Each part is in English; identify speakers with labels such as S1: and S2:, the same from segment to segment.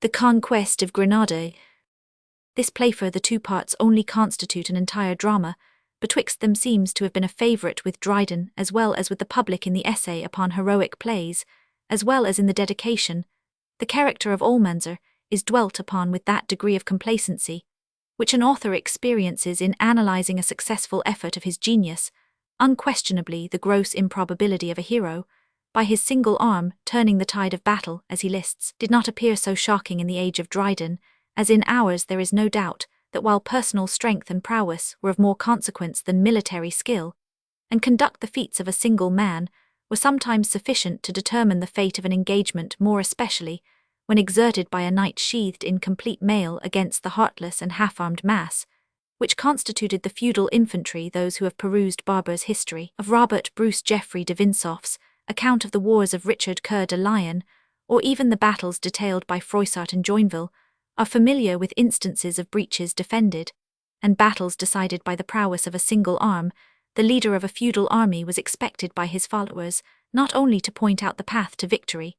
S1: The Conquest of Granada. This play for the two parts only constitute an entire drama. Betwixt them seems to have been a favourite with Dryden as well as with the public in the essay upon heroic plays, as well as in the dedication. The character of Almanzor is dwelt upon with that degree of complacency which an author experiences in analysing a successful effort of his genius, unquestionably the gross improbability of a hero, by his single arm turning the tide of battle as he lists, did not appear so shocking in the age of Dryden, as in ours. There is no doubt that while personal strength and prowess were of more consequence than military skill, and conduct the feats of a single man were sometimes sufficient to determine the fate of an engagement, more especially when exerted by a knight sheathed in complete mail against the heartless and half-armed mass, which constituted the feudal infantry. Those who have perused Barber's history of Robert Bruce Geoffrey de Vinsauf's account of the wars of Richard Coeur de Lion, or even the battles detailed by Froissart and Joinville, are familiar with instances of breaches defended, and battles decided by the prowess of a single arm. The leader of a feudal army was expected by his followers not only to point out the path to victory,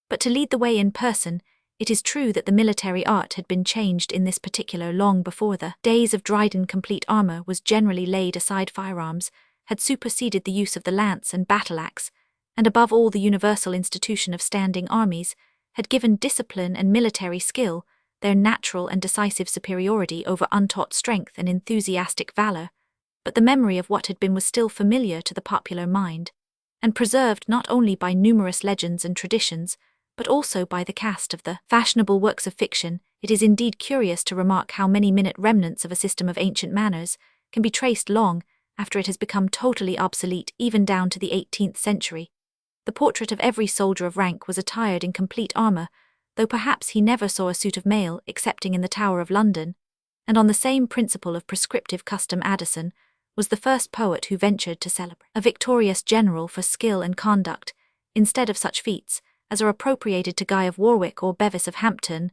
S1: but to lead the way in person. It is true that the military art had been changed in this particular long before the days of Dryden. Complete armour was generally laid aside. Firearms had superseded the use of the lance and battle-axe, and above all the universal institution of standing armies had given discipline and military skill their natural and decisive superiority over untaught strength and enthusiastic valour. But the memory of what had been was still familiar to the popular mind, and preserved not only by numerous legends and traditions, but also by the cast of the fashionable works of fiction. It is indeed curious to remark how many minute remnants of a system of ancient manners can be traced long after it has become totally obsolete, even down to the 18th century. The portrait of every soldier of rank was attired in complete armour, though perhaps he never saw a suit of mail excepting in the Tower of London, and on the same principle of prescriptive custom Addison was the first poet who ventured to celebrate a victorious general for skill and conduct, instead of such feats as are appropriated to Guy of Warwick or Bevis of Hampton,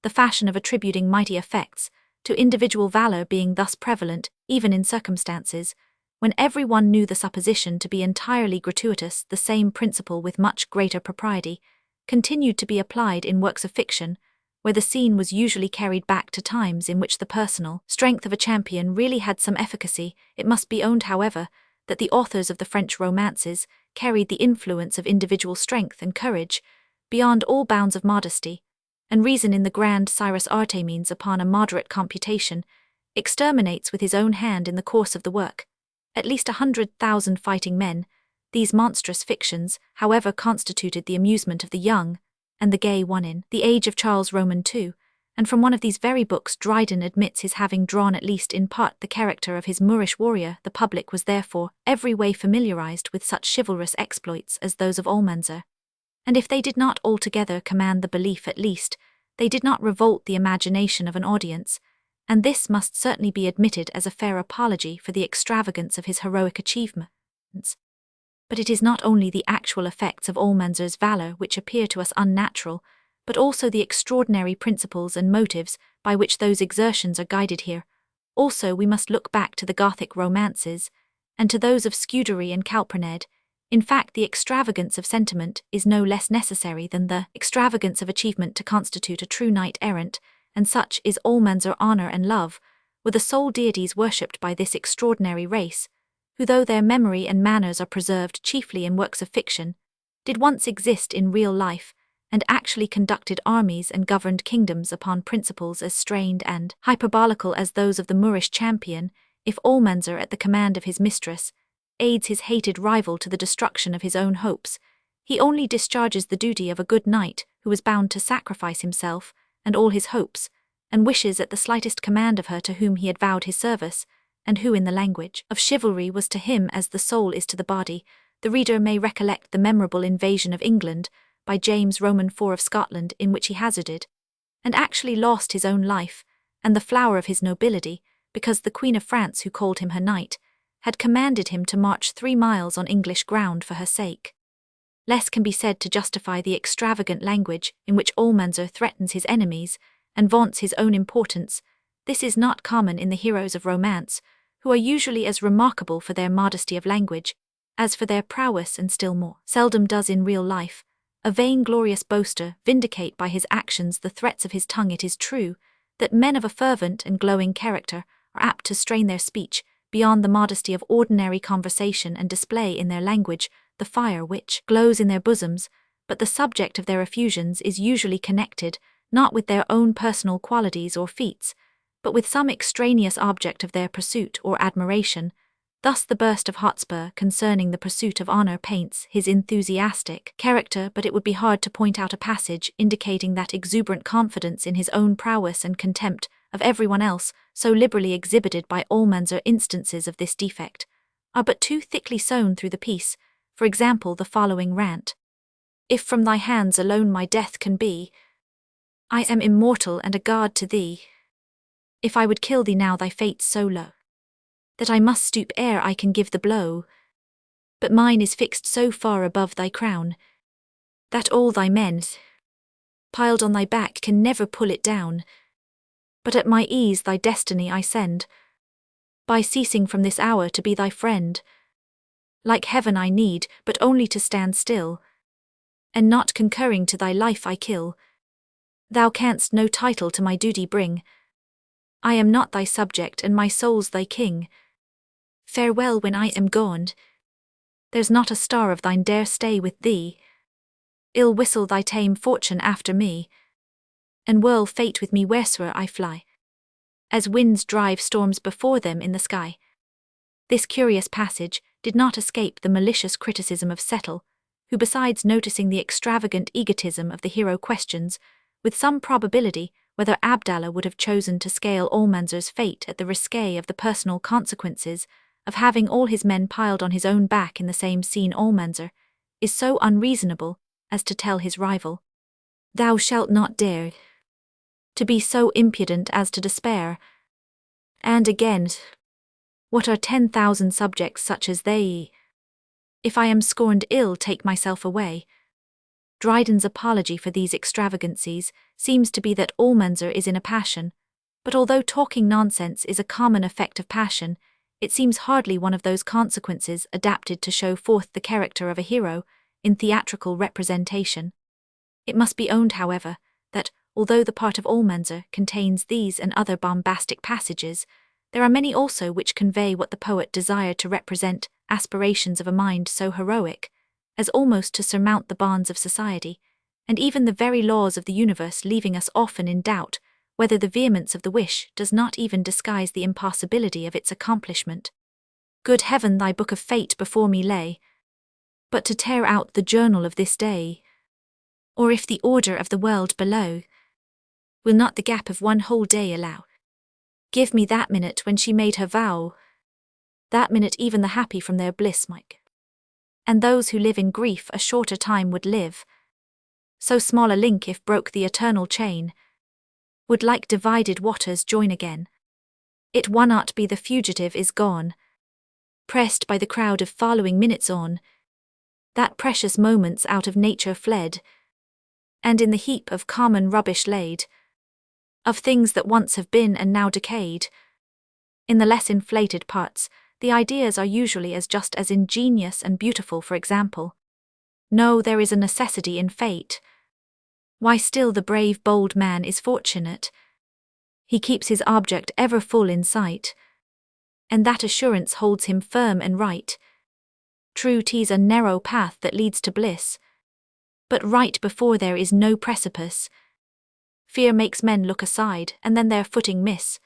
S1: the fashion of attributing mighty effects to individual valour being thus prevalent, even in circumstances when every one knew the supposition to be entirely gratuitous. The same principle, with much greater propriety, continued to be applied in works of fiction, where the scene was usually carried back to times in which the personal strength of a champion really had some efficacy. It must be owned, however, that the authors of the French romances carried the influence of individual strength and courage beyond all bounds of modesty, and reason. In the grand Cyrus Artemines, upon a moderate computation, exterminates with his own hand in the course of the work at least 100,000 fighting men. These monstrous fictions, however, constituted the amusement of the young and the gay one in the age of Charles Roman II, and from one of these very books Dryden admits his having drawn at least in part the character of his Moorish warrior. The public was therefore every way familiarized with such chivalrous exploits as those of Almanzor, and if they did not altogether command the belief, at least they did not revolt the imagination of an audience, and this must certainly be admitted as a fair apology for the extravagance of his heroic achievements. But it is not only the actual effects of Almanzor's valour which appear to us unnatural, but also the extraordinary principles and motives by which those exertions are guided here. Also we must look back to the Gothic romances, and to those of Scudery and Calprenède. In fact, the extravagance of sentiment is no less necessary than the extravagance of achievement to constitute a true knight-errant, and such is Almanzor. Honour and love were the sole deities worshipped by this extraordinary race, who, though their memory and manners are preserved chiefly in works of fiction, did once exist in real life, and actually conducted armies and governed kingdoms upon principles as strained and hyperbolical as those of the Moorish champion. If Almanzor, at the command of his mistress, aids his hated rival to the destruction of his own hopes, he only discharges the duty of a good knight who is bound to sacrifice himself and all his hopes, and wishes at the slightest command of her to whom he had vowed his service, and who, in the language of chivalry, was to him as the soul is to the body. The reader may recollect the memorable invasion of England by James Roman IV of Scotland, in which he hazarded, and actually lost his own life, and the flower of his nobility, because the Queen of France, who called him her knight, had commanded him to march 3 miles on English ground for her sake. Less can be said to justify the extravagant language in which Almanzor threatens his enemies and vaunts his own importance. This is not common in the heroes of romance, who are usually as remarkable for their modesty of language as for their prowess, and still more seldom does in real life. a vainglorious boaster, vindicate by his actions the threats of his tongue. It is true that men of a fervent and glowing character are apt to strain their speech beyond the modesty of ordinary conversation and display in their language the fire which glows in their bosoms, but the subject of their effusions is usually connected not with their own personal qualities or feats, but with some extraneous object of their pursuit or admiration. Thus the burst of Hotspur concerning the pursuit of honor paints his enthusiastic character, but it would be hard to point out a passage indicating that exuberant confidence in his own prowess and contempt of everyone else, so liberally exhibited by Almanzor. Instances of this defect are but too thickly sown through the piece. For example, the following rant: "If from thy hands alone my death can be, I am immortal and a god to thee. If I would kill thee now, thy fate's so low that I must stoop ere I can give the blow. But mine is fixed so far above thy crown that all thy men piled on thy back can never pull it down. But at my ease thy destiny I send, by ceasing from this hour to be thy friend. Like heaven I need but only to stand still, and not concurring to thy life I kill. Thou canst no title to my duty bring. I am not thy subject and my soul's thy king. Farewell when I am gone. There's not a star of thine dare stay with thee. Ill whistle thy tame fortune after me, and whirl fate with me wheresoe'er I fly, as winds drive storms before them in the sky." This curious passage did not escape the malicious criticism of Settle, who, besides noticing the extravagant egotism of the hero, questions, with some probability, whether Abdallah would have chosen to scale Almanzor's fate at the risque of the personal consequences of having all his men piled on his own back in the same scene. Almanzor is so unreasonable as to tell his rival, "Thou shalt not dare to be so impudent as to despair." And again, "What are 10,000 subjects such as they? If I am scorned ill, take myself away." Dryden's apology for these extravagancies seems to be that Almanzor is in a passion, but although talking nonsense is a common effect of passion, it seems hardly one of those consequences adapted to show forth the character of a hero in theatrical representation. It must be owned, however, that, although the part of Almanzor contains these and other bombastic passages, there are many also which convey what the poet desired to represent, aspirations of a mind so heroic as almost to surmount the bonds of society, and even the very laws of the universe, leaving us often in doubt whether the vehemence of the wish does not even disguise the impossibility of its accomplishment. "Good heaven, thy book of fate before me lay, but to tear out the journal of this day, or if the order of the world below will not the gap of one whole day allow, give me that minute when she made her vow, that minute even the happy from their bliss might, and those who live in grief a shorter time would live. So small a link, if broke the eternal chain, would like divided waters join again. It wannot be the fugitive is gone, pressed by the crowd of following minutes on, that precious moments out of nature fled, and in the heap of common rubbish laid, of things that once have been and now decayed. In the less inflated parts, the ideas are usually as just as ingenious and beautiful. For example, "No, there is a necessity in fate. Why still the brave bold man is fortunate. He keeps his object ever full in sight, and that assurance holds him firm and right. True, 'tis a narrow path that leads to bliss, but right before there is no precipice. Fear makes men look aside, and then their footing miss."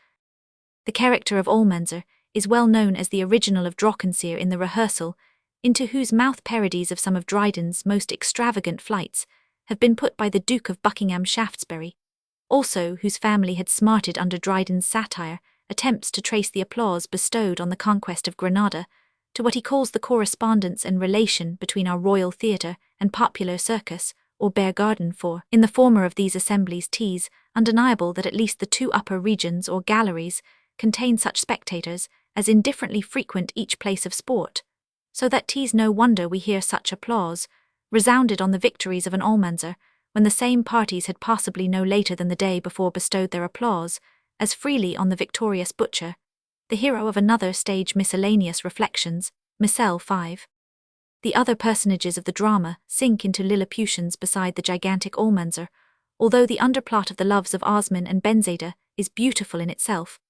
S1: The character of Almanzor is well known as the original of Drockenseer in the rehearsal, into whose mouth parodies of some of Dryden's most extravagant flights have been put by the Duke of Buckingham Shaftesbury, also whose family had smarted under Dryden's satire, attempts to trace the applause bestowed on the conquest of Granada to what he calls the correspondence and relation between our royal theatre and popular circus, or bear garden. For, in the former of these assemblies, 'tis undeniable that at least the two upper regions or galleries contain such spectators as indifferently frequent each place of sport, so that 'tis no wonder we hear such applause resounded on the victories of an Almanzor, when the same parties had possibly no later than the day before bestowed their applause as freely on the victorious butcher, the hero of another stage. Miscellaneous Reflections, Missel 5. The other personages of the drama sink into Lilliputians beside the gigantic Almanzor, although the underplot of the loves of Osman and Benzada is beautiful in itself,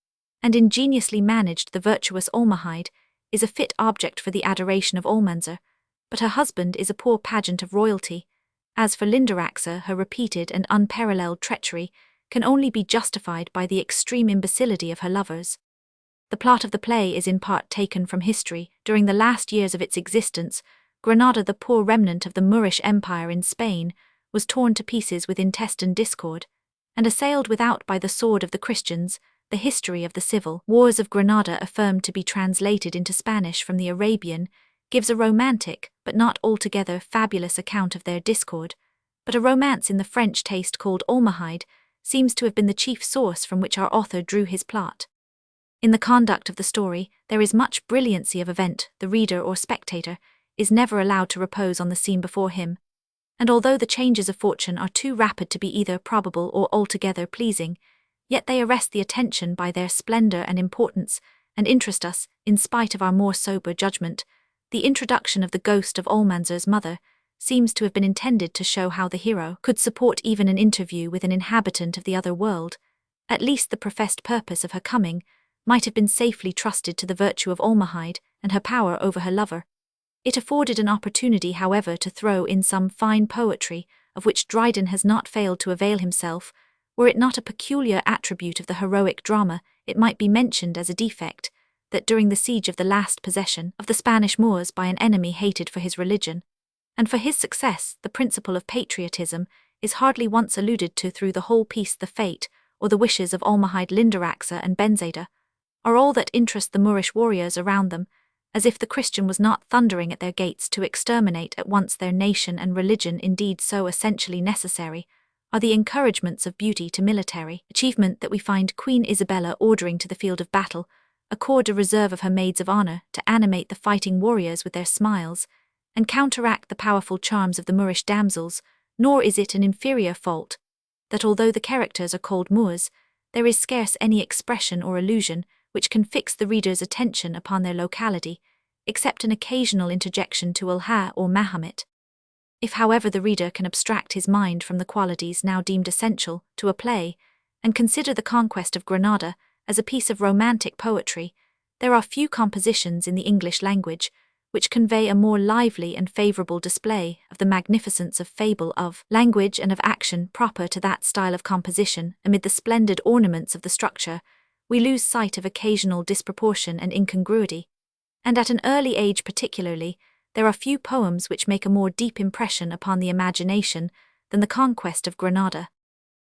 S1: and ingeniously managed the virtuous Almahide is a fit object for the adoration of Almanzor, but her husband is a poor pageant of royalty. As for Lindaraxa, her repeated and unparalleled treachery can only be justified by the extreme imbecility of her lovers. The plot of the play is in part taken from history. During the last years of its existence, Granada, the poor remnant of the Moorish Empire in Spain, was torn to pieces with intestine discord, and assailed without by the sword of the Christians. The history of the civil wars of Granada, affirmed to be translated into Spanish from the Arabian, gives a romantic, but not altogether fabulous account of their discord, but a romance in the French taste called Almahide seems to have been the chief source from which our author drew his plot. In the conduct of the story, there is much brilliancy of event. The reader or spectator is never allowed to repose on the scene before him, and although the changes of fortune are too rapid to be either probable or altogether pleasing, yet they arrest the attention by their splendor and importance, and interest us, in spite of our more sober judgment. The introduction of the ghost of Almanzor's mother seems to have been intended to show how the hero could support even an interview with an inhabitant of the other world. At least the professed purpose of her coming might have been safely trusted to the virtue of Almahide and her power over her lover. It afforded an opportunity, however, to throw in some fine poetry, of which Dryden has not failed to avail himself. Were it not a peculiar attribute of the heroic drama, it might be mentioned as a defect, that during the siege of the last possession of the Spanish Moors by an enemy hated for his religion, and for his success, the principle of patriotism is hardly once alluded to through the whole piece. The fate, or the wishes of Almahide, Lindaraxa and Benzada, are all that interest the Moorish warriors around them, as if the Christian was not thundering at their gates to exterminate at once their nation and religion. Indeed, so essentially necessary are the encouragements of beauty to military achievement that we find Queen Isabella ordering to the field of battle a corps de reserve of her maids of honor to animate the fighting warriors with their smiles, and counteract the powerful charms of the Moorish damsels. Nor is it an inferior fault that although the characters are called Moors, there is scarce any expression or allusion which can fix the reader's attention upon their locality, except an occasional interjection to Ulha or Mahomet. If, however, the reader can abstract his mind from the qualities now deemed essential to a play, and consider the conquest of Granada as a piece of romantic poetry, there are few compositions in the English language which convey a more lively and favourable display of the magnificence of fable, of language and of action proper to that style of composition. Amid the splendid ornaments of the structure, we lose sight of occasional disproportion and incongruity, and at an early age particularly, there are few poems which make a more deep impression upon the imagination than the Conquest of Granada.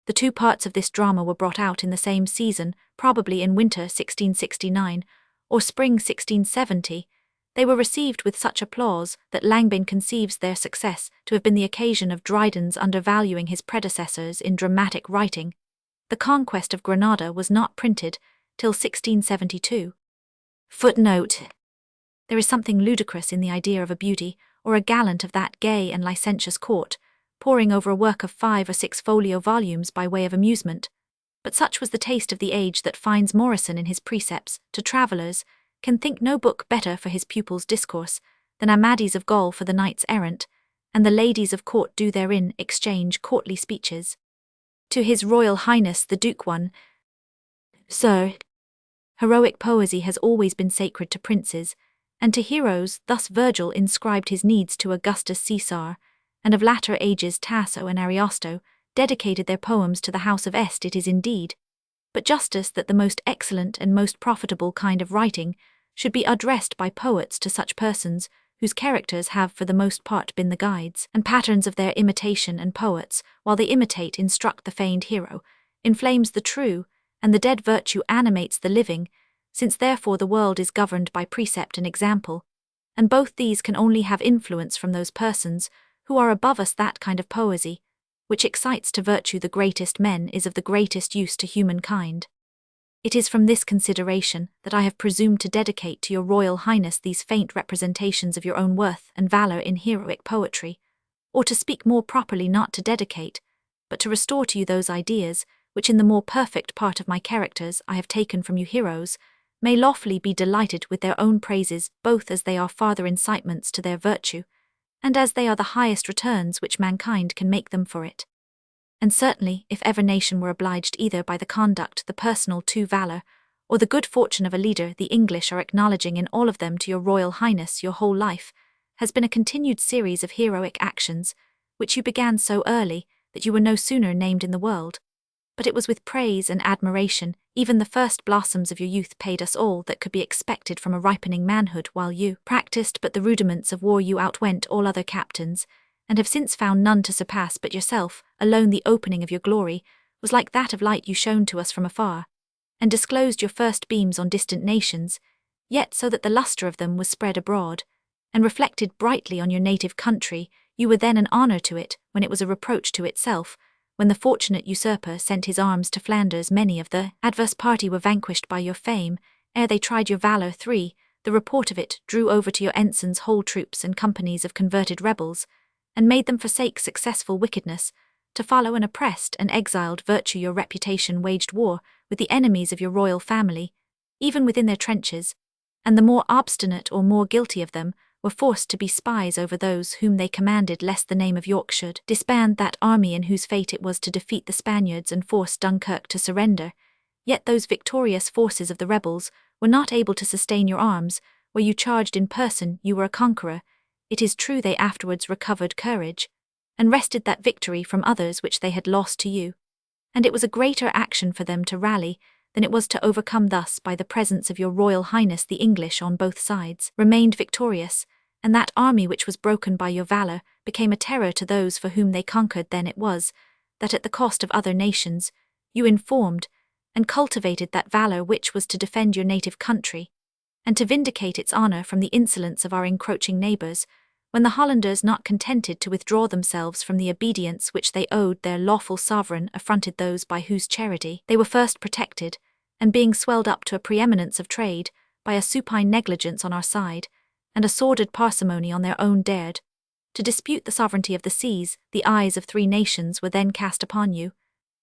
S1: The two parts of this drama were brought out in the same season, probably in winter 1669 or spring 1670. They were received with such applause that Langbaine conceives their success to have been the occasion of Dryden's undervaluing his predecessors in dramatic writing. The Conquest of Granada was not printed till 1672. Footnote: there is something ludicrous in the idea of a beauty or a gallant of that gay and licentious court poring over a work of 5 or 6 folio volumes by way of amusement, but such was the taste of the age that finds Morrison in his Precepts to Travellers can think no book better for his pupils' discourse than Amadis of Gaul for the Knights Errant, and the ladies of court do therein exchange courtly speeches. To His Royal Highness the Duke 1. Sir, heroic poesy has always been sacred to princes, and to heroes. Thus Virgil inscribed his needs to Augustus Caesar, and of latter ages Tasso and Ariosto dedicated their poems to the house of Est. It is indeed but justice that the most excellent and most profitable kind of writing should be addressed by poets to such persons whose characters have for the most part been the guides and patterns of their imitation, and poets, while they imitate, instruct the feigned hero, inflames the true, and the dead virtue animates the living, since therefore the world is governed by precept and example, and both these can only have influence from those persons who are above us. That kind of poesy which excites to virtue the greatest men is of the greatest use to humankind. It is from this consideration that I have presumed to dedicate to your Royal Highness these faint representations of your own worth and valour in heroic poetry, or to speak more properly, not to dedicate, but to restore to you those ideas which in the more perfect part of my characters I have taken from you heroes, may lawfully be delighted with their own praises, both as they are farther incitements to their virtue, and as they are the highest returns which mankind can make them for it. And certainly, if ever nation were obliged either by the conduct, the personal to valour, or the good fortune of a leader, the English are acknowledging in all of them to your Royal Highness your whole life has been a continued series of heroic actions, which you began so early that you were no sooner named in the world. But it was with praise and admiration, even the first blossoms of your youth paid us all that could be expected from a ripening manhood, while you practised but the rudiments of war. You outwent all other captains, and have since found none to surpass but yourself. Alone the opening of your glory was like that of light you shone to us from afar, and disclosed your first beams on distant nations, yet so that the lustre of them was spread abroad, and reflected brightly on your native country. You were then an honour to it, when it was a reproach to itself. When the fortunate usurper sent his arms to Flanders, many of the adverse party were vanquished by your fame, ere they tried your valour. 3. The report of it drew over to your ensigns whole troops and companies of converted rebels, and made them forsake successful wickedness, to follow an oppressed and exiled virtue. Your reputation waged war with the enemies of your royal family, even within their trenches, and the more obstinate or more guilty of them were forced to be spies over those whom they commanded, lest the name of York should disband that army in whose fate it was to defeat the Spaniards and force Dunkirk to surrender. Yet those victorious forces of the rebels were not able to sustain your arms. Where you charged in person, you were a conqueror. It is true they afterwards recovered courage, and wrested that victory from others which they had lost to you. And it was a greater action for them to rally than it was to overcome. Thus, by the presence of your Royal Highness, the English on both sides remained victorious, and that army which was broken by your valour became a terror to those for whom they conquered. Then it was that at the cost of other nations, you informed and cultivated that valour which was to defend your native country, and to vindicate its honour from the insolence of our encroaching neighbours, when the Hollanders, not contented to withdraw themselves from the obedience which they owed their lawful sovereign, affronted those by whose charity they were first protected, and being swelled up to a preeminence of trade, by a supine negligence on our side, and a sordid parsimony on their own, dared to dispute the sovereignty of the seas. The eyes of 3 nations were then cast upon you,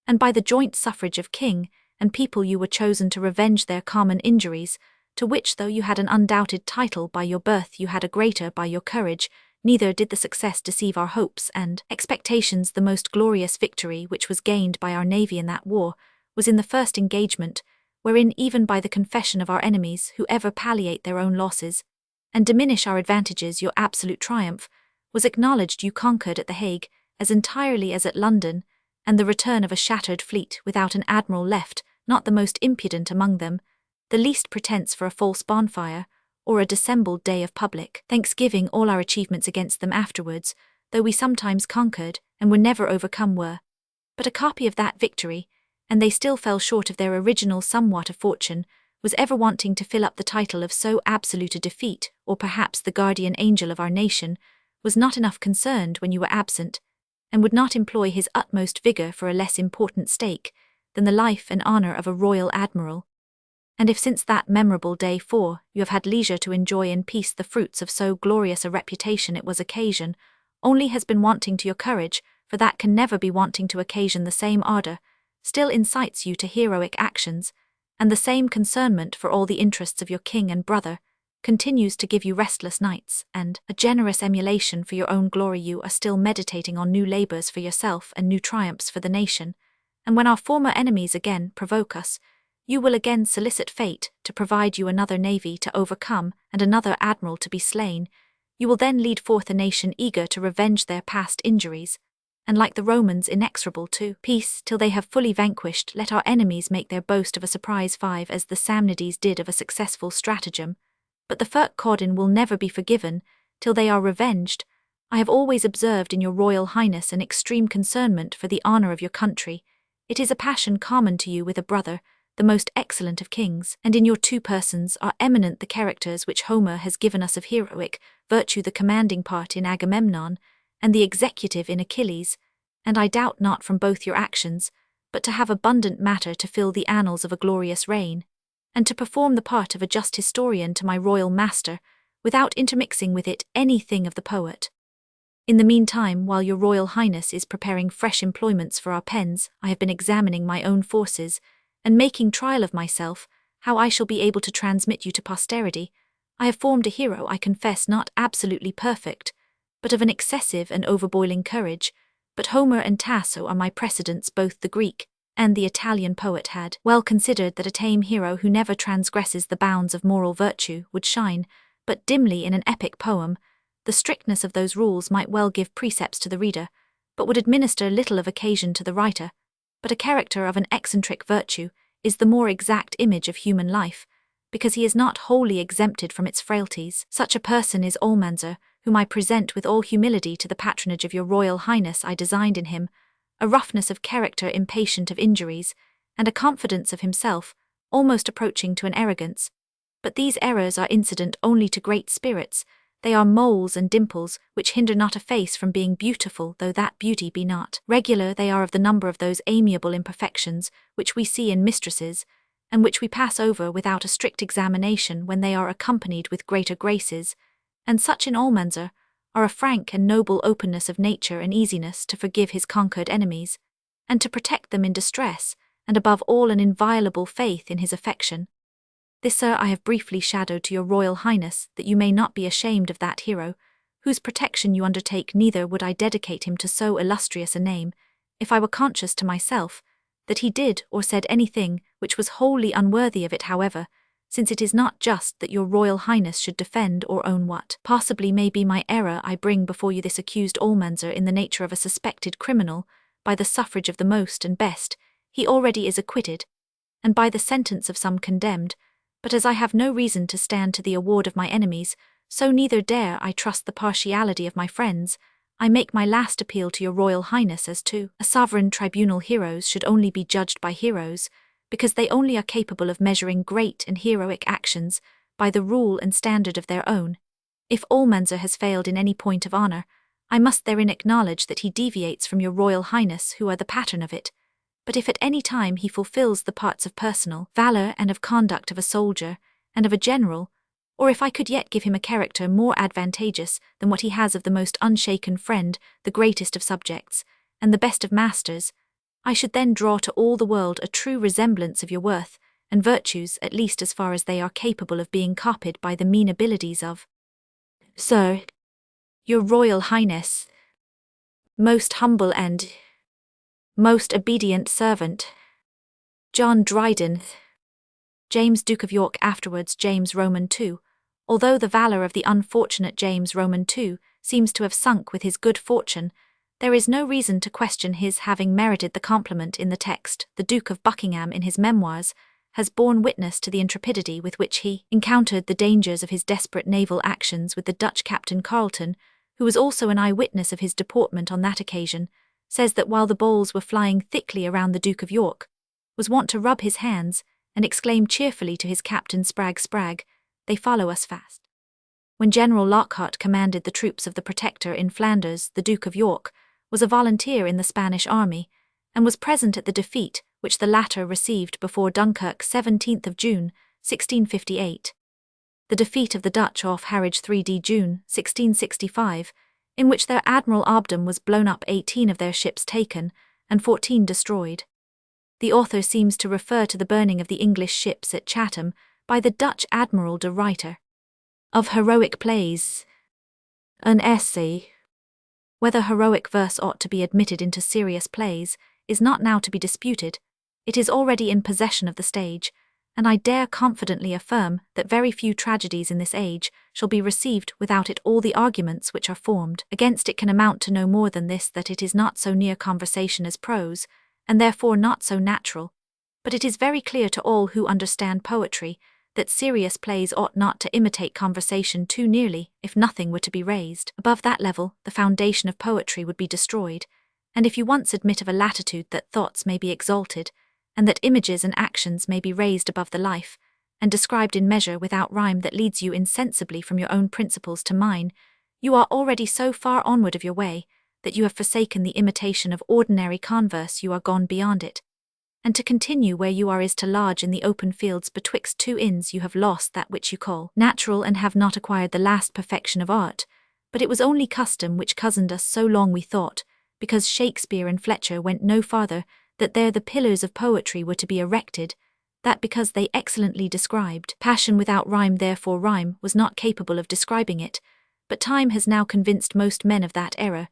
S1: and by the joint suffrage of king and people you were chosen to revenge their common injuries, to which, though you had an undoubted title by your birth, you had a greater by your courage. Neither did the success deceive our hopes and expectations. The most glorious victory which was gained by our navy in that war was in the first engagement, wherein, even by the confession of our enemies, who ever palliate their own losses and diminish our advantages, your absolute triumph was acknowledged. You conquered at the Hague as entirely as at London, and the return of a shattered fleet without an admiral left, not the most impudent among them, the least pretence for a false bonfire, or a dissembled day of public thanksgiving. All our achievements against them afterwards, though we sometimes conquered and were never overcome, were but a copy of that victory, and they still fell short of their original. Somewhat of fortune was ever wanting to fill up the title of so absolute a defeat, or perhaps the guardian angel of our nation was not enough concerned when you were absent, and would not employ his utmost vigour for a less important stake than the life and honour of a royal admiral. And if since that memorable day 4 you have had leisure to enjoy in peace the fruits of so glorious a reputation, it was occasion only has been wanting to your courage, for that can never be wanting to occasion. The same ardour still incites you to heroic actions, and the same concernment for all the interests of your king and brother continues to give you restless nights, and a generous emulation for your own glory. You are still meditating on new labours for yourself and new triumphs for the nation, and when our former enemies again provoke us, you will again solicit fate to provide you another navy to overcome and another admiral to be slain. You will then lead forth a nation eager to revenge their past injuries, and like the Romans inexorable to peace till they have fully vanquished. Let our enemies make their boast of a surprise. 5 As the Samnites did of a successful stratagem, but the Firk Cawdin will never be forgiven till they are revenged. I have always observed in your Royal Highness an extreme concernment for the honour of your country. It is a passion common to you with a brother, the most excellent of kings, and in your 2 persons are eminent the characters which Homer has given us of heroic virtue, the commanding part in Agamemnon, and the executive in Achilles, and I doubt not from both your actions, but to have abundant matter to fill the annals of a glorious reign, and to perform the part of a just historian to my royal master, without intermixing with it anything of the poet. In the meantime, while your Royal Highness is preparing fresh employments for our pens, I have been examining my own forces, and making trial of myself, how I shall be able to transmit you to posterity, I have formed a hero, I confess, not absolutely perfect, but of an excessive and overboiling courage. But Homer and Tasso are my precedents. Both the Greek and the Italian poet had well considered that a tame hero who never transgresses the bounds of moral virtue would shine but dimly in an epic poem. The strictness of those rules might well give precepts to the reader, but would administer little of occasion to the writer. But a character of an eccentric virtue is the more exact image of human life, because he is not wholly exempted from its frailties. Such a person is Almanzor, whom I present with all humility to the patronage of your Royal Highness. I designed in him a roughness of character impatient of injuries, and a confidence of himself almost approaching to an arrogance. But these errors are incident only to great spirits. They are moles and dimples which hinder not a face from being beautiful, though that beauty be not regular. They are of the number of those amiable imperfections which we see in mistresses, and which we pass over without a strict examination when they are accompanied with greater graces, and such in Almanzor are a frank and noble openness of nature and easiness to forgive his conquered enemies, and to protect them in distress, and above all an inviolable faith in his affection. This, sir, I have briefly shadowed to your Royal Highness, that you may not be ashamed of that hero, whose protection you undertake. Neither would I dedicate him to so illustrious a name, if I were conscious to myself that he did or said anything which was wholly unworthy of it. However, since it is not just that your Royal Highness should defend or own what possibly may be my error, I bring before you this accused Almanzor in the nature of a suspected criminal. By the suffrage of the most and best, he already is acquitted, and by the sentence of some condemned. But as I have no reason to stand to the award of my enemies, so neither dare I trust the partiality of my friends. I make my last appeal to your Royal Highness as to a sovereign tribunal. Heroes should only be judged by heroes, because they only are capable of measuring great and heroic actions by the rule and standard of their own. If Almanzor has failed in any point of honour, I must therein acknowledge that he deviates from your Royal Highness, who are the pattern of it. But if at any time he fulfills the parts of personal valour and of conduct of a soldier and of a general, or if I could yet give him a character more advantageous than what he has of the most unshaken friend, the greatest of subjects, and the best of masters, I should then draw to all the world a true resemblance of your worth and virtues, at least as far as they are capable of being copied by the mean abilities of, Sir, your Royal Highness, most humble and most obedient servant, John Dryden, James Duke of York, afterwards James Roman II. Although the valour of the unfortunate James Roman II seems to have sunk with his good fortune, there is no reason to question his having merited the compliment in the text. The Duke of Buckingham, in his memoirs, has borne witness to the intrepidity with which he encountered the dangers of his desperate naval actions with the Dutch Captain Carleton, who was also an eyewitness of his deportment on that occasion, says that while the bowls were flying thickly around the Duke of York, was wont to rub his hands and exclaim cheerfully to his captain, "Sprag, Sprag, they follow us fast." When General Lockhart commanded the troops of the Protector in Flanders, the Duke of York was a volunteer in the Spanish army, and was present at the defeat which the latter received before Dunkirk 17th of June, 1658. The defeat of the Dutch off Harwich 3d June, 1665, in which their Admiral Obdam was blown up, 18 of their ships taken, and 14 destroyed. The author seems to refer to the burning of the English ships at Chatham by the Dutch Admiral de Ruyter. Of heroic plays, an essay. Whether heroic verse ought to be admitted into serious plays is not now to be disputed. It is already in possession of the stage, and I dare confidently affirm that very few tragedies in this age shall be received without it. All the arguments which are formed against it can amount to no more than this, that it is not so near conversation as prose, and therefore not so natural. But it is very clear to all who understand poetry that serious plays ought not to imitate conversation too nearly. If nothing were to be raised above that level, the foundation of poetry would be destroyed. And if you once admit of a latitude that thoughts may be exalted, and that images and actions may be raised above the life, and described in measure without rhyme that leads you insensibly from your own principles to mine, you are already so far onward of your way, that you have forsaken the imitation of ordinary converse, you are gone beyond it. And to continue where you are is to lodge in the open fields betwixt two inns. You have lost that which you call natural, and have not acquired the last perfection of art. But it was only custom which cozened us so long, we thought, because Shakespeare and Fletcher went no farther, that there the pillars of poetry were to be erected, that because they excellently described passion without rhyme, therefore rhyme was not capable of describing it, but time has now convinced most men of that error.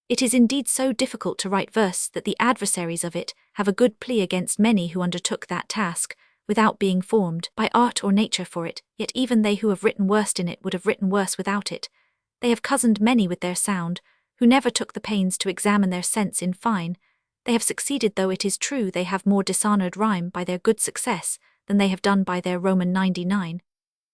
S1: It is indeed so difficult to write verse that the adversaries of it have a good plea against many who undertook that task, without being formed by art or nature for it, yet even they who have written worst in it would have written worse without it. They have cozened many with their sound, who never took the pains to examine their sense in fine. They have succeeded, though it is true they have more dishonored rhyme by their good success than they have done by their Roman 99.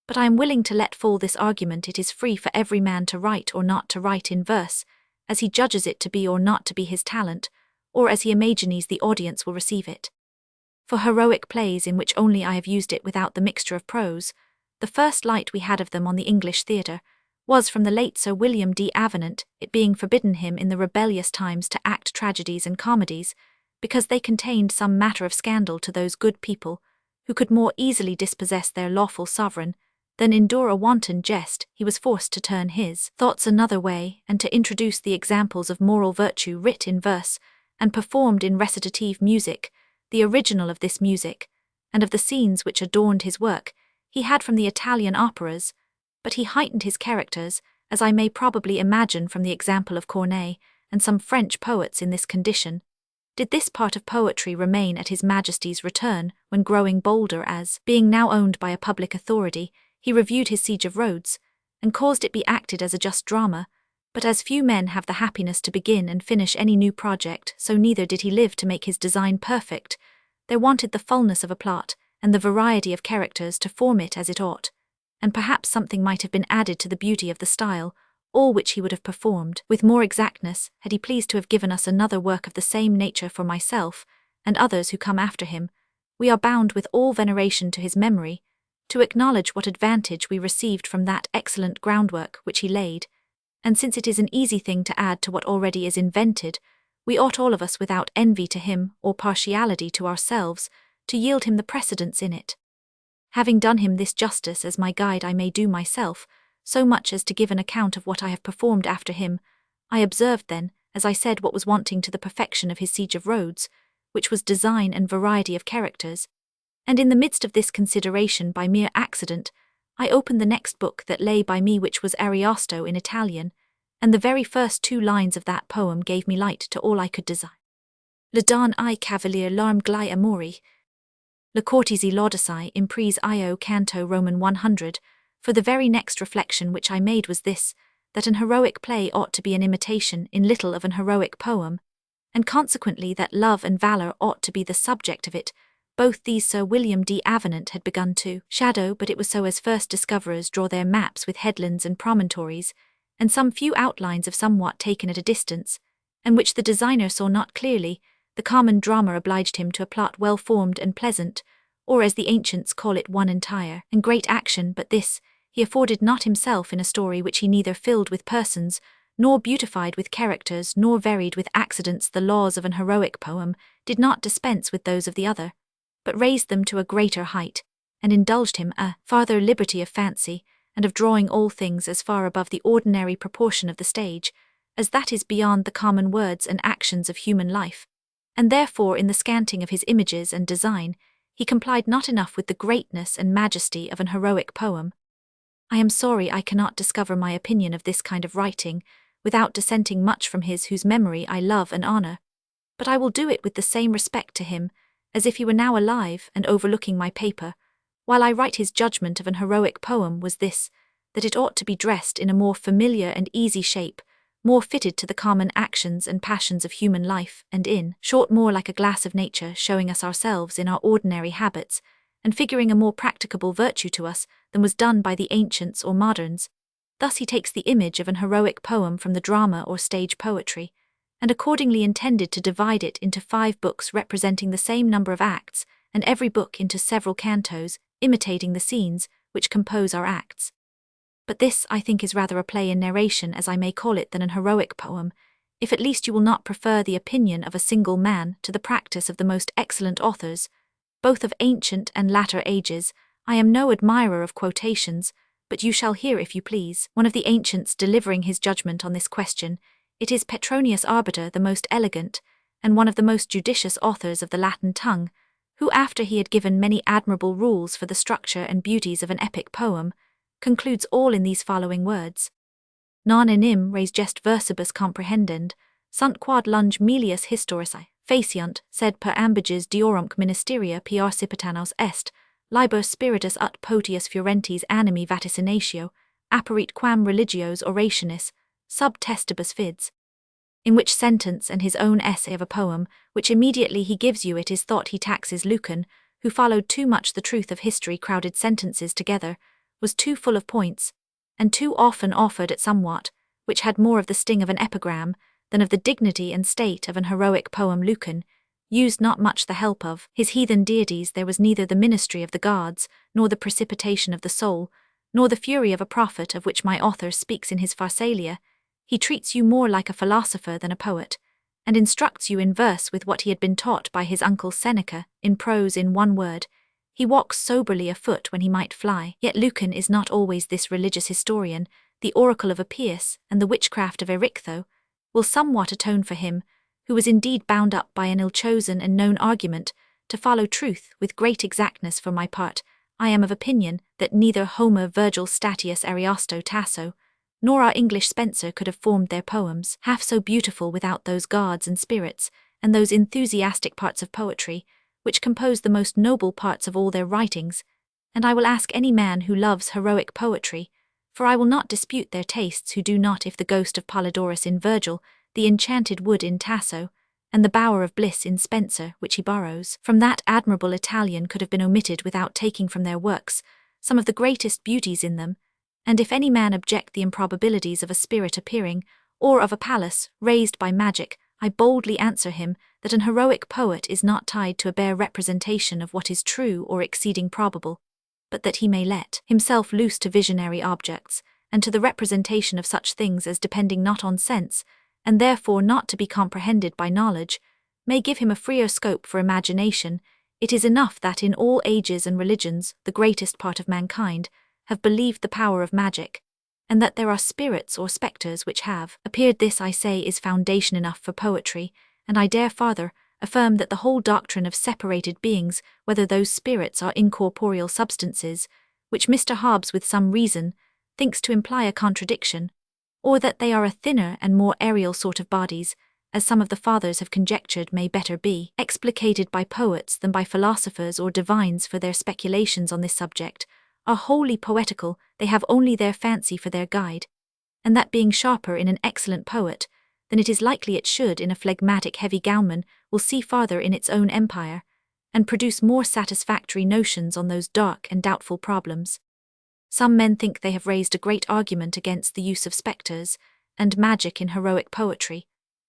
S1: But I am willing to let fall this argument. It is free for every man to write or not to write in verse, as he judges it to be or not to be his talent, or as he imagines the audience will receive it. For heroic plays in which only I have used it without the mixture of prose, the first light we had of them on the English theatre was from the late Sir William D. Avenant, it being forbidden him in the rebellious times to act tragedies and comedies, because they contained some matter of scandal to those good people, who could more easily dispossess their lawful sovereign, than endure a wanton jest. He was forced to turn his thoughts another way, and to introduce the examples of moral virtue writ in verse, and performed in recitative music, the original of this music, and of the scenes which adorned his work, he had from the Italian operas, but he heightened his characters, as I may probably imagine from the example of Corneille, and some French poets in this condition. Did this part of poetry remain at his Majesty's return, when growing bolder as, being now owned by a public authority, he reviewed his siege of Rhodes, and caused it be acted as a just drama, but as few men have the happiness to begin and finish any new project, so neither did he live to make his design perfect. There wanted the fullness of a plot, and the variety of characters to form it as it ought, and perhaps something might have been added to the beauty of the style, all which he would have performed with more exactness had he pleased to have given us another work of the same nature for myself, and others who come after him. We are bound with all veneration to his memory, to acknowledge what advantage we received from that excellent groundwork which he laid, and since it is an easy thing to add to what already is invented, we ought all of us without envy to him or partiality to ourselves, to yield him the precedence in it. Having done him this justice as my guide, I may do myself, so much as to give an account of what I have performed after him. I observed then, as I said, what was wanting to the perfection of his siege of Rhodes, which was design and variety of characters, and in the midst of this consideration by mere accident, I opened the next book that lay by me, which was Ariosto in Italian, and the very first 2 lines of that poem gave me light to all I could desire. Le don I cavalier l'arme glai amori, le cortesi laudisai imprise io canto Roman 100, for the very next reflection which I made was this, that an heroic play ought to be an imitation in little of an heroic poem, and consequently that love and valour ought to be the subject of it. Both these Sir William D. Avenant had begun to shadow, but it was so as first discoverers draw their maps with headlands and promontories, and some few outlines of somewhat taken at a distance, and which the designer saw not clearly. The common drama obliged him to a plot well formed and pleasant, or as the ancients call it, one entire and great action, but this he afforded not himself in a story which he neither filled with persons, nor beautified with characters, nor varied with accidents. The laws of an heroic poem did not dispense with those of the other, but raised them to a greater height, and indulged him a farther liberty of fancy, and of drawing all things as far above the ordinary proportion of the stage, as that is beyond the common words and actions of human life. And therefore in the scanting of his images and design, he complied not enough with the greatness and majesty of an heroic poem. I am sorry I cannot discover my opinion of this kind of writing, without dissenting much from his whose memory I love and honour, but I will do it with the same respect to him, as if he were now alive and overlooking my paper. While I write, his judgment of an heroic poem was this, that it ought to be dressed in a more familiar and easy shape, more fitted to the common actions and passions of human life, and in short more like a glass of nature, showing us ourselves in our ordinary habits, and figuring a more practicable virtue to us than was done by the ancients or moderns. Thus he takes the image of an heroic poem from the drama or stage poetry, and accordingly intended to divide it into 5 books representing the same number of acts, and every book into several cantos, imitating the scenes which compose our acts. But this, I think, is rather a play in narration, as I may call it, than an heroic poem, if at least you will not prefer the opinion of a single man to the practice of the most excellent authors, both of ancient and latter ages. I am no admirer of quotations, but you shall hear, if you please, one of the ancients delivering his judgment on this question. It is Petronius Arbiter, the most elegant, and one of the most judicious authors of the Latin tongue, who, after he had given many admirable rules for the structure and beauties of an epic poem, concludes all in these following words: Non enim res gest versibus comprehendend, sunt quod lunge melius historici, faciunt, sed per ambiges diorumque ministeria parcipitanos est, liber spiritus ut potius Fiorentis animi vaticinatio, apparit quam religios orationis, sub testibus fids. In which sentence and his own essay of a poem, which immediately he gives you it is thought he taxes Lucan, who followed too much the truth of history crowded sentences together, was too full of points, and too often offered at somewhat, which had more of the sting of an epigram, than of the dignity and state of an heroic poem. Lucan used not much the help of his heathen deities. There was neither the ministry of the gods, nor the precipitation of the soul, nor the fury of a prophet of which my author speaks in his Pharsalia. He treats you more like a philosopher than a poet, and instructs you in verse with what he had been taught by his uncle Seneca, in prose in one word. He walks soberly afoot when he might fly. Yet Lucan is not always this religious historian. The oracle of Appius, and the witchcraft of Erichtho, will somewhat atone for him, who was indeed bound up by an ill-chosen and known argument, to follow truth with great exactness. For my part, I am of opinion that neither Homer, Virgil, Statius, Ariosto, Tasso, nor our English Spenser could have formed their poems half so beautiful without those gods and spirits, and those enthusiastic parts of poetry, which compose the most noble parts of all their writings. And I will ask any man who loves heroic poetry, for I will not dispute their tastes, who do not, if the ghost of Polydorus in Virgil, the enchanted wood in Tasso, and the bower of bliss in Spenser, which he borrows from that admirable Italian, could have been omitted without taking from their works some of the greatest beauties in them. And if any man object the improbabilities of a spirit appearing, or of a palace raised by magic, I boldly answer him that an heroic poet is not tied to a bare representation of what is true or exceeding probable, but that he may let himself loose to visionary objects, and to the representation of such things as, depending not on sense, and therefore not to be comprehended by knowledge, may give him a freer scope for imagination. It is enough that in all ages and religions the greatest part of mankind have believed the power of magic, and that there are spirits or spectres which have appeared. This, I say, is foundation enough for poetry, and I dare farther affirm that the whole doctrine of separated beings, whether those spirits are incorporeal substances, which Mr. Hobbes with some reason thinks to imply a contradiction, or that they are a thinner and more aerial sort of bodies, as some of the fathers have conjectured, may better be explicated by poets than by philosophers or divines, for their speculations on this subject are wholly poetical. They have only their fancy for their guide, and that being sharper in an excellent poet than it is likely it should in a phlegmatic heavy gowman, will see farther in its own empire, and produce more satisfactory notions on those dark and doubtful problems. Some men think they have raised a great argument against the use of spectres and magic in heroic poetry,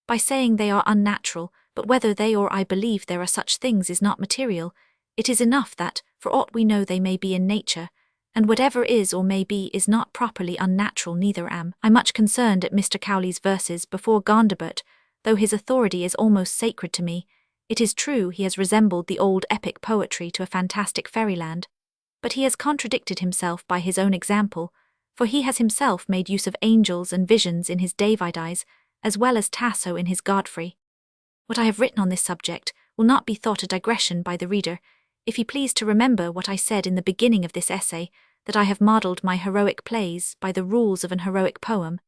S1: by saying they are unnatural, but whether they or I believe there are such things is not material. It is enough that, for aught we know, they may be in nature, and whatever is or may be is not properly unnatural. Neither am I much concerned at Mr. Cowley's verses before Gondibert, though his authority is almost sacred to me. It is true he has resembled the old epic poetry to a fantastic fairyland, but he has contradicted himself by his own example, for he has himself made use of angels and visions in his Davidies, as well as Tasso in his Godfrey. What I have written on this subject will not be thought a digression by the reader, if he please to remember what I said in the beginning of this essay, that I have modelled my heroic plays by the rules of an heroic poem,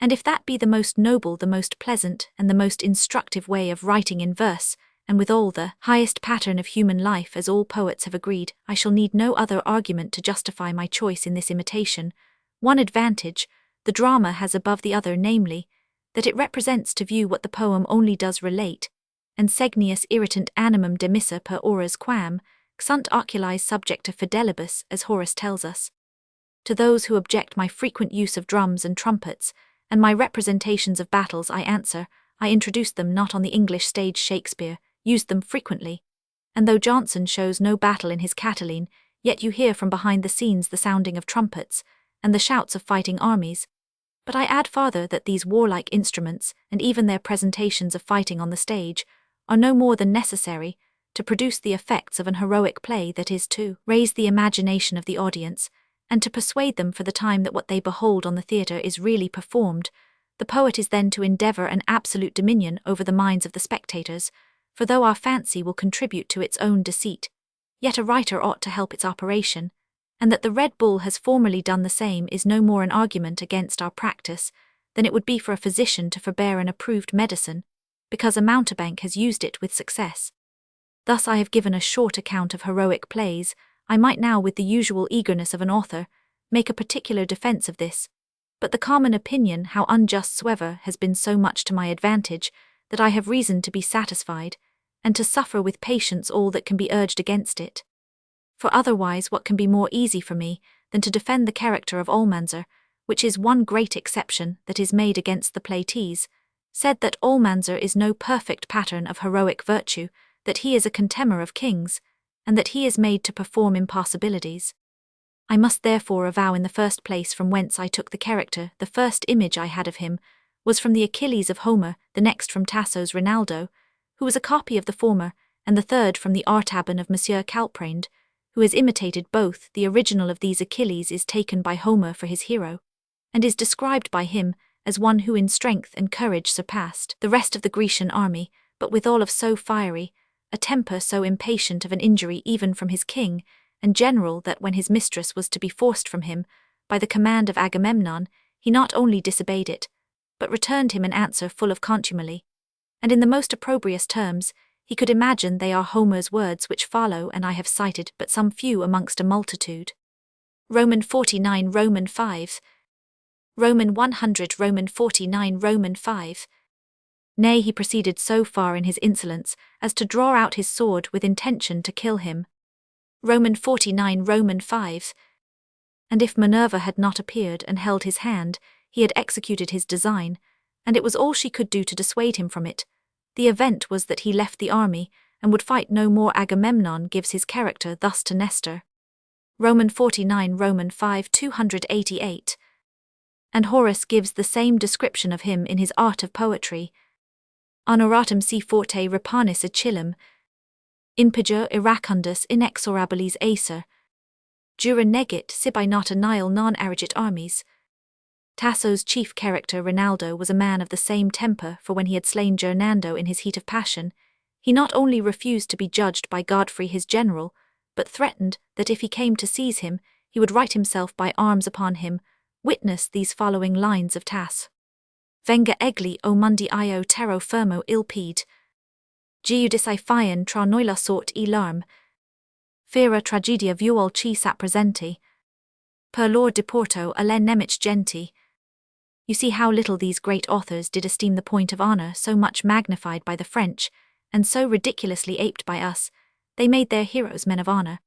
S1: and if that be the most noble, the most pleasant, and the most instructive way of writing in verse, and withal the highest pattern of human life, as all poets have agreed, I shall need no other argument to justify my choice in this imitation. One advantage the drama has above the other, namely, that it represents to view what the poem only does relate, and segnius irritant animum demissa per horas quam sunt oculi subjecta fidelibus, as Horace tells us. To those who object my frequent use of drums and trumpets, and my representations of battles, I answer, I introduced them not on the English stage. Shakespeare used them frequently, and though Jonson shows no battle in his Catiline, yet you hear from behind the scenes the sounding of trumpets, and the shouts of fighting armies. But I add farther that these warlike instruments, and even their presentations of fighting on the stage, are no more than necessary to produce the effects of an heroic play, that is, to raise the imagination of the audience, and to persuade them for the time that what they behold on the theatre is really performed. The poet is then to endeavour an absolute dominion over the minds of the spectators, For though our fancy will contribute to its own deceit, yet a writer ought to help its operation, and that the Red Bull has formerly done the same is no more an argument against our practice than it would be for a physician to forbear an approved medicine, because a mountebank has used it with success. Thus I have given a short account of heroic plays. I might now, with the usual eagerness of an author, make a particular defence of this, but the common opinion, how unjust soever, has been so much to my advantage, that I have reason to be satisfied, and to suffer with patience all that can be urged against it. For otherwise what can be more easy for me than to defend the character of Almanzor, which is one great exception that is made against the Platees, said that Almanzor is no perfect pattern of heroic virtue, that he is a contemner of kings, and that he is made to perform impossibilities. I must therefore avow in the first place from whence I took the character. The first image I had of him was from the Achilles of Homer, the next from Tasso's Rinaldo, who was a copy of the former, and the third from the Artaban of Monsieur Calprand, who has imitated both. The original of these Achilles is taken by Homer for his hero, and is described by him as one who in strength and courage surpassed the rest of the Grecian army, but withal of so fiery, a temper so impatient of an injury even from his king and general, that when his mistress was to be forced from him, by the command of Agamemnon, he not only disobeyed it, but returned him an answer full of contumely, and in the most opprobrious terms. He could imagine they are Homer's words which follow, and I have cited but some few amongst a multitude. Roman 49 Roman 5 Roman 100 Roman 49 Roman 5 Nay, he proceeded so far in his insolence as to draw out his sword with intention to kill him. Roman 49 Roman 5 And if Minerva had not appeared and held his hand, he had executed his design, and it was all she could do to dissuade him from it. The event was that he left the army, and would fight no more. Agamemnon gives his character thus to Nestor. Roman 49 Roman 5 288 And Horace gives the same description of him in his Art of Poetry. Honoratum si forte repanis Achillem, inpiger iracundus inexorabilis acer, jura negit sibi nata nihil non arigit armies. Tasso's chief character Rinaldo was a man of the same temper, for when he had slain Gernando in his heat of passion, he not only refused to be judged by Godfrey his general, but threatened that if he came to seize him, he would write himself by arms upon him. Witness these following lines of Tasso. Venga egli o mundi io terro fermo il piede. Giudici fian tra noi la sort e l'arm. Fera tragedia vuol ci presenti. Per lor deporto alle nemic genti. You see how little these great authors did esteem the point of honour, so much magnified by the French, and so ridiculously aped by us. They made their heroes men of honour,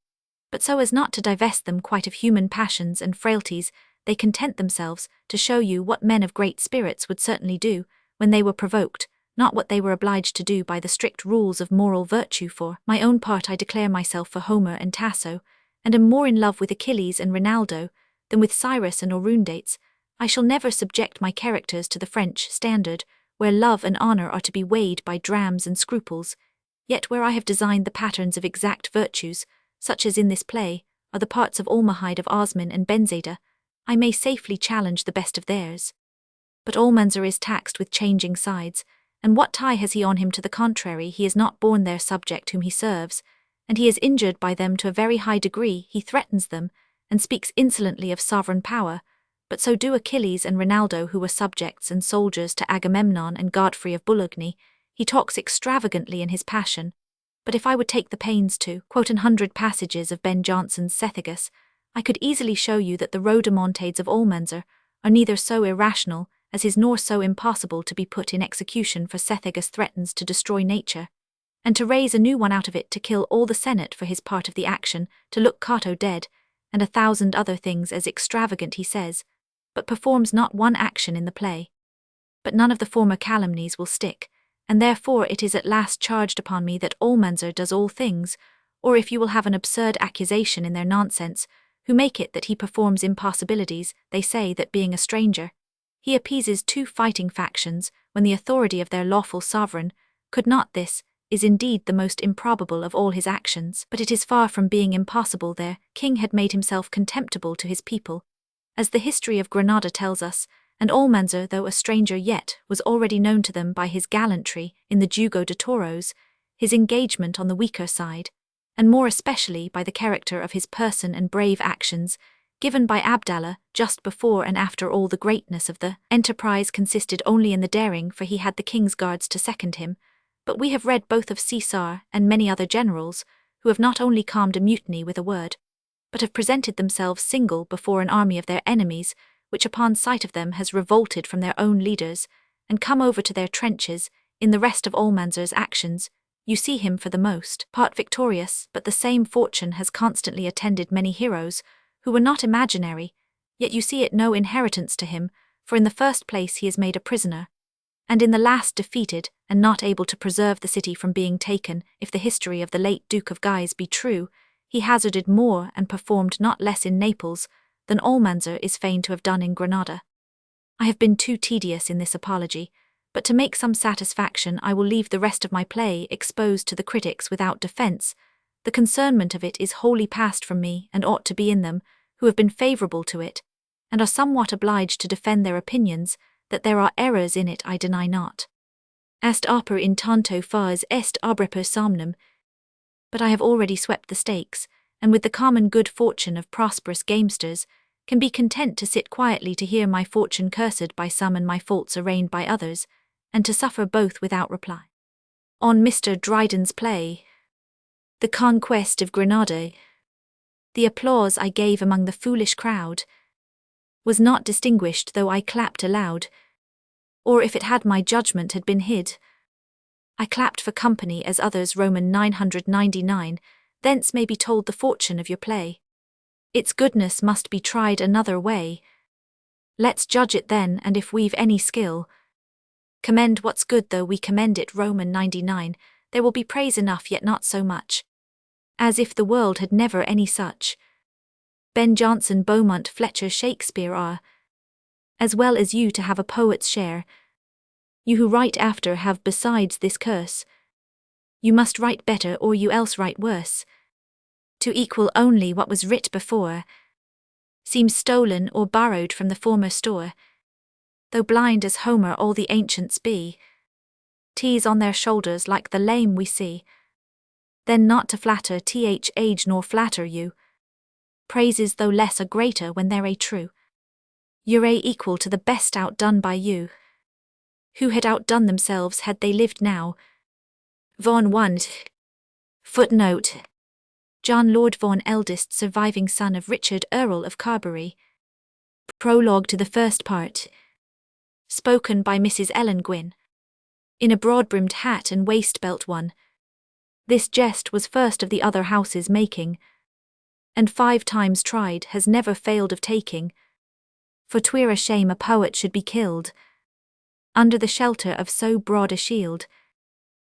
S1: but so as not to divest them quite of human passions and frailties, they content themselves to show you what men of great spirits would certainly do when they were provoked, not what they were obliged to do by the strict rules of moral virtue. For my own part I declare myself for Homer and Tasso, and am more in love with Achilles and Rinaldo than with Cyrus and Orondates. I shall never subject my characters to the French standard, where love and honour are to be weighed by drams and scruples, yet where I have designed the patterns of exact virtues, such as in this play are the parts of Almahide of Osman and Benzeda, I may safely challenge the best of theirs. But Almanzor is taxed with changing sides, and what tie has he on him to the contrary? He is not born their subject whom he serves, and he is injured by them to a very high degree. He threatens them, and speaks insolently of sovereign power, but so do Achilles and Rinaldo, who were subjects and soldiers to Agamemnon and Godfrey of Boulogne. He talks extravagantly in his passion, but if I would take the pains to quote 100 passages of Ben Jonson's Cethegus, I could easily show you that the rhodomontades of Almanzor are neither so irrational as his nor so impossible to be put in execution. For Cethegus threatens to destroy nature, and to raise a new one out of it, to kill all the Senate for his part of the action, to look Cato dead, and 1,000 other things as extravagant, he says, but performs not one action in the play. But none of the former calumnies will stick, and therefore it is at last charged upon me that Almanzor does all things, or if you will have an absurd accusation in their nonsense, who make it that he performs impossibilities, they say that being a stranger, he appeases 2 fighting factions when the authority of their lawful sovereign could not. This is indeed the most improbable of all his actions, but it is far from being impossible. Their king had made himself contemptible to his people, as the history of Granada tells us, and Almanzor, though a stranger yet, was already known to them by his gallantry in the Jugo de Toros. his engagement on the weaker side, and more especially by the character of his person and brave actions, given by Abdallah just before and after all the greatness of the enterprise consisted only in the daring, for he had the king's guards to second him. But we have read both of Caesar and many other generals, who have not only calmed a mutiny with a word, but have presented themselves single before an army of their enemies, which upon sight of them has revolted from their own leaders, and come over to their trenches. In the rest of Almanzor's actions, you see him for the most part victorious, but the same fortune has constantly attended many heroes, who were not imaginary, yet you see it no inheritance to him, for in the first place he is made a prisoner, and in the last defeated, and not able to preserve the city from being taken. If the history of the late Duke of Guise be true, he hazarded more and performed not less in Naples than Almanzor is fain to have done in Granada. I have been too tedious in this apology, but to make some satisfaction I will leave the rest of my play exposed to the critics without defence. The concernment of it is wholly past from me, and ought to be in them, who have been favourable to it, and are somewhat obliged to defend their opinions. That there are errors in it I deny not. Est aper in tanto fas est arbiter somnum. But I have already swept the stakes, and with the common good fortune of prosperous gamesters, can be content to sit quietly to hear my fortune cursed by some and my faults arraigned by others, and to suffer both without reply. On Mr. Dryden's play, The Conquest of Granada, the applause I gave among the foolish crowd was not distinguished though I clapped aloud, or if it had my judgment had been hid, I clapped for company as others. Roman 999, thence may be told the fortune of your play. Its goodness must be tried another way. Let's judge it then, and if we've any skill, commend what's good though we commend it. Roman 99, there will be praise enough, yet not so much as if the world had never any such. Ben Jonson, Beaumont, Fletcher, Shakespeare are, as well as you, to have a poet's share. You who write after have besides this curse. You must write better, or you else write worse. To equal only what was writ before seems stolen or borrowed from the former store. Though blind as Homer all the ancients be, tease on their shoulders like the lame we see. Then not to flatter th age nor flatter you. Praises though less are greater when they're a true. You're a equal to the best outdone by you. Who had outdone themselves had they lived now? Vaughan 1. Footnote: John Lord Vaughan, eldest surviving son of Richard, Earl of Carbery. Prologue to the first part. Spoken by Mrs. Ellen Gwynn. In a broad-brimmed hat and waist-belt one. This jest was first of the other house's making, and 5 times tried has never failed of taking. For 'twere a shame a poet should be killed under the shelter of so broad a shield.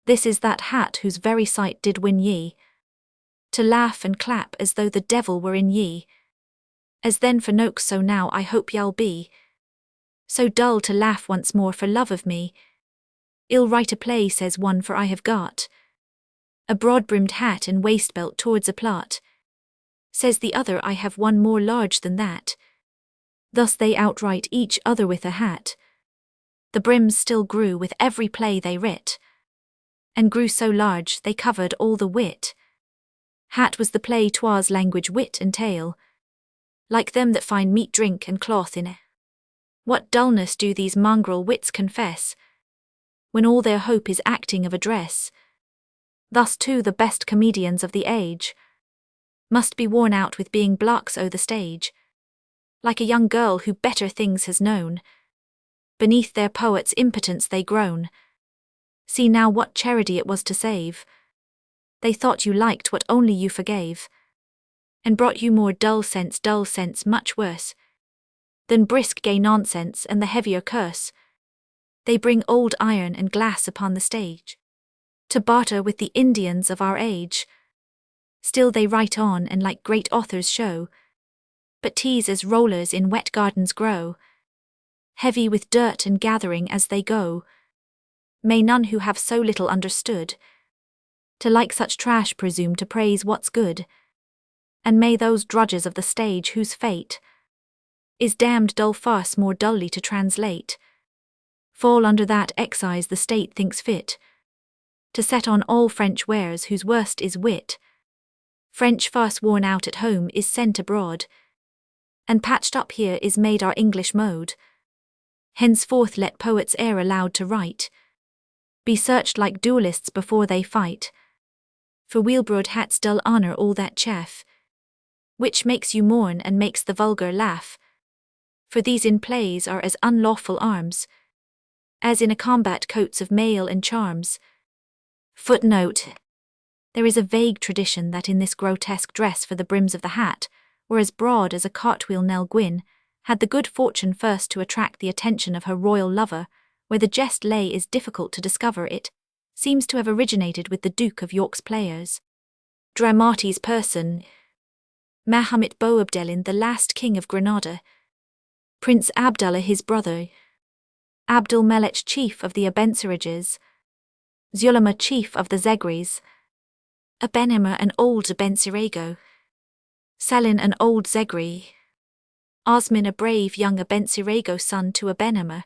S1: This is that hat whose very sight did win ye to laugh and clap as though the devil were in ye. As then for Noakes, so now I hope y'all be so dull to laugh once more for love of me. I'll write a play, says one, for I have got a broad-brimmed hat and waist-belt towards a plot. Says the other, I have one more large than that. Thus they outright each other with a hat. The brims still grew with every play they writ, and grew so large they covered all the wit. Hat was the play, 'twas language, wit and tale, like them that find meat, drink and cloth in it. What dullness do these mongrel wits confess, when all their hope is acting of address? Thus too the best comedians of the age must be worn out with being blocks o' the stage, like a young girl who better things has known. Beneath their poet's impotence they groan. See now what charity it was to save. They thought you liked what only you forgave, and brought you more dull sense much worse than brisk gay nonsense and the heavier curse. They bring old iron and glass upon the stage, to barter with the Indians of our age. Still they write on and like great authors show, but tease as rollers in wet gardens grow, heavy with dirt and gathering as they go. May none who have so little understood to like such trash presume to praise what's good, and may those drudges of the stage whose fate is damned dull farce more dully to translate, fall under that excise the state thinks fit. to set on all French wares whose worst is wit. French farce worn out at home is sent abroad, and patched up here is made our English mode. Henceforth let poets ere allowed to write, be searched like duelists before they fight, for wheelbrod hats dull honour all that chaff, which makes you mourn and makes the vulgar laugh, for these in plays are as unlawful arms, as in a combat coats of mail and charms. Footnote: there is a vague tradition that in this grotesque dress for the brims of the hat were as broad as a cartwheel. Nell Gwyn had the good fortune first to attract the attention of her royal lover. Where the jest lay is difficult to discover. It seems to have originated with the Duke of York's players. Dramatis person: Mahomet Boabdellin, the last king of Granada, Prince Abdallah his brother, Abdul Melech chief of the Abencerrages, Zulema chief of the Zegris, Abenema an old Abencerrago, Salin an old Zegri, Osman a brave young Abencerrago son to Abenema,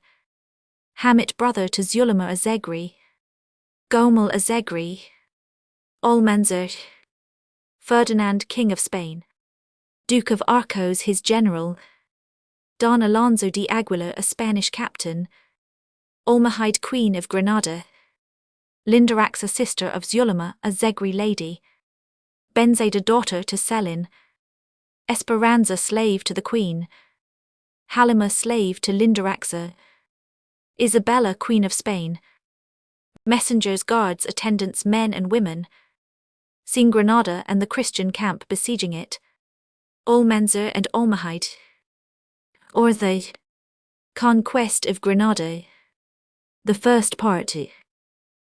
S1: Hamit brother to Zulema a Zegri, Gomel a Zegri, Almanzor, Ferdinand king of Spain, Duke of Arcos his general, Don Alonso de Aguilar a Spanish captain, Almahide queen of Granada, Lindarax a sister of Zulema a Zegri lady, Benzeda daughter to Selin, Esperanza slave to the queen, Halima slave to Lindaraxa, Isabella queen of Spain, messengers, guards, attendants, men and women, seen Granada and the Christian camp besieging it, Almanzor and Almahide, or the conquest of Granada. The first part.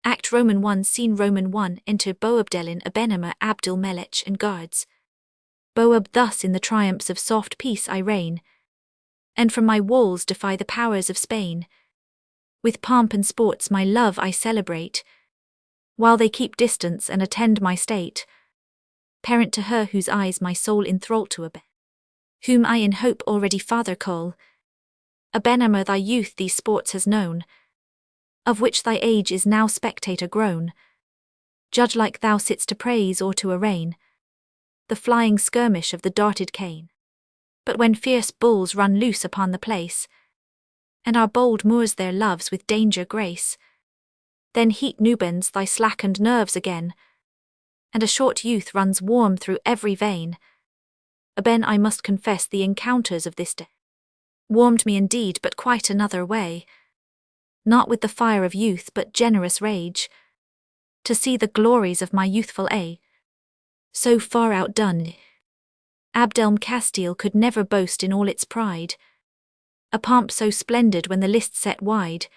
S1: Act Roman 1, Scene Roman 1. Enter Boabdellin, Abenema, Abdul Melech and guards. Boab: thus in the triumphs of soft peace I reign, and from my walls defy the powers of Spain. With pomp and sports my love I celebrate, while they keep distance and attend my state. Parent to her whose eyes my soul enthralled to obey, whom I in hope already father call. Abenema, thy youth these sports has known, of which thy age is now spectator grown. Judge like thou sitst to praise or to arraign the flying skirmish of the darted cane. But when fierce bulls run loose upon the place, and our bold Moors their loves with danger grace, then heat Nubans thy slackened nerves again, and a short youth runs warm through every vein. Aben, I must confess the encounters of this day warmed me indeed, but quite another way, not with the fire of youth but generous rage, to see the glories of my youthful age so far outdone. Abdelm Castile could never boast in all its pride a pomp so splendid when the lists set wide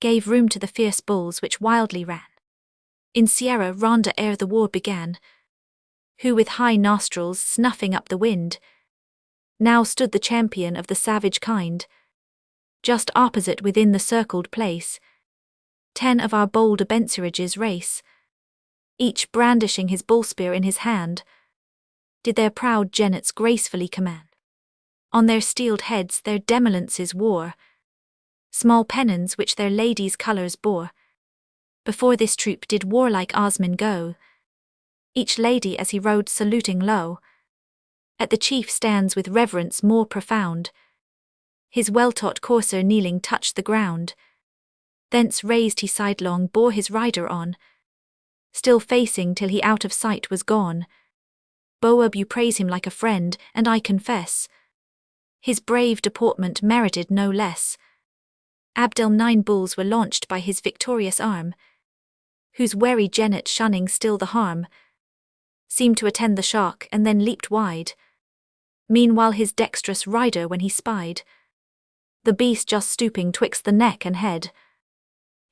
S1: gave room to the fierce bulls which wildly ran in Sierra Ronda ere the war began, who with high nostrils snuffing up the wind now stood the champion of the savage kind, just opposite within the circled place 10 of our bold Abencerrages race, each brandishing his bull-spear in his hand, did their proud genets gracefully command. On their steeled heads their demolances wore, small pennons which their ladies' colours bore. Before this troop did warlike Osman go, each lady as he rode saluting low. At the chief stands with reverence more profound, his well-taught courser kneeling touched the ground. Thence raised he sidelong bore his rider on, still facing till he out of sight was gone. Boab, you praise him like a friend, and I confess his brave deportment merited no less. Abdel 9 bulls were launched by his victorious arm, whose wary genet shunning still the harm, seemed to attend the shock and then leaped wide. Meanwhile his dexterous rider when he spied the beast just stooping twixt the neck and head,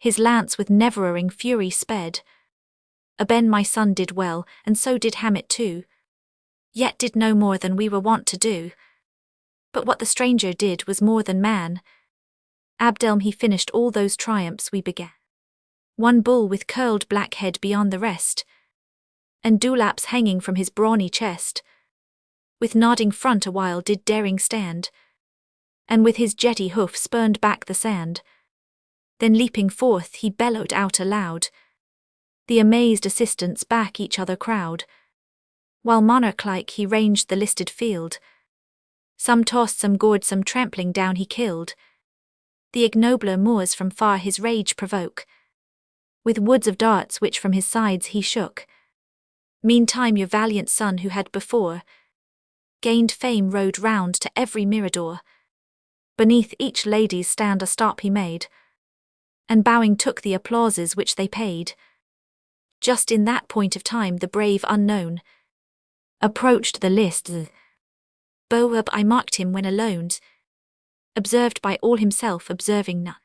S1: his lance with never-erring fury sped. Aben my son did well, and so did Hamit too, yet did no more than we were wont to do. But what the stranger did was more than man. Abdelm he finished all those triumphs we began. One bull with curled black head beyond the rest, and dewlaps hanging from his brawny chest, with nodding front awhile did daring stand, and with his jetty hoof spurned back the sand. Then leaping forth he bellowed out aloud, The amazed assistants back each other crowd, while monarch-like he ranged the listed field. Some tossed, some gored, some trampling down he killed. The ignobler Moors from far his rage provoke, with woods of darts which from his sides he shook. Meantime your valiant son who had before gained fame rode round to every mirador. Beneath each lady's stand a stop he made, and bowing took the applauses which they paid. Just in that point of time the brave unknown approached the list. Boab I marked him when alone, observed by all himself observing none.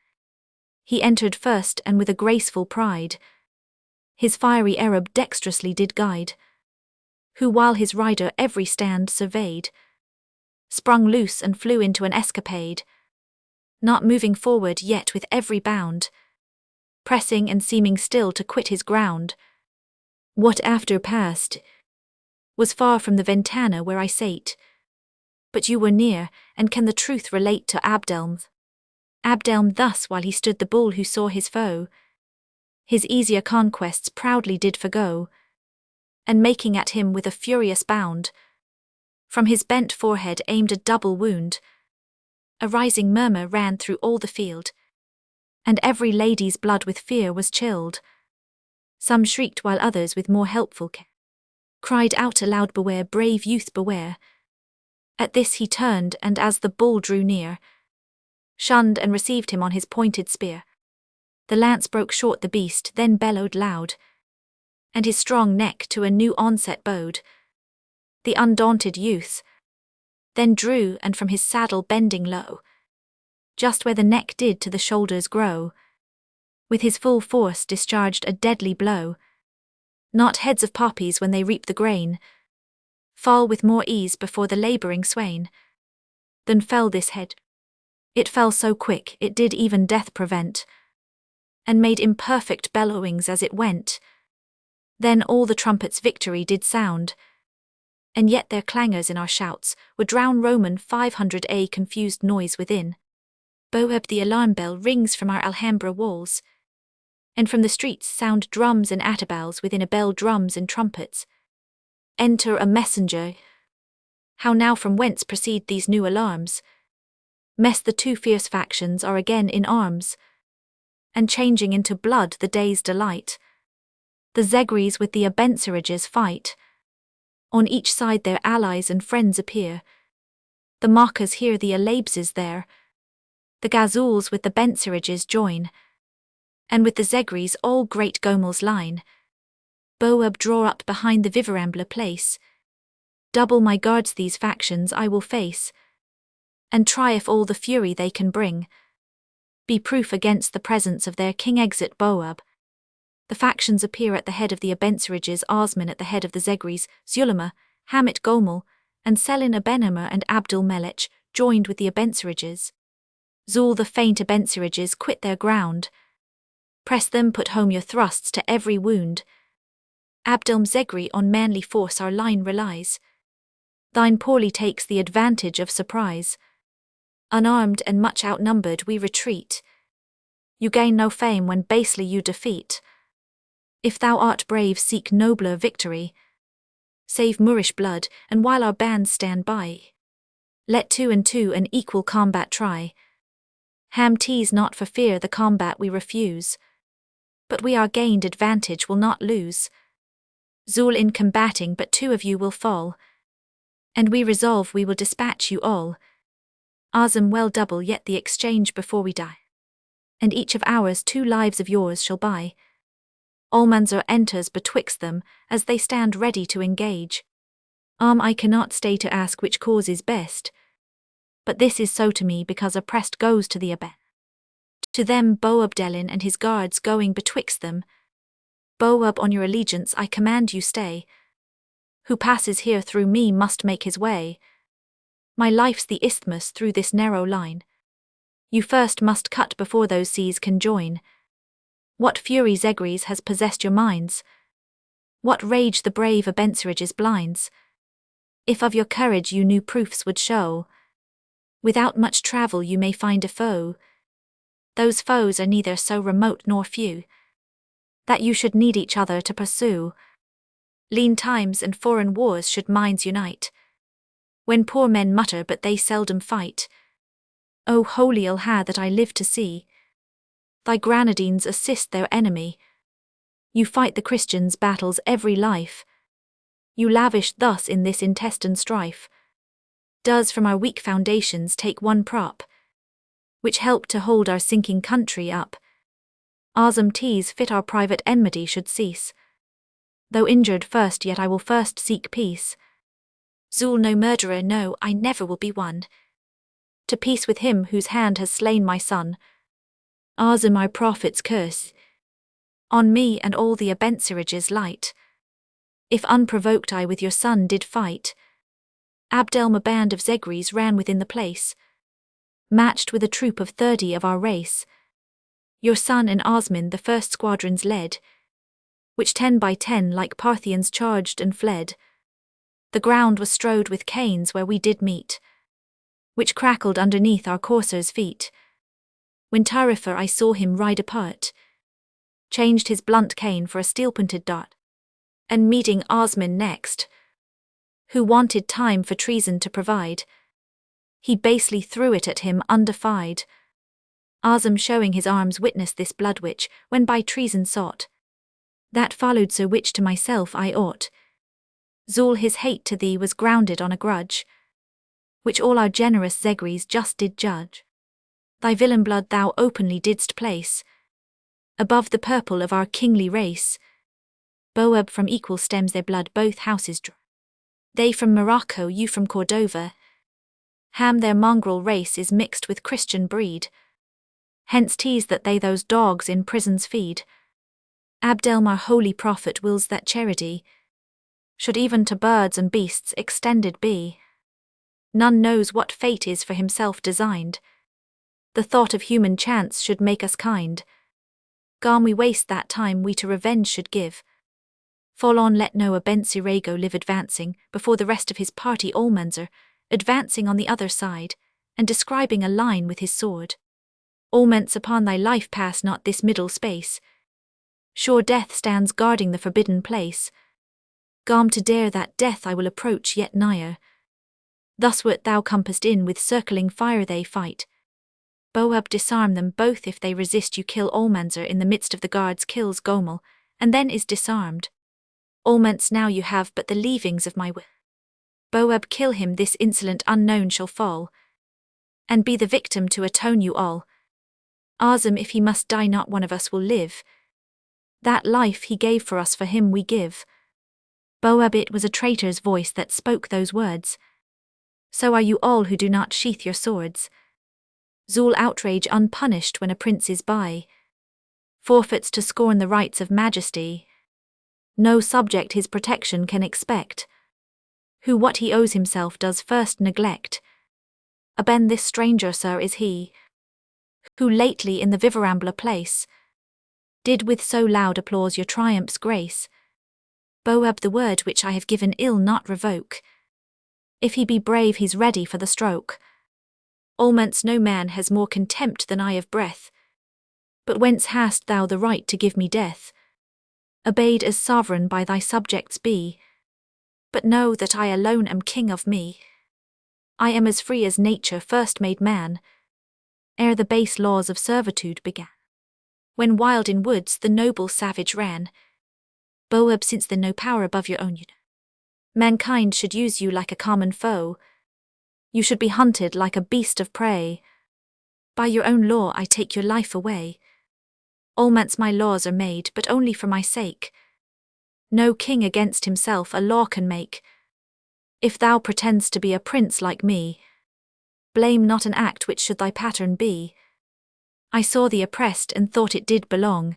S1: He entered first and with a graceful pride his fiery Arab dexterously did guide, who while his rider every stand surveyed, sprung loose and flew into an escapade, not moving forward yet with every bound, pressing and seeming still to quit his ground. What after passed was far from the ventana where I sate, but you were near, and can the truth relate to Abdelm? Abdelm thus while he stood the bull who saw his foe, his easier conquests proudly did forgo, and making at him with a furious bound, from his bent forehead aimed a double wound. A rising murmur ran through all the field, and every lady's blood with fear was chilled. Some shrieked while others with more helpful care cried out aloud, beware, brave youth, beware. At this he turned, and as the bull drew near, shunned and received him on his pointed spear. The lance broke short the beast, then bellowed loud, and his strong neck to a new onset bowed. The undaunted youth then drew, and from his saddle bending low, just where the neck did to the shoulders grow, with his full force discharged a deadly blow. Not heads of poppies when they reap the grain fall with more ease before the labouring swain than fell this head. It fell so quick it did even death prevent, and made imperfect bellowings as it went. Then all the trumpets victory did sound, and yet their clangors in our shouts would drown Roman 500 a confused noise within. Boab the alarm bell rings from our Alhambra walls, and from the streets sound drums and atabals within a bell drums and trumpets. Enter a messenger. How now from whence proceed these new alarms? Mess the two fierce factions are again in arms, and changing into blood the day's delight. The Zegries with the Abensirages fight. On each side their allies and friends appear. The Maccas here, the Alabses there. The Ghazouls with the Bensirages join, and with the Zegries all great Gomel's line. Boab draw up behind the Vivarambla place. Double my guards these factions I will face, and try if all the fury they can bring be proof against the presence of their king. Exit Boab. The factions appear at the head of the Abensirages, Osman at the head of the Zegries, Zulema, Hamit Gomel, and Selin Abenhamar and Abdul Melech joined with the Abensirages. Zul the faint Abensirages quit their ground. Press them, put home your thrusts to every wound. Abdelm Zegri on manly force our line relies. Thine poorly takes the advantage of surprise. Unarmed and much outnumbered we retreat. You gain no fame when basely you defeat. If thou art brave, seek nobler victory. Save Moorish blood, and while our bands stand by, let 2 and 2 an equal combat try. Ham tease not for fear the combat we refuse, but we our gained advantage will not lose. Zul in combating but 2 of you will fall, and we resolve we will dispatch you all. Azam well double yet the exchange before we die, and each of ours 2 lives of yours shall buy. Almanzor enters betwixt them, as they stand ready to engage. I cannot stay to ask which cause is best, but this is so to me because oppressed goes to the Aben. To them Boabdelin and his guards going betwixt them. Boab on your allegiance I command you stay. Who passes here through me must make his way. My life's the isthmus through this narrow line. You first must cut before those seas can join. What fury Zegries has possessed your minds? What rage the brave Abensirages blinds? If of your courage you new proofs would show, without much travel you may find a foe. Those foes are neither so remote nor few. that you should need each other to pursue. Lean times and foreign wars should minds unite, when poor men mutter but they seldom fight. O holy Ilha that I live to see, thy granadines assist their enemy. You fight the Christians' battles every life, you lavish thus in this intestine strife. Does from our weak foundations take one prop, which help to hold our sinking country up. Argumentative fit our private enmity should cease. Though injured first, yet I will first seek peace. Zul no murderer, no, I never will be one to peace with him whose hand has slain my son. Azim my prophet's curse on me and all the Abensirages light. If unprovoked I with your son did fight, Abdelm a band of Zegris ran within the place, matched with a troop of 30 of our race. Your son and Osman the first squadrons led, which 10 by 10 like Parthians charged and fled. The ground was strowed with canes where we did meet, which crackled underneath our coursers' feet. When Tarifa I saw him ride apart, changed his blunt cane for a steel-pointed dart, and meeting Osman next, who wanted time for treason to provide, he basely threw it at him undefied. Azim showing his arms witnessed this blood which, when by treason sought, that followed so which to myself I ought. Zul his hate to thee was grounded on a grudge, which all our generous Zegris just did judge. Thy villain blood thou openly didst place above the purple of our kingly race. Boab from equal stems their blood both houses drew. They from Morocco, you from Cordova. Ham their mongrel race is mixed with Christian breed. Hence 'tis that they those dogs in prisons feed. Abdelm our holy prophet wills that charity should even to birds and beasts extended be. None knows what fate is for himself designed. The thought of human chance should make us kind. Gone we waste that time we to revenge should give. Fall on let no Abensirago live advancing before the rest of his party Almanzor, advancing on the other side, and describing a line with his sword. Alments upon thy life pass not this middle space. Sure death stands guarding the forbidden place. Gone to dare that death I will approach yet nigher. Thus wert thou compassed in with circling fire they fight. Boab disarm them both if they resist you kill Almanzor in the midst of the guards kills Gomel, and then is disarmed. Alments now you have but the leavings of my will. Boab kill him this insolent unknown shall fall, and be the victim to atone you all. Azim if he must die not one of us will live. That life he gave for us for him we give. Boab it was a traitor's voice that spoke those words. So are you all who do not sheath your swords. Zul outrage unpunished when a prince is by. Forfeits to scorn the rights of majesty. No subject his protection can expect. Who what he owes himself does first neglect. Aben this stranger, sir, is he, who lately in the Viverambler place did with so loud applause your triumphs grace. Boab the word which I have given ill not revoke. If he be brave he's ready for the stroke. Alments no man has more contempt than I of breath. But whence hast thou the right to give me death? Obeyed as sovereign by thy subjects be. But know that I alone am king of me. I am as free as nature first made man, ere the base laws of servitude began. When wild in woods the noble savage ran. Boab since then no power above your own. Mankind should use you like a common foe. You should be hunted like a beast of prey. By your own law I take your life away. Alments my laws are made, but only for my sake. No king against himself a law can make. If thou pretends to be a prince like me, blame not an act which should thy pattern be. I saw thee oppressed and thought it did belong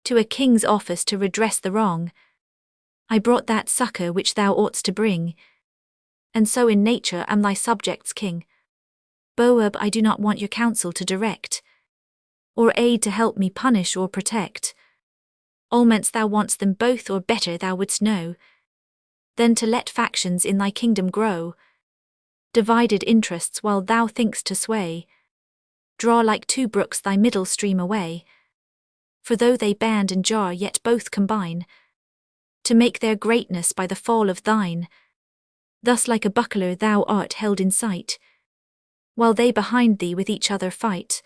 S1: to a king's office to redress the wrong. I brought that succour which thou oughtst to bring, and so in nature am thy subjects' king. Boab, I do not want your counsel to direct, or aid to help me punish or protect. Alments thou wantst them both, or better thou wouldst know, than to let factions in thy kingdom grow. Divided interests while thou thinkst to sway, draw like two brooks thy middle stream away. For though they band and jar, yet both combine to make their greatness by the fall of thine. Thus like a buckler thou art held in sight, while they behind thee with each other fight.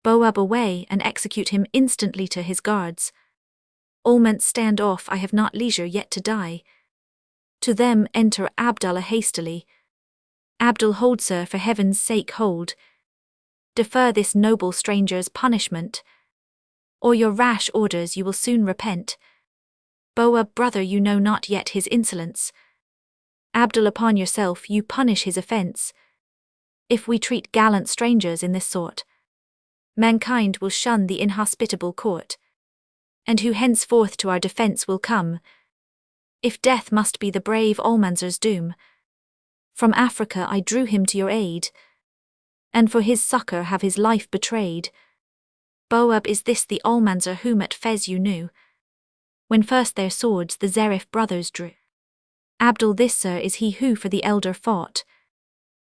S1: Bow up away, and execute him instantly to his guards. All men stand off, I have not leisure yet to die. To them enter Abdallah hastily. Abdul, hold, sir, for heaven's sake hold. Defer this noble stranger's punishment, or your rash orders you will soon repent. Bow up, brother, you know not yet his insolence. Abdul, upon yourself you punish his offence. If we treat gallant strangers in this sort, mankind will shun the inhospitable court. And who henceforth to our defence will come, if death must be the brave Almanzor's doom? From Africa I drew him to your aid, and for his succour have his life betrayed. Boab, is this the Almanzor whom at Fez you knew, when first their swords the Zerif brothers drew? Abdul, this, sir, is he who for the elder fought,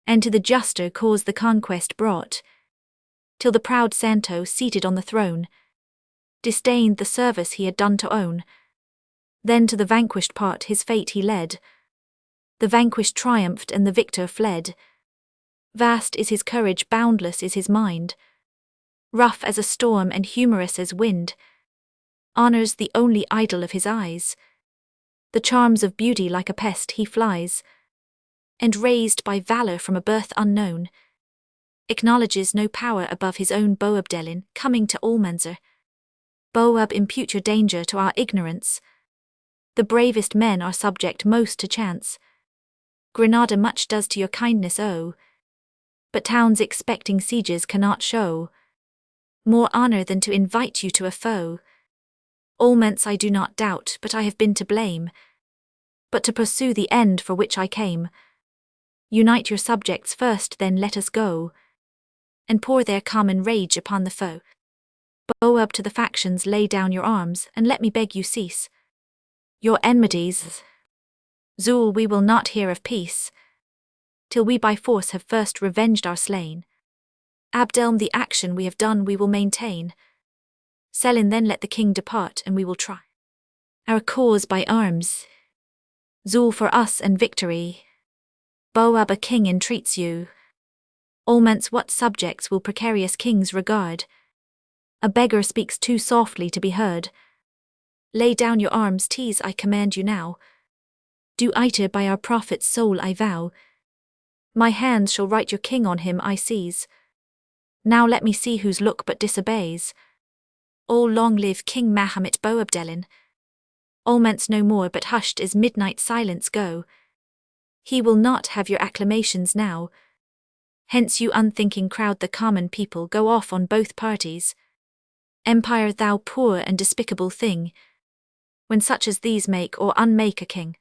S1: and to the juster cause the conquest brought, till the proud Santo, seated on the throne, disdained the service he had done to own. Then to the vanquished part his fate he led. The vanquished triumphed and the victor fled. Vast is his courage, boundless is his mind, rough as a storm and humorous as wind. Honours the only idol of his eyes. The charms of beauty like a pest he flies, and raised by valour from a birth unknown, acknowledges no power above his own. Boabdelin, coming to Almanzor. Boab, impute your danger to our ignorance. The bravest men are subject most to chance. Granada much does to your kindness owe, but towns expecting sieges cannot show more honour than to invite you to a foe. Almance I do not doubt, but I have been to blame, but to pursue the end for which I came. Unite your subjects first, then let us go, and pour their common rage upon the foe. Boab, to the factions lay down your arms, and let me beg you cease your enmities. Zul, we will not hear of peace, till we by force have first revenged our slain. Abdelm, the action we have done we will maintain. Selin, then let the king depart, and we will try our cause by arms. Zul, for us and victory. Boab, a king entreats you. Almance, what subjects will precarious kings regard? A beggar speaks too softly to be heard. Lay down your arms, tease, I command you now. Do iter by our prophet's soul I vow. My hands shall write your king on him I seize. Now let me see whose look but disobeys. All long live King Mahomet Boabdelin. Almance no more, but hushed as midnight silence go. He will not have your acclamations now. Hence you unthinking crowd the common people, go off on both parties. Empire, thou poor and despicable thing, when such as these make or unmake a king.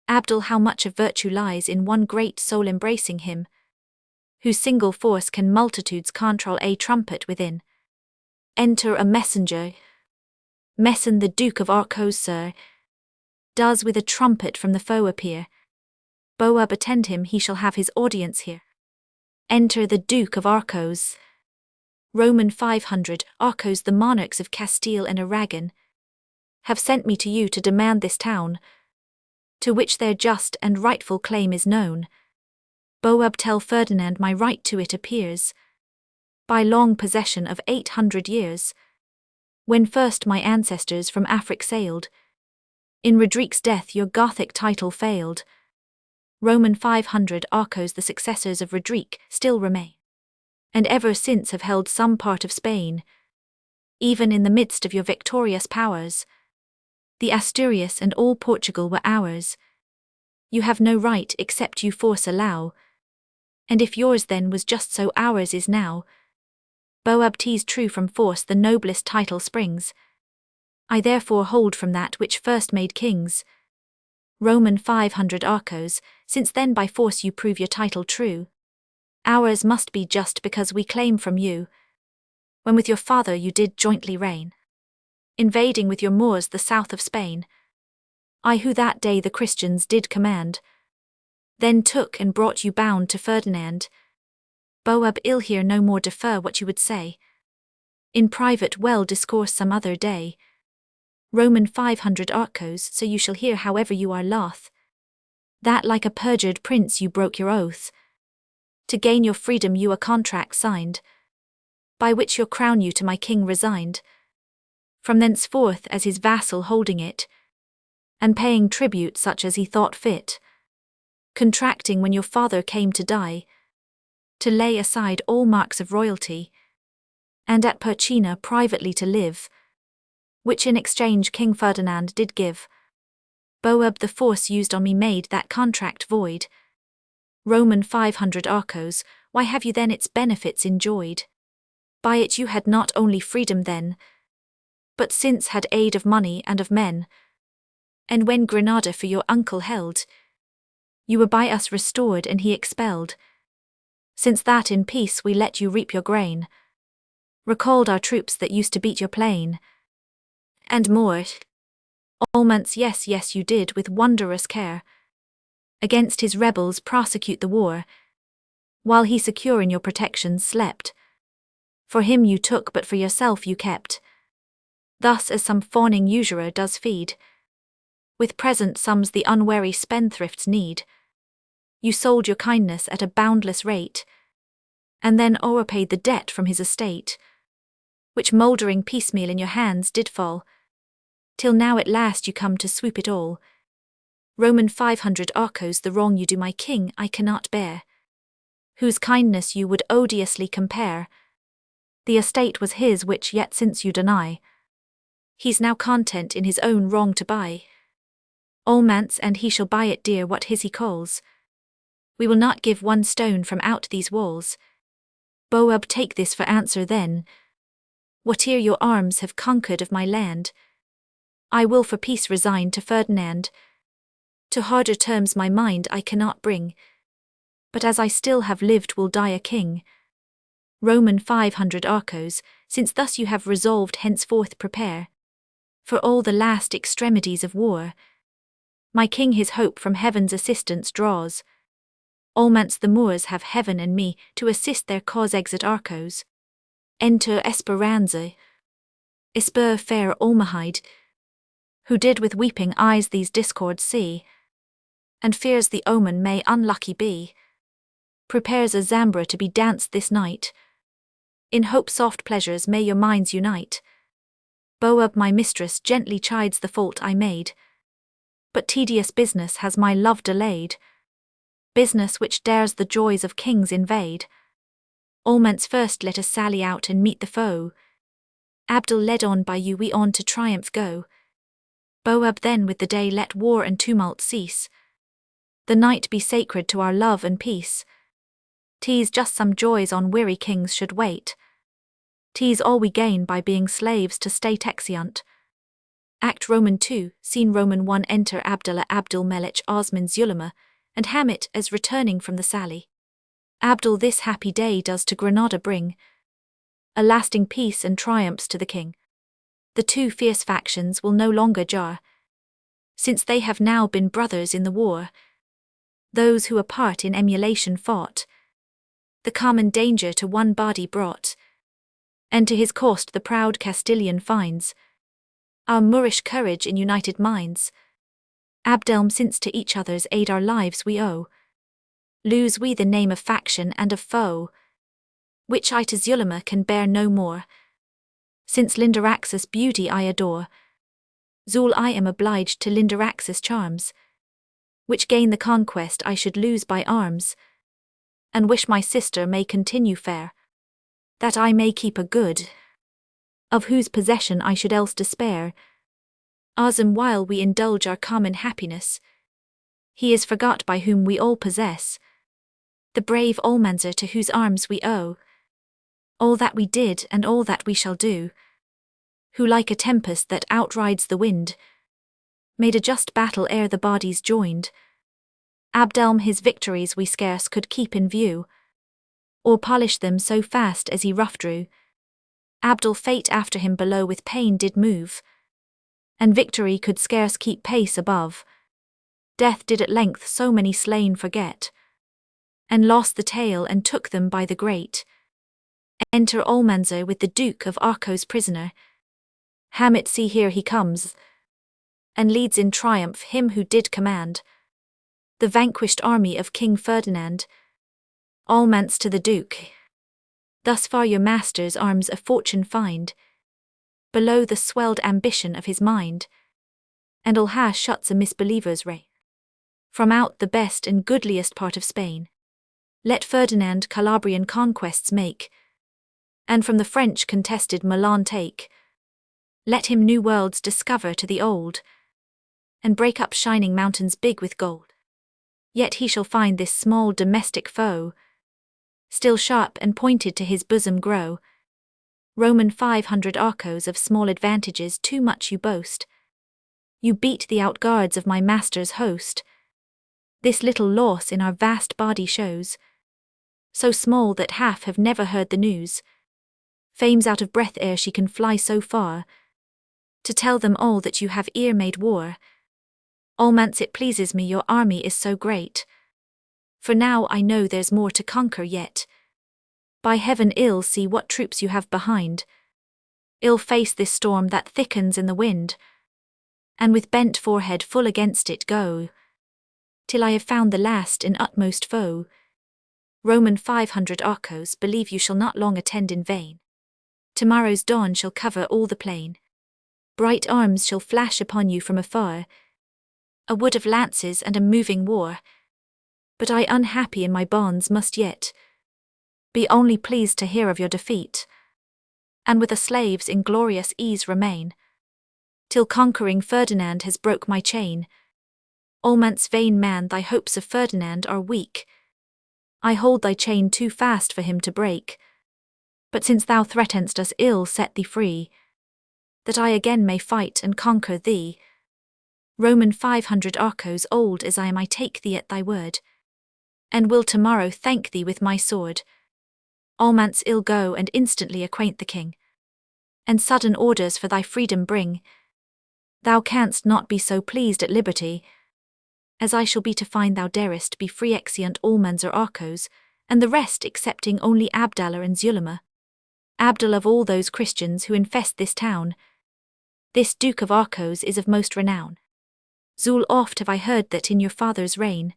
S1: Abdul, how much of virtue lies in one great soul embracing him, whose single force can multitudes control. A trumpet within. Enter a messenger. Messen, the Duke of Arcos, sir, does with a trumpet from the foe appear. Boab, attend him, he shall have his audience here. Enter the Duke of Arcos. Roman 500, Arcos, the monarchs of Castile and Aragon, have sent me to you to demand this town, to which their just and rightful claim is known. Boab, tell Ferdinand my right to it appears, by long possession of 800 years, when first my ancestors from Afric sailed. In Rodric's death your Gothic title failed. Roman 500, Arcos, the successors of Rodric, still remain, and ever since have held some part of Spain, even in the midst of your victorious powers. The Asturias and all Portugal were ours. You have no right except you force allow, and if yours then was just so ours is now. Boab, 'tis true from force the noblest title springs. I therefore hold from that which first made kings. Roman 500, Arcos, since then by force you prove your title true. Ours must be just because we claim from you, when with your father you did jointly reign, invading with your Moors the south of Spain. I who that day the Christians did command, then took and brought you bound to Ferdinand. Boab, ill here no more defer what you would say. In private well discourse some other day. Roman 500 arcos, so you shall hear however you are loth, that like a perjured prince you broke your oath. To gain your freedom you a contract signed, by which your crown you to my king resigned. From thenceforth as his vassal holding it, and paying tribute such as he thought fit, contracting when your father came to die, to lay aside all marks of royalty, and at Percina privately to live, which in exchange King Ferdinand did give. Boab the force used on me made that contract void. Roman 500 arcos, why have you then its benefits enjoyed? By it you had not only freedom then, but since had aid of money and of men. And when Granada for your uncle held, you were by us restored and he expelled. Since that in peace we let you reap your grain, recalled our troops that used to beat your plain. And more, Almonts, yes, you did with wondrous care, against his rebels prosecute the war, while he secure in your protection slept. For him you took but for yourself you kept. Thus as some fawning usurer does feed, with present sums the unwary spendthrift's need. You sold your kindness at a boundless rate, and then o'erpaid the debt from his estate, which mouldering piecemeal in your hands did fall, till now at last you come to swoop it all. Roman 500 arcos, the wrong you do my king I cannot bear, whose kindness you would odiously compare. The estate was his which yet since you deny, he's now content in his own wrong to buy. Almonts, and he shall buy it dear what his he calls. We will not give one stone from out these walls. Boab, take this for answer then, whate'er your arms have conquered of my land, I will for peace resign to Ferdinand. To harder terms my mind I cannot bring, but as I still have lived will die a king. Roman 500 arcos, since thus you have resolved henceforth prepare for all the last extremities of war. My king his hope from heaven's assistance draws. Almonts the Moors have heaven and me to assist their cause. Exit arcos. Enter Esperanza. Esper fair Almahide, who did with weeping eyes these discords see, and fears the omen may unlucky be. Prepares a zambra to be danced this night, in hope soft pleasures may your minds unite. Boab my mistress gently chides the fault I made, but tedious business has my love delayed, business which dares the joys of kings invade. Almonts first let us sally out and meet the foe. Abdel led on by you we on to triumph go. Boab then with the day let war and tumult cease, the night be sacred to our love and peace. 'Tis just some joys on weary kings should wait, 'tis all we gain by being slaves to state exeunt. Act Roman 2, Scene Roman 1. Enter Abdallah Abdul Melech Osman Zulema, and Hamit as returning from the sally. Abdul this happy day does to Granada bring a lasting peace and triumphs to the king. The two fierce factions will no longer jar, since they have now been brothers in the war. Those who apart in emulation fought, the common danger to one body brought, and to his cost the proud Castilian finds our Moorish courage in united minds. Abdelm, since to each other's aid our lives we owe, lose we the name of faction and of foe, which I to Zulema can bear no more. Since Lindarax's beauty I adore, Zul I am obliged to Lindarax's charms, which gain the conquest I should lose by arms, and wish my sister may continue fair, that I may keep a good, of whose possession I should else despair. Azam, while we indulge our common happiness, he is forgot by whom we all possess, the brave Almanzar to whose arms we owe all that we did and all that we shall do, who like a tempest that outrides the wind, made a just battle ere the bodies joined. Abdelm his victories we scarce could keep in view, or polish them so fast as he rough drew. Abdul fate after him below with pain did move, and victory could scarce keep pace above. Death did at length so many slain forget, and lost the tale and took them by the great. Enter Almanzo with the Duke of Arco's prisoner. Hamlet, see here he comes, and leads in triumph him who did command the vanquished army of King Ferdinand. Almance to the Duke. Thus far your master's arms a fortune find, below the swelled ambition of his mind, and Alha shuts a misbeliever's ray from out the best and goodliest part of Spain. Let Ferdinand Calabrian conquests make, and from the French contested Milan take. Let him new worlds discover to the old, and break up shining mountains big with gold. Yet he shall find this small domestic foe still sharp and pointed to his bosom grow. Roman 500 arcos of small advantages too much you boast. You beat the outguards of my master's host. This little loss in our vast body shows, so small that half have never heard the news. Fame's out of breath ere she can fly so far, to tell them all that you have ere made war. Almance, it pleases me your army is so great, for now I know there's more to conquer yet. By heaven ill see what troops you have behind. Ill face this storm that thickens in the wind, and with bent forehead full against it go, till I have found the last and utmost foe. Roman 500 arcos, believe you shall not long attend in vain. Tomorrow's dawn shall cover all the plain. Bright arms shall flash upon you from afar, a wood of lances and a moving war. But I, unhappy in my bonds, must yet be only pleased to hear of your defeat, and with a slave's inglorious ease remain, till conquering Ferdinand has broke my chain. Almance, vain man, thy hopes of Ferdinand are weak. I hold thy chain too fast for him to break. But since thou threatenst us ill, set thee free, that I again may fight and conquer thee. Roman 500 arcos, old as I am, I take thee at thy word, and will tomorrow thank thee with my sword. Almance, ill go and instantly acquaint the king, and sudden orders for thy freedom bring. Thou canst not be so pleased at liberty, as I shall be to find thou darest be free. Exeunt Almanza arcos, and the rest excepting only Abdallah and Zulema. Abdallah, of all those Christians who infest this town, this Duke of Arcos is of most renown. Zul, oft have I heard that in your father's reign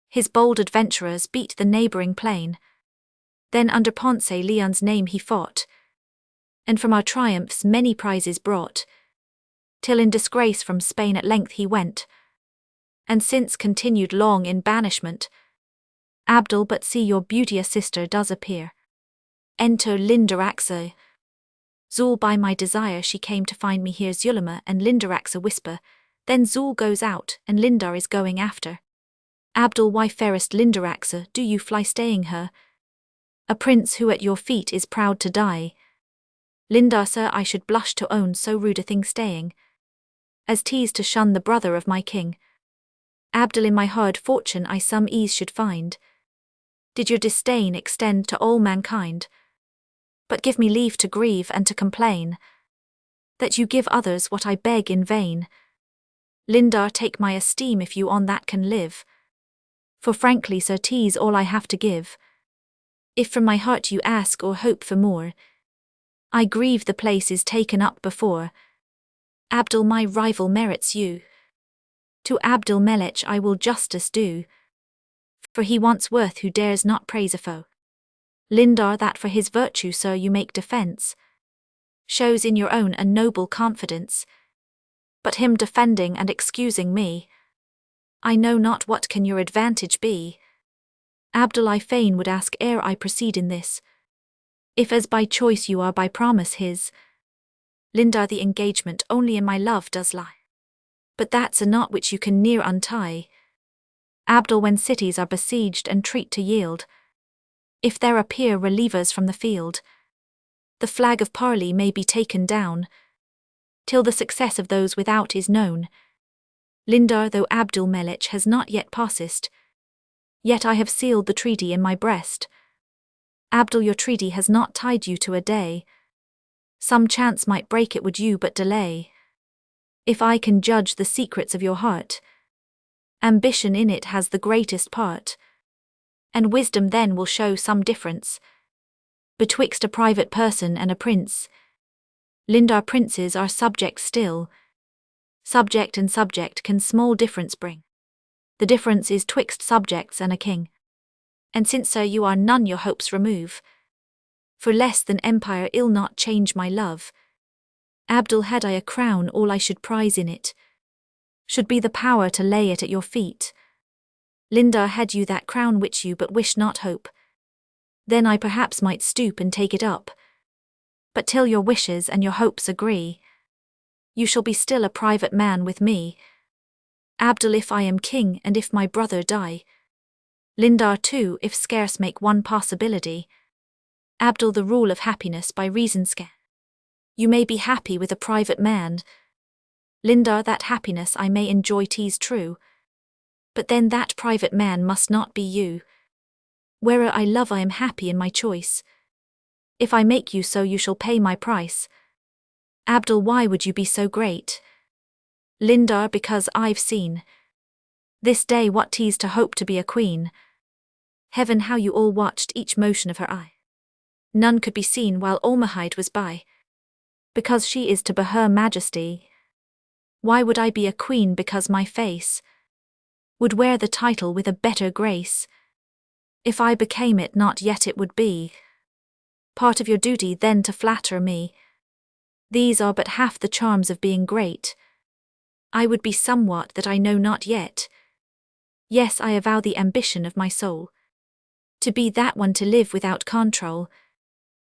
S1: his bold adventurers beat the neighbouring plain. Then under Ponce Leon's name he fought, and from our triumphs many prizes brought, till in disgrace from Spain at length he went, and since continued long in banishment. Abdul, but see your beauteous sister does appear. Enter Lindaraxa. Zul, by my desire she came to find me here. Zulema and Lindaraxa whisper, then Zul goes out, and Lindar is going after. Abdul, why, fairest Lindaraxa, do you fly staying her? A prince who at your feet is proud to die. Lindar, sir, I should blush to own so rude a thing staying, as 'tis to shun the brother of my king. Abdul, in my hard fortune I some ease should find, did your disdain extend to all mankind. But give me leave to grieve and to complain, that you give others what I beg in vain. Lindar, take my esteem if you on that can live, for frankly, sir, 'tis all I have to give. If from my heart you ask or hope for more, I grieve the place is taken up before. Abdul, my rival merits you. To Abdul Melech I will justice do, for he wants worth who dares not praise a foe. Lindar, that for his virtue, sir, you make defence, shows in your own a noble confidence. But him defending and excusing me, I know not what can your advantage be. Abdul, I fain would ask ere I proceed in this, if as by choice you are by promise his. Lindar, the engagement only in my love does lie, but that's a knot which you can ne'er untie. Abdul, when cities are besieged and treat to yield, if there appear relievers from the field, the flag of parley may be taken down, till the success of those without is known. Lindar, though Abdul Melech has not yet passed, yet I have sealed the treaty in my breast. Abdul, your treaty has not tied you to a day, some chance might break it would you but delay. If I can judge the secrets of your heart, ambition in it has the greatest part, and wisdom then will show some difference. betwixt a private person and a prince. Lindar princes are subjects still. Subject and subject can small difference bring. The difference is twixt subjects and a king. And since sir you are none your hopes remove. For less than empire ill not change my love. Abdul, had I a crown, all I should prize in it should be the power to lay it at your feet. Lindar, had you that crown which you but wish not hope, then I perhaps might stoop and take it up. But till your wishes and your hopes agree, you shall be still a private man with me. Abdul, if I am king and if my brother die, Lindar too, if scarce make one possibility. Abdul, the rule of happiness by reason scare. You may be happy with a private man. Lindar, that happiness I may enjoy, 'tis true. But then that private man must not be you. Where'er I love I am happy in my choice. If I make you so you shall pay my price. Abdul, why would you be so great? Lindar, because I've seen this day what 'tis to hope to be a queen. Heaven, how you all watched each motion of her eye. None could be seen while Almahide was by. Because she is to be her majesty. Why would I be a queen because my face would wear the title with a better grace? If I became it not yet it would be part of your duty then to flatter me. These are but half the charms of being great. I would be somewhat that I know not yet. Yes, I avow the ambition of my soul. To be that one to live without control.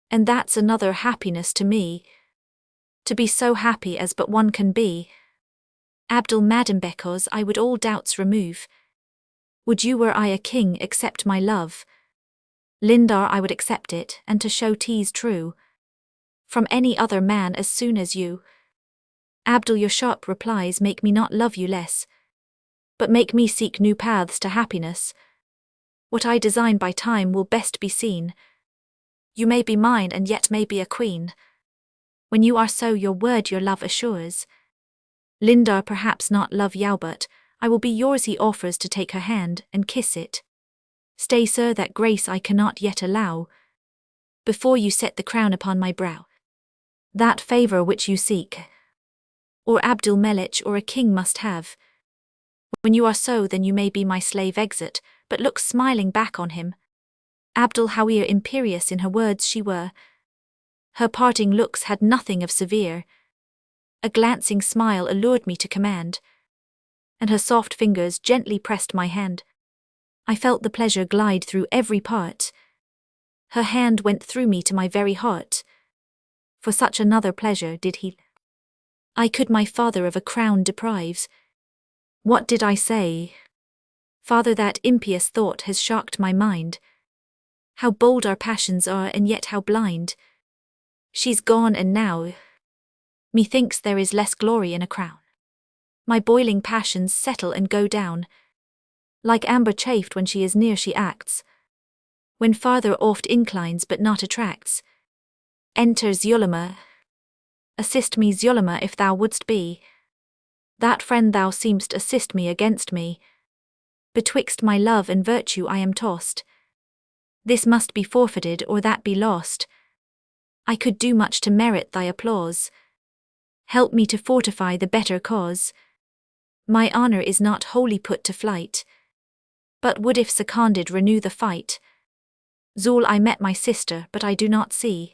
S1: And that's another happiness to me. To be so happy as but one can be. Abdul, madam, because I would all doubts remove. Would you, were I a king, accept my love? Lindar, I would accept it, and to show 'tis true, from any other man as soon as you. Abdul, your sharp replies make me not love you less, but make me seek new paths to happiness. What I design by time will best be seen. You may be mine and yet may be a queen. When you are so, your word your love assures. Lindar, perhaps not love you, but I will be yours. He offers to take her hand and kiss it. Stay, sir, that grace I cannot yet allow, before you set the crown upon my brow. That favour which you seek, or Abdul Melich or a king must have. When you are so, then you may be my slave. Exit, but look smiling back on him. Abdul, howe'er imperious in her words she were, her parting looks had nothing of severe. A glancing smile allured me to command, and her soft fingers gently pressed my hand. I felt the pleasure glide through every part. Her hand went through me to my very heart. For such another pleasure did he. I could my father of a crown deprive. What did I say? Father, that impious thought has shocked my mind. How bold our passions are, and yet how blind. She's gone, and now methinks there is less glory in a crown. My boiling passions settle and go down. Like amber chafed when she is near she acts. When farther oft inclines but not attracts. Enter Zulema. Assist me, Zulema, if thou wouldst be that friend thou seemst. Assist me against me. Betwixt my love and virtue I am tossed. This must be forfeited or that be lost. I could do much to merit thy applause. Help me to fortify the better cause. My honour is not wholly put to flight, but would if seconded renew the fight. Zul, I met my sister, but I do not see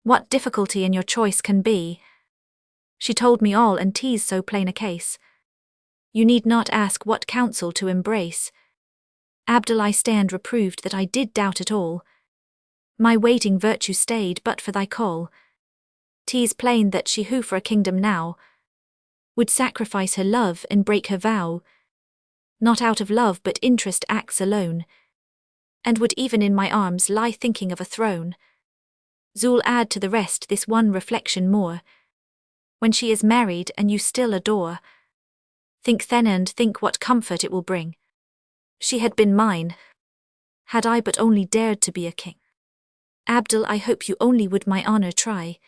S1: what difficulty in your choice can be. She told me all, and 'tis so plain a case. You need not ask what counsel to embrace. Abdul, I stand reproved that I did doubt at all. My waiting virtue stayed but for thy call. 'Tis plain that she who for a kingdom now would sacrifice her love and break her vow, not out of love but interest acts alone, and would even in my arms lie thinking of a throne. Zul, add to the rest this one reflection more. When she is married and you still adore, think then and think what comfort it will bring. She had been mine, had I but only dared to be a king. Abdul, I hope you only would my honour try.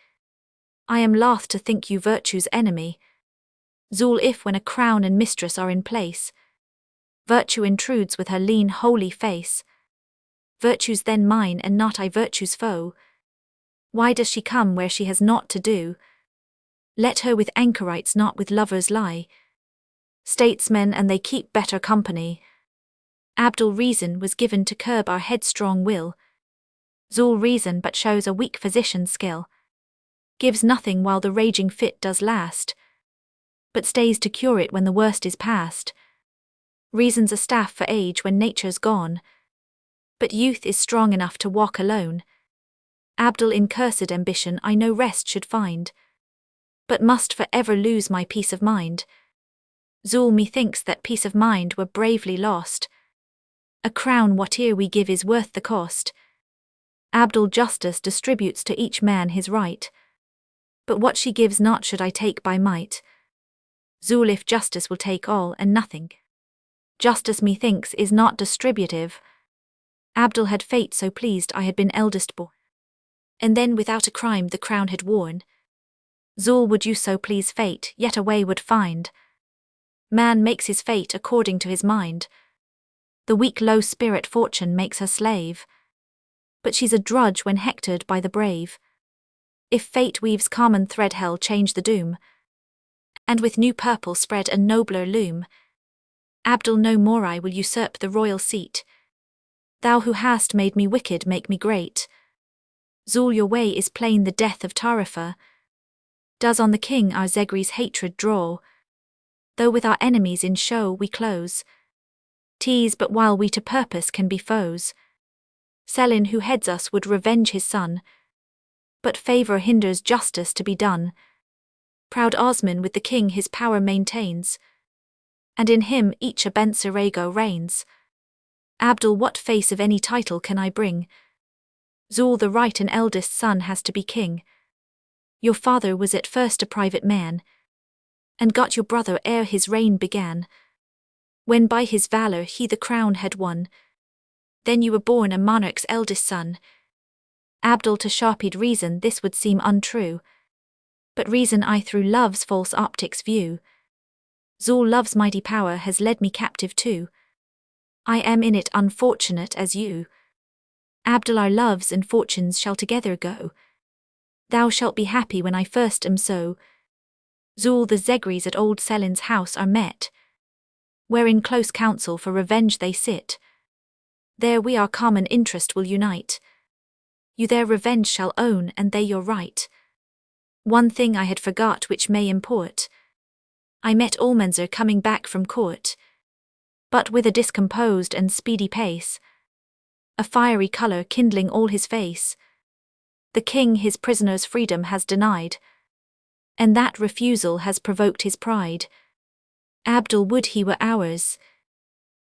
S1: I am loth to think you virtue's enemy. Zul, if when a crown and mistress are in place, virtue intrudes with her lean holy face, Virtue's then mine and not I virtue's foe. Why does she come where she has naught to do? Let her with anchorites not with lovers lie. Statesmen and they keep better company. Abdul reason was given to curb our headstrong will. Zul reason but shows a weak physician's skill. Gives nothing while the raging fit does last, but stays to cure it when the worst is past. Reason's a staff for age when nature's gone, but youth is strong enough to walk alone. Abdul in cursed ambition I no rest should find, but must for ever lose my peace of mind. Zul methinks that peace of mind were bravely lost. A crown whate'er we give is worth the cost. Abdul justice distributes to each man his right, but what she gives not should I take by might. Zul if justice will take all and nothing. Justice methinks is not distributive. Abdul had fate so pleased I had been eldest born, and then without a crime the crown had worn. Zul would you so please fate, yet a way would find. Man makes his fate according to his mind. The weak low spirit fortune makes her slave, but she's a drudge when hectored by the brave. If fate weaves common thread hell change the doom, and with new purple spread a nobler loom. Abdul no more I will usurp the royal seat. Thou who hast made me wicked make me great. Zul your way is plain the death of Tarifa does on the king our Zegri's hatred draw. Though with our enemies in show we close, tease but while we to purpose can be foes. Selin who heads us would revenge his son, but favour hinders justice to be done. Proud Osman with the king his power maintains, and in him each Abencerrego reigns. Abdul what face of any title can I bring? Zul the right and eldest son has to be king. Your father was at first a private man, and got your brother ere his reign began. When by his valour he the crown had won, then you were born a monarch's eldest son. Abdul to sharped reason this would seem untrue, but reason I through love's false optics view. Zul love's mighty power has led me captive too. I am in it unfortunate as you. Abdul our loves and fortunes shall together go. Thou shalt be happy when I first am so. Zul the Zegris at old Selin's house are met, where in close council for revenge they sit. There we our common interest will unite. You their revenge shall own and they your right. One thing I had forgot which may import. I met Almanzor coming back from court, but with a discomposed and speedy pace, a fiery colour kindling all his face. The king his prisoner's freedom has denied, and that refusal has provoked his pride. Abdul would he were ours,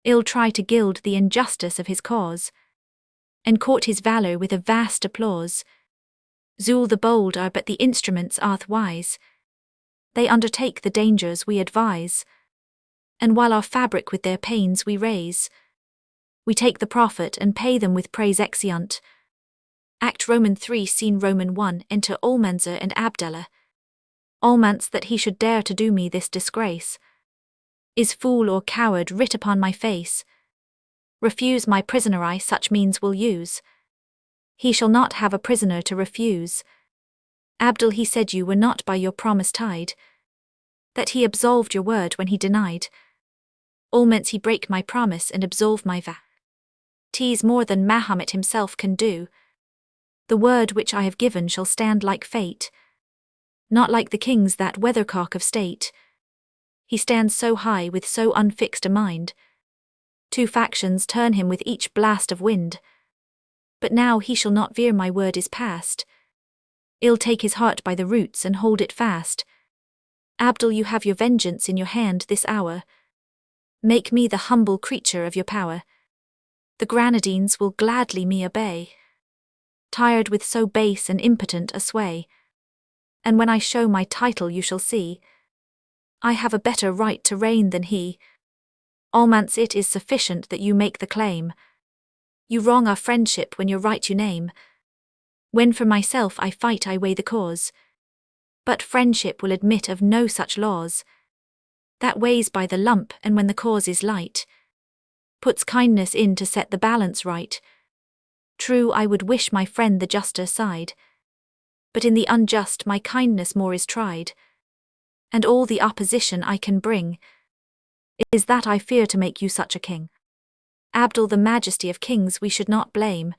S1: ill try to gild the injustice of his cause, and court his valour with a vast applause. Zul the bold are but the instruments wise. They undertake the dangers we advise, and while our fabric with their pains we raise, we take the profit and pay them with praise exeunt. Act Roman 3 Scene Roman 1 Enter Almanzor and Abdallah. Almance that he should dare to do me this disgrace, is fool or coward writ upon my face. Refuse my prisoner I such means will use. He shall not have a prisoner to refuse. Abdul he said you were not by your promise tied, that he absolved your word when he denied. Almance he break my promise and absolve my vow. 'Tis more than Mahomet himself can do. The word which I have given shall stand like fate, not like the king's that weathercock of state. He stands so high with so unfixed a mind. Two factions turn him with each blast of wind. But now he shall not veer my word is past. Ill take his heart by the roots and hold it fast. Abdul you have your vengeance in your hand this hour. Make me the humble creature of your power. The Granadines will gladly me obey, tired with so base and impotent a sway. And when I show my title you shall see, I have a better right to reign than he. Almance it is sufficient that you make the claim. You wrong our friendship when your right you name. When for myself I fight I weigh the cause, but friendship will admit of no such laws. That weighs by the lump and when the cause is light, puts kindness in to set the balance right. True, I would wish my friend the juster side, but in the unjust my kindness more is tried, and all the opposition I can bring is that I fear to make you such a king. Abdul, the majesty of kings we should not blame,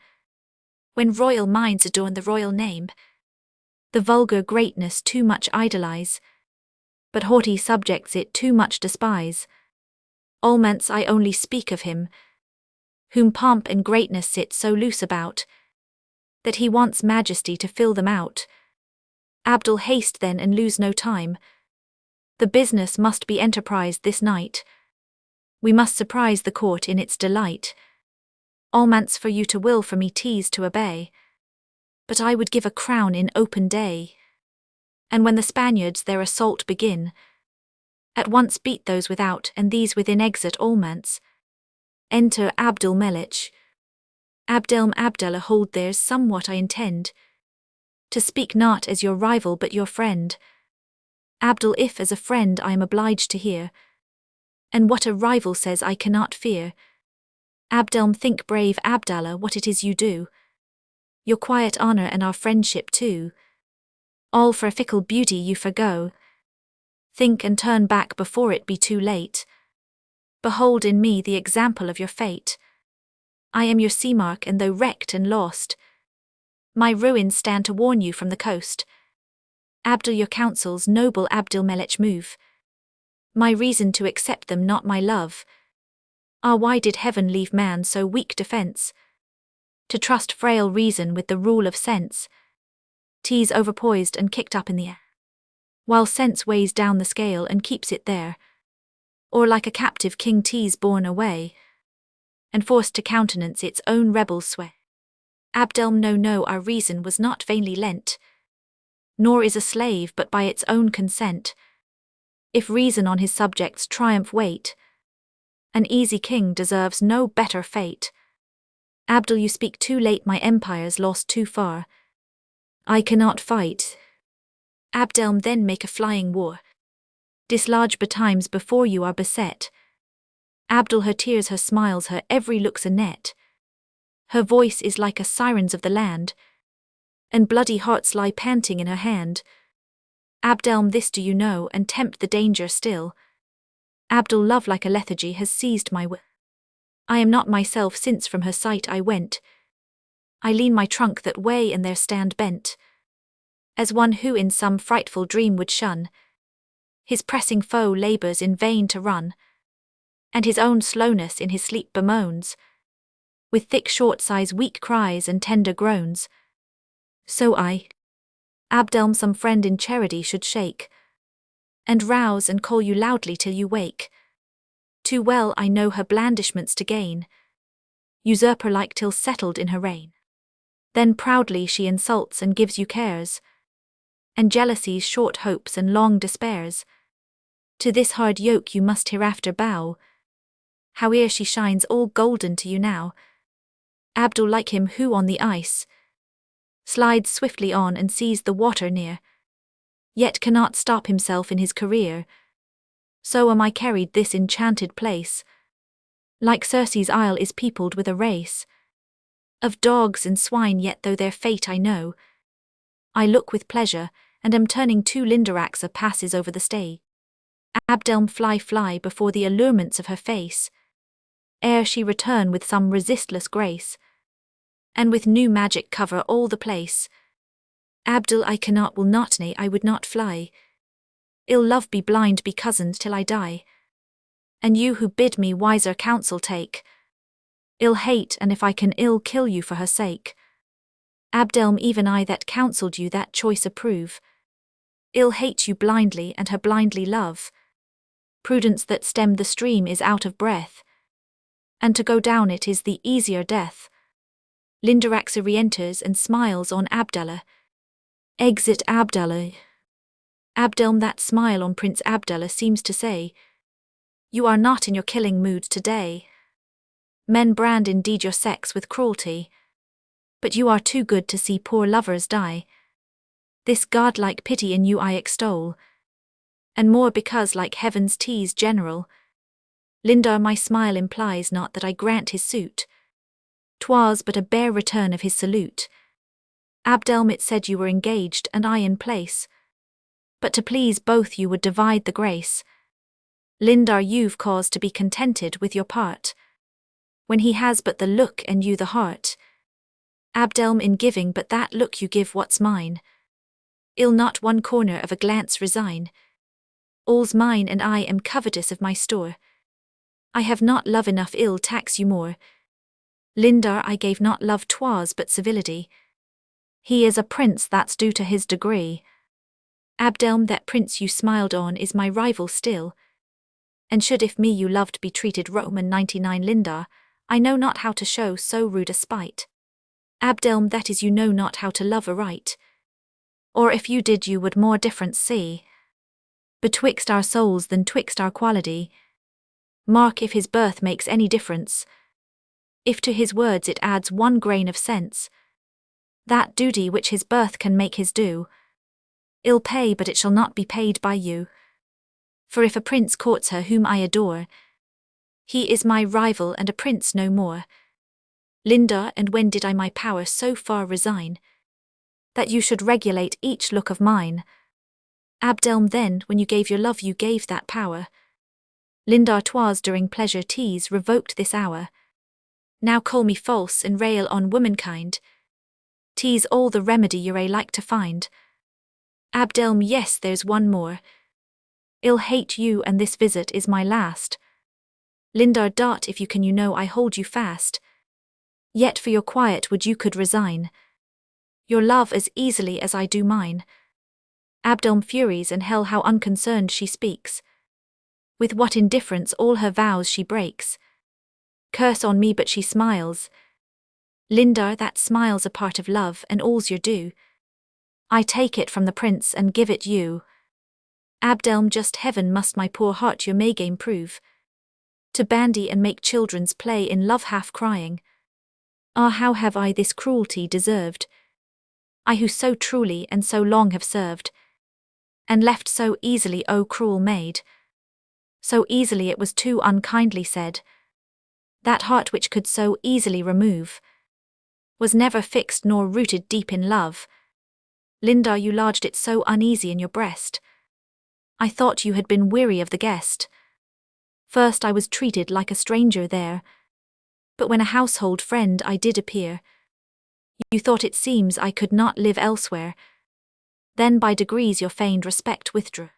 S1: when royal minds adorn the royal name. The vulgar greatness too much idolize, but haughty subjects it too much despise. Almance I only speak of him, whom pomp and greatness sit so loose about, that he wants majesty to fill them out. Abdul, haste then and lose no time. The business must be enterprised this night. We must surprise the court in its delight. Almance for you to will, for me 'tis to obey. But I would give a crown in open day. And when the Spaniards their assault begin, at once beat those without and these within. Exit Almance. Enter Abdul Melich. Abdelm Abdallah, hold theirs somewhat I intend, to speak not as your rival but your friend. Abdul, if as a friend I am obliged to hear, and what a rival says I cannot fear. Abdelm, think brave Abdallah what it is you do, your quiet honor and our friendship too, all for a fickle beauty you forgo. Think and turn back before it be too late. Behold in me the example of your fate. I am your sea mark, and though wrecked and lost, my ruins stand to warn you from the coast. Abdul, your counsels, noble Abdul Melich, move my reason to accept them, not my love. Ah, why did heaven leave man so weak defense, to trust frail reason with the rule of sense? 'Tis overpoised and kicked up in the air, while sense weighs down the scale and keeps it there. Or like a captive king 'tis borne away, and forced to countenance its own rebel sway. Abdelm, no, our reason was not vainly lent, nor is a slave but by its own consent. If reason on his subjects' triumph wait, an easy king deserves no better fate. Abdul, you speak too late, my empire's lost too far. I cannot fight. Abdelm, then make a flying war. Dislodge betimes before you are beset. Abdul, her tears, her smiles, her every look's a net. Her voice is like a siren's of the land, and bloody hearts lie panting in her hand. Abdelm, this do you know, and tempt the danger still. Abdul, love like a lethargy has seized my will. I am not myself since from her sight I went. I lean my trunk that way and there stand bent, as one who in some frightful dream would shun his pressing foe, labours in vain to run, and his own slowness in his sleep bemoans, with thick short sighs, weak cries, and tender groans. So I, Abdelm, some friend in charity should shake, and rouse and call you loudly till you wake. Too well I know her blandishments to gain, usurper-like till settled in her reign. Then proudly she insults and gives you cares, and jealousy's short hopes and long despairs. To this hard yoke you must hereafter bow, howe'er she shines all golden to you now. Abdul, like him who on the ice slides swiftly on and sees the water near, yet cannot stop himself in his career, so am I carried this enchanted place. Like Circe's isle is peopled with a race of dogs and swine, yet though their fate I know, I look with pleasure, and am turning to Lindaraxa passes over the stage. Abdelm, fly before the allurements of her face, ere she return with some resistless grace, and with new magic cover all the place. Abdul, I cannot, will not, nay, I would not fly. Ill love be blind, be cozened till I die. And you who bid me wiser counsel take, ill hate, and if I can ill kill you for her sake. Abdelm, even I that counselled you that choice approve. Ill hate you blindly, and her blindly love. Prudence that stemmed the stream is out of breath, and to go down it is the easier death. Lindaraxa re-enters and smiles on Abdallah. Exit Abdallah. Abdelm, that smile on Prince Abdallah seems to say, you are not in your killing mood today. Men brand indeed your sex with cruelty, but you are too good to see poor lovers die. This godlike pity in you I extol, and more because like heaven's tease general. Lindar, my smile implies not that I grant his suit, 'Twas but a bare return of his salute. Abdelm, it said you were engaged and I in place, but to please both you would divide the grace. Lindar, you've cause to be contented with your part, when he has but the look and you the heart. Abdelm, in giving but that look you give what's mine, I'll not one corner of a glance resign. All's mine and I am covetous of my store. I have not love enough, I'll tax you more. Lindar, I gave not love, 'twas but civility. He is a prince, that's due to his degree. Abdelm, that prince you smiled on is my rival still, and should if me you loved be treated Roman 99. Lindar, I know not how to show so rude a spite. Abdelm, that is you know not how to love aright, or if you did you would more difference see betwixt our souls than twixt our quality. Mark if his birth makes any difference, if to his words it adds one grain of sense, that duty which his birth can make his due, I'll pay, but it shall not be paid by you. For if a prince courts her whom I adore, he is my rival and a prince no more. Lindar, and when did I my power so far resign, that you should regulate each look of mine? Abdelm, then, when you gave your love you gave that power. Lindar, 'twas during pleasure tease revoked this hour. Now call me false and rail on womankind, 'tis all the remedy you're like to find. Abdelm, yes, there's one more. I'll hate you and this visit is my last. Lindar, dart if you can, you know I hold you fast. Yet for your quiet would you could resign your love as easily as I do mine. Abdelm furies and hell how unconcerned she speaks, with what indifference all her vows she breaks. Curse on me but she smiles. Lindar, that smile's a part of love and all's your due. I take it from the prince and give it you. Abdelm, just heaven must my poor heart your may game prove, to bandy and make children's play in love half crying. Ah, how have I this cruelty deserved, I who so truly and so long have served, and left so easily, O cruel maid. So easily it was too unkindly said. That heart which could so easily remove was never fixed nor rooted deep in love. Lindar, you lodged it so uneasy in your breast, I thought you had been weary of the guest. First I was treated like a stranger there, but when a household friend I did appear, you thought it seems I could not live elsewhere. Then by degrees your feigned respect withdrew.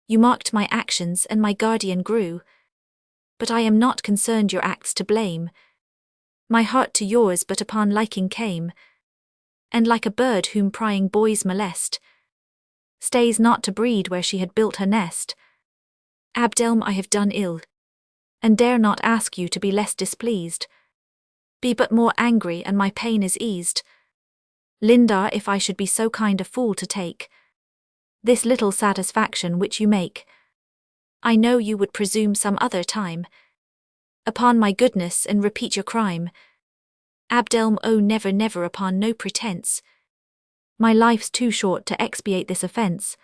S1: You marked my actions and my guardian grew. But I am not concerned your acts to blame. My heart to yours but upon liking came, and like a bird whom prying boys molest, stays not to breed where she had built her nest. Abdelm, I have done ill, and dare not ask you to be less displeased. Be but more angry and my pain is eased. Lindar, if I should be so kind a fool to take this little satisfaction which you make, I know you would presume some other time upon my goodness and repeat your crime. Abdelm, oh never, never, upon no pretense. My life's too short to expiate this offence.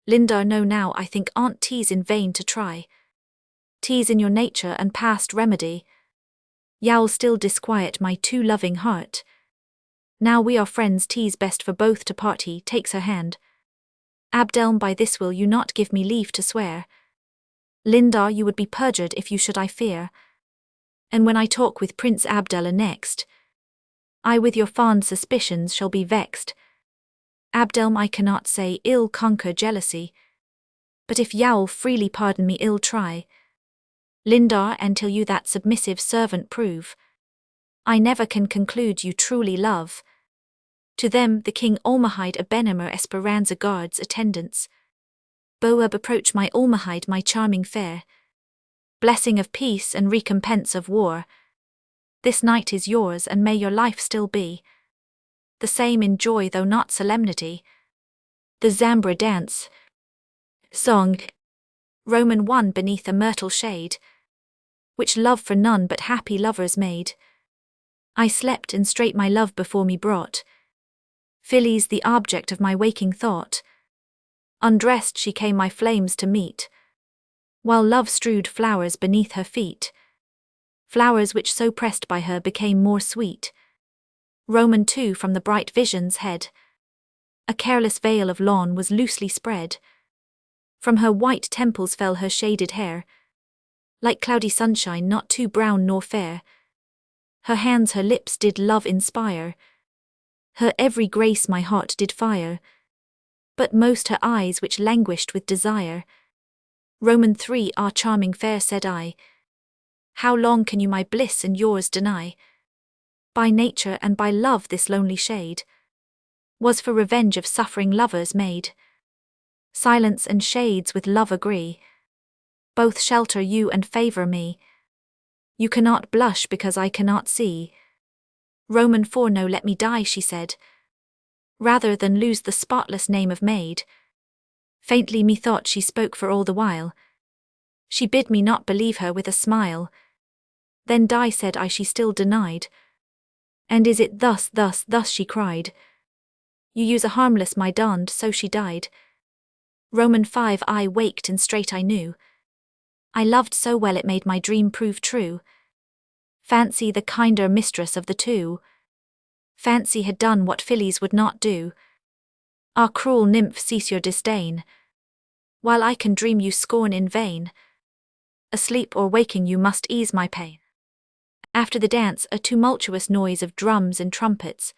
S1: Lindar, no, now I think aunt 'tis in vain to try. 'Tis in your nature and past remedy. You'll still disquiet my too loving heart. Now we are friends, 'tis best for both to part. He takes her hand. Abdelm, by this will you not give me leave to swear? Lindar, you would be perjured if you should, I fear. And when I talk with Prince Abdallah next, I with your fond suspicions shall be vexed. Abdelm, I cannot say ill conquer jealousy, but if you'll freely pardon me, ill try. Lindar, and till you that submissive servant prove, I never can conclude you truly love. To them the King Almahide Abenemer Esperanza guards attendants. Boab, approach my Almahide, my charming fair. Blessing of peace and recompense of war. This night is yours, and may your life still be the same in joy though not solemnity. The Zambra dance. Song. Roman 1. Beneath a myrtle shade, which love for none but happy lovers made, I slept and straight my love before me brought. Philly's the object of my waking thought. Undressed she came my flames to meet, while love strewed flowers beneath her feet. Flowers which so pressed by her became more sweet. Roman too from the bright vision's head. A careless veil of lawn was loosely spread. From her white temples fell her shaded hair, like cloudy sunshine not too brown nor fair. Her hands her lips did love inspire, her every grace my heart did fire, but most her eyes which languished with desire. Roman 3 Ah charming fair, said I, how long can you my bliss and yours deny? By nature and by love this lonely shade was for revenge of suffering lovers made. Silence and shades with love agree, both shelter you and favour me. You cannot blush because I cannot see. Roman 4 No, let me die, she said, rather than lose the spotless name of maid. Faintly methought she spoke for all the while. She bid me not believe her with a smile. Then die, said I, she still denied. And is it thus, she cried. You use a harmless my donned, so she died. Roman 5 I waked and straight I knew I loved so well it made my dream prove true. Fancy the kinder mistress of the two. Fancy had done what fillies would not do. Ah, cruel nymph, cease your disdain, while I can dream you scorn in vain. Asleep or waking you must ease my pain. After the dance a tumultuous noise of drums and trumpets.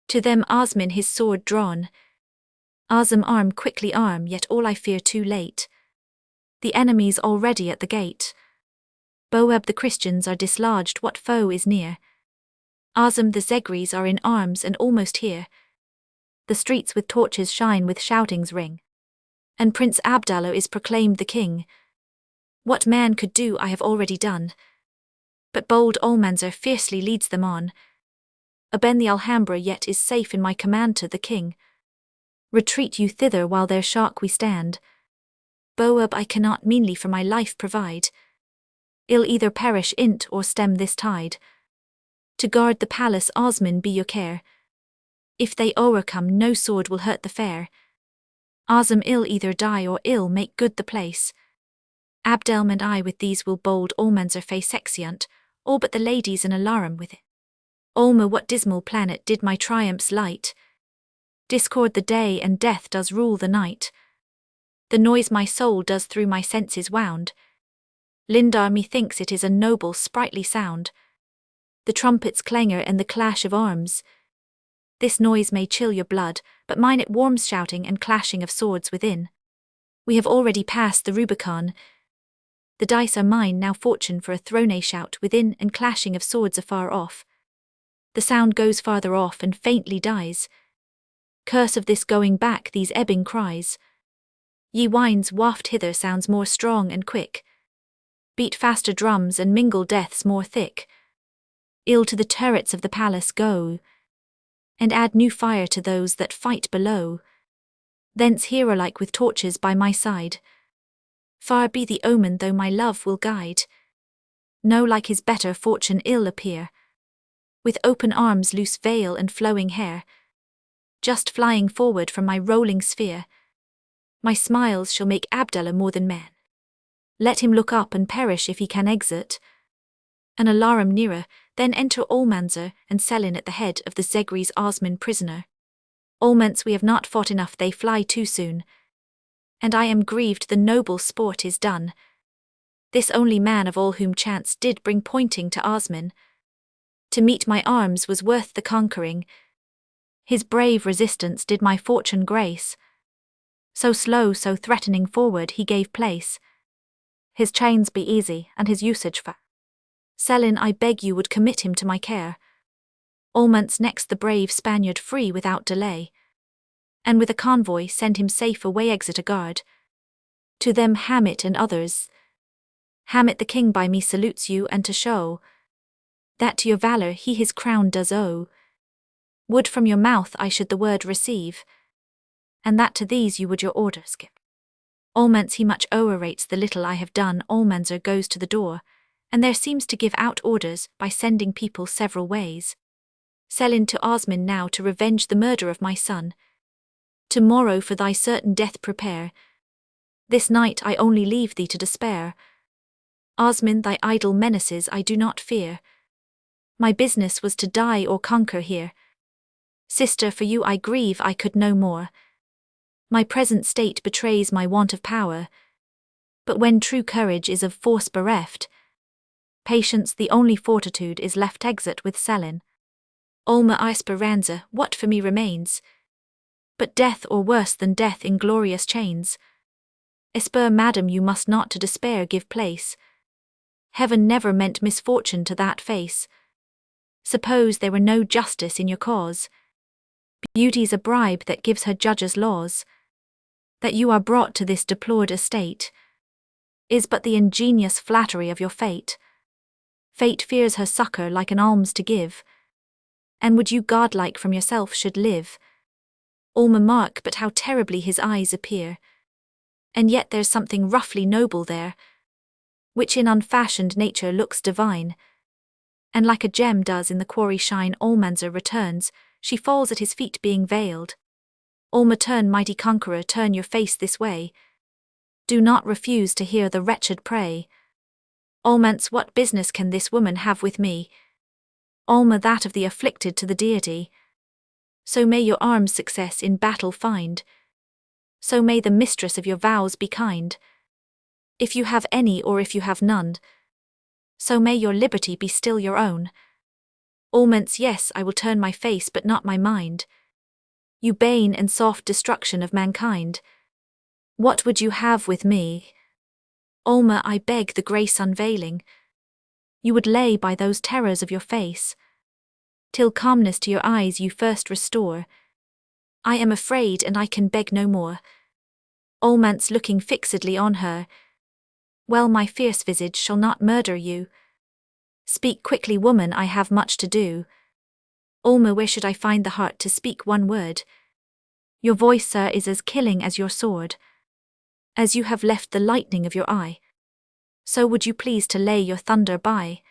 S1: To them Osmin his sword drawn. Osm arm, quickly arm, yet all I fear too late. The enemies already at the gate. Boab the Christians are dislodged, what foe is near? Osm the Zegries are in arms and almost here. The streets with torches shine, with shoutings ring. And Prince Abdallah is proclaimed the king. What man could do I have already done. But bold Almanzor fiercely leads them on. Aben the Alhambra yet is safe in my command to the king. Retreat you thither while there shark we stand. Boab I cannot meanly for my life provide. Ill either perish in't or stem this tide. To guard the palace Osman be your care. If they o'ercome no sword will hurt the fair. Osm ill either die or ill make good the place. Abdelm and I with these will bold Almanzor face exeunt, all but the ladies an alarum with it. Olma, what dismal planet did my triumphs light? Discord the day and death does rule the night. The noise my soul does through my senses wound. Lindar, methinks it is a noble sprightly sound. The trumpet's clangour and the clash of arms. This noise may chill your blood, but mine it warms, shouting and clashing of swords within. We have already passed the Rubicon. The dice are mine now, fortune for a throne, shout within and clashing of swords afar off. The sound goes farther off and faintly dies. Curse of this going back, these ebbing cries. Ye winds waft hither sounds more strong and quick. Beat faster drums and mingle deaths more thick. Ill to the turrets of the palace go, and add new fire to those that fight below. Thence hero like with torches by my side. Far be the omen though my love will guide. No like his better fortune ill appear. With open arms, loose veil and flowing hair. Just flying forward from my rolling sphere. My smiles shall make Abdallah more than man. Let him look up and perish if he can exit. An alarum nearer, then enter Almanzor and Selin at the head of the Zegries Osman prisoner. Almance we have not fought enough, they fly too soon. And I am grieved the noble sport is done. This only man of all whom chance did bring pointing to Osman. To meet my arms was worth the conquering. His brave resistance did my fortune grace. So slow, so threatening forward he gave place. His chains be easy, and his usage fair. Selin, I beg you would commit him to my care. Almance next the brave Spaniard free without delay. And with a convoy send him safe away, exit a guard. To them Hamit and others. Hamit the king by me salutes you, and to show that to your valour he his crown does owe. Would from your mouth I should the word receive, and that to these you would your orders give. Almance he much o'errates the little I have done. Almanzor goes to the door, and there seems to give out orders by sending people several ways. Selin to Osman now to revenge the murder of my son. Tomorrow for thy certain death prepare. This night I only leave thee to despair. Osman, thy idle menaces I do not fear. My business was to die or conquer here. Sister, for you I grieve I could no more. My present state betrays my want of power. But when true courage is of force bereft, patience the only fortitude is left. Exit with Selin. Olma Esperanza, what for me remains? But death, or worse than death, inglorious chains. Esper, madam, you must not to despair give place. Heaven never meant misfortune to that face. Suppose there were no justice in your cause. Beauty's a bribe that gives her judges laws. That you are brought to this deplored estate is but the ingenious flattery of your fate. Fate fears her succor like an alms to give. And would you godlike from yourself should live? Olma, mark but how terribly his eyes appear. And yet there's something roughly noble there, which in unfashioned nature looks divine. And like a gem does in the quarry shine. Almanzor returns, she falls at his feet being veiled. Olma, turn, mighty conqueror, turn your face this way. Do not refuse to hear the wretched pray. Olmance, what business can this woman have with me? Olma, that of the afflicted to the deity. So may your arms success in battle find. So may the mistress of your vows be kind. If you have any or if you have none, so may your liberty be still your own. Olmance, yes, I will turn my face but not my mind. You bane and soft destruction of mankind, what would you have with me? Olma, I beg the grace unveiling. You would lay by those terrors of your face, till calmness to your eyes you first restore. I am afraid and I can beg no more. Olmance, looking fixedly on her, well, my fierce visage shall not murder you. Speak quickly, woman, I have much to do. Olma, where should I find the heart to speak one word? Your voice, sir, is as killing as your sword. As you have left the lightning of your eye, so would you please to lay your thunder by.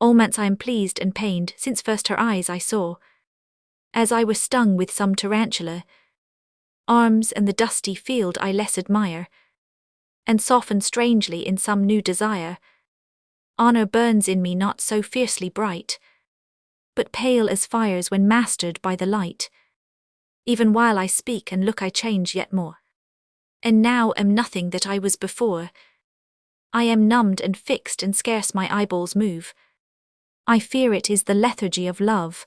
S1: Olmance, I am pleased and pained, since first her eyes I saw, as I was stung with some tarantula. Arms and the dusty field I less admire, and soften strangely in some new desire. Honor burns in me not so fiercely bright, but pale as fires when mastered by the light. Even while I speak and look I change yet more, and now am nothing that I was before. I am numbed and fixed and scarce my eyeballs move. I fear it is the lethargy of love.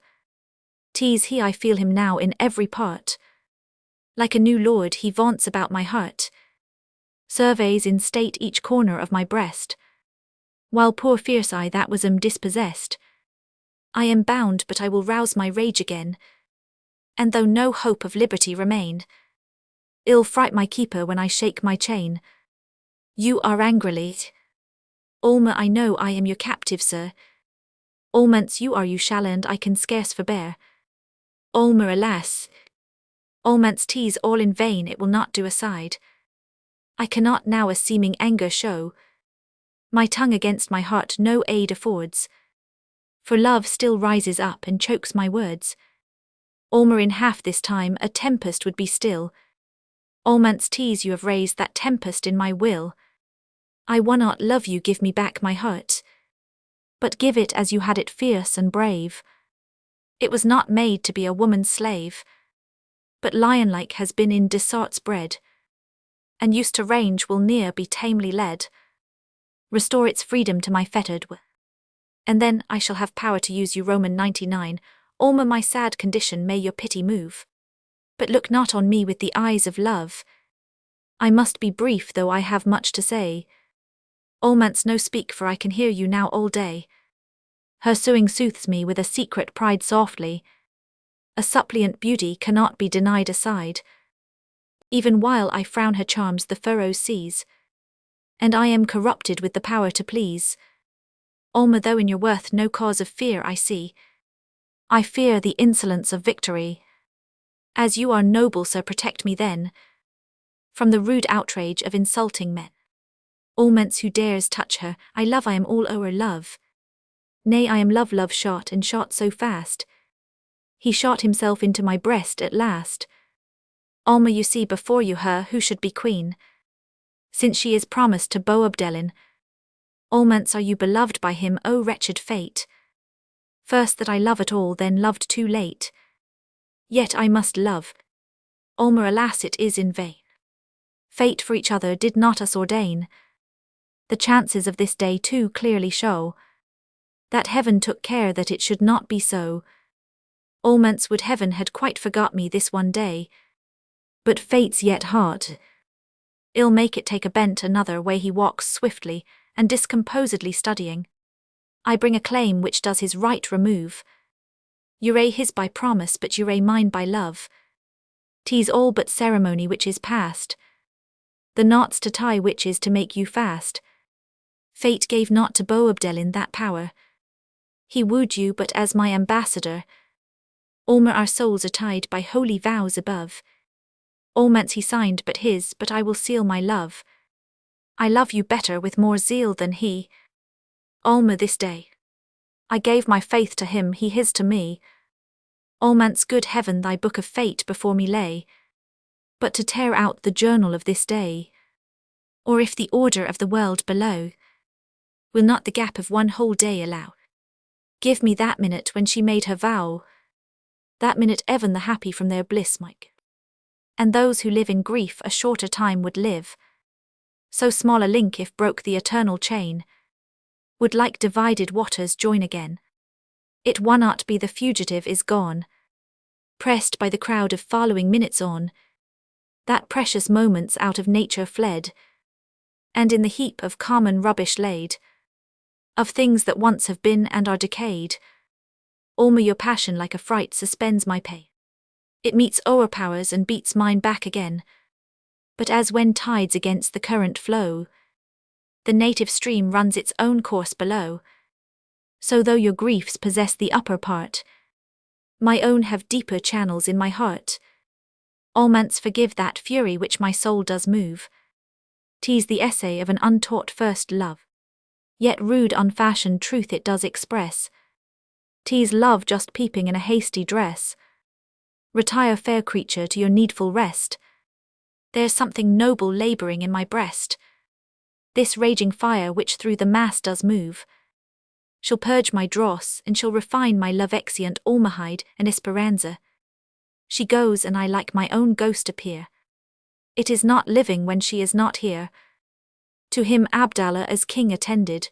S1: 'Tis he, I feel him now in every part. Like a new lord he vaunts about my heart, surveys in state each corner of my breast, while poor fierce I that was dispossessed. I am bound, but I will rouse my rage again, and though no hope of liberty remain, ill fright my keeper when I shake my chain. You are angrily. Olma, I know I am your captive, sir. Olmance, you are, you shall, and I can scarce forbear. Olma, alas. Olmance, 'tis all in vain, it will not do aside. I cannot now a seeming anger show. My tongue against my heart no aid affords, for love still rises up and chokes my words. Olma, in half this time a tempest would be still. Olmance, 'tis you have raised that tempest in my will. I not love you, give me back my heart, but give it as you had it, fierce and brave. It was not made to be a woman's slave, but lion-like has been in desarts bred, and used to range will ne'er be tamely led. Restore its freedom to my fettered will, and then I shall have power to use you. Roman 99. Olma, my sad condition may your pity move, but look not on me with the eyes of love. I must be brief, though I have much to say. Olmance, no speak, for I can hear you now all day. Her suing soothes me with a secret pride softly. A suppliant beauty cannot be denied aside. Even while I frown her charms the furrow sees, and I am corrupted with the power to please. Olma, though in your worth no cause of fear I see, I fear the insolence of victory. As you are noble, sir, protect me then from the rude outrage of insulting men. Olmance, who dares touch her? I love, I am all o'er love. Nay, I am love, love shot, and shot so fast. He shot himself into my breast at last. Olma, you see before you her who should be queen, since she is promised to Boabdellin. Almonce are you beloved by him, O wretched fate? First that I love at all, then loved too late. Yet I must love. Alma, alas, it is in vain. Fate for each other did not us ordain. The chances of this day too clearly show that heaven took care that it should not be so. Almonce would heaven had quite forgot me this one day. But fate's yet hard. Ill make it take a bent another way. He walks swiftly and discomposedly studying. I bring a claim which does his right remove. You're his by promise, but you're mine by love. 'Tis all but ceremony which is past. The knots to tie which is to make you fast. Fate gave not to Boabdil that power. He wooed you but as my ambassador. Alma, our souls are tied by holy vows above. Almonce he signed but his, but I will seal my love. I love you better with more zeal than he. Alma, this day I gave my faith to him, he his to me. Almonce, good heaven, thy book of fate before me lay. But to tear out the journal of this day, or if the order of the world below will not the gap of one whole day allow, give me that minute when she made her vow, that minute even the happy from their bliss might. And those who live in grief a shorter time would live. So small a link, if broke the eternal chain, would like divided waters join again. It one not be the fugitive is gone, pressed by the crowd of following minutes on, that precious moments out of nature fled, and in the heap of common rubbish laid, of things that once have been and are decayed. Alma, your passion like a fright suspends my pay. It meets o'erpowers and beats mine back again. But as when tides against the current flow, the native stream runs its own course below, so though your griefs possess the upper part, my own have deeper channels in my heart. Almonce, forgive that fury which my soul does move. 'Tis the essay of an untaught first love, yet rude unfashioned truth it does express. 'Tis love just peeping in a hasty dress. Retire, fair creature, to your needful rest. There's something noble labouring in my breast. This raging fire which through the mass does move shall purge my dross, and shall refine my love exeunt Almahide and Esperanza. She goes, and I like my own ghost appear. It is not living when she is not here. To him Abdallah as king attended.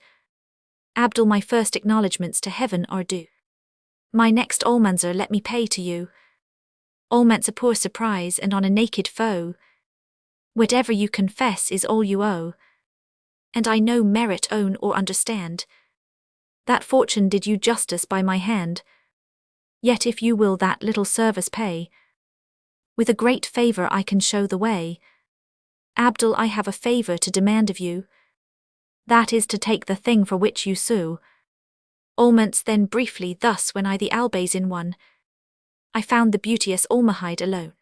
S1: Abdul, my first acknowledgments to heaven are due. My next almanzar let me pay to you. Almonce, a poor surprise and on a naked foe. Whatever you confess is all you owe. And I no merit own or understand. That fortune did you justice by my hand. Yet if you will that little service pay, with a great favour I can show the way. Abdul, I have a favour to demand of you. That is to take the thing for which you sue. Almonce, then briefly thus, when I the Albayzin won, I found the beauteous Almahide alone,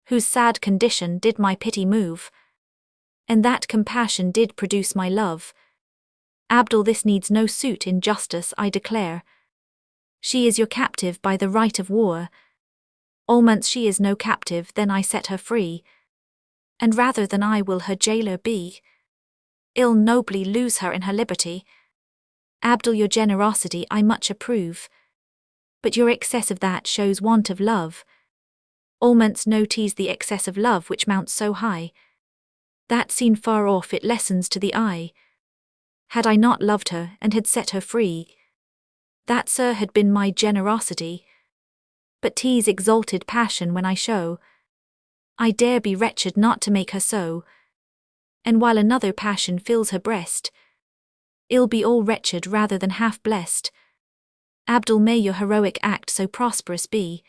S1: whose sad condition did my pity move, and that compassion did produce my love. Abdul, this needs no suit in justice, I declare. She is your captive by the right of war. Almonce, she is no captive, then I set her free, and rather than I will her jailer be, ill nobly lose her in her liberty. Abdul, your generosity I much approve, but your excess of that shows want of love. Almonce, no, 'tis the excess of love which mounts so high, that seen far off it lessens to the eye. Had I not loved her and had set her free, that, sir, had been my generosity. But 'tis exalted passion when I show I dare be wretched not to make her so, and while another passion fills her breast, ill be all wretched rather than half blessed. Abdul, may your heroic act so prosperous be,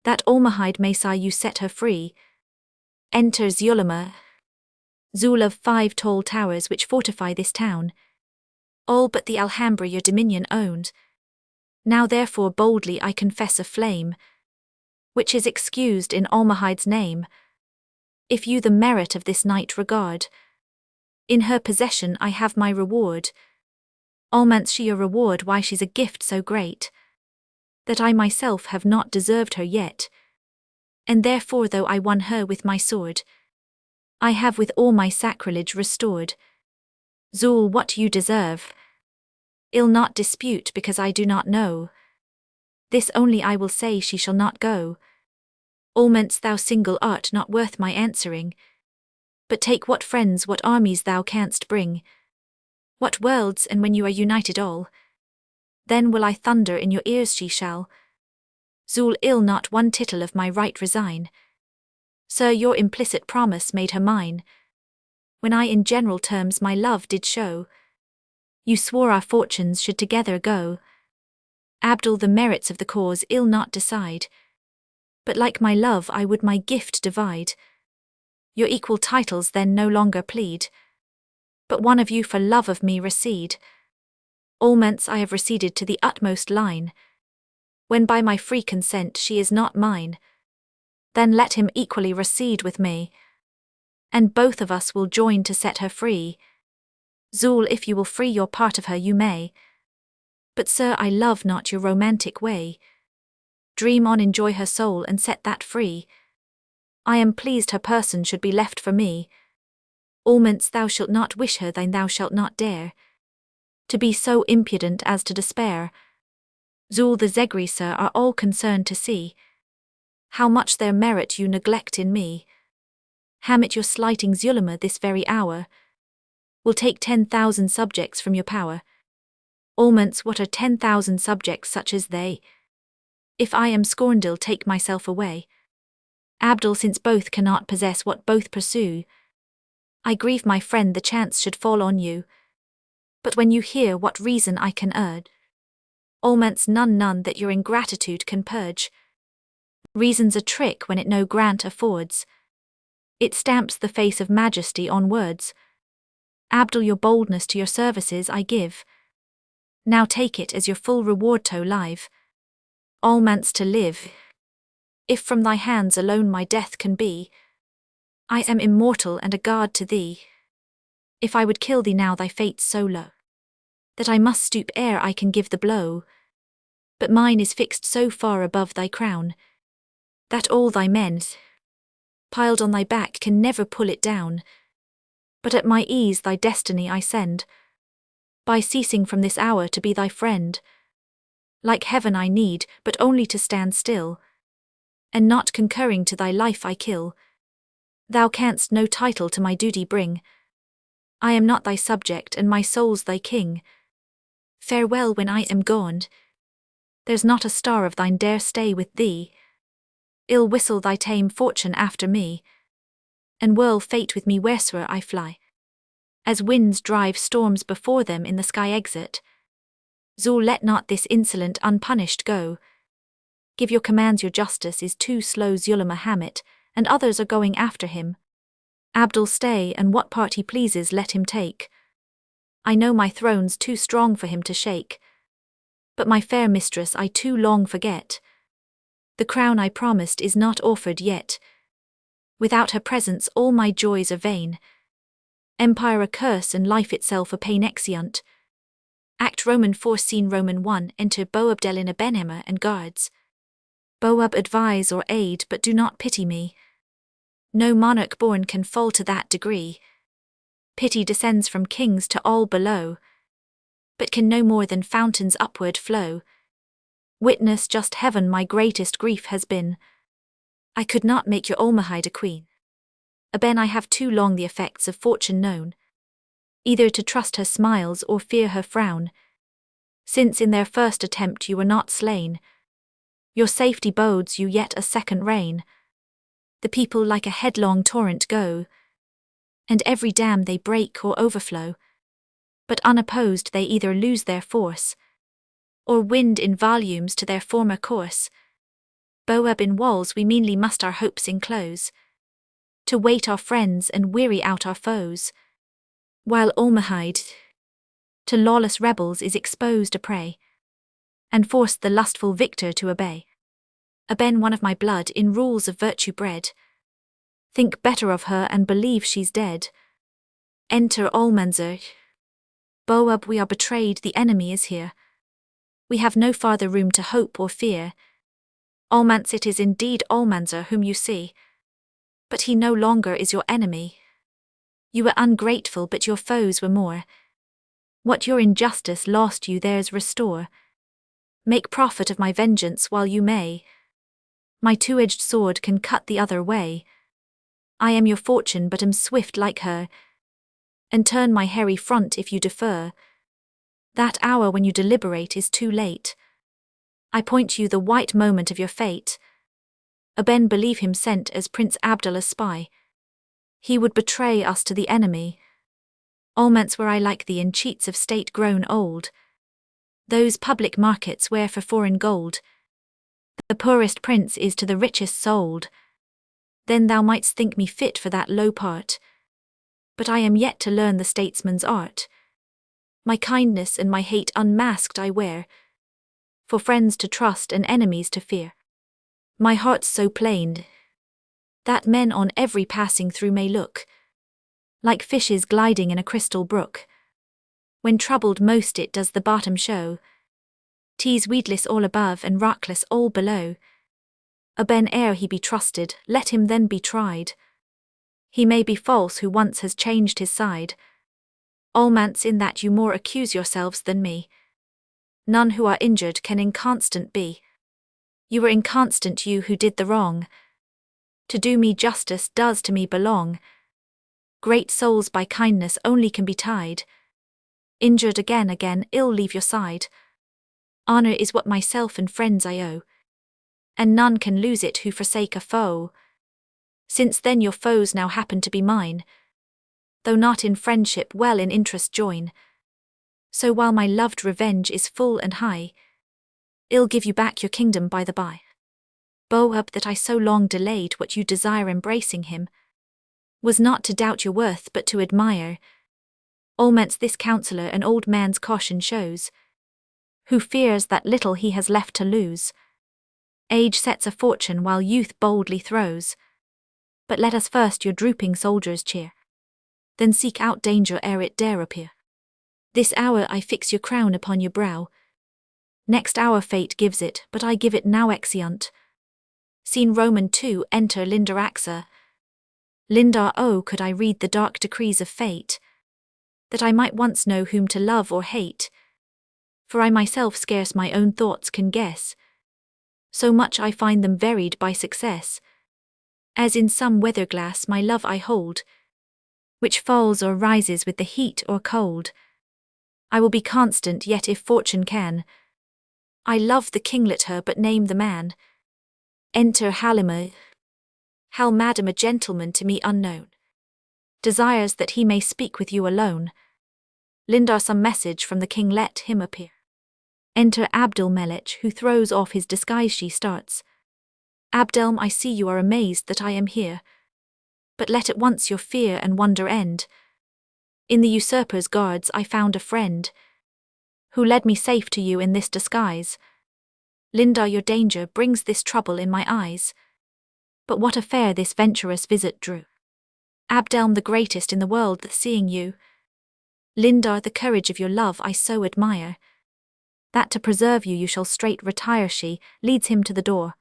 S1: that Almahide may sigh you set her free. Enters Zulama, Zul of 5 tall towers which fortify this town, all but the Alhambra your dominion owned. Now therefore boldly I confess a flame, which is excused in Almahide's name. If you the merit of this night regard, in her possession I have my reward. Almonce, she your reward, why she's a gift so great, that I myself have not deserved her yet, and therefore though I won her with my sword, I have with all my sacrilege restored. Zul, what you deserve. I'll not dispute because I do not know. This only I will say, she shall not go. Alments thou single art not worth my answering. But take what friends, what armies thou canst bring. What worlds, and when you are united all, then will I thunder in your ears, she shall. Zul, I'll not one tittle of my right resign. Sir, your implicit promise made her mine. When I in general terms my love did show, you swore our fortunes should together go. Abdul, the merits of the cause I'll not decide, but like my love I would my gift divide. Your equal titles then no longer plead, but one of you for love of me recede. Alments I have receded to the utmost line, when by my free consent she is not mine, then let him equally recede with me, and both of us will join to set her free. Zul, if you will free your part of her you may, but sir, I love not your romantic way. Dream on, enjoy her soul and set that free. I am pleased her person should be left for me. Alments thou shalt not wish her, thine thou shalt not dare to be so impudent as to despair. Zul, the Zegri, sir, are all concerned to see how much their merit you neglect in me. Hamit, your slighting Zulema this very hour will take 10,000 subjects from your power. Alments, what are 10,000 subjects such as they? If I am scorned, I'll take myself away. Abdul, since both cannot possess what both pursue, I grieve my friend the chance should fall on you. But when you hear what reason I can urge, Alments, none that your ingratitude can purge. Reason's a trick when it no grant affords, it stamps the face of majesty on words. Abdul, your boldness to your services I give, now take it as your full reward to live. Almants, to live, if from thy hands alone my death can be, I am immortal and a guard to thee. If I would kill thee now, thy fate's so low that I must stoop ere I can give the blow. But mine is fixed so far above thy crown that all thy men piled on thy back can never pull it down. But at my ease thy destiny I send, by ceasing from this hour to be thy friend. Like heaven I need but only to stand still, and not concurring to thy life I kill. Thou canst no title to my duty bring, I am not thy subject and my soul's thy king. Farewell when I am gone, there's not a star of thine dare stay with thee. I'll whistle thy tame fortune after me, and whirl fate with me wheresoe'er I fly. As winds drive storms before them in the sky exit, Zul, let not this insolent unpunished go. Give your commands, your justice is too slow. Zulema Hamit, and others are going after him. Abdul, stay, and what part he pleases let him take. I know my throne's too strong for him to shake, but my fair mistress I too long forget. The crown I promised is not offered yet. Without her presence all my joys are vain. Empire a curse and life itself a pain. Exeunt. Act Roman 4, Scene Roman 1. Enter Boabdel Benhemmer and guards. Boab, advise or aid, but do not pity me. No monarch born can fall to that degree. Pity descends from kings to all below, but can no more than fountains upward flow. Witness just heaven my greatest grief has been, I could not make your Almahide a queen. Aben, I have too long the effects of fortune known, either to trust her smiles or fear her frown. Since in their first attempt you were not slain, your safety bodes you yet a second reign. The people like a headlong torrent go, and every dam they break or overflow. But unopposed they either lose their force, or wind in volumes to their former course. Boab, in walls we meanly must our hopes enclose, to wait our friends and weary out our foes, while Almahide to lawless rebels is exposed a prey, and forced the lustful victor to obey. Aben, one of my blood, in rules of virtue bred, think better of her and believe she's dead. Enter Almanzor. Boab, we are betrayed, the enemy is here. We have no farther room to hope or fear. Almans, it is indeed Almanzor whom you see, but he no longer is your enemy. You were ungrateful, but your foes were more. What your injustice lost you theirs restore. Make profit of my vengeance while you may. My two-edged sword can cut the other way. I am your fortune but am swift like her, and turn my hairy front if you defer. That hour when you deliberate is too late. I point you the white moment of your fate. Ben believe him sent as Prince Abdallah's spy. He would betray us to the enemy. Alments where I like thee in cheats of state grown old. Those public markets where for foreign gold the poorest prince is to the richest sold. Then thou mightst think me fit for that low part. But I am yet to learn the statesman's art. My kindness and my hate unmasked I wear, for friends to trust and enemies to fear. My heart's so plain that men on every passing through may look like fishes gliding in a crystal brook. When troubled most it does the bottom show. 'Tis weedless all above and rockless all below. Ben ere he be trusted, let him then be tried. He may be false who once has changed his side. Almants in that you more accuse yourselves than me. None who are injured can inconstant be. You were inconstant you who did the wrong. To do me justice does to me belong. Great souls by kindness only can be tied. Injured again, ill leave your side. Honor is what myself and friends I owe, and none can lose it who forsake a foe. Since then your foes now happen to be mine, though not in friendship well in interest join. So while my loved revenge is full and high, I'll give you back your kingdom by the by. Bow up that I so long delayed what you desire embracing him, was not to doubt your worth but to admire. Alments this counsellor an old man's caution shows, who fears that little he has left to lose. Age sets a fortune while youth boldly throws. But let us first your drooping soldiers cheer, then seek out danger ere it dare appear. This hour I fix your crown upon your brow. Next hour fate gives it, but I give it now exeunt. Scene Roman 2, enter Lindaraxa. Lindar, oh, could I read the dark decrees of fate, that I might once know whom to love or hate. For I myself scarce my own thoughts can guess, so much I find them varied by success. As in some weather glass my love I hold, which falls or rises with the heat or cold. I will be constant yet if fortune can. I love the kinglet her but name the man. Enter Halima. Hal madam a gentleman to me unknown, desires that he may speak with you alone. Lindar some message from the king let him appear. Enter Abdul Melich who throws off his disguise she starts. Abdelm I see you are amazed that I am here, but let at once your fear and wonder end. In the usurper's guards I found a friend, who led me safe to you in this disguise. Lindar your danger brings this trouble in my eyes, but what affair this venturous visit drew? Abdelm the greatest in the world that seeing you. Lindar the courage of your love I so admire, that to preserve you shall straight retire. She leads him to the door.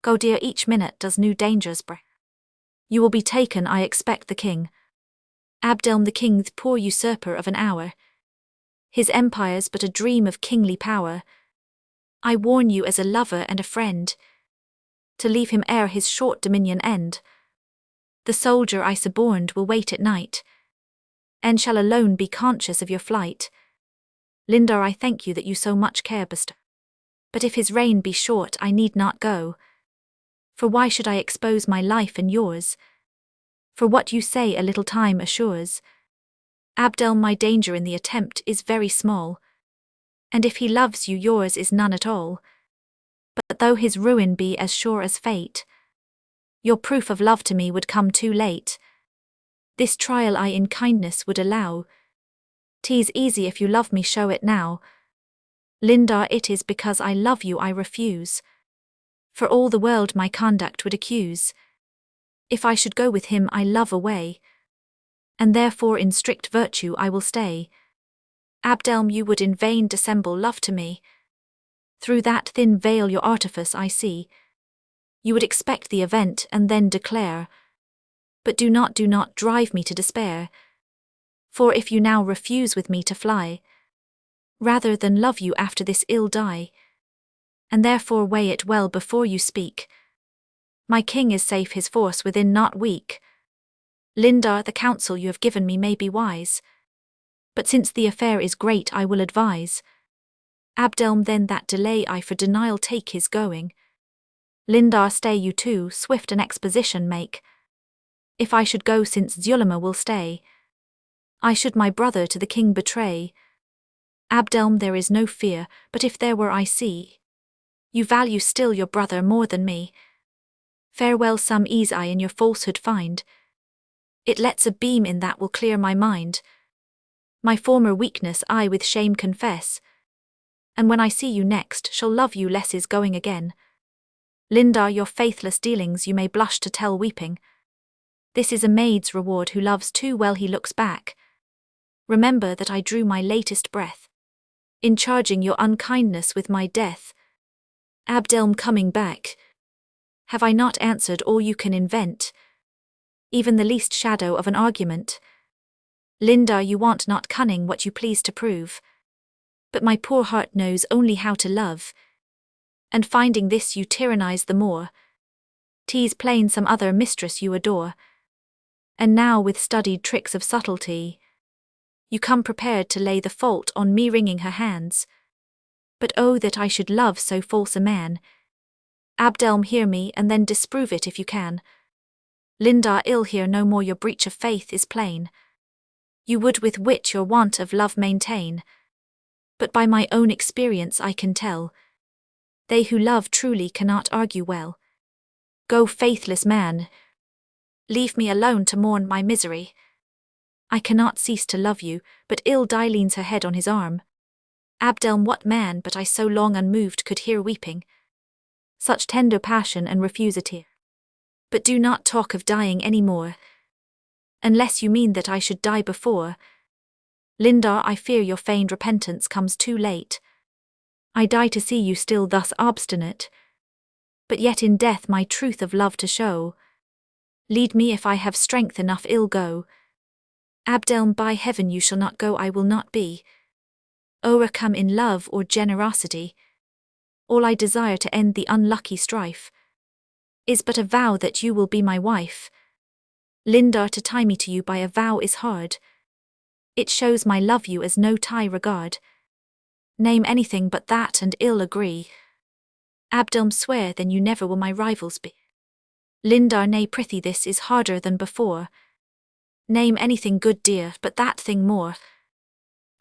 S1: Go dear, each minute does new dangers bring. You will be taken I expect the king. Abdelm the king, the poor usurper of an hour. His empire's but a dream of kingly power. I warn you as a lover and a friend, to leave him ere his short dominion end. The soldier I suborned will wait at night, and shall alone be conscious of your flight. Lindar I thank you that you so much care bestow, but if his reign be short I need not go. For why should I expose my life and yours? For what you say a little time assures. Abdelm my danger in the attempt is very small, and if he loves you yours is none at all. But though his ruin be as sure as fate, your proof of love to me would come too late. This trial I in kindness would allow. 'Tis easy if you love me show it now. Lindar it is because I love you I refuse, for all the world my conduct would accuse. If I should go with him I love away, and therefore in strict virtue I will stay. Abdelm you would in vain dissemble love to me. Through that thin veil your artifice I see. You would expect the event and then declare, but do not drive me to despair. For if you now refuse with me to fly, rather than love you after this ill die, and therefore weigh it well before you speak. My king is safe, his force within not weak. Lindar, the counsel you have given me may be wise, but since the affair is great I will advise. Abdelm then that delay I for denial take his going. Lindar, stay you too, swift an exposition make. If I should go, since Zulema will stay, I should my brother to the king betray. Abdelm, there is no fear, but if there were I see, you value still your brother more than me. Farewell, some ease I in your falsehood find. It lets a beam in that will clear my mind. My former weakness I with shame confess, and when I see you next shall love you less is going again. Lindar, your faithless dealings you may blush to tell weeping. This is a maid's reward who loves too well he looks back. Remember that I drew my latest breath in charging your unkindness with my death. Abdelm, coming back, have I not answered all you can invent, even the least shadow of an argument? Lindar, you want not cunning what you please to prove, but my poor heart knows only how to love, and finding this you tyrannize the more. 'Tis plain some other mistress you adore, and now with studied tricks of subtlety, you come prepared to lay the fault on me, wringing her hands. But oh, that I should love so false a man. Abdelm, hear me, and then disprove it if you can. Lindar, ill hear no more, your breach of faith is plain. You would with wit your want of love maintain, but by my own experience I can tell, they who love truly cannot argue well. Go, faithless man, leave me alone to mourn my misery. I cannot cease to love you, but ill die leans her head on his arm. Abdelm, what man but I so long unmoved could hear weeping such tender passion and refuse a tear? But do not talk of dying any more, unless you mean that I should die before. Lindar, I fear your feigned repentance comes too late. I die to see you still thus obstinate, but yet in death my truth of love to show. Lead me if I have strength enough, ill go. Abdelm, by heaven you shall not go, I will not be o'ercome in love or generosity. All I desire to end the unlucky strife is but a vow that you will be my wife. Lindar, to tie me to you by a vow is hard. It shows my love you as no tie regard. Name anything but that and ill agree. Abdelm, swear then you never will my rivals be. Lindar, nay prithee, this is harder than before. Name anything, good dear, but that thing more.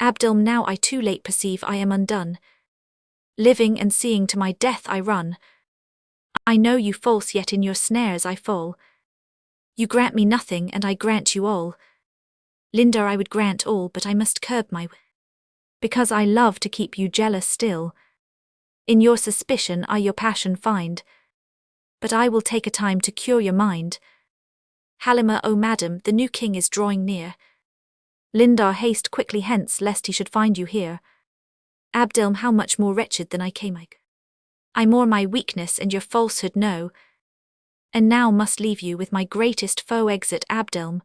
S1: Abdelm, now I too late perceive I am undone. Living and seeing to my death I run. I know you false, yet in your snares I fall. You grant me nothing, and I grant you all. Lindar, I would grant all, but I must curb my will, because I love to keep you jealous still. In your suspicion I your passion find, but I will take a time to cure your mind. Halima, O madam, the new king is drawing near. Lindar, haste quickly hence, lest he should find you here. Abdelm, how much more wretched than I came I more my weakness and your falsehood know, and now must leave you with my greatest foe. Exit, Abdelm.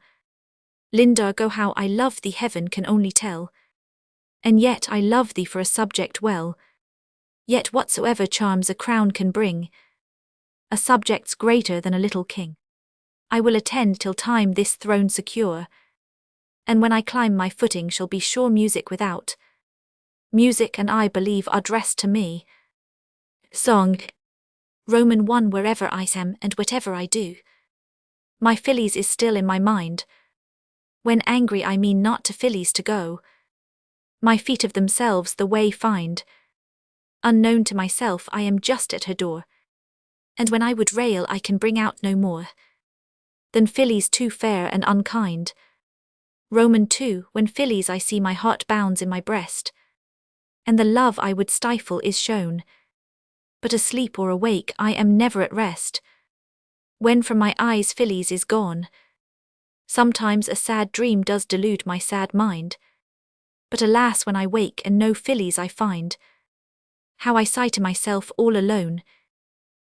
S1: Lindar, go, how I love thee heaven can only tell, and yet I love thee for a subject well. Yet whatsoever charms a crown can bring, a subject's greater than a little king. I will attend till time this throne secure, and when I climb my footing shall be sure music without. Music and I believe are dressed to me. Song. Roman 1. Wherever I am and whatever I do, my Phillies is still in my mind. When angry I mean not to Phillies to go. My feet of themselves the way find. Unknown to myself I am just at her door, and when I would rail I can bring out no more than Phillies too fair and unkind. Roman 2. When Phillies I see my heart bounds in my breast, and the love I would stifle is shown, but asleep or awake I am never at rest. When from my eyes Phillies is gone, sometimes a sad dream does delude my sad mind, but alas, when I wake and no Phillies I find, how I sigh to myself all alone.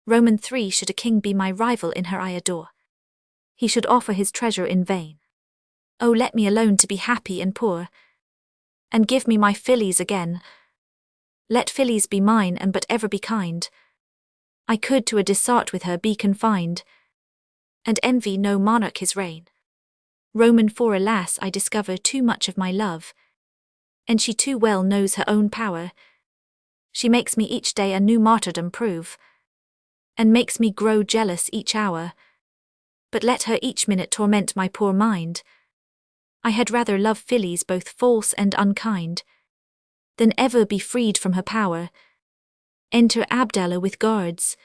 S1: Roman 3. Should a king be my rival in her I adore, he should offer his treasure in vain. Oh, let me alone to be happy and poor, and give me my fillies again. Let fillies be mine and but ever be kind. I could to a dissart with her be confined, and envy no monarch his reign. Roman for alas I discover too much of my love, and she too well knows her own power. She makes me each day a new martyrdom prove, and makes me grow jealous each hour. But let her each minute torment my poor mind. I had rather love fillies both false and unkind, than ever be freed from her power. Enter Abdallah with guards.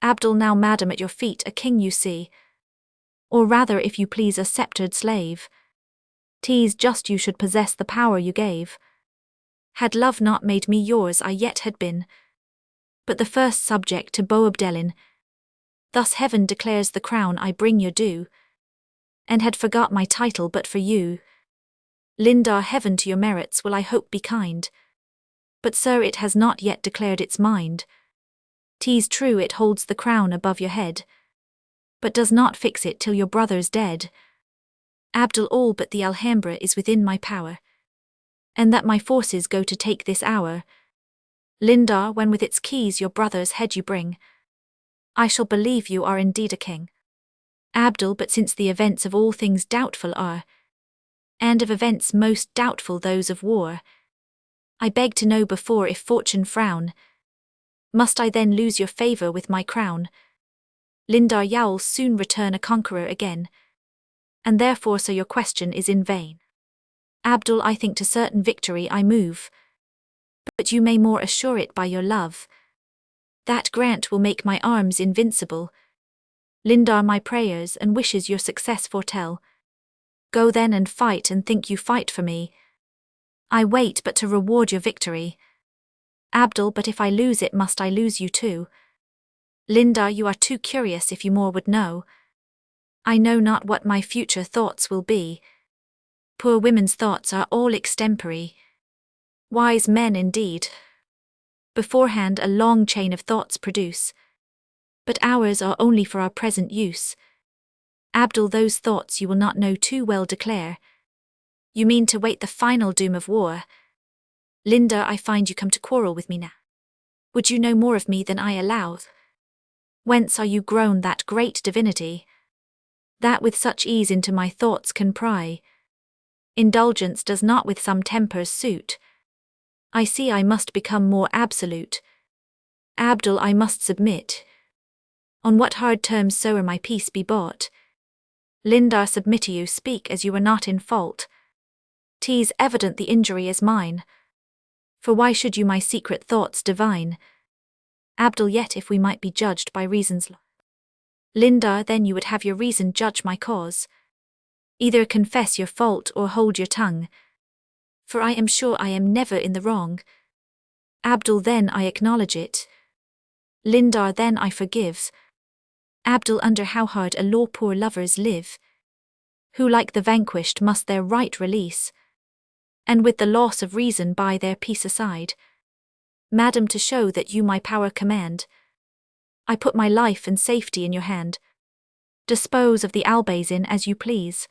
S1: Abdul, now madam at your feet a king you see, or rather if you please a sceptred slave. 'Tis just you should possess the power you gave. Had love not made me yours I yet had been, but the first subject to Boabdelin. Thus heaven declares the crown I bring your due, and had forgot my title but for you. Lindar, heaven to your merits will I hope be kind, but sir it has not yet declared its mind. 'Tis true it holds the crown above your head, but does not fix it till your brother's dead. Abdul, all but the Alhambra is within my power, and that my forces go to take this hour. Lindar, when with its keys your brother's head you bring, I shall believe you are indeed a king. Abdul, but since the events of all things doubtful are, and of events most doubtful those of war, I beg to know before if fortune frown, must I then lose your favour with my crown? Lindar, you'll soon return a conqueror again, and therefore so your question is in vain. Abdul, I think to certain victory I move, but you may more assure it by your love. That grant will make my arms invincible. Lindar, my prayers and wishes your success foretell. Go then and fight, and think you fight for me. I wait but to reward your victory. Abdul, but if I lose it must I lose you too? Lindar, you are too curious if you more would know. I know not what my future thoughts will be. Poor women's thoughts are all extempore. Wise men indeed beforehand a long chain of thoughts produce, but ours are only for our present use. Abdul, those thoughts you will not know too well declare. You mean to wait the final doom of war. Lindar, I find you come to quarrel with me now. Would you know more of me than I allow? Whence are you grown that great divinity, that with such ease into my thoughts can pry? Indulgence does not with some tempers suit. I see I must become more absolute. Abdul, I must submit. On what hard terms soe'er my peace be bought. Lindar, submit to you, speak as you are not in fault. 'Tis evident the injury is mine, for why should you my secret thoughts divine? Abdul, yet if we might be judged by reason's law. Lindar, then you would have your reason judge my cause. Either confess your fault or hold your tongue, for I am sure I am never in the wrong. Abdul, then I acknowledge it. Lindar, then I forgive. Abdul, under how hard a law poor lovers live, who like the vanquished must their right release, and with the loss of reason buy their peace aside. Madam, to show that you my power command, I put my life and safety in your hand. Dispose of the Albayzin as you please.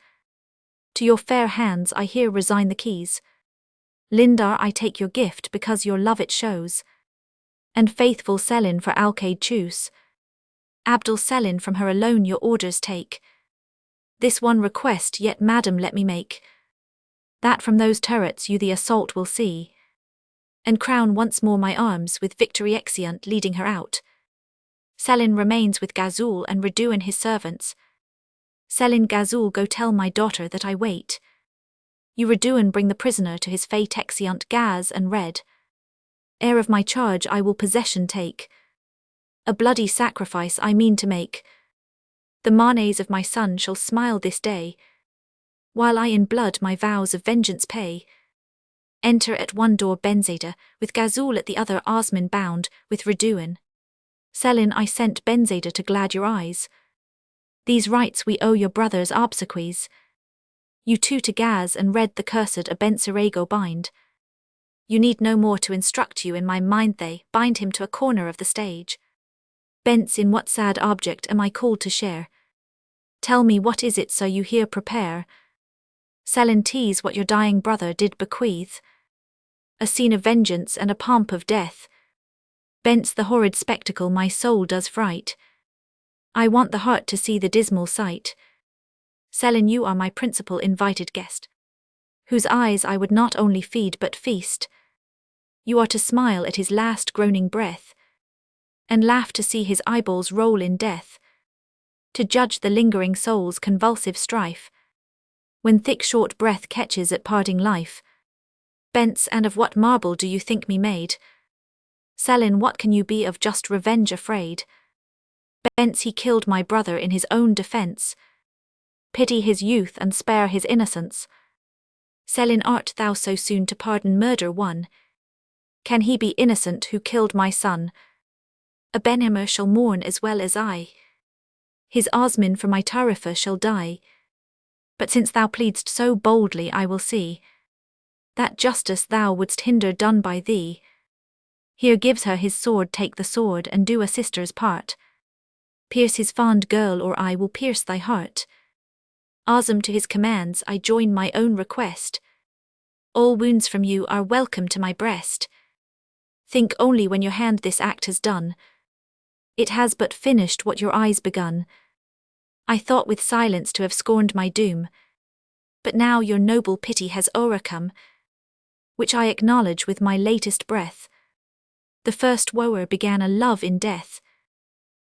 S1: To your fair hands I here resign the keys. Lindar, I take your gift because your love it shows, and faithful Selin for Alcade choose. Abdul, Selin, from her alone your orders take. This one request yet, madam, let me make, that from those turrets you the assault will see, and crown once more my arms with victory exeunt, leading her out. Selin remains with Gazul and Reduin his servants. Selin, Gazul, go tell my daughter that I wait. You, Reduin, bring the prisoner to his fate exeunt, Gaz and Red. Heir of my charge I will possession take. A bloody sacrifice I mean to make. The manes of my son shall smile this day, while I in blood my vows of vengeance pay. Enter at one door Benzada, with Gazul at the other, Osman bound, with Reduin. Selin, I sent Benzada to glad your eyes. These rites we owe your brother's obsequies. You too to Gaz and Red the cursed Abenserrago bind. You need no more to instruct you in my mind, they bind him to a corner of the stage. Bence, in what sad object am I called to share? Tell me what is it so you here prepare? Selin tease what your dying brother did bequeath. A scene of vengeance and a pomp of death. Bence the horrid spectacle my soul does fright. I want the heart to see the dismal sight. Selin, you are my principal invited guest, whose eyes I would not only feed but feast. You are to smile at his last groaning breath, and laugh to see his eyeballs roll in death, to judge the lingering soul's convulsive strife, when thick short breath catches at parting life. Bence, and of what marble do you think me made? Selin, what can you be of just revenge afraid? Bence, he killed my brother in his own defence. Pity his youth and spare his innocence. Selin, art thou so soon to pardon murder one? Can he be innocent who killed my son? A Benhammer shall mourn as well as I. His Osman for my Tarifa shall die. But since thou pleadst so boldly, I will see that justice thou wouldst hinder done by thee. Here gives her his sword, take the sword, and do a sister's part. Pierce his fond girl, or I will pierce thy heart. Azam, to his commands I join my own request. All wounds from you are welcome to my breast. Think only when your hand this act has done. It has but finished what your eyes begun. I thought with silence to have scorned my doom, but now your noble pity has o'ercome, which I acknowledge with my latest breath. The first woer began a love in death.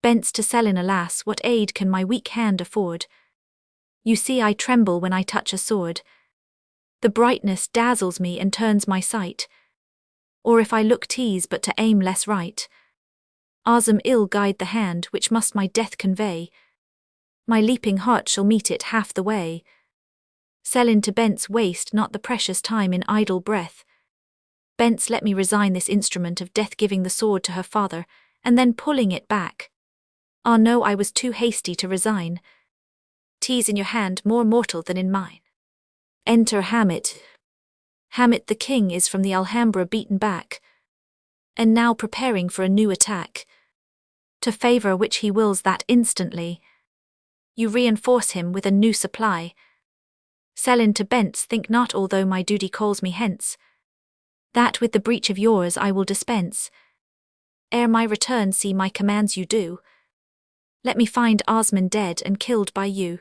S1: Bence to Selin, alas, what aid can my weak hand afford? You see I tremble when I touch a sword. The brightness dazzles me and turns my sight. Or if I look tease but to aim less right. Azam, ill guide the hand which must my death convey. My leaping heart shall meet it half the way. Selin to Bence, waste not the precious time in idle breath. Bence, let me resign this instrument of death, giving the sword to her father, and then pulling it back. Ah no, I was too hasty to resign. 'Tis in your hand more mortal than in mine. Enter Hamit. Hamit the king is from the Alhambra beaten back, and now preparing for a new attack, to favour which he wills that instantly you reinforce him with a new supply. Selin to Bence, think not, although my duty calls me hence, that with the breach of yours I will dispense. Ere my return, see my commands you do. Let me find Osman dead and killed by you.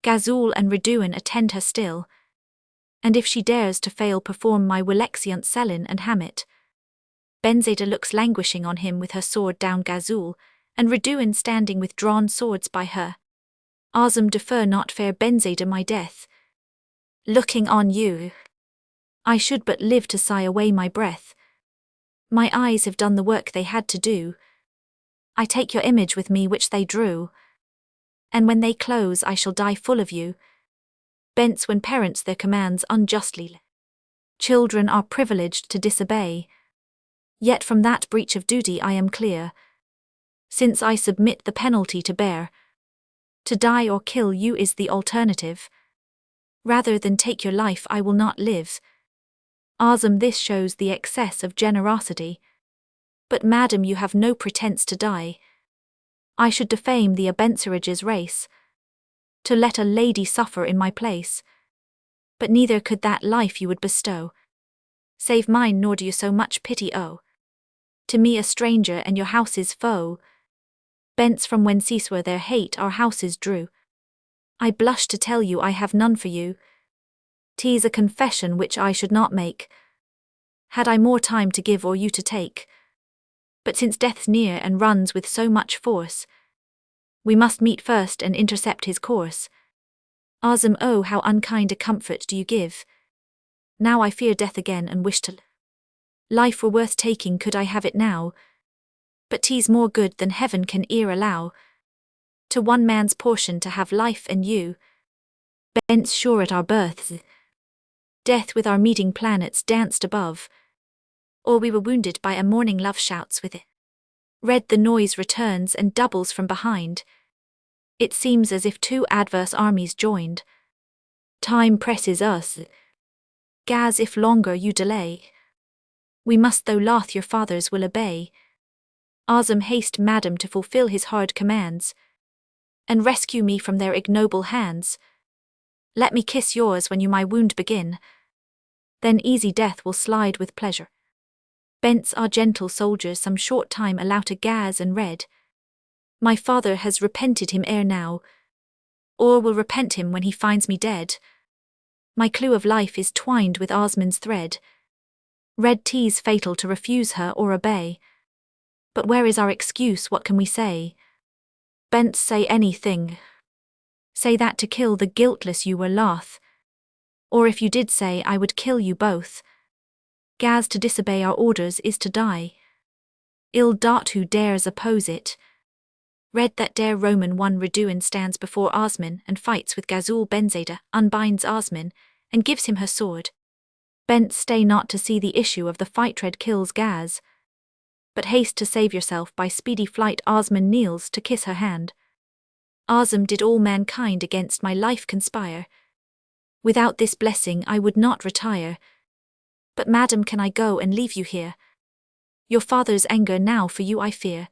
S1: Gazul and Reduan attend her still, and if she dares to fail, perform my will exeunt Selin and Hamit. Benzada looks languishing on him with her sword down Gazul, and Reduan standing with drawn swords by her. Azam, defer not, fair Benzada, my death. Looking on you, I should but live to sigh away my breath. My eyes have done the work they had to do. I take your image with me which they drew, and when they close I shall die full of you. Bence, when parents their commands unjustly, children are privileged to disobey. Yet from that breach of duty I am clear, since I submit the penalty to bear. To die or kill you is the alternative. Rather than take your life I will not live. Azam, this shows the excess of generosity. But madam, you have no pretence to die. I should defame the Abensirage's race, to let a lady suffer in my place. But neither could that life you would bestow save mine, nor do you so much pity owe to me, a stranger and your house's foe. Bence, from when ceasewere their hate our houses drew. I blush to tell you I have none for you. 'Tis a confession which I should not make, had I more time to give or you to take. But since death's near and runs with so much force, we must meet first and intercept his course. Azam, oh, how unkind a comfort do you give. Now I fear death again and wish to life were worth taking could I have it now. But 'tis more good than heaven can e'er allow, to one man's portion to have life and you. Bence, sure at our births, death with our meeting planets danced above, or we were wounded by a morning love shouts with it. Read the noise returns and doubles from behind. It seems as if two adverse armies joined. Time presses us. Gaz, if longer you delay, we must, though loth, your father's will obey. Azam, haste madam to fulfill his hard commands, and rescue me from their ignoble hands. Let me kiss yours when you my wound begin. Then easy death will slide with pleasure. Bents are gentle soldiers some short time allow to gaz and red. My father has repented him ere now, or will repent him when he finds me dead. My clue of life is twined with Osman's thread. Red tease fatal to refuse her or obey. But where is our excuse, what can we say? Bents say anything. Say that to kill the guiltless you were loth. Or if you did say I would kill you both. Gaz to disobey our orders is to die. Ill dot who dares oppose it. Red that dare Roman one Reduin stands before Osman and fights with Gazul Benzada, unbinds Osman, and gives him her sword. Bent stay not to see the issue of the fight, Red kills Gaz. But haste to save yourself by speedy flight. Osman kneels to kiss her hand. Osm did all mankind against my life conspire. Without this blessing I would not retire. But madam, can I go and leave you here? Your father's anger now for you I fear.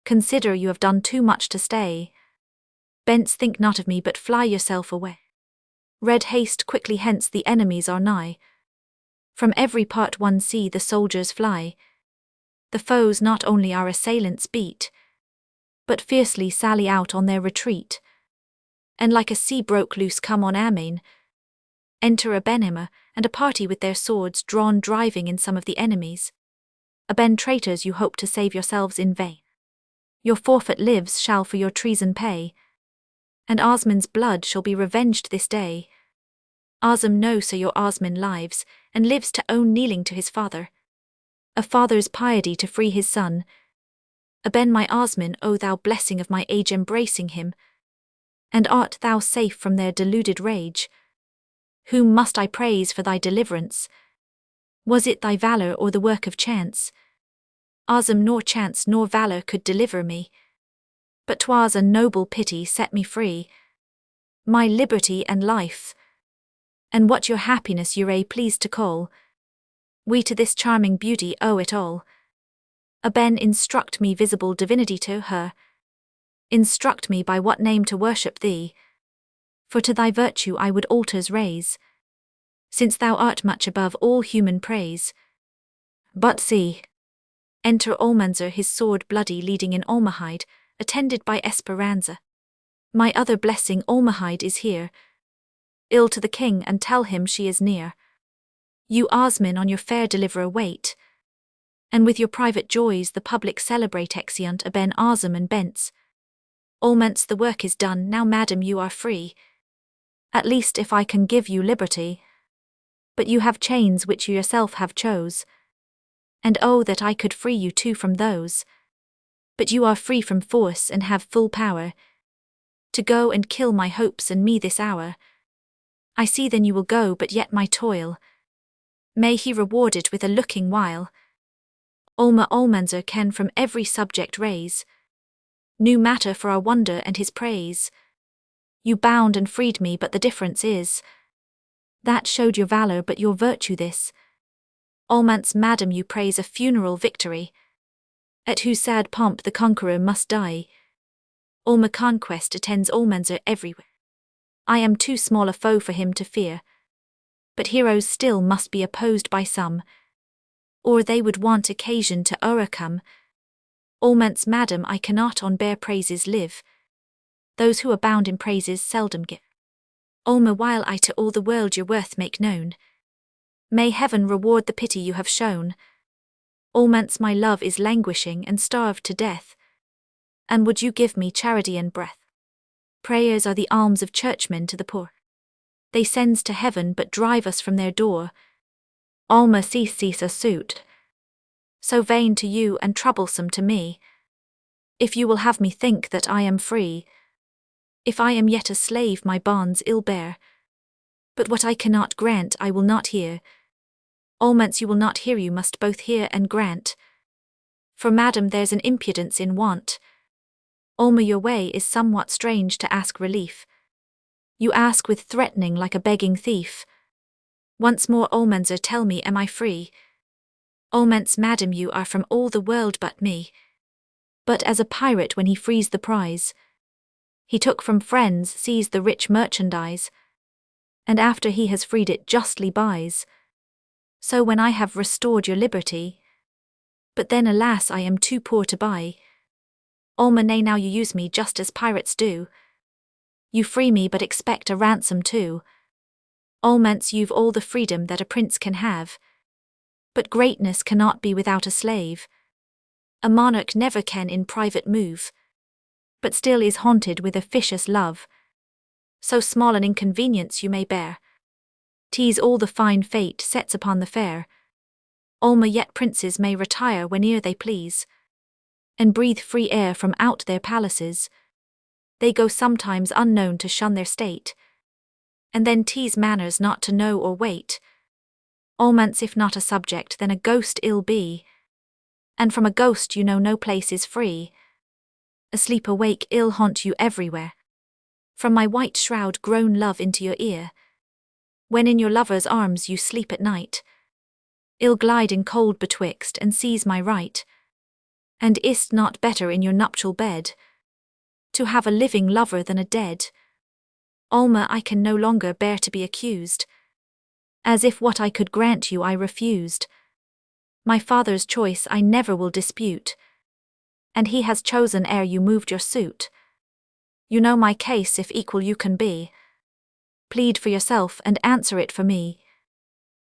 S1: Consider you have done too much to stay. Bents think not of me but fly yourself away. Red haste quickly hence, the enemies are nigh. From every part one see the soldiers fly. The foes not only our assailants beat, but fiercely sally out on their retreat. And like a sea broke loose come on amain. Enter a Benema, and a party with their swords drawn driving in some of the enemies. Ben traitors, you hope to save yourselves in vain. Your forfeit lives shall for your treason pay, and Osman's blood shall be revenged this day. Osm know so your Osman lives, and lives to own kneeling to his father. A father's piety to free his son. Ben my Osman, O thou blessing of my age, embracing him. And art thou safe from their deluded rage? Whom must I praise for thy deliverance? Was it thy valour or the work of chance? Osm nor chance nor valour could deliver me, but 'twas a noble pity set me free. My liberty and life, and what your happiness you pleased to call, we to this charming beauty owe it all. Ben instruct me, visible divinity, to her. Instruct me by what name to worship thee, for to thy virtue I would altars raise, since thou art much above all human praise. But see, enter Almanzor, his sword bloody leading in Almahide, attended by Esperanza. My other blessing Almahide is here. Ill to the king, and tell him she is near. You Osman on your fair deliverer wait, and with your private joys the public celebrate. Exeunt Ben Osm and Bents. Almance, the work is done, now madam you are free. At least if I can give you liberty. But you have chains which you yourself have chose. And oh that I could free you too from those. But you are free from force and have full power to go and kill my hopes and me this hour. I see then you will go, but yet my toil may he reward it with a looking while. Almanzor can from every subject raise new matter for our wonder and his praise. You bound and freed me, but the difference is that showed your valour, but your virtue this. Almance, madam, you praise a funeral victory, at whose sad pomp the conqueror must die. Alma conquest attends Almanzor everywhere. I am too small a foe for him to fear, but heroes still must be opposed by some, or they would want occasion to o'ercome. Almance, madam, I cannot on bare praises live. Those who abound in praises seldom give. Alma, while I to all the world your worth make known, may heaven reward the pity you have shown. Almance, my love is languishing and starved to death, and would you give me charity and breath? Prayers are the alms of churchmen to the poor. They sends to heaven but drive us from their door. Alma, cease a suit, so vain to you and troublesome to me. If you will have me think that I am free, if I am yet a slave my bonds ill bear. But what I cannot grant I will not hear. Almance, you will not hear, you must both hear and grant. For madam, there's an impudence in want. Alma, your way is somewhat strange to ask relief. You ask with threatening like a begging thief. Once more, Almanzor, tell me, am I free? Almance, madam, you are from all the world but me. But as a pirate when he frees the prize, he took from friends, seized the rich merchandise. and after he has freed it justly buys. So when I have restored your liberty, but then alas I am too poor to buy. Alma, nay, now you use me just as pirates do. You free me but expect a ransom too. Almance you've all the freedom that a prince can have, but greatness cannot be without a slave. A monarch never can in private move, but still is haunted with officious love. So small an inconvenience you may bear, 'tis all the fine fate sets upon the fair. Alma, yet princes may retire whene'er they please, and breathe free air from out their palaces. They go sometimes unknown to shun their state, and then 'tis manners not to know or wait. Almance if not a subject then a ghost ill be, and from a ghost you know no place is free. Asleep awake ill haunt you everywhere, from my white shroud groan love into your ear. When in your lover's arms you sleep at night, ill glide in cold betwixt and seize my right. And is't not better in your nuptial bed to have a living lover than a dead? Alma, I can no longer bear to be accused, as if what I could grant you I refused. My father's choice I never will dispute, and he has chosen ere you moved your suit. You know my case if equal you can be. Plead for yourself and answer it for me.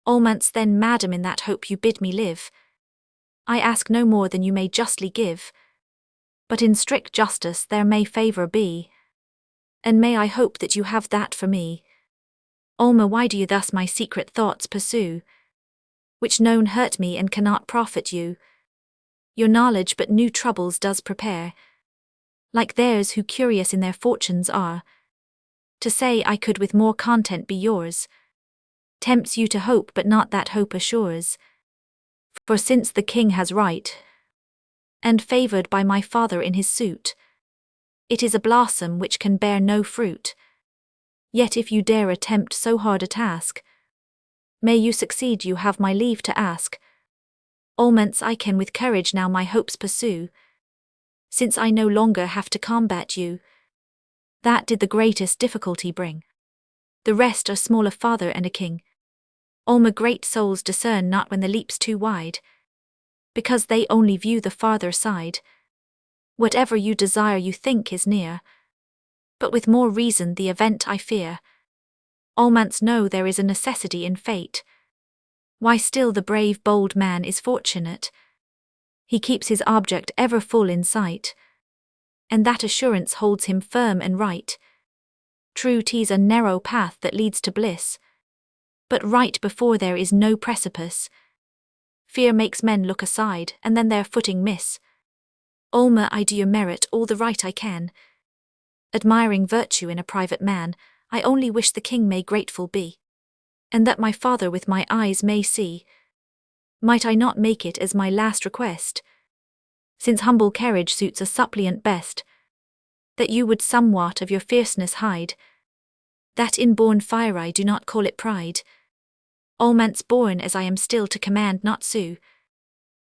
S1: Almance then, madam, in that hope you bid me live, I ask no more than you may justly give, but in strict justice there may favour be, and may I hope that you have that for me. Alma, why do you thus my secret thoughts pursue, which known hurt me and cannot profit you? Your knowledge but new troubles does prepare, like theirs who curious in their fortunes are. To say I could with more content be yours, tempts you to hope but not that hope assures. For since the king has right, and favoured by my father in his suit, it is a blossom which can bear no fruit. Yet if you dare attempt so hard a task, may you succeed, you have my leave to ask. Almance, I can with courage now my hopes pursue, since I no longer have to combat you. That did the greatest difficulty bring. The rest are small, a father and a king. Alma, great souls discern not when the leap's too wide, because they only view the farther side. Whatever you desire you think is near, but with more reason the event I fear. Almance, know there is a necessity in fate, why still the brave bold man is fortunate. He keeps his object ever full in sight, and that assurance holds him firm and right. True, 'tis a narrow path that leads to bliss, but right before there is no precipice. Fear makes men look aside, and then their footing miss. Alma, I do you merit all the right I can. Admiring virtue in a private man, I only wish the king may grateful be, and that my father with my eyes may see. Might I not make it as my last request, since humble carriage suits a suppliant best, that you would somewhat of your fierceness hide, that inborn fire I do not call it pride. Almance, born as I am still to command not sue,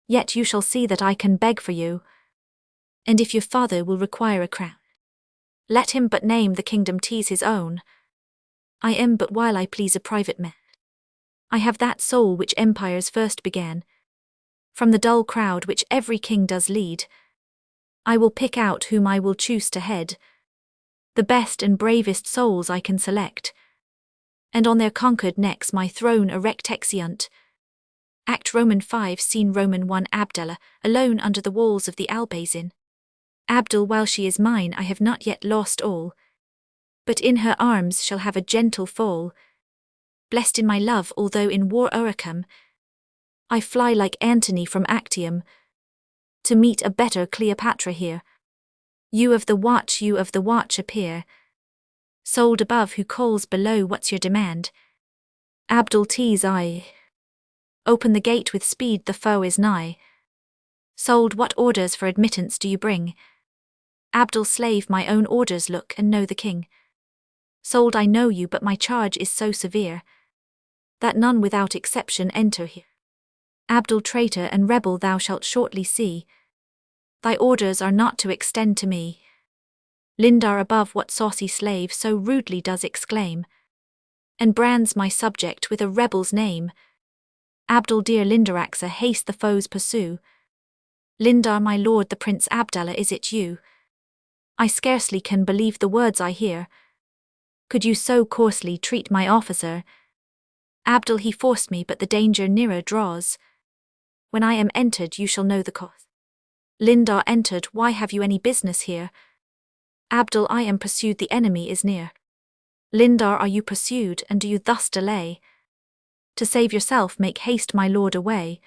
S1: yet you shall see that I can beg for you, and if your father will require a crown, let him but name the kingdom, 'tis his own. I am but while I please a private man. I have that soul which empires first began, from the dull crowd which every king does lead. I will pick out whom I will choose to head, the best and bravest souls I can select, and on their conquered necks my throne erect. Exeunt. Act Roman 5, Scene Roman 1. Abdallah, alone under the walls of the Albayzin. Abdul, while she is mine I have not yet lost all, but in her arms shall have a gentle fall. Blessed in my love, although in war o'ercome, I fly like Antony from Actium, to meet a better Cleopatra here. You of the watch appear, sold above who calls below, what's your demand? Abdul, 'tis I. Open the gate with speed, the foe is nigh. Sold, what orders for admittance do you bring? Abdul, slave, my own orders look and know the king. Sold, I know you, but my charge is so severe, that none without exception enter here. Abdul, traitor and rebel, thou shalt shortly see. Thy orders are not to extend to me. Lindar above, what saucy slave so rudely does exclaim? and brands my subject with a rebel's name. Abdul dear Lindaraxa, haste the foes pursue. Lindar, my lord, the Prince Abdallah, is it you? I scarcely can believe the words I hear. Could you so coarsely treat my officer? Abdul, he forced me, but the danger nearer draws. When I am entered, you shall know the cause. Lindar entered, why have you any business here? Abdul, I am pursued, the enemy is near. Lindar, are you pursued, and do you thus delay? To save yourself, make haste, my lord, away.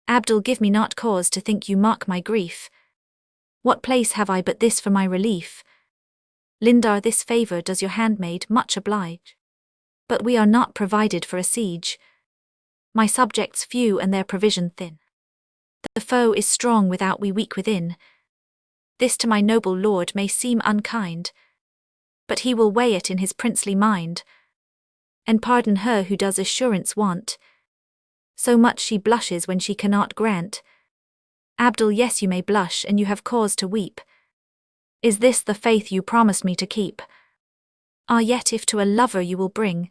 S1: Abdul, give me not cause to think you mock my grief. What place have I but this for my relief? Lindar, this favour does your handmaid much oblige. But we are not provided for a siege. My subjects few and their provision thin. The foe is strong without, we weak within. This to my noble lord may seem unkind, but he will weigh it in his princely mind, and pardon her who does assurance want. So much she blushes when she cannot grant. Abdul, yes, you may blush, and you have cause to weep. Is this the faith you promised me to keep? Ah, yet if to a lover you will bring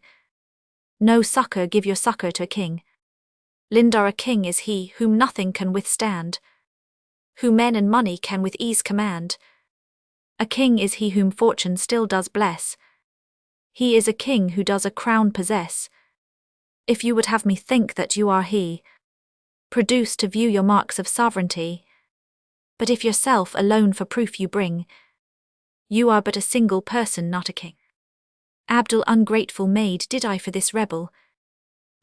S1: no succour, give your succour to a king. Lindar, a king is he whom nothing can withstand, who men and money can with ease command. A king is he whom fortune still does bless. He is a king who does a crown possess. If you would have me think that you are he, produce to view your marks of sovereignty. But if yourself alone for proof you bring, you are but a single person, not a king. Abdul, ungrateful maid, did I for this rebel?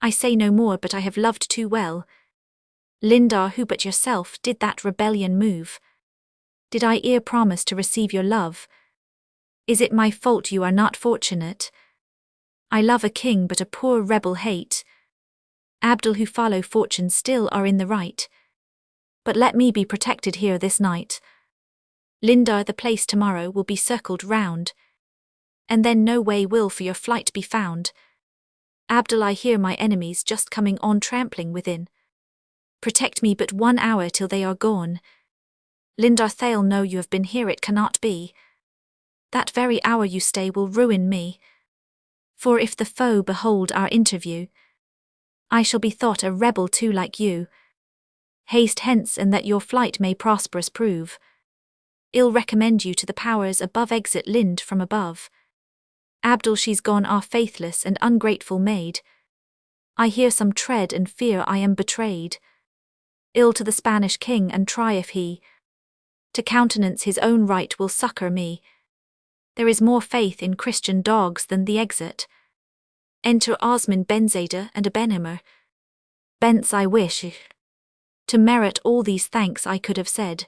S1: I say no more, but I have loved too well. Lindar, who but yourself did that rebellion move? Did I ere promise to receive your love? Is it my fault you are not fortunate? I love a king, but a poor rebel hate. Abdul, who follow fortune still are in the right. But let me be protected here this night. Lindar, the place tomorrow will be circled round, and then no way will for your flight be found. Abdul, I hear my enemies just coming on, trampling within. Protect me but 1 hour till they are gone. Lindar, they'll know you have been here, it cannot be. That very hour you stay will ruin me. For if the foe behold our interview, I shall be thought a rebel too like you. Haste hence, and that your flight may prosperous prove. Ill recommend you to the powers above, exit Lind from above. Abdul, she's gone, our faithless and ungrateful maid. I hear some tread and fear I am betrayed. Ill to the Spanish king, and try if he to countenance his own right will succour me. There is more faith in Christian dogs than the exit. Enter Osman Benzada and Abenhammer. Bence, I wish to merit all these thanks I could have said.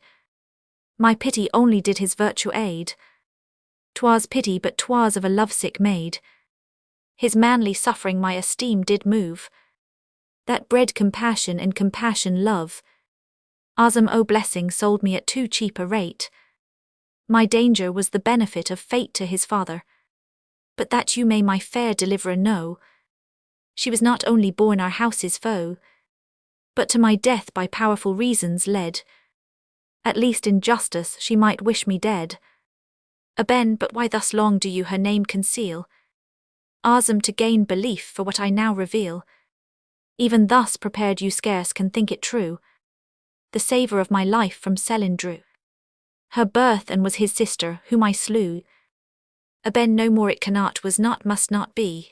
S1: My pity only did his virtue aid. 'Twas pity, but 'twas of a lovesick maid. His manly suffering my esteem did move, that bred compassion, and compassion love. Azam, O blessing, sold me at too cheap a rate. My danger was the benefit of fate to his father. But that you may my fair deliverer know, she was not only born our house's foe, but to my death by powerful reasons led. At least in justice she might wish me dead. Aben, but why thus long do you her name conceal? Azam, to gain belief for what I now reveal. Even thus prepared you scarce can think it true. The savour of my life from Selin drew her birth, and was his sister whom I slew. Aben, no more it cannot, was not, must not be.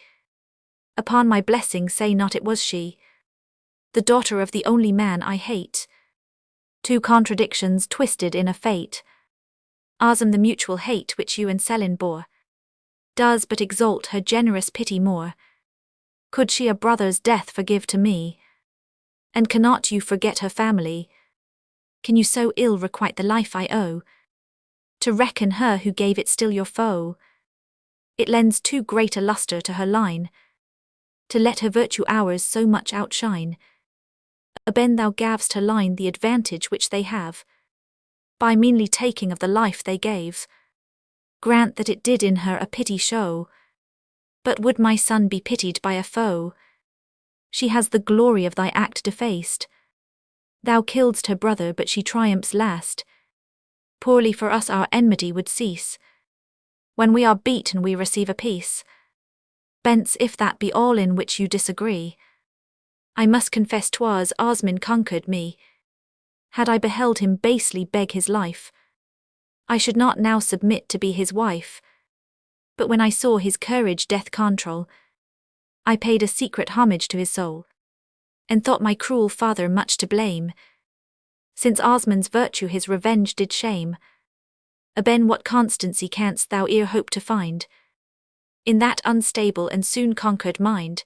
S1: Upon my blessing say not it was she, the daughter of the only man I hate. Two contradictions twisted in a fate. Azam, the mutual hate which you and Selin bore, does but exalt her generous pity more. Could she a brother's death forgive to me? And cannot you forget her family? Can you so ill requite the life I owe, to reckon her who gave it still your foe? It lends too great a lustre to her line, to let her virtue hours so much outshine. Aben, thou gav'st her line the advantage which they have, by meanly taking of the life they gave. Grant that it did in her a pity show, but would my son be pitied by a foe? She has the glory of thy act defaced. Thou killedst her brother, but she triumphs last. Poorly for us our enmity would cease, when we are beaten we receive a peace. Bence, if that be all in which you disagree, I must confess 'twas Osman conquered me. Had I beheld him basely beg his life, I should not now submit to be his wife. But when I saw his courage death control, I paid a secret homage to his soul, and thought my cruel father much to blame, since Osman's virtue his revenge did shame. Ben, what constancy canst thou e'er hope to find in that unstable and soon conquered mind?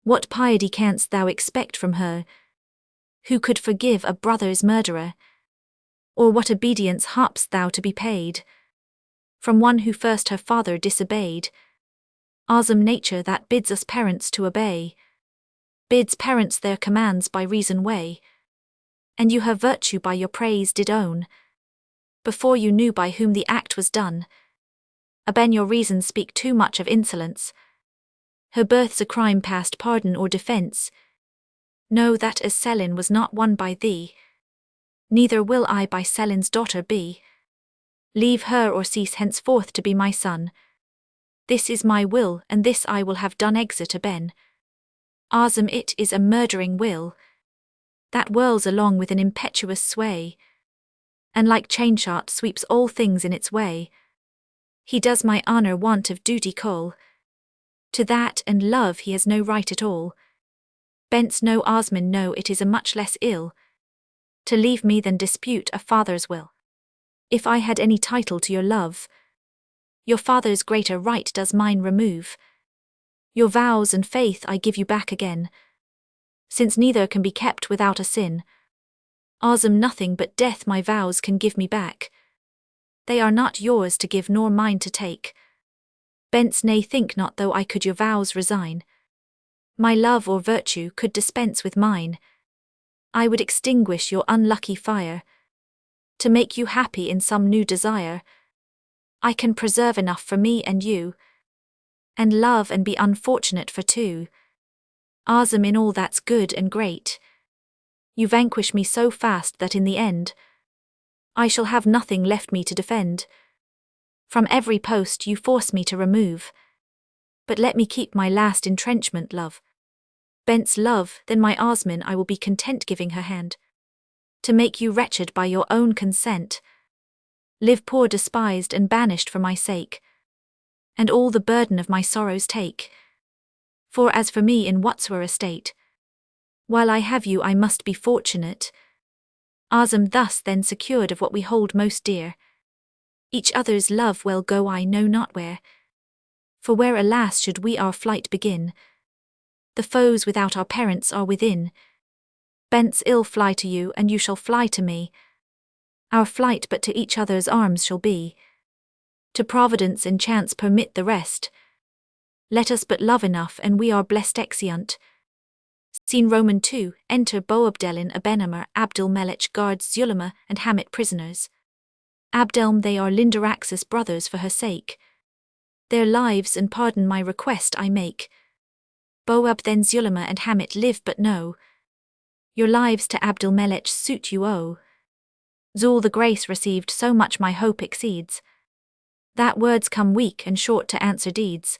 S1: What piety canst thou expect from her who could forgive a brother's murderer? Or what obedience hopest thou to be paid from one who first her father disobeyed? Awesome nature that bids us parents to obey, bids parents their commands by reason weigh, and you her virtue by your praise did own, before you knew by whom the act was done. Ben, your reasons speak too much of insolence. Her birth's a crime past pardon or defence. Know that as Selin was not won by thee, neither will I by Selin's daughter be. Leave her or cease henceforth to be my son. This is my will, and this I will have done. Exit Ben. Awesome, it is a murdering will that whirls along with an impetuous sway, and like chain-shot sweeps all things in its way. He does my honour want of duty call, to that and love he has no right at all. Bence, no Osman, no, it is a much less ill to leave me than dispute a father's will. If I had any title to your love, your father's greater right does mine remove. Your vows and faith I give you back again, since neither can be kept without a sin. Awesome, nothing but death my vows can give me back. They are not yours to give nor mine to take. Bence, nay, think not though I could your vows resign, my love or virtue could dispense with mine. I would extinguish your unlucky fire, to make you happy in some new desire. I can preserve enough for me and you, and love and be unfortunate for two. Awesome, in all that's good and great, you vanquish me so fast that in the end I shall have nothing left me to defend. From every post you force me to remove, but let me keep my last entrenchment, love. Bence, love, then my Osman I will be content giving her hand, to make you wretched by your own consent. Live poor, despised and banished for my sake, and all the burden of my sorrows take. For as for me in whatsoever estate, while I have you I must be fortunate. Awesome, thus then secured of what we hold most dear, each other's love well go I know not where. For where alas should we our flight begin? The foes without our parents are within. Bence, ill fly to you and you shall fly to me. Our flight but to each other's arms shall be. To Providence and chance permit the rest. Let us but love enough and we are blessed. Exeunt. Scene Roman 2. Enter Boabdil, Abenamar, Abdul-Melech guards Zulema and Hamit prisoners. Abdelm, they are Lindaraxis brothers for her sake. Their lives and pardon my request I make. Boab, then Zulema and Hamit live but know your lives to Abdul-Melech suit you owe. Zul, the grace received so much my hope exceeds, that words come weak and short to answer deeds.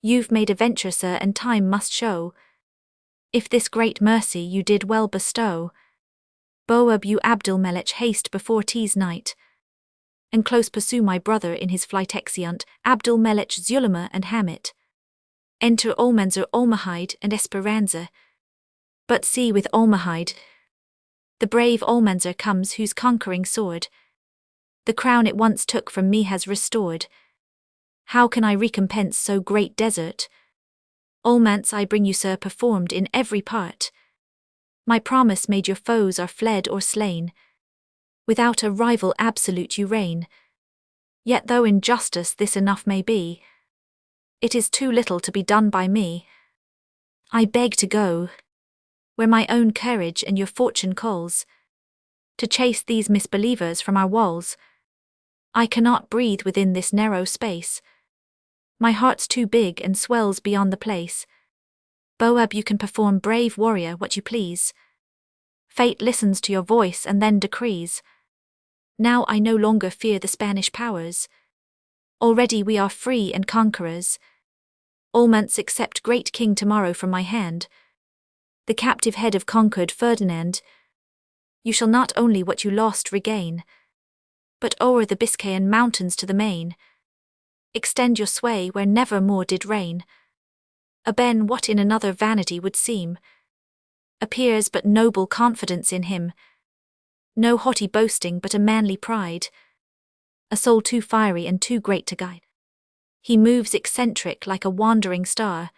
S1: You've made a venture, sir, and time must show if this great mercy you did well bestow. Boab, you Abdul-Melech haste before 'tis night, and close pursue my brother in his flight. Exeunt. Abdul-Melech, Zulema and Hamit. Enter Almanzor, Almahide and Esperanza. But see, with Almahide the brave Almanzor comes, whose conquering sword the crown it once took from me has restored. How can I recompense so great desert? Almance I bring you, sir, performed in every part. My promise made, your foes are fled or slain. Without a rival absolute you reign. Yet though in justice this enough may be, it is too little to be done by me. I beg to go where my own courage and your fortune calls, to chase these misbelievers from our walls. I cannot breathe within this narrow space. My heart's too big and swells beyond the place. Boab, you can perform, brave warrior, what you please. Fate listens to your voice and then decrees. Now I no longer fear the Spanish powers. Already we are free and conquerors. Almonce accept great king tomorrow from my hand, the captive head of conquered Ferdinand. You shall not only what you lost regain, but o'er the Biscayan mountains to the main, extend your sway where never more did reign. Ben what in another vanity would seem, appears but noble confidence in him, no haughty boasting but a manly pride, a soul too fiery and too great to guide. He moves eccentric like a wandering star,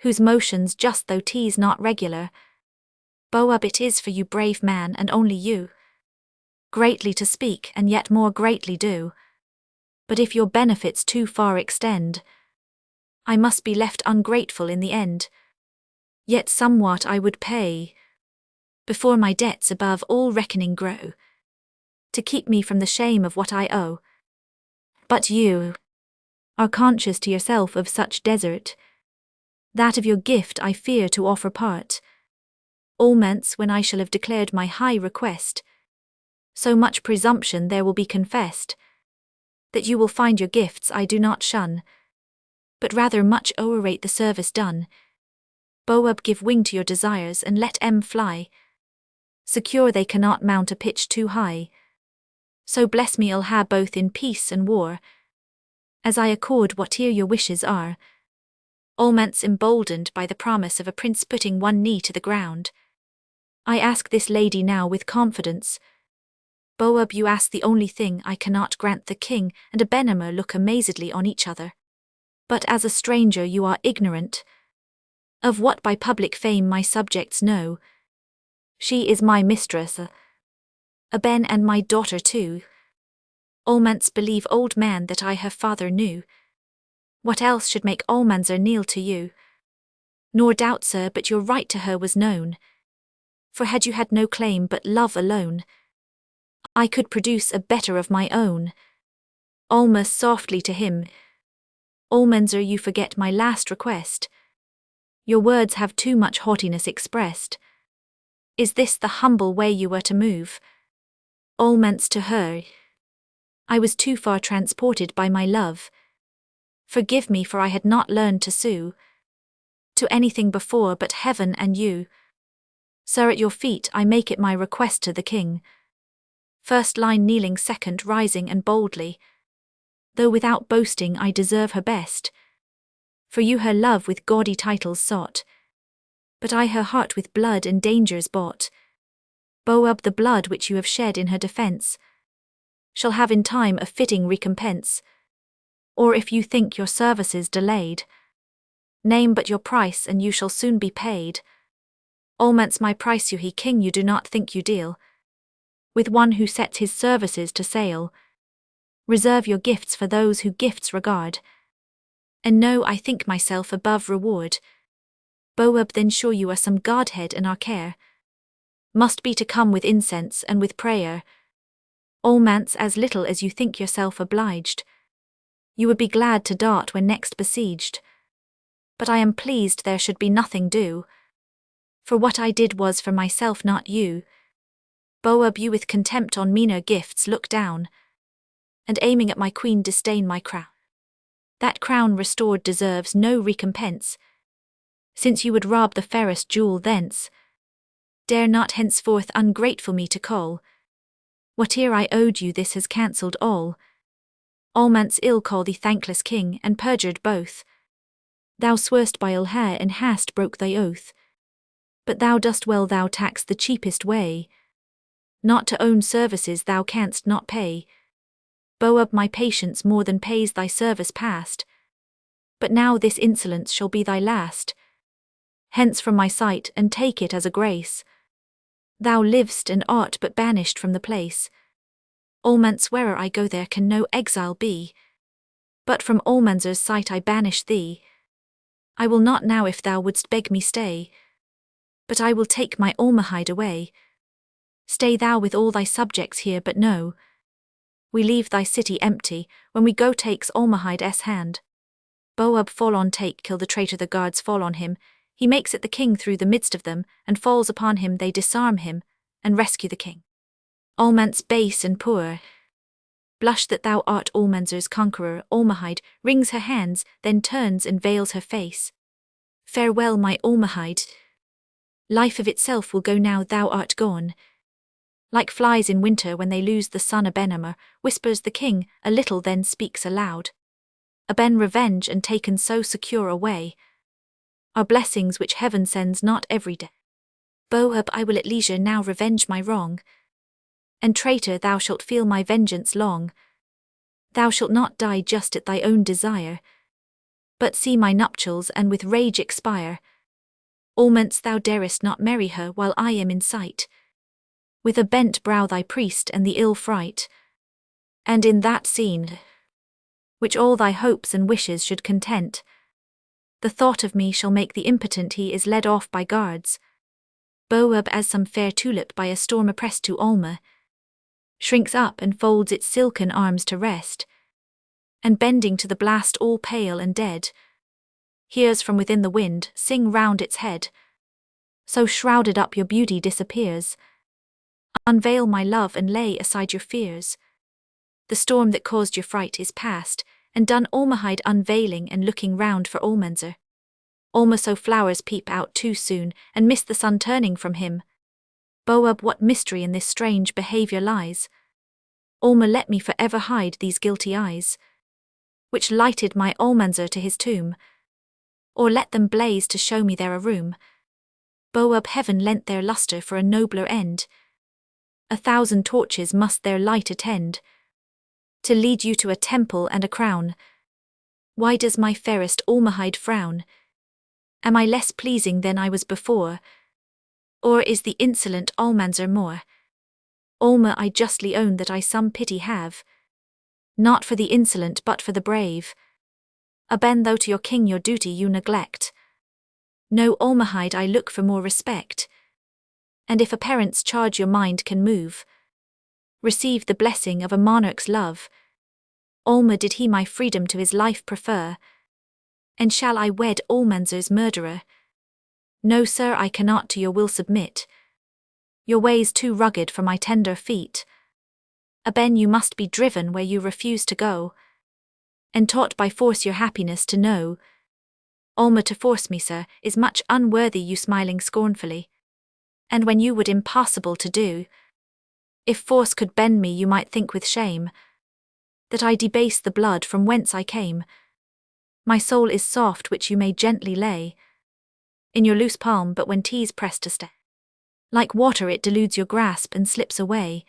S1: whose motions just though tease not regular. Boab it is for you brave man and only you, greatly to speak and yet more greatly do. But if your benefits too far extend, I must be left ungrateful in the end. Yet somewhat I would pay, before my debts above all reckoning grow, to keep me from the shame of what I owe. But you are conscious to yourself of such desert, that of your gift I fear to offer part. Almonce when I shall have declared my high request, so much presumption there will be confessed, that you will find your gifts I do not shun, but rather much o'errate the service done. Boab give wing to your desires and let em fly, secure they cannot mount a pitch too high. So bless me Ilha both in peace and war, as I accord whate'er your wishes are. Almonce emboldened by the promise of a prince putting one knee to the ground, I ask this lady now with confidence. Boab you ask the only thing I cannot grant the king and Abenamar look amazedly on each other. But as a stranger you are ignorant of what by public fame my subjects know. She is my mistress, Aben and my daughter too. Almonce believe old man that I her father knew. What else should make Almanzor kneel to you? Nor doubt, sir, but your right to her was known. For had you had no claim but love alone, I could produce a better of my own. Alma softly to him. Almanzor, you forget my last request. Your words have too much haughtiness expressed. Is this the humble way you were to move? Almonce to her. I was too far transported by my love. Forgive me, for I had not learned to sue to anything before but heaven and you. Sir, at your feet I make it my request to the king. First line kneeling, second rising and boldly. Though without boasting I deserve her best, for you her love with gaudy titles sought, but I her heart with blood and dangers bought. Boab, the blood which you have shed in her defence shall have in time a fitting recompense. Or if you think your services delayed, name but your price and you shall soon be paid. Almonce my price you he king you do not think you deal with one who sets his services to sale. Reserve your gifts for those who gifts regard, and know I think myself above reward. Boab, then sure you are some godhead in our care, must be to come with incense and with prayer. Almonce, as little as you think yourself obliged, you would be glad to dart when next besieged. But I am pleased there should be nothing due, for what I did was for myself, not you. Boab, you with contempt on meaner gifts look down, and aiming at my queen disdain my crown. That crown restored deserves no recompense, since you would rob the fairest jewel thence. Dare not henceforth ungrateful me to call. Whate'er I owed you this has cancelled all. Almonce ill call thee thankless king, and perjured both. Thou swerst by ill hair and hast broke thy oath. But thou dost well, thou tax the cheapest way. Not to own services thou canst not pay. Boab, my patience more than pays thy service past. But now this insolence shall be thy last. Hence from my sight, and take it as a grace. Thou liv'st and art but banished from the place. Almonce, where'er I go there can no exile be. But from Almanzor's sight I banish thee. I will not now if thou wouldst beg me stay, but I will take my Almahide away. Stay thou with all thy subjects here, but know, we leave thy city empty, when we go takes Almahide's hand. Boab, fall on, take, kill the traitor, the guards fall on him, he makes it the king through the midst of them, and falls upon him, they disarm him, and rescue the king. Almonce base and poor, blush that thou art Almanzor's conqueror. Almahide wrings her hands, then turns and veils her face. Farewell, my Almahide. Life of itself will go now thou art gone. Like flies in winter when they lose the sun. Abenamar, whispers the king, a little then speaks aloud. Aben, revenge and taken so secure away are blessings which heaven sends not every day. Boab, I will at leisure now revenge my wrong. And traitor, thou shalt feel my vengeance long. Thou shalt not die just at thy own desire, but see my nuptials and with rage expire. Almonce, thou darest not marry her while I am in sight. With a bent brow thy priest and the ill fright. And in that scene, which all thy hopes and wishes should content, the thought of me shall make the impotent he is led off by guards. Boab, as some fair tulip by a storm oppressed to Alma, shrinks up and folds its silken arms to rest, and bending to the blast all pale and dead, hears from within the wind sing round its head. So shrouded up your beauty disappears. Unveil, my love, and lay aside your fears. The storm that caused your fright is past, and done. Almahide, unveiling and looking round for Almanzor. Alma, so flowers peep out too soon, and miss the sun turning from him. Boab, what mystery in this strange behaviour lies? Alma, let me for ever hide these guilty eyes, which lighted my Almanzor to his tomb, or let them blaze to show me there a room. Boab, heaven lent their lustre for a nobler end. 1,000 torches must their light attend, to lead you to a temple and a crown. Why does my fairest Almahide frown? Am I less pleasing than I was before? Or is the insolent Almanzor more? Alma, I justly own that I some pity have, not for the insolent but for the brave. Aben, though to your king your duty you neglect, no, Almahide, I look for more respect. And if a parent's charge your mind can move, receive the blessing of a monarch's love. Alma, did he my freedom to his life prefer? And shall I wed Almanzor's murderer? No, sir, I cannot to your will submit. Your ways too rugged for my tender feet. Aben, you must be driven where you refuse to go, and taught by force your happiness to know. Alma, to force me, sir, is much unworthy, you smiling scornfully. And when you would impossible to do, if force could bend me, you might think with shame that I debase the blood from whence I came. My soul is soft, which you may gently lay in your loose palm, but when 'tis pressed to stay, like water it deludes your grasp and slips away.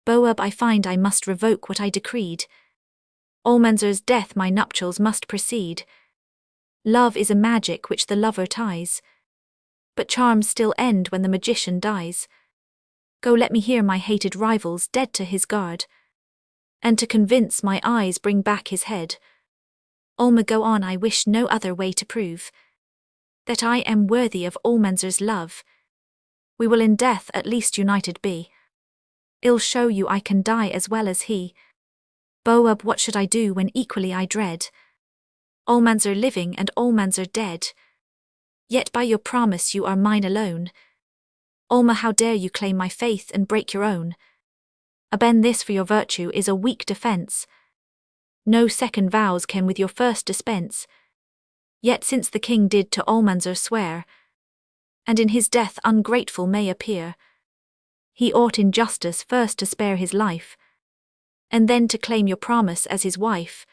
S1: Boab, I find I must revoke what I decreed. Almanzor's death my nuptials must precede. Love is a magic which the lover ties, but charms still end when the magician dies. Go, let me hear my hated rivals dead to his guard, and to convince my eyes bring back his head. Alma, go on, I wish no other way to prove that I am worthy of Almanzor's love. We will in death at least united be. I'll show you I can die as well as he. Boab, what should I do when equally I dread Almanzor living and Almanzor dead? Yet by your promise you are mine alone. Alma, how dare you claim my faith and break your own? Aben, this for your virtue is a weak defence. No second vows can with your first dispense. Yet since the king did to Almanzor swear, and in his death ungrateful may appear, he ought in justice first to spare his life, and then to claim your promise as his wife.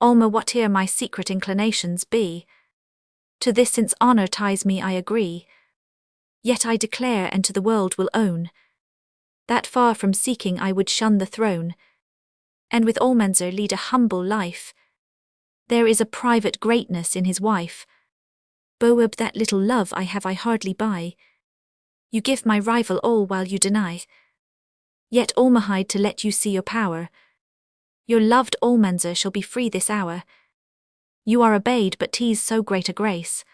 S1: Alma, whate'er my secret inclinations be, to this since honour ties me I agree. Yet I declare and to the world will own, that far from seeking I would shun the throne, and with Almanzor lead a humble life. There is a private greatness in his wife. Boab, that little love I have I hardly buy. You give my rival all while you deny. Yet Almahide, to let you see your power, your loved Almanzor shall be free this hour. You are obeyed, but 'tis so great a grace,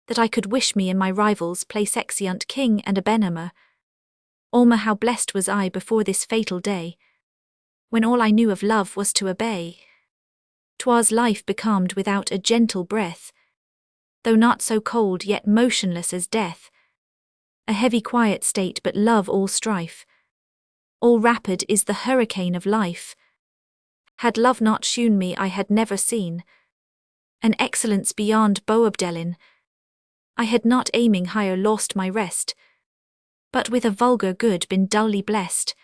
S1: that I could wish me in my rival's place exeunt king and Abenamar. Alma, how blessed was I before this fatal day, when all I knew of love was to obey. 'Twas life becalmed without a gentle breath, though not so cold yet motionless as death. A heavy quiet state, but love all strife. All rapid is the hurricane of life. Had love not shewn me I had never seen an excellence beyond Boabdelin, I had not aiming higher lost my rest, but with a vulgar good been dully blessed.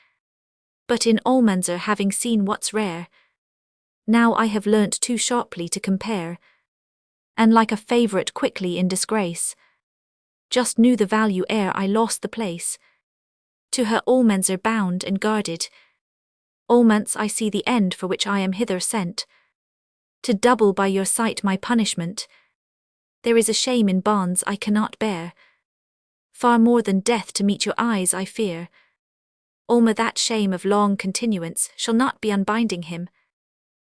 S1: But in Almanzor having seen what's rare, now I have learnt too sharply to compare, and like a favourite quickly in disgrace, just knew the value ere I lost the place. To her Almanzor bound and guarded, Almance I see the end for which I am hither sent, to double by your sight my punishment. There is a shame in bonds I cannot bear, far more than death to meet your eyes I fear. Alma, that shame of long continuance shall not be unbinding him.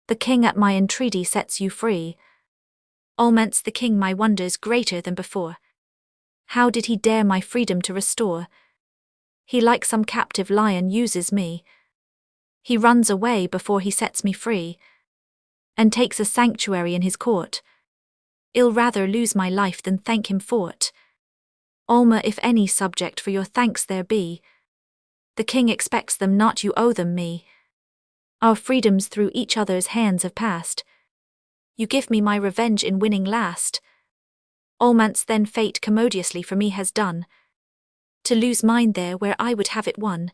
S1: The king at my entreaty sets you free. Almance the king my wonders greater than before. How did he dare my freedom to restore? He like some captive lion uses me. He runs away before he sets me free, and takes a sanctuary in his court. I'll rather lose my life than thank him for't. Alma, if any subject for your thanks there be, the king expects them not, you owe them me. Our freedoms through each other's hands have passed. You give me my revenge in winning last. Almance then fate commodiously for me has done, to lose mine there where I would have it won.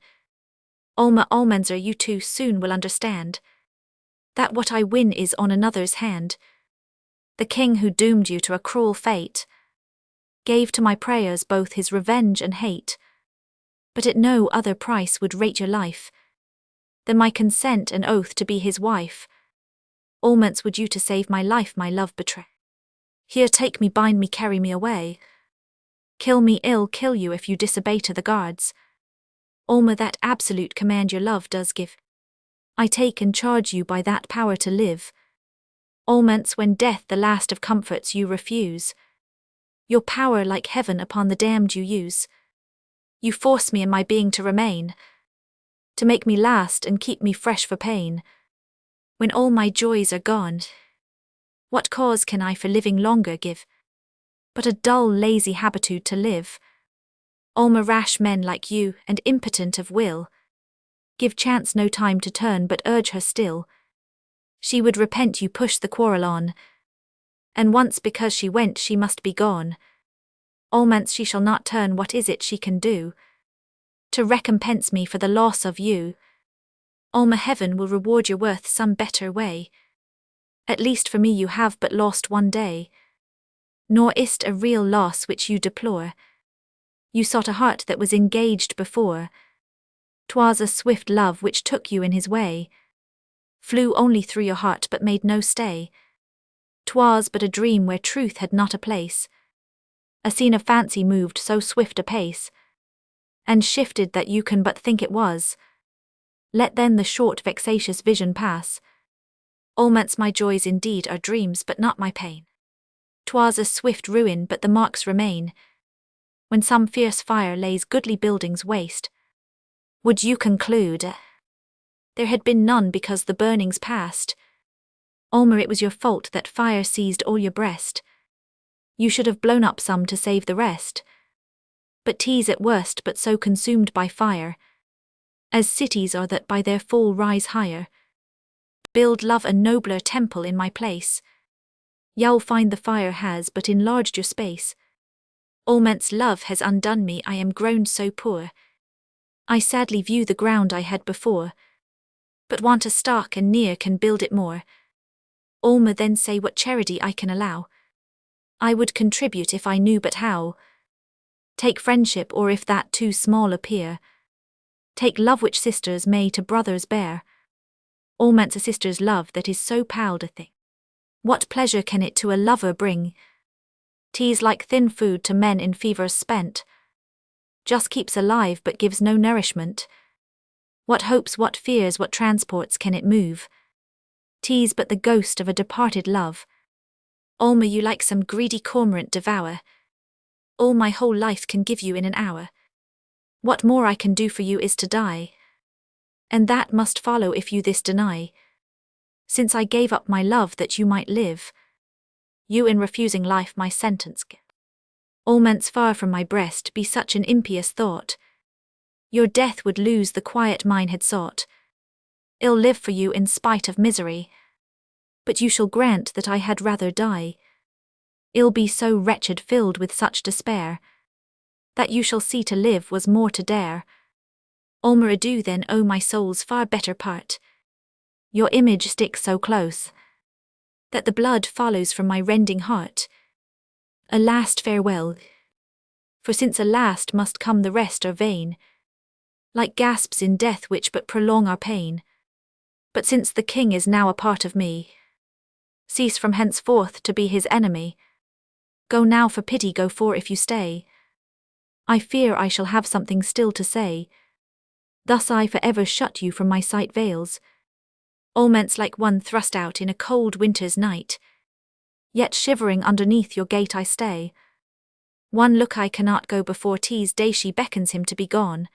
S1: Alma Almanzor, you too soon will understand, that what I win is on another's hand. The king who doomed you to a cruel fate, gave to my prayers both his revenge and hate, but at no other price would rate your life than my consent and oath to be his wife. Almance, would you to save my life my love betray? Here take me, bind me, carry me away. Kill me, ill kill you if you disobey to the guards. Alma, that absolute command your love does give, I take and charge you by that power to live. Almance, when death the last of comforts you refuse, your power like heaven upon the damned you use. You force me in my being to remain, to make me last and keep me fresh for pain. When all my joys are gone, what cause can I for living longer give, but a dull lazy habitude to live? Alma, rash men like you, and impotent of will, give chance no time to turn but urge her still. She would repent you push the quarrel on, and once because she went she must be gone. Almance, she shall not turn, what is it she can do to recompense me for the loss of you? Alma, heaven will reward your worth some better way. At least for me you have but lost one day, nor is't a real loss which you deplore. You sought a heart that was engaged before, 'twas a swift love which took you in his way, flew only through your heart but made no stay. 'Twas but a dream where truth had not a place, a scene of fancy moved so swift a pace, and shifted that you can but think it was. Let then the short vexatious vision pass. Almance, my joys indeed are dreams but not my pain. 'Twas a swift ruin but the marks remain, when some fierce fire lays goodly buildings waste. Would you conclude there had been none because the burnings passed? Alma, it was your fault that fire seized all your breast. You should have blown up some to save the rest. But 'tis at worst but so consumed by fire, as cities are that by their fall rise higher. Build love a nobler temple in my place, you'll find the fire has but enlarged your space. Almance, love has undone me, I am grown so poor, I sadly view the ground I had before, but want a stark and near can build it more. Alma, then say what charity I can allow, I would contribute if I knew but how. Take friendship, or if that too small appear, take love which sisters may to brothers bear. Almance, a sister's love that is so proud a thing, what pleasure can it to a lover bring? 'Tis like thin food to men in fevers spent, just keeps alive but gives no nourishment. What hopes, what fears, what transports can it move? 'Tis but the ghost of a departed love. Alma, you like some greedy cormorant devour, all my whole life can give you in an hour. What more I can do for you is to die, and that must follow if you this deny. Since I gave up my love that you might live, you in refusing life my sentence give. Almance, far from my breast be such an impious thought. Your death would lose the quiet mine had sought. Ill live for you in spite of misery. But you shall grant that I had rather die. Ill be so wretched filled with such despair, that you shall see to live was more to dare. Almer adieu then, O my soul's far better part. Your image sticks so close, that the blood follows from my rending heart. A last farewell, for since a last must come the rest are vain, like gasps in death which but prolong our pain. But since the king is now a part of me, cease from henceforth to be his enemy. Go now, for pity go, for if you stay, I fear I shall have something still to say. Thus I for ever shut you from my sight veils, alments like one thrust out in a cold winter's night. Yet shivering underneath your gate I stay. One look I cannot go before 'tis day she beckons him to be gone.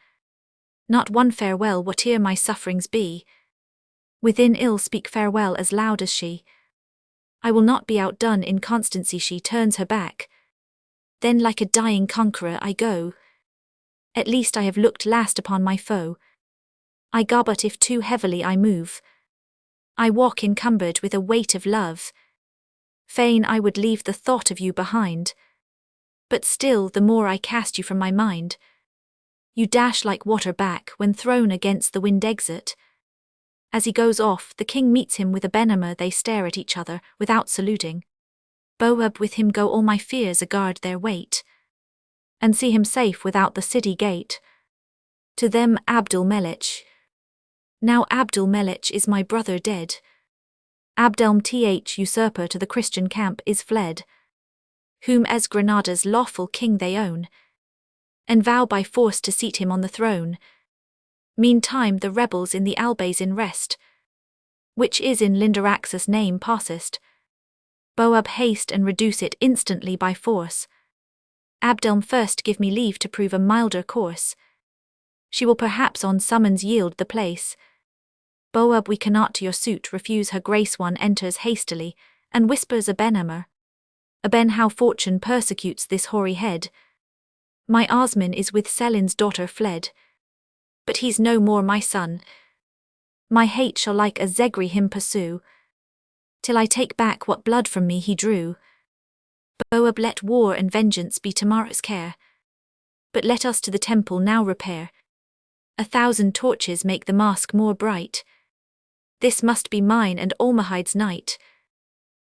S1: Not one farewell, whate'er my sufferings be. Within ill speak farewell as loud as she. I will not be outdone in constancy. She turns her back. Then like a dying conqueror I go. At least I have looked last upon my foe. I go, but if too heavily I move, I walk encumbered with a weight of love. Fain I would leave the thought of you behind, but still the more I cast you from my mind, you dash like water back when thrown against the wind exit. As he goes off, the king meets him with a Benema. They stare at each other without saluting. Boab with him go, all my fears aguard their weight, and see him safe without the city gate. To them Abdul Melich. Now Abdul Melich is my brother dead. Abdelm th usurper to the Christian camp is fled, whom as Granada's lawful king they own, and vow by force to seat him on the throne. Meantime the rebels in the Albes in rest, which is in Lindaraxus name passest. Boab haste and reduce it instantly by force. Abdelm first give me leave to prove a milder course. She will perhaps on summons yield the place. Boab, we cannot to your suit refuse her grace. One enters hastily, and whispers Aben how fortune persecutes this hoary head. My Osman is with Selin's daughter fled, but he's no more my son. My hate shall like a Zegri him pursue, till I take back what blood from me he drew. Boab, let war and vengeance be tomorrow's care, but let us to the temple now repair. 1,000 torches make the mask more bright. This must be mine and Almahide's night.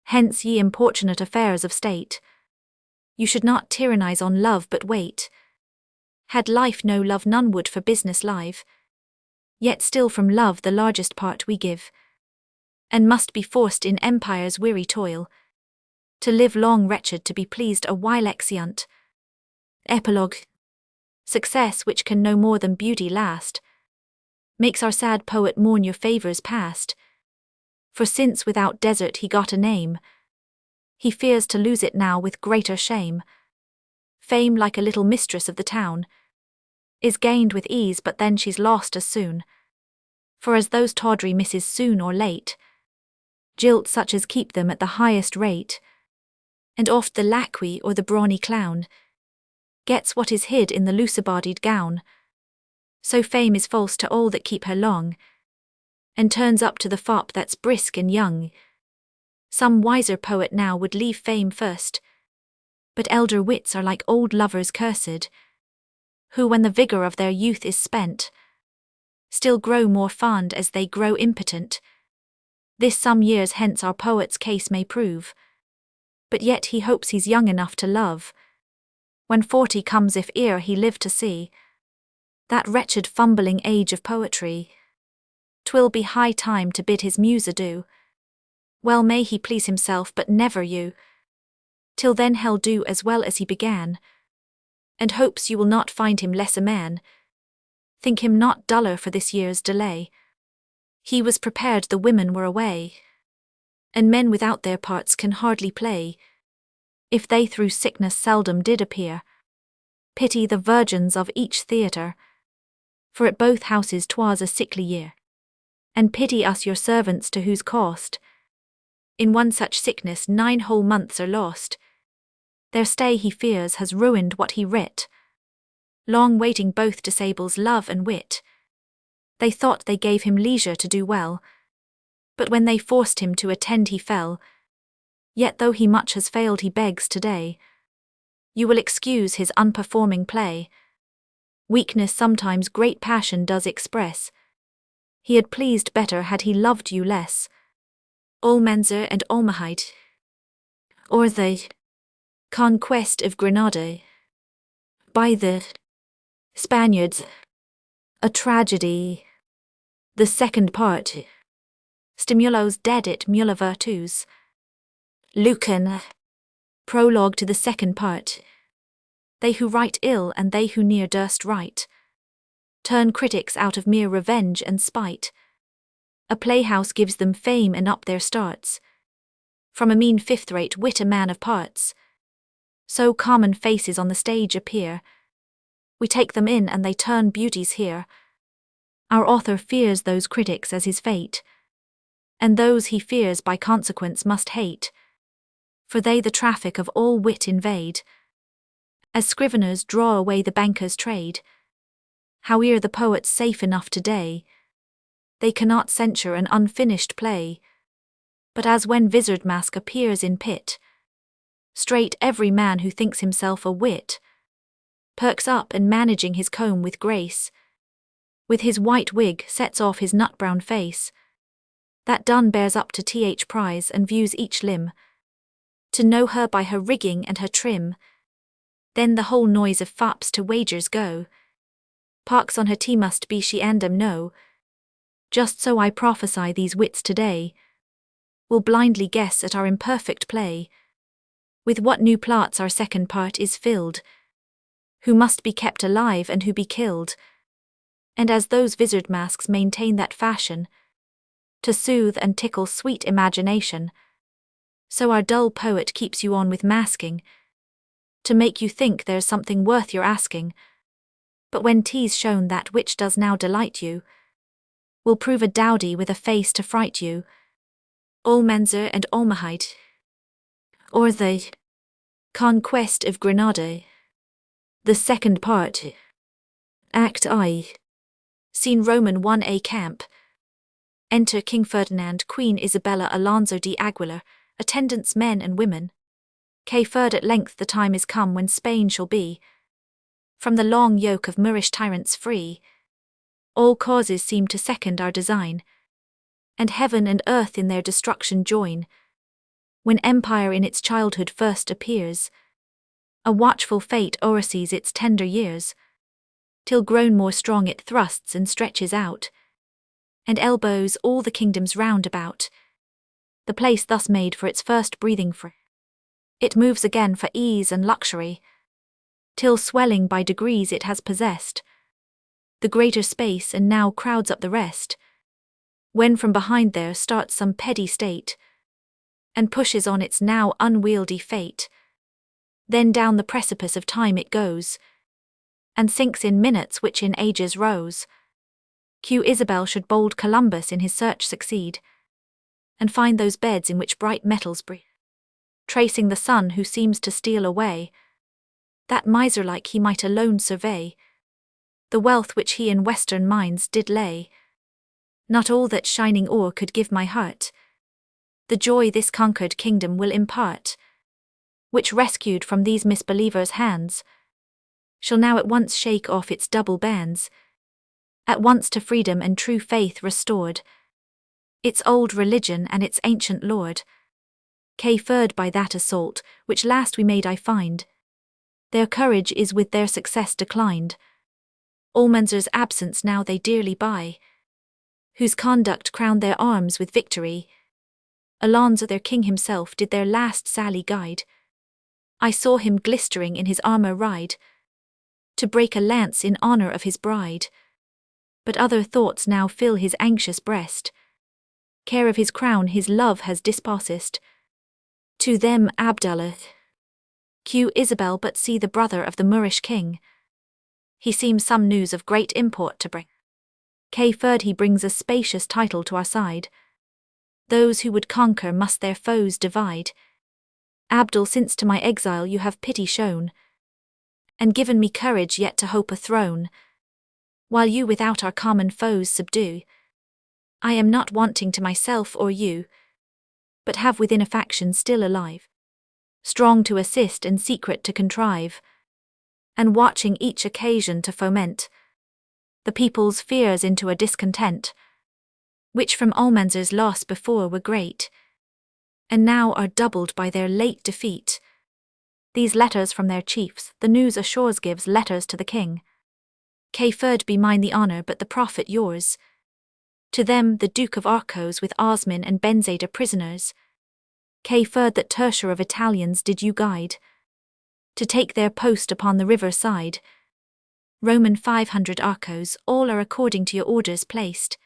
S1: Hence ye importunate affairs of state. You should not tyrannize on love but wait. Had life no love none would for business live. Yet still from love the largest part we give, and must be forced in empire's weary toil, to live long wretched to be pleased a while exeunt. Epilogue. Success which can no more than beauty last, makes our sad poet mourn your favours past. For since without desert he got a name, he fears to lose it now with greater shame. Fame, like a little mistress of the town, is gained with ease, but then she's lost as soon. For as those tawdry misses soon or late, jilt such as keep them at the highest rate, and oft the lacquey or the brawny clown gets what is hid in the lucibarded gown. So fame is false to all that keep her long, and turns up to the fop that's brisk and young. Some wiser poet now would leave fame first, but elder wits are like old lovers cursed, who when the vigour of their youth is spent, still grow more fond as they grow impotent. This some years hence our poet's case may prove, but yet he hopes he's young enough to love. When 40 comes, if ere he live to see that wretched fumbling age of poetry, 'twill be high time to bid his muse adieu. Well may he please himself, but never you. Till then he'll do as well as he began, and hopes you will not find him less a man. Think him not duller for this year's delay. He was prepared the women were away, and men without their parts can hardly play, if they through sickness seldom did appear. Pity the virgins of each theatre, for at both houses 'twas a sickly year. And pity us your servants, to whose cost in one such sickness 9 whole months are lost. Their stay he fears has ruined what he writ. Long waiting both disables love and wit. They thought they gave him leisure to do well, but when they forced him to attend he fell. Yet though he much has failed he begs today, you will excuse his unperforming play. Weakness sometimes great passion does express. He had pleased better had he loved you less. Almanzor and Almahide, or the conquest of Granada by the Spaniards, a tragedy. The second part, Stimulos dedit mulla virtus. Lucan, prologue to the second part. They who write ill and they who near durst write, turn critics out of mere revenge and spite. A playhouse gives them fame and up their starts. From a mean fifth-rate wit a man of parts. So common faces on the stage appear. We take them in and they turn beauties here. Our author fears those critics as his fate, and those he fears by consequence must hate, for they the traffic of all wit invade. As scriveners draw away the banker's trade, howe'er the poet's safe enough today, they cannot censure an unfinished play. But as when vizard mask appears in pit, straight every man who thinks himself a wit perks up and managing his comb with grace, with his white wig sets off his nut-brown face, that done bears up to th prize and views each limb, to know her by her rigging and her trim. Then the whole noise of fops to wagers go. Parks on her tea must be she and no. Just so I prophesy these wits today will blindly guess at our imperfect play, with what new plots our second part is filled, who must be kept alive and who be killed. And as those vizard masks maintain that fashion, to soothe and tickle sweet imagination, so our dull poet keeps you on with masking, to make you think there's something worth your asking. But when 'tis shown that which does now delight you, will prove a dowdy with a face to fright you. Almanzor and Almahide, or the conquest of Granada. The second part, Act I. Scene Roman 1a camp. Enter King Ferdinand, Queen Isabella, Alonso de Aguilar, attendants men and women. K. Ferd, at length the time is come when Spain shall be from the long yoke of Moorish tyrants free. All causes seem to second our design, and heaven and earth in their destruction join. When empire in its childhood first appears, a watchful fate o'ersees its tender years, till grown more strong it thrusts and stretches out, and elbows all the kingdoms round about. The place thus made for its first breathing free, it moves again for ease and luxury, till swelling by degrees it has possessed the greater space and now crowds up the rest, when from behind there starts some petty state, and pushes on its now unwieldy fate. Then down the precipice of time it goes, and sinks in minutes which in ages rose. Q. Isabel should bold Columbus in his search succeed, and find those beds in which bright metals breathe, tracing the sun who seems to steal away, that miser-like he might alone survey the wealth which he in western mines did lay. Not all that shining ore could give my heart, the joy this conquered kingdom will impart, which rescued from these misbelievers' hands, shall now at once shake off its double bands, at once to freedom and true faith restored, its old religion and its ancient lord. K. Ferd, by that assault, which last we made I find, their courage is with their success declined. Almanzor's absence now they dearly buy, whose conduct crowned their arms with victory. Alonso their king himself did their last sally guide. I saw him glistering in his armour ride, to break a lance in honour of his bride. But other thoughts now fill his anxious breast, care of his crown his love has dispossessed. To them Abdallah, Q. Isabel but see the brother of the Moorish king. He seems some news of great import to bring. K. Ferd, he brings a spacious title to our side. Those who would conquer must their foes divide. Abdal, since to my exile you have pity shown, and given me courage yet to hope a throne, while you without our common foes subdue. I am not wanting to myself or you, but have within a faction still alive, strong to assist and secret to contrive, and watching each occasion to foment the people's fears into a discontent, which from Almanzor's loss before were great, and now are doubled by their late defeat. These letters from their chiefs, the news assures gives letters to the king. K-Ferd be mine the honour, but the profit yours. To them the Duke of Arcos with Osman and Benzada prisoners. K-Ferd that tertiary of Italians did you guide, to take their post upon the river side. Roman 500 Arcos, all are according to your orders placed.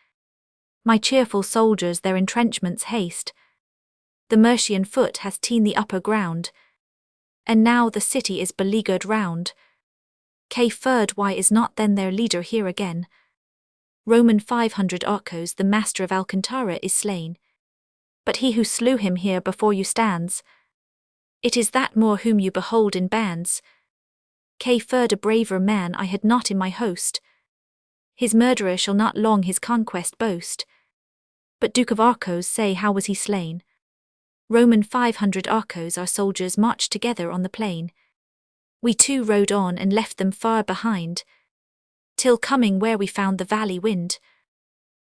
S1: My cheerful soldiers their entrenchments haste. The Mercian foot has ta'en the upper ground, and now the city is beleaguered round. K-Ferd why is not then their leader here again? Roman 500 Arcos the master of Alcantara is slain, but he who slew him here before you stands. It is that Moor whom you behold in bands. K-Ferd a braver man I had not in my host. His murderer shall not long his conquest boast. But Duke of Arcos say how was he slain? Roman 500 Arcos our soldiers marched together on the plain. We too rode on and left them far behind, till coming where we found the valley wind,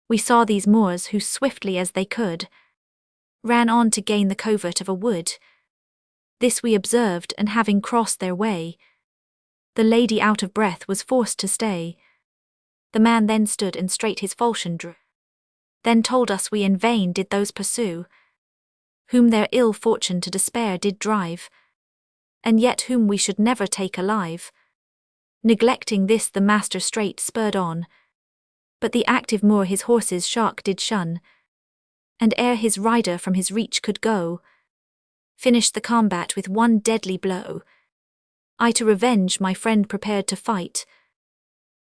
S1: we saw these Moors who swiftly as they could ran on to gain the covert of a wood. This we observed, and having crossed their way, the lady out of breath was forced to stay. The man then stood and straight his falchion drew, then told us we in vain did those pursue, whom their ill fortune to despair did drive, and yet whom we should never take alive. Neglecting this the master straight spurred on, but the active Moor his horse's shock did shun, and ere his rider from his reach could go, finished the combat with one deadly blow. I to revenge my friend prepared to fight,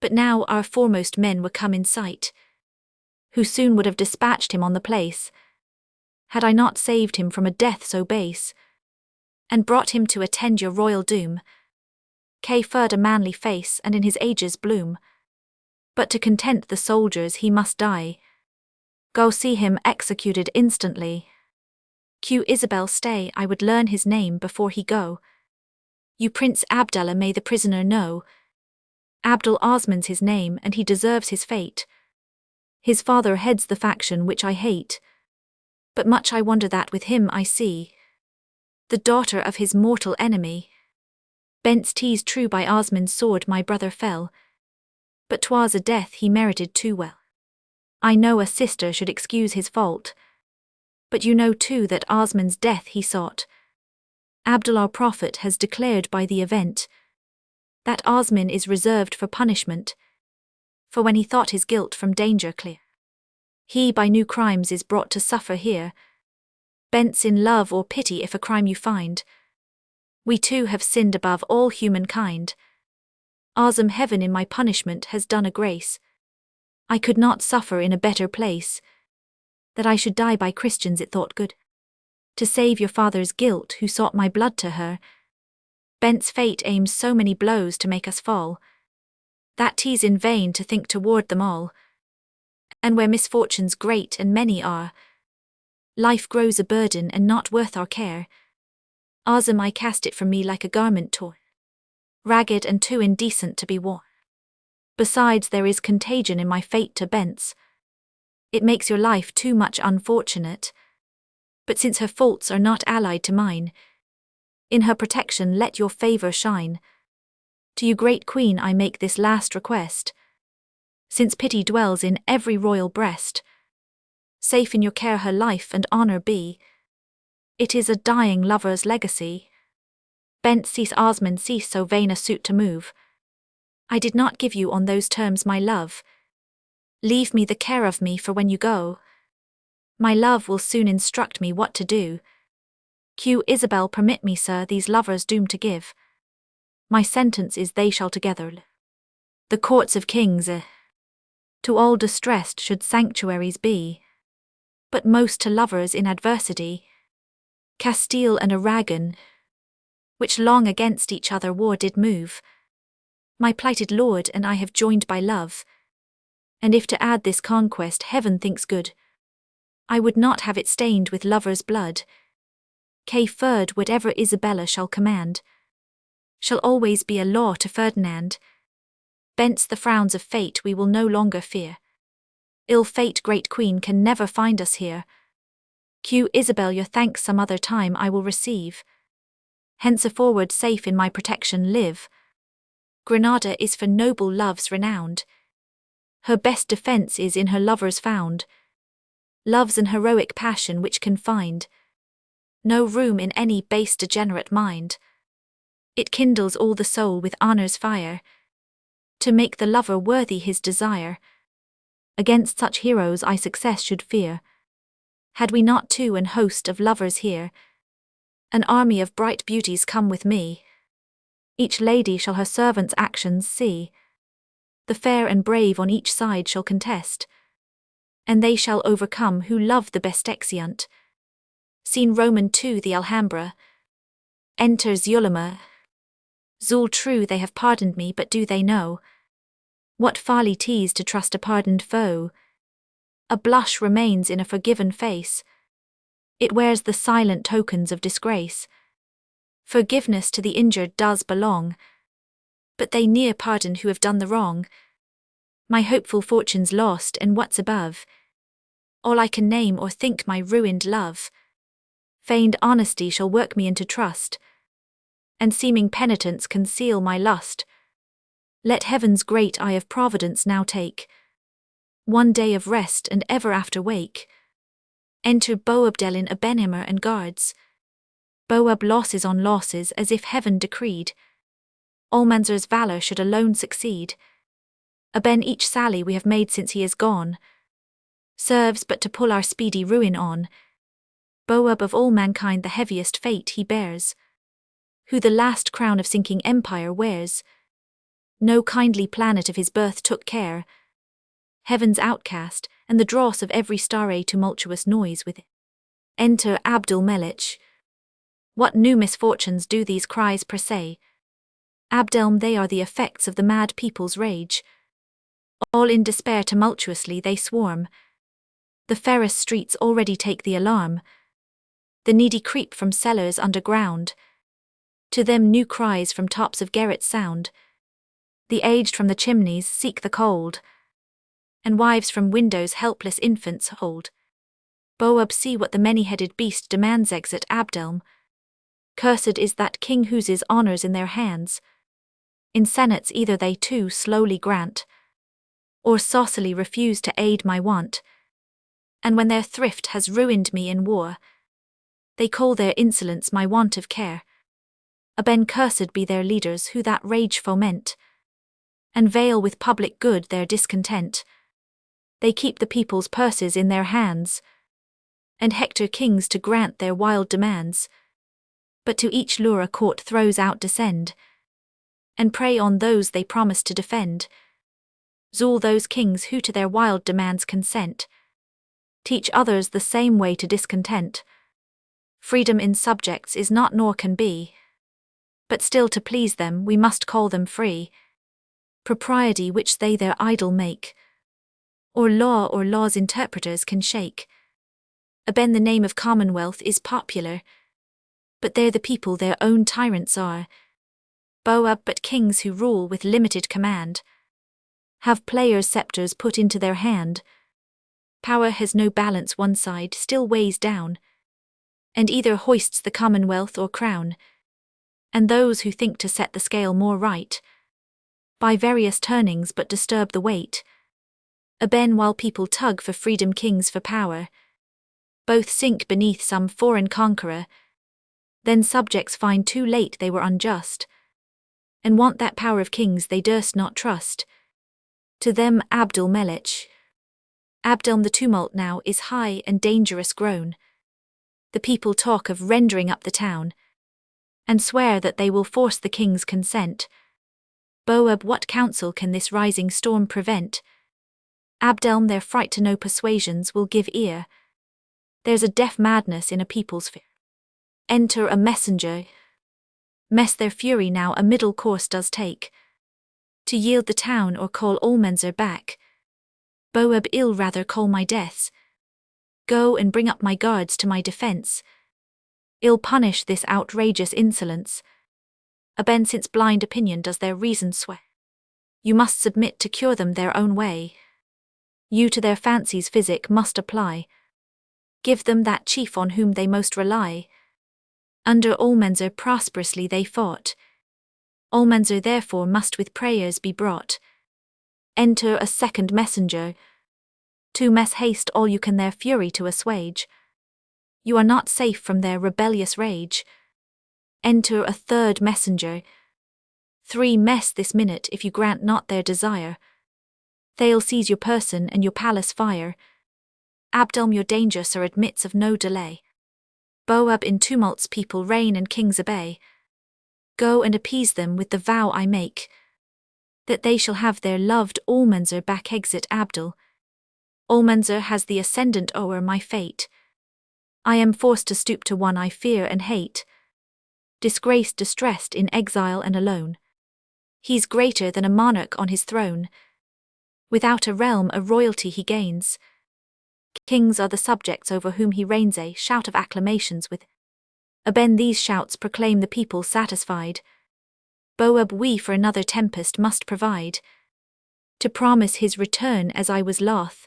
S1: but now our foremost men were come in sight, who soon would have dispatched him on the place, had I not saved him from a death so base, and brought him to attend your royal doom. K-Ferd a manly face and in his age's bloom, but to content the soldiers he must die. Go see him executed instantly. Q Isabel stay, I would learn his name before he go. You Prince Abdallah may the prisoner know. Abdul Osman's his name and he deserves his fate. His father heads the faction which I hate, but much I wonder that with him I see the daughter of his mortal enemy. Bence 'tis true by Osman's sword my brother fell, but 'twas a death he merited too well. I know a sister should excuse his fault, but you know too that Osman's death he sought. Abdullah Prophet has declared by the event that Osman is reserved for punishment, for when he thought his guilt from danger clear, he by new crimes is brought to suffer here. Bence in love or pity if a crime you find, we too have sinned above all humankind. Osm heaven in my punishment has done a grace. I could not suffer in a better place, that I should die by Christians it thought good, to save your father's guilt who sought my blood to her. Bence fate aims so many blows to make us fall, that 'tis in vain to think toward them all. And where misfortunes great and many are, life grows a burden and not worth our care. Osm I cast it from me like a garment torn, ragged and too indecent to be worn. Besides there is contagion in my fate to Bence. It makes your life too much unfortunate, but since her faults are not allied to mine, in her protection let your favour shine. To you great queen I make this last request, since pity dwells in every royal breast, safe in your care her life and honour be. It is a dying lover's legacy. Bence cease Osman cease so vain a suit to move. I did not give you on those terms my love. Leave me the care of me for when you go. My love will soon instruct me what to do. Q Isabel permit me sir these lovers doom to give. My sentence is they shall together live. The courts of kings to all distressed should sanctuaries be, but most to lovers in adversity. Castile and Aragon, which long against each other war did move, My plighted lord and I have joined by love, and if to add this conquest heaven thinks good, I would not have it stained with lovers' blood. Ferd, whatever Isabella shall command, shall always be a law to Ferdinand. Bents the frowns of fate we will no longer fear. Ill fate, great queen, can never find us here. Isabel, your thanks some other time I will receive. Henceforward safe in my protection live. Granada is for noble loves renowned. Her best defence is in her lovers found. Love's an heroic passion which can find no room in any base degenerate mind. It kindles all the soul with honour's fire, to make the lover worthy his desire. Against such heroes I success should fear. Had we not too an host of lovers here, an army of bright beauties come with me. Each lady shall her servant's actions see. The fair and brave on each side shall contest, and they shall overcome who love the best exeunt. Scene Roman 2, the Alhambra. Enter Zulema. Zul, true they have pardoned me, but do they know what folly 'tis to trust a pardoned foe? A blush remains in a forgiven face. It wears the silent tokens of disgrace. Forgiveness to the injured does belong, but they ne'er pardon who have done the wrong. My hopeful fortune's lost, and what's above, all I can name or think my ruined love. Feigned honesty shall work me into trust, and seeming penitence conceal my lust. Let heaven's great eye of providence now take one day of rest and ever after wake. Enter Boabdellin, Abenimer and guards. Boab losses on losses as if heaven decreed Almanzor's valour should alone succeed. Aben, each sally we have made since he is gone serves but to pull our speedy ruin on. Boab of all mankind the heaviest fate he bears, who the last crown of sinking empire wears. No kindly planet of his birth took care, heaven's outcast, and the dross of every star a tumultuous noise with it. Enter Abdul Melich. What new misfortunes do these cries presay? Abdelm, they are the effects of the mad people's rage. All in despair tumultuously they swarm. The fairest streets already take the alarm. The needy creep from cellars underground. To them new cries from tops of garrets sound. The aged from the chimneys seek the cold, and wives from windows helpless infants hold. Boab, see what the many-headed beast demands. Exit Abdelm. Cursed is that king whose honours in their hands in senates either they too slowly grant, or saucily refuse to aid my want. And when their thrift has ruined me in war, they call their insolence my want of care. Aben, cursed be their leaders who that rage foment, and veil with public good their discontent. They keep the people's purses in their hands, and hector kings to grant their wild demands. But to each lure a court throws out descend, and prey on those they promise to defend. Zul, those kings who to their wild demands consent, teach others the same way to discontent. Freedom in subjects is not nor can be, but still to please them we must call them free. Propriety which they their idol make, or law or law's interpreters can shake. Aben, the name of commonwealth is popular, but there the people their own tyrants are. Boab, but kings who rule with limited command, have players' sceptres put into their hand. Power has no balance, one side still weighs down, and either hoists the commonwealth or crown. And those who think to set the scale more right, by various turnings but disturb the weight. Aben, while people tug for freedom, kings for power, both sink beneath some foreign conqueror. Then subjects find too late they were unjust, and want that power of kings they durst not trust. To them Abdul Melich. Abdelm, the tumult now is high and dangerous grown. The people talk of rendering up the town, and swear that they will force the king's consent. Boab, what counsel can this rising storm prevent? Abdelm, their fright to no persuasions will give ear. There's a deaf madness in a people's fear. Enter a messenger. Mess their fury now a middle course does take. to yield the town or call Almanzor back. Boab ill rather call my deaths. Go and bring up my guards to my defence. Ill punish this outrageous insolence. Aben since blind opinion does their reason sway. You must submit to cure them their own way. You to their fancies physic must apply. Give them that chief on whom they most rely. Under Almanzor prosperously they fought. Almanzor therefore must with prayers be brought. Enter a second messenger. To mess haste all you can their fury to assuage. You are not safe from their rebellious rage. Enter a third messenger. 3 mess this minute if you grant not their desire. They'll seize your person and your palace fire. Abdulm your danger sir admits of no delay. Boab in tumults people reign and kings obey. Go and appease them with the vow I make, that they shall have their loved Almanzor back. Exit Abdul. Almanzor has the ascendant o'er my fate. I am forced to stoop to one I fear and hate. Disgraced, distressed, in exile and alone. He's greater than a monarch on his throne. Without a realm a royalty he gains. Kings are the subjects over whom he reigns. A shout of acclamations with Aben these shouts proclaim the people satisfied. Boab we for another tempest must provide. To promise his return as I was loth.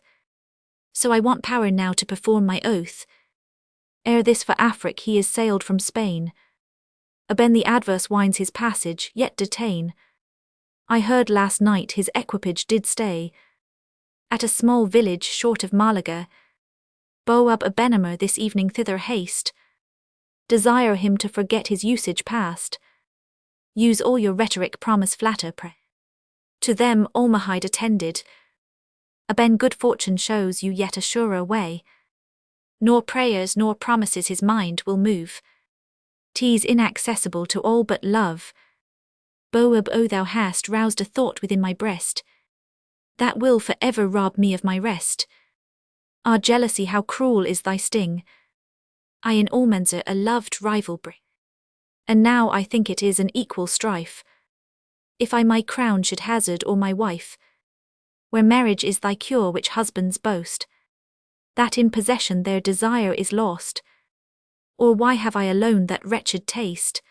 S1: So I want power now to perform my oath. Ere this for Afric he is sailed from Spain. Aben the adverse winds his passage, yet detain. I heard last night his equipage did stay at a small village short of Malaga. Boab Abenamur this evening thither haste. Desire him to forget his usage past. Use all your rhetoric, promise, flatter, pray. To them Almahide attended. Aben good fortune shows you yet a surer way. Nor prayers nor promises his mind will move. 'Tis inaccessible to all but love. Boab, O thou hast roused a thought within my breast, that will for ever rob me of my rest. Ah, jealousy, how cruel is thy sting! I in Almanzor a loved rival bring, and now I think it is an equal strife. If I my crown should hazard or my wife, where marriage is thy cure which husbands boast, that in possession their desire is lost. Or why have I alone that wretched taste,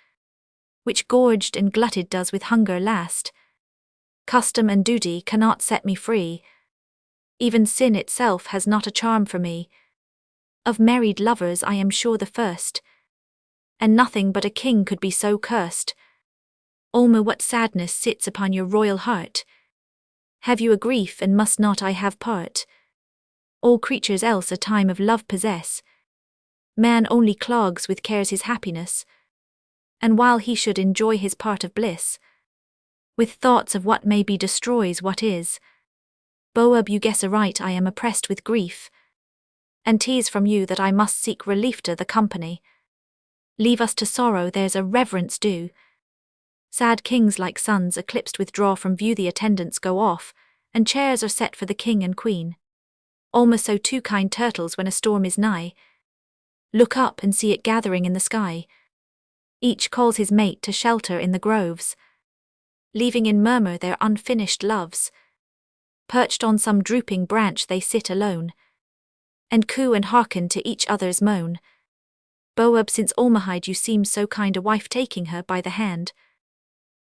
S1: which gorged and glutted does with hunger last? Custom and duty cannot set me free. Even sin itself has not a charm for me. Of married lovers I am sure the first, and nothing but a king could be so cursed. Alma, what sadness sits upon your royal heart? Have you a grief, and must not I have part? All creatures else a time of love possess. Man only clogs with cares his happiness, and while he should enjoy his part of bliss, with thoughts of what may be destroys what is. Boab, you guess aright I am oppressed with grief, and 'tis from you that I must seek relief to the company. Leave us to sorrow, there's a reverence due. Sad kings like suns eclipsed withdraw from view, the attendants go off, and chairs are set for the king and queen. Almost so two kind turtles when a storm is nigh. Look up and see it gathering in the sky. Each calls his mate to shelter in the groves, leaving in murmur their unfinished loves. Perched on some drooping branch they sit alone, and coo and hearken to each other's moan. Boab, since Almahide you seem so kind a wife, taking her by the hand,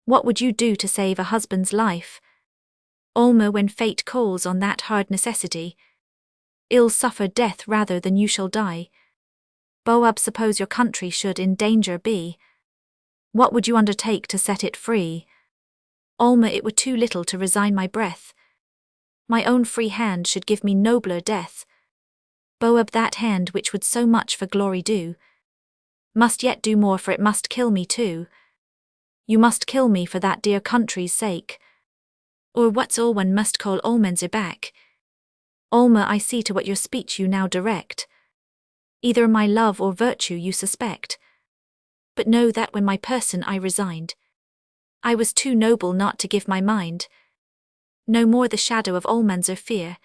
S1: what would you do to save a husband's life? Alma, when fate calls on that hard necessity, ill suffer death rather than you shall die. Boab, suppose your country should in danger be, what would you undertake to set it free? Alma, it were too little to resign my breath. My own free hand should give me nobler death. Boab, that hand which would so much for glory do, must yet do more, for it must kill me too. You must kill me for that dear country's sake, or what's all one must call Almanzor back. Alma, I see to what your speech you now direct. Either my love or virtue you suspect. But know that when my person I resigned, I was too noble not to give my mind. No more the shadow of Almanzor fear.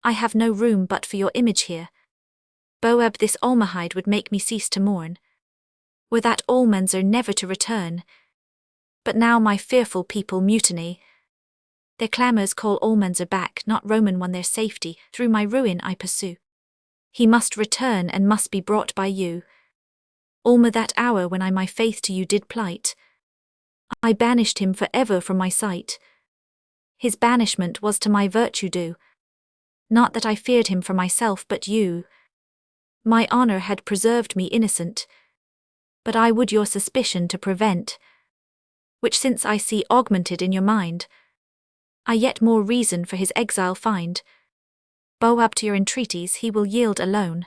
S1: I have no room but for your image here. Boab, this Almahide would make me cease to mourn, were that Almanzor never to return. But now my fearful people mutiny, Their clamours call Almanzor back, not Roman won their safety, through my ruin I pursue. He must return and must be brought by you. Alma, that hour when I my faith to you did plight, I banished him for ever from my sight. His banishment was to my virtue due, not that I feared him for myself but you. My honour had preserved me innocent, but I would your suspicion to prevent, which since I see augmented in your mind, I yet more reason for his exile find. Bow up to your entreaties he will yield alone,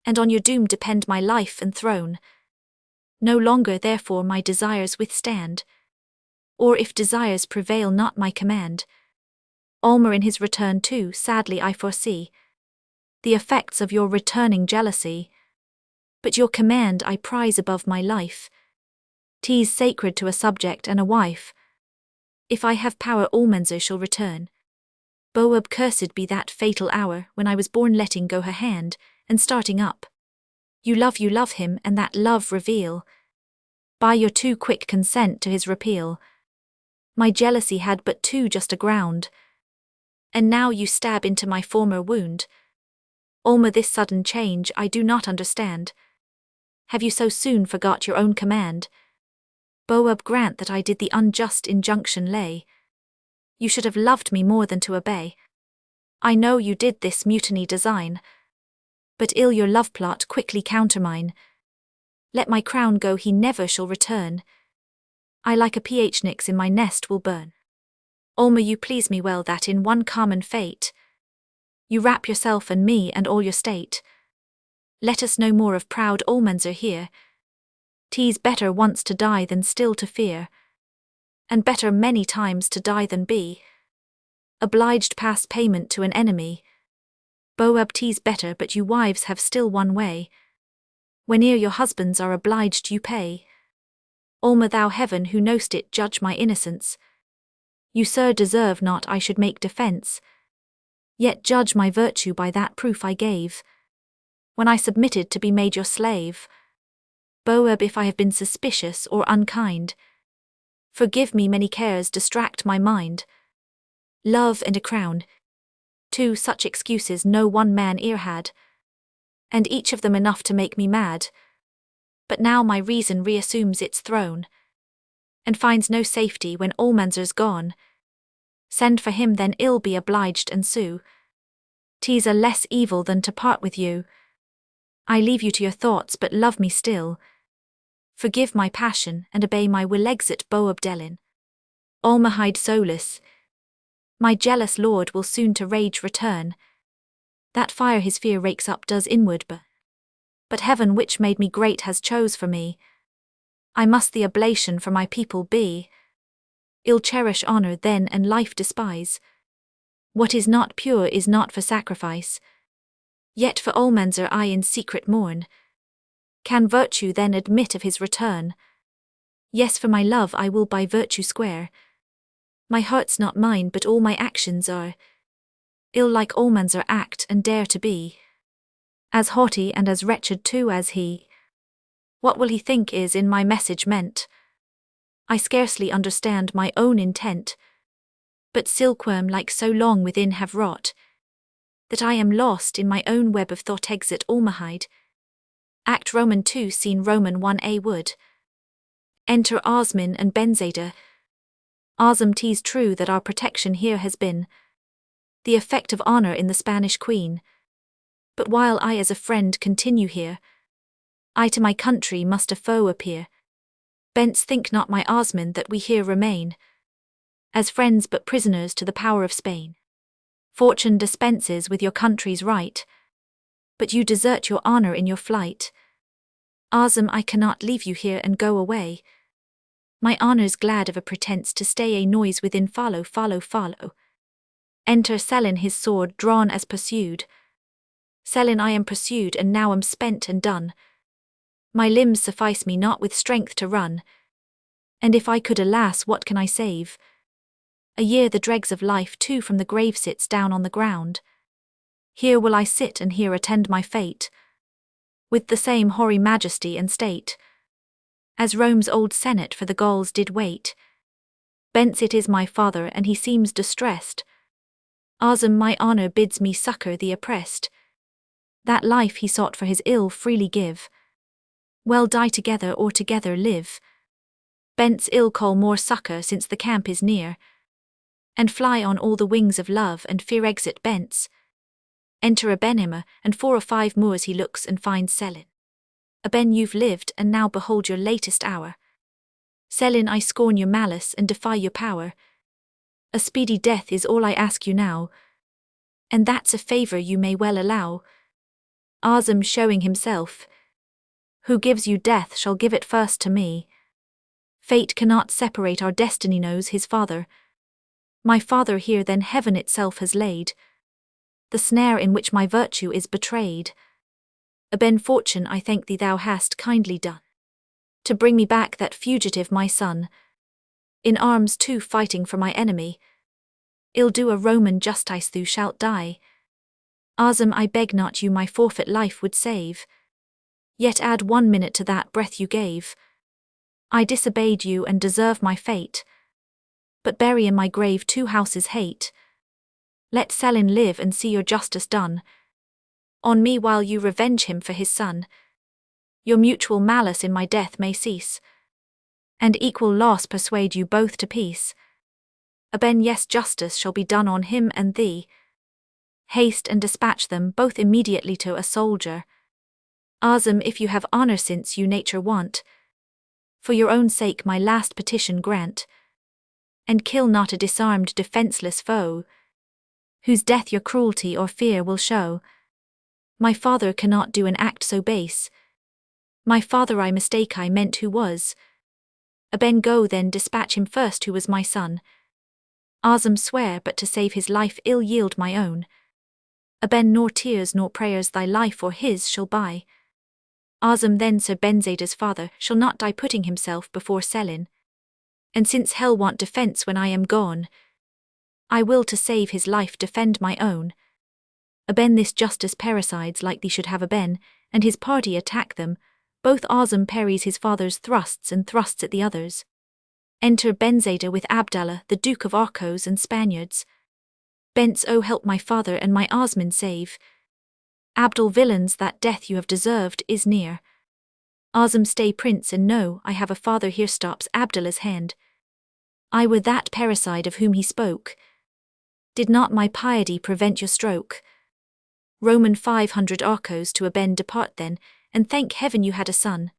S1: and on your doom depend my life and throne. No longer therefore my desires withstand, or if desires prevail not my command. Alma in his return too, sadly I foresee the effects of your returning jealousy. But your command I prize above my life. 'Tis sacred to a subject and a wife. If I have power Almanzor shall return. Boab, cursed be that fatal hour when I was born, letting go her hand, and starting up. You love him, and that love reveal by your too quick consent to his repeal. My jealousy had but too just a ground, and now you stab into my former wound. Alma, this sudden change I do not understand. Have you so soon forgot your own command? Boab, grant that I did the unjust injunction lay. You should have loved me more than to obey. I know you did this mutiny design, but ill your love plot quickly countermine. Let my crown go, he never shall return. I like a phnix in my nest will burn. Alma, you please me well that in one common fate you wrap yourself and me and all your state. Let us no more of proud Almanzor here. 'Tis better once to die than still to fear, and better many times to die than be obliged past payment to an enemy. Boab, 'tis better, but you wives have still one way. Whene'er your husbands are obliged you pay. Alma, thou heaven who know'st it, judge my innocence. You, sir, deserve not I should make defence, yet judge my virtue by that proof I gave when I submitted to be made your slave. Boab, if I have been suspicious or unkind, forgive me, many cares distract my mind. Love and a crown, two such excuses no one man e'er had, and each of them enough to make me mad. But now my reason reassumes its throne, and finds no safety when Almanzor's gone. Send for him then, ill be obliged and sue. 'Tis a less evil than to part with you. I leave you to your thoughts, but love me still. Forgive my passion, and obey my will. Exit Boab Delin. Alma, hide solace. My jealous lord will soon to rage return. That fire his fear rakes up does inward burn. But heaven which made me great has chose for me. I must the oblation for my people be. Ill cherish honour then and life despise. What is not pure is not for sacrifice. Yet for Almanzor I in secret mourn. Can virtue then admit of his return? Yes, for my love I will by virtue square. My heart's not mine, but all my actions are ill, like Almanzor act and dare to be as haughty and as wretched too as he. What will he think is in my message meant? I scarcely understand my own intent, but silkworm like so long within have wrought, that I am lost in my own web of thought. Exit Almahide. Act Roman 2, Scene Roman 1a Wood. Enter Osman and Benzada. Osm, 'tis true that our protection here has been the effect of honour in the Spanish queen, but while I as a friend continue here, I to my country must a foe appear. Bence, think not, my Osman, that we here remain as friends but prisoners to the power of Spain. Fortune dispenses with your country's right, but you desert your honour in your flight. Osm, I cannot leave you here and go away. My honour's glad of a pretence to stay. A noise within, follow. Enter Selin, his sword drawn as pursued. Selin, I am pursued, and now am spent and done. My limbs suffice me not with strength to run, and if I could, alas, what can I save? A year the dregs of life too from the grave sits down on the ground. Here will I sit and here attend my fate, with the same hoary majesty and state, as Rome's old senate for the Gauls did wait. Bence it is my father, and he seems distressed. Azam, my honour bids me succour the oppressed. That life he sought for his ill freely give. Well die together or together live. Bence ill call more succour since the camp is near. And fly on all the wings of love and fear exit Bence. Enter Abenima, and 4 or 5 moors he looks and finds Selin. Aben, you've lived, and now behold your latest hour. Selin, I scorn your malice and defy your power. A speedy death is all I ask you now, and that's a favour you may well allow. Azam showing himself, who gives you death shall give it first to me. Fate cannot separate our destiny, knows his father. My father here then heaven itself has laid, the snare in which my virtue is betrayed. Aben, fortune I thank thee thou hast kindly done, to bring me back that fugitive my son. In arms too fighting for my enemy, ill do a Roman justice thou shalt die. Azam, I beg not you my forfeit life would save, yet add 1 minute to that breath you gave. I disobeyed you and deserve my fate, but bury in my grave 2 houses hate. Let Selin live and see your justice done on me while you revenge him for his son. Your mutual malice in my death may cease, and equal loss persuade you both to peace. Aben, yes, justice shall be done on him and thee. Haste and dispatch them both immediately to a soldier. Azam, if you have honour since you nature want, for your own sake my last petition grant, and kill not a disarmed defenceless foe, whose death your cruelty or fear will show. My father cannot do an act so base. My father I mistake, I meant who was. Aben, go then dispatch him first who was my son. Azam, swear but to save his life ill yield my own. Aben, nor tears nor prayers thy life or his shall buy. Azam, then Sir Benzeda's father shall not die putting himself before Selin. And since hell want defence when I am gone, I will to save his life defend my own. Aben, this justice parricides like thee should have Aben, and his party attack them. Both Azam parries his father's thrusts and thrusts at the others. Enter Benzeda with Abdallah, the Duke of Arcos and Spaniards. Bence, oh help my father and my Osman save. Abdul, villains, that death you have deserved is near. Azam, stay prince, and know I have a father here. Stops Abdallah's hand. I were that parricide of whom he spoke. Did not my piety prevent your stroke? Roman 500 Arcos to Aben, depart then, and thank heaven you had a son.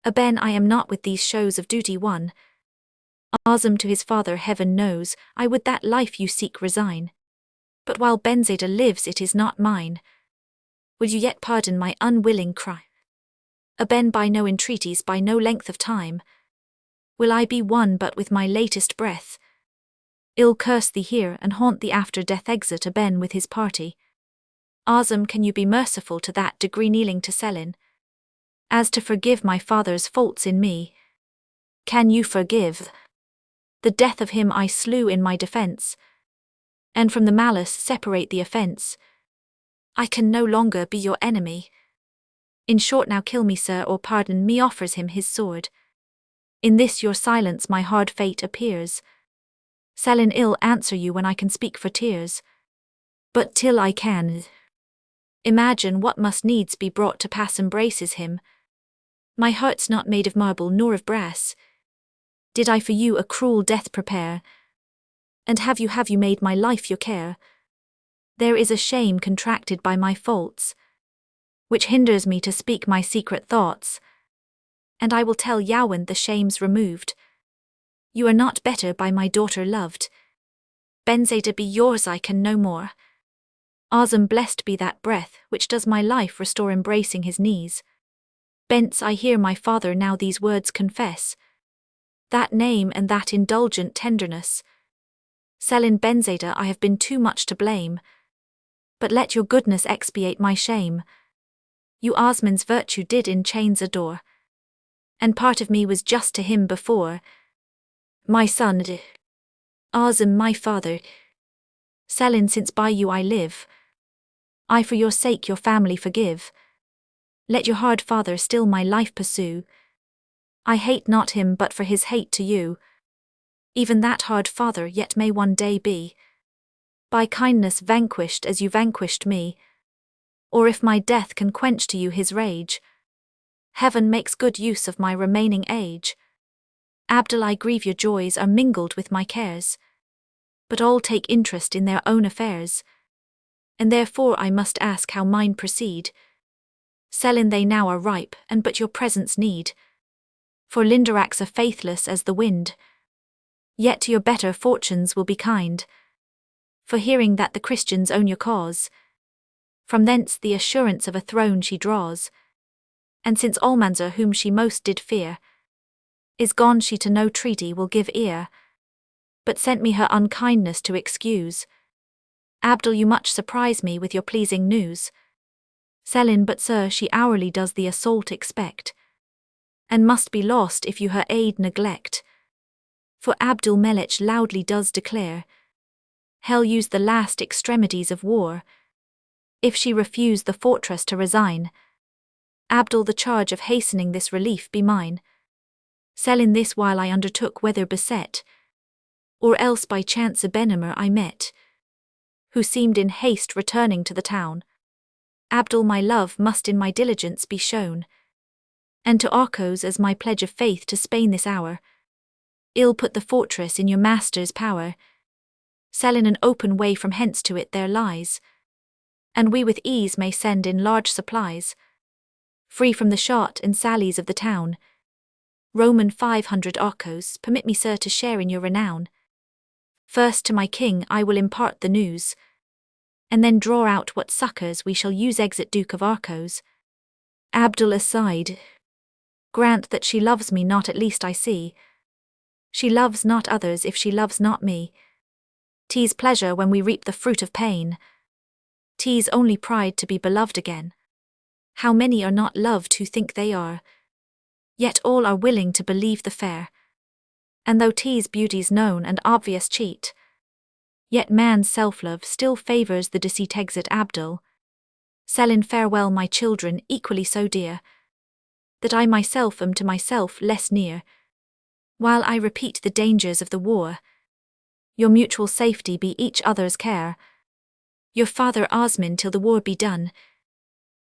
S1: Aben, I am not with these shows of duty won. Azam, to his father heaven knows, I would that life you seek resign. But while Benzeda lives it is not mine. Would you yet pardon my unwilling crime? Aben, by no entreaties, by no length of time, will I be won but with my latest breath. Ill curse thee here and haunt thee after death. Exit Aben with his party. Azam, can you be merciful to that degree, kneeling to Selin, as to forgive my father's faults in me? Can you forgive the death of him I slew in my defence, and from the malice separate the offence? I can no longer be your enemy. In short, now kill me, sir, or pardon me. Offers him his sword. In this your silence my hard fate appears. Selin, ill answer you when I can speak for tears. But till I can imagine what must needs be brought to pass, embraces him. My heart's not made of marble nor of brass. Did I for you a cruel death prepare? And have you made my life your care? There is a shame contracted by my faults, which hinders me to speak my secret thoughts. And I will tell Yawen the shame's removed. You are not better by my daughter loved. Benzeda, be yours I can no more. Azam, blessed be that breath which does my life restore, embracing his knees. Bence, I hear my father now these words confess. That name and that indulgent tenderness. Selin, Benzeda, I have been too much to blame, but let your goodness expiate my shame. You Osman's virtue did in chains adore, and part of me was just to him before. My son, Azam, my father. Selin, since by you I live, I for your sake your family forgive. Let your hard father still my life pursue. I hate not him but for his hate to you. Even that hard father yet may one day be by kindness vanquished as you vanquished me. Or if my death can quench to you his rage, heaven makes good use of my remaining age. Abdul, I grieve your joys are mingled with my cares, but all take interest in their own affairs, and therefore I must ask how mine proceed. Selin, they now are ripe, and but your presence need. For Lindarax are faithless as the wind, yet to your better fortunes will be kind. For hearing that the Christians own your cause, from thence the assurance of a throne she draws. And since Almanzor, whom she most did fear, is gone, she to no treaty will give ear, but sent me her unkindness to excuse. Abdul, you much surprise me with your pleasing news. Selin, but sir, she hourly does the assault expect, and must be lost if you her aid neglect. For Abdul Melech loudly does declare, hell use the last extremities of war, if she refuse the fortress to resign. Abdul, the charge of hastening this relief be mine. Selin, this while I undertook, whether beset, or else by chance a Benamer I met, who seemed in haste returning to the town. Abdul, my love must in my diligence be shown, and to Arcos as my pledge of faith to Spain this hour. Ill put the fortress in your master's power. Selin, an open way from hence to it there lies, and we with ease may send in large supplies, free from the shot and sallies of the town. Roman 500 Arcos, permit me, sir, to share in your renown. First to my king I will impart the news, and then draw out what succours we shall use. Exit Duke of Arcos. Abdul aside, grant that she loves me not, at least I see. She loves not others if she loves not me. 'Tis pleasure when we reap the fruit of pain. 'Tis only pride to be beloved again. How many are not loved who think they are, yet all are willing to believe the fair. And though 'tis beauty's known and obvious cheat, yet man's self-love still favours the deceit. Exit Abdul. Selin, farewell my children, equally so dear, that I myself am to myself less near. While I repeat the dangers of the war, your mutual safety be each other's care. Your father Osman till the war be done,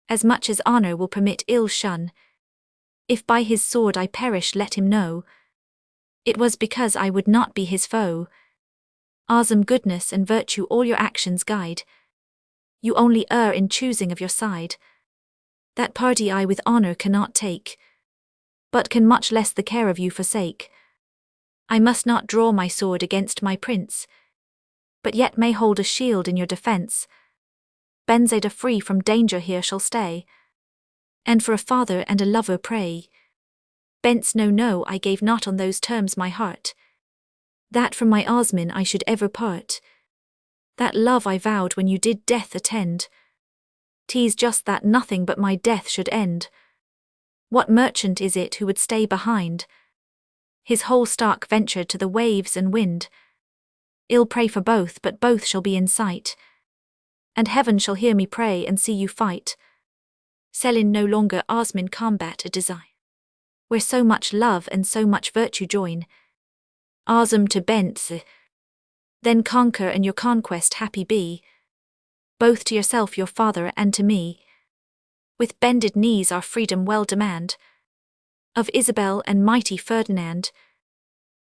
S1: as much as honour will permit ill shun. If by his sword I perish, let him know, it was because I would not be his foe. Azam, goodness and virtue all your actions guide. You only err in choosing of your side. That party I with honour cannot take, but can much less the care of you forsake. I must not draw my sword against my prince, but yet may hold a shield in your defence. Benzeda free from danger here shall stay, and for a father and a lover pray. Bence, no, I gave not on those terms my heart, that from my Osman I should ever part. That love I vowed when you did death attend, 'tis just that nothing but my death should end. What merchant is it who would stay behind his whole stock ventured to the waves and wind? Ill pray for both, but both shall be in sight, and heaven shall hear me pray and see you fight. Selin, no longer Osman combat a design, where so much love and so much virtue join. Azam to Bence, then conquer and your conquest happy be, both to yourself, your father, and to me. With bended knees our freedom well demand, of Isabel and mighty Ferdinand.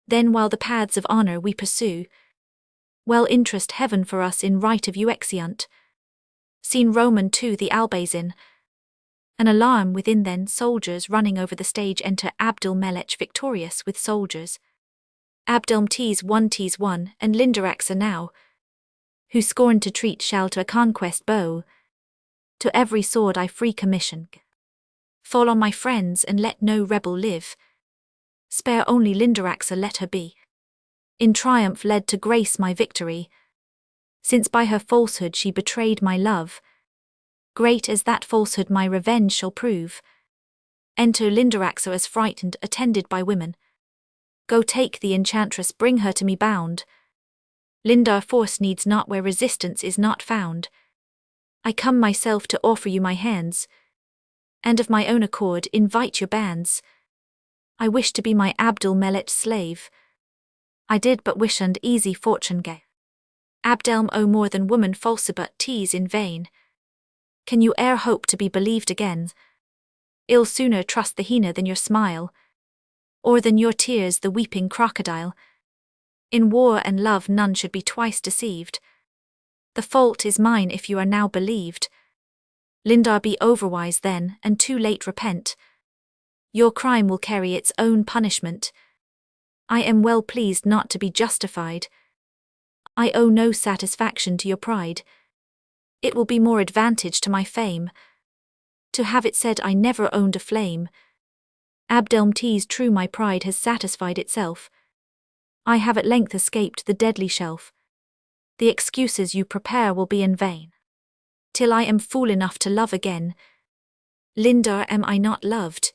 S1: Then while the paths of honour we pursue, well interest heaven for us in right of you exeunt. Seen Roman too the Albazin, an alarm within, then soldiers running over the stage enter. Abdul Melech victorious with soldiers. Abdelm tis one, and Lindarax are now, who scorn to treat shall to a conquest bow. To every sword I free commission. Fall on my friends and let no rebel live. Spare only Lindaraxa, let her be in triumph led to grace my victory, since by her falsehood she betrayed my love. Great as that falsehood my revenge shall prove. Enter Lindaraxa as frightened, attended by women. Go take the enchantress, bring her to me bound. Lindar force needs not where resistance is not found. I come myself to offer you my hands, and of my own accord invite your bands. I wish to be my Abdul Melech slave, I did but wish and easy fortune gave. Abdelm O more than woman false but tease in vain. Can you e'er hope to be believed again? Ill sooner trust the hyena than your smile, or than your tears the weeping crocodile. In war and love none should be twice deceived. The fault is mine if you are now believed. Lindar be overwise then, and too late repent. Your crime will carry its own punishment. I am well pleased not to be justified. I owe no satisfaction to your pride. It will be more advantage to my fame to have it said I never owned a flame. Abdelm T's true my pride has satisfied itself. I have at length escaped the deadly shelf. The excuses you prepare will be in vain, till I am fool enough to love again. Lindar am I not loved?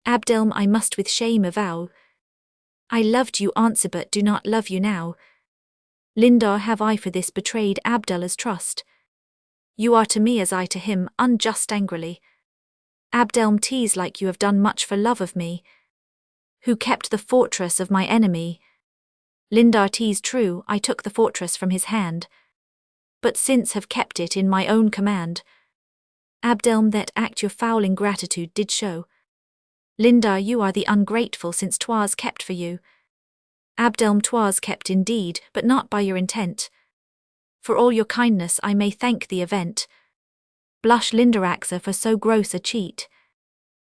S1: Abdelm I must with shame avow. I loved you answer but do not love you now. Lindar have I for this betrayed Abdallah's trust. You are to me as I to him, unjust angrily. Abdelm T's like you have done much for love of me, who kept the fortress of my enemy. Lindar T's true, I took the fortress from his hand, but since have kept it in my own command. Abdelm that act your foul ingratitude did show. Lindar you are the ungrateful since 'twas kept for you. Abdelm 'twas kept indeed, but not by your intent. For all your kindness I may thank the event. Blush Lindaraxa for so gross a cheat.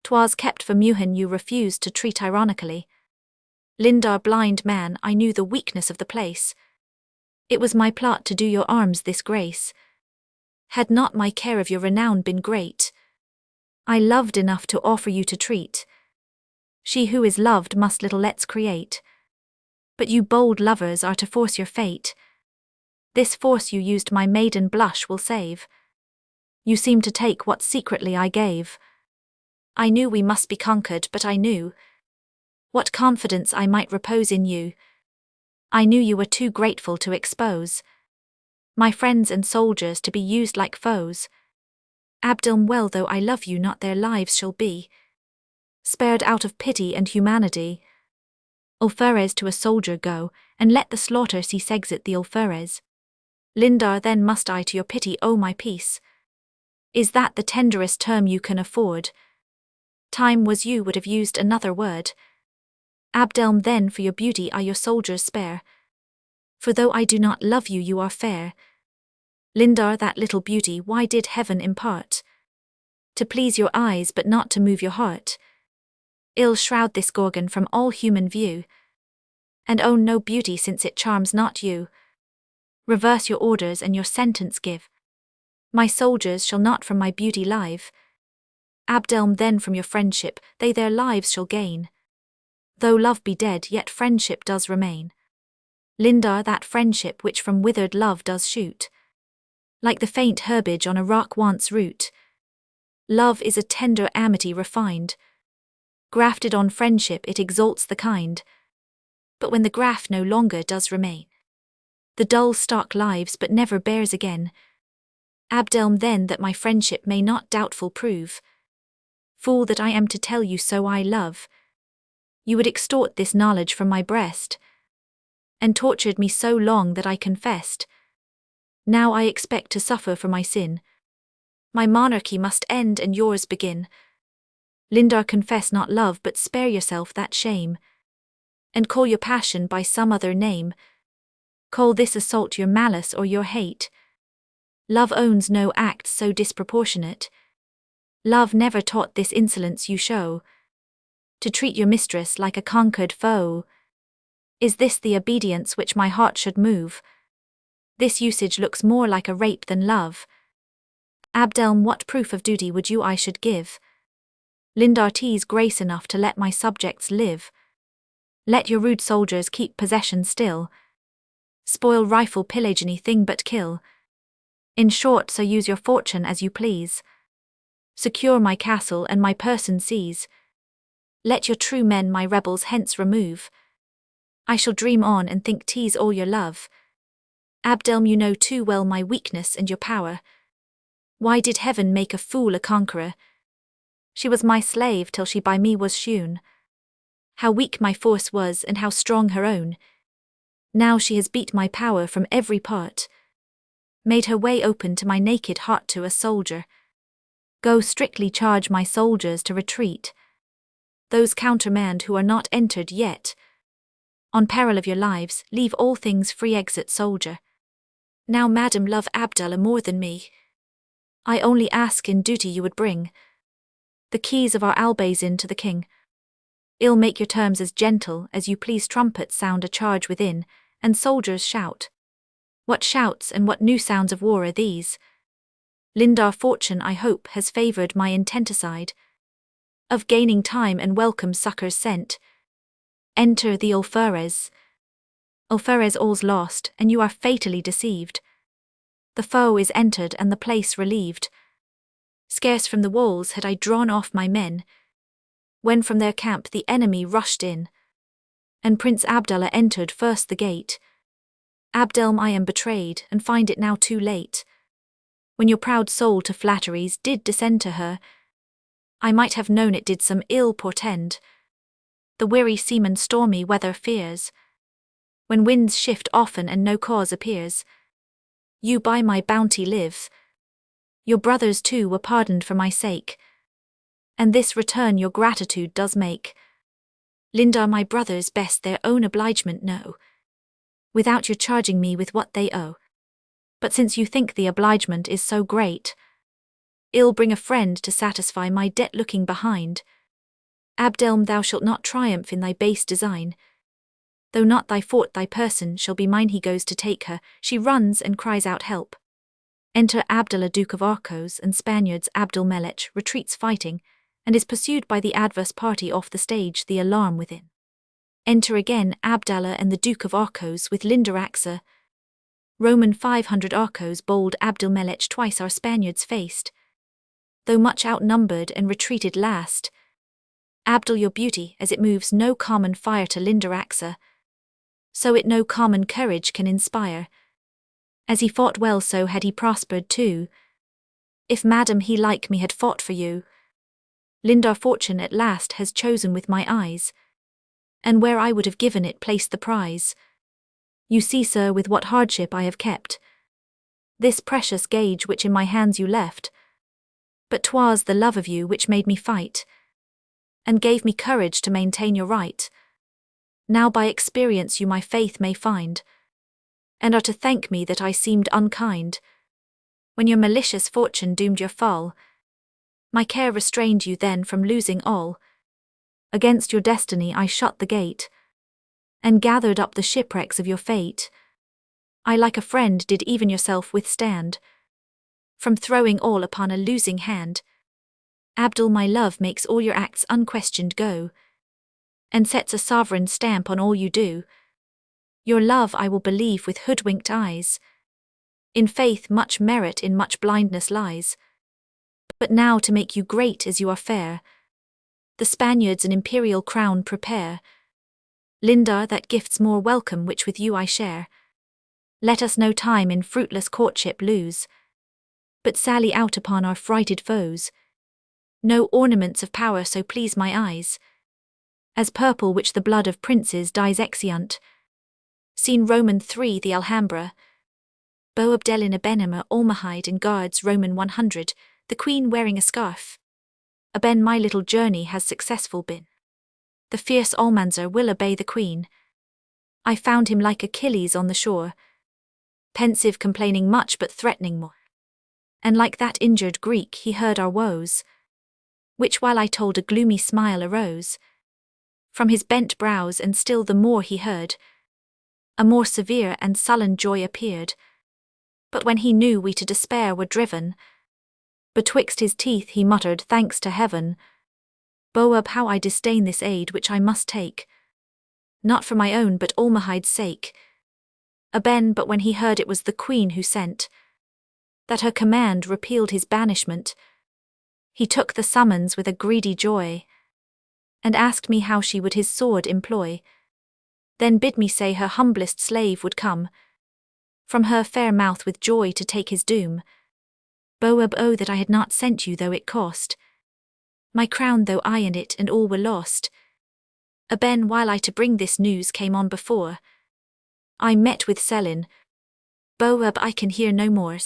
S1: 'Twas kept for Muhan you refused to treat ironically. Lindar blind man I knew the weakness of the place. It was my plot to do your arms this grace. Had not my care of your renown been great, I loved enough to offer you to treat. She who is loved must little let's create. But you bold lovers are to force your fate. This force you used my maiden blush will save. You seem to take what secretly I gave. I knew we must be conquered, but I knew what confidence I might repose in you. I knew you were too grateful to expose my friends and soldiers to be used like foes. Abdelm well though I love you not their lives shall be spared out of pity and humanity. Alferez to a soldier go, and let the slaughter cease exit the Alferez. Lindar then must I to your pity owe my peace. Is that the tenderest term you can afford? Time was you would have used another word. Abdelm then for your beauty I your soldiers spare. For though I do not love you you are fair. Lindar that little beauty why did heaven impart? To please your eyes but not to move your heart. Ill shroud this Gorgon from all human view, and own no beauty since it charms not you. Reverse your orders and your sentence give. My soldiers shall not from my beauty live. Abdelm then from your friendship they their lives shall gain. Though love be dead yet friendship does remain. Lindar that friendship which from withered love does shoot, like the faint herbage on a rock wants root. Love is a tender amity refined. Grafted on friendship it exalts the kind. But when the graft no longer does remain, the dull stalk lives but never bears again. Abdelm then that my friendship may not doubtful prove. Fool that I am to tell you so I love. You would extort this knowledge from my breast, and tortured me so long that I confessed. Now I expect to suffer for my sin. My monarchy must end and yours begin. Lindar confess not love but spare yourself that shame, and call your passion by some other name. Call this assault your malice or your hate. Love owns no acts so disproportionate. Love never taught this insolence you show, to treat your mistress like a conquered foe. Is this the obedience which my heart should move? This usage looks more like a rape than love. Abdelm what proof of duty would you I should give? Lindar T's grace enough to let my subjects live. Let your rude soldiers keep possession still. Spoil rifle pillage anything but kill. In short so use your fortune as you please. Secure my castle and my person seize. Let your true men my rebels hence remove. I shall dream on and think 'tis all your love. Abdelm you know too well my weakness and your power. Why did heaven make a fool a conqueror? She was my slave till she by me was shewn. How weak my force was and how strong her own. Now she has beat my power from every part, made her way open to my naked heart to a soldier. Go strictly charge my soldiers to retreat, those countermand who are not entered yet. On peril of your lives, leave all things free, exit soldier. Now madam, love Abdallah more than me. I only ask in duty you would bring the keys of our Albayzin to the king. Ill make your terms as gentle as you please. Trumpets sound a charge within, and soldiers shout. What shouts and what new sounds of war are these? Lindar, fortune, I hope, has favoured my intenticide of gaining time and welcome succours sent. Enter the Alferez. Alferez, all's lost, and you are fatally deceived. The foe is entered and the place relieved. Scarce from the walls had I drawn off my men, when from their camp the enemy rushed in, and Prince Abdallah entered first the gate. Abdelm, I am betrayed, and find it now too late. When your proud soul to flatteries did descend to her, I might have known it did some ill portend. The weary seaman stormy weather fears, when winds shift often and no cause appears. You by my bounty live. Your brothers too were pardoned for my sake, and this return your gratitude does make. Lindar, my brothers best their own obligement know, without your charging me with what they owe. But since you think the obligement is so great, ill bring a friend to satisfy my debt. Looking behind, Abdelm, thou shalt not triumph in thy base design. Though not thy fort, thy person shall be mine. He goes to take her, she runs and cries out help. Enter Abdallah, Duke of Arcos, and Spaniards. Abdelmelech retreats fighting, and is pursued by the adverse party off the stage, the alarm within. Enter again Abdallah and the Duke of Arcos with Lindaraxa. Roman 500 Arcos, bold Abdelmelech twice our Spaniards faced, though much outnumbered and retreated last. Abdal, your beauty, as it moves no common fire to Lindaraxa, so it no common courage can inspire. As he fought well, so had he prospered too, if madam he like me had fought for you. Lindar, fortune at last has chosen with my eyes, and where I would have given it placed the prize. You see, sir, with what hardship I have kept this precious gage which in my hands you left, but 'twas the love of you which made me fight, and gave me courage to maintain your right. Now by experience you my faith may find, and are to thank me that I seemed unkind, when your malicious fortune doomed your fall. My care restrained you then from losing all. Against your destiny I shut the gate, and gathered up the shipwrecks of your fate. I like a friend did even yourself withstand, from throwing all upon a losing hand. Abdul, my love makes all your acts unquestioned go, and sets a sovereign stamp on all you do. Your love I will believe with hoodwinked eyes. In faith much merit in much blindness lies. But now to make you great as you are fair, the Spaniards an imperial crown prepare. Lindar, that gift's more welcome which with you I share. Let us no time in fruitless courtship lose, but sally out upon our frighted foes. No ornaments of power so please my eyes, as purple which the blood of princes dyes exeunt. Seen Roman 3 the Alhambra, Boabdel Benema Almahide and guards Roman 100, the queen wearing a scarf. Aben, my little journey has successful been. The fierce Almanzar will obey the queen. I found him like Achilles on the shore, pensive, complaining much but threatening more. And like that injured Greek he heard our woes, which while I told a gloomy smile arose from his bent brows, and still the more he heard, a more severe and sullen joy appeared. But when he knew we to despair were driven, betwixt his teeth he muttered, thanks to heaven. Boab, how I disdain this aid which I must take, not for my own but Almahide's sake. Aben, but when he heard it was the queen who sent, that her command repealed his banishment, he took the summons with a greedy joy, and asked me how she would his sword employ. Then bid me say her humblest slave would come from her fair mouth with joy to take his doom. Boab, oh that I had not sent you, though it cost my crown, though I and it and all were lost. Ben while I to bring this news came on before. I met with Selin. Boab I can hear no more.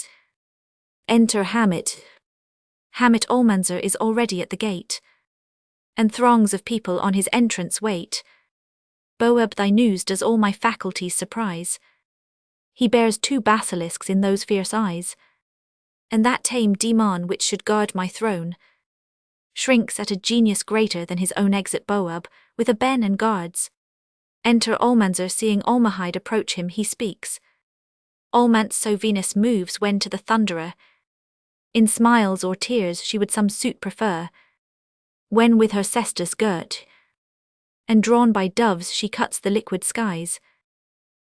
S1: Enter Hamit. Hamit Almanzar is already at the gate, and throngs of people on his entrance wait. Boab, thy news does all my faculties surprise. He bears 2 basilisks in those fierce eyes, and that tame demon which should guard my throne shrinks at a genius greater than his own exit. Boab, with a ben and guards. Enter Almanzar, seeing Almahide approach him, he speaks. Almance so Venus moves when to the thunderer, in smiles or tears she would some suit prefer, when with her cestus girt, and drawn by doves she cuts the liquid skies,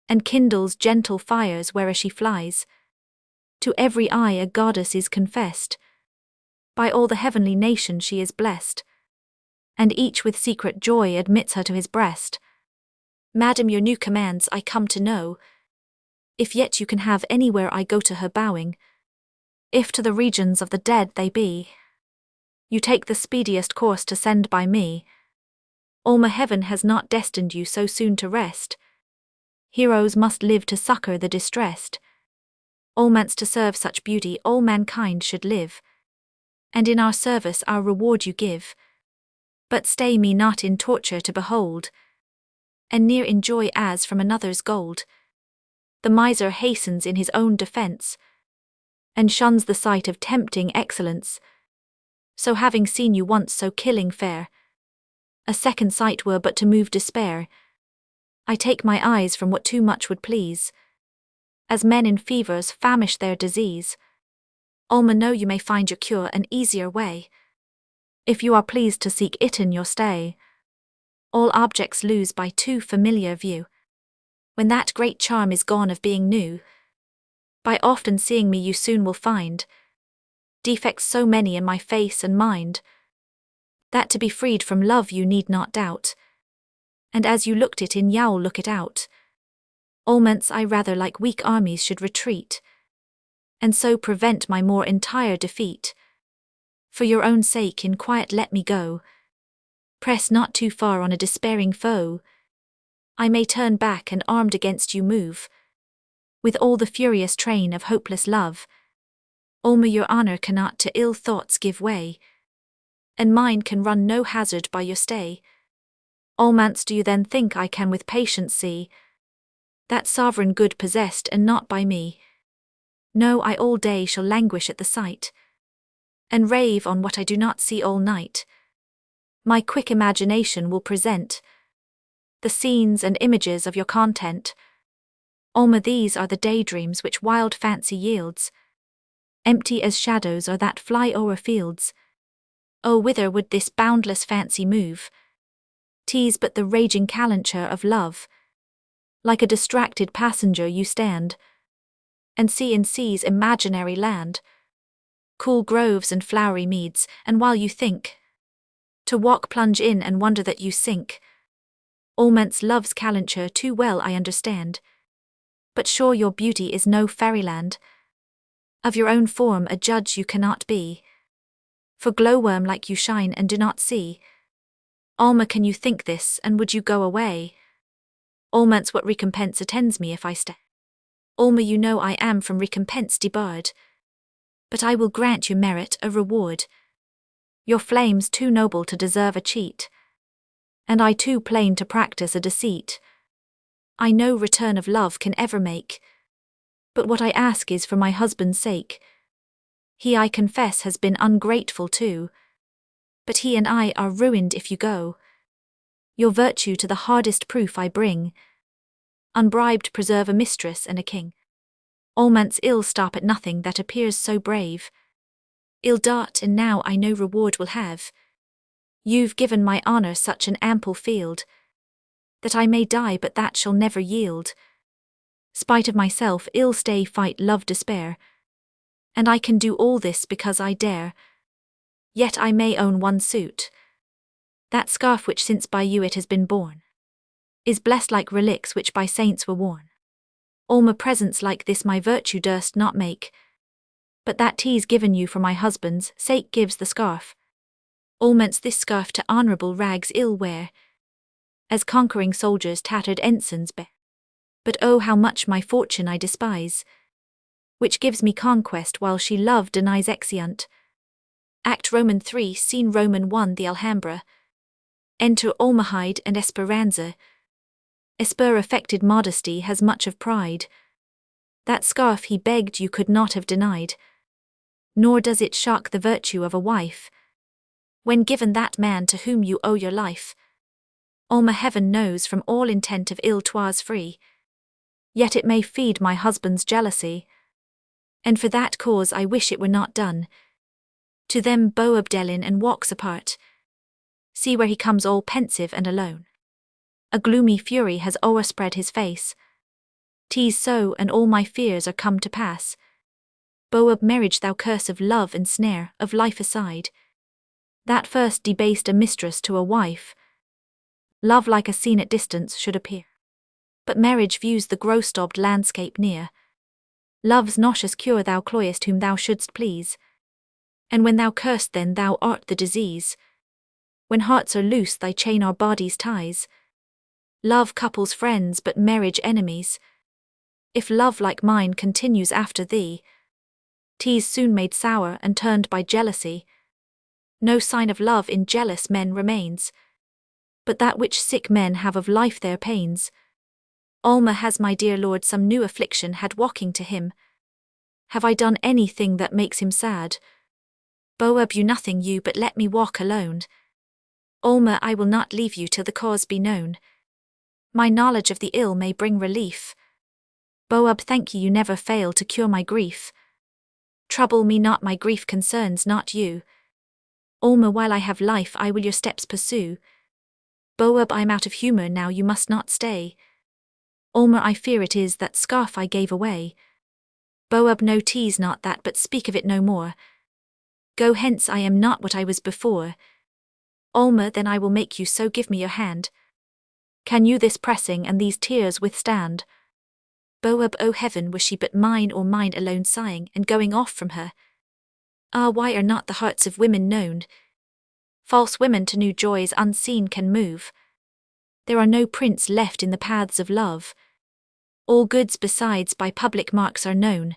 S1: and kindles gentle fires where'er she flies. To every eye a goddess is confessed, by all the heavenly nation she is blessed, and each with secret joy admits her to his breast. Madam, your new commands I come to know, if yet you can have anywhere I go to her bowing. If to the regions of the dead they be, you take the speediest course to send by me. Alma heaven has not destined you so soon to rest. Heroes must live to succor the distressed. Almance to serve such beauty all mankind should live, and in our service our reward you give. But stay me not in torture to behold, and near in joy as from another's gold. The miser hastens in his own defence, and shuns the sight of tempting excellence. So having seen you once so killing fair, a second sight were but to move despair. I take my eyes from what too much would please, as men in fevers famish their disease. Alma, know you may find your cure an easier way, if you are pleased to seek it in your stay. All objects lose by too familiar view, when that great charm is gone of being new. By often seeing me you soon will find defects so many in my face and mind, that to be freed from love you need not doubt, and as you looked it in you'll look it out. Almance I rather like weak armies should retreat, and so prevent my more entire defeat. For your own sake in quiet let me go, press not too far on a despairing foe. I may turn back and armed against you move, with all the furious train of hopeless love. Alma, your honour cannot to ill thoughts give way, and mine can run no hazard by your stay. Almance, do you then think I can with patience see that sovereign good possessed and not by me? No, I all day shall languish at the sight, and rave on what I do not see all night. My quick imagination will present the scenes and images of your content. Alma, these are the daydreams which wild fancy yields, empty as shadows are that fly o'er fields. Oh, whither would this boundless fancy move? 'Tis but the raging calenture of love. Like a distracted passenger you stand, and see in sea's imaginary land cool groves and flowery meads, and while you think to walk plunge in and wonder that you sink. Almance love's calenture too well I understand, but sure your beauty is no fairyland. Of your own form a judge you cannot be, for glowworm like you shine and do not see. Alma, can you think this, and would you go away? Almance, what recompense attends me if I stay? Alma, you know I am from recompense debarred, but I will grant you merit a reward. Your flame's too noble to deserve a cheat, and I too plain to practice a deceit. I no return of love can ever make, but what I ask is for my husband's sake. He, I confess, has been ungrateful too, but he and I are ruined if you go. Your virtue to the hardest proof I bring, unbribed preserve a mistress and a king. Almance ill stop at nothing that appears so brave. Ill dart, and now I no reward will have. You've given my honour such an ample field, that I may die but that shall never yield. Spite of myself ill stay fight love despair, and I can do all this because I dare. Yet I may own one suit, that scarf which since by you it has been borne, is blessed like relics which by saints were worn. Alma, presents like this my virtue durst not make, but that 'tis given you for my husband's sake gives the scarf. Almance, this scarf to honourable rags ill wear, as conquering soldiers tattered ensigns bear. But oh, how much my fortune I despise, which gives me conquest while she love denies. Exeunt. Act Roman 3, Scene Roman 1. The Alhambra. Enter Almahide and Esperanza. Esper affected modesty has much of pride. That scarf he begged you could not have denied. Nor does it shock the virtue of a wife, when given that man to whom you owe your life. Alma, heaven knows from all intent of ill 'twas free, yet it may feed my husband's jealousy, and for that cause I wish it were not done. To them Boabdellin and walks apart. See where he comes all pensive and alone. A gloomy fury has o'erspread his face. 'Tis so, and all my fears are come to pass. Boab, marriage, thou curse of love and snare, of life aside, that first debased a mistress to a wife. Love like a scene at distance should appear, but marriage views the gross-daubed landscape near. Love's nauseous cure thou cloyest whom thou shouldst please, and when thou curst then thou art the disease. When hearts are loose thy chain our bodies ties. Love couples friends but marriage enemies. If love like mine continues after thee, 'tis soon made sour and turned by jealousy. No sign of love in jealous men remains, but that which sick men have of life their pains. Alma, has my dear lord some new affliction had walking to him? Have I done anything that makes him sad? Boab, you nothing you, but let me walk alone. Alma, I will not leave you till the cause be known. My knowledge of the ill may bring relief. Boab, thank you never fail to cure my grief. Trouble me not, my grief concerns not you. Alma, while I have life I will your steps pursue. Boab, I'm out of humour now, you must not stay. Alma, I fear it is that scarf I gave away. Boab, no, 'tis not that, but speak of it no more. Go hence, I am not what I was before. Alma, then I will make you so, give me your hand. Can you this pressing and these tears withstand? Boab, O heaven, were she but mine or mine alone, sighing and going off from her. Ah, why are not the hearts of women known? False women to new joys unseen can move. There are no prints left in the paths of love. All goods besides by public marks are known,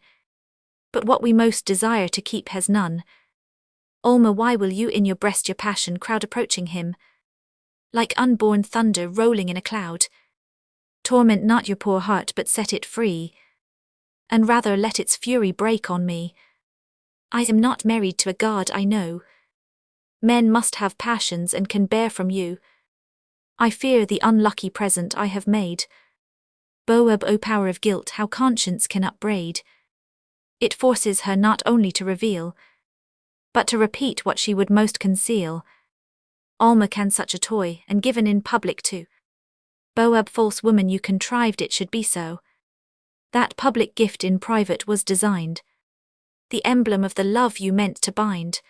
S1: but what we most desire to keep has none. Alma, why will you in your breast your passion crowd, approaching him like unborn thunder rolling in a cloud? Torment not your poor heart, but set it free, and rather let its fury break on me. I am not married to a god, I know. Men must have passions and can bear from you. I fear the unlucky present I have made. Boab, O power of guilt, how conscience can upbraid. It forces her not only to reveal, but to repeat what she would most conceal. Alma, can such a toy, and given in public too? Boab, false woman, you contrived it should be so. That public gift in private was designed, the emblem of the love you meant to bind.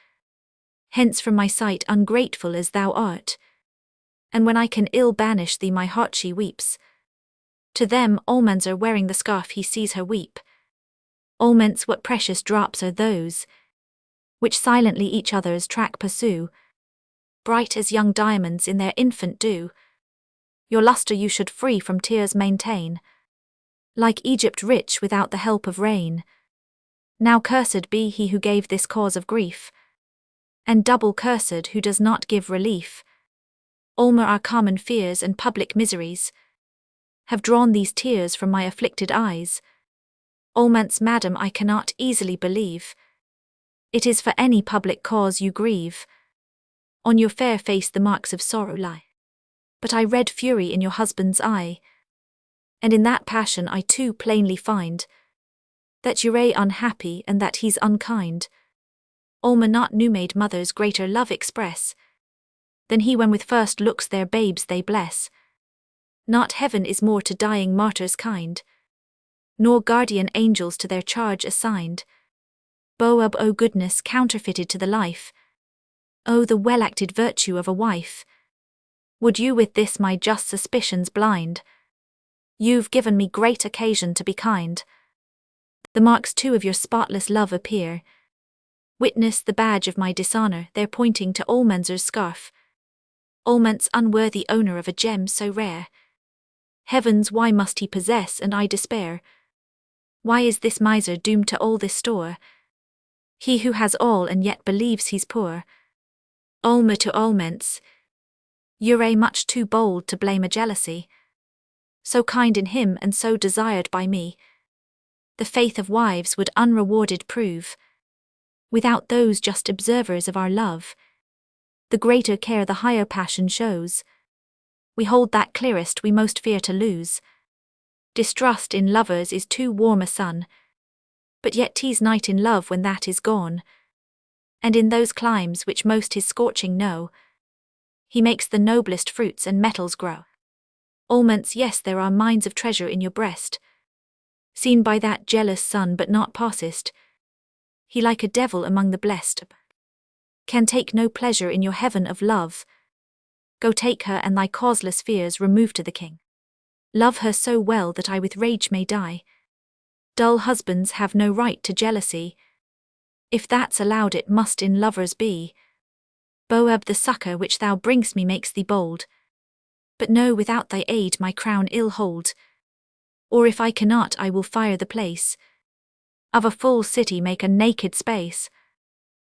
S1: Hence from my sight, ungrateful as thou art, and when I can ill banish thee my heart she weeps. To them Almans are wearing the scarf, he sees her weep. Alments, what precious drops are those, which silently each other's track pursue, bright as young diamonds in their infant dew. Your lustre you should free from tears maintain, like Egypt rich without the help of rain. Now cursed be he who gave this cause of grief, and double cursed who does not give relief. Alma, our common fears and public miseries have drawn these tears from my afflicted eyes. Almance, madam, I cannot easily believe it is for any public cause you grieve. On your fair face the marks of sorrow lie, but I read fury in your husband's eye, and in that passion I too plainly find that you're unhappy and that he's unkind. Alma, not new-made mothers greater love express than he when with first looks their babes they bless. Not heaven is more to dying martyrs kind, nor guardian angels to their charge assigned. Boab, O goodness counterfeited to the life, O the well-acted virtue of a wife. Would you with this my just suspicions blind? You've given me great occasion to be kind. The marks too of your spotless love appear. Witness the badge of my dishonour, there pointing to Almanzor's scarf. Olmant's unworthy owner of a gem so rare. Heavens, why must he possess and I despair? Why is this miser doomed to all this store? He who has all and yet believes he's poor. Olma to Olmant's. You're much too bold to blame a jealousy. So kind in him and so desired by me. The faith of wives would unrewarded prove. Without those just observers of our love, the greater care the higher passion shows. We hold that clearest we most fear to lose. Distrust in lovers is too warm a sun, but yet 'tis night in love when that is gone. And in those climes which most his scorching know, he makes the noblest fruits and metals grow. Olmant's, yes, there are mines of treasure in your breast, seen by that jealous sun but not passest. He like a devil among the blessed, can take no pleasure in your heaven of love. Go take her and thy causeless fears remove to the king. Love her so well that I with rage may die. Dull husbands have no right to jealousy. If that's allowed it must in lovers be. Boab, the succour which thou bring'st me makes thee bold. But no, without thy aid my crown ill hold. Or if I cannot I will fire the place. Of a full city make a naked space.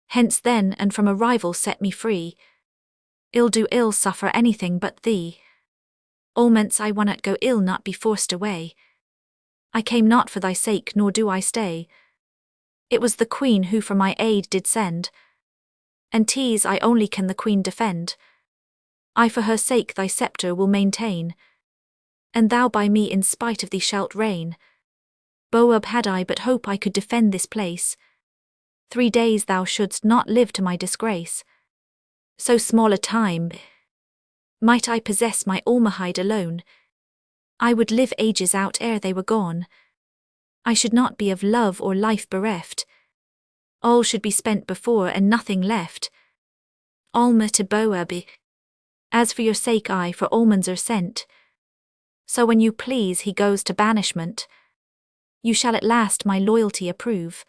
S1: Hence then and from a rival set me free. Ill do ill suffer anything but thee. Olmant's, I wannot go ill not be forced away. I came not for thy sake nor do I stay. It was the queen who for my aid did send. And 'tis I only can the queen defend. I for her sake thy sceptre will maintain. And thou by me in spite of thee shalt reign. Boab, had I but hope I could defend this place, 3 days thou shouldst not live to my disgrace. So small a time, might I possess my Almahide alone, I would live ages out ere they were gone. I should not be of love or life bereft. All should be spent before and nothing left. Alma to Boab. As for your sake I for Almanzor sent. So when you please he goes to banishment. You shall at last my loyalty approve.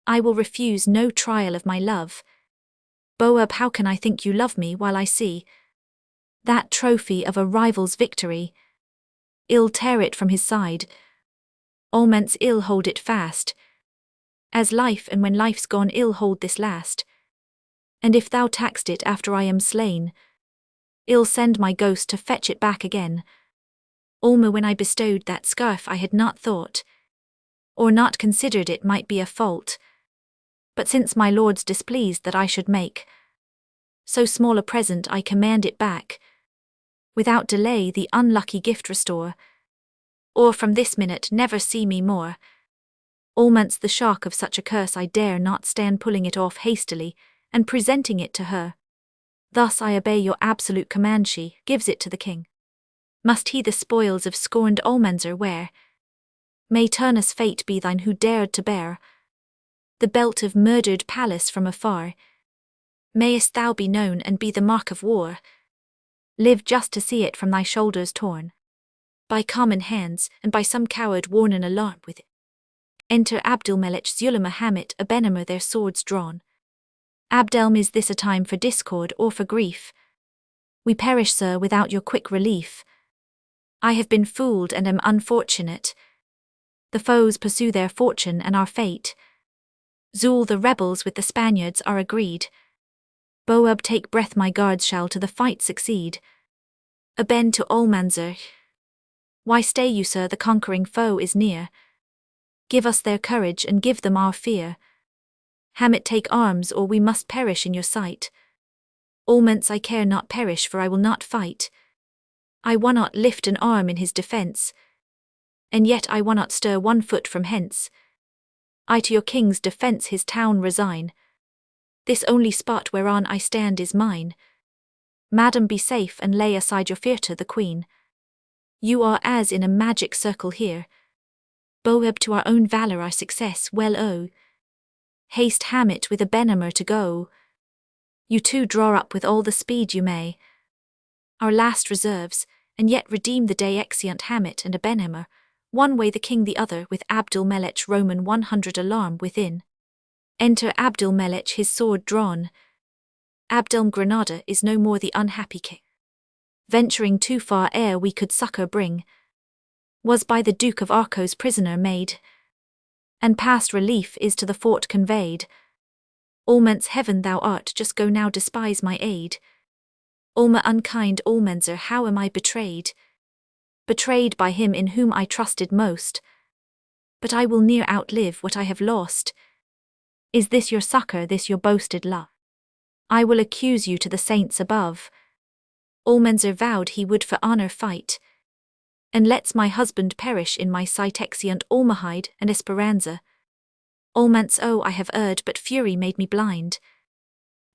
S1: I will refuse no trial of my love. Boab, how can I think you love me while I see that trophy of a rival's victory? Ill tear it from his side. Olmant's, ill hold it fast. As life, and when life's gone ill hold this last. And if thou taxed it after I am slain, ill send my ghost to fetch it back again. Alma, when I bestowed that scarf I had not thought, or not considered it might be a fault. But since my lord's displeased that I should make so small a present, I command it back. Without delay the unlucky gift restore, or from this minute never see me more. Olmant's, the shock of such a curse I dare not stand pulling it off hastily, and presenting it to her. Thus I obey your absolute command. She gives it to the king. Must he the spoils of scorned Almanzor wear? May Turnus' fate be thine who dared to bear the belt of murdered Pallas from afar. Mayest thou be known and be the mark of war. Live just to see it from thy shoulders torn by common hands, and by some coward worn an alarm with it. Enter Abdulmelech, Zulema, Hamit, Abenamar, their swords drawn. Abdelm, is this a time for discord or for grief? We perish, sir, without your quick relief. I have been fooled and am unfortunate. The foes pursue their fortune and our fate. Zul, the rebels with the Spaniards are agreed. Boab, take breath, my guards shall to the fight succeed. Aben to Almanzor. Why stay you, sir, the conquering foe is near. Give us their courage and give them our fear. Hamit, take arms, or we must perish in your sight. Olmant's, I care not perish, for I will not fight. I will not lift an arm in his defence, and yet I will not stir 1 foot from hence. I to your king's defence his town resign. This only spot whereon I stand is mine. Madam, be safe and lay aside your fear to the queen. You are as in a magic circle here. Boab, to our own valour our success well owe. Haste, Hamit, with Abenamar to go. You too draw up with all the speed you may. Our last reserves, and yet redeem the day. Exeunt Hamit and Abenamar, one way the king the other, with Abdulmelech Roman 100 alarm within. Enter Abdulmelech, his sword drawn. Abdelm Granada is no more the unhappy king. Venturing too far ere we could succor bring, was by the Duke of Arcos prisoner made, and past relief is to the fort conveyed. Almens heaven thou art, just go now despise my aid. Alma unkind Almenser, how am I betrayed? Betrayed by him in whom I trusted most. But I will ne'er outlive what I have lost. Is this your succor, this your boasted love? I will accuse you to the saints above. Almenser vowed he would for honor fight, and lets my husband perish in my sight. Exeunt Almahide and Esperanza. Almens, oh, I have erred, but fury made me blind,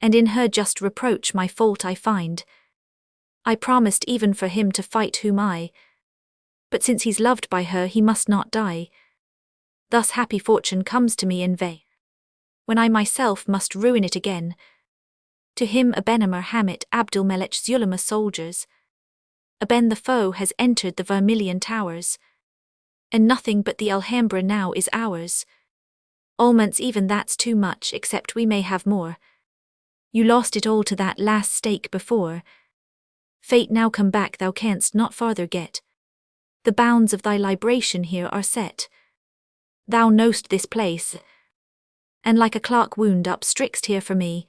S1: and in her just reproach my fault I find. I promised even for him to fight whom I, but since he's loved by her he must not die. Thus happy fortune comes to me in vain, when I myself must ruin it again. To him Abenamer Hamit Abdulmelech Zulema soldiers. Aben the foe has entered the Vermilion towers, and nothing but the Alhambra now is ours. Almens, even that's too much, except we may have more. You lost it all to that last stake before. Fate now come back, thou canst not farther get. The bounds of thy libration here are set. Thou know'st this place, and like a clock wound up strict here for me.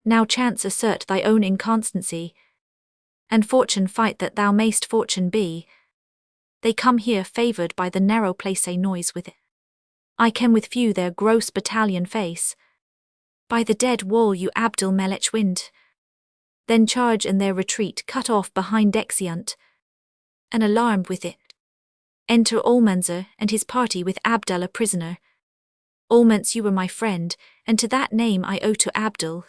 S1: Now chance assert thy own inconstancy, and fortune fight that thou mayst fortune be. They come here favoured by the narrow place, a noise with it. I can with few their gross battalion face. By the dead wall you Abdulmelech wind, then charge and their retreat cut off behind Exeunt, and alarmed with it. Enter Almenser and his party with Abdallah prisoner. Almens, you were my friend, and to that name I owe to Abdul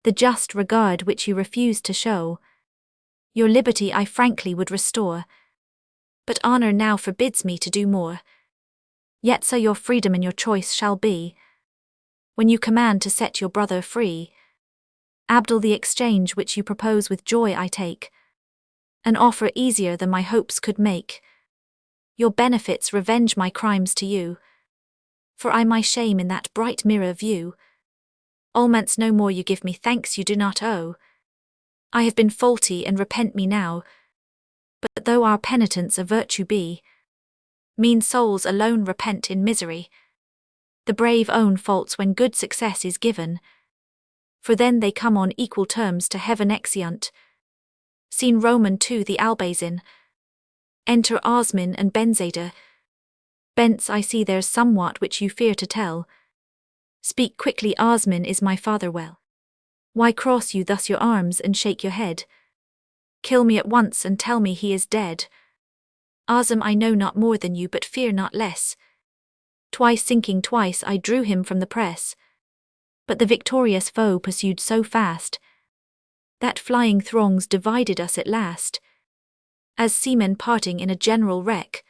S1: the just regard which you refused to show. Your liberty I frankly would restore, but honour now forbids me to do more. Yet so your freedom and your choice shall be, when you command to set your brother free. Abdul, the exchange which you propose with joy I take, an offer easier than my hopes could make. Your benefits revenge my crimes to you, for I my shame in that bright mirror view. Almens, no more you give me thanks you do not owe. I have been faulty and repent me now, but though our penitence a virtue be, mean souls alone repent in misery. The brave own faults when good success is given, for then they come on equal terms to heaven. Exeunt. Scene Roman 2, the Albazin. Enter Osman and Benzada. Bence, I see there's somewhat which you fear to tell. Speak quickly, Osman, is my father well? Why cross you thus your arms and shake your head? Kill me at once and tell me he is dead. Osm, I know not more than you, but fear not less. Twice sinking, twice I drew him from the press, but the victorious foe pursued so fast, that flying throngs divided us at last, as seamen parting in a general wreck.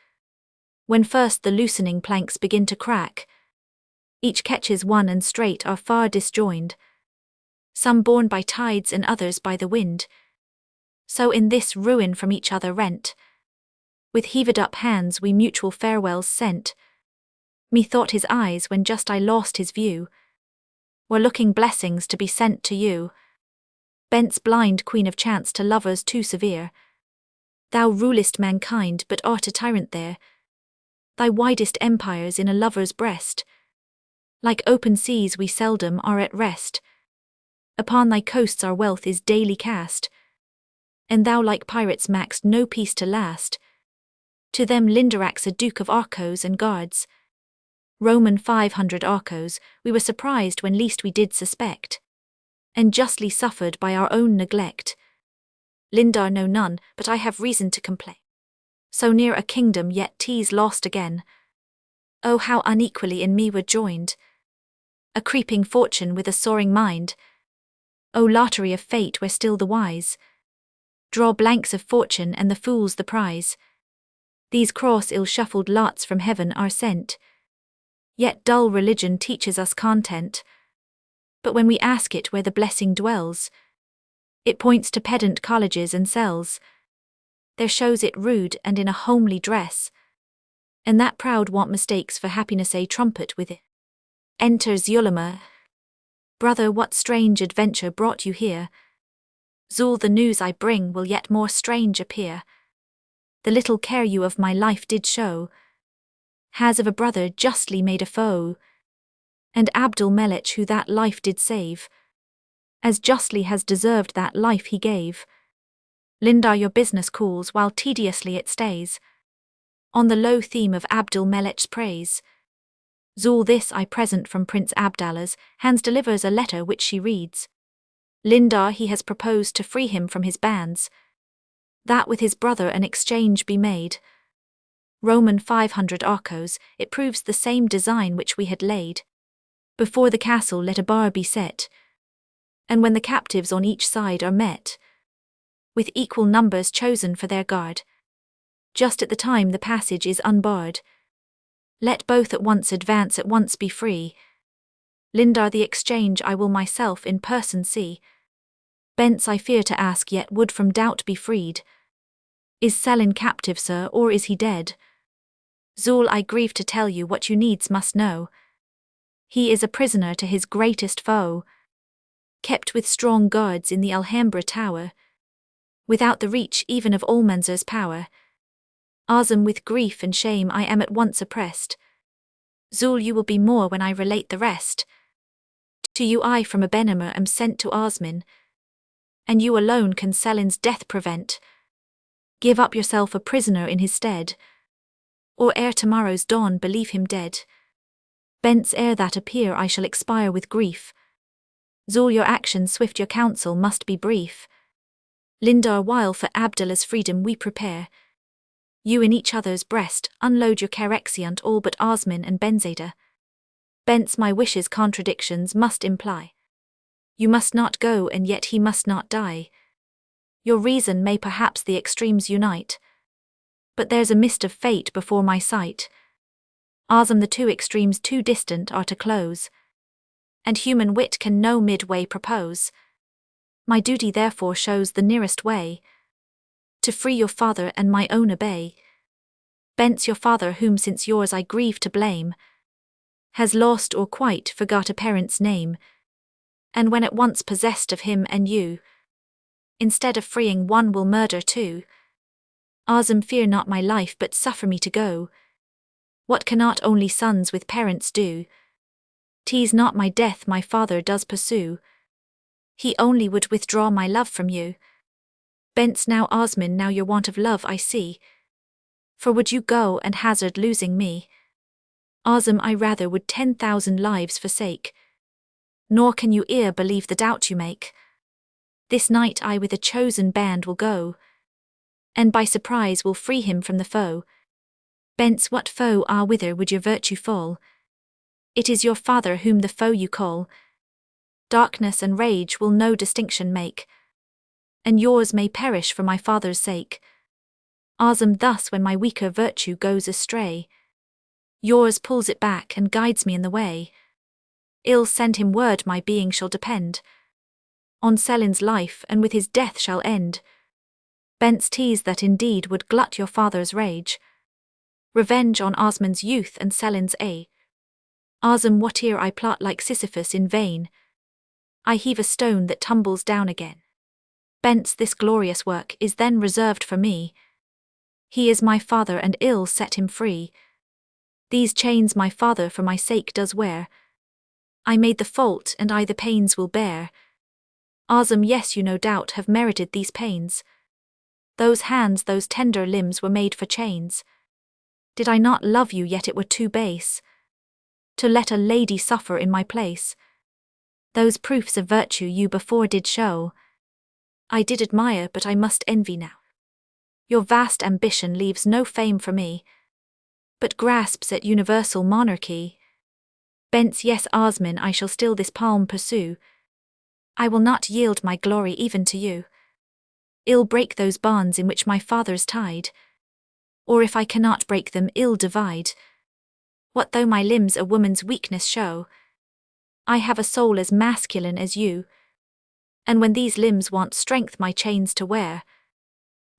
S1: When first the loosening planks begin to crack, each catches one and straight are far disjoined, some borne by tides and others by the wind. So in this ruin from each other rent, with heaved up hands we mutual farewells sent. Methought his eyes, when just I lost his view, were looking blessings to be sent to you. Bence, blind queen of chance to lovers too severe, thou rulest mankind but art a tyrant there. Thy widest empires in a lover's breast, like open seas we seldom are at rest. Upon thy coasts our wealth is daily cast, and thou like pirates maxed no peace to last. To them Lindarax a Duke of Arcos and guards, Roman 500 Arcos, we were surprised when least we did suspect, and justly suffered by our own neglect. Lindar know none, but I have reason to complain. So near a kingdom yet 'tis lost again. Oh, how unequally in me were joined a creeping fortune with a soaring mind. O lottery of fate, where still the wise draw blanks of fortune and the fools the prize. These cross ill-shuffled lots from heaven are sent, yet dull religion teaches us content. But when we ask it where the blessing dwells, it points to pedant colleges and cells. There shows it rude and in a homely dress, and that proud want mistakes for happiness a trumpet with it. Enter Zulema. Brother, what strange adventure brought you here? Zul, the news I bring will yet more strange appear. The little care you of my life did show has of a brother justly made a foe, and Abdul Melech who that life did save, as justly has deserved that life he gave. Lindar, your business calls while tediously it stays on the low theme of Abdul Melech's praise. Zul, this I present from Prince Abdallah's hands delivers a letter which she reads. Lindar, he has proposed to free him from his bands, that with his brother an exchange be made. Roman 500 arcos, it proves the same design which we had laid. Before the castle let a bar be set, and when the captives on each side are met, with equal numbers chosen for their guard, just at the time the passage is unbarred, let both at once advance, at once be free. Lindar, the exchange I will myself in person see. Bence, I fear to ask, yet would from doubt be freed. Is Selin captive, sir, or is he dead? Zul, I grieve to tell you what you needs must know. He is a prisoner to his greatest foe, kept with strong guards in the Alhambra tower, without the reach even of Almanzor's power. Azam, with grief and shame I am at once oppressed. Zul, you will be more when I relate the rest. To you I from Abenamur am sent to Osman, and you alone can Selin's death prevent. Give up yourself a prisoner in his stead, or ere tomorrow's dawn believe him dead. Bence, ere that appear I shall expire with grief. Zul, your actions swift, your counsel must be brief. Lindar, while for Abdallah's freedom we prepare, you in each other's breast unload your care exeunt all but Osman and Benzada. Bence, my wishes contradictions must imply. You must not go and yet he must not die. Your reason may perhaps the extremes unite, but there's a mist of fate before my sight. Azam, the two extremes too distant are to close, and human wit can no midway propose. My duty therefore shows the nearest way, to free your father and my own obey. Bence, your father, whom since yours I grieve to blame, has lost or quite forgot a parent's name, and when at once possessed of him and you, instead of freeing one will murder two. Azam, fear not my life but suffer me to go. What cannot only sons with parents do? 'Tis not my death my father does pursue. He only would withdraw my love from you. Bence, now Osman, now your want of love I see. For would you go and hazard losing me? Azam, I rather would 10,000 lives forsake. Nor can you e'er believe the doubt you make. This night I with a chosen band will go, and by surprise will free him from the foe. Bence, what foe? Ah, whither would your virtue fall? It is your father whom the foe you call. Darkness and rage will no distinction make, and yours may perish for my father's sake. Azam, thus when my weaker virtue goes astray, yours pulls it back and guides me in the way. Ill send him word my being shall depend on Selin's life, and with his death shall end. Bence, 'tis that indeed would glut your father's rage, revenge on Osman's youth and Selin's age. Azam, whate'er I plot like Sisyphus in vain, I heave a stone that tumbles down again. Bence, this glorious work is then reserved for me. He is my father and ill set him free. These chains my father for my sake does wear. I made the fault and I the pains will bear. Azam, yes, you no doubt have merited these pains. Those hands, those tender limbs were made for chains. Did I not love you, yet it were too base to let a lady suffer in my place. Those proofs of virtue you before did show, I did admire, but I must envy now. Your vast ambition leaves no fame for me, but grasps at universal monarchy. Bence, yes, Osman, I shall still this palm pursue. I will not yield my glory even to you. Ill break those bonds in which my father's tied, or if I cannot break them, ill divide. What though my limbs a woman's weakness show? I have a soul as masculine as you, and when these limbs want strength my chains to wear,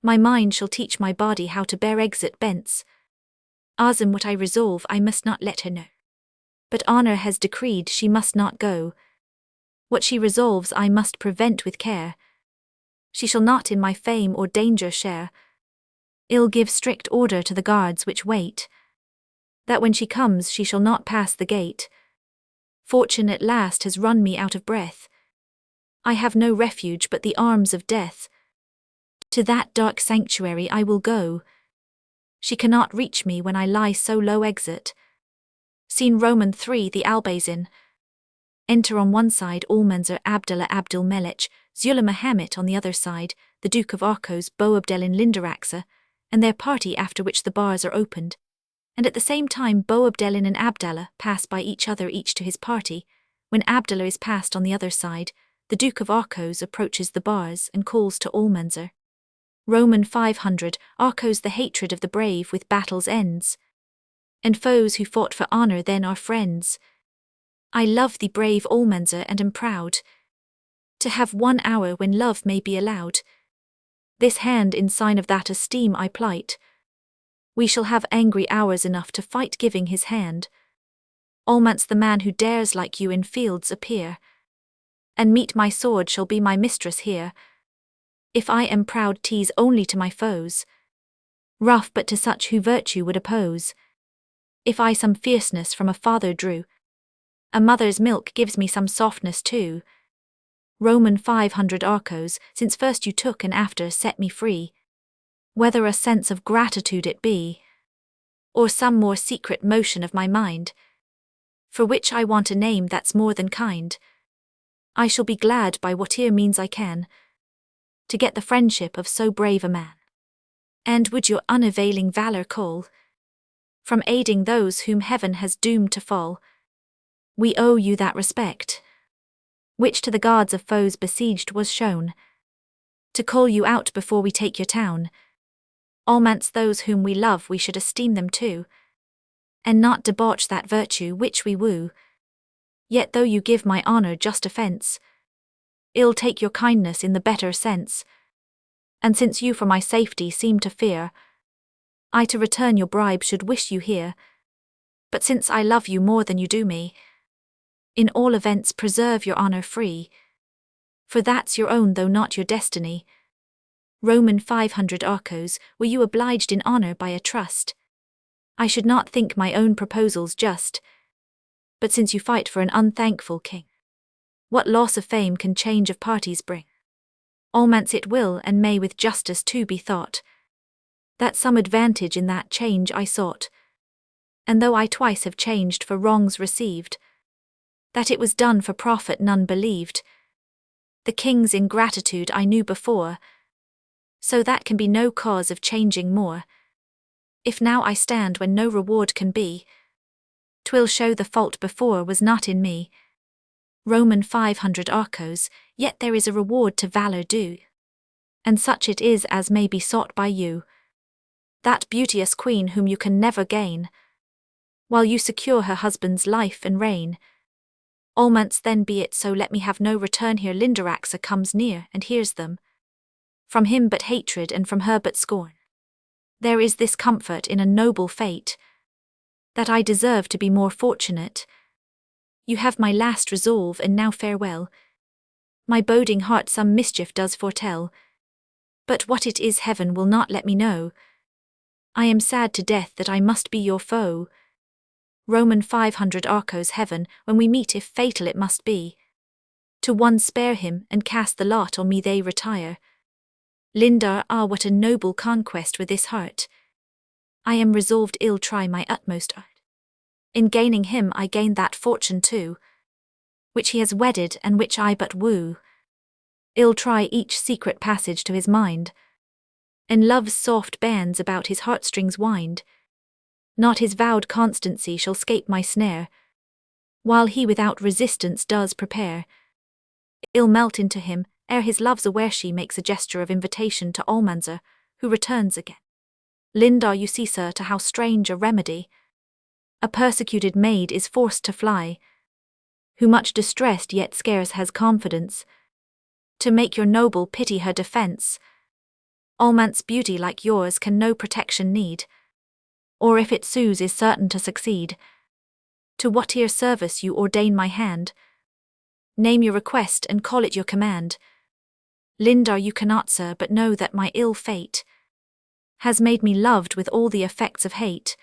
S1: my mind shall teach my body how to bear. Exit Bence. Azam, what I resolve I must not let her know, but honour has decreed she must not go. What she resolves I must prevent with care. She shall not in my fame or danger share. I'll give strict order to the guards which wait, that when she comes she shall not pass the gate. Fortune at last has run me out of breath. I have no refuge but the arms of death. To that dark sanctuary I will go. She cannot reach me when I lie so low. Exit. Scene Roman 3, the Albayzin. Enter on one side Almanzor Abdallah Abdul Melich, Zula Mahomet on the other side, the Duke of Arcos Boabdel Lindaraxa, and their party, after which the bars are opened. And at the same time Boabdel and Abdallah pass by each other, each to his party. When Abdallah is passed on the other side, the Duke of Arcos approaches the bars and calls to Almanzor. Roman 500, Arcos the hatred of the brave with battles ends, and foes who fought for honor then are friends. I love thee, brave Almanzor, and am proud to have 1 hour when love may be allowed. This hand in sign of that esteem I plight. We shall have angry hours enough to fight, giving his hand. Almance the man who dares like you in fields appear, and meet my sword shall be my mistress here. If I am proud, 'tis only to my foes, rough but to such who virtue would oppose. If I some fierceness from a father drew, a mother's milk gives me some softness too. Roman 500 Arcos, since first you took and after set me free, whether a sense of gratitude it be, or some more secret motion of my mind, for which I want a name that's more than kind, I shall be glad by whate'er means I can, to get the friendship of so brave a man. And would your unavailing valor call, from aiding those whom heaven has doomed to fall, we owe you that respect, which to the guards of foes besieged was shown, to call you out before we take your town. Almance those whom we love we should esteem them too, and not debauch that virtue which we woo. Yet though you give my honor just offence, I'll take your kindness in the better sense, and since you for my safety seem to fear, I to return your bribe should wish you here. But since I love you more than you do me, in all events preserve your honor free, for that's your own though not your destiny. Roman 500 Arcos, were you obliged in honor by a trust, I should not think my own proposals just, but since you fight for an unthankful king, what loss of fame can change of parties bring? Almance it will and may with justice too be thought, that some advantage in that change I sought, and though I twice have changed for wrongs received, that it was done for profit none believed. The king's ingratitude I knew before, so that can be no cause of changing more. If now I stand when no reward can be, 'twill show the fault before was not in me. Roman 500 Arcos, yet there is a reward to valor due, and such it is as may be sought by you, that beauteous queen whom you can never gain, while you secure her husband's life and reign. Almance then be it so, let me have no return here. Lindaraxa comes near and hears them, from him but hatred and from her but scorn. There is this comfort in a noble fate, that I deserve to be more fortunate. You have my last resolve, and now farewell. My boding heart some mischief does foretell, but what it is heaven will not let me know. I am sad to death that I must be your foe. Roman 500 Arcos, heaven, when we meet if fatal it must be, to one spare him and cast the lot on me they retire. Lindar, ah, what a noble conquest with this heart. I am resolved I'll try my utmost art. In gaining him I gain that fortune too, which he has wedded and which I but woo. I'll try each secret passage to his mind, and love's soft bands about his heartstrings wind. Not his vowed constancy shall scape my snare, while he without resistance does prepare. I'll melt into him, ere his love's aware. She makes a gesture of invitation to Almanzor, who returns again. Lindar, you see, sir, to how strange a remedy a persecuted maid is forced to fly, who much distressed yet scarce has confidence, to make your noble pity her defence. Almance beauty like yours can no protection need, or if it sues is certain to succeed. To whate'er service you ordain my hand, Name your request and call it your command. Lindar you cannot, sir, but know that my ill fate has made me loved with all the effects of hate.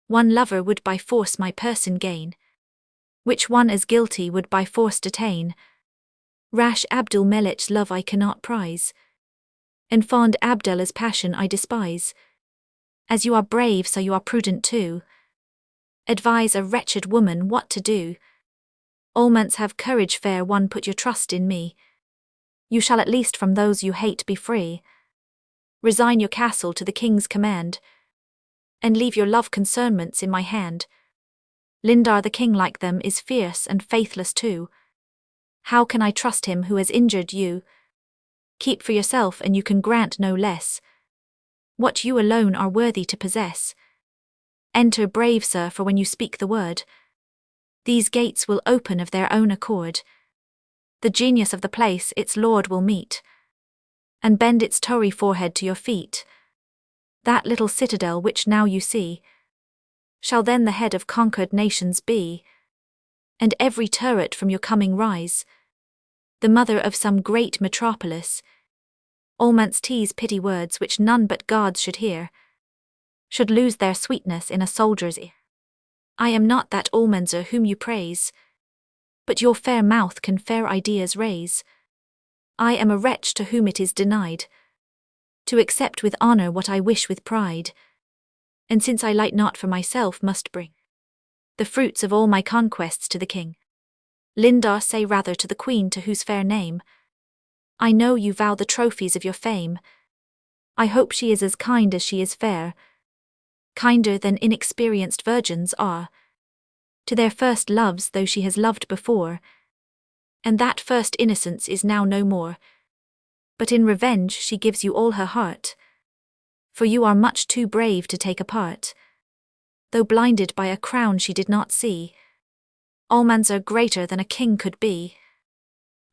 S1: One lover would by force my person gain, which one as guilty would by force detain. Rash Abdul Melik's love I cannot prize, and fond Abdallah's passion I despise. As you are brave, so you are prudent too. Advise a wretched woman what to do. Almonts have courage, fair one, put your trust in me. You shall at least from those you hate be free. Resign your castle to the king's command, and leave your love concernments in my hand. Lindar the king like them is fierce and faithless too. How can I trust him who has injured you? Keep for yourself and you can grant no less what you alone are worthy to possess. Enter, brave sir, for when you speak the word, these gates will open of their own accord. The genius of the place its lord will meet, and bend its tory forehead to your feet. That little citadel which now you see shall then the head of conquered nations be, and every turret from your coming rise, the mother of some great metropolis. Almonts' pity words which none but gods should hear, should lose their sweetness in a soldier's ear. I am not that Almanzor whom you praise, but your fair mouth can fair ideas raise. I am a wretch to whom it is denied to accept with honor what I wish with pride, and since I light not for myself must bring the fruits of all my conquests to the king. Lindar say rather to the queen, to whose fair name I know you vow the trophies of your fame. I hope she is as kind as she is fair, kinder than inexperienced virgins are to their first loves, though she has loved before, and that first innocence is now no more. But in revenge she gives you all her heart, for you are much too brave to take a part. Though blinded by a crown she did not see, Almanzor greater than a king could be.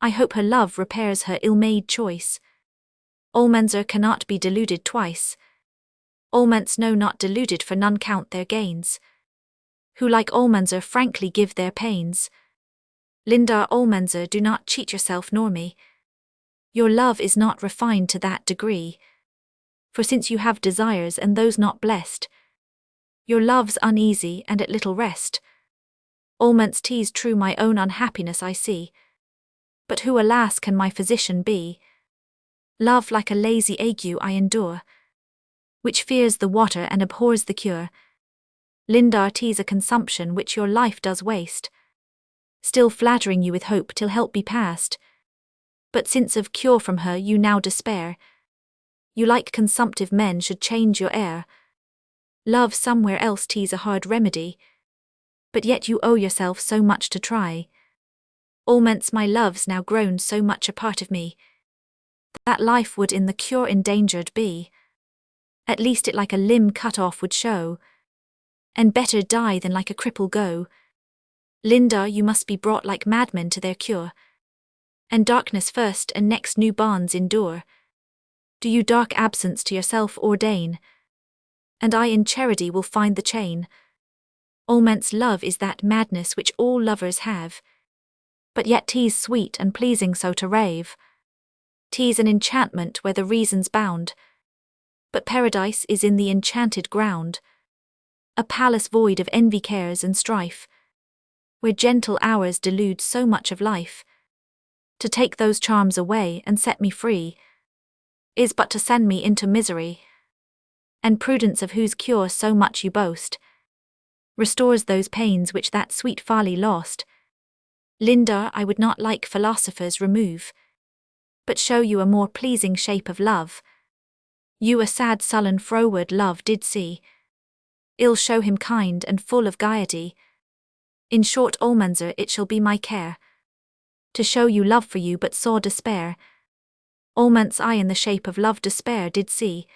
S1: I hope her love repairs her ill-made choice. Almanzor cannot be deluded twice. Almonts know not deluded, for none count their gains, who like Almanzor frankly give their pains. Lindar Almanzor, do not cheat yourself nor me. Your love is not refined to that degree, for since you have desires and those not blessed, your love's uneasy and at little rest. Almonts' true my own unhappiness I see, but who alas can my physician be? Love like a lazy ague I endure, which fears the water and abhors the cure. Lindar, 'tis a consumption which your life does waste, still flattering you with hope till help be past. But since of cure from her you now despair, you like consumptive men should change your air. Love somewhere else, 'tis a hard remedy, but yet you owe yourself so much to try. Almonts, my love's now grown so much a part of me, that life would in the cure endangered be. At least it like a limb cut off would show, and better die than like a cripple go. Lindar, you must be brought like madmen to their cure, and darkness first and next new bonds endure. Do you dark absence to yourself ordain, and I in charity will find the chain. Almonts' love is that madness which all lovers have, but yet 'tis sweet and pleasing so to rave. 'Tis an enchantment where the reason's bound, but paradise is in the enchanted ground, a palace void of envy, cares and strife, where gentle hours delude so much of life. To take those charms away and set me free is but to send me into misery, and prudence, of whose cure so much you boast, restores those pains which that sweet folly lost. Lindar, I would not like philosophers remove, but show you a more pleasing shape of love. You a sad sullen froward love did see, ill show him kind and full of gaiety. In short, Almanzor, it shall be my care to show you love for you but saw despair. Almonts I in the shape of love despair did see,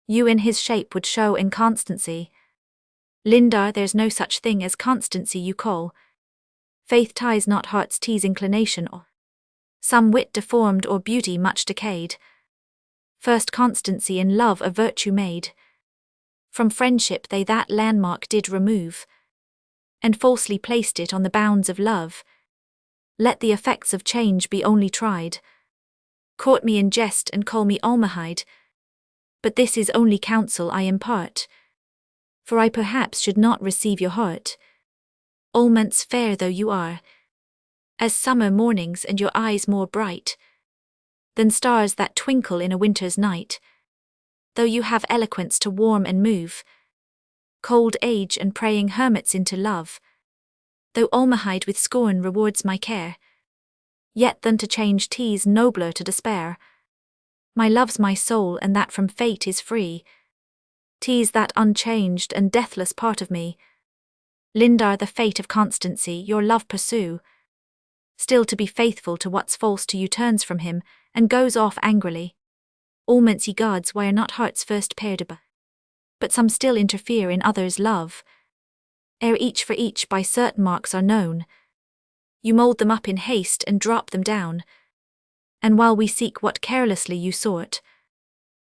S1: you in his shape would show inconstancy. Lindar, there's no such thing as constancy you call. Faith ties not hearts, 'tis inclination or some wit deformed or beauty much decayed. First constancy in love a virtue made, from friendship they that landmark did remove, and falsely placed it on the bounds of love. Let the effects of change be only tried. Court me in jest and call me Almahide, but this is only counsel I impart, for I perhaps should not receive your heart. Almonths fair though you are, as summer mornings and your eyes more bright than stars that twinkle in a winter's night, though you have eloquence to warm and move cold age and praying hermits into love, though Almahide with scorn rewards my care, yet than to change 'tis nobler to despair. My love's my soul, and that from fate is free, 'tis that unchanged and deathless part of me. Lindar, the fate of constancy, your love pursue, still to be faithful to what's false to you turns from him, and goes off angrily. Almonths ye gods, why are not hearts first paired above? But some still interfere in others' love, ere each for each by certain marks are known. You mould them up in haste and drop them down, and while we seek what carelessly you sort,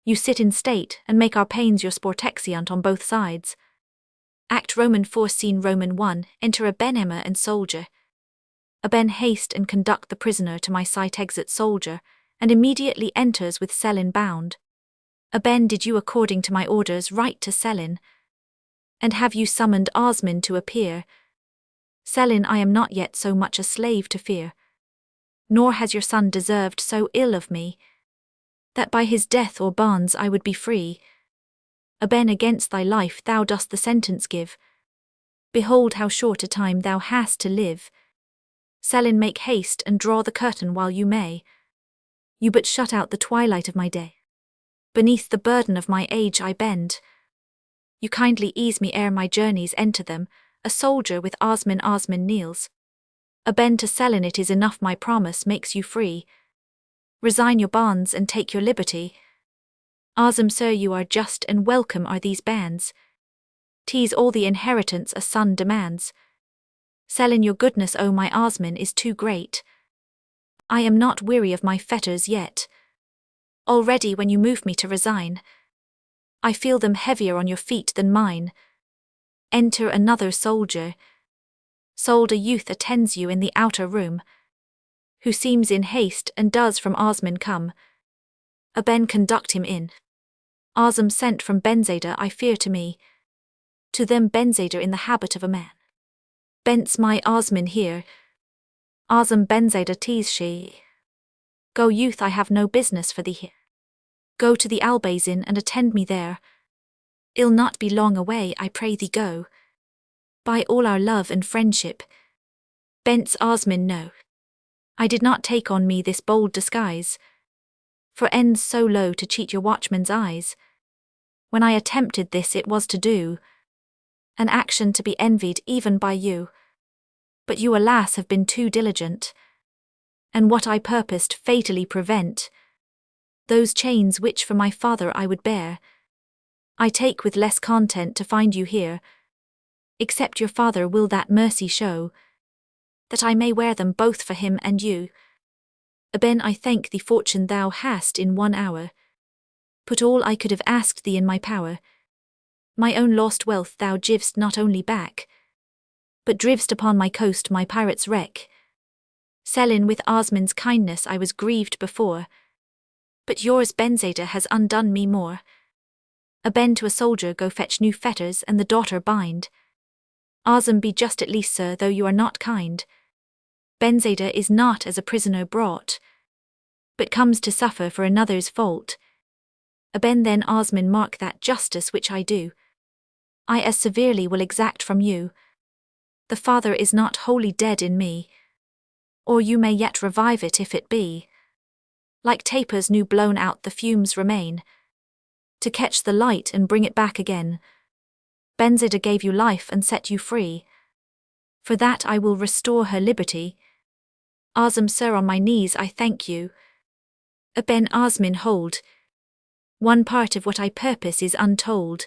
S1: you sit in state and make our pains your sport exeunt on both sides. Act Roman 4 Scene Roman 1, enter a ben Emma and soldier. A ben haste and conduct the prisoner to my sight exit soldier, and immediately enters with Selin bound. A ben, did you according to my orders write to Selin? And have you summoned Osmond to appear? Selin, I am not yet so much a slave to fear, nor has your son deserved so ill of me, that by his death or bonds I would be free. A ben, against thy life thou dost the sentence give. Behold how short a time thou hast to live. Selin, make haste and draw the curtain while you may. You but shut out the twilight of my day. Beneath the burden of my age I bend. You kindly ease me ere my journeys enter them. A soldier with Osmond kneels. A ben, to Selin it is enough my promise makes you free. Resign your bonds and take your liberty. Osm, sir, you are just and welcome are these bands. 'Tis all the inheritance a son demands. Selin, your goodness, O my Osmond, is too great. I am not weary of my fetters yet. Already when you move me to resign, I feel them heavier on your feet than mine. Enter another soldier. Soldier youth attends you in the outer room, who seems in haste and does from Osmond come. A ben, conduct him in. Osm, sent from Benzader, I fear to me. To them Benzader in the habit of a man. Bence my Osmond here. Osm, Benzader, 'tis she. Go youth, I have no business for thee here. Go to the Albazen and attend me there. I'll not be long away, I pray thee go. By all our love and friendship, Bence Osmond, no, I did not take on me this bold disguise, for ends so low to cheat your watchman's eyes. When I attempted this it was to do an action to be envied even by you. But you, alas, have been too diligent, and what I purposed fatally prevent. Those chains which for my father I would bear, I take with less content to find you here. Except your father will that mercy show, that I may wear them both for him and you. A ben, I thank thee fortune thou hast in 1 hour put all I could have asked thee in my power. My own lost wealth thou giv'st not only back, but driv'st upon my coast my pirate's wreck. Selin, with Osmond's kindness I was grieved before, but yours, Benzader, has undone me more. A ben, to a soldier go fetch new fetters and the daughter bind. Osm, be just at least, sir, though you are not kind. Benzader is not as a prisoner brought, but comes to suffer for another's fault. A ben, then Osmond, mark that justice which I do, I as severely will exact from you. The father is not wholly dead in me, or you may yet revive it if it be. Like tapers new blown out the fumes remain, to catch the light and bring it back again. Benzader gave you life and set you free. For that I will restore her liberty. Osm, sir, on my knees I thank you. A ben, Osmond, hold. One part of what I purpose is untold.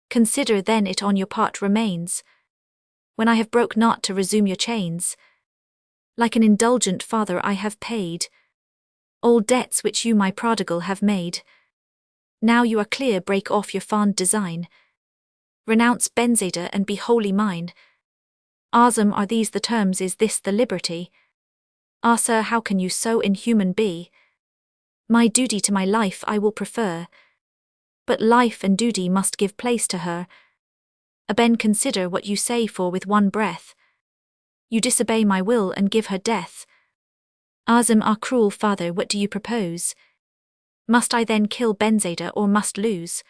S1: Consider then it on your part remains, when I have broke not to resume your chains. Like an indulgent father I have paid all debts which you my prodigal have made. Now you are clear, break off your fond design. Renounce Benzader and be wholly mine. Osm, are these the terms, is this the liberty? Ah, sir, how can you so inhuman be? My duty to my life I will prefer, but life and duty must give place to her. Ben, consider what you say, for with one breath you disobey my will and give her death. Azim, our cruel father, what do you propose? Must I then kill Benzada, or must lose?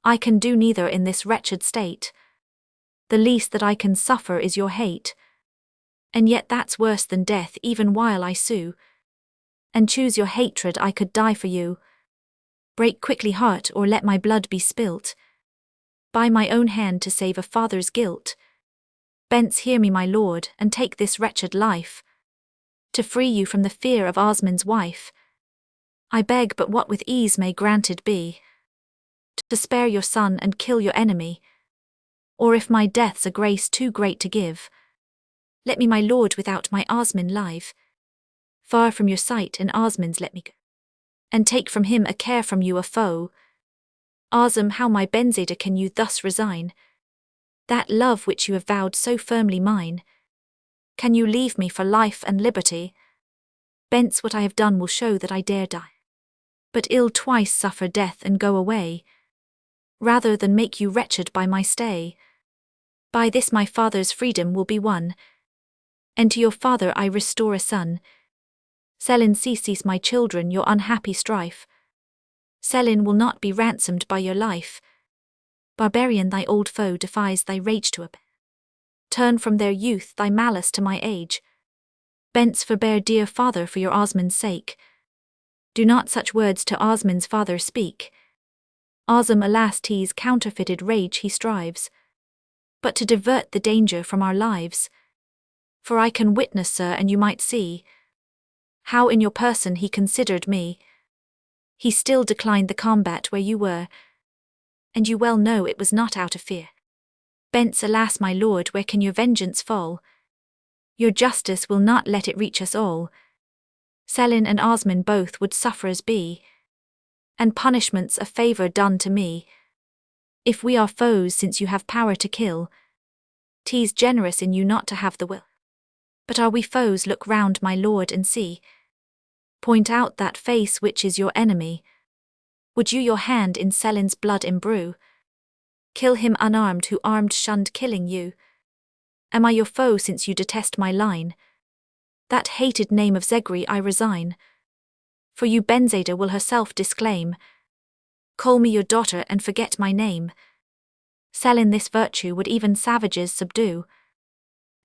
S1: I can do neither in this wretched state. The least that I can suffer is your hate, and yet that's worse than death even while I sue. And choose your hatred, I could die for you. Break quickly heart, or let my blood be spilt by my own hand to save a father's guilt. Bence, hear me, my lord, and take this wretched life, to free you from the fear of Osman's wife. I beg but what with ease may granted be, to spare your son and kill your enemy. Or if my death's a grace too great to give, let me, my lord, without my Osman live, far from your sight and Osman's let me go, and take from him a care from you a foe. Azim, how my Benzada can you thus resign that love which you have vowed so firmly mine? Can you leave me for life and liberty? Bence, what I have done will show that I dare die, but ill twice suffer death and go away, rather than make you wretched by my stay. By this my father's freedom will be won, and to your father I restore a son. Selin, cease my children your unhappy strife. Selin will not be ransomed by your life. Barbarian, thy old foe defies thy rage to obey. Turn from their youth thy malice to my age. Bence, forbear, dear father, for your Osman's sake. Do not such words to Osman's father speak. Azim, alas, 'tis counterfeited rage he strives, but to divert the danger from our lives. For I can witness, sir, and you might see, how in your person he considered me. He still declined the combat where you were, and you well know it was not out of fear. Bence, alas, my lord, where can your vengeance fall? Your justice will not let it reach us all. Selin and Osman both would sufferers be, and punishment's a favour done to me. If we are foes, since you have power to kill, 'tis generous in you not to have the will. But are we foes? Look round, my lord, and see. Point out that face which is your enemy. Would you your hand in Selin's blood imbrue? Kill him unarmed who armed shunned killing you. Am I your foe, since you detest my line? That hated name of Zegri I resign. For you Benzada will herself disclaim. Call me your daughter and forget my name. Selin, this virtue would even savages subdue.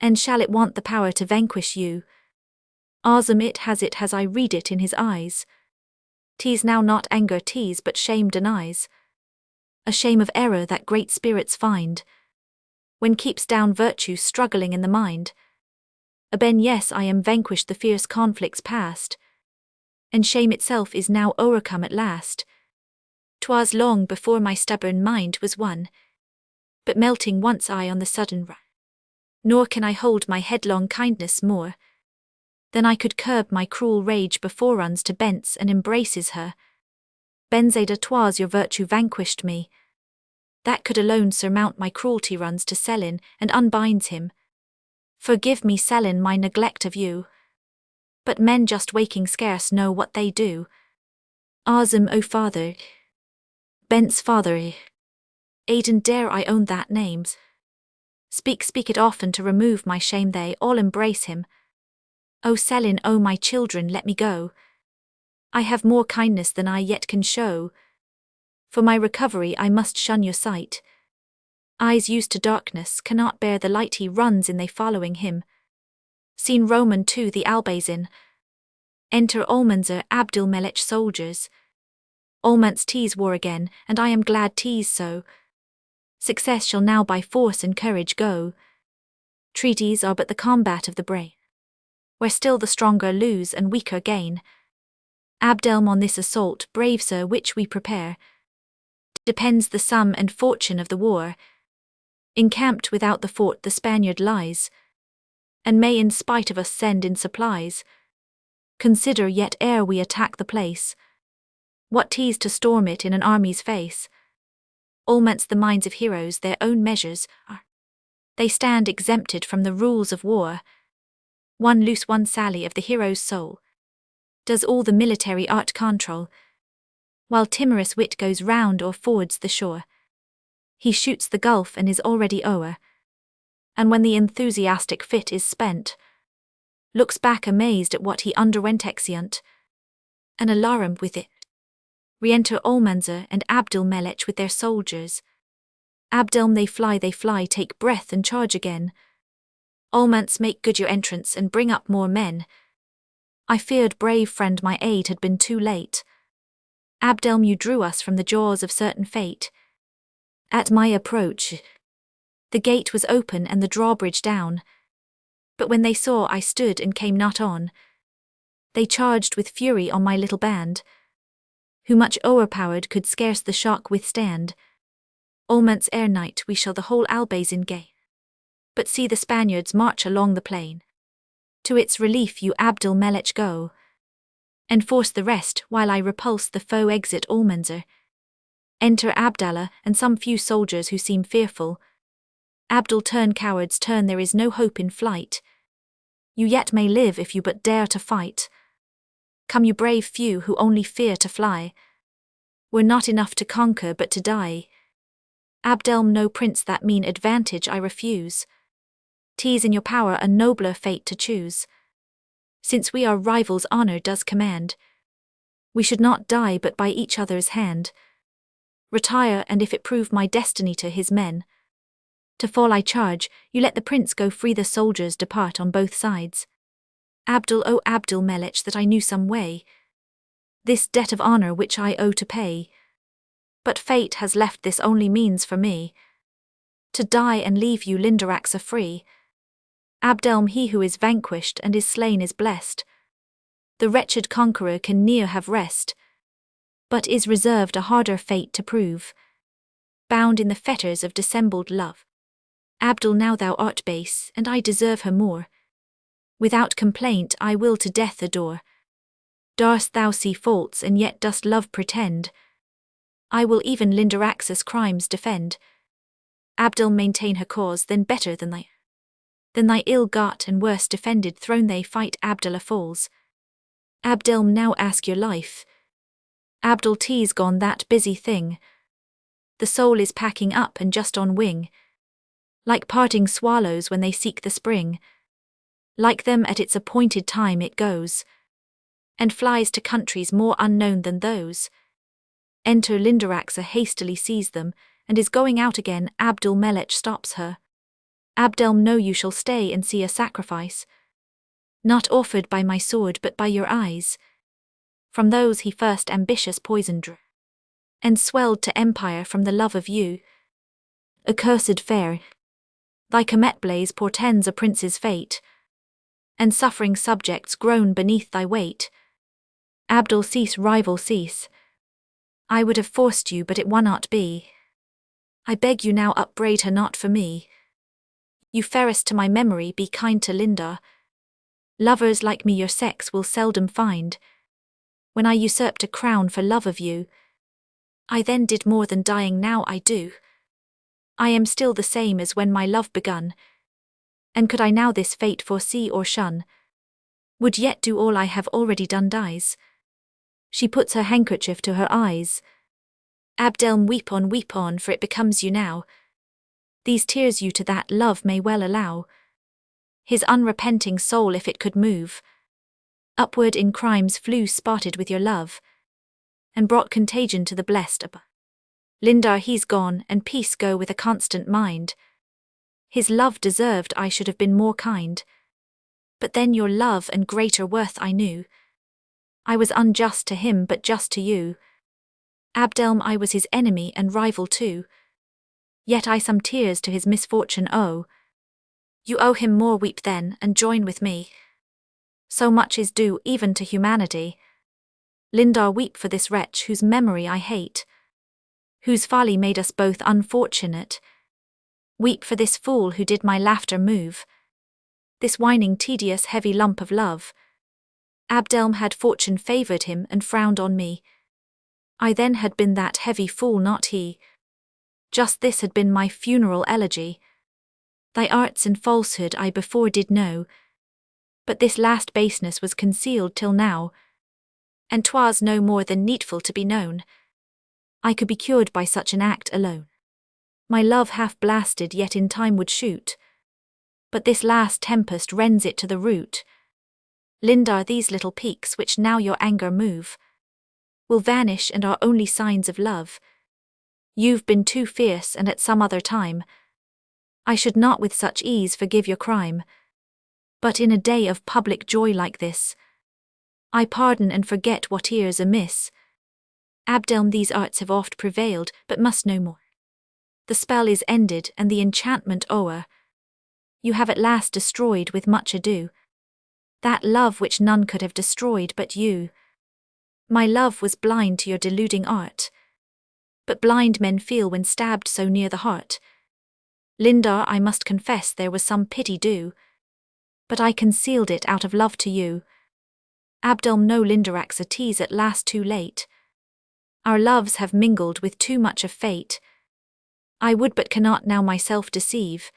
S1: And shall it want the power to vanquish you? Azim, it has as I read it in his eyes. 'Tis now not anger 'tis, but shame denies. A shame of error that great spirits find, when keeps down virtue struggling in the mind. Ben, yes, I am vanquished the fierce conflicts past, and shame itself is now o'ercome at last. 'Twas long before my stubborn mind was won, but melting once I on the sudden ran. Nor can I hold my headlong kindness more than I could curb my cruel rage before runs to Bence and embraces her. Benzada, 'twas your virtue vanquished me, that could alone surmount my cruelty. Runs to Selin and unbinds him. Forgive me, Selin, my neglect of you, but men just waking scarce know what they do. Azim, O father, Bence father, Aiden, dare I own that names? Speak it often to remove my shame. They all embrace him. O Selin, O my children, let me go. I have more kindness than I yet can show. For my recovery I must shun your sight. Eyes used to darkness cannot bear the light. He runs in, they following him. Seen Roman too the Albazin. Enter Almanzar Abdul Melech soldiers. Almans 'tis war again, and I am glad 'tis so. Success shall now by force and courage go. Treaties are but the combat of the brave, where still the stronger lose and weaker gain. Abdelm, on this assault, brave sir, which we prepare, depends the sum and fortune of the war. Encamped without the fort the Spaniard lies, and may in spite of us send in supplies. Consider yet ere we attack the place, what 'tis to storm it in an army's face. Alments the minds of heroes their own measures are. They stand exempted from the rules of war. One loose one sally of the hero's soul does all the military art control, while timorous wit goes round or forwards the shore. He shoots the gulf and is already o'er, and when the enthusiastic fit is spent, looks back amazed at what he underwent exeunt, and alarmed with it. Re-enter Almanzor and Abdul Melech with their soldiers. Abdelm they fly, take breath and charge again. Almance, make good your entrance and bring up more men. I feared, brave friend, my aid had been too late. Abdelm, you drew us from the jaws of certain fate. At my approach, the gate was open and the drawbridge down, but when they saw I stood and came not on, they charged with fury on my little band, who much o'erpowered could scarce the shock withstand. Almance, ere night we shall the whole Albayzin gay, but see the Spaniards march along the plain. To its relief you, Abdul Melech, go, and force the rest, while I repulse the foe. Exit Almanzor. Enter Abdallah and some few soldiers who seem fearful. Abdul, turn, cowards, turn, there is no hope in flight. You yet may live if you but dare to fight. Come, you brave few who only fear to fly. We're not enough to conquer but to die. Abdelm, no prince, that mean advantage I refuse. 'Tis in your power a nobler fate to choose. Since we our rivals' honour does command, we should not die but by each other's hand. Retire, and if it prove my destiny to his men to fall I charge, you let the prince go free, the soldiers depart on both sides. Abdul, O Abdul Melech, that I knew some way this debt of honour which I owe to pay, but fate has left this only means for me, to die and leave you Lindaraxa free. Abdelm, he who is vanquished and is slain is blessed. The wretched conqueror can ne'er have rest, but is reserved a harder fate to prove, bound in the fetters of dissembled love. Abdul, now thou art base, and I deserve her more. Without complaint I will to death adore. Darst thou see faults and yet dost love pretend? I will even Lindaraxa's crimes defend. Abdul, maintain her cause, then better than thy ill-got and worse defended throne they fight. Abdallah falls. Abdelm, now ask your life. Abdul, 'tis gone that busy thing. The soul is packing up and just on wing, like parting swallows when they seek the spring. Like them at its appointed time it goes, and flies to countries more unknown than those. Enter Lindaraxa, hastily sees them, and is going out again. Abdul Melech stops her. Abdelm, no, you shall stay and see a sacrifice, not offered by my sword but by your eyes. From those he first ambitious poison drew, and swelled to empire from the love of you. Accursed fair, thy comet blaze portends a prince's fate, and suffering subjects groan beneath thy weight. Abdul, cease, rival, cease. I would have forced you, but it will not be. I beg you now, upbraid her not for me. You fairest to my memory, be kind to Linda. Lovers like me your sex will seldom find. When I usurped a crown for love of you, I then did more than dying now I do. I am still the same as when my love begun, and could I now this fate foresee or shun, would yet do all I have already done. Dies. She puts her handkerchief to her eyes. Abdelm, weep on, for it becomes you now. These tears you to that love may well allow. His unrepenting soul, if it could move, upward in crimes flew, spotted with your love, and brought contagion to the blessed. Lindar, he's gone, and peace go with a constant mind. His love deserved I should have been more kind, but then your love and greater worth I knew. I was unjust to him, but just to you. Abdelm, I was his enemy and rival too, yet I some tears to his misfortune owe. You owe him more, weep then, and join with me. So much is due even to humanity. Lindar, weep for this wretch whose memory I hate, whose folly made us both unfortunate. Weep for this fool who did my laughter move, this whining, tedious, heavy lump of love. Abdelm, had fortune favoured him and frowned on me, I then had been that heavy fool, not he. Just this had been my funeral elegy. Thy arts and falsehood I before did know, But this last baseness was concealed till now, and 'twas no more than needful to be known. I could be cured by such an act alone. My love half blasted yet in time would shoot, but this last tempest rends it to the root. Lindar, these little peaks which now your anger move, will vanish and are only signs of love. You've been too fierce, and at some other time I should not with such ease forgive your crime. But in a day of public joy like this, I pardon and forget whate'er's amiss. Abdelm, these arts have oft prevailed, but must no more. The spell is ended, and the enchantment o'er. You have at last destroyed with much ado that love which none could have destroyed but you. My love was blind to your deluding art, but blind men feel when stabbed so near the heart. Lindar, I must confess there was some pity due, but I concealed it out of love to you. Abdelm, no Lindarax, a tease at last too late. Our loves have mingled with too much of fate. I would but cannot now myself deceive.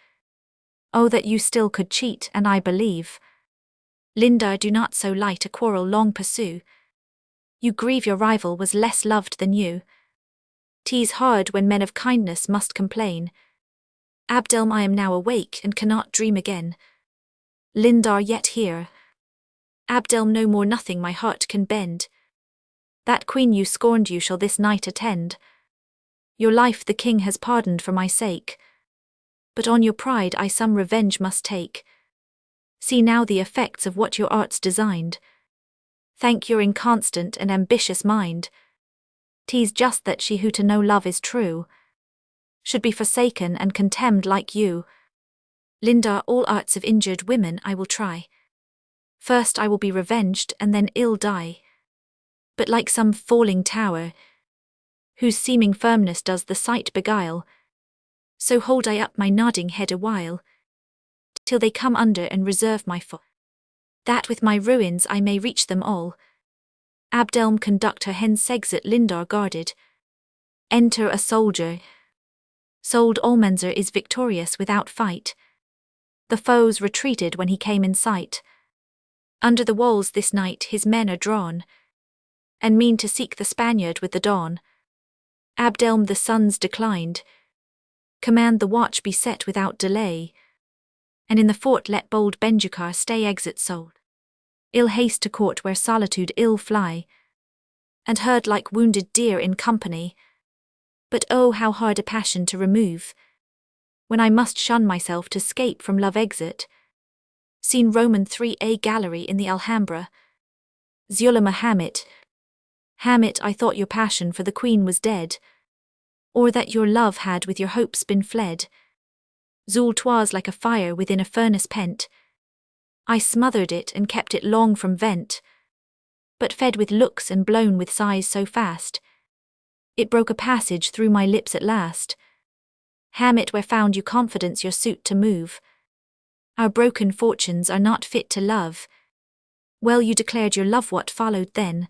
S1: Oh, that you still could cheat, and I believe. Lindar, do not so light a quarrel long pursue. You grieve your rival was less loved than you. 'Tis hard when men of kindness must complain. Abdelm, I am now awake and cannot dream again. Lindar, yet here. Abdelm, no more nothing my heart can bend. That queen you scorned you shall this night attend. Your life the king has pardoned for my sake, but on your pride I some revenge must take. See now the effects of what your arts designed. Thank your inconstant and ambitious mind. 'Tis just that she who to know love is true should be forsaken and contemned like you. Lindar, all arts of injured women I will try. First I will be revenged and then ill die. But like some falling tower, whose seeming firmness does the sight beguile, so hold I up my nodding head a while, till they come under and reserve my fall, that with my ruins I may reach them all. Abdelm, conduct her hence. Exit Lindar guarded. Enter a soldier. Sold Almanzor is victorious without fight. The foes retreated when he came in sight. Under the walls this night his men are drawn, and mean to seek the Spaniard with the dawn. Abdelm, the sun's declined. Command the watch be set without delay, and in the fort let bold Benjucar stay. Exit Sol. Ill haste to court where solitude ill fly, and herd like wounded deer in company. But oh, how hard a passion to remove, when I must shun myself to scape from love. Exit. Seen Roman 3a gallery in the Alhambra. Zulema Hamit. Hamit, I thought your passion for the queen was dead, or that your love had with your hopes been fled. Zul, 'twas like a fire within a furnace pent. I smothered it and kept it long from vent, but fed with looks and blown with sighs so fast, it broke a passage through my lips at last. Hamit, where found you confidence your suit to move? Our broken fortunes are not fit to love. Well, you declared your love, what followed then?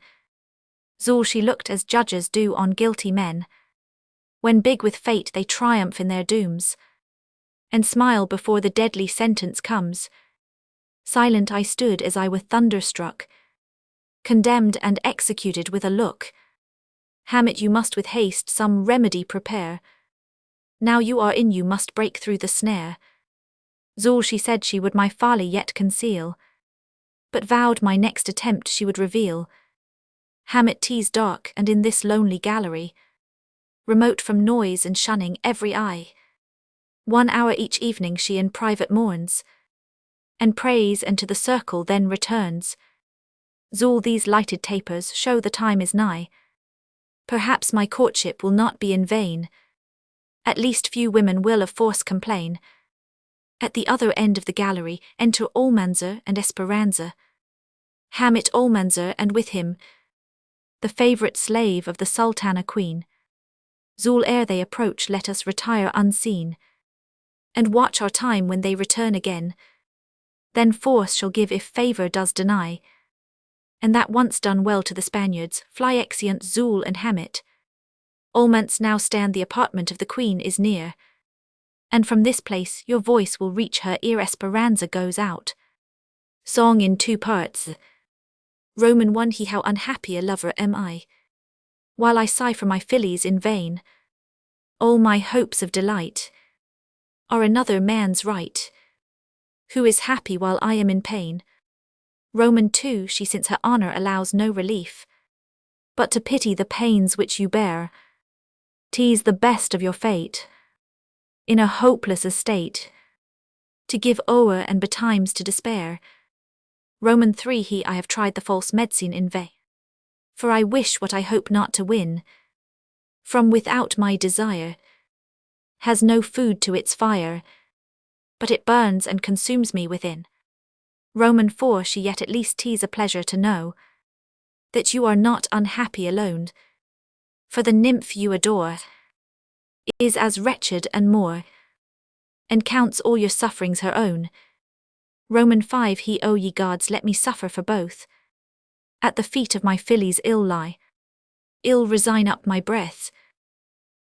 S1: Zul, she looked as judges do on guilty men, when big with fate they triumph in their dooms, and smile before the deadly sentence comes. Silent I stood as I were thunderstruck, condemned and executed with a look. Hamit, you must with haste some remedy prepare. Now you are in, you must break through the snare. Zul, she said she would my folly yet conceal, but vowed my next attempt she would reveal. Hamit, 'tis dark, and in this lonely gallery, remote from noise and shunning every eye, 1 hour each evening she in private mourns, and prays, and to the circle then returns. Zul, these lighted tapers show the time is nigh. Perhaps my courtship will not be in vain. At least few women will of force complain. At the other end of the gallery enter Almanzor and Esperanza. Hamit Almanzor, and with him the favourite slave of the Sultana Queen. Zul, ere they approach let us retire unseen, and watch our time when they return again. Then force shall give if favour does deny, and that once done well to the Spaniards, fly. Exeunt Zul and Hamit. Almance, now stand, the apartment of the Queen is near, and from this place your voice will reach her ear. Esperanza goes out. Song in 2 parts. Roman 1. He, how unhappy a lover am I, while I sigh for my fillies in vain. All my hopes of delight are another man's right, who is happy while I am in pain. Roman 2. She, since her honour allows no relief, but to pity the pains which you bear, 'tis the best of your fate, in a hopeless estate, to give o'er and betimes to despair. Roman 3. He, I have tried the false medicine in vain, for I wish what I hope not to win, from without my desire, has no food to its fire, but it burns and consumes me within. Roman 4. She, yet at least 'tis a pleasure to know that you are not unhappy alone, for the nymph you adore is as wretched and more, and counts all your sufferings her own. Roman 5. He, O ye gods, let me suffer for both, at the feet of my fillies ill lie, ill resign up my breath,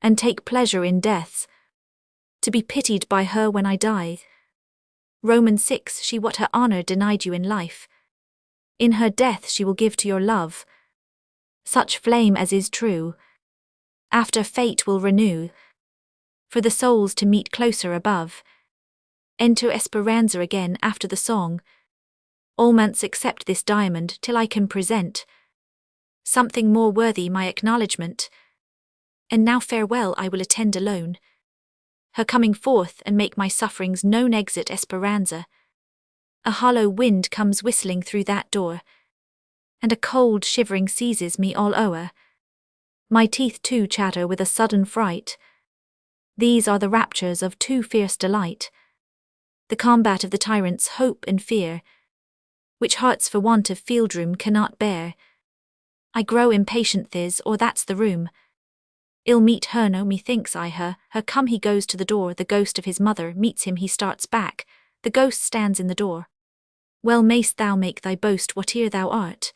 S1: and take pleasure in deaths, to be pitied by her when I die. Roman 6. She, what her honour denied you in life, in her death she will give to your love, such flame as is true, after fate will renew, for the souls to meet closer above. Enter Esperanza again after the song. All months accept this diamond till I can present something more worthy my acknowledgement. And now farewell, I will attend alone her coming forth and make my sufferings known. Exit Esperanza. A hollow wind comes whistling through that door, and a cold shivering seizes me all o'er. My teeth too chatter with a sudden fright. These are the raptures of too fierce delight, the combat of the tyrant's hope and fear, which hearts for want of field room cannot bear. I grow impatient, this or that's the room. Ill meet her, no, methinks I her come. He goes to the door, the ghost of his mother meets him, he starts back, the ghost stands in the door. Well mayst thou make thy boast whate'er thou art.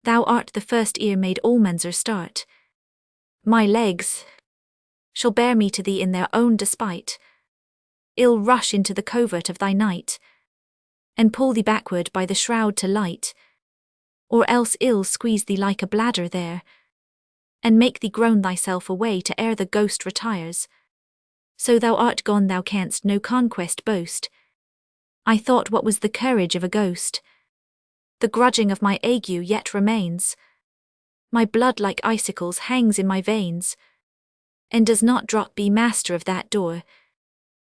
S1: Thou art the first ear made Almanzor start. My legs shall bear me to thee in their own despite. Ill rush into the covert of thy night, and pull thee backward by the shroud to light, or else ill squeeze thee like a bladder there, and make thee groan thyself away to ere the ghost retires. So thou art gone, thou canst no conquest boast. I thought what was the courage of a ghost. The grudging of my ague yet remains. My blood like icicles hangs in my veins, and does not drop. Be master of that door.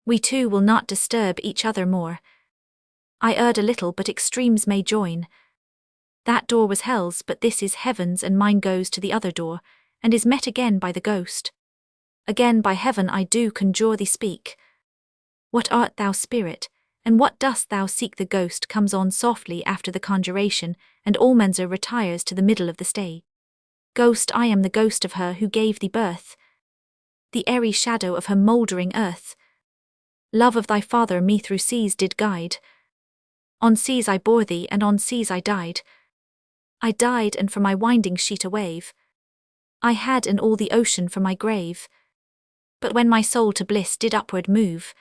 S1: We two will not disturb each other more. I erred a little, but extremes may join. That door was hell's, but this is heaven's, and mine goes to the other door, and is met again by the ghost. Again by heaven I do conjure thee, speak. What art thou, spirit, and what dost thou seek? The ghost comes on softly after the conjuration, and Almanzor retires to the middle of the stage. Ghost, I am the ghost of her who gave thee birth, the airy shadow of her mouldering earth. Love of thy father me through seas did guide. On seas I bore thee, and on seas I died. I died, and from my winding sheet a wave I had, and all the ocean for my grave. But when my soul to bliss did upward move,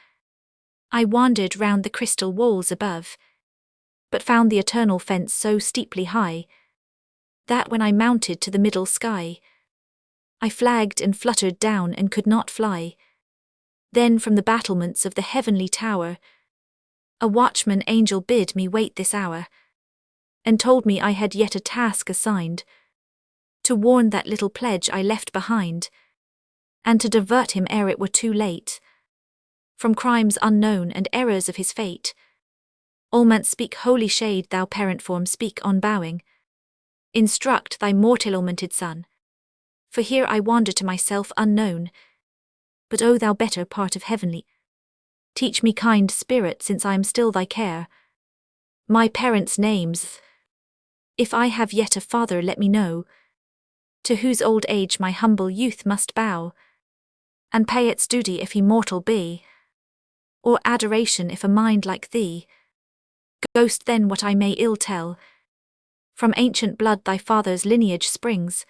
S1: I wandered round the crystal walls above, but found the eternal fence so steeply high, that when I mounted to the middle sky, I flagged and fluttered down and could not fly. Then from the battlements of the heavenly tower, a watchman angel bid me wait this hour, and told me I had yet a task assigned, to warn that little pledge I left behind, and to divert him ere it were too late, from crimes unknown and errors of his fate. Almant, speak, holy shade, thou parent form, speak on bowing. Instruct thy mortal augmented son, for here I wander to myself unknown. But O thou better part of heavenly, teach me, kind spirit, since I am still thy care, my parents' names. If I have yet a father, let me know, to whose old age my humble youth must bow, and pay its duty if he mortal be, or adoration if a mind like thee. Ghost, then what I may ill tell, from ancient blood thy father's lineage springs,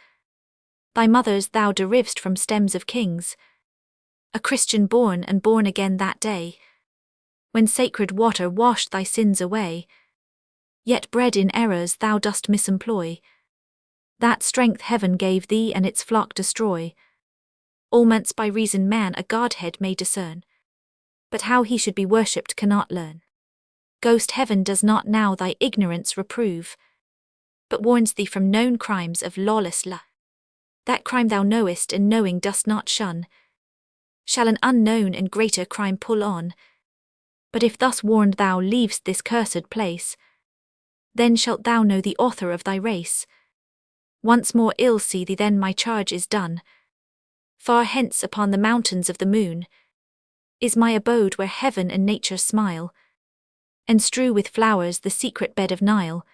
S1: thy mother's thou deriv'st from stems of kings, a Christian born and born again that day, when sacred water washed thy sins away. Yet bred in errors thou dost misemploy. That strength heaven gave thee and its flock destroy. Alments by reason man a godhead may discern, but how he should be worshipped cannot learn. Ghost heaven does not now thy ignorance reprove, but warns thee from known crimes of lawless la. That crime thou knowest and knowing dost not shun, shall an unknown and greater crime pull on. But if thus warned thou leavest this cursed place, then shalt thou know the author of thy race. Once more ill see thee then my charge is done. Far hence upon the mountains of the moon is my abode where heaven and nature smile, and strew with flowers the secret bed of Nile.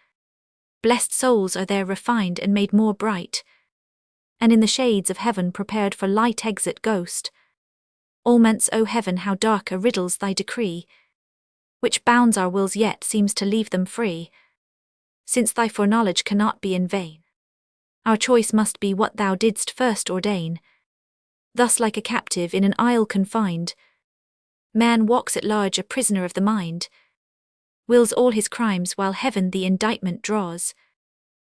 S1: Blessed souls are there refined and made more bright, and in the shades of heaven prepared for light exit ghost. Alments, O heaven, how dark are riddles thy decree, which bounds our wills yet seems to leave them free, since thy foreknowledge cannot be in vain. Our choice must be what thou didst first ordain. Thus like a captive in an isle confined, man walks at large a prisoner of the mind, wills all his crimes while heaven the indictment draws,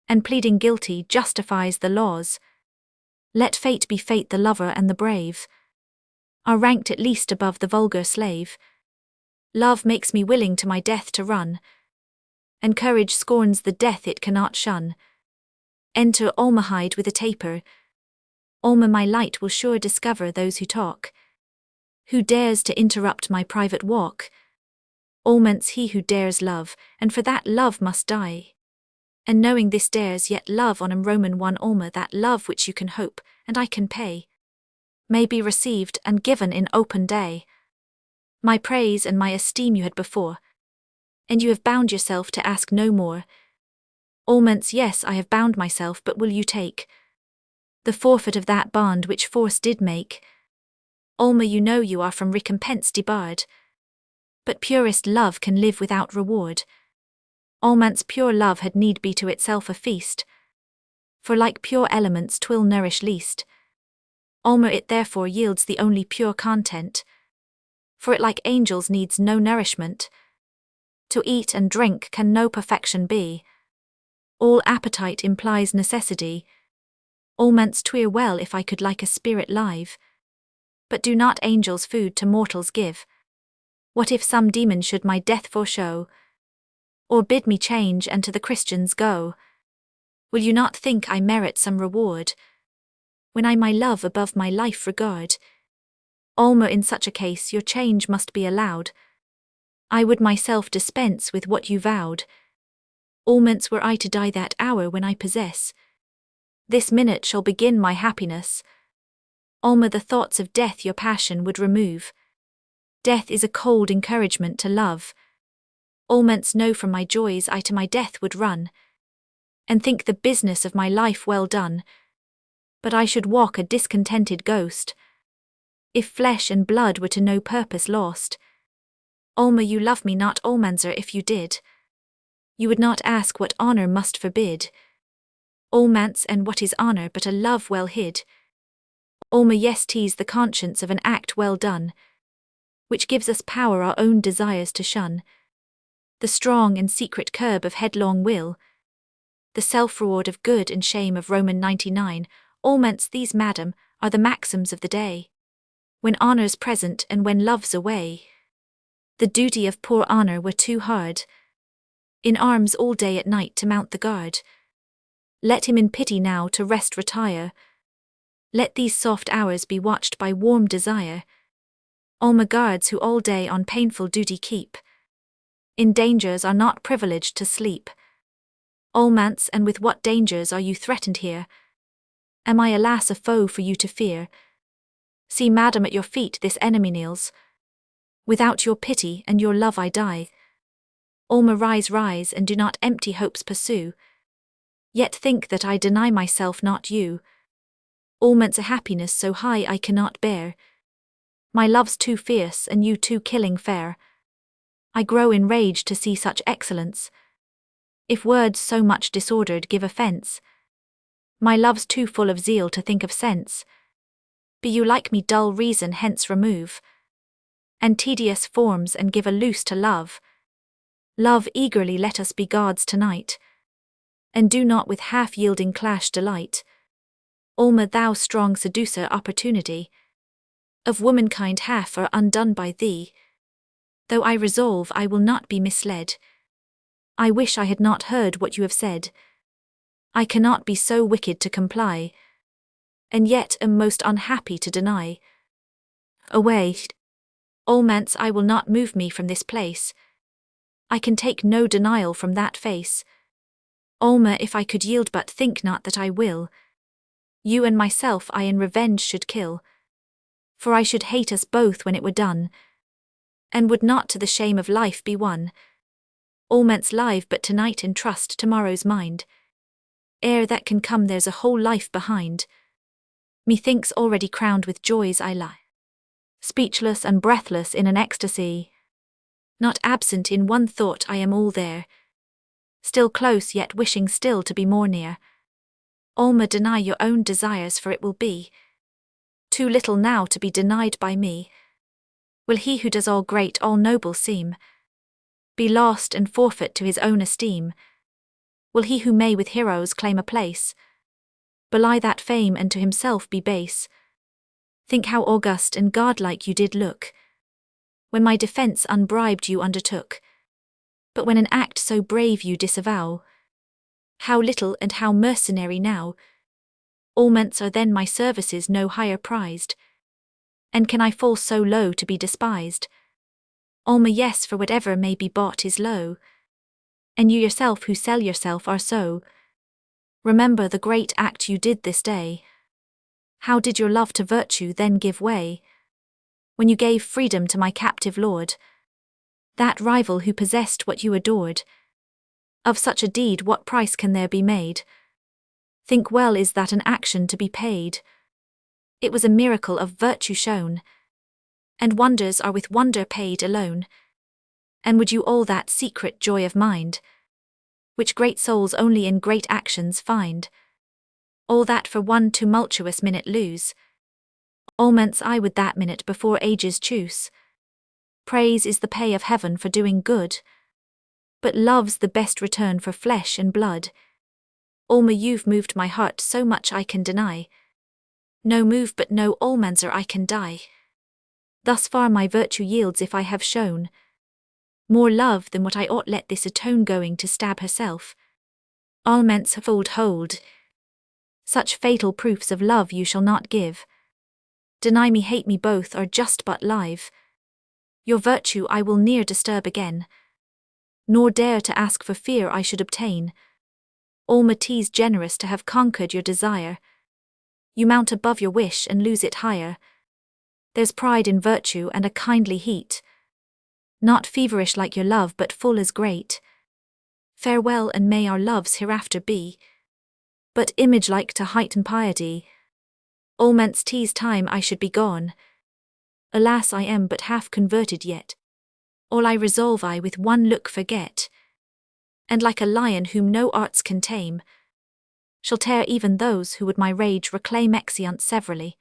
S1: and pleading guilty justifies the laws. Let fate be fate, the lover and the brave are ranked at least above the vulgar slave. Love makes me willing to my death to run, and courage scorns the death it cannot shun. Enter Almahide with a taper. Alma, my light will sure discover those who talk. Who dares to interrupt my private walk? Alments he who dares love, and for that love must die. And knowing this dares yet love on Roman 1 Alma, that love which you can hope, and I can pay, may be received and given in open day. My praise and my esteem you had before, and you have bound yourself to ask no more. Alments, yes, I have bound myself, but will you take the forfeit of that bond which force did make? Alma, you know you are from recompense debarred, but purest love can live without reward. Almants, pure love had need be to itself a feast, for like pure elements 'twill nourish least. Alma, it therefore yields the only pure content, for it like angels needs no nourishment. To eat and drink can no perfection be. All appetite implies necessity. Alments, 'twere well if I could like a spirit live, but do not angels food to mortals give? What if some demon should my death foreshow, or bid me change and to the Christians go? Will you not think I merit some reward, when I my love above my life regard? Alma, in such a case your change must be allowed. I would myself dispense with what you vowed. Alments, were I to die that hour when I possess, this minute shall begin my happiness. Alma, the thoughts of death your passion would remove. Death is a cold encouragement to love. Alments, know from my joys I to my death would run, and think the business of my life well done. But I should walk a discontented ghost, if flesh and blood were to no purpose lost. Alma, you love me not, Almanzar, if you did, you would not ask what honour must forbid. Almants, and what is honour but a love well hid? Alma, yes, 'tis the conscience of an act well done, which gives us power our own desires to shun. The strong and secret curb of headlong will, the self-reward of good and shame of Roman 99. Alments, these, madam, are the maxims of the day, when honour's present and when love's away. The duty of poor honour were too hard, in arms all day at night to mount the guard. Let him in pity now to rest retire. Let these soft hours be watched by warm desire. Alma, guards who all day on painful duty keep, in dangers are not privileged to sleep. Almants, and with what dangers are you threatened here? Am I, alas, a foe for you to fear? See, madam, at your feet this enemy kneels. Without your pity and your love I die. Alma, rise, rise, and do not empty hopes pursue. Yet think that I deny myself, not you. Almants, a happiness so high I cannot bear. My love's too fierce and you too killing fair. I grow in rage to see such excellence. If words so much disordered give offence, my love's too full of zeal to think of sense. Be you like me, dull reason hence remove, and tedious forms, and give a loose to love. Love eagerly let us be guards tonight, and do not with half-yielding clash delight. Alma, thou strong seducer, opportunity of womankind half are undone by thee. Though I resolve I will not be misled, I wish I had not heard what you have said. I cannot be so wicked to comply, and yet am most unhappy to deny. Away, Almance, I will not move me from this place. I can take no denial from that face. Alma, if I could yield, but think not that I will. You and myself I in revenge should kill, for I should hate us both when it were done, and would not to the shame of life be won. Almance live but tonight, and trust tomorrow's mind. Ere that can come there's a whole life behind. Methinks already crowned with joys I lie, speechless and breathless in an ecstasy. Not absent in one thought, I am all there, still close yet wishing still to be more near. Alma, deny your own desires, for it will be too little now to be denied by me. Will he who does all great, all noble seem, be lost and forfeit to his own esteem? Will he who may with heroes claim a place, belie that fame and to himself be base? Think how august and godlike you did look, when my defence unbribed you undertook. But when an act so brave you disavow, how little and how mercenary now. Almance, are then my services no higher prized, and can I fall so low to be despised? Alma, yes, for whatever may be bought is low, and you yourself who sell yourself are so. Remember the great act you did this day. How did your love to virtue then give way, when you gave freedom to my captive lord, that rival who possessed what you adored? Of such a deed what price can there be made? Think well, is that an action to be paid? It was a miracle of virtue shown, and wonders are with wonder paid alone. And would you all that secret joy of mind, which great souls only in great actions find, all that for one tumultuous minute lose? Almance, I would that minute before ages choose. Praise is the pay of heaven for doing good, but love's the best return for flesh and blood. Alma, you've moved my heart so much I can deny no move, but no Almancer I can die. Thus far my virtue yields if I have shown more love than what I ought, let this atone. Going to stab herself, Almance fold hold. Such fatal proofs of love you shall not give. Deny me, hate me, both are just but live. Your virtue I will ne'er disturb again, nor dare to ask for fear I should obtain. Alma, 'tis generous to have conquered your desire. You mount above your wish and lose it higher. There's pride in virtue and a kindly heat, not feverish like your love, but full as great. Farewell, and may our loves hereafter be but image-like to heighten piety. Almance, 'tis time I should be gone. Alas, I am but half converted yet. All I resolve I with one look forget, and like a lion whom no arts can tame, shall tear even those who would my rage reclaim. Exeunt severally.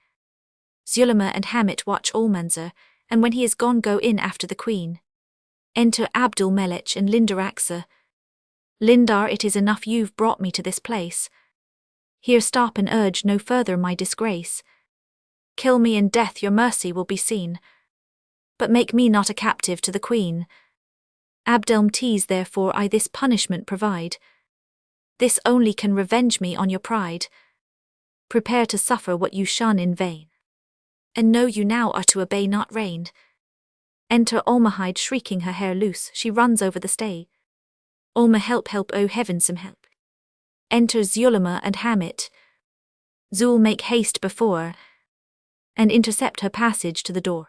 S1: Zulema and Hamit watch Almanzor, and when he is gone go in after the queen. Enter Abdul Melech and Lindaraxa. Lindar, it is enough you've brought me to this place. Here stop and urge no further my disgrace. Kill me in death, your mercy will be seen, but make me not a captive to the queen. Abdelm, 'tis therefore I this punishment provide. This only can revenge me on your pride. Prepare to suffer what you shun in vain, and know you now are to obey, not reign. Enter Almahide, shrieking her hair loose, she runs over the stage. Alma, help, help, O heaven, some help. Enter Zulema and Hamit. Zul, make haste before, and intercept her passage to the door.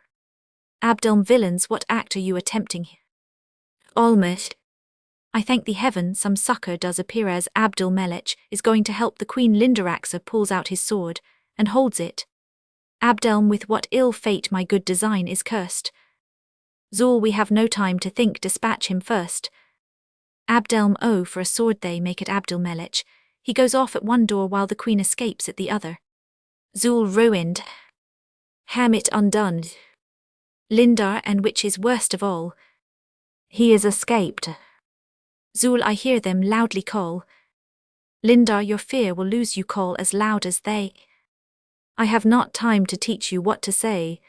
S1: Abdelm, villains, what act are you attempting here? Alma, I thank thee heaven, some succor does appear, as Abdul Melech is going to help the queen. Lindaraxa pulls out his sword, and holds it. Abdelm, with what ill fate my good design is cursed. Zul, we have no time to think, dispatch him first. Abdelm, oh, for a sword they make at Abdul Melech. He goes off at one door while the queen escapes at the other. Zul ruined, Hamit undone. Lindar, and which is worst of all, he is escaped. Zul, I hear them loudly call. Lindar, your fear will lose you, call as loud as they. I have not time to teach you what to say.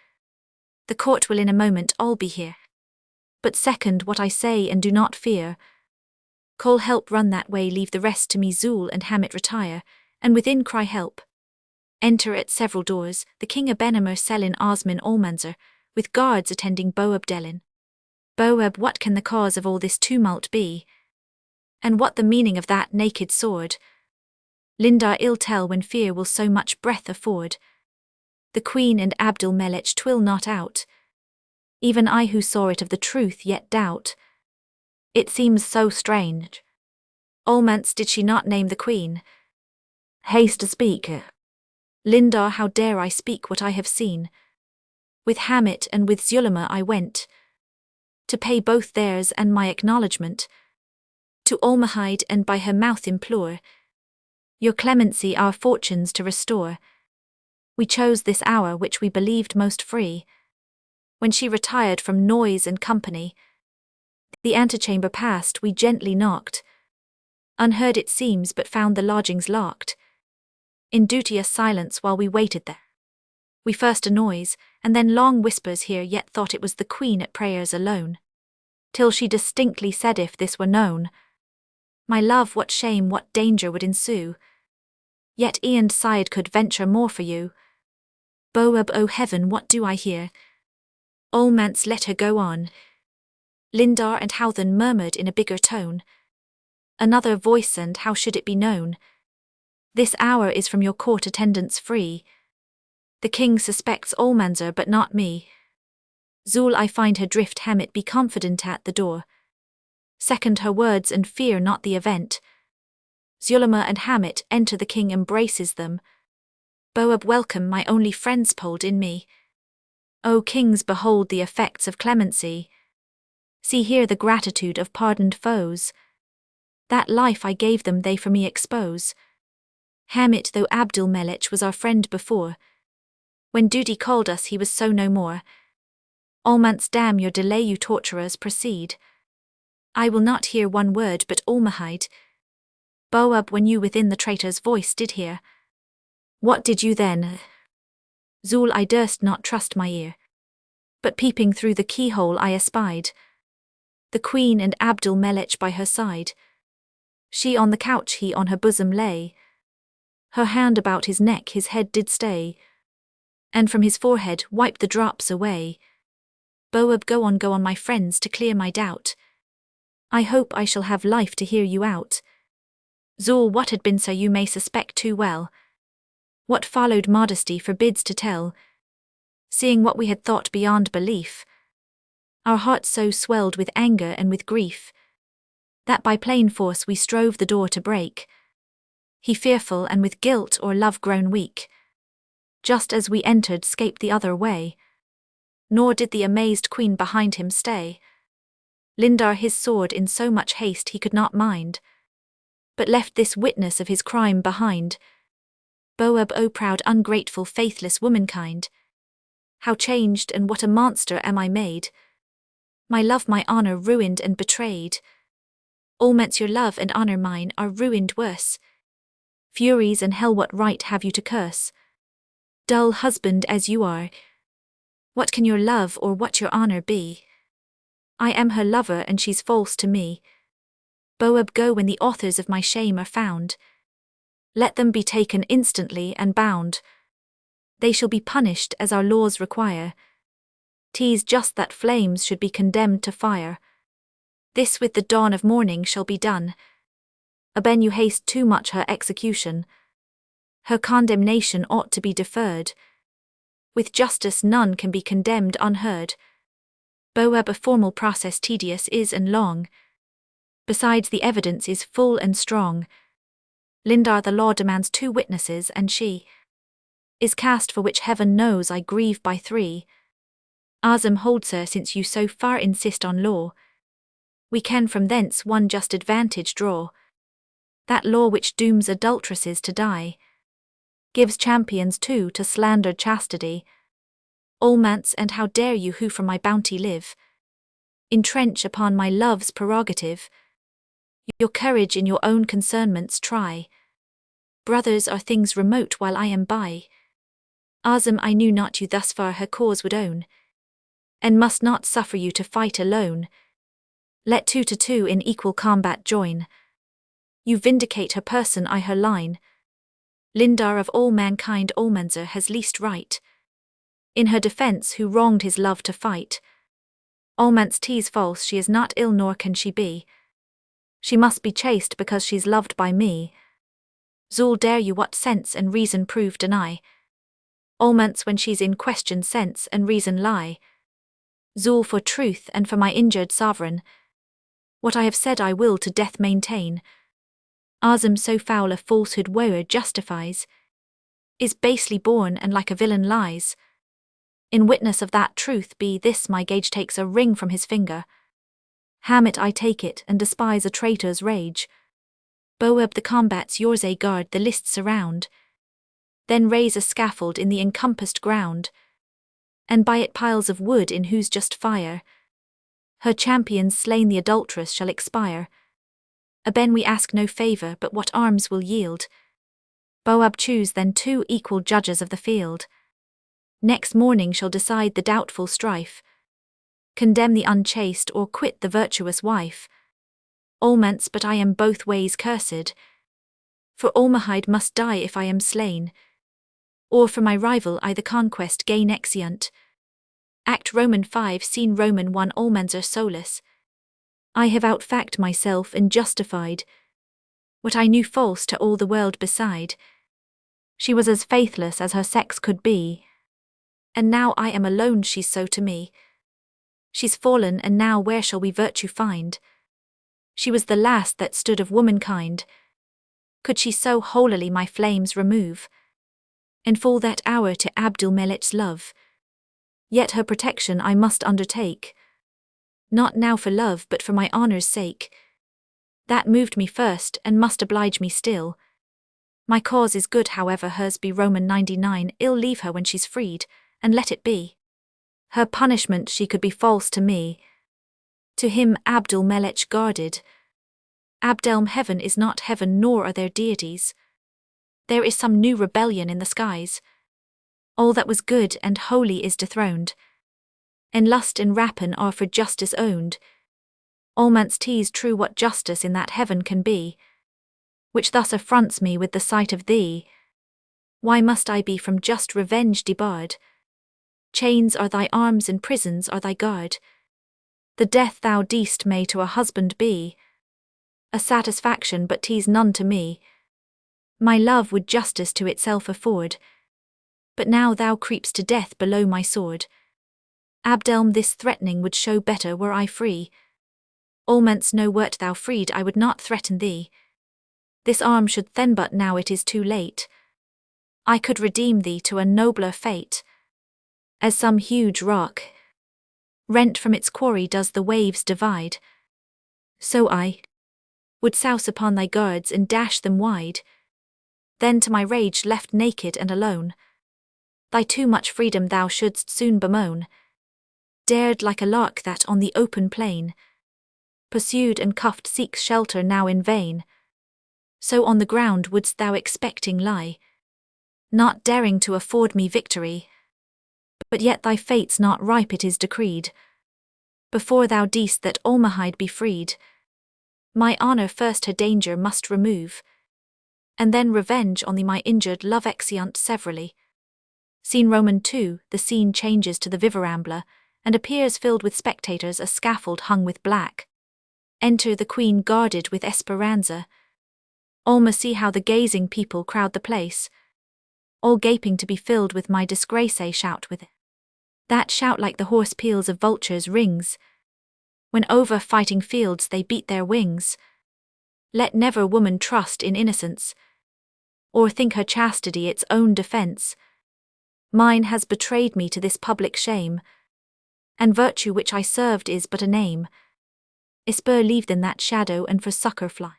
S1: The court will in a moment all be here. But second what I say and do not fear. Call help, run that way, leave the rest to me. Zul and Hamit retire, and within cry help. Enter at several doors, the king Abenamer, Selin, Osman, Almanzar, with guards attending Boab Delin. Boab, what can the cause of all this tumult be? And what the meaning of that naked sword? Lindar, ill tell when fear will so much breath afford. The queen and Abdul Melech twill not out. Even I who saw it of the truth yet doubt. It seems so strange. Almance, did she not name the queen? Haste to speak. Lindar, how dare I speak what I have seen? With Hamit and with Zulema I went to pay both theirs and my acknowledgement, to Almahide and by her mouth implore your clemency our fortunes to restore. We chose this hour which we believed most free, when she retired from noise and company. The antechamber past we gently knocked, unheard it seems, but found the lodgings locked. In duteous silence while we waited there, we first a noise, and then long whispers here, yet thought it was the queen at prayers alone, till she distinctly said, if this were known, my love, what shame, what danger would ensue. Yet Ian sighed, could venture more for you. Boab, O heaven, what do I hear? Almance, let her go on. Lindar and Howthan murmured in a bigger tone. Another voice, and how should it be known? This hour is from your court attendance free. The king suspects Almanzar, but not me. Zul, I find her drift. Hamit, be confident at the door. Second her words and fear not the event. Zulema and Hamit enter, the king embraces them. Boab, welcome, my only friends polled in me. O kings, behold the effects of clemency. See here the gratitude of pardoned foes. That life I gave them they for me expose. Hamit, though Abdul Melech was our friend before, when duty called us he was so no more. Almance, damn your delay, you torturers, proceed. I will not hear one word but Almahide. Boab, when you within the traitor's voice did hear, what did you then? Zul, I durst not trust my ear, but peeping through the keyhole I espied the queen and Abdul Melech by her side. She on the couch, he on her bosom lay, her hand about his neck his head did stay, and from his forehead wipe the drops away. Boab, go on, my friends, to clear my doubt. I hope I shall have life to hear you out. Zul, what had been, sir, you may suspect too well. What followed modesty forbids to tell, seeing what we had thought beyond belief. Our hearts so swelled with anger and with grief, that by plain force we strove the door to break. He fearful and with guilt or love grown weak, just as we entered, scaped the other way. Nor did the amazed queen behind him stay. Lindar his sword in so much haste he could not mind, but left this witness of his crime behind. Boab, O proud, ungrateful, faithless womankind, how changed and what a monster am I made! My love, my honor ruined and betrayed. Almance, your love and honor mine are ruined worse. Furies and hell, what right have you to curse? Dull husband as you are, what can your love or what your honor be? I am her lover and she's false to me. Boab, go when the authors of my shame are found. Let them be taken instantly and bound. They shall be punished as our laws require. 'Tis just that flames should be condemned to fire. This with the dawn of morning shall be done. Aben, you haste too much her execution. Her condemnation ought to be deferred. With justice none can be condemned unheard. Boab, a formal process tedious is and long. Besides the evidence is full and strong. Lindar, the law demands 2 witnesses, and she is cast, for which heaven knows I grieve by 3. Azam, holds her, since you so far insist on law. We can from thence one just advantage draw. That law which dooms adulteresses to die, gives champions too to slander chastity. Almance, and how dare you who from my bounty live, entrench upon my love's prerogative? Your courage in your own concernments try. Brothers are things remote while I am by. Azam, I knew not you thus far her cause would own, and must not suffer you to fight alone. Let 2 to 2 in equal combat join. You vindicate her person, I her line. Lindar of all mankind Almanzor has least right. In her defence who wronged his love to fight. Almans 'tis false, she is not ill nor can she be. She must be chaste because she's loved by me. Zul dare you what sense and reason prove deny. Almans when she's in question sense and reason lie. Zul for truth and for my injured sovereign. What I have said I will to death maintain. Azam so foul a falsehood woer justifies. Is basely born and like a villain lies. In witness of that truth be this my gage takes a ring from his finger. Ham it I take it and despise a traitor's rage. Boab the combats yours a guard the lists around. Then raise a scaffold in the encompassed ground. And by it piles of wood in whose just fire her champions slain the adulteress shall expire. Aben we ask no favour but what arms will yield. Boab choose then 2 equal judges of the field. Next morning shall decide the doubtful strife. Condemn the unchaste or quit the virtuous wife. Almance but I am both ways cursed. For Almahide must die if I am slain. Or for my rival I the conquest gain exeunt. Act Roman 5 Scene Roman 1 Almanzor solus. I have outfact myself and justified what I knew false to all the world beside. She was as faithless as her sex could be. And now I am alone she's so to me. She's fallen and now where shall we virtue find? She was the last that stood of womankind. Could she so holily my flames remove? And fall that hour to Abdul Melik's love? Yet her protection I must undertake. Not now for love but for my honour's sake. That moved me first and must oblige me still. My cause is good however hers be Roman 99 ill leave her when she's freed, and let it be. Her punishment she could be false to me. To him Abdul Melik guarded. Abdelm heaven is not heaven nor are there deities. There is some new rebellion in the skies. All that was good and holy is dethroned. And lust and rapine are for justice owned. Almance 'tis true what justice in that heaven can be, which thus affronts me with the sight of thee. Why must I be from just revenge debarred? Chains are thy arms and prisons are thy guard. The death thou deest may to a husband be a satisfaction, but 'tis none to me. My love would justice to itself afford, but now thou creepst to death below my sword. Abdelm this threatening would show better were I free. Almance no wert thou freed I would not threaten thee. This arm should then but now it is too late. I could redeem thee to a nobler fate. As some huge rock, rent from its quarry does the waves divide, so I would souse upon thy guards and dash them wide. Then to my rage left naked and alone, thy too much freedom thou shouldst soon bemoan. Dared like a lark that on the open plain, pursued and cuffed seeks shelter now in vain. So on the ground wouldst thou expecting lie, not daring to afford me victory. But yet thy fate's not ripe it is decreed. Before thou deest that Almahide be freed, my honour first her danger must remove, and then revenge on thee my injured love exeunt severally. Scene Roman 2 The scene changes to the Vivarambla, and appears filled with spectators, a scaffold hung with black. Enter the queen guarded with Esperanza. Alma see how the gazing people crowd the place, all gaping to be filled with my disgrace. A shout with that shout like the hoarse peals of vultures rings, when over fighting fields they beat their wings. Let never woman trust in innocence, or think her chastity its own defence. Mine has betrayed me to this public shame, and virtue which I served is but a name. Esper leave then that shadow and for succour fly.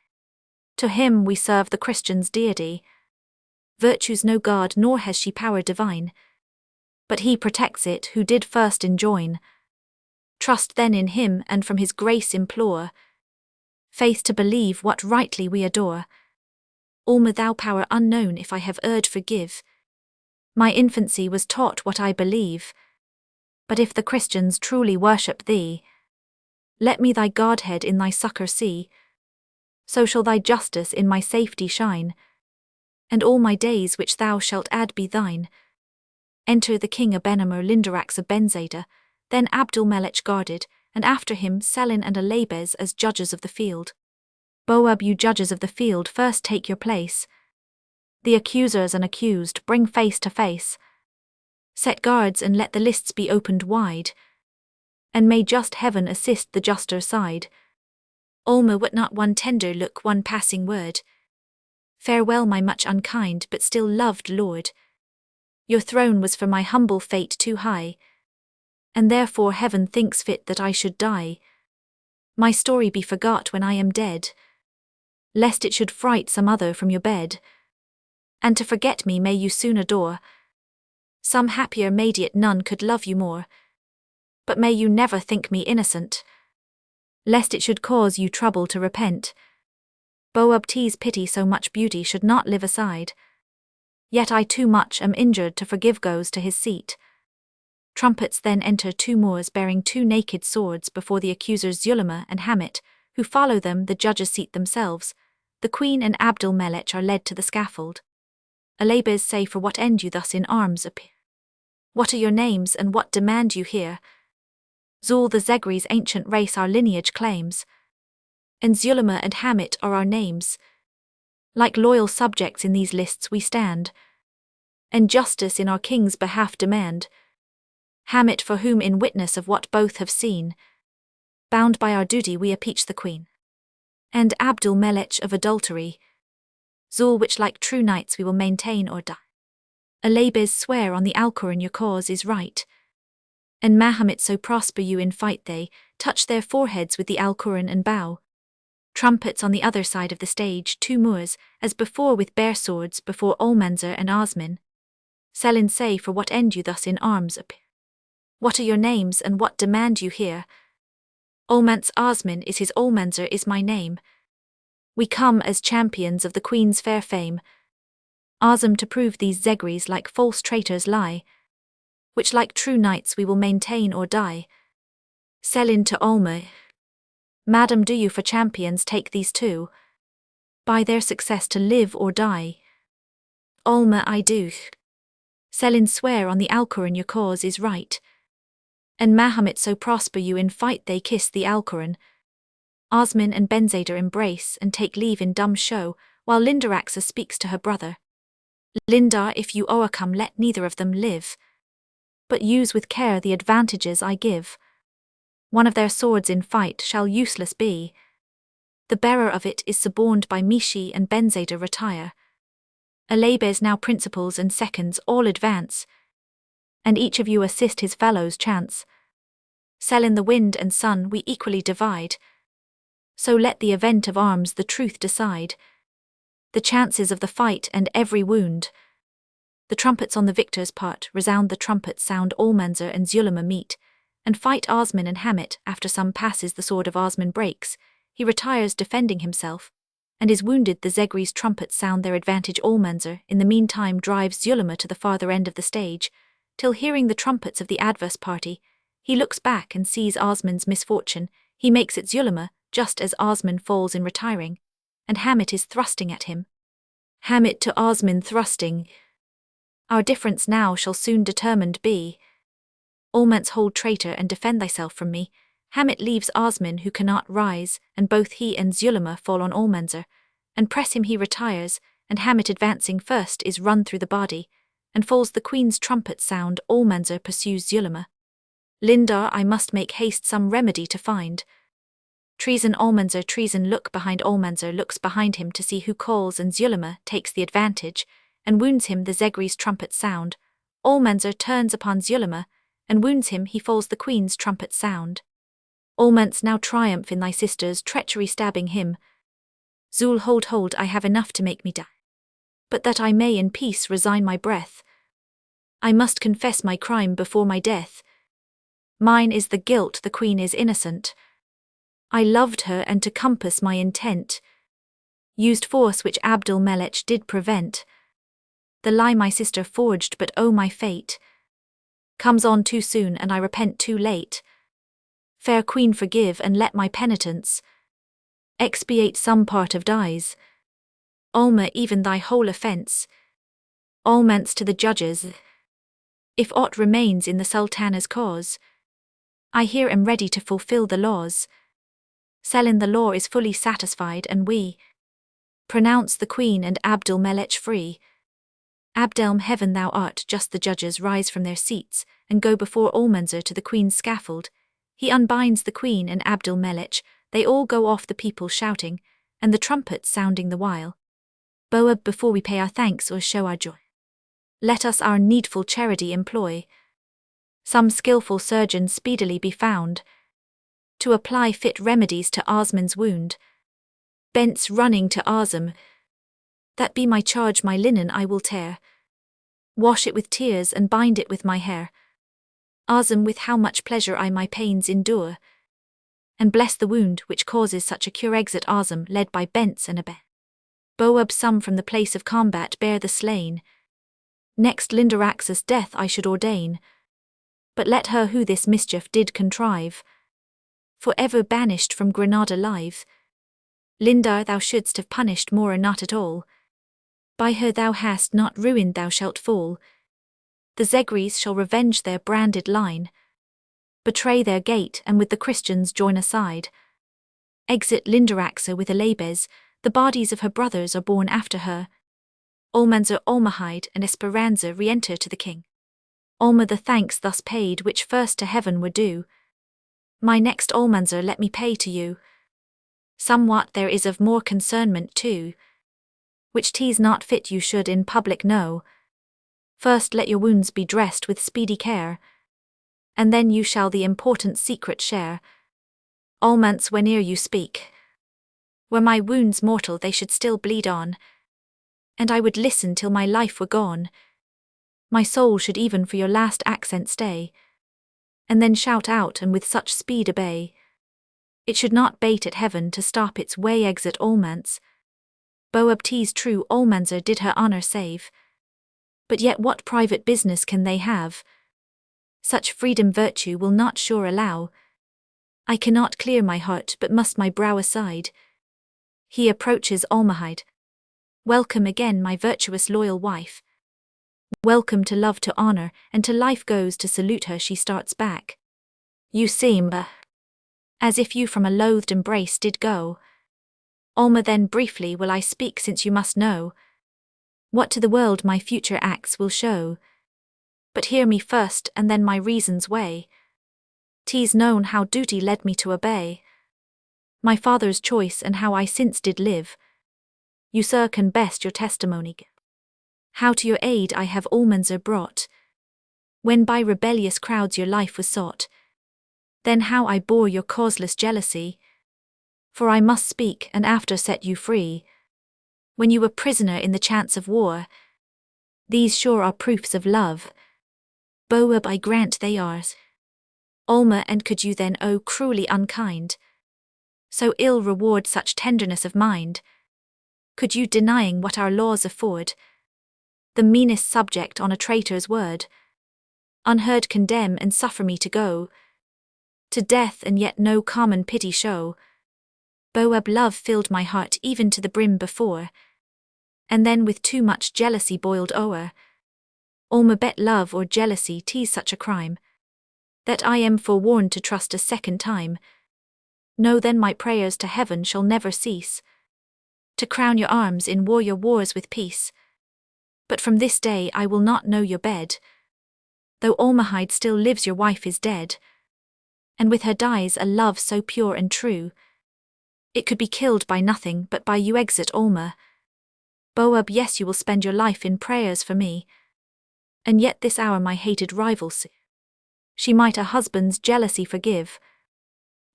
S1: To him we serve the Christian's deity. Virtue's no God nor has she power divine, but he protects it who did first enjoin. Trust then in him and from his grace implore. faith to believe what rightly we adore. Alma, thou power unknown, if I have erred, forgive. My infancy was taught what I believe. But if the Christians truly worship thee, let me thy Godhead in thy succour see. So shall thy justice in my safety shine, and all my days which thou shalt add be thine. Enter the king Abenamar Lindarax of Benzada, then Abdul-Melech guarded, and after him Selin and Alabez as judges of the field. Boab, you judges of the field, first take your place. The accusers and accused bring face to face. Set guards and let the lists be opened wide, and may just heaven assist the juster side. Alma, what not one tender look, one passing word. Farewell, my much unkind but still loved lord. Your throne was for my humble fate too high, and therefore heaven thinks fit that I should die. My story be forgot when I am dead, lest it should fright some other from your bed. And to forget me may you soon adore some happier maid, yet none could love you more. But may you never think me innocent, lest it should cause you trouble to repent. Boab's pity so much beauty should not live aside. Yet I too much am injured to forgive. Goes to his seat. Trumpets then enter two Moors bearing two naked swords before the accusers Zulema and Hamit, who follow them. The judges seat themselves. The queen and Abdul-Melech are led to the scaffold. Alabez say, for what end you thus in arms appear? What are your names and what demand you here? Zul, the Zegri's ancient race our lineage claims, and Zulema and Hamit are our names. Like loyal subjects in these lists we stand, and justice in our king's behalf demand. Hamit, for whom in witness of what both have seen, bound by our duty we appeach the queen. And Abdul-Melech of adultery. Zul, which like true knights we will maintain or die. Alabez, swear on the Alquran your cause is right. And Mahomet, so prosper you in fight, they touch their foreheads with the Alquran and bow. Trumpets on the other side of the stage, two Moors, as before with bare swords, before Almanzor and Osman. Selin say, for what end you thus in arms appear? What are your names and what demand you here? Almans Osman is his, Almanzor is my name. We come as champions of the queen's fair fame. Azam, to prove these Zegris like false traitors lie, which like true knights we will maintain or die. Selin to Alma, Madam, do you for champions take these two, by their success to live or die? Alma, I do. Selin, swear on the Alquran your cause is right. And Mahomet, so prosper you in fight, they kiss the Alquran. Osman and Benzada embrace and take leave in dumb show, while Lindaraxa speaks to her brother. Lindar, if you o'ercome, let neither of them live, but use with care the advantages I give. One of their swords in fight shall useless be. The bearer of it is suborned by Mishi, and Benzada retire. Alabez now principals and seconds all advance, and each of you assist his fellow's chance. Selin, the wind and sun we equally divide, so let the event of arms the truth decide. The chances of the fight and every wound. The trumpets on the victor's part resound, the trumpets sound, Almanzor and Zulema meet, and fight Osman and Hamit. After some passes the sword of Osman breaks, he retires defending himself, and is wounded. The Zegri's trumpets sound their advantage. Almanzor in the meantime drives Zulema to the farther end of the stage, till hearing the trumpets of the adverse party, he looks back and sees Osman's misfortune. He makes it Zulema, just as Osman falls in retiring, and Hamit is thrusting at him. Hamit to Osman thrusting, our difference now shall soon determined be. Almans, hold traitor and defend thyself from me. Hamit leaves Osman who cannot rise, and both he and Zulema fall on Almanzor, and press him. He retires, and Hamit advancing first is run through the body, and falls. The queen's trumpet sound, Almanzor pursues Zulema. Lindar, I must make haste some remedy to find. Treason Almanzor, treason, look behind. Almanzor looks behind him to see who calls, and Zulema takes the advantage, and wounds him. The Zegri's trumpet sound, Almanzor turns upon Zulema, and wounds him. He falls. The queen's trumpet sound. Almans, now triumph in thy sister's treachery, stabbing him. Zul, hold, I have enough to make me die, but that I may in peace resign my breath, I must confess my crime before my death. Mine is the guilt, the queen is innocent. I loved her, and to compass my intent, used force which Abdul Melech did prevent. The lie my sister forged, but oh my fate comes on too soon, and I repent too late. Fair queen, forgive, and let my penitence expiate some part of dies. Alma, even thy whole offence, almance to the judges. If aught remains in the Sultana's cause, I here am ready to fulfill the laws. Selim the law is fully satisfied, and we pronounce the queen and Abdul Melech free. Abdelm, heaven thou art just. The judges rise from their seats and go before Almanzor to the queen's scaffold. He unbinds the queen and Abdul Melech, they all go off, the people shouting, and the trumpets sounding the while. Boab, before we pay our thanks or show our joy, let us our needful charity employ. Some skilful surgeon speedily be found, to apply fit remedies to Osman's wound. Bents running to Azam, that be my charge, my linen I will tear, wash it with tears and bind it with my hair. Azam, with how much pleasure I my pains endure, and bless the wound which causes such a cure. Exit Azam, led by Bents and Abe. Boab, some from the place of combat bear the slain. Next Lindarax's death I should ordain, but let her who this mischief did contrive, for ever banished from Granada live. Lindar thou shouldst have punished more, or not at all. By her thou hast not ruined, thou shalt fall. The Zegris shall revenge their branded line, betray their gate, and with the Christians join aside. Exit Lindaraxa with Alabes, the bodies of her brothers are borne after her. Almanzor, Almahide, and Esperanza re-enter to the king. Alma, the thanks thus paid which first to heaven were due, my next Almanzor let me pay to you. Somewhat there is of more concernment too, which 'tis not fit you should in public know. First let your wounds be dressed with speedy care, and then you shall the important secret share. Almance, whene'er you speak, were my wounds mortal they should still bleed on, and I would listen till my life were gone. My soul should even for your last accent stay, and then shout out and with such speed obey. It should not bait at heaven to stop its way. Exit Almance. Boab, 'tis true Almanzor did her honour save, but yet what private business can they have? Such freedom virtue will not sure allow. I cannot clear my heart, but must my brow aside. He approaches Almahide. Welcome again, my virtuous loyal wife. Welcome to love, to honour, and to life. Goes to salute her, she starts back. You seem as if you from a loathed embrace did go. Alma, then briefly will I speak, since you must know what to the world my future acts will show. But hear me first, and then my reasons weigh. 'Tis known how duty led me to obey my father's choice, and how I since did live. You, sir, can best your testimony give. How to your aid I have Almanzor brought, when by rebellious crowds your life was sought. Then how I bore your causeless jealousy, for I must speak, and after set you free, when you were prisoner in the chance of war. These sure are proofs of love. Boab, I grant they are. Alma, and could you then, oh cruelly unkind, so ill reward such tenderness of mind? Could you, denying what our laws afford, the meanest subject on a traitor's word, unheard condemn and suffer me to go to death, and yet no common pity show? Boab, love filled my heart even to the brim before, and then with too much jealousy boiled o'er. Alma, bet love or jealousy 'tis such a crime, that I am forewarned to trust a second time. Know then my prayers to heaven shall never cease, to crown your arms in war your wars with peace. But from this day I will not know your bed, though Almahide still lives your wife is dead, and with her dies a love so pure and true, it could be killed by nothing but by you. Exit Alma. Boab, yes, you will spend your life in prayers for me, and yet this hour my hated rival see. She might a husband's jealousy forgive,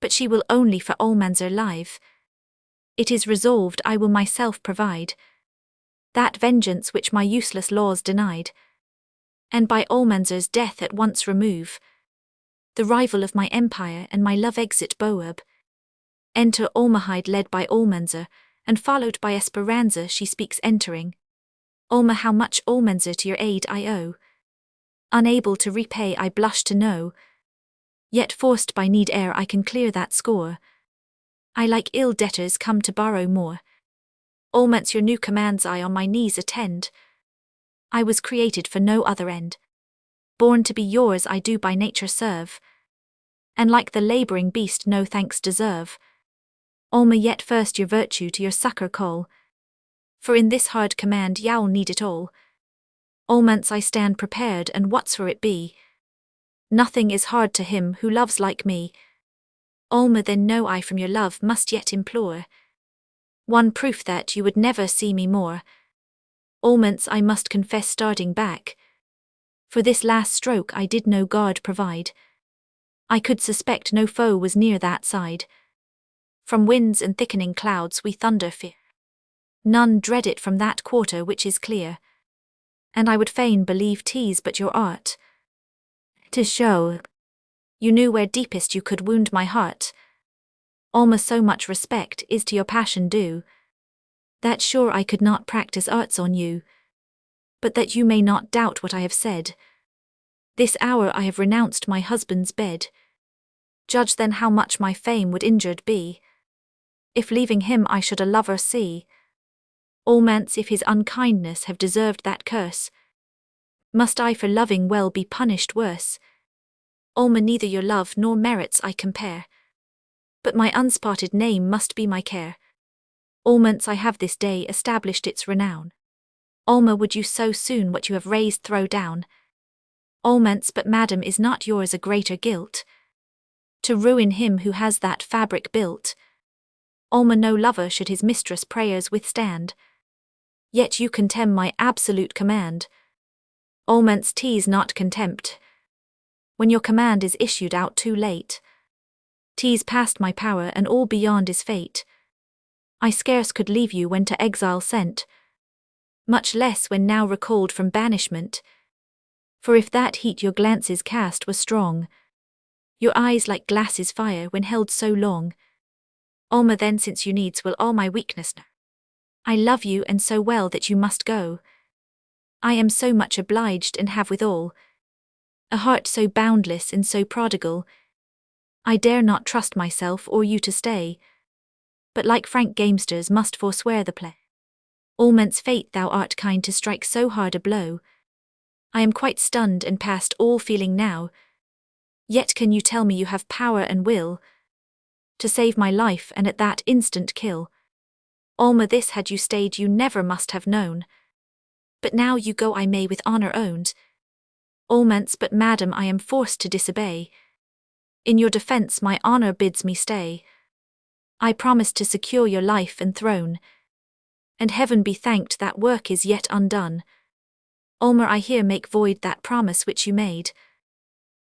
S1: but she will only for Almanzor live. It is resolved I will myself provide that vengeance which my useless laws denied, and by Almanzor's death at once remove the rival of my empire and my love. Exit Boab. Enter Almahide led by Almanzor, and followed by Esperanza she speaks entering. Alma, how much Almanzor to your aid I owe. Unable to repay I blush to know, yet forced by need ere I can clear that score. I like ill debtors come to borrow more. Almance your new commands I on my knees attend. I was created for no other end. Born to be yours I do by nature serve, and like the labouring beast no thanks deserve. Alma, yet first your virtue to your succour call, for in this hard command you'll need it all. Almance I stand prepared, and whatsoe'er it be, nothing is hard to him who loves like me. Alma, then know I from your love must yet implore one proof that you would never see me more. Almance I must confess starting back, for this last stroke I did no guard provide. I could suspect no foe was near that side. From winds and thickening clouds we thunder fear. None dread it from that quarter which is clear. And I would fain believe 'tis but your art to show you knew where deepest you could wound my heart. Alma, so much respect is to your passion due, that sure I could not practice arts on you. But that you may not doubt what I have said, this hour I have renounced my husband's bed. Judge then how much my fame would injured be, if leaving him I should a lover see. Almance, if his unkindness have deserved that curse, must I for loving well be punished worse? Alma, neither your love nor merits I compare, but my unspotted name must be my care. Almance, I have this day established its renown. Alma, would you so soon what you have raised throw down? Almance, but madam, is not yours a greater guilt, to ruin him who has that fabric built? Alma, no lover should his mistress' prayers withstand, yet you contemn my absolute command. Almance, 'tis not contempt, when your command is issued out too late. 'Tis past my power, and all beyond is fate. I scarce could leave you when to exile sent, much less when now recalled from banishment. For if that heat your glances cast was strong, your eyes like glasses fire when held so long. Alma, then since you needs will all my weakness know, I love you and so well that you must go. I am so much obliged and have withal a heart so boundless and so prodigal, I dare not trust myself or you to stay, but like frank gamesters must forswear the play. Almance, fate thou art kind to strike so hard a blow. I am quite stunned and past all feeling now, yet can you tell me you have power and will to save my life and at that instant kill? Alma, this had you stayed you never must have known, but now you go I may with honour owned. Almance, but madam, I am forced to disobey. In your defence my honour bids me stay. I promised to secure your life and throne, and heaven be thanked that work is yet undone. Alma, I here make void that promise which you made,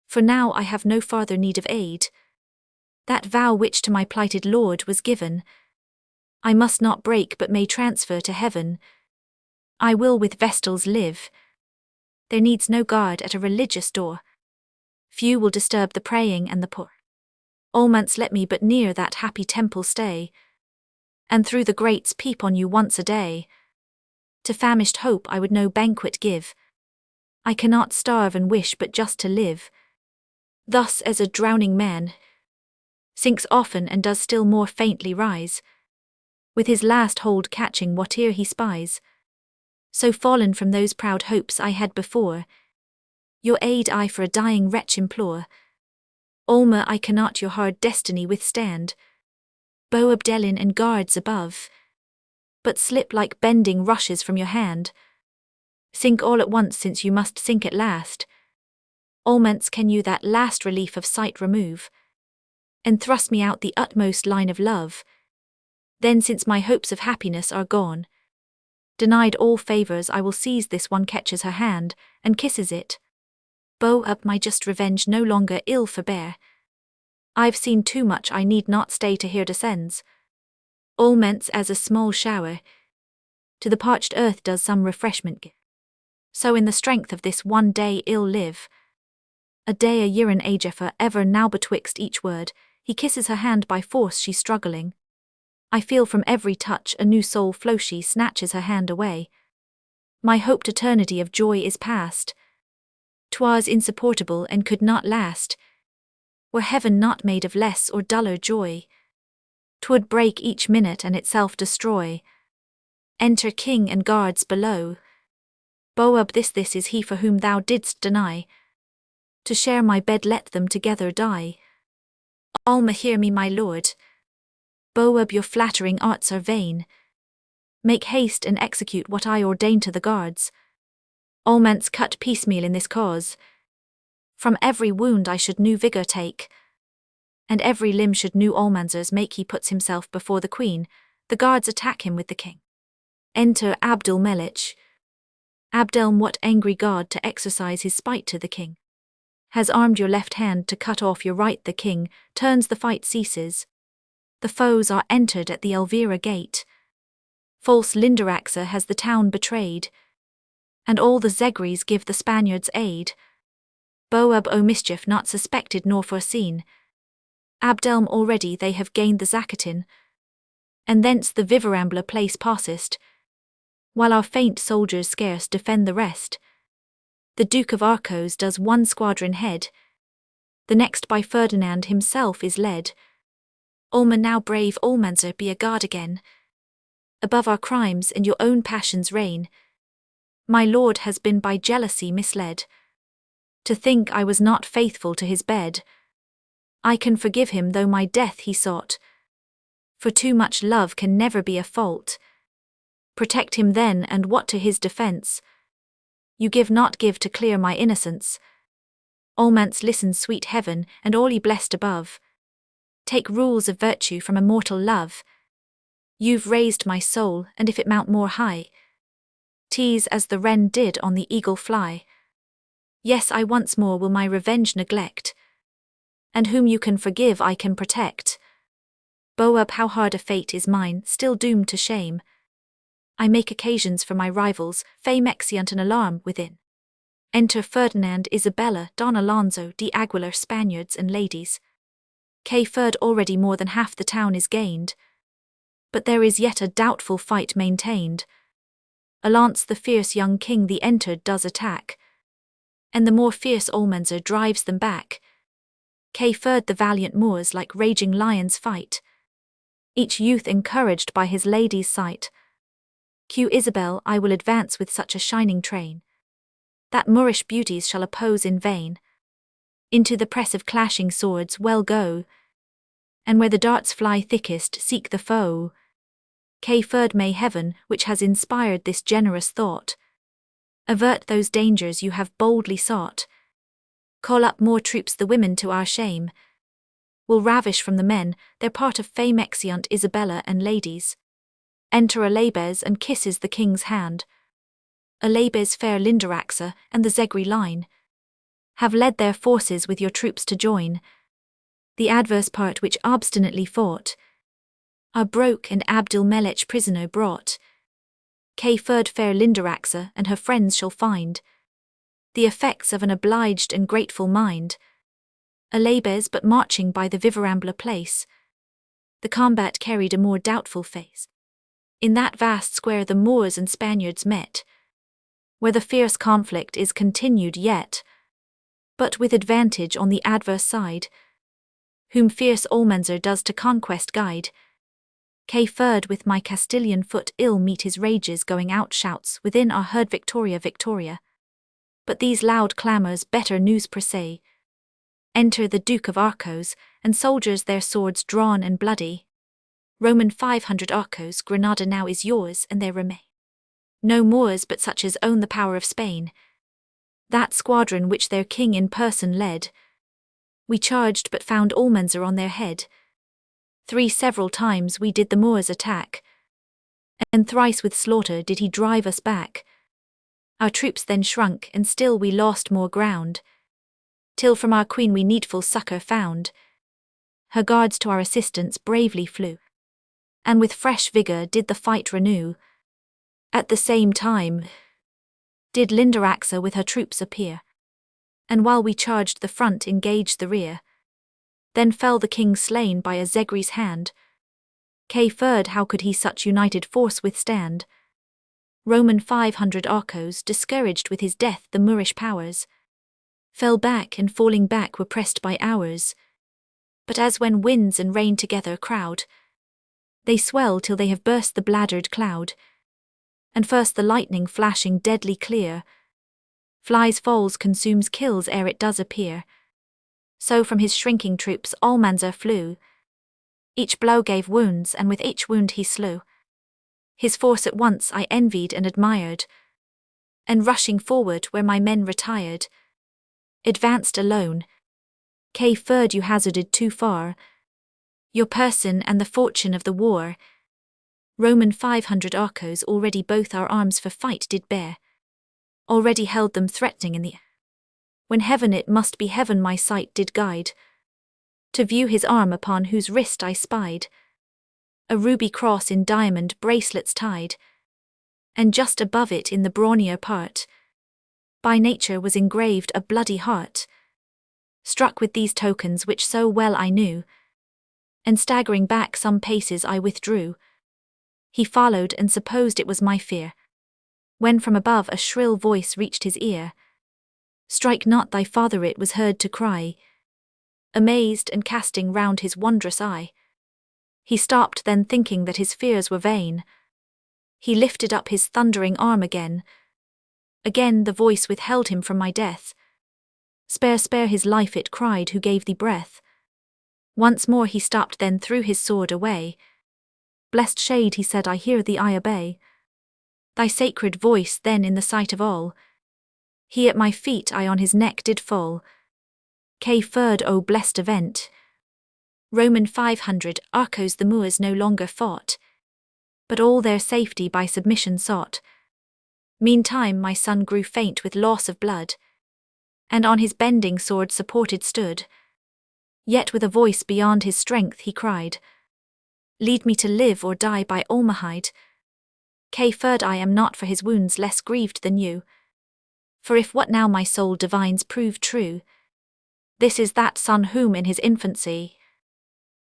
S1: for now I have no farther need of aid. That vow which to my plighted lord was given, I must not break but may transfer to heaven. I will with vestals live, there needs no guard at a religious door. Few will disturb the praying and the poor. Almance, let me but near that happy temple stay, and through the grates peep on you once a day. To famished hope I would no banquet give, I cannot starve and wish but just to live. Thus as a drowning man sinks often and does still more faintly rise, with his last hold catching whate'er he spies, so fallen from those proud hopes I had before, your aid I for a dying wretch implore. Alma, I cannot your hard destiny withstand, Boabdelin and guards above, but slip like bending rushes from your hand, sink all at once since you must sink at last. Almance, can you that last relief of sight remove, and thrust me out the utmost line of love? Then since my hopes of happiness are gone, denied all favours, I will seize this one catches her hand, and kisses it. Bow up my just revenge no longer ill forbear. I've seen too much, I need not stay to hear descends. Almance, as a small shower to the parched earth does some refreshment give, so in the strength of this one day ill live. A day a year an age for ever now betwixt each word, He kisses her hand by force, she's struggling. I feel from every touch a new soul flow, she snatches her hand away. My hoped eternity of joy is past. 'Twas insupportable and could not last. Were heaven not made of less or duller joy, 'twould break each minute and itself destroy. Enter king and guards below. Boab, this is he for whom thou didst deny. To share my bed let them together die. Alma, hear me, my lord. Boab, your flattering arts are vain. Make haste and execute what I ordain to the guards. Almance cut piecemeal in this cause. From every wound I should new vigour take, and every limb should new almanzers make. He puts himself before the queen, the guards attack him with the king. Enter Abdul Melich. Abdelm, what angry god to exercise his spite to the king? Has armed your left hand to cut off your right. The king turns, the fight ceases. The foes are entered at the Elvira gate. False Lindaraxa has the town betrayed, and all the Zegris give the Spaniards aid. Boab, O mischief not suspected nor foreseen. Abdelm, already they have gained the Zacatin, and thence the Vivarambla place passest, while our faint soldiers scarce defend the rest. The Duke of Arcos does one squadron head, the next by Ferdinand himself is led. Alma, now brave Almanzor, be a guard again. Above our crimes and your own passions reign. My lord has been by jealousy misled. To think I was not faithful to his bed. I can forgive him though my death he sought. For too much love can never be a fault. Protect him then, and what to his defence? You not give to clear my innocence. Almance, listen, sweet heaven, and all ye blessed above. Take rules of virtue from immortal love. You've raised my soul, and if it mount more high, tease as the wren did on the eagle fly. Yes, I once more will my revenge neglect, and whom you can forgive I can protect. Boab, how hard a fate is mine, still doomed to shame. I make occasions for my rivals, fame exeunt an alarm within. Enter Ferdinand, Isabella, Don Alonso, de Aguilar, Spaniards and ladies. K. Ferd, already more than half the town is gained, but there is yet a doubtful fight maintained. Alance, the fierce young king, the entered does attack, and the more fierce Almanzor drives them back. K. Ferd, the valiant Moors like raging lions fight, each youth encouraged by his lady's sight. Q. Isabel, I will advance with such a shining train, that Moorish beauties shall oppose in vain. Into the press of clashing swords well go, and where the darts fly thickest seek the foe. K. Ferd, may heaven, which has inspired this generous thought, avert those dangers you have boldly sought. Call up more troops, the women to our shame will ravish from the men their part of fame. Exeunt Isabella and ladies. Enter Alabes and kisses the king's hand. Alabes, fair Lindaraxa, and the Zegri line have led their forces with your troops to join. The adverse part which obstinately fought are broke and Abdul Melich prisoner brought. K. Ferd, fair Lindaraxa, and her friends shall find the effects of an obliged and grateful mind. Alabes, but marching by the Vivarambla place, the combat carried a more doubtful face. In that vast square the Moors and Spaniards met, where the fierce conflict is continued yet, but with advantage on the adverse side, whom fierce Almanzor does to conquest guide. K. Ferd, with my Castilian foot ill meet his rages going out, shouts within are heard, Victoria, Victoria. But these loud clamours better news presay. Enter the Duke of Arcos, and soldiers, their swords drawn and bloody. Roman 500 Arcos, Granada now is yours, and there remain no Moors but such as own the power of Spain. That squadron which their king in person led, we charged but found Almanzor on their head. 3 several times we did the Moors attack, and thrice with slaughter did he drive us back. Our troops then shrunk, and still we lost more ground, till from our queen we needful succour found. Her guards to our assistance bravely flew, and with fresh vigour did the fight renew. At the same time did Lindaraxa with her troops appear, and while we charged the front engaged the rear. Then fell the king slain by a Zegri's hand. K3rd, how could he such united force withstand? Roman 500 Arcos, discouraged with his death the Moorish powers, fell back and falling back were pressed by hours. But as when winds and rain together crowd, they swell till they have burst the bladdered cloud, and first the lightning flashing deadly clear, flies, falls, consumes, kills ere it does appear. So from his shrinking troops Almanzor flew. Each blow gave wounds, and with each wound he slew. His force at once I envied and admired, and rushing forward where my men retired, advanced alone. K3rd, you hazarded too far your person and the fortune of the war. Roman 500 Arcos already both our arms for fight did bear, already held them threatening in the air. When heaven, it must be heaven, my sight did guide, to view his arm upon whose wrist I spied a ruby cross in diamond bracelets tied, and just above it in the brawnier part, by nature was engraved a bloody heart. Struck with these tokens which so well I knew, and staggering back some paces I withdrew, he followed and supposed it was my fear, when from above a shrill voice reached his ear. Strike not thy father, it was heard to cry, amazed and casting round his wondrous eye. He stopped then, thinking that his fears were vain. He lifted up his thundering arm again. Again the voice withheld him from my death. Spare, spare his life, it cried, who gave thee breath. Once more he stopped, then threw his sword away. Blessed shade, he said, I hear thee, I obey. Thy sacred voice then in the sight of all. He at my feet, I on his neck did fall. K3rd, O blessed event. Roman 500 Arcos, the Moors no longer fought, but all their safety by submission sought. Meantime my son grew faint with loss of blood, and on his bending sword supported stood. Yet with a voice beyond his strength he cried, Lead me to live or die by Almahide. K3rd, I am not for his wounds less grieved than you. For if what now my soul divines prove true, this is that son whom in his infancy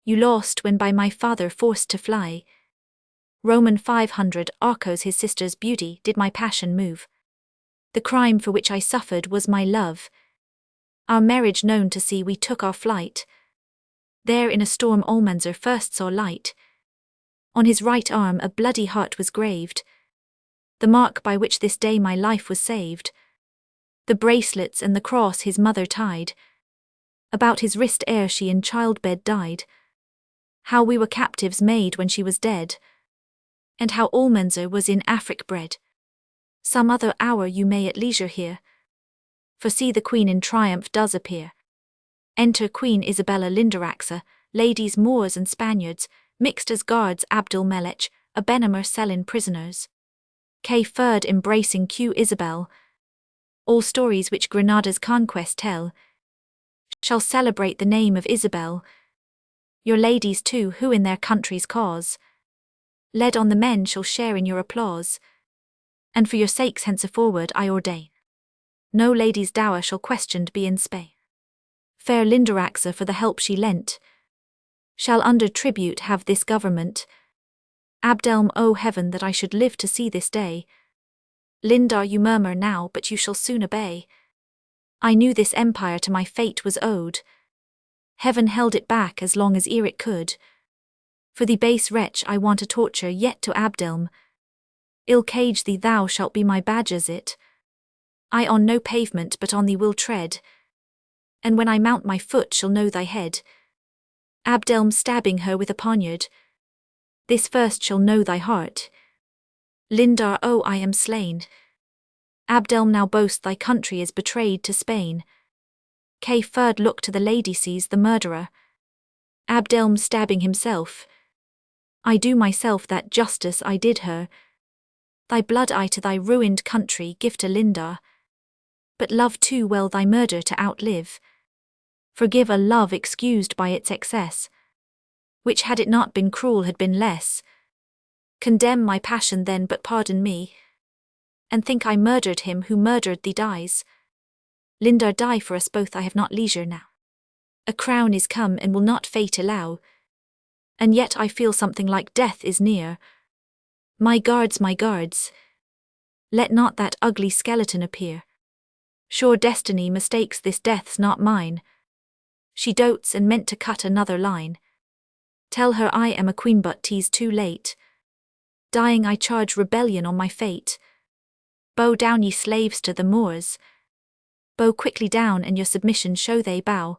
S1: you lost when by my father forced to fly. Roman 500 Arcos, his sister's beauty did my passion move. The crime for which I suffered was my love. Our marriage known to see, we took our flight. There in a storm Almanzor first saw light. On his right arm a bloody heart was graved, the mark by which this day my life was saved. The bracelets and the cross his mother tied about his wrist ere she in childbed died. How we were captives made when she was dead, and how Almanzor was in Afric bred. Some other hour you may at leisure hear, for see the Queen in triumph does appear. Enter Queen Isabella Lindaraxa, ladies Moors and Spaniards, mixed as guards Abdul Melech, Abenamur Selin prisoners. K3rd embracing Q Isabel. All stories which Granada's conquest tell shall celebrate the name of Isabel. Your ladies too, who in their country's cause led on the men, shall share in your applause. And for your sakes henceforward I ordain, no lady's dower shall questioned be in Spain. Fair Lindaraxa, for the help she lent, shall under tribute have this government. Abdelm, O heaven, that I should live to see this day. Lindar, you murmur now, but you shall soon obey. I knew this empire to my fate was owed. Heaven held it back as long as ere it could. For the base wretch I want a torture yet to Abdelm. Ill cage thee, thou shalt be my badger's it. I on no pavement but on thee will tread, and when I mount my foot shall know thy head. Abdelm stabbing her with a poniard, this first shall know thy heart. Lindar, oh I am slain. Abdelm now boast thy country is betrayed to Spain. K3rd look to the lady sees the murderer. Abdelm stabbing himself. I do myself that justice I did her. Thy blood I to thy ruined country give to Lindar, but love too well thy murder to outlive. Forgive a love excused by its excess, which had it not been cruel had been less. Condemn my passion then, but pardon me, and think I murdered him who murdered thee dies. Lindar, die for us both, I have not leisure now. A crown is come and will not fate allow, and yet I feel something like death is near. My guards, let not that ugly skeleton appear. Sure destiny mistakes this death's not mine. She dotes and meant to cut another line. Tell her I am a queen, but 'tis too late. Dying I charge rebellion on my fate. Bow down, ye slaves, to the Moors. Bow quickly down, and your submission show they bow.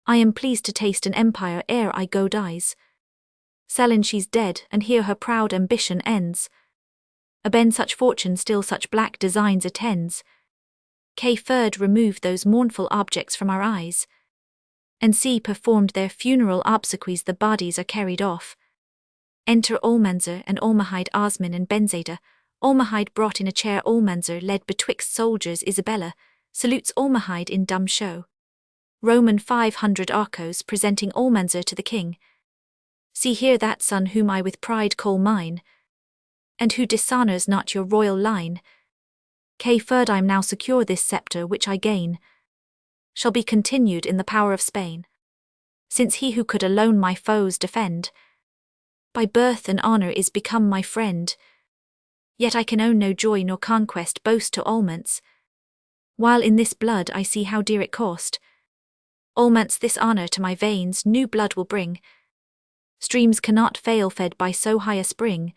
S1: I am pleased to taste an empire ere I go dies. Selin she's dead, and here her proud ambition ends. Aben such fortune still such black designs attends. K3rd remove those mournful objects from our eyes, and see performed their funeral obsequies, the bodies are carried off. Enter Almanzor and Almahide, Osman and Benzada. Almahide brought in a chair, Almanzor led betwixt soldiers. Isabella salutes Almahide in dumb show. Roman 500 arcos presenting Almanzor to the king. See here that son whom I with pride call mine, and who dishonors not your royal line. K3rd, I'm now secure, this sceptre which I gain shall be continued in the power of Spain. Since he who could alone my foes defend, by birth and honor is become my friend. Yet I can own no joy nor conquest boast to Almance, while in this blood I see how dear it cost. Almance, this honor to my veins new blood will bring. Streams cannot fail fed by so high a spring,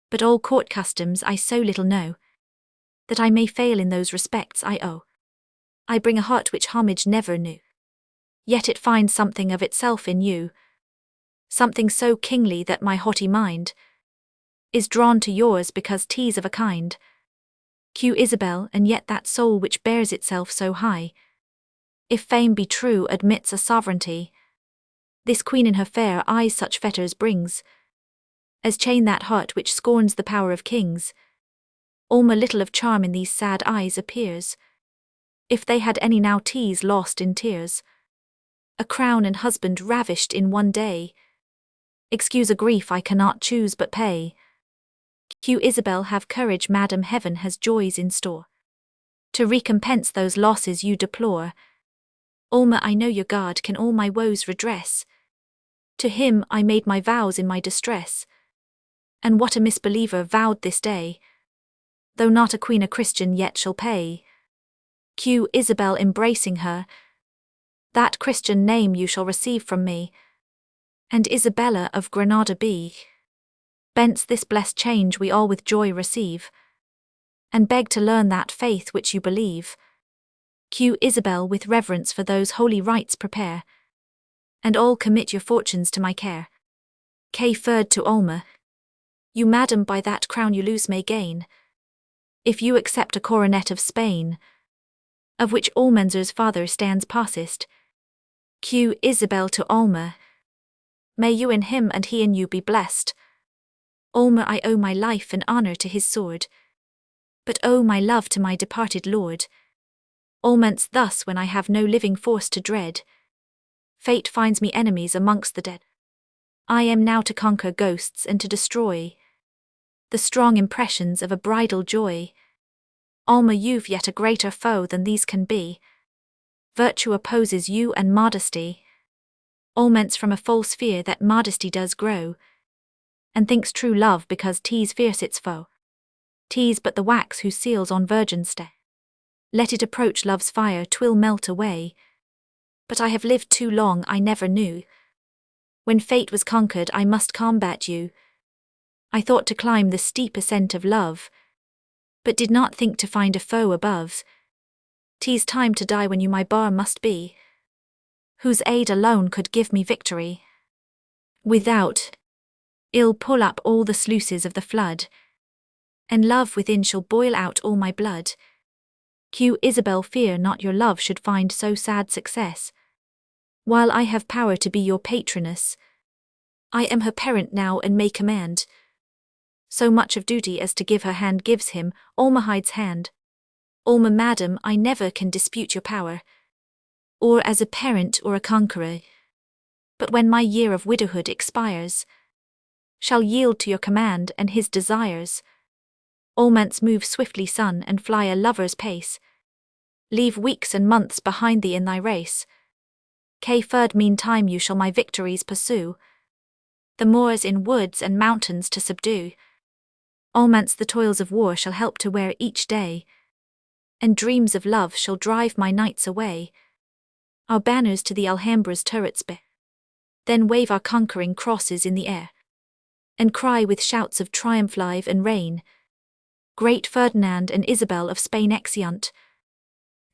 S1: but all court customs I so little know, that I may fail in those respects I owe. I bring a heart which homage never knew, yet it finds something of itself in you, something so kingly that my haughty mind is drawn to yours because 'tis of a kind. Q Isabel, and yet that soul which bears itself so high, if fame be true, admits a sovereignty. This queen in her fair eyes such fetters brings, as chain that heart which scorns the power of kings. Alma, little of charm in these sad eyes appears, if they had any now 'tis lost in tears. A crown and husband ravished in one day, excuse a grief I cannot choose but pay. Q Isabel, have courage, madam, heaven has joys in store to recompense those losses you deplore. Alma, I know your God can all my woes redress. To him I made my vows in my distress, and what a misbeliever vowed this day, though not a queen a Christian yet shall pay. Q Isabel, embracing her, that Christian name you shall receive from me, and Isabella of Granada be. Bence this blessed change we all with joy receive, and beg to learn that faith which you believe. Q Isabel, with reverence for those holy rites prepare, and all commit your fortunes to my care. K3rd to Alma, you madam by that crown you lose may gain, if you accept a coronet of Spain, of which Almanzor's father stands possessed. Q Isabel to Alma, may you in him and he in you be blessed. Alma, I owe my life and honor to his sword, but owe my love to my departed lord. Almance, thus when I have no living force to dread, fate finds me enemies amongst the dead. I am now to conquer ghosts and to destroy the strong impressions of a bridal joy. Alma, you've yet a greater foe than these can be. Virtue opposes you and modesty. Almance, from a false fear that modesty does grow, and thinks true love because 'tis fierce its foe. 'Tis but the wax whose seals on virgins stay. Let it approach love's fire, 'twill melt away. But I have lived too long, I never knew. When fate was conquered, I must combat you. I thought to climb the steep ascent of love, but did not think to find a foe above. 'Tis time to die when you my bar must be, whose aid alone could give me victory. Without, I'll pull up all the sluices of the flood, and love within shall boil out all my blood. Q Isabel, fear not your love should find so sad success, while I have power to be your patroness. I am her parent now and may command so much of duty as to give her hand gives him, Almahide's hand. Alma, madam, I never can dispute your power, or as a parent or a conqueror, but when my year of widowhood expires, shall yield to your command and his desires. Almance, move swiftly, son, and fly a lover's pace. Leave weeks and months behind thee in thy race. K3rd meantime you shall my victories pursue, the Moors in woods and mountains to subdue. Almance the toils of war shall help to wear each day, and dreams of love shall drive my nights away. Our banners to the Alhambra's turrets bear, then wave our conquering crosses in the air, and cry with shouts of triumph live and reign, great Ferdinand and Isabel of Spain exeunt.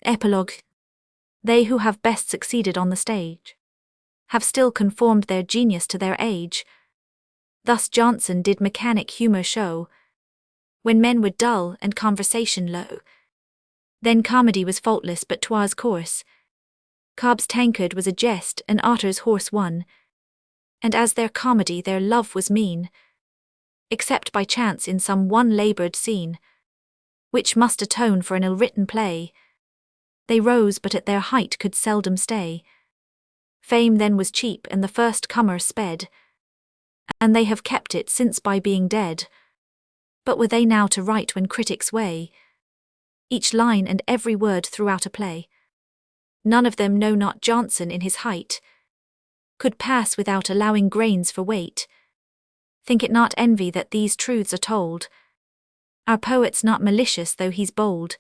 S1: Epilogue. They who have best succeeded on the stage have still conformed their genius to their age. Thus Johnson did mechanic humour show, when men were dull and conversation low. Then comedy was faultless but 'twas coarse. Cobb's tankard was a jest and Otter's horse won, and as their comedy their love was mean, except by chance in some one laboured scene, which must atone for an ill-written play. They rose but at their height could seldom stay. Fame then was cheap and the first comer sped, and they have kept it since by being dead. But were they now to write when critics weigh each line and every word throughout a play, none of them, no not Johnson in his height, could pass without allowing grains for weight. Think it not envy that these truths are told. Our poet's not malicious though he's bold.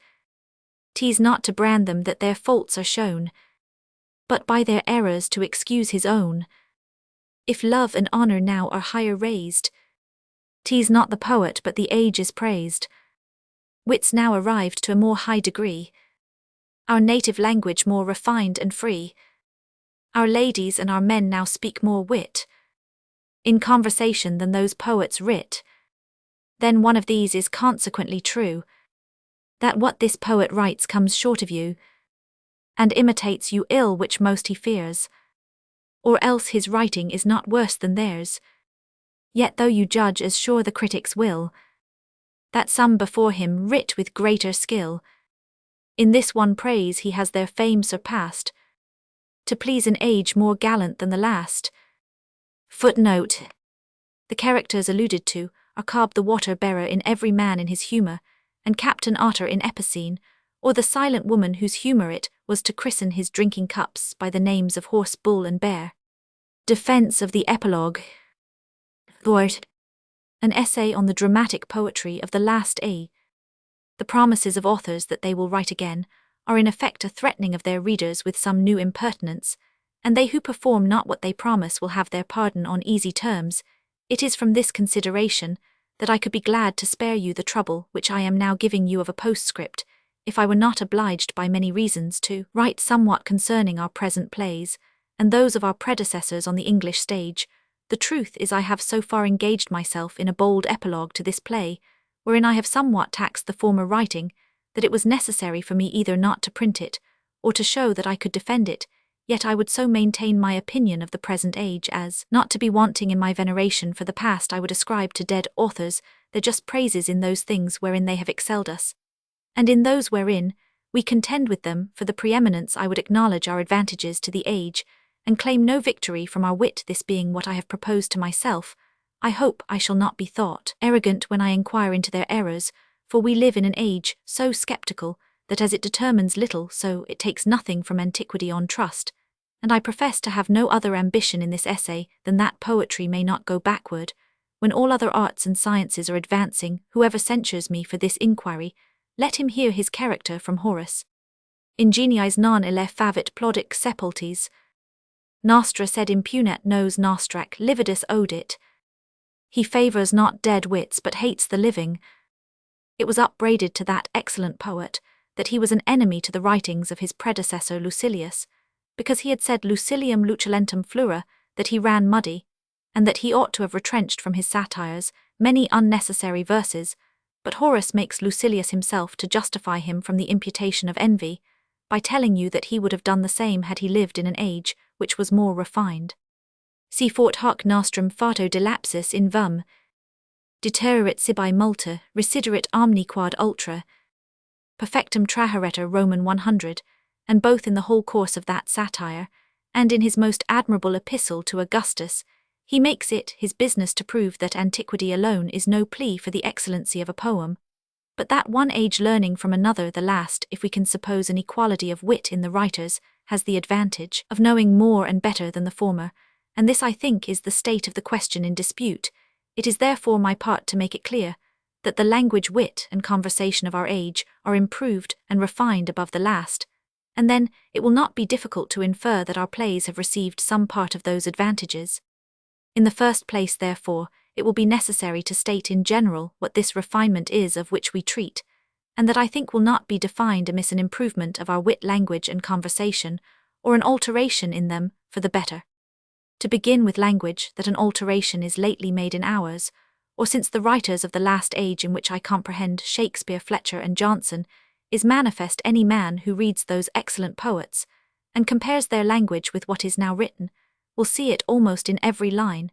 S1: 'Tis not to brand them that their faults are shown, but by their errors to excuse his own. If love and honour now are higher raised, 'tis not the poet but the age is praised. Wit's now arrived to a more high degree, our native language more refined and free. Our ladies and our men now speak more wit in conversation than those poets writ. Then one of these is consequently true, that what this poet writes comes short of you, and imitates you ill which most he fears, or else his writing is not worse than theirs. Yet though you judge as sure the critics will, that some before him writ with greater skill, in this one praise he has their fame surpassed, to please an age more gallant than the last. Footnote. The characters alluded to are Cobb the water-bearer in Every Man in His Humour, and Captain Otter in Epicene, or the silent woman whose humour it was to christen his drinking cups by the names of horse, bull and bear. Defence of the epilogue. Thwart. An essay on the dramatic poetry of the last age. The promises of authors that they will write again are in effect a threatening of their readers with some new impertinence, and they who perform not what they promise will have their pardon on easy terms. It is from this consideration that I could be glad to spare you the trouble which I am now giving you of a postscript, if I were not obliged by many reasons to write somewhat concerning our present plays, and those of our predecessors on the English stage. The truth is I have so far engaged myself in a bold epilogue to this play, wherein I have somewhat taxed the former writing, that it was necessary for me either not to print it, or to show that I could defend it. Yet I would so maintain my opinion of the present age as not to be wanting in my veneration for the past. I would ascribe to dead authors their just praises in those things wherein they have excelled us, and in those wherein we contend with them for the preeminence. I would acknowledge our advantages to the age, and claim no victory from our wit. This being what I have proposed to myself, I hope I shall not be thought arrogant when I inquire into their errors, for we live in an age so sceptical that as it determines little, so it takes nothing from antiquity on trust, and I profess to have no other ambition in this essay than that poetry may not go backward, when all other arts and sciences are advancing. Whoever censures me for this inquiry, let him hear his character from Horace. Ingeniis non ille favit plodic sepultes, nostra sed impunet nos nostrac lividus odit. He favours not dead wits but hates the living. It was upbraided to that excellent poet that he was an enemy to the writings of his predecessor Lucilius, because he had said Lucilium luculentum flura, that he ran muddy, and that he ought to have retrenched from his satires many unnecessary verses. But Horace makes Lucilius himself to justify him from the imputation of envy, by telling you that he would have done the same had he lived in an age which was more refined. Si fort hoc nostrum fato delapsus in vum, deterrit sibi multa, residerit omni quad ultra, perfectum traheretur Roman 100, and both in the whole course of that satire, and in his most admirable epistle to Augustus, he makes it his business to prove that antiquity alone is no plea for the excellency of a poem, But that one age learning from another, the last, if we can suppose an equality of wit in the writers, has the advantage of knowing more and better than the former, and this I think is the state of the question in dispute. It is therefore my part to make it clear that the language, wit, and conversation of our age are improved and refined above the last, and then it will not be difficult to infer that our plays have received some part of those advantages. In the first place, therefore, it will be necessary to state in general what this refinement is of which we treat, and that I think will not be defined amiss an improvement of our wit, language, and conversation, or an alteration in them for the better. To begin with language, that an alteration is lately made in ours, or since the writers of the last age in which I comprehend Shakespeare, Fletcher, and Johnson, is manifest. Any man who reads those excellent poets, and compares their language with what is now written, will see it almost in every line,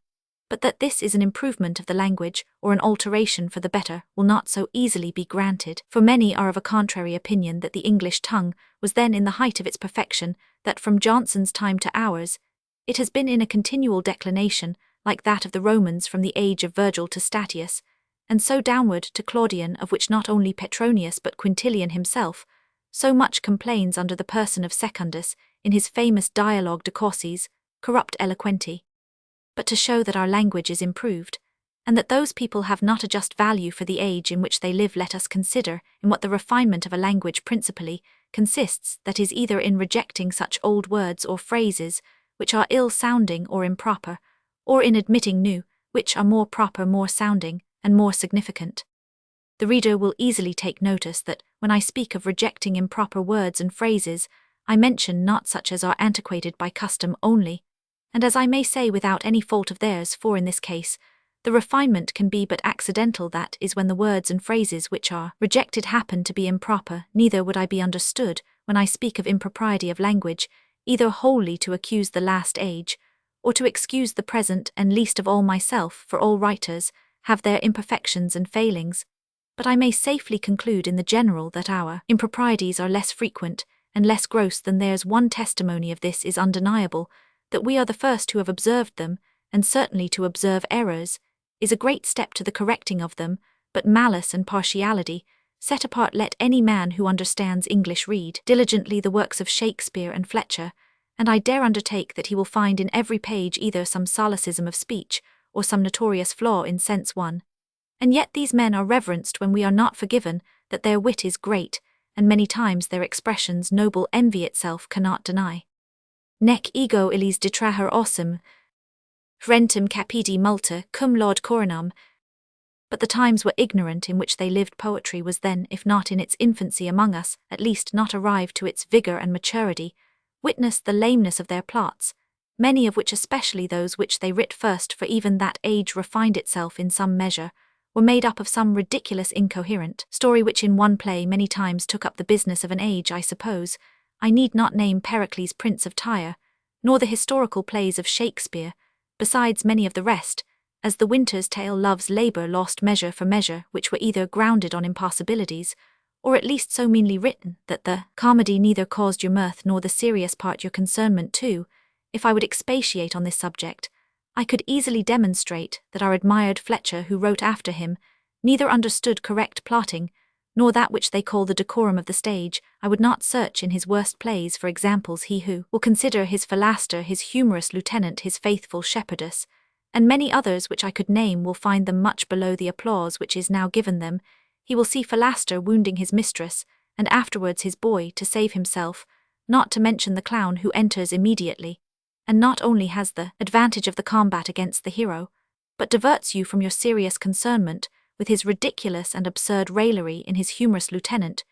S1: but that this is an improvement of the language, or an alteration for the better, will not so easily be granted, for many are of a contrary opinion that the English tongue was then in the height of its perfection, that from Johnson's time to ours, it has been in a continual declination, like that of the Romans from the age of Virgil to Statius, and so downward to Claudian, of which not only Petronius but Quintilian himself so much complains under the person of Secundus in his famous Dialogue de Causes, corrupt eloquenti. But to show that our language is improved, and that those people have not a just value for the age in which they live, let us consider in what the refinement of a language principally consists, that is, either in rejecting such old words or phrases which are ill-sounding or improper, or in admitting new, which are more proper, more sounding, and more significant. The reader will easily take notice that, when I speak of rejecting improper words and phrases, I mention not such as are antiquated by custom only, and as I may say without any fault of theirs, for in this case, the refinement can be but accidental, that is, when the words and phrases which are rejected happen to be improper. Neither would I be understood, when I speak of impropriety of language, either wholly to accuse the last age, or to excuse the present, and least of all myself, for all writers have their imperfections and failings, but I may safely conclude in the general that our improprieties are less frequent and less gross than theirs. One testimony of this is undeniable, that we are the first who have observed them, and certainly to observe errors is a great step to the correcting of them, but malice and partiality, set apart, let any man who understands English read diligently the works of Shakespeare and Fletcher, and I dare undertake that he will find in every page either some solecism of speech, or some notorious flaw in sense one. And yet these men are reverenced when we are not forgiven that their wit is great, and many times their expressions noble. Envy itself cannot deny. Nec ego illis detraher ossum, rentum capidi multa cum laude coronam. But the times were ignorant in which they lived. Poetry was then, if not in its infancy among us, at least not arrived to its vigor and maturity. Witness the lameness of their plots, many of which, especially those which they writ first, for even that age refined itself in some measure, were made up of some ridiculous incoherent story which in one play many times took up the business of an age. I suppose I need not name Pericles, Prince of Tyre, nor the historical plays of Shakespeare, besides many of the rest, as the Winter's Tale, Love's Labour, Lost Measure for Measure, which were either grounded on impossibilities, or at least so meanly written that the comedy neither caused your mirth nor the serious part your concernment too. If I would expatiate on this subject, I could easily demonstrate that our admired Fletcher, who wrote after him, neither understood correct plotting, nor that which they call the decorum of the stage. I would not search in his worst plays for examples. He who will consider his Philaster, his humorous lieutenant, his faithful shepherdess, and many others which I could name, will find them much below the applause which is now given them. He will see Philaster wounding his mistress, and afterwards his boy, to save himself, not to mention the clown who enters immediately, and not only has the advantage of the combat against the hero, but diverts you from your serious concernment with his ridiculous and absurd raillery in his humorous lieutenant.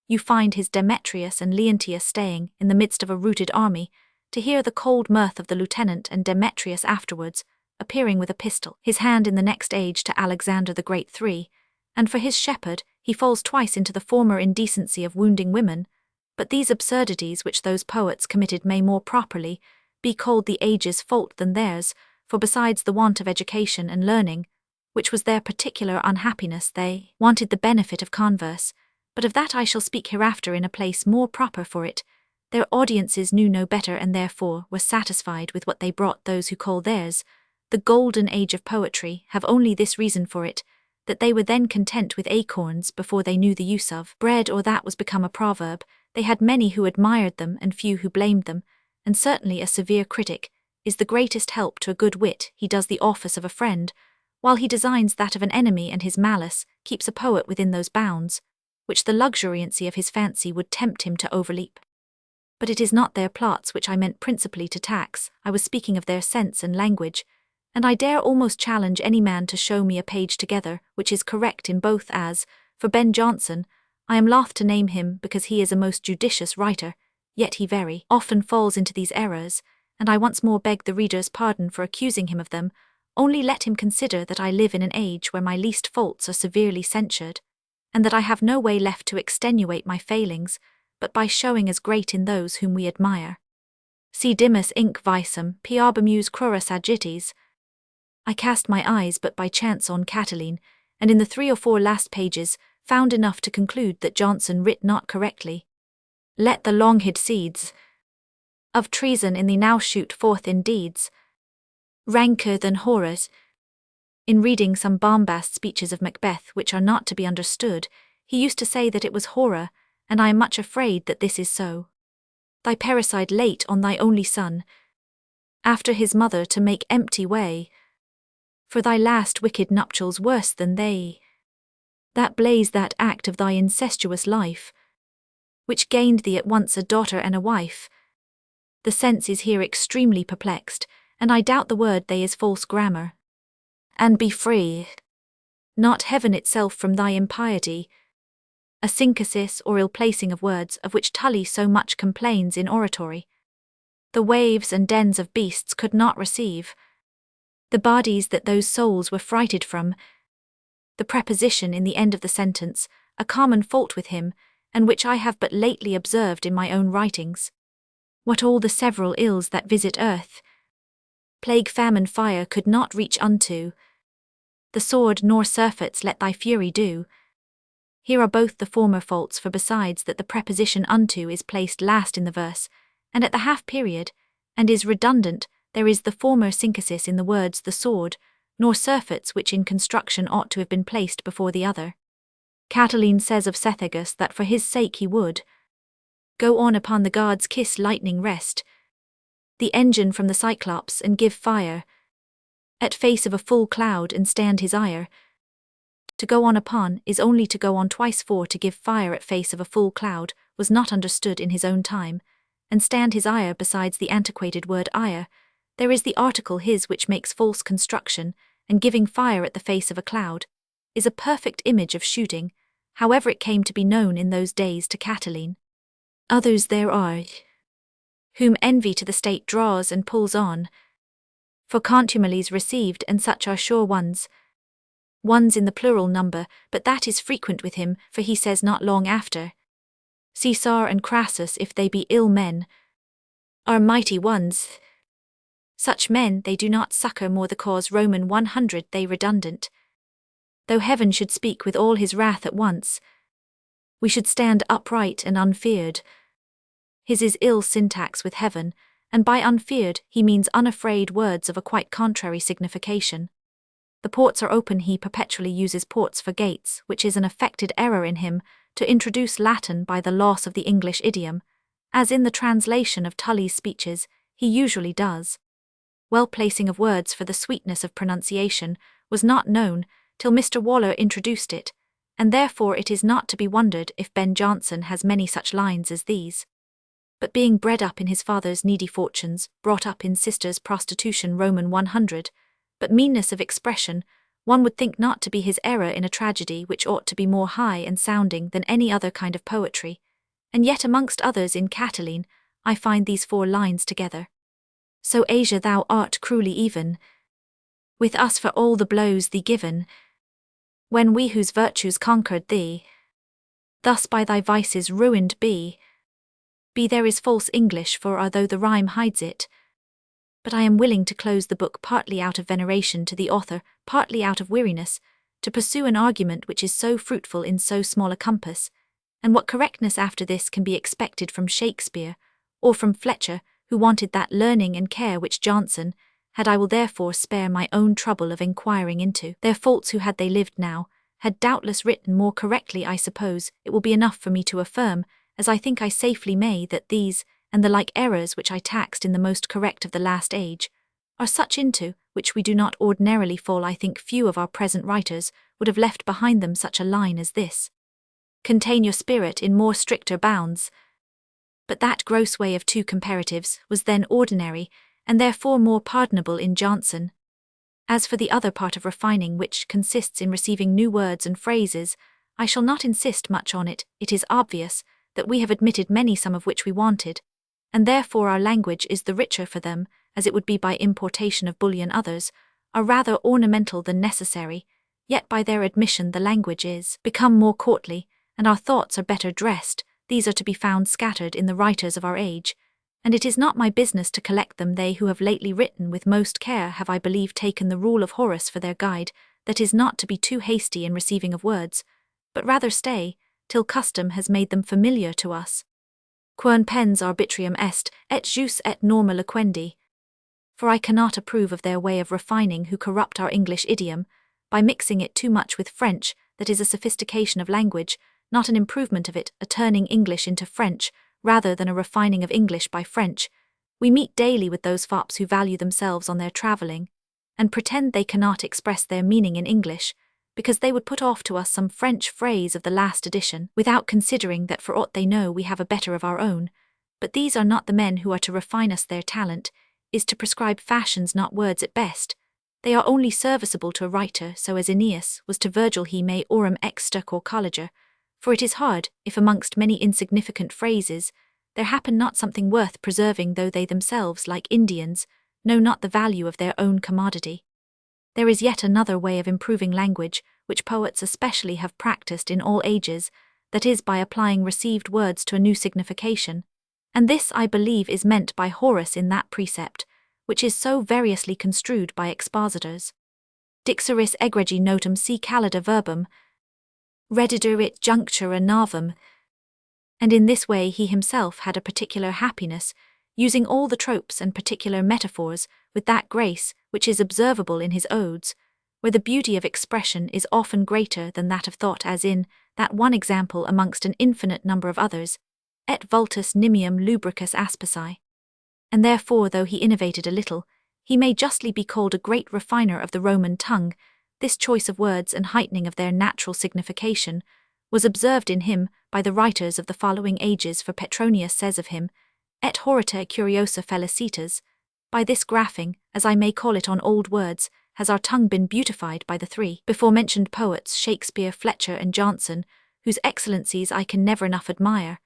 S1: You find his Demetrius and Leontius staying in the midst of a routed army, to hear the cold mirth of the lieutenant, and Demetrius afterwards appearing with a pistol, his hand in the next age to Alexander the Great III, and for his shepherd he falls twice into the former indecency of wounding women. But these absurdities which those poets committed may more properly be called the age's fault than theirs, for besides the want of education and learning, which was their particular unhappiness, they wanted the benefit of converse, but of that I shall speak hereafter in a place more proper for it. Their audiences knew no better, and therefore were satisfied with what they brought. Those who call theirs the golden age of poetry have only this reason for it, that they were then content with acorns before they knew the use of bread, or that was become a proverb. They had many who admired them and few who blamed them, and certainly a severe critic is the greatest help to a good wit. He does the office of a friend, while he designs that of an enemy, and his malice keeps a poet within those bounds, which the luxuriancy of his fancy would tempt him to overleap. But it is not their plots which I meant principally to tax, I was speaking of their sense and language, and I dare almost challenge any man to show me a page together which is correct in both. As for Ben Jonson, I am loth to name him because he is a most judicious writer, yet he very often falls into these errors, and I once more beg the reader's pardon for accusing him of them. Only let him consider that I live in an age where my least faults are severely censured, and that I have no way left to extenuate my failings, but by showing as great in those whom we admire. Si dimus inc visum, piarbamus crurus agites. I cast my eyes but by chance on Catiline, and in the 3 or 4 last pages found enough to conclude that Jonson writ not correctly. Let the long-hid seeds of treason in thee now shoot forth in deeds, ranker than horrors. In reading some bombast speeches of Macbeth which are not to be understood, he used to say that it was horror, and I am much afraid that this is so. Thy parricide late on thy only son, after his mother to make empty way, for thy last wicked nuptials worse than they that blaze that act of thy incestuous life, which gained thee at once a daughter and a wife. The sense is here extremely perplexed, and I doubt the word they is false grammar. And be free, not heaven itself from thy impiety, a synthesis or ill-placing of words of which Tully so much complains in oratory. The waves and dens of beasts could not receive the bodies that those souls were frighted from. The preposition in the end of the sentence, a common fault with him, and which I have but lately observed in my own writings. What all the several ills that visit earth, plague, famine, fire, could not reach unto, the sword nor surfeits let thy fury do. Here are both the former faults, for besides that the preposition unto is placed last in the verse, and at the half period, and is redundant, there is the former synthesis in the words the sword, nor surfeits, which in construction ought to have been placed before the other. Catiline says of Cethegus that for his sake he would go on upon the gods, kiss lightning rest, the engine from the Cyclops, and give fire at face of a full cloud, and stand his ire. To go on upon is only to go on twice, for to give fire at face of a full cloud was not understood in his own time, and stand his ire. Besides the antiquated word ire, there is the article his, which makes false construction, and giving fire at the face of a cloud is a perfect image of shooting, however it came to be known in those days to Catiline. Others there are whom envy to the state draws and pulls on, for contumelies received, and such are sure ones in the plural number, but that is frequent with him, for he says not long after, Caesar and Crassus, if they be ill men, are mighty ones. Such men they do not succour more the cause. Roman 100. They redundant. Though heaven should speak with all his wrath at once, we should stand upright and unfeared. His is ill syntax with heaven, and by unfeared he means unafraid, words of a quite contrary signification. The ports are open. He perpetually uses ports for gates, which is an affected error in him, to introduce Latin by the loss of the English idiom, as in the translation of Tully's speeches he usually does. Well placing of words for the sweetness of pronunciation was not known till Mr. Waller introduced it, and therefore it is not to be wondered if Ben Jonson has many such lines as these. But being bred up in his father's needy fortunes, brought up in sister's prostitution, Roman 100, but meanness of expression, one would think not to be his error in a tragedy which ought to be more high and sounding than any other kind of poetry, and yet amongst others in Catiline I find these 4 lines together. So Asia, thou art cruelly even with us for all the blows thee given, when we whose virtues conquered thee, thus by thy vices ruined be. There is false English, for although the rhyme hides it, but I am willing to close the book partly out of veneration to the author, partly out of weariness, to pursue an argument which is so fruitful in so small a compass, and what correctness after this can be expected from Shakespeare, or from Fletcher, who wanted that learning and care which Jonson had. I will therefore spare my own trouble of enquiring into their faults, who had they lived now, had doubtless written more correctly. I suppose it will be enough for me to affirm, as I think I safely may, that these, and the like errors which I taxed in the most correct of the last age, are such into which we do not ordinarily fall. I think few of our present writers would have left behind them such a line as this: contain your spirit in more stricter bounds. But that gross way of two comparatives was then ordinary, and therefore more pardonable in Johnson. As for the other part of refining, which consists in receiving new words and phrases, I shall not insist much on it. It is obvious that we have admitted many, some of which we wanted, and therefore our language is the richer for them, as it would be by importation of bullion. Others are rather ornamental than necessary, yet by their admission the language is become more courtly, and our thoughts are better dressed. These are to be found scattered in the writers of our age, and it is not my business to collect them. They who have lately written with most care have, I believe, taken the rule of Horace for their guide, that is, not to be too hasty in receiving of words, but rather stay till custom has made them familiar to us. Quern pens arbitrium est, et jus et norma loquendi. For I cannot approve of their way of refining who corrupt our English idiom, by mixing it too much with French. That is a sophistication of language, not an improvement of it, a turning English into French, rather than a refining of English by French. We meet daily with those fops who value themselves on their travelling, and pretend they cannot express their meaning in English, because they would put off to us some French phrase of the last edition, without considering that for aught they know we have a better of our own. But these are not the men who are to refine us. Their talent is to prescribe fashions, not words at best. They are only serviceable to a writer, so as Aeneas was to Virgil, he may aurum extuc or colliger. For it is hard, if amongst many insignificant phrases there happen not something worth preserving, though they themselves, like Indians, know not the value of their own commodity. There is yet another way of improving language, which poets especially have practiced in all ages, that is, by applying received words to a new signification, and this, I believe, is meant by Horace in that precept, which is so variously construed by expositors. Dixeris egregi notum si calida verbum, redidurit junctura navum. And in this way he himself had a particular happiness, using all the tropes and particular metaphors with that grace which is observable in his odes, where the beauty of expression is often greater than that of thought, as in that one example amongst an infinite number of others, et vultus nimium lubricus aspici. And therefore, though he innovated a little, he may justly be called a great refiner of the Roman tongue. This choice of words and heightening of their natural signification was observed in him by the writers of the following ages, for Petronius says of him, et horita curiosa felicitas. By this graphing, as I may call it on old words, has our tongue been beautified by the three before-mentioned poets, Shakespeare, Fletcher, and Johnson, whose excellencies I can never enough admire,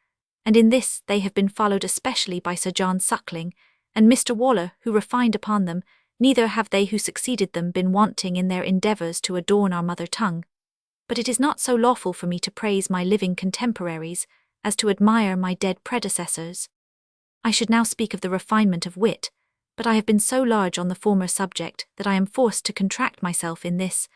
S1: and in this they have been followed especially by Sir John Suckling and Mr. Waller, who refined upon them. Neither have they who succeeded them been wanting in their endeavours to adorn our mother tongue. But it is not so lawful for me to praise my living contemporaries as to admire my dead predecessors. I should now speak of the refinement of wit, but I have been so large on the former subject that I am forced to contract myself in this.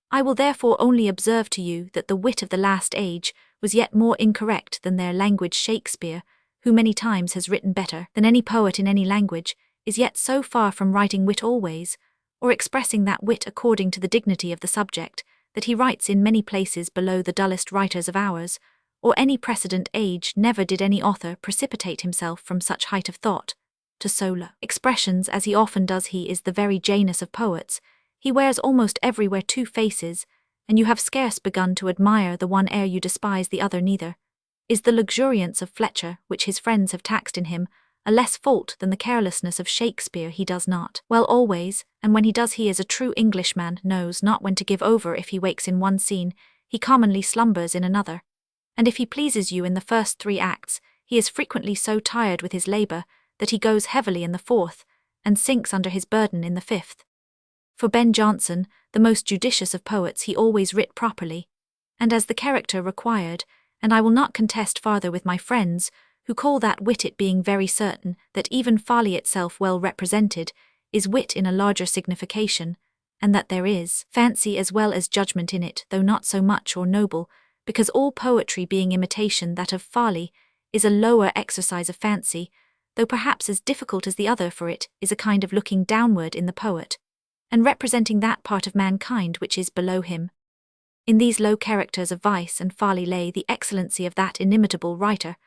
S1: I will therefore only observe to you that the wit of the last age was yet more incorrect than their language. Shakespeare, who many times has written better than any poet in any language, is yet so far from writing wit always, or expressing that wit according to the dignity of the subject, that he writes in many places below the dullest writers of ours, or any precedent age. Never did any author precipitate himself from such height of thought to so low expressions as he often does. He is the very Janus of poets. He wears almost everywhere two faces, and you have scarce begun to admire the one ere you despise the other. Neither is the luxuriance of Fletcher, which his friends have taxed in him, a less fault than the carelessness of Shakespeare. He does not well always, and when he does he is a true Englishman, knows not when to give over. If he wakes in one scene, he commonly slumbers in another, and if he pleases you in the first 3 acts, he is frequently so tired with his labour that he goes heavily in the 4th, and sinks under his burden in the 5th. For Ben Jonson, the most judicious of poets, he always writ properly, and as the character required, and I will not contest farther with my friends, who call that wit, it being very certain that even folly itself well represented is wit in a larger signification, and that there is fancy as well as judgment in it, though not so much or noble, because all poetry being imitation, that of folly is a lower exercise of fancy, though perhaps as difficult as the other, for it is a kind of looking downward in the poet, and representing that part of mankind which is below him. In these low characters of vice and folly lay the excellency of that inimitable writer,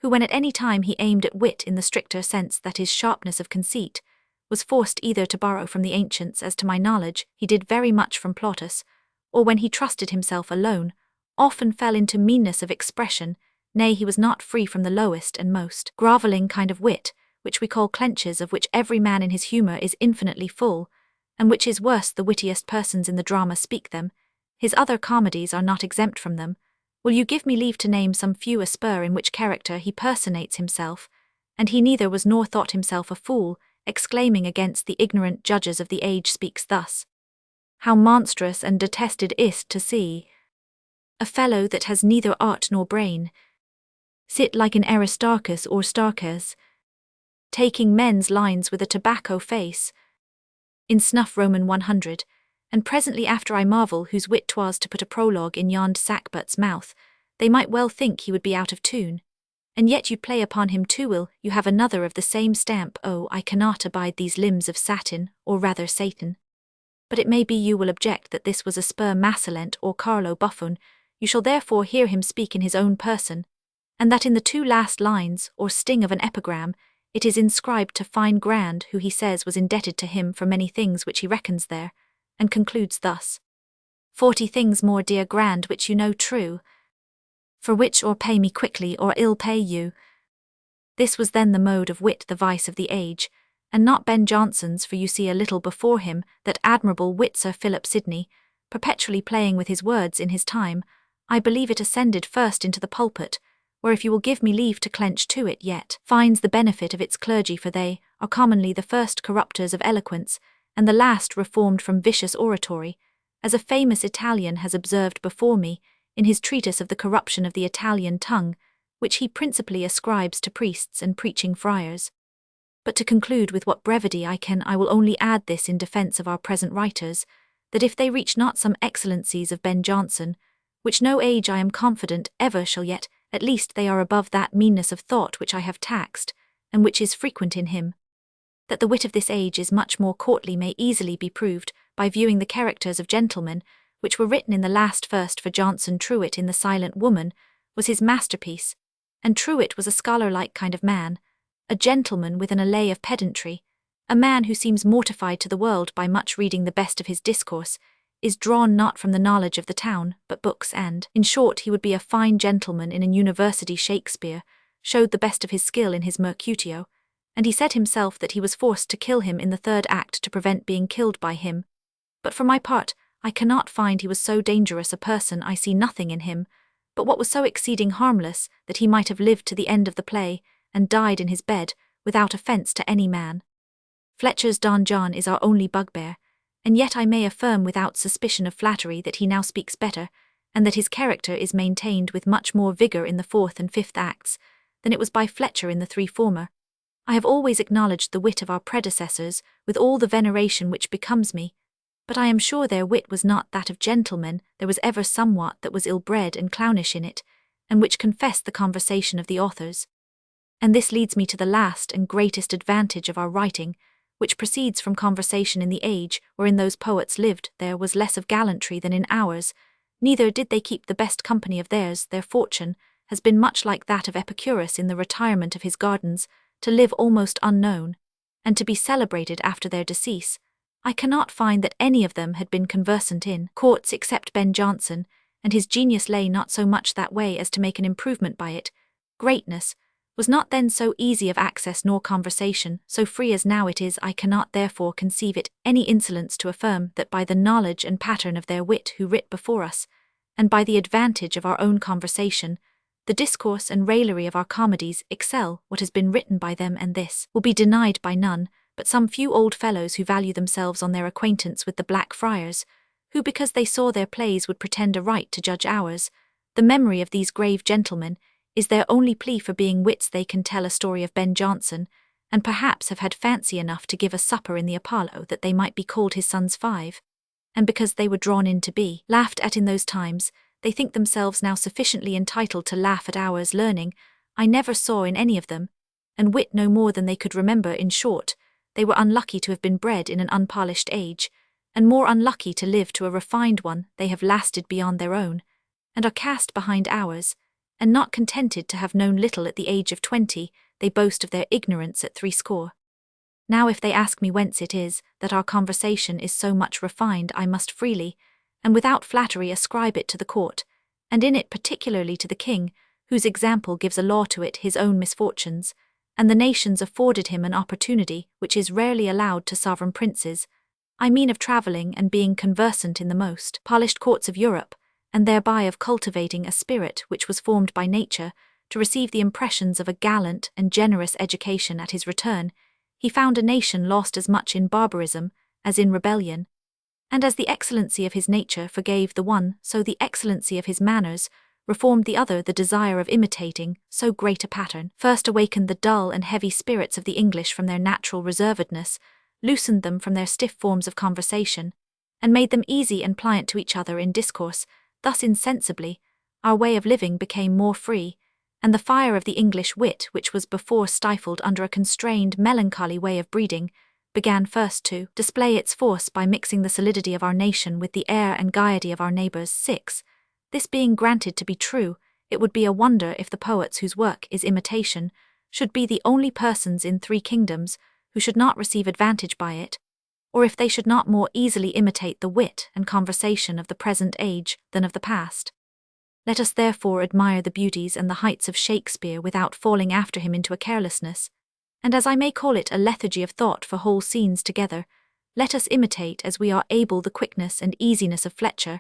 S1: who when at any time he aimed at wit in the stricter sense that is sharpness of conceit, was forced either to borrow from the ancients, as to my knowledge he did very much from Plautus, or when he trusted himself alone, often fell into meanness of expression. Nay, he was not free from the lowest and most grovelling kind of wit, which we call clenches, of which every man in his humour is infinitely full, and which is worse the wittiest persons in the drama speak them. His other comedies are not exempt from them. Will you give me leave to name some few a spur in which character he personates himself, and he neither was nor thought himself a fool, exclaiming against the ignorant judges of the age speaks thus: How monstrous and detested is't to see a fellow that has neither art nor brain sit like an Aristarchus or Starches, taking men's lines with a tobacco face, in snuff Roman 100, and presently after I marvel whose wit 'twas to put a prologue in yond sackbut's mouth. They might well think he would be out of tune, and yet you play upon him too ill. You have another of the same stamp. Oh, I cannot abide these limbs of satin, or rather Satan. But it may be you will object that this was a spur Massillent or Carlo Buffon. You shall therefore hear him speak in his own person, and that in the two last lines, or sting of an epigram, it is inscribed to fine Grand, who he says was indebted to him for many things which he reckons there, and concludes thus: 40 things more, dear Grand, which you know true, for which or pay me quickly or ill pay you. This was then the mode of wit, the vice of the age, and not Ben Jonson's, for you see a little before him that admirable wit Sir Philip Sidney, perpetually playing with his words in his time. I believe it ascended first into the pulpit, where, if you will give me leave to clench to it, yet finds the benefit of its clergy, for they are commonly the first corrupters of eloquence, and the last reformed from vicious oratory, as a famous Italian has observed before me, in his treatise of the corruption of the Italian tongue, which he principally ascribes to priests and preaching friars. But to conclude with what brevity I can, I will only add this in defence of our present writers, that if they reach not some excellencies of Ben Jonson, which no age I am confident ever shall yet, at least they are above that meanness of thought which I have taxed, and which is frequent in him. That the wit of this age is much more courtly may easily be proved by viewing the characters of gentlemen, which were written in the last first. For Johnson, Truett in The Silent Woman was his masterpiece, and Truett was a scholar-like kind of man, a gentleman with an allay of pedantry, a man who seems mortified to the world by much reading. The best of his discourse is drawn not from the knowledge of the town, but books, and, in short, he would be a fine gentleman in an university. Shakespeare showed the best of his skill in his Mercutio, and he said himself that he was forced to kill him in the third act to prevent being killed by him. But for my part, I cannot find he was so dangerous a person. I see nothing in him but what was so exceeding harmless that he might have lived to the end of the play, and died in his bed, without offence to any man. Fletcher's Don John is our only bugbear, and yet I may affirm without suspicion of flattery that he now speaks better, and that his character is maintained with much more vigour in the fourth and fifth acts than it was by Fletcher in the three former. I have always acknowledged the wit of our predecessors with all the veneration which becomes me, but I am sure their wit was not that of gentlemen. There was ever somewhat that was ill-bred and clownish in it, and which confessed the conversation of the authors. And this leads me to the last and greatest advantage of our writing, which proceeds from conversation. In the age wherein those poets lived, there was less of gallantry than in ours, neither did they keep the best company of theirs. Their fortune has been much like that of Epicurus in the retirement of his gardens, to live almost unknown, and to be celebrated after their decease. I cannot find that any of them had been conversant in courts except Ben Jonson, and his genius lay not so much that way as to make an improvement by it. Greatness was not then so easy of access, nor conversation so free as now it is. I cannot therefore conceive it any insolence to affirm that by the knowledge and pattern of their wit who writ before us, and by the advantage of our own conversation, the discourse and raillery of our comedies excel what has been written by them, and this will be denied by none but some few old fellows who value themselves on their acquaintance with the Black Friars, who, because they saw their plays, would pretend a right to judge ours. The memory of these grave gentlemen is their only plea for being wits. They can tell a story of Ben Jonson, and perhaps have had fancy enough to give a supper in the Apollo that they might be called his sons 5, and because they were drawn in to be laughed at in those times, they think themselves now sufficiently entitled to laugh at ours. Learning I never saw in any of them, and wit no more than they could remember. In short, they were unlucky to have been bred in an unpolished age. and more unlucky to live to a refined one, they have lasted beyond their own, and are cast behind ours, and not contented to have known little at the age of 20, they boast of their ignorance at 60. Now if they ask me whence it is that our conversation is so much refined, I must freely, and without flattery, ascribe it to the court, and in it particularly to the king, whose example gives a law to it his own misfortunes, and the nations afforded him an opportunity which is rarely allowed to sovereign princes, I mean of travelling and being conversant in the most polished courts of Europe, and thereby of cultivating a spirit which was formed by nature to receive the impressions of a gallant and generous education at his return. He found a nation lost as much in barbarism as in rebellion, and as the excellency of his nature forgave the one, so the excellency of his manners reformed the other. The desire of imitating so great a pattern first awakened the dull and heavy spirits of the English from their natural reservedness, loosened them from their stiff forms of conversation, and made them easy and pliant to each other in discourse. Thus insensibly, our way of living became more free, and the fire of the English wit, which was before stifled under a constrained, melancholy way of breeding, began first to display its force by mixing the solidity of our nation with the air and gaiety of our neighbours. 6. This being granted to be true, it would be a wonder if the poets whose work is imitation should be the only persons in 3 kingdoms who should not receive advantage by it, or if they should not more easily imitate the wit and conversation of the present age than of the past. Let us therefore admire the beauties and the heights of Shakespeare without falling after him into a carelessness, and as I may call it a lethargy of thought for whole scenes together, let us imitate as we are able the quickness and easiness of Fletcher,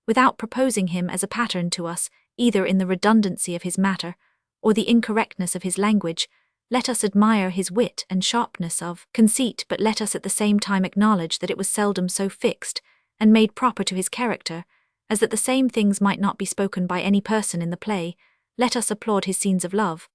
S1: without proposing him as a pattern to us, either in the redundancy of his matter or the incorrectness of his language. Let us admire his wit and sharpness of conceit, but let us at the same time acknowledge that it was seldom so fixed and made proper to his character, as that the same things might not be spoken by any person in the play. Let us applaud his scenes of love,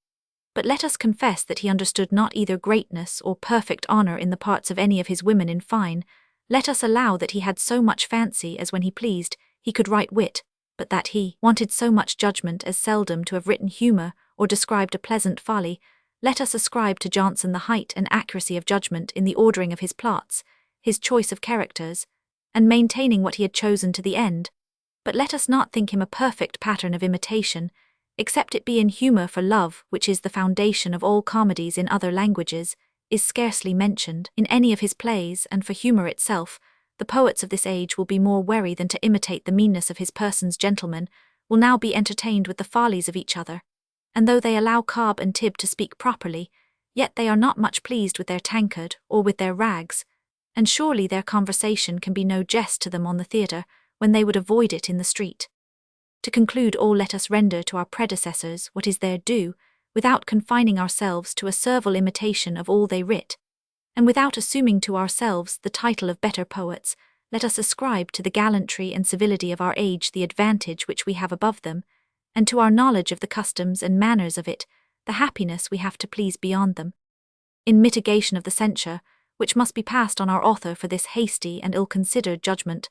S1: but let us confess that he understood not either greatness or perfect honour in the parts of any of his women. In fine, let us allow that he had so much fancy as when he pleased he could write wit, but that he wanted so much judgment as seldom to have written humour or described a pleasant folly. Let us ascribe to Johnson the height and accuracy of judgment in the ordering of his plots, his choice of characters, and maintaining what he had chosen to the end. But let us not think him a perfect pattern of imitation, except it be in humour, for love, which is the foundation of all comedies in other languages, is scarcely mentioned in any of his plays, and for humour itself, the poets of this age will be more wary than to imitate the meanness of his persons. Gentlemen will now be entertained with the follies of each other, and though they allow Cobb and Tib to speak properly, yet they are not much pleased with their tankard or with their rags, and surely their conversation can be no jest to them on the theatre, when they would avoid it in the street. To conclude all, let us render to our predecessors what is their due, without confining ourselves to a servile imitation of all they writ, and without assuming to ourselves the title of better poets. Let us ascribe to the gallantry and civility of our age the advantage which we have above them, and to our knowledge of the customs and manners of it the happiness we have to please beyond them. In mitigation of the censure which must be passed on our author for this hasty and ill-considered judgment,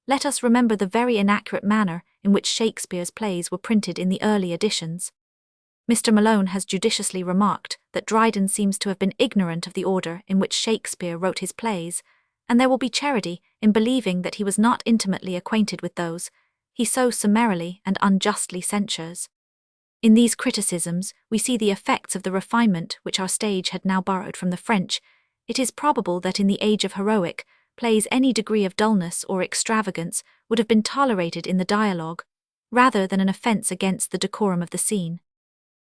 S1: let us remember the very inaccurate manner in which Shakespeare's plays were printed in the early editions. Mr. Malone has judiciously remarked that Dryden seems to have been ignorant of the order in which Shakespeare wrote his plays, and there will be charity in believing that he was not intimately acquainted with those he so summarily and unjustly censures. In these criticisms we see the effects of the refinement which our stage had now borrowed from the French. It is probable that in the age of heroic plays any degree of dullness or extravagance would have been tolerated in the dialogue, rather than an offence against the decorum of the scene.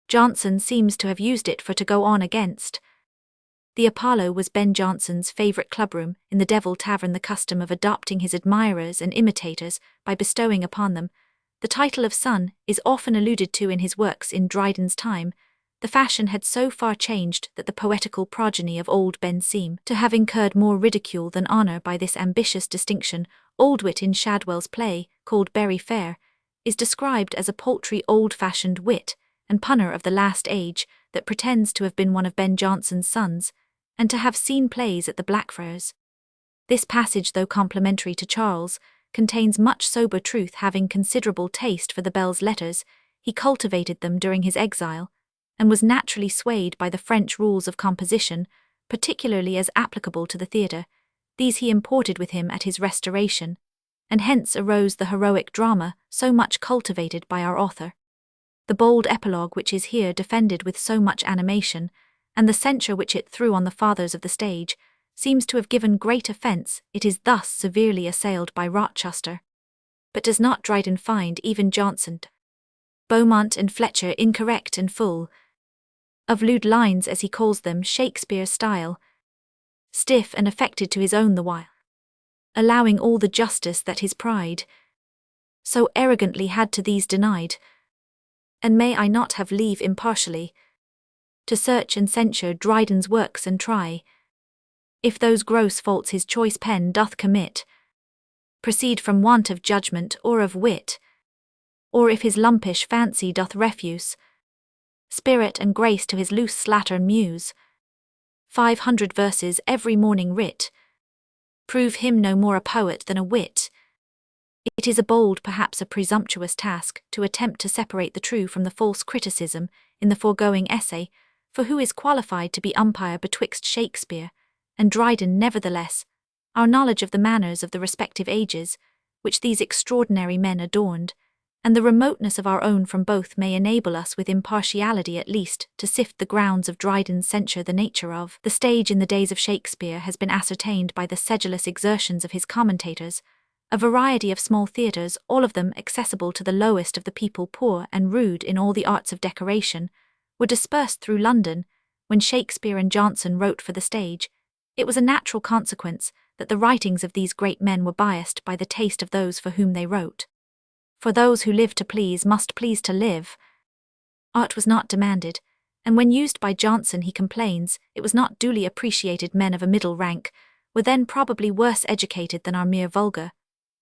S1: Johnson seems to have used it for to go on against. The Apollo was Ben Jonson's favourite clubroom in the Devil Tavern. The custom of adopting his admirers and imitators by bestowing upon them the title of son is often alluded to in his works. In Dryden's time, the fashion had so far changed that the poetical progeny of Old Ben seem to have incurred more ridicule than honour by this ambitious distinction. Oldwit, in Shadwell's play, called Berry Fair, is described as a paltry old-fashioned wit and punner of the last age that pretends to have been one of Ben Jonson's sons, and to have seen plays at the Blackfriars. This passage, though complimentary to Charles, contains much sober truth. Having considerable taste for the belles lettres, he cultivated them during his exile, and was naturally swayed by the French rules of composition, particularly as applicable to the theatre. These he imported with him at his restoration, and hence arose the heroic drama so much cultivated by our author. The bold epilogue which is here defended with so much animation, and the censure which it threw on the fathers of the stage, seems to have given great offence. It is thus severely assailed by Rochester. But does not Dryden find even Johnson, Beaumont and Fletcher incorrect and full of lewd lines, as he calls them, Shakespeare's style, stiff and affected to his own the while, allowing all the justice that his pride so arrogantly had to these denied? And may I not have leave impartially to search and censure Dryden's works, and try if those gross faults his choice pen doth commit proceed from want of judgment or of wit, or if his lumpish fancy doth refuse spirit and grace to his loose slattern muse? 500 verses every morning writ prove him no more a poet than a wit. It is a bold, perhaps a presumptuous task, to attempt to separate the true from the false criticism in the foregoing essay, for who is qualified to be umpire betwixt Shakespeare and Dryden? Nevertheless, our knowledge of the manners of the respective ages, which these extraordinary men adorned, and the remoteness of our own from both, may enable us with impartiality at least to sift the grounds of Dryden's censure. The nature of the stage in the days of Shakespeare has been ascertained by the sedulous exertions of his commentators. A variety of small theatres, all of them accessible to the lowest of the people, poor and rude in all the arts of decoration, were dispersed through London when Shakespeare and Johnson wrote for the stage. It was a natural consequence that the writings of these great men were biased by the taste of those for whom they wrote. For those who live to please must please to live. Art was not demanded, and when used by Johnson, he complains, it was not duly appreciated. Men of a middle rank were then probably worse educated than our mere vulgar.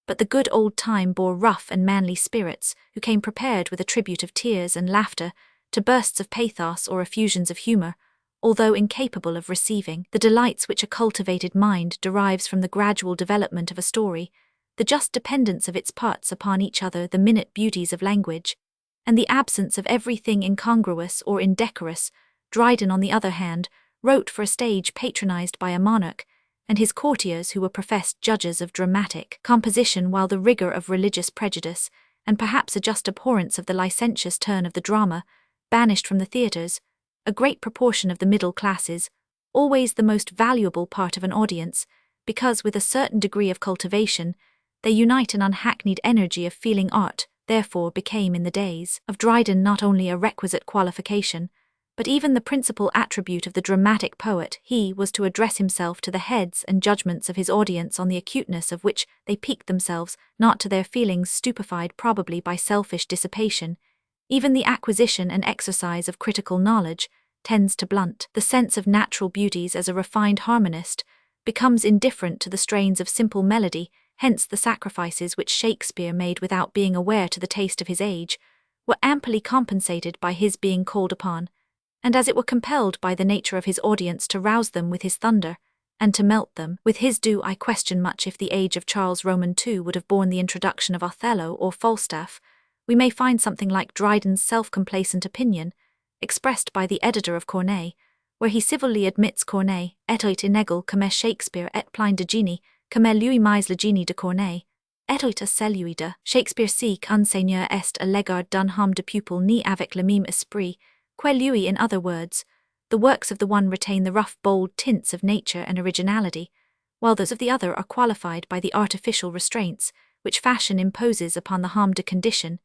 S1: But the good old time bore rough and manly spirits, who came prepared with a tribute of tears and laughter to bursts of pathos or effusions of humour, although incapable of receiving the delights which a cultivated mind derives from the gradual development of a story, the just dependence of its parts upon each other, the minute beauties of language, and the absence of everything incongruous or indecorous. Dryden, on the other hand, wrote for a stage patronized by a monarch and his courtiers, who were professed judges of dramatic composition, while the rigour of religious prejudice, and perhaps a just abhorrence of the licentious turn of the drama, banished from the theatres a great proportion of the middle classes, always the most valuable part of an audience, because with a certain degree of cultivation they unite an unhackneyed energy of feeling. Art, therefore, became in the days of Dryden not only a requisite qualification, but even the principal attribute of the dramatic poet. He was to address himself to the heads and judgments of his audience, on the acuteness of which they piqued themselves, not to their feelings, stupefied probably by selfish dissipation. Even the acquisition and exercise of critical knowledge tends to blunt the sense of natural beauties, as a refined harmonist becomes indifferent to the strains of simple melody. Hence the sacrifices which Shakespeare made without being aware to the taste of his age were amply compensated by his being called upon, and as it were compelled by the nature of his audience, to rouse them with his thunder, and to melt them with his dew. I question much if the age of Charles Roman II would have borne the introduction of Othello or Falstaff. We may find something like Dryden's self-complacent opinion, expressed by the editor of Corneille, where he civilly admits Corneille, et oit inégal comme Shakespeare et plein de génie, comme lui mais le génie de Corneille, et oit à celui de Shakespeare si qu'un seigneur est à l'égard d'un homme de pupil ni avec le même esprit que lui. In other words, the works of the one retain the rough, bold tints of nature and originality, while those of the other are qualified by the artificial restraints which fashion imposes upon the harmed condition.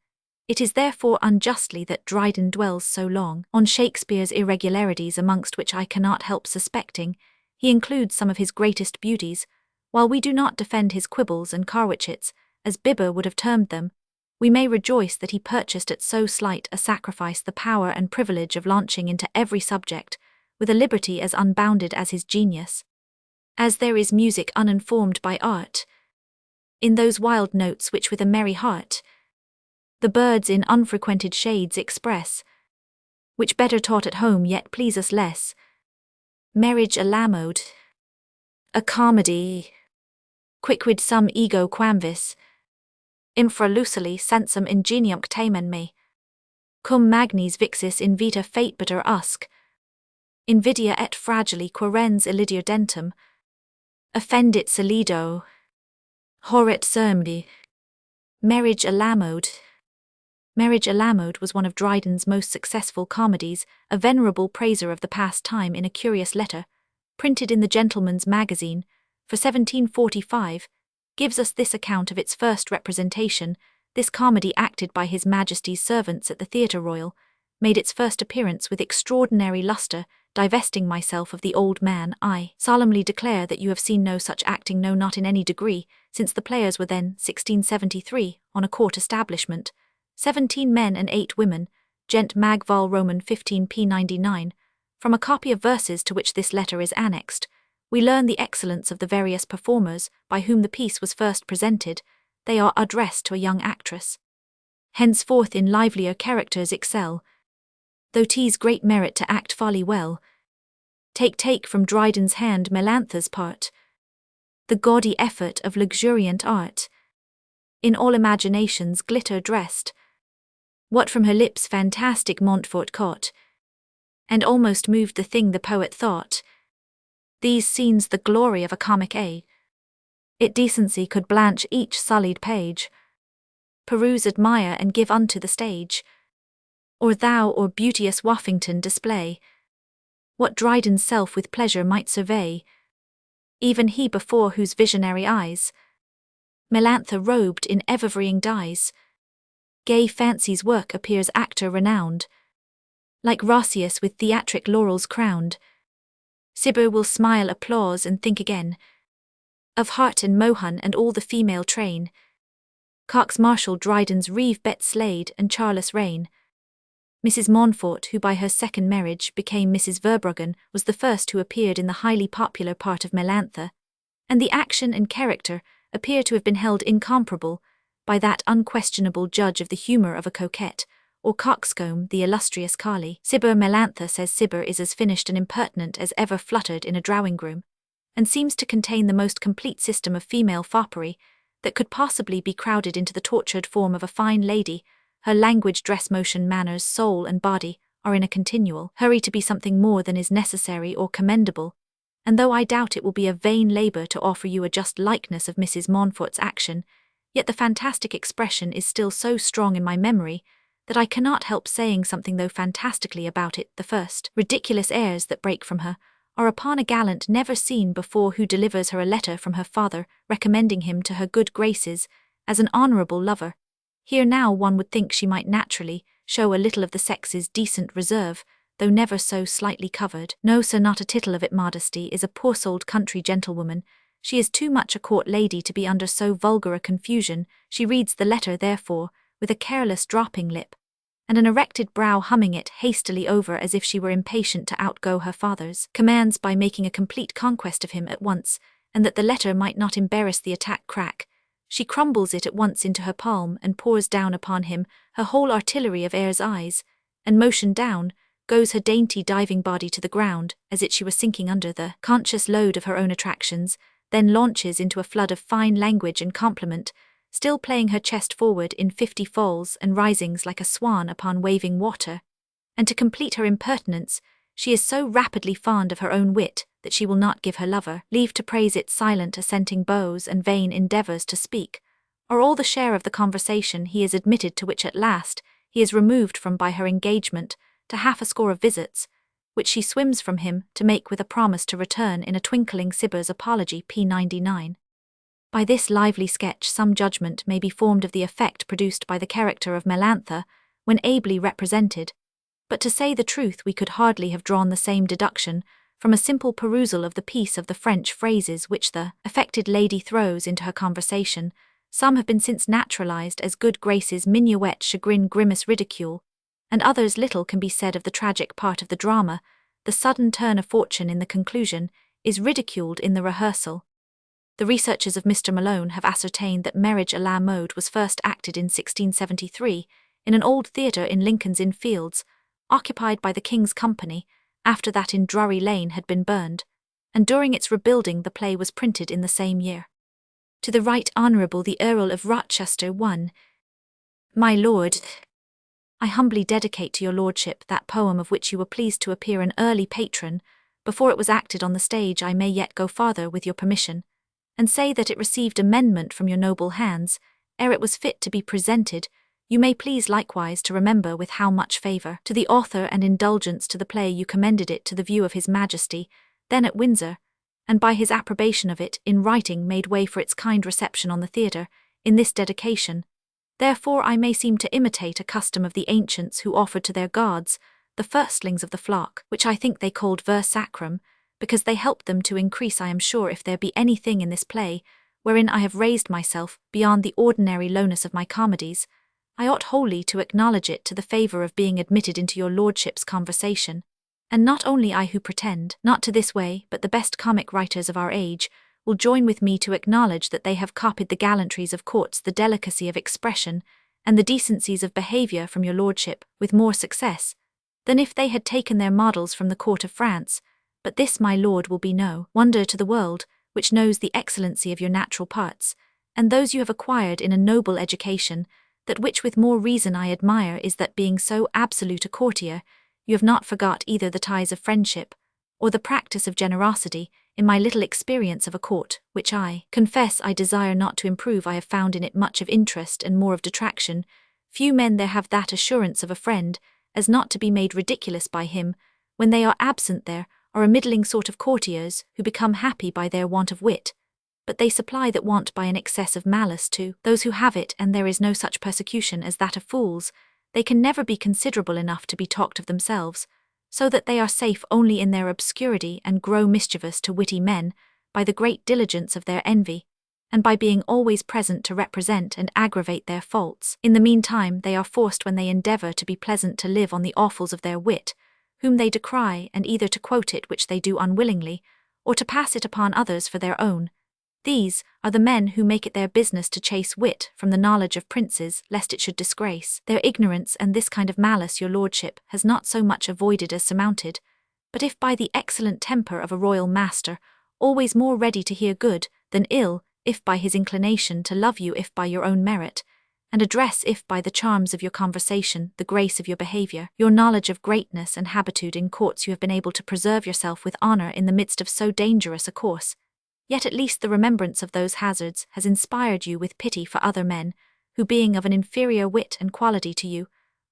S1: It is therefore unjustly that Dryden dwells so long on Shakespeare's irregularities, amongst which I cannot help suspecting he includes some of his greatest beauties. While we do not defend his quibbles and carwitchets, as Bibber would have termed them, we may rejoice that he purchased at so slight a sacrifice the power and privilege of launching into every subject with a liberty as unbounded as his genius. As there is music uninformed by art, in those wild notes which with a merry heart the birds in unfrequented shades express, which better taught at home yet please us less. Marriage a lamode, a comedy, quicquid sum ego quamvis, infra lucili sensum ingenium tamen me, cum magnis vixis in vita fatebater usque, invidia et fragili querens illidir dentum, offendit solido, horet sermdi. Marriage a la mode. Marriage a la mode was one of Dryden's most successful comedies, a venerable praiser of the past time in a curious letter, printed in the Gentleman's Magazine, for 1745, gives us this account of its first representation. This comedy, acted by His Majesty's servants at the Theatre Royal, made its first appearance with extraordinary lustre. Divesting myself of the old man, I solemnly declare that you have seen no such acting, no, not in any degree, since the players were then, 1673, on a court establishment, 17 men and 8 women, Gent Mag Vol Roman 15 p. 99. From a copy of verses to which this letter is annexed, we learn the excellence of the various performers by whom the piece was first presented. They are addressed to a young actress. Henceforth in livelier characters excel, though 'tis great merit to act folly well. Take from Dryden's hand Melantha's part, the gaudy effort of luxuriant art, in all imagination's glitter dressed, what from her lips fantastic Montfort caught, and almost moved the thing the poet thought. These scenes the glory of a comic age, it decency could blanch each sullied page, peruse, admire, and give unto the stage. Or thou, or beauteous Woffington, display what Dryden's self with pleasure might survey, even he before whose visionary eyes Melantha, robed in evervarying dyes, gay fancy's work appears actor renowned, like Roscius with theatric laurels crowned. Cibber will smile applause and think again of Hart and Mohun and all the female train, Cox Marshall, Dryden's Reeve, Bet Slade, and Charles Rain. Mrs. Montfort, who by her second marriage became Mrs. Verbruggen, was the first who appeared in the highly popular part of Melantha, and the action and character appear to have been held incomparable by that unquestionable judge of the humour of a coquette, or coxcomb, the illustrious Carly. Cibber Melantha says Cibber is as finished and impertinent as ever fluttered in a drawing-room, and seems to contain the most complete system of female foppery that could possibly be crowded into the tortured form of a fine lady. Her language, dress, motion, manners, soul, and body are in a continual hurry to be something more than is necessary or commendable, and though I doubt it will be a vain labour to offer you a just likeness of Mrs. Montfort's action, yet the fantastic expression is still so strong in my memory that I cannot help saying something, though fantastically, about it. The first ridiculous airs that break from her are upon a gallant never seen before, who delivers her a letter from her father recommending him to her good graces as an honourable lover. Here now one would think she might naturally show a little of the sex's decent reserve, though never so slightly covered. No, sir, not a tittle of it. Modesty is a poor-souled country gentlewoman. She is too much a court lady to be under so vulgar a confusion. She reads the letter, therefore, with a careless dropping lip, and an erected brow, humming it hastily over as if she were impatient to outgo her father's commands by making a complete conquest of him at once, and that the letter might not embarrass the attack crack. She crumbles it at once into her palm and pours down upon him her whole artillery of airs, eyes, and motion. Down goes her dainty diving body to the ground, as if she were sinking under the conscious load of her own attractions, then launches into a flood of fine language and compliment, still playing her chest forward in 50 falls and risings like a swan upon waving water. And to complete her impertinence, she is so rapidly fond of her own wit that she will not give her lover leave to praise its silent assenting bows and vain endeavours to speak, or all the share of the conversation he is admitted to, which at last he is removed from by her engagement to half a score of visits, which she swims from him to make with a promise to return in a twinkling. Cibber's Apology, p. 99. By this lively sketch some judgment may be formed of the effect produced by the character of Melantha when ably represented, but to say the truth we could hardly have drawn the same deduction from a simple perusal of the piece of the French phrases which the affected lady throws into her conversation. Some have been since naturalized as good graces, minuet, chagrin, grimace, ridicule, and others. Little can be said of the tragic part of the drama. The sudden turn of fortune in the conclusion is ridiculed in the rehearsal. The researches of Mr. Malone have ascertained that Marriage a la Mode was first acted in 1673 in an old theatre in Lincoln's Inn Fields, occupied by the King's Company, after that in Drury Lane had been burned, and during its rebuilding the play was printed in the same year. To the Right Honourable the Earl of Rochester. 1. My Lord, I humbly dedicate to your lordship that poem of which you were pleased to appear an early patron, before it was acted on the stage, I may yet go farther with your permission, and say that it received amendment from your noble hands, ere it was fit to be presented. You may please likewise to remember with how much favour to the author and indulgence to the play you commended it to the view of his Majesty, then at Windsor, and by his approbation of it in writing made way for its kind reception on the theatre, in this dedication. Therefore I may seem to imitate a custom of the ancients who offered to their gods the firstlings of the flock, which I think they called ver sacrum, because they helped them to increase. I am sure if there be anything in this play wherein I have raised myself beyond the ordinary lowness of my comedies, I ought wholly to acknowledge it to the favour of being admitted into your lordship's conversation. And not only I who pretend not to this way, but the best comic writers of our age will join with me to acknowledge that they have copied the gallantries of courts, the delicacy of expression, and the decencies of behaviour from your lordship with more success than if they had taken their models from the court of France. But this, my lord, will be no wonder to the world, which knows the excellency of your natural parts, and those you have acquired in a noble education, that which with more reason I admire is that being so absolute a courtier, you have not forgot either the ties of friendship, or the practice of generosity. In my little experience of a court, which I confess I desire not to improve, I have found in it much of interest and more of detraction. Few men there have that assurance of a friend, as not to be made ridiculous by him, when they are absent. There are a middling sort of courtiers, who become happy by their want of wit, but they supply that want by an excess of malice to those who have it, and there is no such persecution as that of fools. They can never be considerable enough to be talked of themselves, so that they are safe only in their obscurity, and grow mischievous to witty men by the great diligence of their envy, and by being always present to represent and aggravate their faults. In the meantime they are forced, when they endeavour to be pleasant, to live on the offals of their wit, whom they decry, and either to quote it, which they do unwillingly, or to pass it upon others for their own. These are the men who make it their business to chase wit from the knowledge of princes, lest it should disgrace their ignorance, and this kind of malice your lordship has not so much avoided as surmounted. But if by the excellent temper of a royal master, always more ready to hear good than ill, if by his inclination to love you, if by your own merit and address, if by the charms of your conversation, the grace of your behaviour, your knowledge of greatness and habitude in courts, you have been able to preserve yourself with honour in the midst of so dangerous a course, yet at least the remembrance of those hazards has inspired you with pity for other men, who being of an inferior wit and quality to you,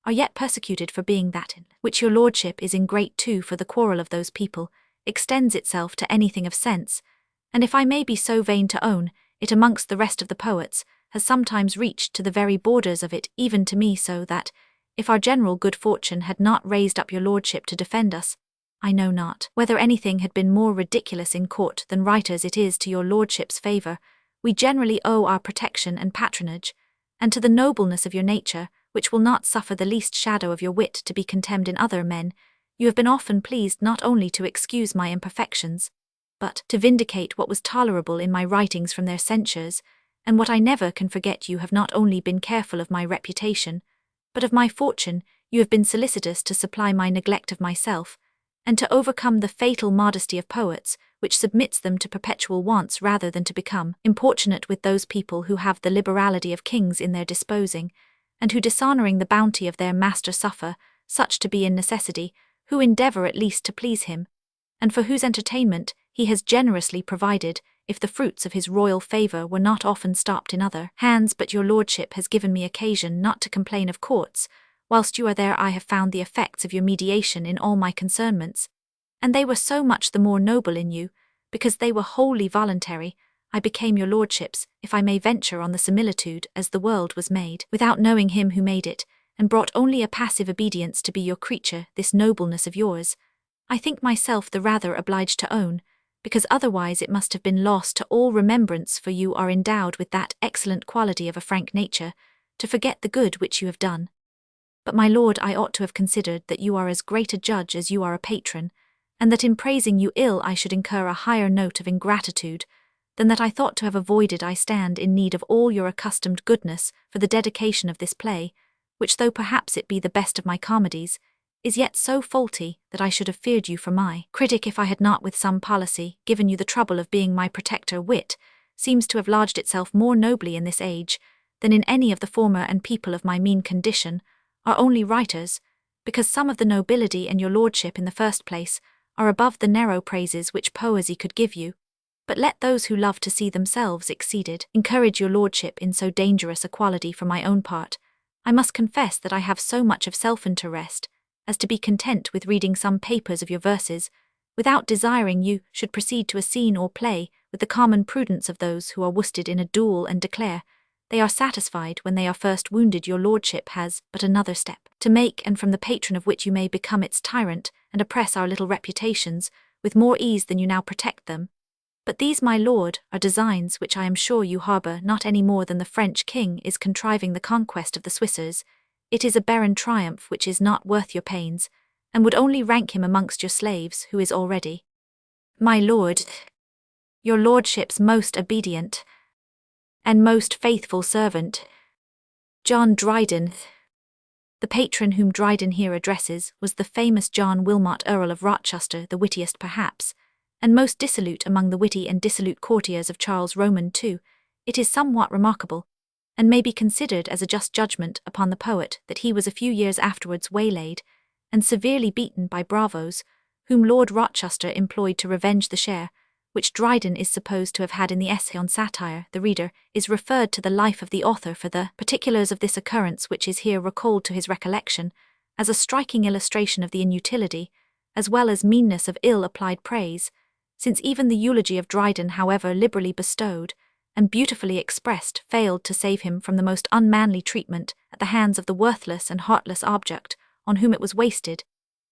S1: are yet persecuted for being that in which your lordship is in great too, for the quarrel of those people extends itself to anything of sense, and if I may be so vain to own it amongst the rest of the poets, has sometimes reached to the very borders of it, even to me, so that, if our general good fortune had not raised up your lordship to defend us, I know not whether anything had been more ridiculous in court than writers it is to your lordship's favour. We generally owe our protection and patronage, and to the nobleness of your nature, which will not suffer the least shadow of your wit to be contemned in other men. You have been often pleased not only to excuse my imperfections, but to vindicate what was tolerable in my writings from their censures, and what I never can forget, you have not only been careful of my reputation, but of my fortune. You have been solicitous to supply my neglect of myself, and to overcome the fatal modesty of poets, which submits them to perpetual wants rather than to become importunate with those people who have the liberality of kings in their disposing, and who, dishonouring the bounty of their master, suffer such to be in necessity, who endeavour at least to please him, and for whose entertainment he has generously provided, if the fruits of his royal favour were not often stopped in other hands. But your lordship has given me occasion not to complain of courts. Whilst you are there, I have found the effects of your mediation in all my concernments, and they were so much the more noble in you, because they were wholly voluntary. I became your lordship's, if I may venture on the similitude, as the world was made, without knowing him who made it, and brought only a passive obedience to be your creature. This nobleness of yours, I think myself the rather obliged to own, because otherwise it must have been lost to all remembrance, for you are endowed with that excellent quality of a frank nature, to forget the good which you have done. But my lord, I ought to have considered that you are as great a judge as you are a patron, and that in praising you ill I should incur a higher note of ingratitude than that I thought to have avoided. I stand in need of all your accustomed goodness for the dedication of this play, which, though perhaps it be the best of my comedies, is yet so faulty that I should have feared you for my critic if I had not with some policy given you the trouble of being my protector. Wit seems to have lodged itself more nobly in this age than in any of the former, and people of my mean condition are only writers, because some of the nobility and your lordship in the first place are above the narrow praises which poesy could give you, but let those who love to see themselves exceeded encourage your lordship in so dangerous a quality. For my own part, I must confess that I have so much of self-interest as to be content with reading some papers of your verses, without desiring you should proceed to a scene or play with the common prudence of those who are worsted in a duel and declare they are satisfied when they are first wounded. Your lordship has but another step to make, and from the patron of which you may become its tyrant and oppress our little reputations with more ease than you now protect them. But these, my lord, are designs which I am sure you harbour not any more than the French king is contriving the conquest of the Swissers. It is a barren triumph which is not worth your pains, and would only rank him amongst your slaves who is already, my lord, your lordship's most obedient and most faithful servant, John Dryden. The patron whom Dryden here addresses was the famous John Wilmot, Earl of Rochester, the wittiest perhaps, and most dissolute among the witty and dissolute courtiers of Charles Roman too. It is somewhat remarkable, and may be considered as a just judgment upon the poet, that he was a few years afterwards waylaid and severely beaten by bravos, whom Lord Rochester employed to revenge the share which Dryden is supposed to have had in the essay on satire. The reader is referred to the life of the author for the particulars of this occurrence, which is here recalled to his recollection as a striking illustration of the inutility, as well as meanness of ill-applied praise, since even the eulogy of Dryden, however liberally bestowed and beautifully expressed, failed to save him from the most unmanly treatment at the hands of the worthless and heartless object on whom it was wasted.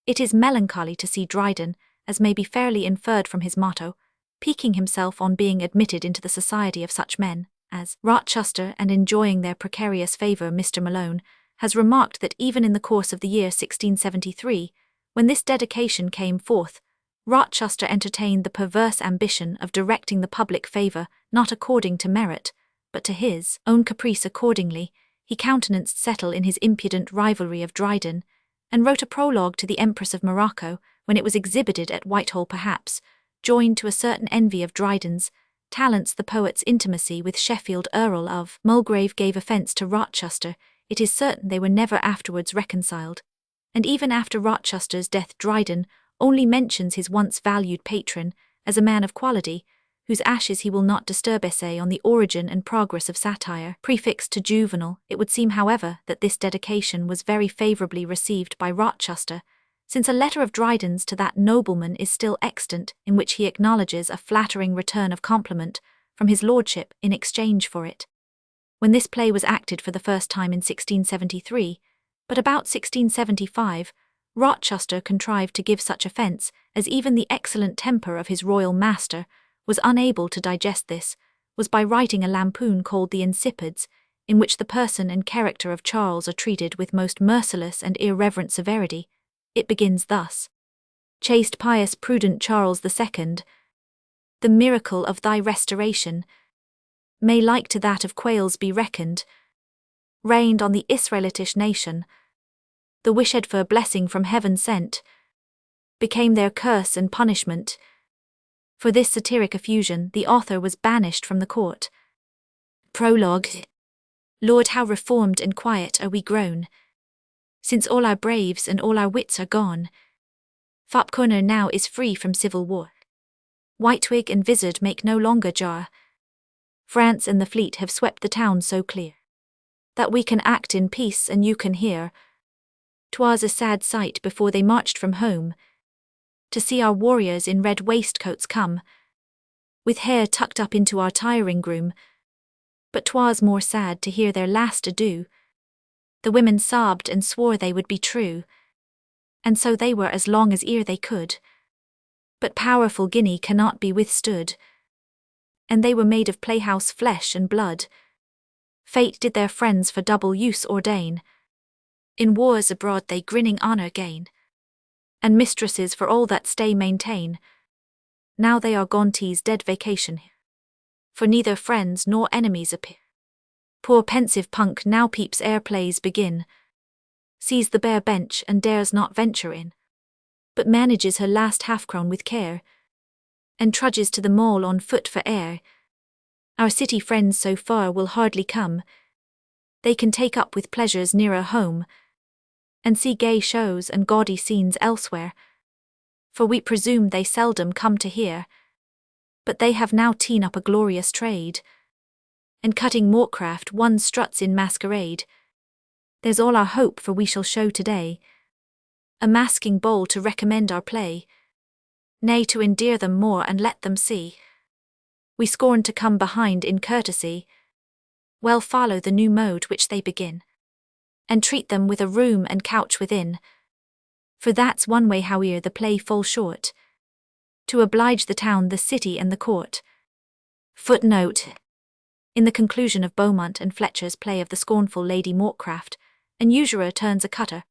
S1: It is melancholy to see Dryden, as may be fairly inferred from his motto, piquing himself on being admitted into the society of such men as Rochester and enjoying their precarious favour. Mr. Malone has remarked that even in the course of the year 1673, when this dedication came forth, Rochester entertained the perverse ambition of directing the public favour not according to merit, but to his own caprice. Accordingly, he countenanced Settle in his impudent rivalry of Dryden, and wrote a prologue to the Empress of Morocco when it was exhibited at Whitehall. Perhaps, joined to a certain envy of Dryden's talents, the poet's intimacy with Sheffield, Earl of Mulgrave, gave offence to Rochester. It is certain they were never afterwards reconciled, and even after Rochester's death Dryden only mentions his once valued patron as a man of quality, whose ashes he will not disturb. Essay on the Origin and Progress of Satire, prefixed to Juvenal. It would seem, however, that this dedication was very favourably received by Rochester, since a letter of Dryden's to that nobleman is still extant, in which he acknowledges a flattering return of compliment from his lordship in exchange for it. When this play was acted for the first time in 1673, but about 1675, Rochester contrived to give such offence as even the excellent temper of his royal master was unable to digest. This was by writing a lampoon called The Insipids, in which the person and character of Charles are treated with most merciless and irreverent severity. It begins thus: Chaste, pious, prudent Charles II, the miracle of thy restoration may like to that of quails be reckoned, reigned on the Israelitish nation. The wished for blessing from heaven sent became their curse and punishment. For this satiric effusion the author was banished from the court. Prologue. Lord, how reformed and quiet are we grown, since all our braves and all our wits are gone. Fopcorner now is free from civil war. Whitewig and vizard make no longer jar. France and the fleet have swept the town so clear that we can act in peace and you can hear. 'Twas a sad sight before they marched from home, to see our warriors in red waistcoats come, with hair tucked up into our tiring groom. But 'twas more sad to hear their last adieu. The women sobbed and swore they would be true, and so they were as long as ere they could. But powerful Guinea cannot be withstood, and they were made of playhouse flesh and blood. Fate did their friends for double use ordain. In wars abroad they grinning honour gain, and mistresses for all that stay maintain. Now they are gone, 'tis dead vacation, for neither friends nor enemies appear. Poor pensive punk now peeps ere plays begin, sees the bare bench and dares not venture in, but manages her last half-crown with care, and trudges to the mall on foot for air. Our city friends so far will hardly come, they can take up with pleasures nearer home, and see gay shows and gaudy scenes elsewhere. for we presume they seldom come to hear. But they have now ta'en up a glorious trade, and cutting moorcraft one struts in masquerade. There's all our hope, for we shall show today a masking bowl to recommend our play, nay, to endear them more and let them see we scorn to come behind in courtesy. Well, follow the new mode which they begin, and treat them with a room and couch within, for that's one way how ere the play fall short, to oblige the town, the city, and the court. Footnote: in the conclusion of Beaumont and Fletcher's play of the scornful Lady Moorcraft, an usurer turns a cutter,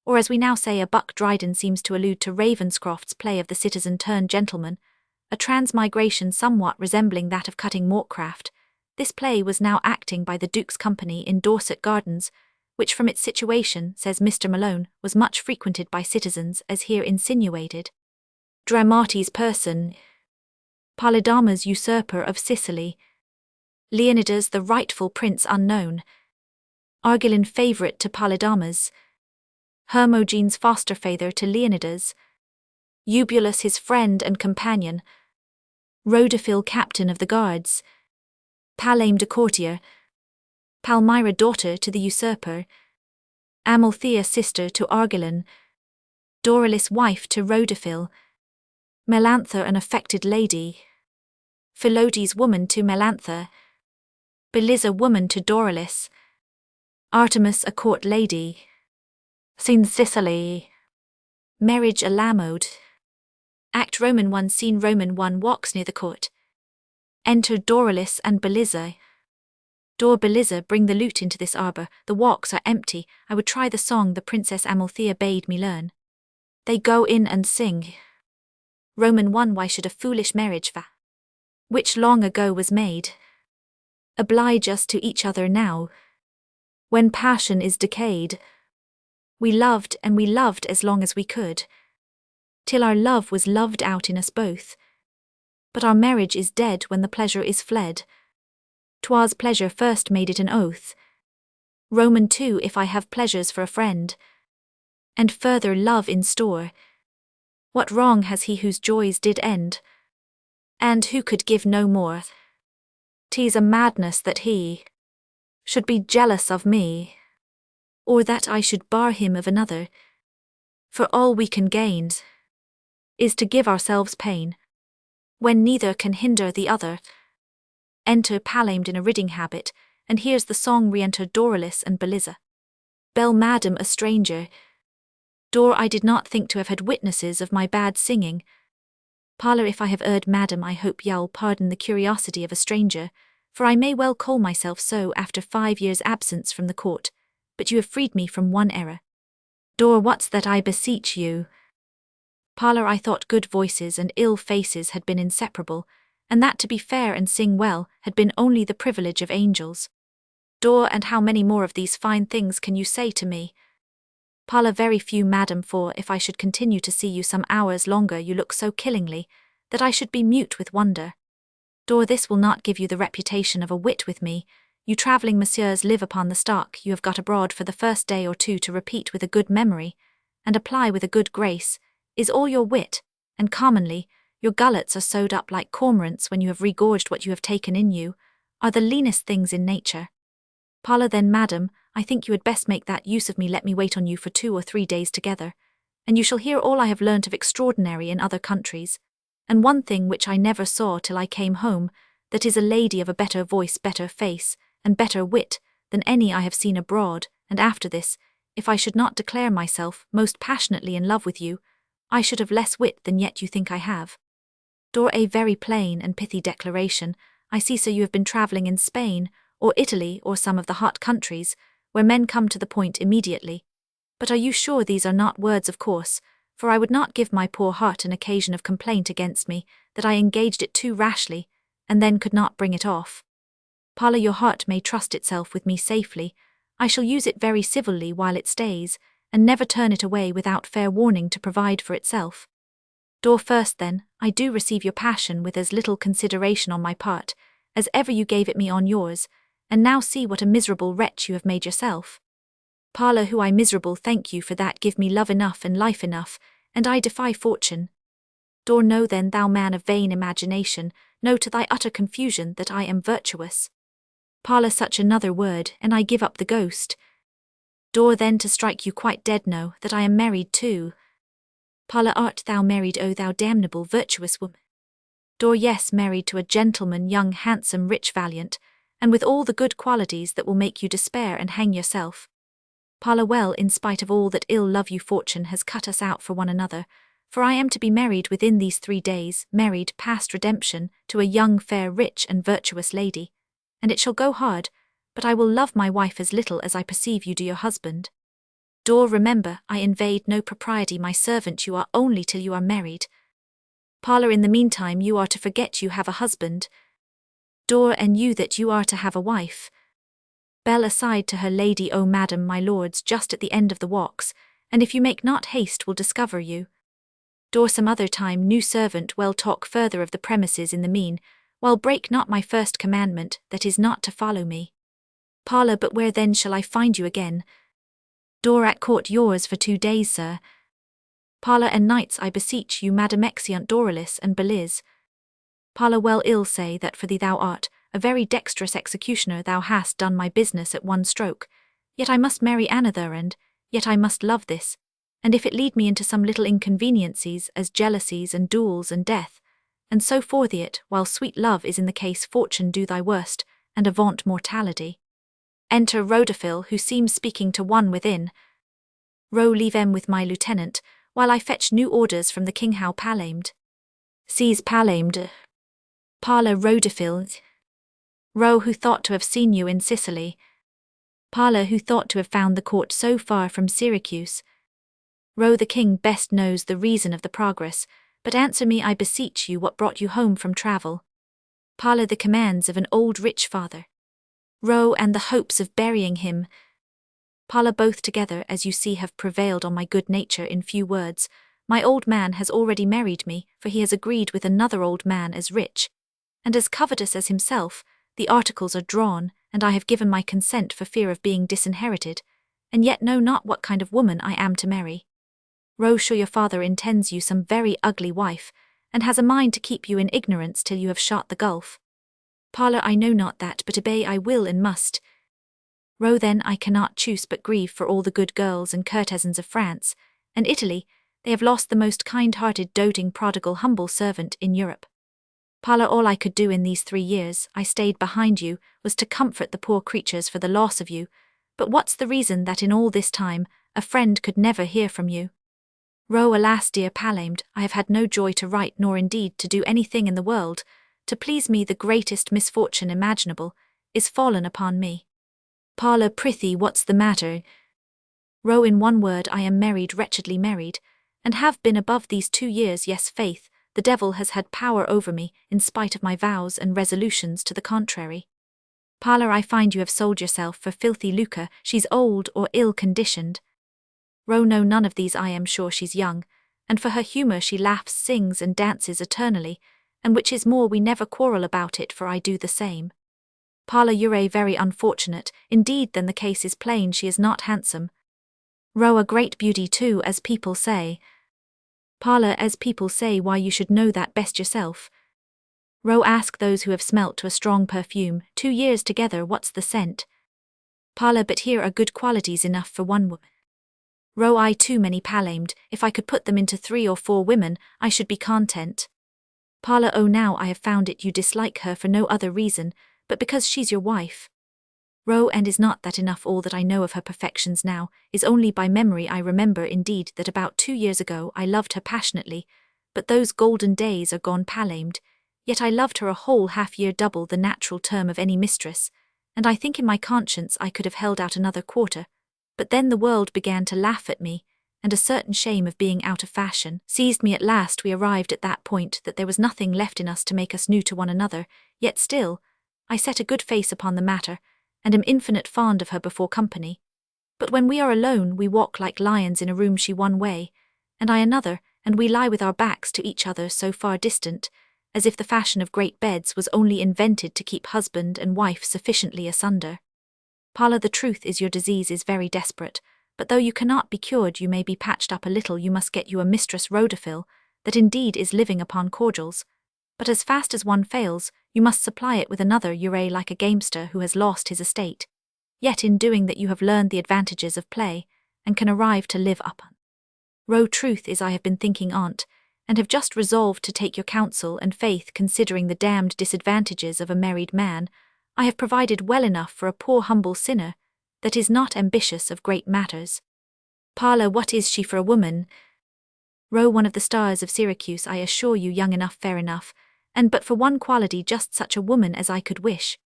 S1: or as we now say a buck. Dryden seems to allude to Ravenscroft's play of the citizen turned gentleman, a transmigration somewhat resembling that of cutting moorcraft. This play was now acting by the Duke's company in Dorset Gardens, which from its situation, says Mr. Malone, was much frequented by citizens, as here insinuated. Dramatis person, Polydamas usurper of Sicily, Leonidas the rightful prince unknown, Argillan favourite to Polydamas, Hermogenes foster-father to Leonidas, Eubulus his friend and companion, Rhodophil captain of the guards, Palame de courtier, Palmyra daughter to the usurper, Amalthea sister to Argillan, Dorylis wife to Rhodophil, Melantha an affected lady, Philodes woman to Melantha, Belisa woman to Dorylis, Artemis a court lady, Scene Sicily, marriage a lamode. Act Roman 1 Scene Roman 1 walks near the court. Enter Dorylis and Belisa. Dor Belisa, bring the lute into this arbour, the walks are empty, I would try the song the Princess Amalthea bade me learn. They go in and sing. Roman 1 Why should a foolish marriage which long ago was made, oblige us to each other now, when passion is decayed? We loved and we loved as long as we could, till our love was loved out in us both. But our marriage is dead when the pleasure is fled. 'Twas pleasure first made it an oath. Roman 2 If I have pleasures for a friend, and further love in store, what wrong has he whose joys did end, and who could give no more? 'Tis a madness that he should be jealous of me, or that I should bar him of another, for all we can gain is to give ourselves pain, when neither can hinder the other. Enter Palamed in a ridding habit, and here's the song. Re-enter Dorylis and Belisa. Bell Madam a stranger. Dor I did not think to have had witnesses of my bad singing. Parlour if I have erred, madam, I hope y'all pardon the curiosity of a stranger, for I may well call myself so after 5 years' absence from the court, but you have freed me from one error. Dor what's that, I beseech you? Parlour I thought good voices and ill faces had been inseparable, and that to be fair and sing well had been only the privilege of angels. Dor and how many more of these fine things can you say to me? Parlour very few, madam, for if I should continue to see you some hours longer you look so killingly, that I should be mute with wonder. Dor this will not give you the reputation of a wit with me. You travelling messieurs live upon the stock you have got abroad for the first day or two to repeat with a good memory, and apply with a good grace, is all your wit, and commonly, your gullets are sewed up like cormorants when you have regorged what you have taken in you, are the leanest things in nature. Parlour then, madam, I think you had best make that use of me. Let me wait on you for 2 or 3 days together, and you shall hear all I have learnt of extraordinary in other countries, and one thing which I never saw till I came home, that is a lady of a better voice, better face, and better wit, than any I have seen abroad, and after this, if I should not declare myself most passionately in love with you, I should have less wit than yet you think I have. Dor a very plain and pithy declaration. I see, so you have been travelling in Spain, or Italy, or some of the hot countries, where men come to the point immediately. But are you sure these are not words of course? For I would not give my poor heart an occasion of complaint against me, that I engaged it too rashly, and then could not bring it off. Parlour your heart may trust itself with me safely. I shall use it very civilly while it stays, and never turn it away without fair warning to provide for itself. Dor first then, I do receive your passion with as little consideration on my part, as ever you gave it me on yours, and now see what a miserable wretch you have made yourself. Parlour who I miserable, thank you for that, give me love enough and life enough, and I defy fortune, Dor know then, thou man of vain imagination, know to thy utter confusion that I am virtuous. Parla such another word, and I give up the ghost. Dor then to strike you quite dead know that I am married too. Parla art thou married, O thou damnable virtuous woman? Dor yes, married to a gentleman, young, handsome, rich, valiant, and with all the good qualities that will make you despair and hang yourself. Parla well, in spite of all that ill love you fortune has cut us out for one another, for I am to be married within these 3 days, married past redemption, to a young, fair, rich, and virtuous lady. And it shall go hard, but I will love my wife as little as I perceive you do your husband. Dor remember, I invade no propriety, my servant you are only till you are married. Parla in the meantime you are to forget you have a husband. Dor and you that you are to have a wife. Bell aside to her lady, O madam, my lords, just at the end of the walks, and if you make not haste will discover you. Dor some other time, new servant, well talk further of the premises in the mean, while break not my first commandment, that is not to follow me. Parla but where then shall I find you again? Dor at court yours for 2 days, sir. Parla and nights I beseech you, madam, exeunt Doralis and Belize. Parla well ill say that for thee thou art a very dexterous executioner, thou hast done my business at one stroke, yet I must marry another, and yet I must love this, and if it lead me into some little inconveniencies, as jealousies and duels and death, and so for thee it, while sweet love is in the case, fortune do thy worst, and avaunt mortality. Enter Rhodophil, who seems speaking to one within. Ro leave em with my lieutenant, while I fetch new orders from the king how palamed. Seize palamed. Parla Rhodophil. Ro who thought to have seen you in Sicily. Parla who thought to have found the court so far from Syracuse. Ro the king best knows the reason of the progress, but answer me I beseech you what brought you home from travel. Parla the commands of an old rich father. Ro and the hopes of burying him. Parla both together, as you see, have prevailed on my good nature in few words. My old man has already married me, for he has agreed with another old man as rich, and as covetous as himself. The articles are drawn, and I have given my consent for fear of being disinherited, and yet know not what kind of woman I am to marry. Ro sure your father intends you some very ugly wife, and has a mind to keep you in ignorance till you have shot the gulf. Parla I know not that, but obey I will and must. Ro then I cannot choose but grieve for all the good girls and courtesans of France, and Italy. They have lost the most kind-hearted, doting, prodigal, humble servant in Europe. Parla all I could do in these 3 years, I stayed behind you, was to comfort the poor creatures for the loss of you, but what's the reason that in all this time, a friend could never hear from you? Ro, alas dear palamed, I have had no joy to write nor indeed to do anything in the world. To please me the greatest misfortune imaginable is fallen upon me. Parla prithee what's the matter? Ro in one word I am married, wretchedly married, and have been above these 2 years, yes faith, the devil has had power over me, in spite of my vows and resolutions to the contrary. Parla I find you have sold yourself for filthy lucre, she's old or ill-conditioned. Ro no none of these I am sure she's young, and for her humour she laughs, sings and dances eternally, and which is more we never quarrel about it, for I do the same. Parla you're very unfortunate, indeed then the case is plain she is not handsome. Ro a great beauty too, as people say. Parla as people say, why you should know that best yourself. Ro ask those who have smelt to a strong perfume, 2 years together what's the scent. Parla but here are good qualities enough for one woman. Ro I too many palamed, if I could put them into 3 or 4 women, I should be content. Parla oh now I have found it you dislike her for no other reason, but because she's your wife. Ro and is not that enough? All that I know of her perfections now, is only by memory. I remember indeed that about 2 years ago I loved her passionately, but those golden days are gone palamed, yet I loved her a whole half-year, double the natural term of any mistress, and I think in my conscience I could have held out another quarter, but then the world began to laugh at me, and a certain shame of being out of fashion seized me. At last we arrived at that point that there was nothing left in us to make us new to one another, yet still, I set a good face upon the matter, and am infinite fond of her before company. But when we are alone we walk like lions in a room, she one way, and I another, and we lie with our backs to each other so far distant, as if the fashion of great beds was only invented to keep husband and wife sufficiently asunder. Parla the truth is your disease is very desperate, but though you cannot be cured you may be patched up a little. You must get you a mistress, Rhodophil, that indeed is living upon cordials, but as fast as one fails, you must supply it with another like a gamester who has lost his estate. Yet in doing that you have learned the advantages of play, and can arrive to live upon. Truth is I have been thinking on't, and have just resolved to take your counsel and faith considering the damned disadvantages of a married man, I have provided well enough for a poor humble sinner, that is not ambitious of great matters. Parla, what is she for a woman? One of the stars of Syracuse, I assure you, young enough, fair enough, and but for one quality just such a woman as I could wish.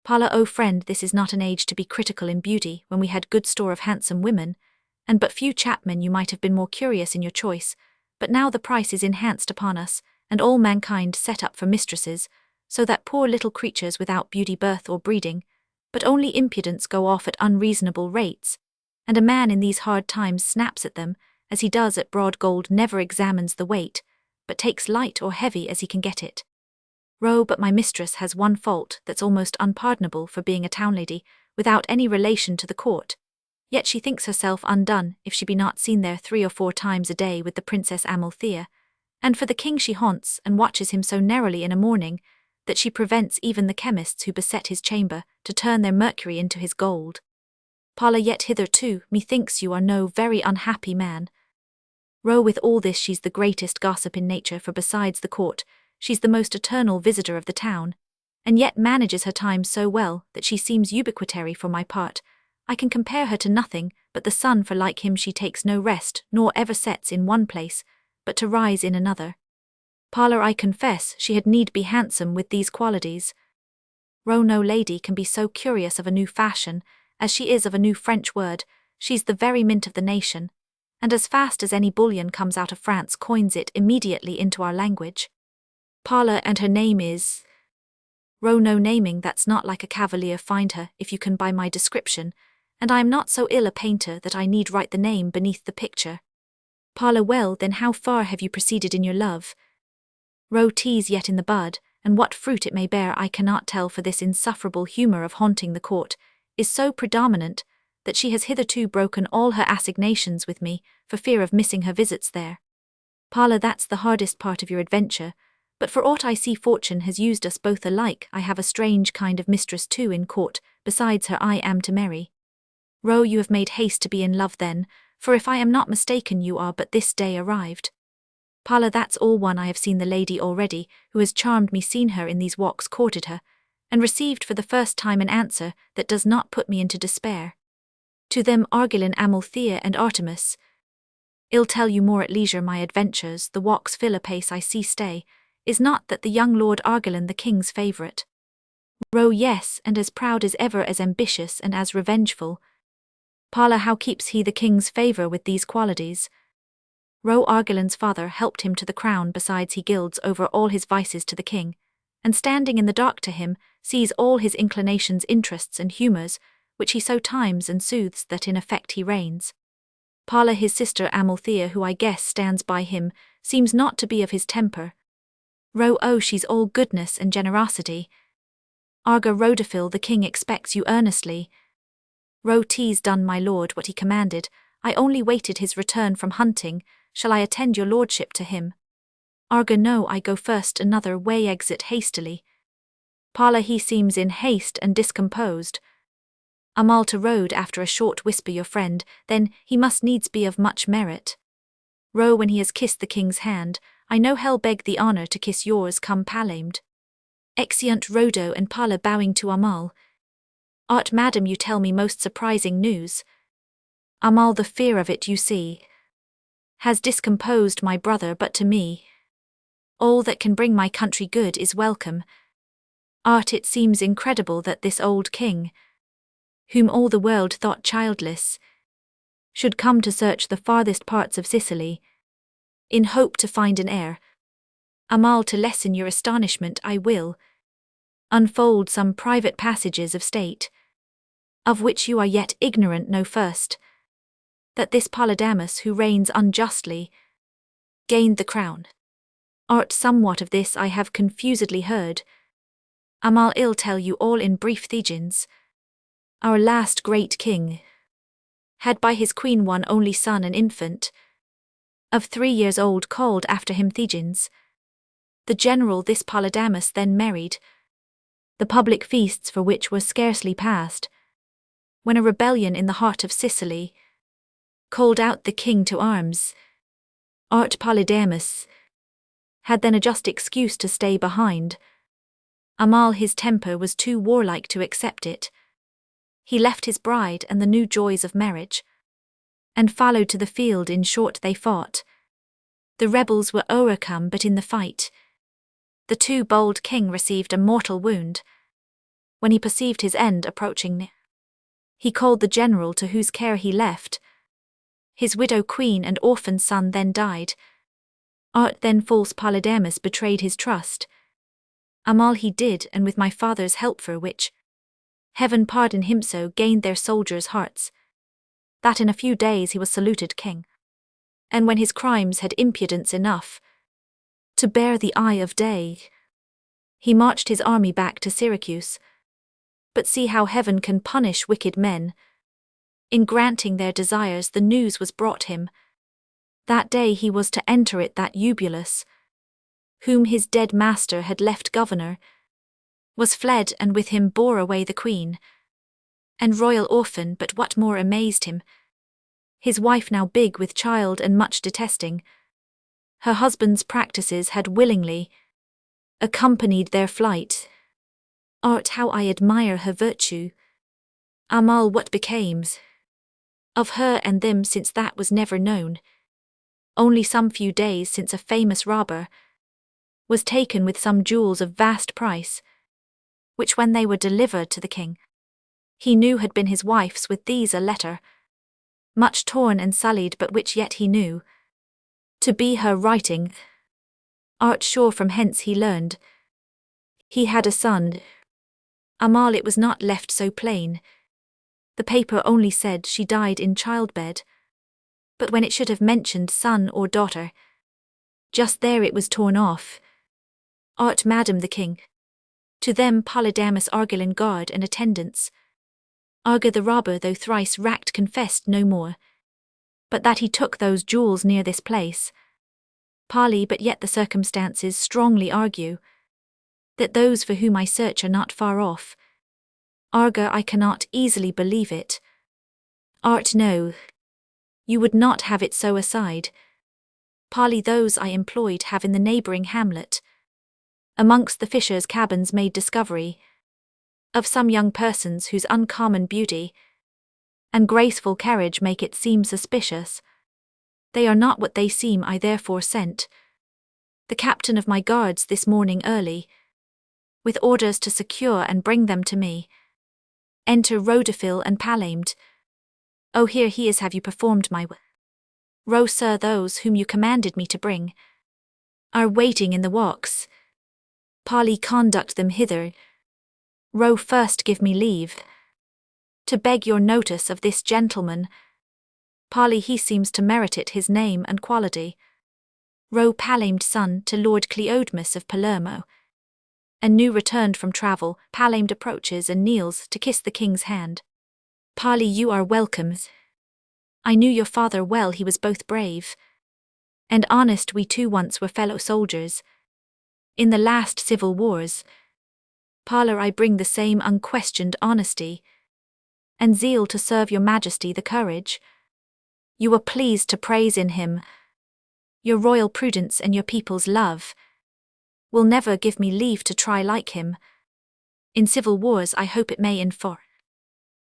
S1: Parla, oh friend, this is not an age to be critical in beauty, when we had good store of handsome women, and but few chapmen you might have been more curious in your choice, but now the price is enhanced upon us, and all mankind set up for mistresses, so that poor little creatures without beauty birth or breeding, but only impudence go off at unreasonable rates, and a man in these hard times snaps at them, as he does at broad gold, never examines the weight, but takes light or heavy as he can get it. But my mistress has one fault that's almost unpardonable for being a town lady, without any relation to the court. Yet she thinks herself undone if she be not seen there 3 or 4 times a day with the Princess Amalthea, and for the king she haunts and watches him so narrowly in a morning, that she prevents even the chemists who beset his chamber to turn their mercury into his gold. Parla, yet hitherto, methinks you are no very unhappy man. With all this she's the greatest gossip in nature, for besides the court, she's the most eternal visitor of the town, and yet manages her time so well that she seems ubiquitary for my part. I can compare her to nothing but the sun, for like him she takes no rest, nor ever sets in one place, but to rise in another. Parla, I confess she had need be handsome with these qualities. No lady can be so curious of a new fashion, as she is of a new French word. She's the very mint of the nation, and as fast as any bullion comes out of France coins it immediately into our language. Parla, and her name is... No naming, that's not like a cavalier. Find her, if you can, by my description, and I am not so ill a painter that I need write the name beneath the picture. Parla, well, then how far have you proceeded in your love? Tease yet in the bud, and what fruit it may bear I cannot tell, for this insufferable humour of haunting the court is so predominant that she has hitherto broken all her assignations with me, for fear of missing her visits there. Parla, that's the hardest part of your adventure, but for aught I see fortune has used us both alike. I have a strange kind of mistress too in court, besides her I am to marry. You have made haste to be in love then, for if I am not mistaken you are but this day arrived. Parla, that's all one. I have seen the lady already, who has charmed me, seen her in these walks, courted her, and received for the first time an answer that does not put me into despair. To them Argillan, Amalthea, and Artemis. I'll tell you more at leisure my adventures. The walks fill apace I see stay. Is not that the young Lord Argillan the king's favourite? Yes, and as proud as ever, as ambitious and as revengeful. Parla, how keeps he the king's favour with these qualities? Argillan's father helped him to the crown, besides he gilds over all his vices to the king, and standing in the dark to him, sees all his inclinations, interests, and humours, which he so times and soothes that in effect he reigns. Parla, his sister Amalthea, who I guess stands by him, seems not to be of his temper. She's all goodness and generosity. Rhodophil, the king expects you earnestly. Tease done my lord what he commanded. I only waited his return from hunting. Shall I attend your lordship to him? No, I go first another way. Exit hastily. Parla, he seems in haste and discomposed. Amal to Rhode after a short whisper, your friend, then he must needs be of much merit. When he has kissed the king's hand, I know he'll beg the honour to kiss yours. Come palamed. Exeunt Rhodo and Parla, bowing to Amal. Madam, you tell me most surprising news. Amal, the fear of it, you see, has discomposed my brother, but to me all that can bring my country good is welcome. It seems incredible that this old king, whom all the world thought childless, should come to search the farthest parts of Sicily, in hope to find an heir. Amal, to lessen your astonishment I will unfold some private passages of state, of which you are yet ignorant. Know first, that this Polydamas, who reigns unjustly, gained the crown. Somewhat of this I have confusedly heard. Amal, I'll tell you all in brief. Thegins, our last great king, had by his queen one only son, an infant, of 3 years old called after him Thegens. The general this Polydamas then married, the public feasts for which were scarcely past, when a rebellion in the heart of Sicily called out the king to arms. Polydamas had then a just excuse to stay behind. Amal his temper was too warlike to accept it. He left his bride and the new joys of marriage, and followed to the field. In short they fought. The rebels were overcome, but in the fight the too bold king received a mortal wound. When he perceived his end approaching, he called the general to whose care he left. His widow queen and orphan son then died. Then false Polydamas betrayed his trust. Amal he did, and with my father's help, for which heaven pardon him, so gained their soldiers' hearts, that in a few days he was saluted king. And when his crimes had impudence enough to bear the eye of day, he marched his army back to Syracuse. But see how heaven can punish wicked men. In granting their desires, the news was brought him that day he was to enter it, that Eubulus, whom his dead master had left governor, was fled, and with him bore away the queen and royal orphan. But what more amazed him, his wife now big with child and much detesting her husband's practices, had willingly accompanied their flight. How I admire her virtue. Amal, what becames of her and them since that was never known. Only some few days since a famous robber was taken with some jewels of vast price, which when they were delivered to the king, he knew had been his wife's, with these a letter, much torn and sullied, but which yet he knew to be her writing. Sure from hence he learned he had a son. Amal, it was not left so plain. The paper only said she died in childbed, but when it should have mentioned son or daughter, just there it was torn off. Madam the king. To them Polydamas Argilan guard and attendants. Arga the robber, though thrice racked, confessed no more, but that he took those jewels near this place. Poly, but yet the circumstances strongly argue that those for whom I search are not far off. Arga, I cannot easily believe it. No, you would not have it so aside. Poly, those I employed have in the neighbouring hamlet, amongst the fishers' cabins, made discovery of some young persons whose uncommon beauty and graceful carriage make it seem suspicious. They are not what they seem. I therefore sent the captain of my guards this morning early, with orders to secure and bring them to me. Enter Rhodophil and Palamed. Here he is. Have you performed my will? Sir, those whom you commanded me to bring are waiting in the walks. Poly, conduct them hither. First give me leave to beg your notice of this gentleman. Poly, he seems to merit it, his name and quality. Palamed, son to Lord Cleodemus of Palermo, and new returned from travel. Palamed approaches and kneels to kiss the king's hand. Poly, you are welcome. I knew your father well, he was both brave and honest. We two once were fellow soldiers in the last civil wars. Poly, I bring the same unquestioned honesty and zeal to serve your majesty, the courage you were pleased to praise in him. Your royal prudence and your people's love will never give me leave to try like him. In civil wars I hope it may enfor.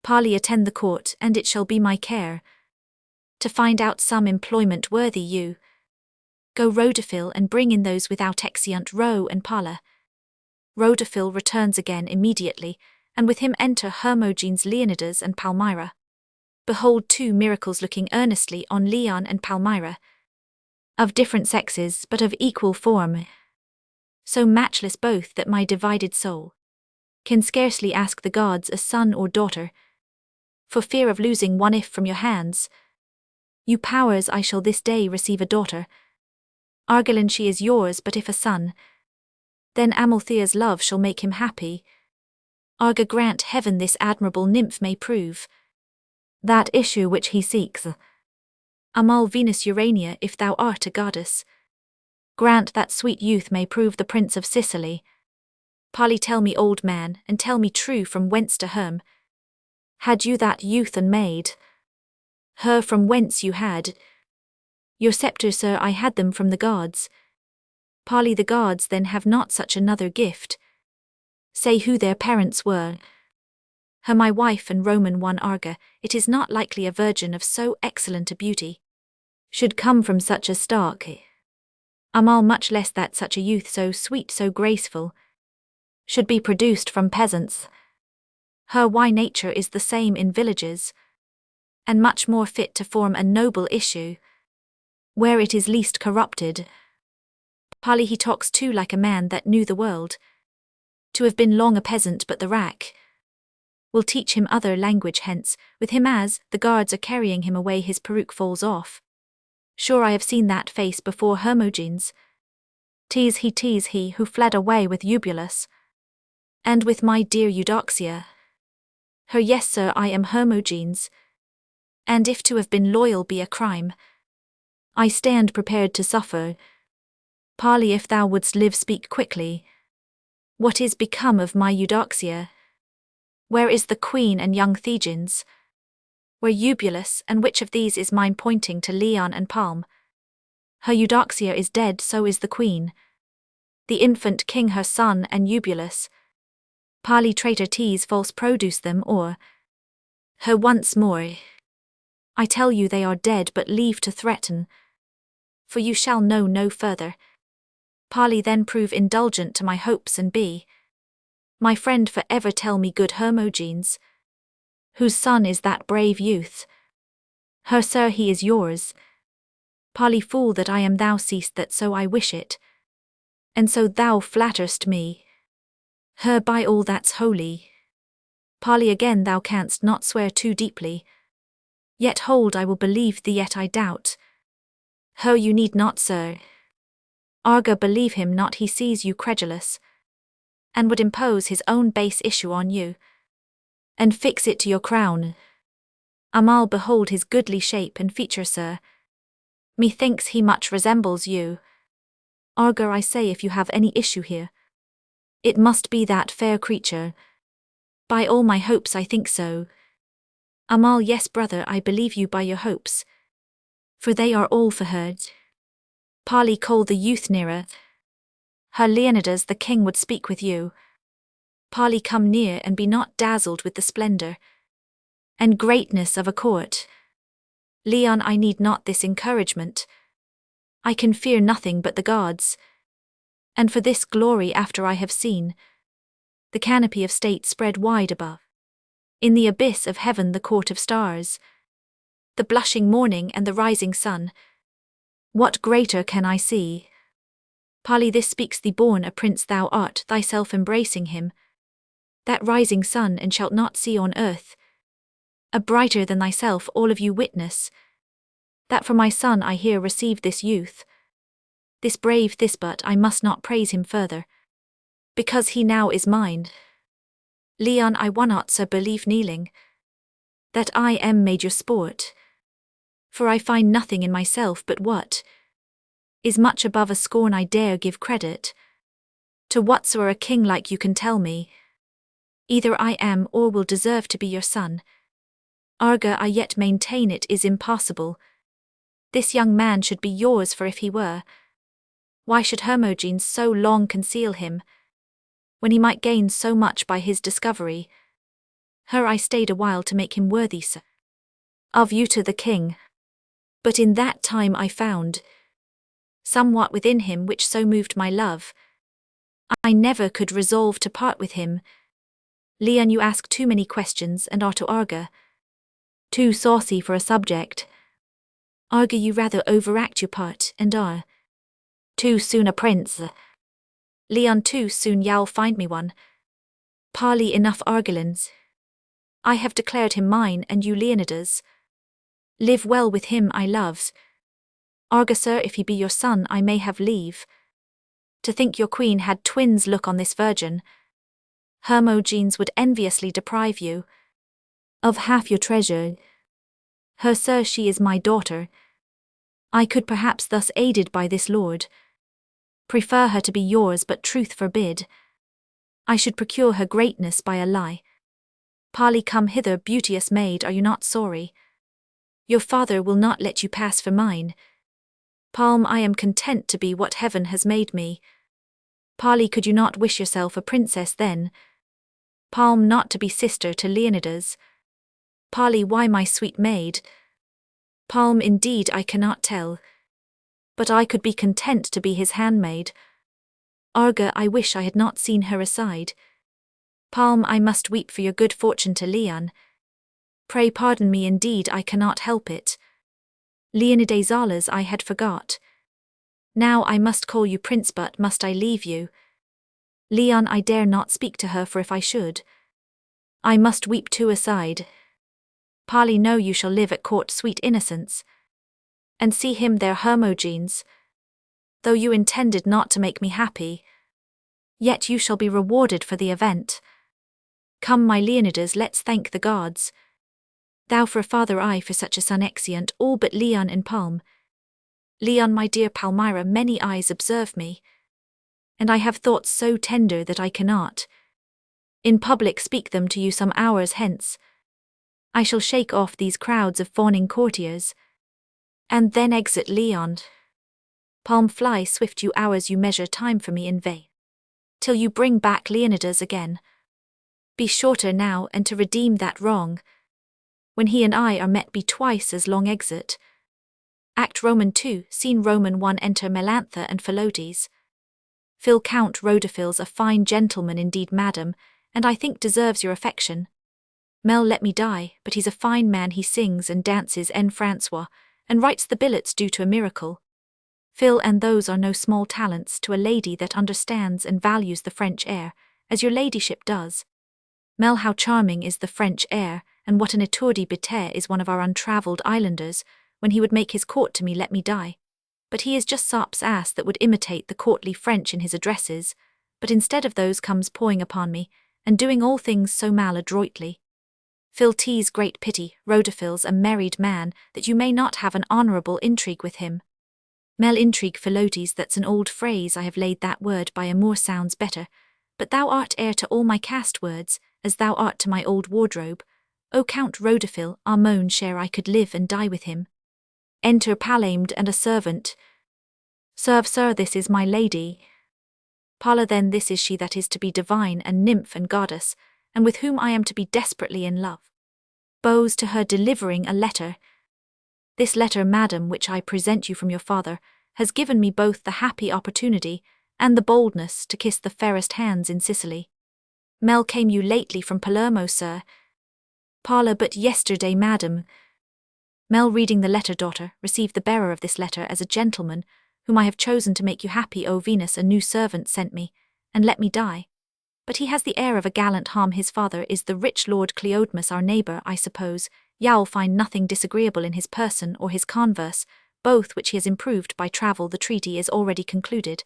S1: Poly, attend the court, and it shall be my care to find out some employment worthy you. Go Rhodophil and bring in those without exeunt Ro and Pala. Rhodophil returns again immediately, and with him enter Hermogenes, Leonidas and Palmyra. Behold two miracles looking earnestly on Leon and Palmyra, of different sexes but of equal form, so matchless both that my divided soul can scarcely ask the gods a son or daughter, for fear of losing one if from your hands. You powers, I shall this day receive a daughter. Argilan, she is yours, but if a son, then Amalthea's love shall make him happy. Arga, grant heaven this admirable nymph may prove that issue which he seeks. Amal Venus Urania, if thou art a goddess, grant that sweet youth may prove the prince of Sicily. Pali, tell me, old man, and tell me true, from whence to whom had you that youth and maid? Her from whence you had your sceptre, sir? I had them from the gods. Pali, the gods then have not such another gift. Say who their parents were. Her my wife and Roman one Arga. It is not likely a virgin of so excellent a beauty should come from such a stock. Amal, much less that such a youth so sweet, so graceful, should be produced from peasants. Her why nature is the same in villages, and much more fit to form a noble issue, where it is least corrupted. Pali, he talks too like a man that knew the world, to have been long a peasant, but the rack will teach him other language hence, with him as the guards are carrying him away his peruke falls off. Sure I have seen that face before, Hermogenes. 'Tis he who fled away with Eubulus, and with my dear Eudoxia. Her, yes sir, I am Hermogenes, and if to have been loyal be a crime, I stand prepared to suffer. Pali, if thou wouldst live, speak quickly. What is become of my Eudoxia? Where is the queen and young Thegens? Where Eubulus, and which of these is mine? Pointing to Leon and Palm. Her Eudoxia is dead, so is the queen, the infant king her son, and Eubulus. Pali, traitor, 'tis false, produce them, or her once more. I tell you they are dead, but leave to threaten, for you shall know no further. Pali, then prove indulgent to my hopes, and be my friend for ever. Tell me, good Hermogenes, whose son is that brave youth? Her, sir, he is yours. Pali, fool that I am, thou seest that so I wish it, and so thou flatterest me. Her, by all that's holy. Pali, again thou canst not swear too deeply. Yet hold, I will believe thee, yet I doubt. Her, you need not, sir. Arga, believe him not, he sees you credulous, and would impose his own base issue on you, and fix it to your crown. Amal, behold his goodly shape and feature, sir. Methinks he much resembles you. Arga, I say, if you have any issue here, it must be that fair creature. By all my hopes I think so. Amal, yes brother, I believe you by your hopes, for they are all for her. Pali, call the youth nearer. Her, Leonidas, the king would speak with you. Pali, come near, and be not dazzled with the splendor and greatness of a court. Leon, I need not this encouragement. I can fear nothing but the gods, and for this glory after I have seen the canopy of state spread wide above, in the abyss of heaven the court of stars, the blushing morning and the rising sun, what greater can I see? Pali, this speaks thee born a prince thou art, thyself embracing him, that rising sun, and shalt not see on earth a brighter than thyself. All of you witness that for my son I here received this youth, this brave, this, but I must not praise him further, because he now is mine. Leon, I wannot, sir, believe kneeling, that I am made your sport, for I find nothing in myself but what is much above a scorn I dare give credit to. Whatsoe'er a king like you can tell me, either I am or will deserve to be your son. Arga, I yet maintain it is impossible this young man should be yours, for if he were, why should Hermogenes so long conceal him, when he might gain so much by his discovery? Her, I stayed a while to make him worthy, sir, of you to the king, but in that time I found somewhat within him which so moved my love, I never could resolve to part with him. Leon, you ask too many questions, and are to Arga too saucy for a subject. Arga, you rather overact your part, and are too soon a prince. Leon, too soon y'all find me one. Pali, enough argulins. I have declared him mine, and you, Leonidas, live well with him I loves. Arga, sir, if he be your son, I may have leave to think your queen had twins look on this virgin. Hermogenes would enviously deprive you of half your treasure. Her, sir, she is my daughter, I could perhaps thus aided by this lord prefer her to be yours, but truth forbid. I should procure her greatness by a lie. Parley, come hither, beauteous maid, are you not sorry? Your father will not let you pass for mine. Palm, I am content to be what heaven has made me. Parley, could you not wish yourself a princess then? Palm, not to be sister to Leonidas. Parley, why, my sweet maid? Palm, indeed I cannot tell. But I could be content to be his handmaid. Arga, I wish I had not seen her aside. Palm, I must weep for your good fortune to Leon. Pray pardon me, indeed I cannot help it. Leonidas Alas I had forgot. Now I must call you prince, but must I leave you? Leon, I dare not speak to her, for if I should, I must weep too aside. Parley, no, you shall live at court, sweet innocence, and see him there Hermogenes. Though you intended not to make me happy, yet you shall be rewarded for the event. Come, my Leonidas, let's thank the gods. Thou for a father, I for such a son, exeunt all but Leon and Palm. Leon, my dear Palmyra, many eyes observe me, and I have thoughts so tender that I cannot in public speak them to you some hours hence. I shall shake off these crowds of fawning courtiers, and then exit Leon. Palm, fly swift, you hours, you measure time for me in vain, till you bring back Leonidas again. Be shorter now, and to redeem that wrong, when he and I are met, be twice as long. Exit. Act Roman 2, Scene Roman 1. Enter Melantha and Philotes. Phil, Count Rhodophil's a fine gentleman indeed, madam, and I think deserves your affection. Mel, let me die, but he's a fine man, he sings and dances en Francois, and writes the billets due to a miracle. Phil, and those are no small talents to a lady that understands and values the French air, as your ladyship does. Mel, how charming is the French air, and what an étourdi bêtise is one of our untravelled islanders, when he would make his court to me, let me die. But he is just Sarp's ass that would imitate the courtly French in his addresses, but instead of those comes pawing upon me, and doing all things so maladroitly. Phil, 'tis great pity, Rhodophil's a married man, that you may not have an honourable intrigue with him. Mel, intrigue, Philotes, that's an old phrase, I have laid that word by, a more sounds better, but thou art heir to all my cast words, as thou art to my old wardrobe. O Count Rhodophil, our moan share, I could live and die with him. Enter Palamed and a servant. Serve, sir, this is my lady. Parla, then, this is she that is to be divine and nymph and goddess, and with whom I am to be desperately in love. Bows to her delivering a letter. This letter, madam, which I present you from your father, has given me both the happy opportunity and the boldness to kiss the fairest hands in Sicily. Mel, came you lately from Palermo, sir? Parla, but yesterday, madam. Mel, reading the letter, daughter, receive the bearer of this letter as a gentleman, whom I have chosen to make you happy. O Venus, a new servant sent me, and let me die. But he has the air of a gallant harm. His father is the rich Lord Cleodmus, our neighbour, I suppose. You'll find nothing disagreeable in his person or his converse, both which he has improved by travel. The treaty is already concluded,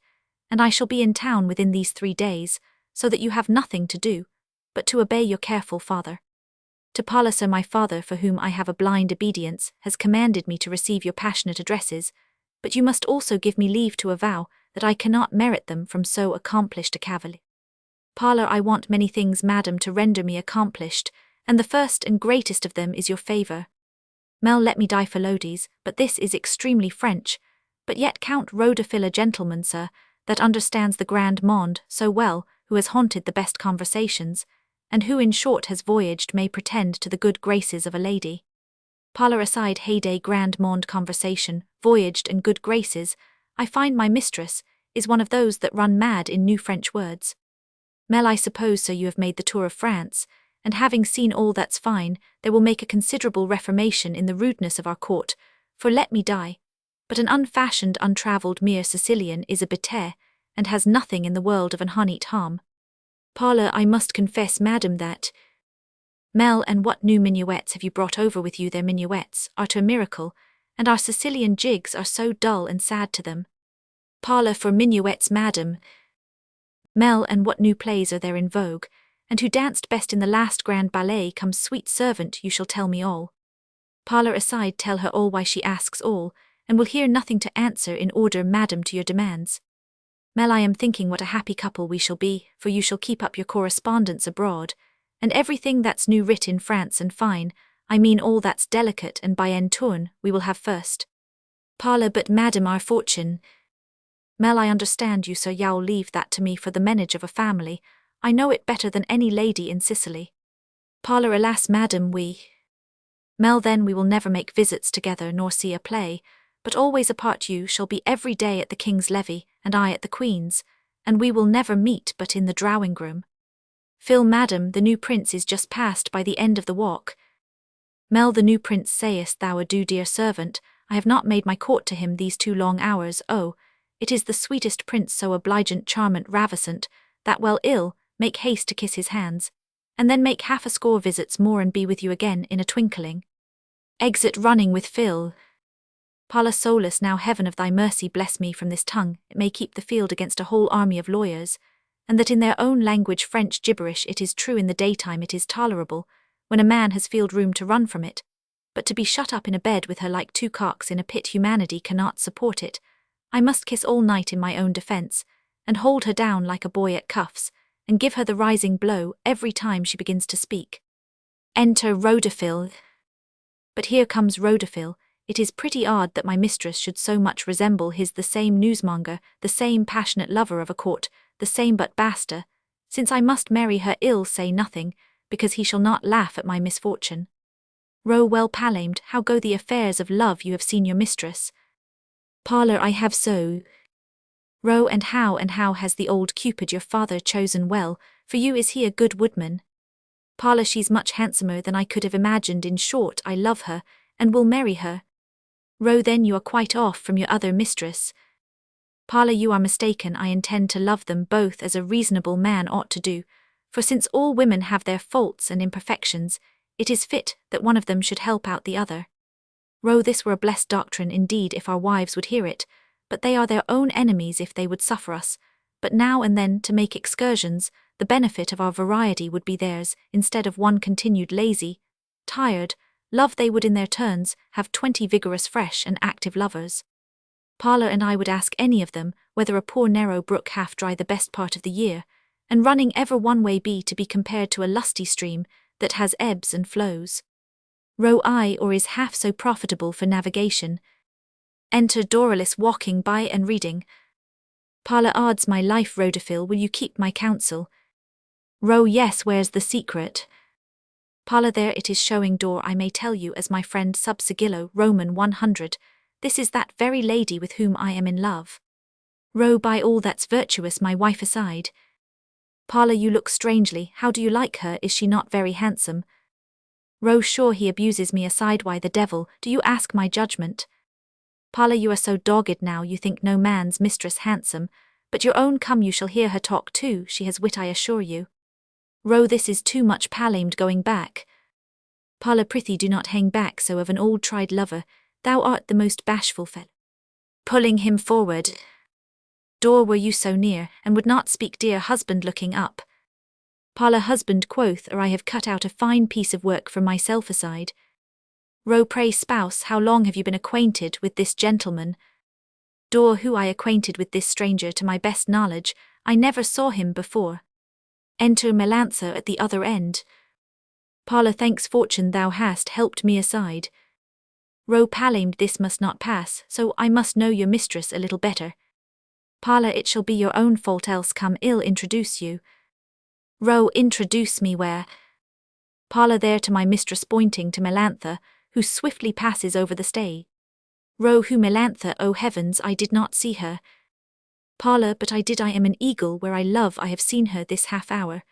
S1: and I shall be in town within these 3 days, so that you have nothing to do, but to obey your careful father. To Palliser, my father, for whom I have a blind obedience, has commanded me to receive your passionate addresses, but you must also give me leave to avow that I cannot merit them from so accomplished a cavalier. Parla, I want many things, madam, to render me accomplished, and the first and greatest of them is your favour. Mel, let me die, Philotes, but this is extremely French, but yet Count Rhodophil, a gentleman, sir, that understands the grand monde so well, who has haunted the best conversations, and who in short has voyaged, may pretend to the good graces of a lady. Parlour aside, heyday, grand monde conversation, voyaged and good graces, I find my mistress is one of those that run mad in new French words. Mel, I suppose, sir, you have made the tour of France, and having seen all that's fine, there will make a considerable reformation in the rudeness of our court, for let me die, but an unfashioned, untravelled mere Sicilian is a bêtise, and has nothing in the world of an honeyed harm. Parla, I must confess, madam, that Mel, and what new minuets have you brought over with you? Their minuets are to a miracle, and our Sicilian jigs are so dull and sad to them. Parla, for minuets, madam. Mel, and what new plays are there in vogue, and who danced best in the last grand ballet? Come, sweet servant, you shall tell me all. Parla aside, tell her all, why she asks all, and will hear nothing to answer in order, madam, to your demands. Mel, I am thinking what a happy couple we shall be, for you shall keep up your correspondence abroad, and everything that's new writ in France and fine, I mean all that's delicate and by en tourne, we will have first. Parla, but madam, our fortune. Mel, I understand you, sir, you'll leave that to me for the manage of a family. I know it better than any lady in Sicily. Parla, alas, madam, Mel, then we will never make visits together nor see a play, but always apart. You shall be every day at the king's levee, and I at the queen's, and we will never meet but in the drawing-room. Phil, madam, the new prince is just passed by the end of the walk. Mel, the new prince, sayest thou adieu, dear servant? I have not made my court to him these 2 long hours. Oh, it is the sweetest prince, so obligant, charmant, ravissant, that well ill, make haste to kiss his hands, and then make 50 score visits more and be with you again in a twinkling. Exit running with Phil. Parla solus, now heaven of thy mercy bless me from this tongue, it may keep the field against a whole army of lawyers, and that in their own language French gibberish it is true in the daytime it is tolerable, when a man has field room to run from it, but to be shut up in a bed with her like 2 cocks in a pit, humanity cannot support it. I must kiss all night in my own defence, and hold her down like a boy at cuffs, and give her the rising blow every time she begins to speak. Enter Rhodophil. But here comes Rhodophil. It is pretty odd that my mistress should so much resemble his, the same newsmonger, the same passionate lover of a court, the same but baster, since I must marry her, ill say nothing, because he shall not laugh at my misfortune. Ro, well palamed, how go the affairs of love? You have seen your mistress. Parla, I have so. Ro, and how has the old Cupid your father chosen well, for you? Is he a good woodman? Parla, she's much handsomer than I could have imagined. In short, I love her, and will marry her. Ro, then you are quite off from your other mistress. Parla, you are mistaken. I intend to love them both as a reasonable man ought to do, for since all women have their faults and imperfections, it is fit that one of them should help out the other. Ro, this were a blessed doctrine indeed if our wives would hear it, but they are their own enemies if they would suffer us. But now and then, to make excursions, the benefit of our variety would be theirs, instead of one continued lazy, tired love, they would in their turns have 20 vigorous, fresh and active lovers. Parla, and I would ask any of them, whether a poor narrow brook half dry the best part of the year, and running ever one way be to be compared to a lusty stream that has ebbs and flows. Ro, I, or is half so profitable for navigation. Enter Doralus walking by and reading. Parla, odds my life, Rhodophil, will you keep my counsel? Ro, yes, where's the secret? Parla, there it is showing. Dor, I may tell you, as my friend Subsigillo, Roman 100, this is that very lady with whom I am in love. Ro, by all that's virtuous, my wife aside. Parla, you look strangely. How do you like her? Is she not very handsome? Ro, sure he abuses me aside. Why the devil do you ask my judgment? Parla, you are so dogged now, you think no man's mistress handsome, but your own. Come, you shall hear her talk too, she has wit, I assure you. Ro, this is too much palamed going back. Parla, prithee do not hang back so of an old tried lover, thou art the most bashful fellow. Pulling him forward. Dor, were you so near, and would not speak, dear husband, looking up. Parla, husband, quoth, or I have cut out a fine piece of work for myself aside. Ro, pray spouse, how long have you been acquainted with this gentleman? Dor, who I acquainted with this stranger to my best knowledge, I never saw him before. Enter Melantha at the other end. Parla, thanks fortune thou hast helped me aside. Ro, palamed, this must not pass, so I must know your mistress a little better. Parla, it shall be your own fault, else come ill introduce you. Ro, introduce me where? Parla, there to my mistress, pointing to Melantha, who swiftly passes over the stage. Ro, who Melantha? O heavens, I did not see her. Parla, but I did. I am an eagle where I love. I have seen her this half hour.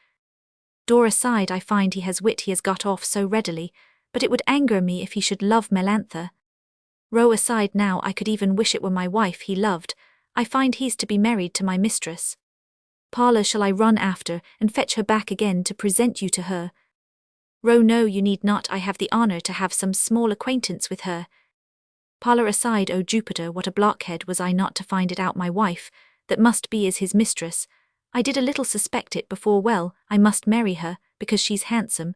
S1: Dor, aside, I find he has wit, he has got off so readily, but it would anger me if he should love Melantha. Ro, aside, now I could even wish it were my wife he loved. I find he's to be married to my mistress. Parla, shall I run after and fetch her back again to present you to her? Ro, no, you need not. I have the honour to have some small acquaintance with her. Parla, aside, O Jupiter, what a blockhead was I not to find it out. My wife, that must be, is his mistress. I did a little suspect it before. Well, I must marry her, because she's handsome,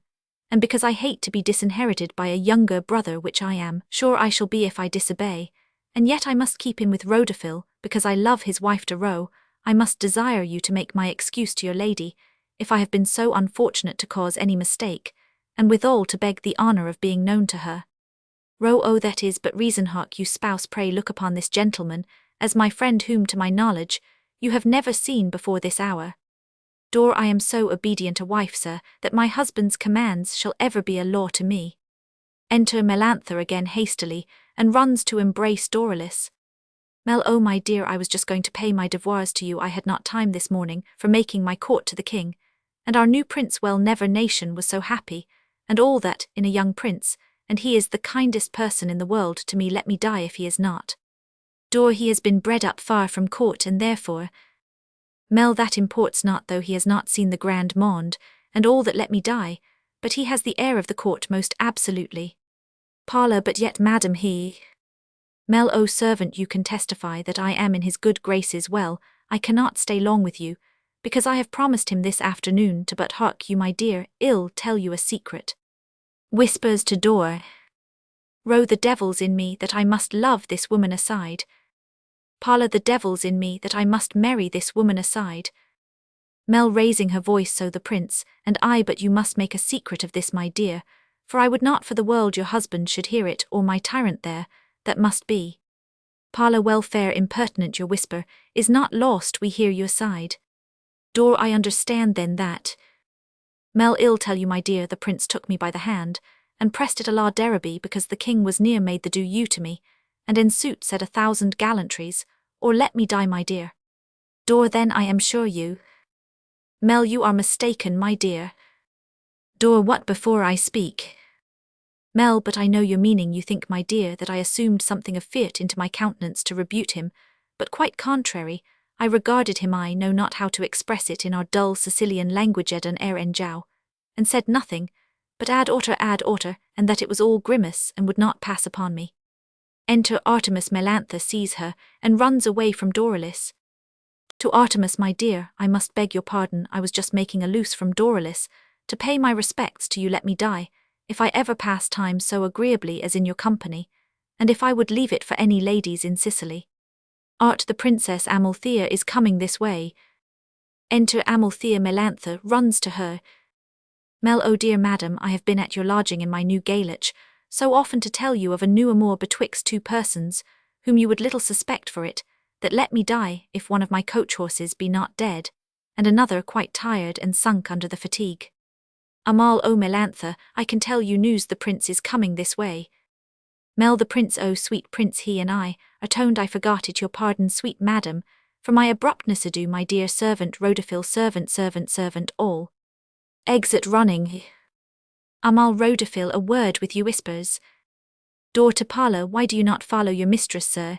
S1: and because I hate to be disinherited by a younger brother, which I am sure I shall be if I disobey, and yet I must keep in with rhetorical, because I love his wife to row. I must desire you to make my excuse to your lady, if I have been so unfortunate to cause any mistake, and withal to beg the honour of being known to her. Row, oh, that is but reason. Hark, you spouse, pray look upon this gentleman as my friend, whom to my knowledge you have never seen before this hour. Dor, I am so obedient a wife, sir, that my husband's commands shall ever be a law to me. Enter Melantha again hastily, and runs to embrace Doralice. Mel, oh my dear, I was just going to pay my devoirs to you. I had not time this morning for making my court to the king, and our new prince, well, never nation was so happy, and all that in a young prince, and he is the kindest person in the world to me. Let me die if he is not. Dor, he has been bred up far from court, and therefore— Mel, that imports not, though he has not seen the grand monde, and all that. Let me die, but he has the air of the court most absolutely. Parlour, but yet, madam, he— Mel, oh servant, you can testify that I am in his good graces. Well, I cannot stay long with you, because I have promised him this afternoon to— But hark you, my dear, I'll tell you a secret. Whispers to Dor. Row, the devil's in me that I must love this woman aside. Parlour, the devil's in me that I must marry this woman aside. Mel, raising her voice, so the prince and I— But you must make a secret of this, my dear, for I would not for the world your husband should hear it, or my tyrant there, that must be. Parlour, well, fair impertinent, your whisper is not lost, we hear you aside. Dor, I understand then that— Mel, I'll tell you, my dear, the prince took me by the hand, and pressed it a la Derby, because the king was near made the do you to me, and in suit said 1,000 gallantries, or let me die, my dear. Dor, then I am sure you— Mel, you are mistaken, my dear. Dor, what before I speak? Mel, but I know your meaning. You think, my dear, that I assumed something of fiat into my countenance to rebute him, but quite contrary, I regarded him, I know not how to express it in our dull Sicilian language, ed an air enjow, and said nothing, but add orter, and that it was all grimace and would not pass upon me. Enter Artemis. Melantha sees her, and runs away from Doralice. To Artemis, my dear, I must beg your pardon, I was just making a loose from Doralice, to pay my respects to you. Let me die, if I ever pass time so agreeably as in your company, and if I would leave it for any ladies in Sicily. Art, the Princess Amalthea is coming this way. Enter Amalthea. Melantha runs to her. Mel, oh dear madam, I have been at your lodging in my new Gaelic, so often to tell you of a new amour betwixt two persons, whom you would little suspect for it, that let me die, if one of my coach horses be not dead, and another quite tired and sunk under the fatigue. Amal, oh Melantha, I can tell you news, the prince is coming this way. Mel, the prince, oh sweet prince, he and I, atoned I forgot it, your pardon, sweet madam, for my abruptness. Adieu, my dear servant, rhetorical, servant, all. Exit running. Amal, rhetorical, a word with you, whispers. Dor to Parlour, why do you not follow your mistress, sir?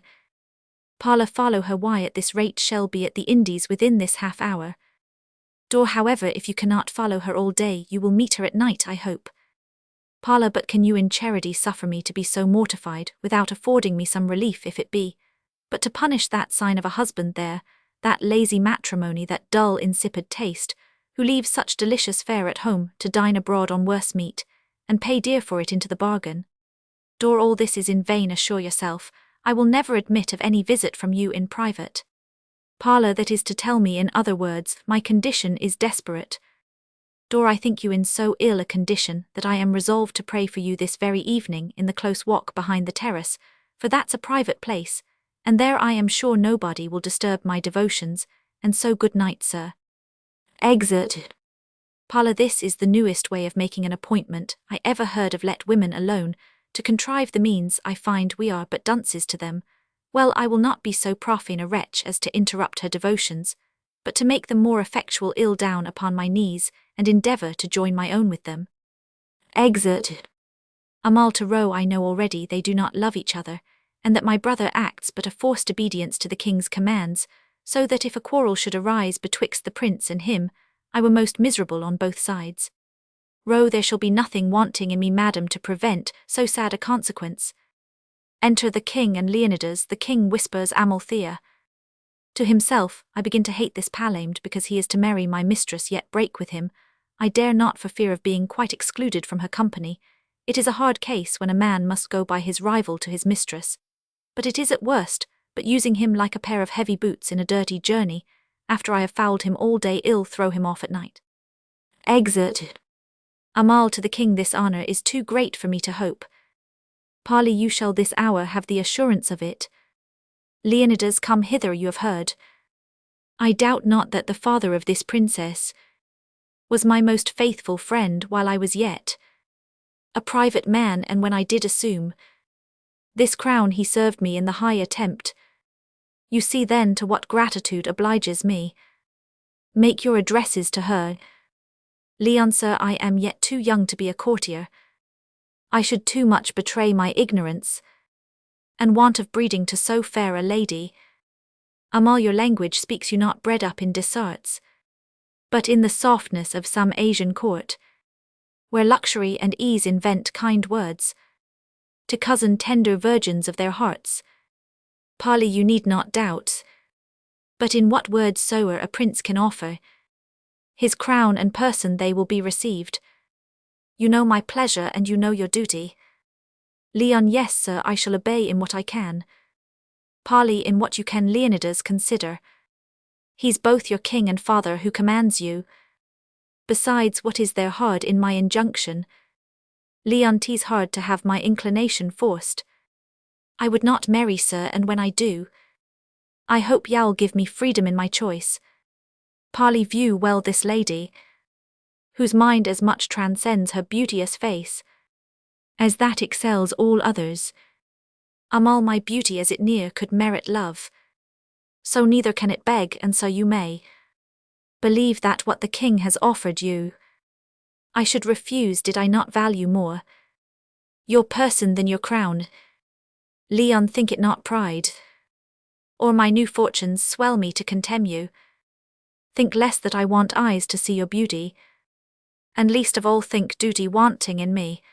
S1: Parlour, follow her, why at this rate shall be at the Indies within this half hour. Dor, however, if you cannot follow her all day, you will meet her at night, I hope. Parlour, but can you in charity suffer me to be so mortified, without affording me some relief if it be, but to punish that sign of a husband there, that lazy matrimony, that dull insipid taste, who leaves such delicious fare at home to dine abroad on worse meat, and pay dear for it into the bargain? Dor, all this is in vain, assure yourself. I will never admit of any visit from you in private. Parlour, that is to tell me, in other words, my condition is desperate. Dor, I think you in so ill a condition that I am resolved to pray for you this very evening in the close walk behind the terrace, for that's a private place, and there I am sure nobody will disturb my devotions, and so good night, sir. Exit. Parlour, this is the newest way of making an appointment I ever heard of. Let women alone, to contrive the means. I find we are but dunces to them. Well, I will not be so profane a wretch as to interrupt her devotions, but to make them more effectual, ill down upon my knees, and endeavour to join my own with them. Exit. Amal, to row, I know already they do not love each other, and that my brother acts but a forced obedience to the king's commands, so that if a quarrel should arise betwixt the prince and him, I were most miserable on both sides. Row, there shall be nothing wanting in me, madam, to prevent so sad a consequence. Enter the king and Leonidas. The king whispers Amalthea. To himself, I begin to hate this Palamed because he is to marry my mistress, yet break with him. I dare not for fear of being quite excluded from her company. It is a hard case when a man must go by his rival to his mistress. but it is at worst but using him like a pair of heavy boots in a dirty journey, after I have fouled him all day ill throw him off at night. Exit. Amal, to the king this honour is too great for me to hope. Parley, you shall this hour have the assurance of it. Leonidas, come hither, you have heard. I doubt not that the father of this princess was my most faithful friend while I was yet a private man, and when I did assume this crown he served me in the high attempt. You see then to what gratitude obliges me. Make your addresses to her. Leon, sir, I am yet too young to be a courtier. I should too much betray my ignorance and want of breeding to so fair a lady. Amal, your language speaks you not bred up in desarts, but in the softness of some Asian court, where luxury and ease invent kind words to cozen tender virgins of their hearts. Parley, you need not doubt, but in what words soe'er a prince can offer his crown and person, they will be received. You know my pleasure and you know your duty. Leon, yes, sir, I shall obey in what I can. Parley, in what you can, Leonidas, consider. He's both your king and father who commands you. Besides, what is there hard in my injunction? Leon, 'tis hard to have my inclination forced. I would not marry, sir, and when I do, I hope y'all give me freedom in my choice. Parley, view well this lady, whose mind as much transcends her beauteous face as that excels all others. Amal, my beauty as it near could merit love, so neither can it beg, and so you may believe that what the king has offered you, I should refuse did I not value more your person than your crown. Leon, think it not pride, or my new fortunes swell me to contemn you. Think less that I want eyes to see your beauty, and least of all think duty wanting in me,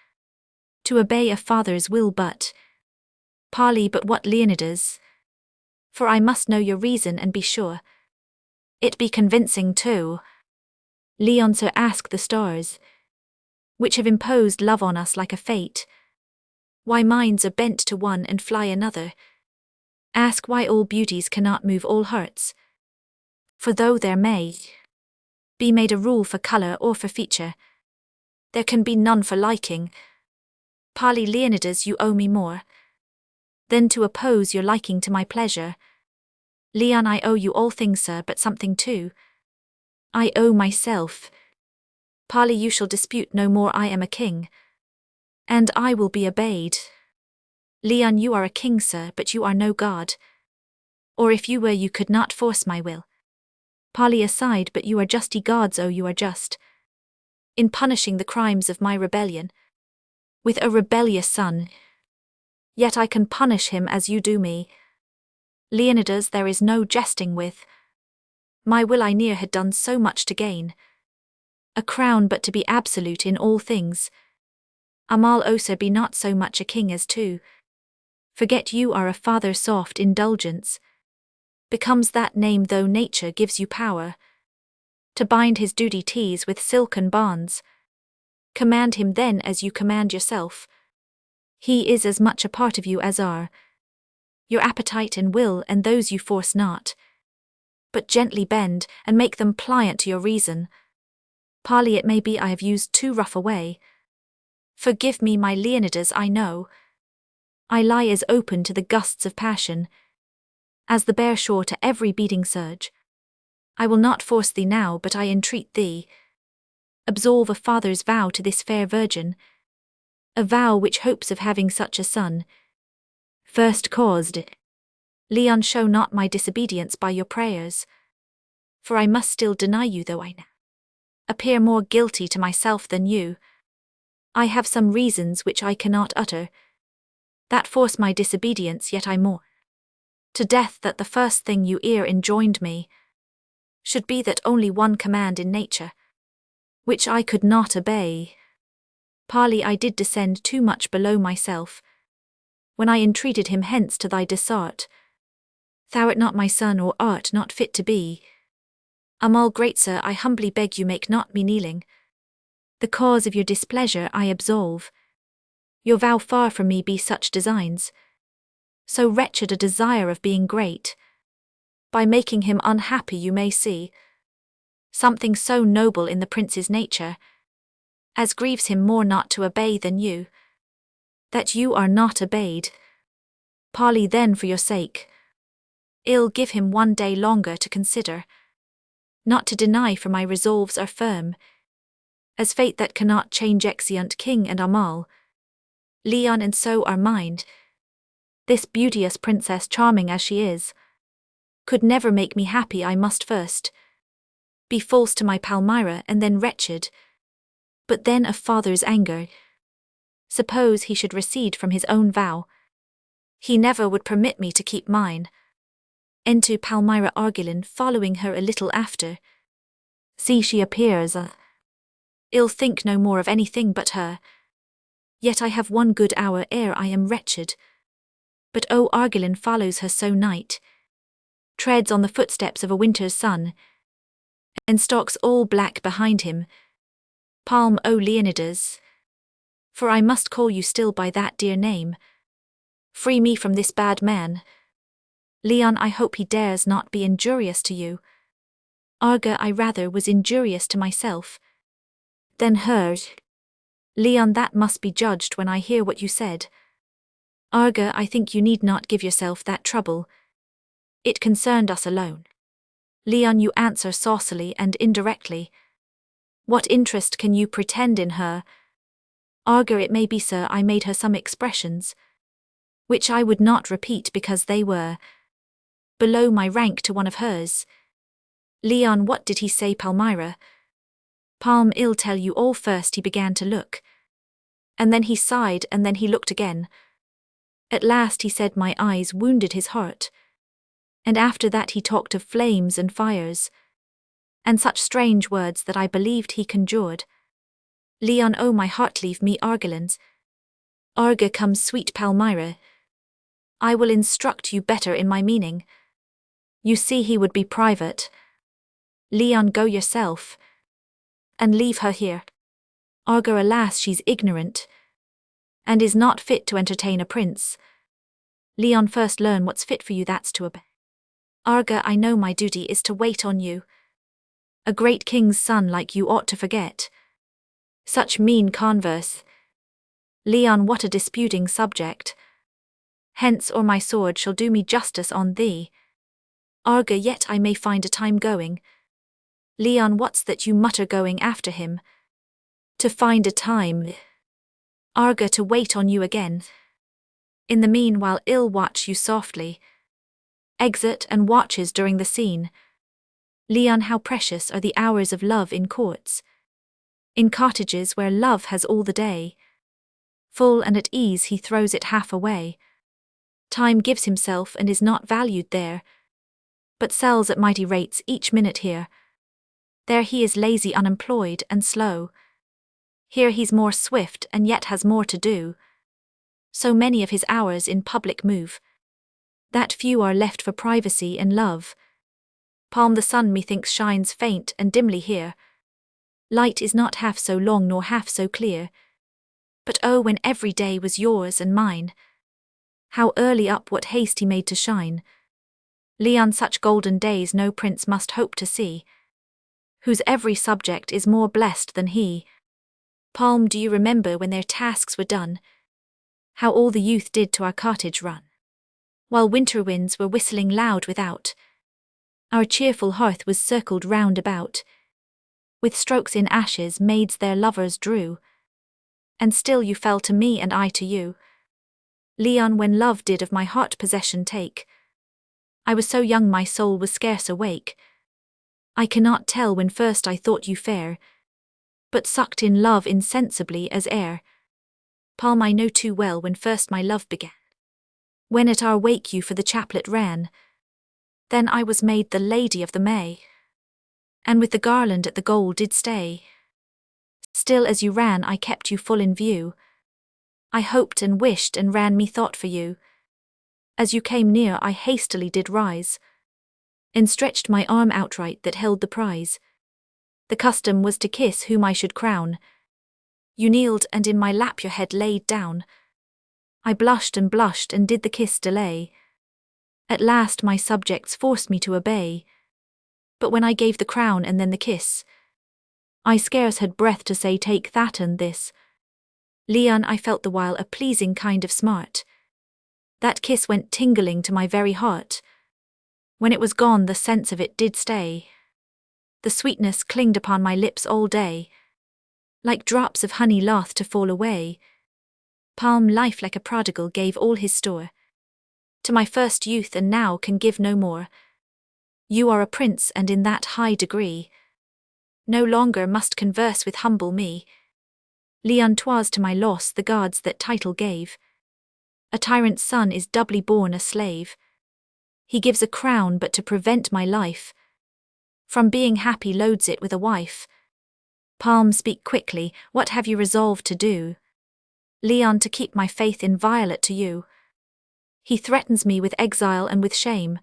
S1: to obey a father's will. But, Parley, but what, Leonidas? For I must know your reason and be sure it be convincing too. Leon, sir, ask the stars, which have imposed love on us like a fate, why minds are bent to one and fly another. Ask why all beauties cannot move all hearts. For though there may be made a rule for colour or for feature, there can be none for liking. Parley, Leonidas, you owe me more than to oppose your liking to my pleasure. Leon, I owe you all things, sir, but something too I owe myself. Parley, you shall dispute no more. I am a king, and I will be obeyed. Leon, you are a king, sir, but you are no god, or if you were you could not force my will. Parley, aside, but you are justy gods, oh you are just in punishing the crimes of my rebellion with a rebellious son, yet I can punish him as you do me. Leonidas, there is no jesting with my will. I near had done so much to gain a crown, but to be absolute in all things. Amal, oh sir, be not so much a king as to forget you are a father. Soft indulgence becomes that name, though nature gives you power to bind his duty tease with silken bonds. Command him then as you command yourself. He is as much a part of you as are your appetite and will, and those you force not, but gently bend and make them pliant to your reason. Parley, it may be I have used too rough a way. Forgive me, my Leonidas, I know I lie as open to the gusts of passion as the bare shore to every beating surge. I will not force thee now, but I entreat thee, absolve a father's vow to this fair virgin, a vow which hopes of having such a son first caused. Leon, show not my disobedience by your prayers, for I must still deny you, though I now appear more guilty to myself than you. I have some reasons which I cannot utter that force my disobedience, yet I more to death that the first thing you ere enjoined me should be that only one command in nature, which I could not obey. Parley, I did descend too much below myself when I entreated him hence to thy desart. Thou art not my son, or art not fit to be. Amal, great sir, I humbly beg you make not me kneeling. The cause of your displeasure I absolve. Your vow far from me be such designs. So wretched a desire of being great. By making him unhappy you may see something so noble in the prince's nature, as grieves him more not to obey than you, that you are not obeyed. Parley then for your sake. Ill give him 1 day longer to consider, not to deny, for my resolves are firm, as fate that cannot change exeunt king and Amal, Leon, and so are mine. This beauteous princess, charming as she is, could never make me happy. I must first be false to my Palmyra, and then wretched. But then of father's anger, suppose he should recede from his own vow, he never would permit me to keep mine. Into Palmyra Argillan, following her a little after. See, she appears. Ill think no more of anything but her. Yet I have 1 good hour ere I am wretched. But O Argillan follows her so night, treads on the footsteps of a winter's sun, and stalks all black behind him. Palm, O Leonidas, for I must call you still by that dear name. Free me from this bad man. Leon, I hope he dares not be injurious to you. Arga, I rather was injurious to myself than her. Leon, that must be judged when I hear what you said. Arga, I think you need not give yourself that trouble. It concerned us alone. Leon, you answer saucily and indirectly. What interest can you pretend in her? Arga, it may be, sir, I made her some expressions, which I would not repeat because they were below my rank to one of hers. Leon, what did he say, Palmyra? Palm, I'll tell you all. First he began to look, and then he sighed, and then he looked again. At last he said my eyes wounded his heart, and after that he talked of flames and fires, and such strange words that I believed he conjured. Leon, oh my heart, leave me Argillans. Arga, comes sweet Palmyra. I will instruct you better in my meaning. You see he would be private. Leon, go yourself, and leave her here. Arga, alas, she's ignorant, and is not fit to entertain a prince. Leon, first learn what's fit for you, that's to obey. Arga, I know my duty is to wait on you. A great king's son like you ought to forget such mean converse. Leon, what a disputing subject. Hence, or my sword shall do me justice on thee. Arga, yet I may find a time going. Leon, what's that you mutter, going after him? To find a time. Arga, to wait on you again. In the meanwhile I'll watch you softly. Exit and watches during the scene. Leon, how precious are the hours of love in courts, in cottages where love has all the day. Full and at ease he throws it half away. Time gives himself and is not valued there, but sells at mighty rates each minute here. There he is lazy, unemployed, and slow. Here he's more swift and yet has more to do. So many of his hours in public move, that few are left for privacy and love. Palm, the sun methinks shines faint and dimly here. Light is not half so long nor half so clear. But oh, when every day was yours and mine, how early up, what haste he made to shine. Leon, such golden days no prince must hope to see, whose every subject is more blessed than he. Palm, do you remember when their tasks were done, how all the youth did to our cottage run, while winter winds were whistling loud without? Our cheerful hearth was circled round about, with strokes in ashes maids their lovers drew, and still you fell to me and I to you. Leon, when love did of my heart possession take, I was so young my soul was scarce awake. I cannot tell when first I thought you fair, but sucked in love insensibly as air. Palm, I know too well when first my love began, when at our wake you for the chaplet ran. Then I was made the lady of the May, and with the garland at the goal did stay. Still as you ran I kept you full in view. I hoped and wished and ran me thought for you. As you came near I hastily did rise, and stretched my arm outright that held the prize. The custom was to kiss whom I should crown. You kneeled and in my lap your head laid down. I blushed and did the kiss delay. At last my subjects forced me to obey. But when I gave the crown and then the kiss, I scarce had breath to say take that and this. Leon, I felt the while a pleasing kind of smart. That kiss went tingling to my very heart. When it was gone the sense of it did stay. The sweetness clinged upon my lips all day, like drops of honey loth to fall away. Palm life like a prodigal gave all his store to my first youth and now can give no more. You are a prince and in that high degree no longer must converse with humble me. Leon, 'twas to my loss the gods that title gave. A tyrant's son is doubly born a slave. He gives a crown but to prevent my life from being happy loads it with a wife. Palm, speak quickly, what have you resolved to do? Leon, to keep my faith inviolate to you. He threatens me with exile and with shame,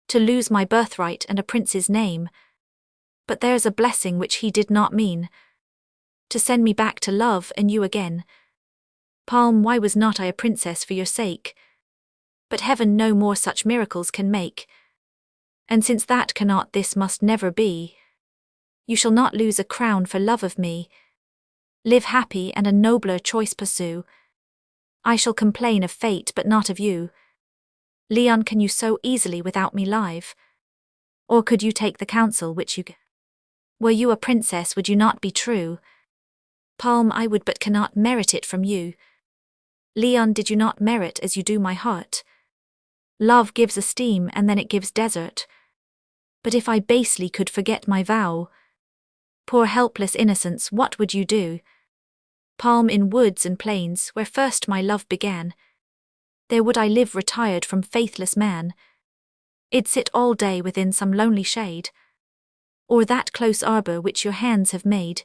S1: to lose my birthright and a prince's name. But there's a blessing which he did not mean, to send me back to love and you again. Palm, why was not I a princess for your sake? But heaven no more such miracles can make. And since that cannot, this must never be. You shall not lose a crown for love of me. Live happy and a nobler choice pursue. I shall complain of fate but not of you. Leon, can you so easily without me live? Or could you take the counsel which you were you a princess would you not be true? Palm, I would but cannot merit it from you. Leon, did you not merit as you do my heart? Love gives esteem and then it gives desert. But if I basely could forget my vow, poor helpless innocence, what would you do? Palm, in woods and plains where first my love began, there would I live retired from faithless man. I'd sit all day within some lonely shade, or that close arbor which your hands have made.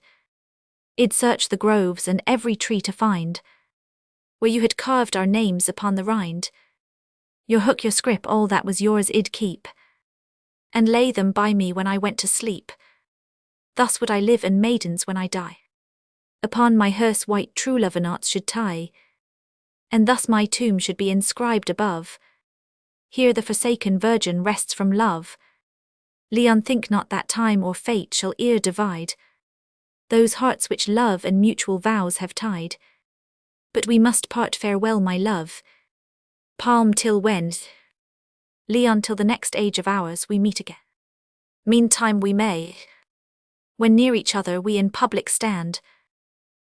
S1: I'd search the groves and every tree to find where you had carved our names upon the rind. Your hook, your scrip, all that was yours I'd keep, and lay them by me when I went to sleep. Thus would I live, and maidens when I die upon my hearse white true love knots should tie, and thus my tomb should be inscribed above. Here the forsaken virgin rests from love. Leon, think not that time or fate shall e'er divide those hearts which love and mutual vows have tied. But we must part, farewell my love. Palm, till when? Leon, till the next age of ours we meet again. Meantime we may, when near each other we in public stand,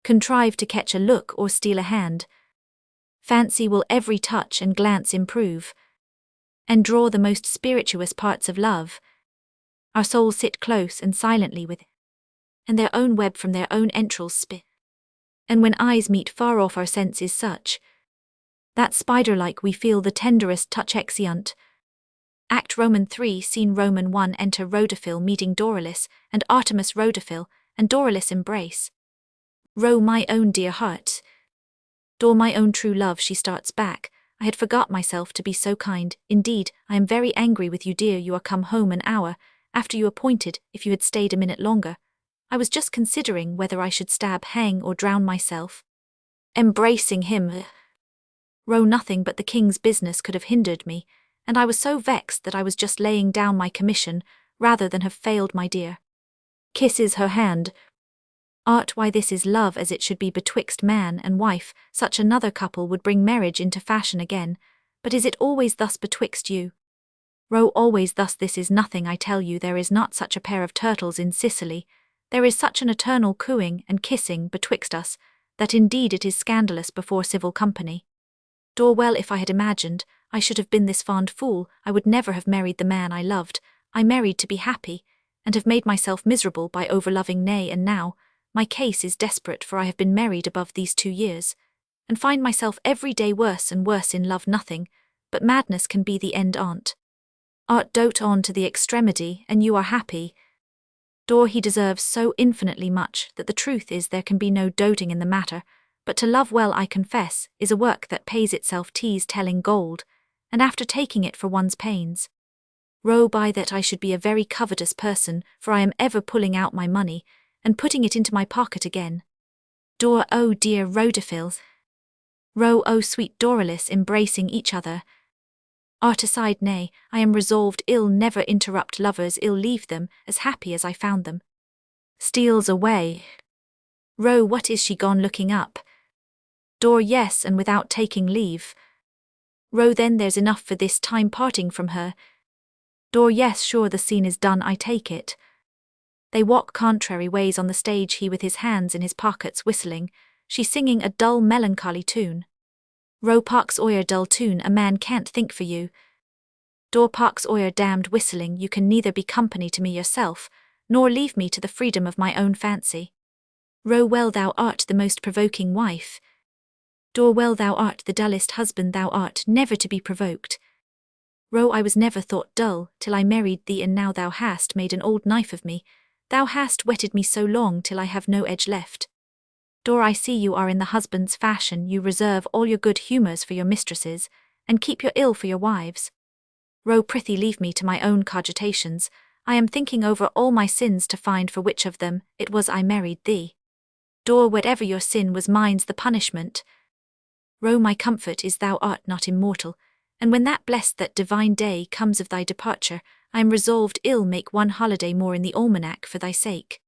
S1: contrive to catch a look or steal a hand. Fancy will every touch and glance improve, and draw the most spirituous parts of love. Our souls sit close and silently with it, and their own web from their own entrails spin. And when eyes meet far off, our sense is such that spider-like we feel the tenderest touch. Exeunt. Act Roman 3, Scene Roman 1. Enter Rhodophil meeting Dorylis, and Artemis Rhodophil, and Dorylis embrace. Ro, my own dear heart. Dor, my own true love. She starts back. I had forgot myself to be so kind. Indeed, I am very angry with you, dear. You are come home an hour after you appointed. If you had stayed a minute longer, I was just considering whether I should stab, hang, or drown myself. Embracing him. Ro, nothing but the king's business could have hindered me, and I was so vexed that I was just laying down my commission, rather than have failed my dear. Kisses her hand. Art, why this is love as it should be betwixt man and wife. Such another couple would bring marriage into fashion again. But is it always thus betwixt you? Ro, always thus. This is nothing, I tell you. There is not such a pair of turtles in Sicily. There is such an eternal cooing and kissing betwixt us, that indeed it is scandalous before civil company. Dor, well, if I had imagined I should have been this fond fool, I would never have married the man I loved. I married to be happy, and have made myself miserable by overloving. Nay, and now my case is desperate, for I have been married above these 2 years, and find myself every day worse and worse in love. Nothing but madness can be the end on't. Art dote on to the extremity, and you are happy. Dor, he deserves so infinitely much that the truth is there can be no doting in the matter, but to love well, I confess, is a work that pays itself. 'Tis telling gold, and after taking it for one's pains. Ro, by that I should be a very covetous person, for I am ever pulling out my money, and putting it into my pocket again. Dor, oh dear Rhodophil. Ro, O sweet Doralis, embracing each other. Art aside, nay, I am resolved ill never interrupt lovers ill, leave them as happy as I found them. Steals away. Ro, what is she gone looking up? Dor, yes, and without taking leave. Ro, then there's enough for this time parting from her. Dor, yes, sure the scene is done, I take it. They walk contrary ways on the stage, he with his hands in his pockets whistling, she singing a dull melancholy tune. Ro, parks oyer dull tune, a man can't think for you. Dor, parks oyer damned whistling, you can neither be company to me yourself, nor leave me to the freedom of my own fancy. Ro, well thou art the most provoking wife. Dor, well thou art the dullest husband, thou art never to be provoked. Ro, I was never thought dull, till I married thee, and now thou hast made an old knife of me, thou hast whetted me so long till I have no edge left. Dor, I see you are in the husband's fashion, you reserve all your good humours for your mistresses, and keep your ill for your wives. Ro, prithee leave me to my own cogitations, I am thinking over all my sins to find for which of them it was I married thee. Dor, whatever your sin was, mine's the punishment. Ro, my comfort is thou art not immortal, and when that blessed, that divine day comes of thy departure, I am resolved ill make one holiday more in the almanac for thy sake.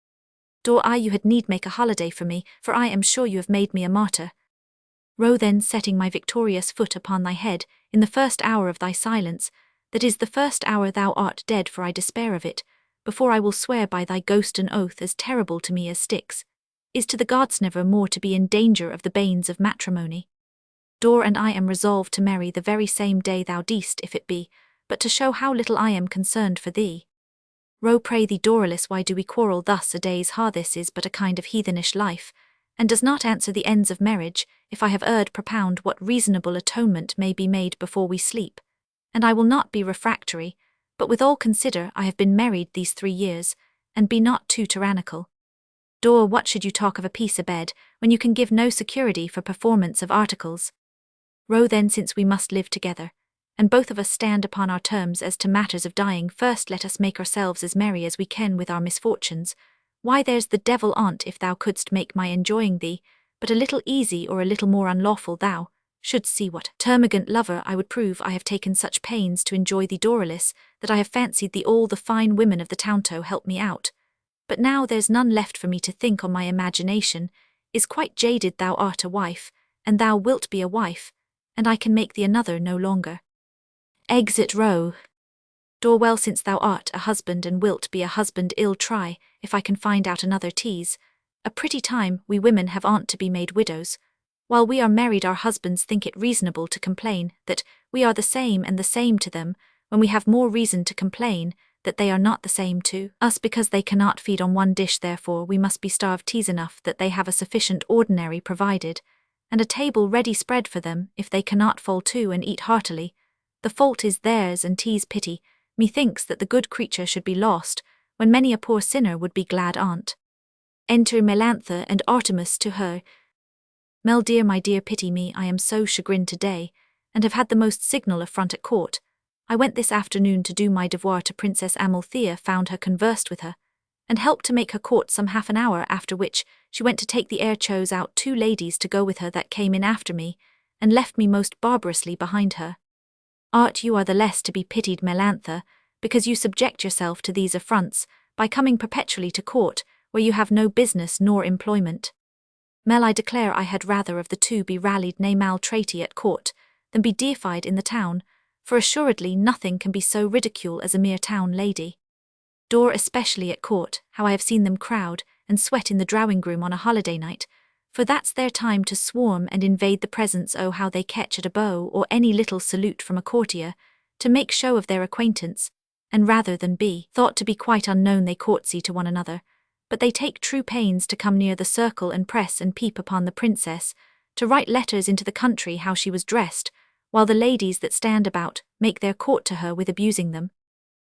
S1: Dor, I you had need make a holiday for me, for I am sure you have made me a martyr. Ro, then setting my victorious foot upon thy head, in the first hour of thy silence, that is the first hour thou art dead, for I despair of it, before I will swear by thy ghost an oath as terrible to me as Styx, is to the gods never more to be in danger of the banes of matrimony. Dor, and I am resolved to marry the very same day thou deest, if it be, but to show how little I am concerned for thee. Ro, pray thee, Doralis, why do we quarrel thus a day's this is but a kind of heathenish life, and does not answer the ends of marriage. If I have erred, propound what reasonable atonement may be made before we sleep, and I will not be refractory, but withal consider I have been married these 3 years, and be not too tyrannical. Dor, what should you talk of a peace abed, when you can give no security for performance of articles? Ro, then since we must live together, and both of us stand upon our terms as to matters of dying, first let us make ourselves as merry as we can with our misfortunes. Why, there's the devil on't if thou couldst make my enjoying thee but a little easy or a little more unlawful, thou shouldst see what termagant lover I would prove. I have taken such pains to enjoy thee, Doralis, that I have fancied thee all the fine women of the townto help me out. But now there's none left for me to think on, my imagination is quite jaded, thou art a wife, and thou wilt be a wife, and I can make thee another no longer. Exit Ro. Dor, well, since thou art a husband and wilt be a husband, ill try, if I can find out another tease. A pretty time we women have on't to be made widows. While we are married, our husbands think it reasonable to complain that we are the same and the same to them, when we have more reason to complain that they are not the same to us, because they cannot feed on one dish. Therefore we must be starved tease enough that they have a sufficient ordinary provided, and a table ready spread for them, if they cannot fall to and eat heartily. The fault is theirs, and 'tis pity, methinks, that the good creature should be lost, when many a poor sinner would be glad on't. Enter Melantha and Artemis to her. Mel, dear, my dear, pity me, I am so chagrined today, and have had the most signal affront at court. I went this afternoon to do my devoir to Princess Amalthea, found her, conversed with her, and helped to make her court some half an hour, after which she went to take the air, chose out 2 ladies to go with her that came in after me, and left me most barbarously behind her. Art, you are the less to be pitied, Melantha, because you subject yourself to these affronts, by coming perpetually to court, where you have no business nor employment. Mel, I declare I had rather of the 2 be rallied, nay maltraity at court, than be deified in the town, for assuredly nothing can be so ridicule as a mere town lady. Dor, especially at court, how I have seen them crowd and sweat in the drawing-room on a holiday night, for that's their time to swarm and invade the presence. Oh, how they catch at a bow or any little salute from a courtier, to make show of their acquaintance, and rather than be thought to be quite unknown they courtesy to one another, but they take true pains to come near the circle and press and peep upon the princess, to write letters into the country how she was dressed, while the ladies that stand about make their court to her with abusing them.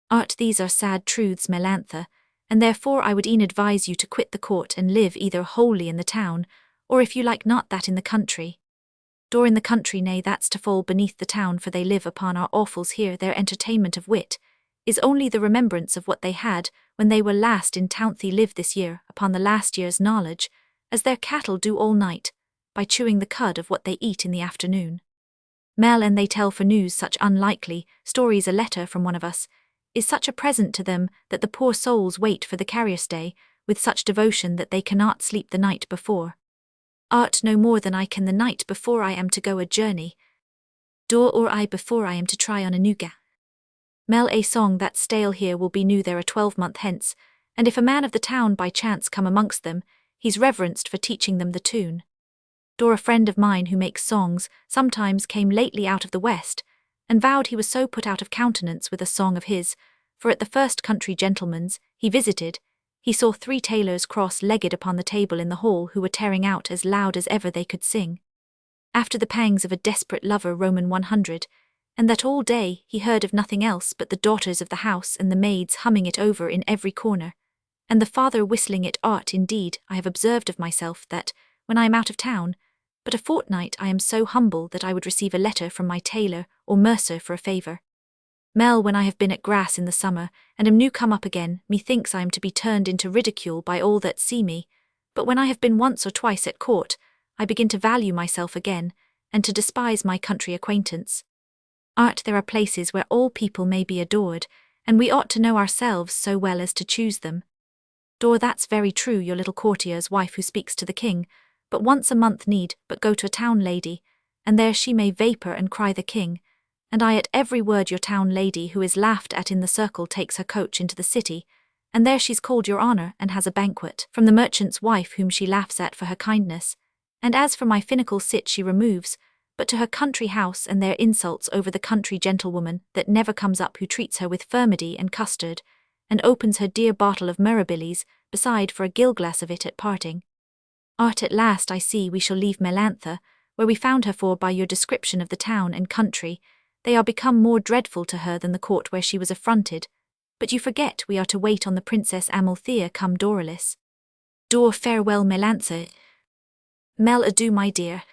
S1: Art, these are sad truths, Melantha, and therefore I would e'en advise you to quit the court and live either wholly in the town, or if you like not that, in the country. Dor, in the country, nay, that's to fall beneath the town, for they live upon our offals here. Their entertainment of wit is only the remembrance of what they had when they were last in town. They live this year upon the last year's knowledge, as their cattle do all night, by chewing the cud of what they eat in the afternoon. Mel and they tell for news such unlikely stories. A letter from one of us is such a present to them that the poor souls wait for the carrier's day with such devotion that they cannot sleep the night before. Art no more than I can the night before I am to go a journey. Door or I before I am to try on a new ga. Mel, a song that's stale here will be new there a 12-month hence, and if a man of the town by chance come amongst them, he's reverenced for teaching them the tune. Door, a friend of mine who makes songs, sometimes came lately out of the west, and vowed he was so put out of countenance with a song of his, for at the first country gentleman's he visited, he saw 3 tailors cross-legged upon the table in the hall who were tearing out as loud as ever they could sing. After the pangs of a desperate lover Roman 100, and that all day he heard of nothing else but the daughters of the house and the maids humming it over in every corner, and the father whistling it. Art indeed, I have observed of myself that, when I am out of town, but a fortnight I am so humble that I would receive a letter from my tailor or mercer for a favour. Mel, when I have been at grass in the summer, and am new come up again, methinks I am to be turned into ridicule by all that see me, but when I have been once or twice at court, I begin to value myself again, and to despise my country acquaintance. Art, there are places where all people may be adored, and we ought to know ourselves so well as to choose them. Door, that's very true, your little courtier's wife who speaks to the king, but once a month need but go to a town lady, and there she may vapour and cry the king, and I at every word your town lady who is laughed at in the circle takes her coach into the city, and there she's called your honour and has a banquet from the merchant's wife whom she laughs at for her kindness, and as for my finical sit she removes, but to her country house and their insults over the country gentlewoman that never comes up who treats her with furmedy and custard, and opens her dear bottle of mirabilis beside for a gill glass of it at parting. Art, at last I see we shall leave Melantha, where we found her, for by your description of the town and country, they are become more dreadful to her than the court where she was affronted, but you forget we are to wait on the Princess Amalthea cum Doralis. Door, farewell Melantha. Mel, adieu my dear.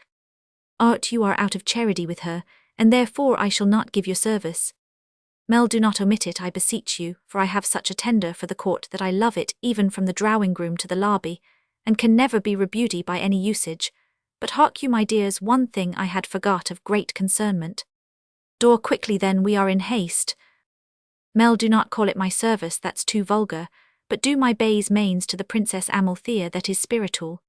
S1: Art, you are out of charity with her, and therefore I shall not give your service. Mel, do not omit it, I beseech you, for I have such a tender for the court that I love it even from the drawing-room to the lobby, and can never be rebuty by any usage. But hark you, my dears, one thing I had forgot of great concernment. Door, quickly then, we are in haste. Mel, do not call it my service, that's too vulgar, but do my bays mains to the Princess Amalthea, that is spiritual.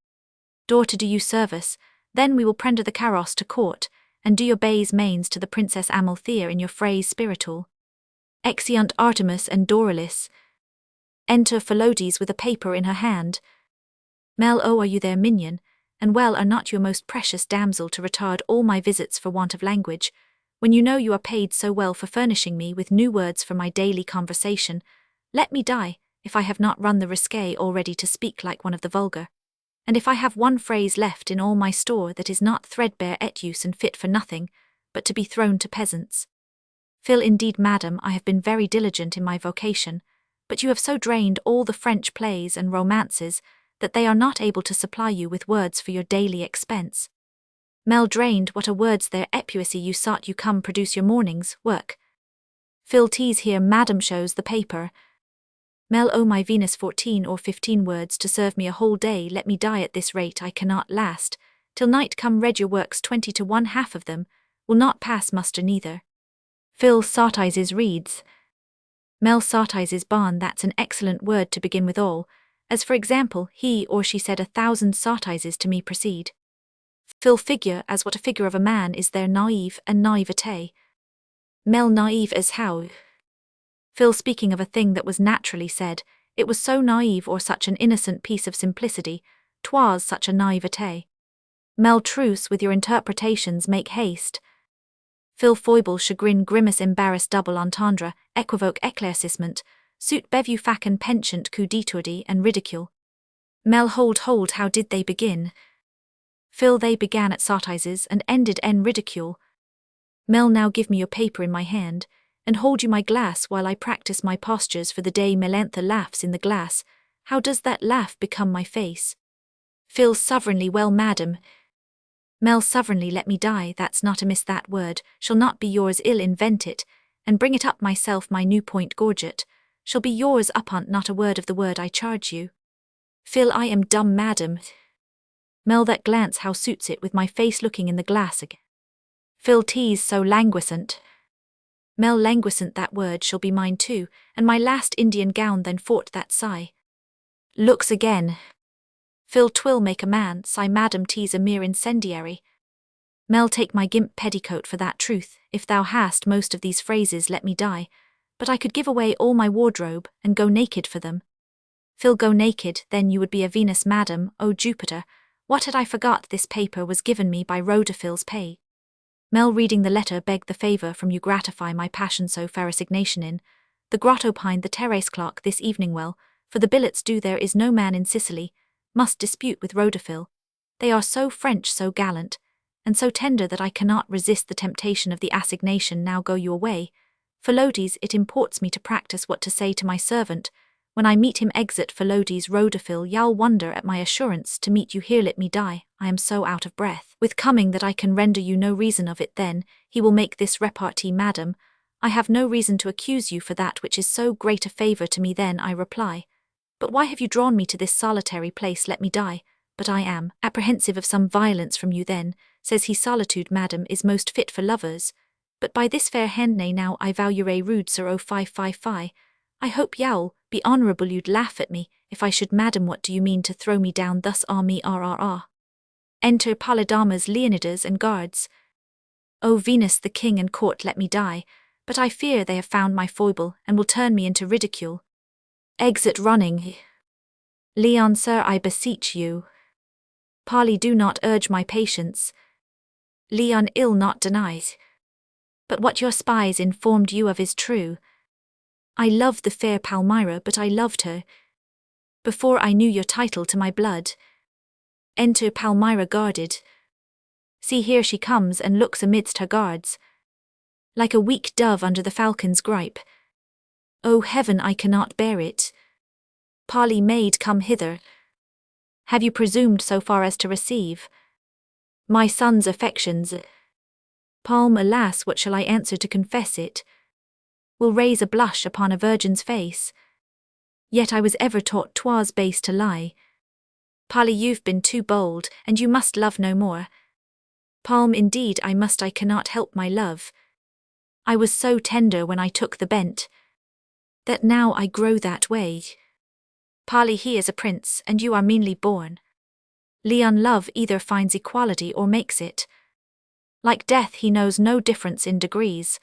S1: Door, to do you service, then we will prender the carrosse to court, and do your bays mains to the Princess Amalthea in your phrase spiritual. Exeunt Artemis and Doralis. Enter Philaudes with a paper in her hand. Mel, oh, are you there, minion? And well, are not you a most precious damsel to retard all my visits for want of language, when you know you are paid so well for furnishing me with new words for my daily conversation? Let me die, if I have not run the risque already to speak like one of the vulgar, and if I have one phrase left in all my store that is not threadbare et use and fit for nothing, but to be thrown to peasants. Phil, indeed, madam, I have been very diligent in my vocation, but you have so drained all the French plays and romances that they are not able to supply you with words for your daily expense. Mel, drained, what are words there? Epuisy, you sought you come produce your morning's work. Phil, tease here, madam, shows the paper. Mel, oh my Venus, 14 or 15 words to serve me a whole day. Let me die at this rate, I cannot last. Till night come, read your works 20 to 1/2 of them, will not pass muster neither. Phil, sottises reads. Mel, sottises barn, that's an excellent word to begin withal, as for example, he or she said 1,000 sottises to me proceed. Phil, figure, as what a figure of a man is there naive and naivete. Mel, naive as how? Phil, speaking of a thing that was naturally said, it was so naive or such an innocent piece of simplicity, 'twas such a naivete. Mel, truce with your interpretations, make haste. Phil, foible, chagrin, grimace, embarrass, double entendre, equivoque, éclaircissement, suit, bevu, facon, penchant, coup d'étourdi, and ridicule. Mel, hold, how did they begin? Phil, they began at sottises and ended en ridicule. Mel, now give me your paper in my hand, and hold you my glass while I practice my postures for the day. Melantha laughs in the glass. How does that laugh become my face? Phil, sovereignly well, madam. Mel, sovereignly, let me die, that's not amiss, that word shall not be yours, ill invent it, and bring it up myself, my new point gorget, shall be yours upon't not a word of the word I charge you. Phil, I am dumb, madam. Mel, that glance how suits it with my face looking in the glass again. Phil, 'tis so languissant. Mel, languissant, that word shall be mine too, and my last Indian gown then fought that sigh. Looks again. Phil, 'twill make a man sigh, madam, 'tis a mere incendiary. Mel, take my gimp petticoat for that truth, if thou hast most of these phrases let me die, but I could give away all my wardrobe, and go naked for them. Phil, go naked, then you would be a Venus, madam, O Jupiter, what had I forgot this paper was given me by Rhodophil's pay. Mel, reading the letter, beg the favour from you gratify my passion so fair assignation in the grotto pine the terrace clock this evening well, for the billets do there is no man in Sicily, must dispute with Rhodophil. They are so French, so gallant, and so tender that I cannot resist the temptation of the assignation. Now go you away. Philaudes, it imports me to practice what to say to my servant, when I meet him exit Philaudes Rhodophil, y'all wonder at my assurance to meet you here let me die, I am so out of breath with coming that I can render you no reason of it then, he will make this repartee madam, I have no reason to accuse you for that which is so great a favour to me then I reply. But why have you drawn me to this solitary place let me die, but I am apprehensive of some violence from you then, says he solitude madam is most fit for lovers, but by this fair hand nay now I vow you a rude sir o fi. I hope y'all be honourable you'd laugh at me, if I should madam what do you mean to throw me down thus me rrr. Enter Polydamas Leonidas and guards. O Venus the king and court let me die, but I fear they have found my foible and will turn me into ridicule. Exit running. Leon sir I beseech you. Poly do not urge my patience. Leon ill not denies. But what your spies informed you of is true. I loved the fair Palmyra, but I loved her before I knew your title to my blood. Enter Palmyra guarded. See here she comes and looks amidst her guards, like a weak dove under the falcon's gripe. O heaven, I cannot bear it. Parley maid, come hither. Have you presumed so far as to receive my son's affections? Palm, alas, what shall I answer to confess it? Will raise a blush upon a virgin's face. Yet I was ever taught 'twas base to lie. Polly, you've been too bold, and you must love no more. Palm, indeed I must, I cannot help my love. I was so tender when I took the bent, that now I grow that way. Polly, he is a prince, and you are meanly born. Leon, love either finds equality or makes it. Like death he knows no difference in degrees,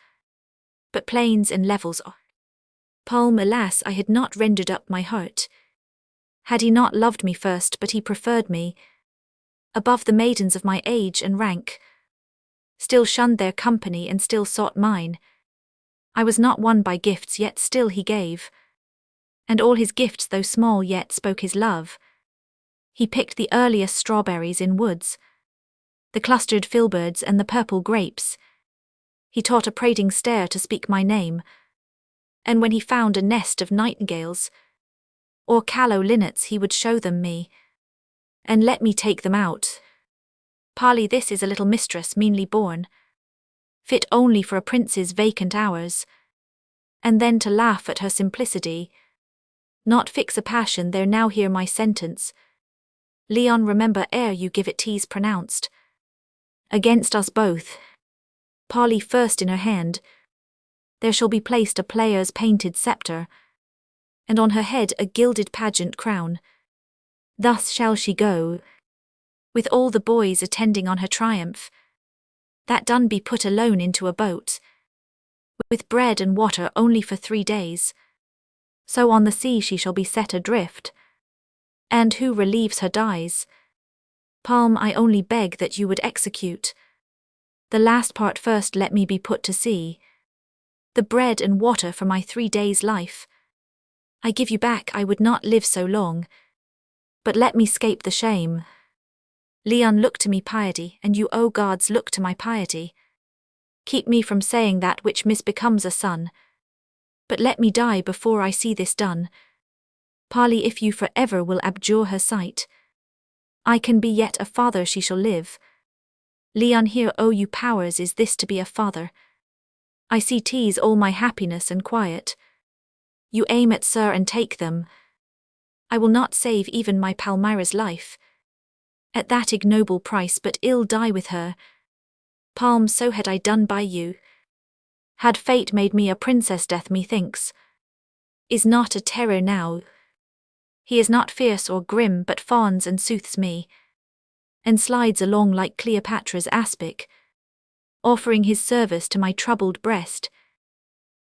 S1: but planes and levels are. Palm, alas, I had not rendered up my heart. Had he not loved me first, but he preferred me above the maidens of my age and rank, still shunned their company and still sought mine. I was not won by gifts, yet still he gave, and all his gifts, though small, yet spoke his love. He picked the earliest strawberries in woods, the clustered filberds and the purple grapes. He taught a prating stare to speak my name, and when he found a nest of nightingales or callow linnets he would show them me, and let me take them out. Parley, this is a little mistress meanly born, fit only for a prince's vacant hours, and then to laugh at her simplicity, not fix a passion there. Now hear my sentence. Leon, remember ere you give it 'tis pronounced against us both. Parley, first in her hand there shall be placed a player's painted sceptre, and on her head a gilded pageant crown. Thus shall she go, with all the boys attending on her triumph. That done, be put alone into a boat, with bread and water only for 3 days. So on the sea she shall be set adrift, and who relieves her dies. Palm, I only beg that you would execute the last part first. Let me be put to sea. The bread and water for my 3 days' life I give you back. I would not live so long, but let me scape the shame. Leon, look to me piety, and you, O gods, look to my piety. Keep me from saying that which misbecomes a son, but let me die before I see this done. Parley, if you for ever will abjure her sight, I can be yet a father, she shall live. Leon, here, O you powers, is this to be a father? I see 'tis all my happiness and quiet. You aim at, sir, and take them. I will not save even my Palmyra's life, At that ignoble price, but ill die with her. Palm, so had I done by you. Had fate made me a princess, death, methinks, is not a terror now. He is not fierce or grim, but fawns and soothes me, and slides along like Cleopatra's aspic, offering his service to my troubled breast.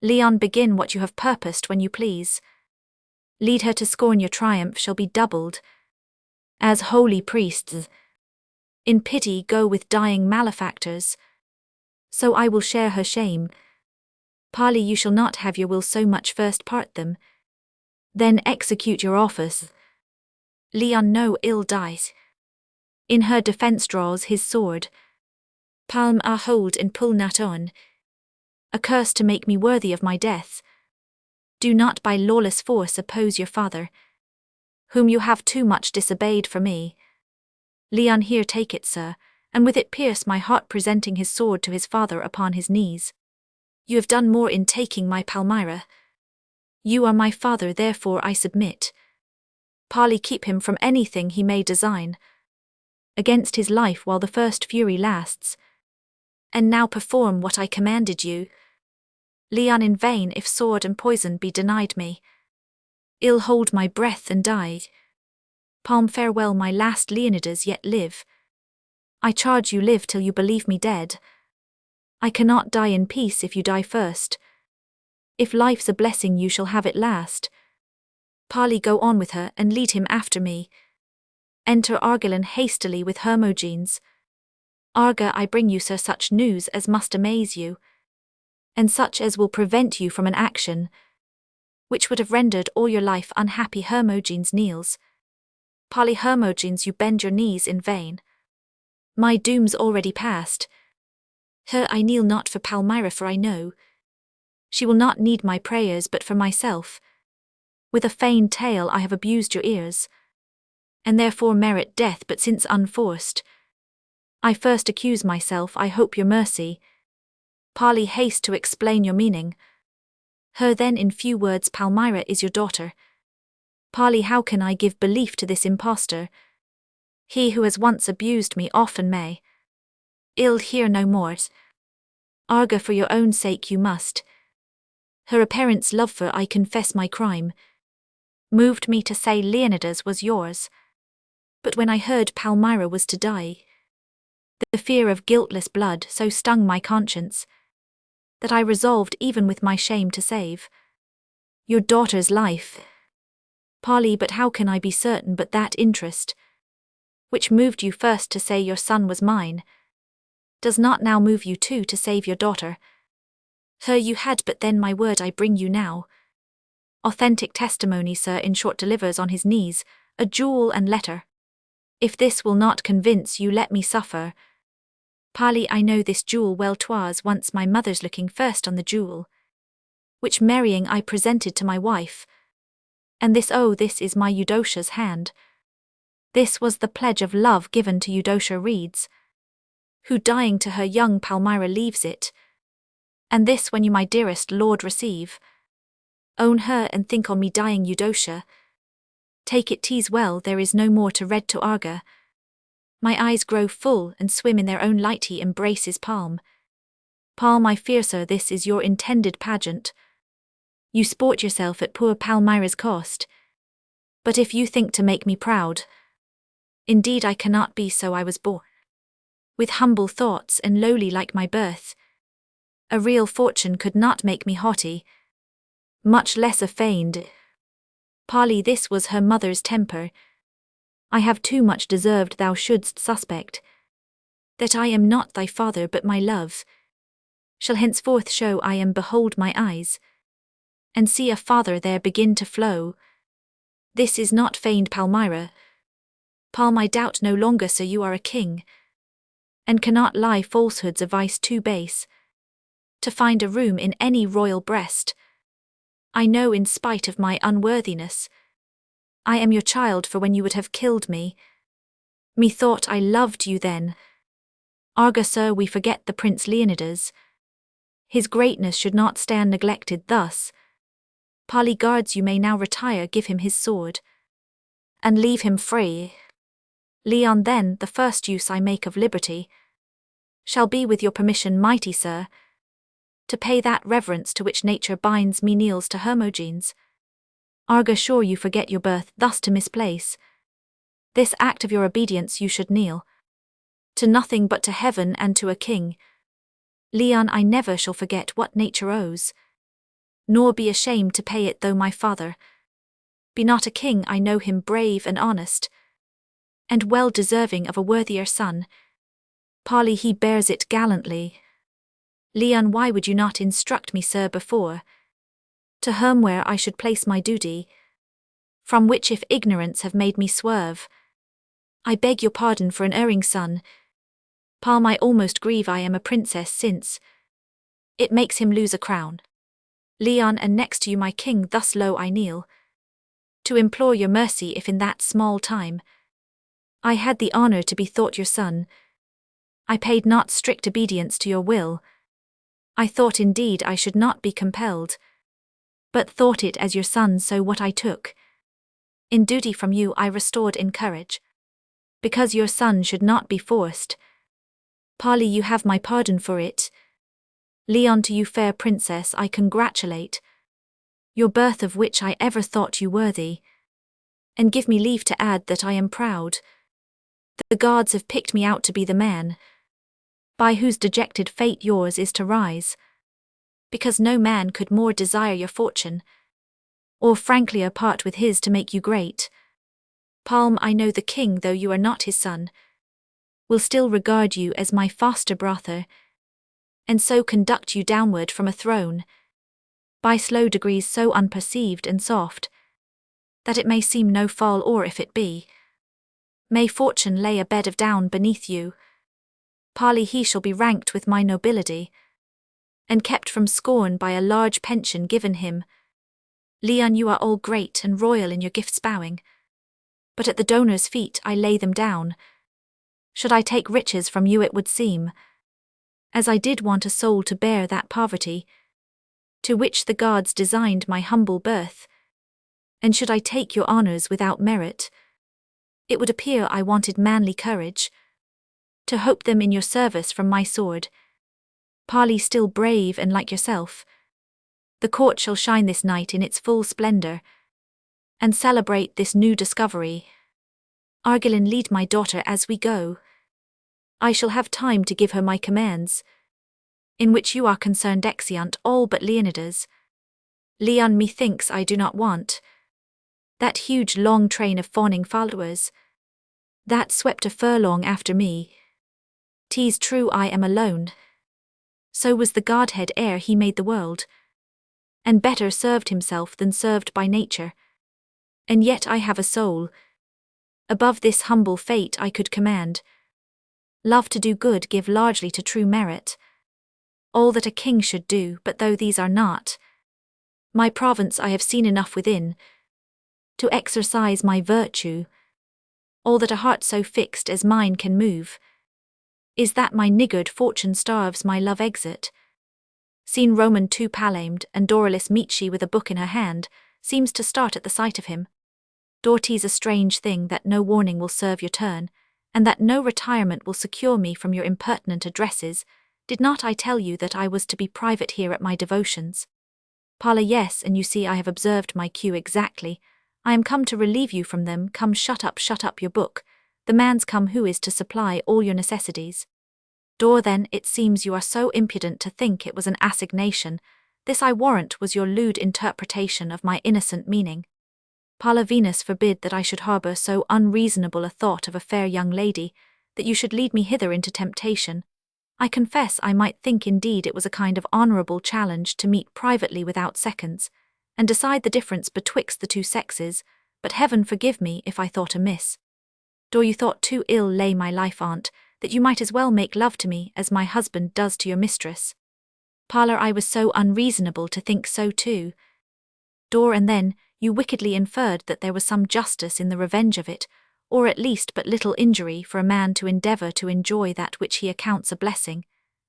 S1: Leon, begin what you have purposed when you please. Lead her to scorn, your triumph shall be doubled. As holy priests, in pity go with dying malefactors, so I will share her shame. Parley, you shall not have your will so much, first part them, then execute your office. Leon, no ill dies. In her defence draws his sword. Palm, ah, hold and pull not on. A curse to make me worthy of my death. Do not by lawless force oppose your father, whom you have too much disobeyed for me. Leon, here take it, sir, and with it pierce my heart, presenting his sword to his father upon his knees. You have done more in taking my Palmyra. You are my father, therefore I submit. Parley, keep him from anything he may design against his life while the first fury lasts. And now perform what I commanded you. Leon, in vain if sword and poison be denied me. Ill hold my breath and die. Palm, farewell, my last Leonidas, yet live. I charge you, live till you believe me dead. I cannot die in peace if you die first. If life's a blessing, you shall have it last. Parley, go on with her and lead him after me. Enter Argilan hastily with Hermogenes. Arga, I bring you, sir, such news as must amaze you, and such as will prevent you from an action which would have rendered all your life unhappy. Hermogenes kneels. Parley, Hermogenes, you bend your knees in vain. My doom's already past. Her I kneel not for Palmyra, for I know she will not need my prayers, but for myself. With a feigned tale I have abused your ears, and therefore merit death, but since unforced, I first accuse myself. I hope your mercy. Parley, haste to explain your meaning. Her then in few words, Palmyra is your daughter. Parley, how can I give belief to this impostor? He who has once abused me often may ill hear no more. Arga, for your own sake you must. Her apparent love for I confess my crime moved me to say Leonidas was yours. But when I heard Palmyra was to die, the fear of guiltless blood so stung my conscience that I resolved even with my shame to save your daughter's life. Parley, but how can I be certain but that interest which moved you first to say your son was mine does not now move you too to save your daughter? Her you had, but then my word I bring you now. Authentic testimony, sir, in short, delivers on his knees a jewel and letter. If this will not convince you, let me suffer. Parley, I know this jewel well. 'Twas once my mother's looking first on the jewel, which marrying I presented to my wife. And this, oh, this is my Eudocia's hand. This was the pledge of love given to Eudocia Reeds, who dying to her young Palmyra leaves it. And this when you, my dearest lord, receive, own her and think on me dying Eudocia. Take it, 'tis well, there is no more to read to Arga. My eyes grow full and swim in their own light. He embraces Palm. Palm, I fear, sir, this is your intended pageant. You sport yourself at poor Palmyra's cost. But if you think to make me proud, indeed I cannot be so. I was born with humble thoughts and lowly like my birth. A real fortune could not make me haughty, much less a feigned. Parley, this was her mother's temper. I have too much deserved thou shouldst suspect that I am not thy father, but my love shall henceforth show I am. Behold my eyes, and see a father there begin to flow. This is not feigned Palmyra. Palm, I doubt no longer, sir, you are a king, and cannot lie falsehoods a vice too base to find a room in any royal breast. I know in spite of my unworthiness I am your child, for when you would have killed me, methought I loved you then. Arga, sir, we forget the Prince Leonidas. His greatness should not stand neglected thus. Parley, guards, you may now retire, give him his sword, and leave him free. Leon, then, the first use I make of liberty shall be, with your permission, mighty sir, to pay that reverence to which nature binds me kneels to Hermogenes. Arga, sure you forget your birth thus to misplace. This act of your obedience you should kneel to nothing but to heaven and to a king. Leon, I never shall forget what nature owes, nor be ashamed to pay it, though my father be not a king. I know him brave and honest, and well deserving of a worthier son. Polly, he bears it gallantly. Leon, why would you not instruct me, sir, before to whom where I should place my duty, from which if ignorance have made me swerve, I beg your pardon for an erring son. Palm, I almost grieve I am a princess, since it makes him lose a crown. Leon, and next to you my king, thus low I kneel, to implore your mercy if in that small time I had the honor to be thought your son. I paid not strict obedience to your will. I thought indeed I should not be compelled, but thought it as your son, so what I took in duty from you I restored in courage, because your son should not be forced. Polly, you have my pardon for it. Leon, to you, fair princess, I congratulate your birth, of which I ever thought you worthy, and give me leave to add that I am proud the gods have picked me out to be the man by whose dejected fate yours is to rise, because no man could more desire your fortune, or franklier part with his to make you great. Palm, I know the king, though you are not his son, will still regard you as my foster brother, and so conduct you downward from a throne, by slow degrees so unperceived and soft, that it may seem no fall, or if it be, may fortune lay a bed of down beneath you. Polly, he shall be ranked with my nobility, and kept from scorn by a large pension given him. Leon, you are all great and royal in your gifts bowing, but at the donor's feet I lay them down. Should I take riches from you, it would seem as I did want a soul to bear that poverty to which the gods designed my humble birth. And should I take your honors without merit, it would appear I wanted manly courage to hope them in your service from my sword. Polly, still brave and like yourself, the court shall shine this night in its full splendor, and celebrate this new discovery. Argilin, lead my daughter as we go. I shall have time to give her my commands, in which you are concerned, exeunt all but Leonidas. Leon, methinks I do not want that huge long train of fawning followers that swept a furlong after me. 'Tis true I am alone. So was the Godhead ere he made the world, and better served himself than served by nature. And yet I have a soul above this humble fate I could command. Love to do good, give largely to true merit, all that a king should do, but though these are not my province, I have seen enough within to exercise my virtue. All that a heart so fixed as mine can move is that my niggard fortune starves my love exit. Seen Roman too palamed, and Doralis meet she with a book in her hand, seems to start at the sight of him. Dorty's a strange thing that no warning will serve your turn, and that no retirement will secure me from your impertinent addresses. Did not I tell you that I was to be private here at my devotions? Parla, yes, and you see I have observed my cue exactly. I am come to relieve you from them. Come, shut up your book. The man's come who is to supply all your necessities. Dor, then, it seems you are so impudent to think it was an assignation. This I warrant was your lewd interpretation of my innocent meaning. Parla, Venus forbid that I should harbour so unreasonable a thought of a fair young lady, that you should lead me hither into temptation. I confess I might think indeed it was a kind of honourable challenge to meet privately without seconds, and decide the difference betwixt the two sexes, but heaven forgive me if I thought amiss. Dor, you thought too ill lay my life, aunt, that you might as well make love to me as my husband does to your mistress. Parla, I was so unreasonable to think so too. Dor, and then you wickedly inferred that there was some justice in the revenge of it, or at least but little injury for a man to endeavour to enjoy that which he accounts a blessing,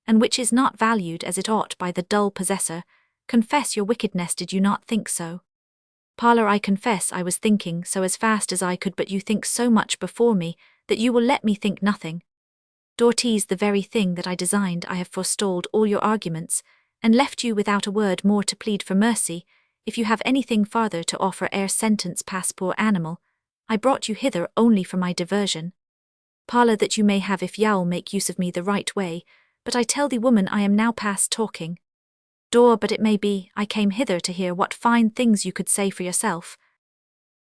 S1: and which is not valued as it ought by the dull possessor. Confess your wickedness, did you not think so? Parla, I confess I was thinking so as fast as I could, but you think so much before me that you will let me think nothing. Dortees, the very thing that I designed, I have forestalled all your arguments, and left you without a word more to plead for mercy. If you have anything farther to offer ere sentence pass, poor animal, I brought you hither only for my diversion. Parlour that you may have if you'll make use of me the right way, but I tell thee, woman, I am now past talking. Dor, but it may be, I came hither to hear what fine things you could say for yourself.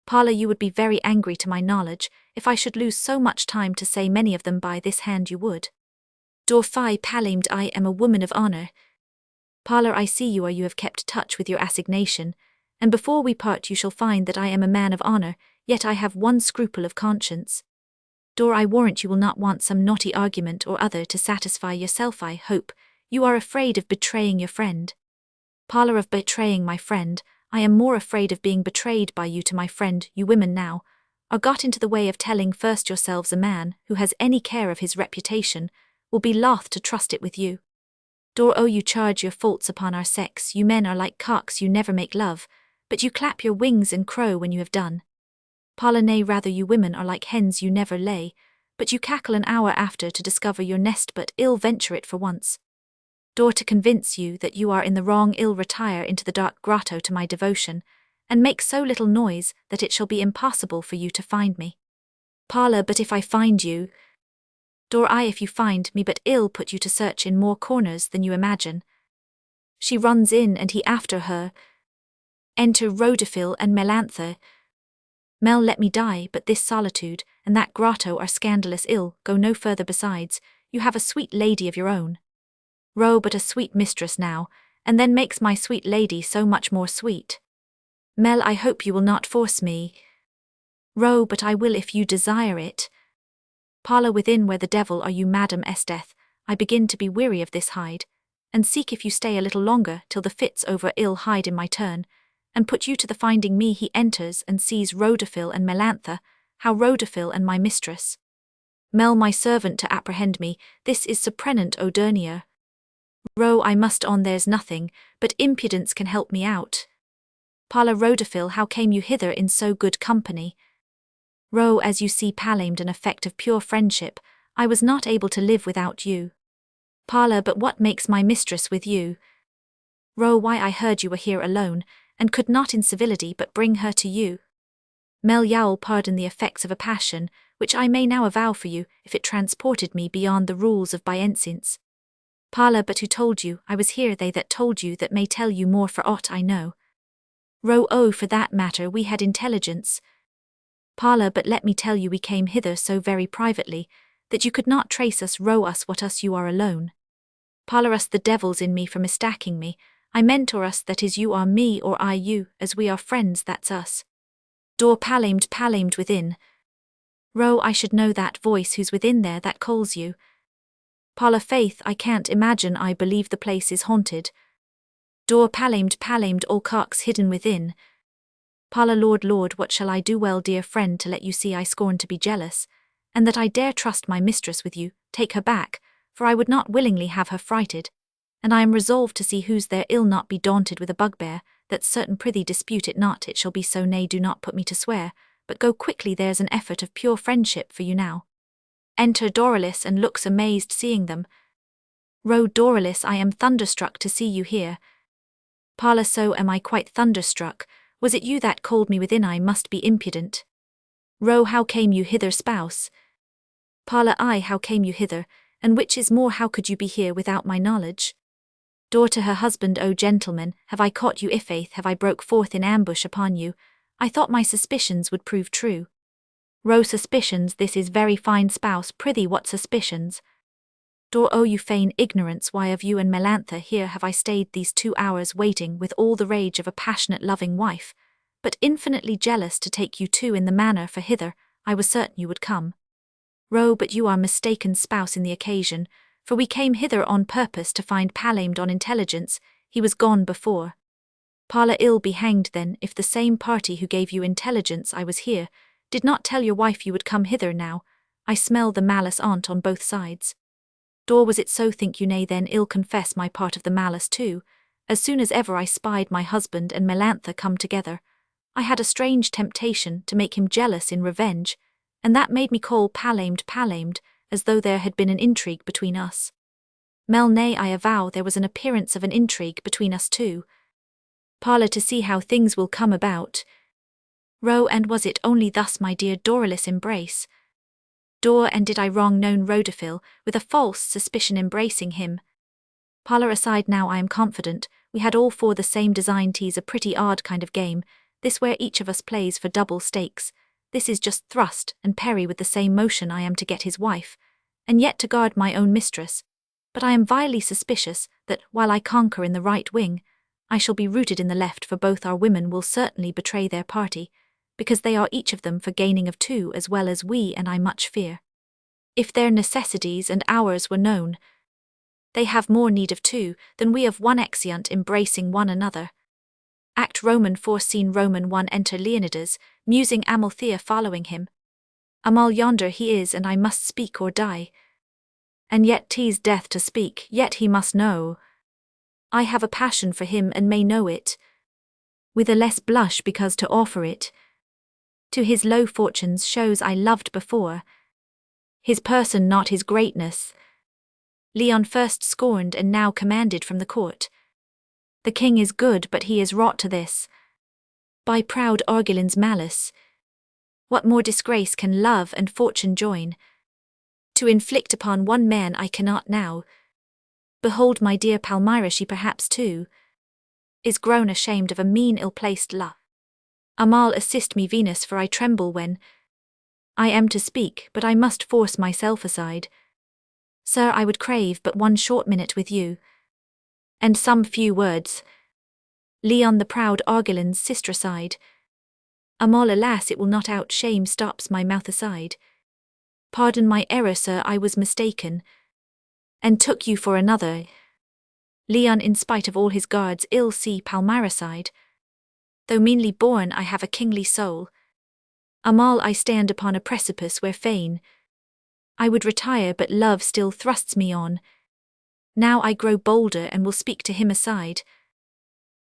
S1: Parlour, you would be very angry to my knowledge, if I should lose so much time to say many of them. By this hand you would. Dor, fie, palamed, I am a woman of honour. Parlour, I see you have kept touch with your assignation, and before we part you shall find that I am a man of honour, yet I have one scruple of conscience. Dor, I warrant you will not want some naughty argument or other to satisfy yourself. I hope you are afraid of betraying your friend. Parlour, of betraying my friend, I am more afraid of being betrayed by you to my friend. You women now are got into the way of telling first yourselves. A man who has any care of his reputation will be loth to trust it with you. Dor, oh, you charge your faults upon our sex. You men are like cocks, you never make love, but you clap your wings and crow when you have done. Parlour, nay, rather you women are like hens, you never lay, but you cackle an hour after to discover your nest, but ill venture it for once. Dor, to convince you that you are in the wrong, ill retire into the dark grotto to my devotion, and make so little noise that it shall be impossible for you to find me. Parlour, but if I find you. Dor, I, if you find me but ill put you to search in more corners than you imagine. She runs in and he after her. Enter Rhodophil and Melantha. Mel, let me die, but this solitude and that grotto are scandalous ill. Go no further. Besides, you have a sweet lady of your own. Ro, but a sweet mistress now, and then makes my sweet lady so much more sweet. Mel, I hope you will not force me. Ro, but I will if you desire it. Parlour, within where the devil are you, Madam Esteth? I begin to be weary of this hide, and seek if you stay a little longer till the fits over ill hide in my turn, and put you to the finding me. He enters and sees Rhodophil and Melantha. How Rhodophil and my mistress? Mel, my servant to apprehend me. This is surprenant O'Dernier. Ro, I must on, there's nothing but impudence can help me out. Parlour, Rhodophil, how came you hither in so good company? Ro, as you see, palamed an effect of pure friendship, I was not able to live without you. Parlour, but what makes my mistress with you? Ro, why, I heard you were here alone, and could not in civility but bring her to you. Mel, you'll pardon the effects of a passion, which I may now avow for you, if it transported me beyond the rules of biennience. Parlour, but who told you I was here? They that told you that may tell you more for aught I know. Ro, oh, for that matter we had intelligence. Parlour, but let me tell you we came hither so very privately, that you could not trace us. Ro, us what us you are alone. Parlour, us the devil's in me for mistacking me. I meant or us that is you are me or I you, as we are friends that's us. Dor, palamed within. Ro, I should know that voice who's within there that calls you. Parlour, faith, I can't imagine, I believe the place is haunted. Dor, palamed, all cocks hidden within. Parlour, Lord, what shall I do? Well, dear friend, to let you see I scorn to be jealous, and that I dare trust my mistress with you, take her back, for I would not willingly have her frighted, and I am resolved to see who's there ill not be daunted with a bugbear, that's certain. Prithee dispute it not, it shall be so. Nay, do not put me to swear, but go quickly, there's an effort of pure friendship for you now. Enter Doralis and looks amazed seeing them. Ro, Doralis, I am thunderstruck to see you here. Parlour, so am I quite thunderstruck. Was it you that called me within? I must be impudent. Ro, how came you hither, spouse? Parlour, I, how came you hither, and which is more, how could you be here without my knowledge? Dor, to her husband, O gentlemen, have I caught you? Ifaith, have I broke forth in ambush upon you? I thought my suspicions would prove true. Ro, suspicions, this is very fine, spouse. Prithee, what suspicions? Dor, oh, you feign ignorance. Why, of you and Melantha here have I stayed these 2 hours waiting with all the rage of a passionate loving wife, but infinitely jealous to take you two in the manner, for hither I was certain you would come. Ro, but you are mistaken, spouse, in the occasion, for we came hither on purpose to find palamed on intelligence. He was gone before. Parlour, ill be hanged then, if the same party who gave you intelligence I was here did not tell your wife you would come hither now. I smell the malice on't on both sides. Dor, was it so? Think you, nay then ill confess my part of the malice too. As soon as ever I spied my husband and Melantha come together, I had a strange temptation to make him jealous in revenge, and that made me call palamed, as though there had been an intrigue between us. Nay, I avow there was an appearance of an intrigue between us two. Parlour to see how things will come about. And was it only thus my dear Doralus embrace? And did I wrong known Rhodophil, with a false suspicion embracing him? Parlour aside now I am confident, we had all four the same design. 'Tis a pretty odd kind of game, this where each of us plays for double stakes. This is just thrust and parry with the same motion. I am to get his wife, and yet to guard my own mistress. But I am vilely suspicious that, while I conquer in the right wing, I shall be routed in the left, for both our women will certainly betray their party, because they are each of them for gaining of two as well as we, and I much fear. If their necessities and ours were known, they have more need of two than we of one. Exeunt embracing one another. Act Roman 4 Scene Roman 1 Enter Leonidas, musing Amalthea following him. Amal yonder he is, and I must speak or die. And yet 'tis death to speak, yet he must know. I have a passion for him and may know it, with a less blush because to offer it to his low fortunes shows I loved before, his person not his greatness. Leon first scorned and now commanded from the court. The king is good, but he is wrought to this by proud Argilan's malice. What more disgrace can love and fortune join? To inflict upon one man I cannot now. Behold my dear Palmyra, she perhaps too is grown ashamed of a mean ill-placed love. Amal, assist me Venus, for I tremble when I am to speak, but I must force myself aside. Sir, I would crave but one short minute with you, and some few words. Leon, the proud Argilan's sister, sighed. Amal, alas, it will not out, shame stops my mouth aside. Pardon my error, sir, I was mistaken, and took you for another. Leon, in spite of all his guards, ill see Palmyra sighed. Though meanly born, I have a kingly soul. Amal, I stand upon a precipice where fain I would retire, but love still thrusts me on. Now I grow bolder and will speak to him aside.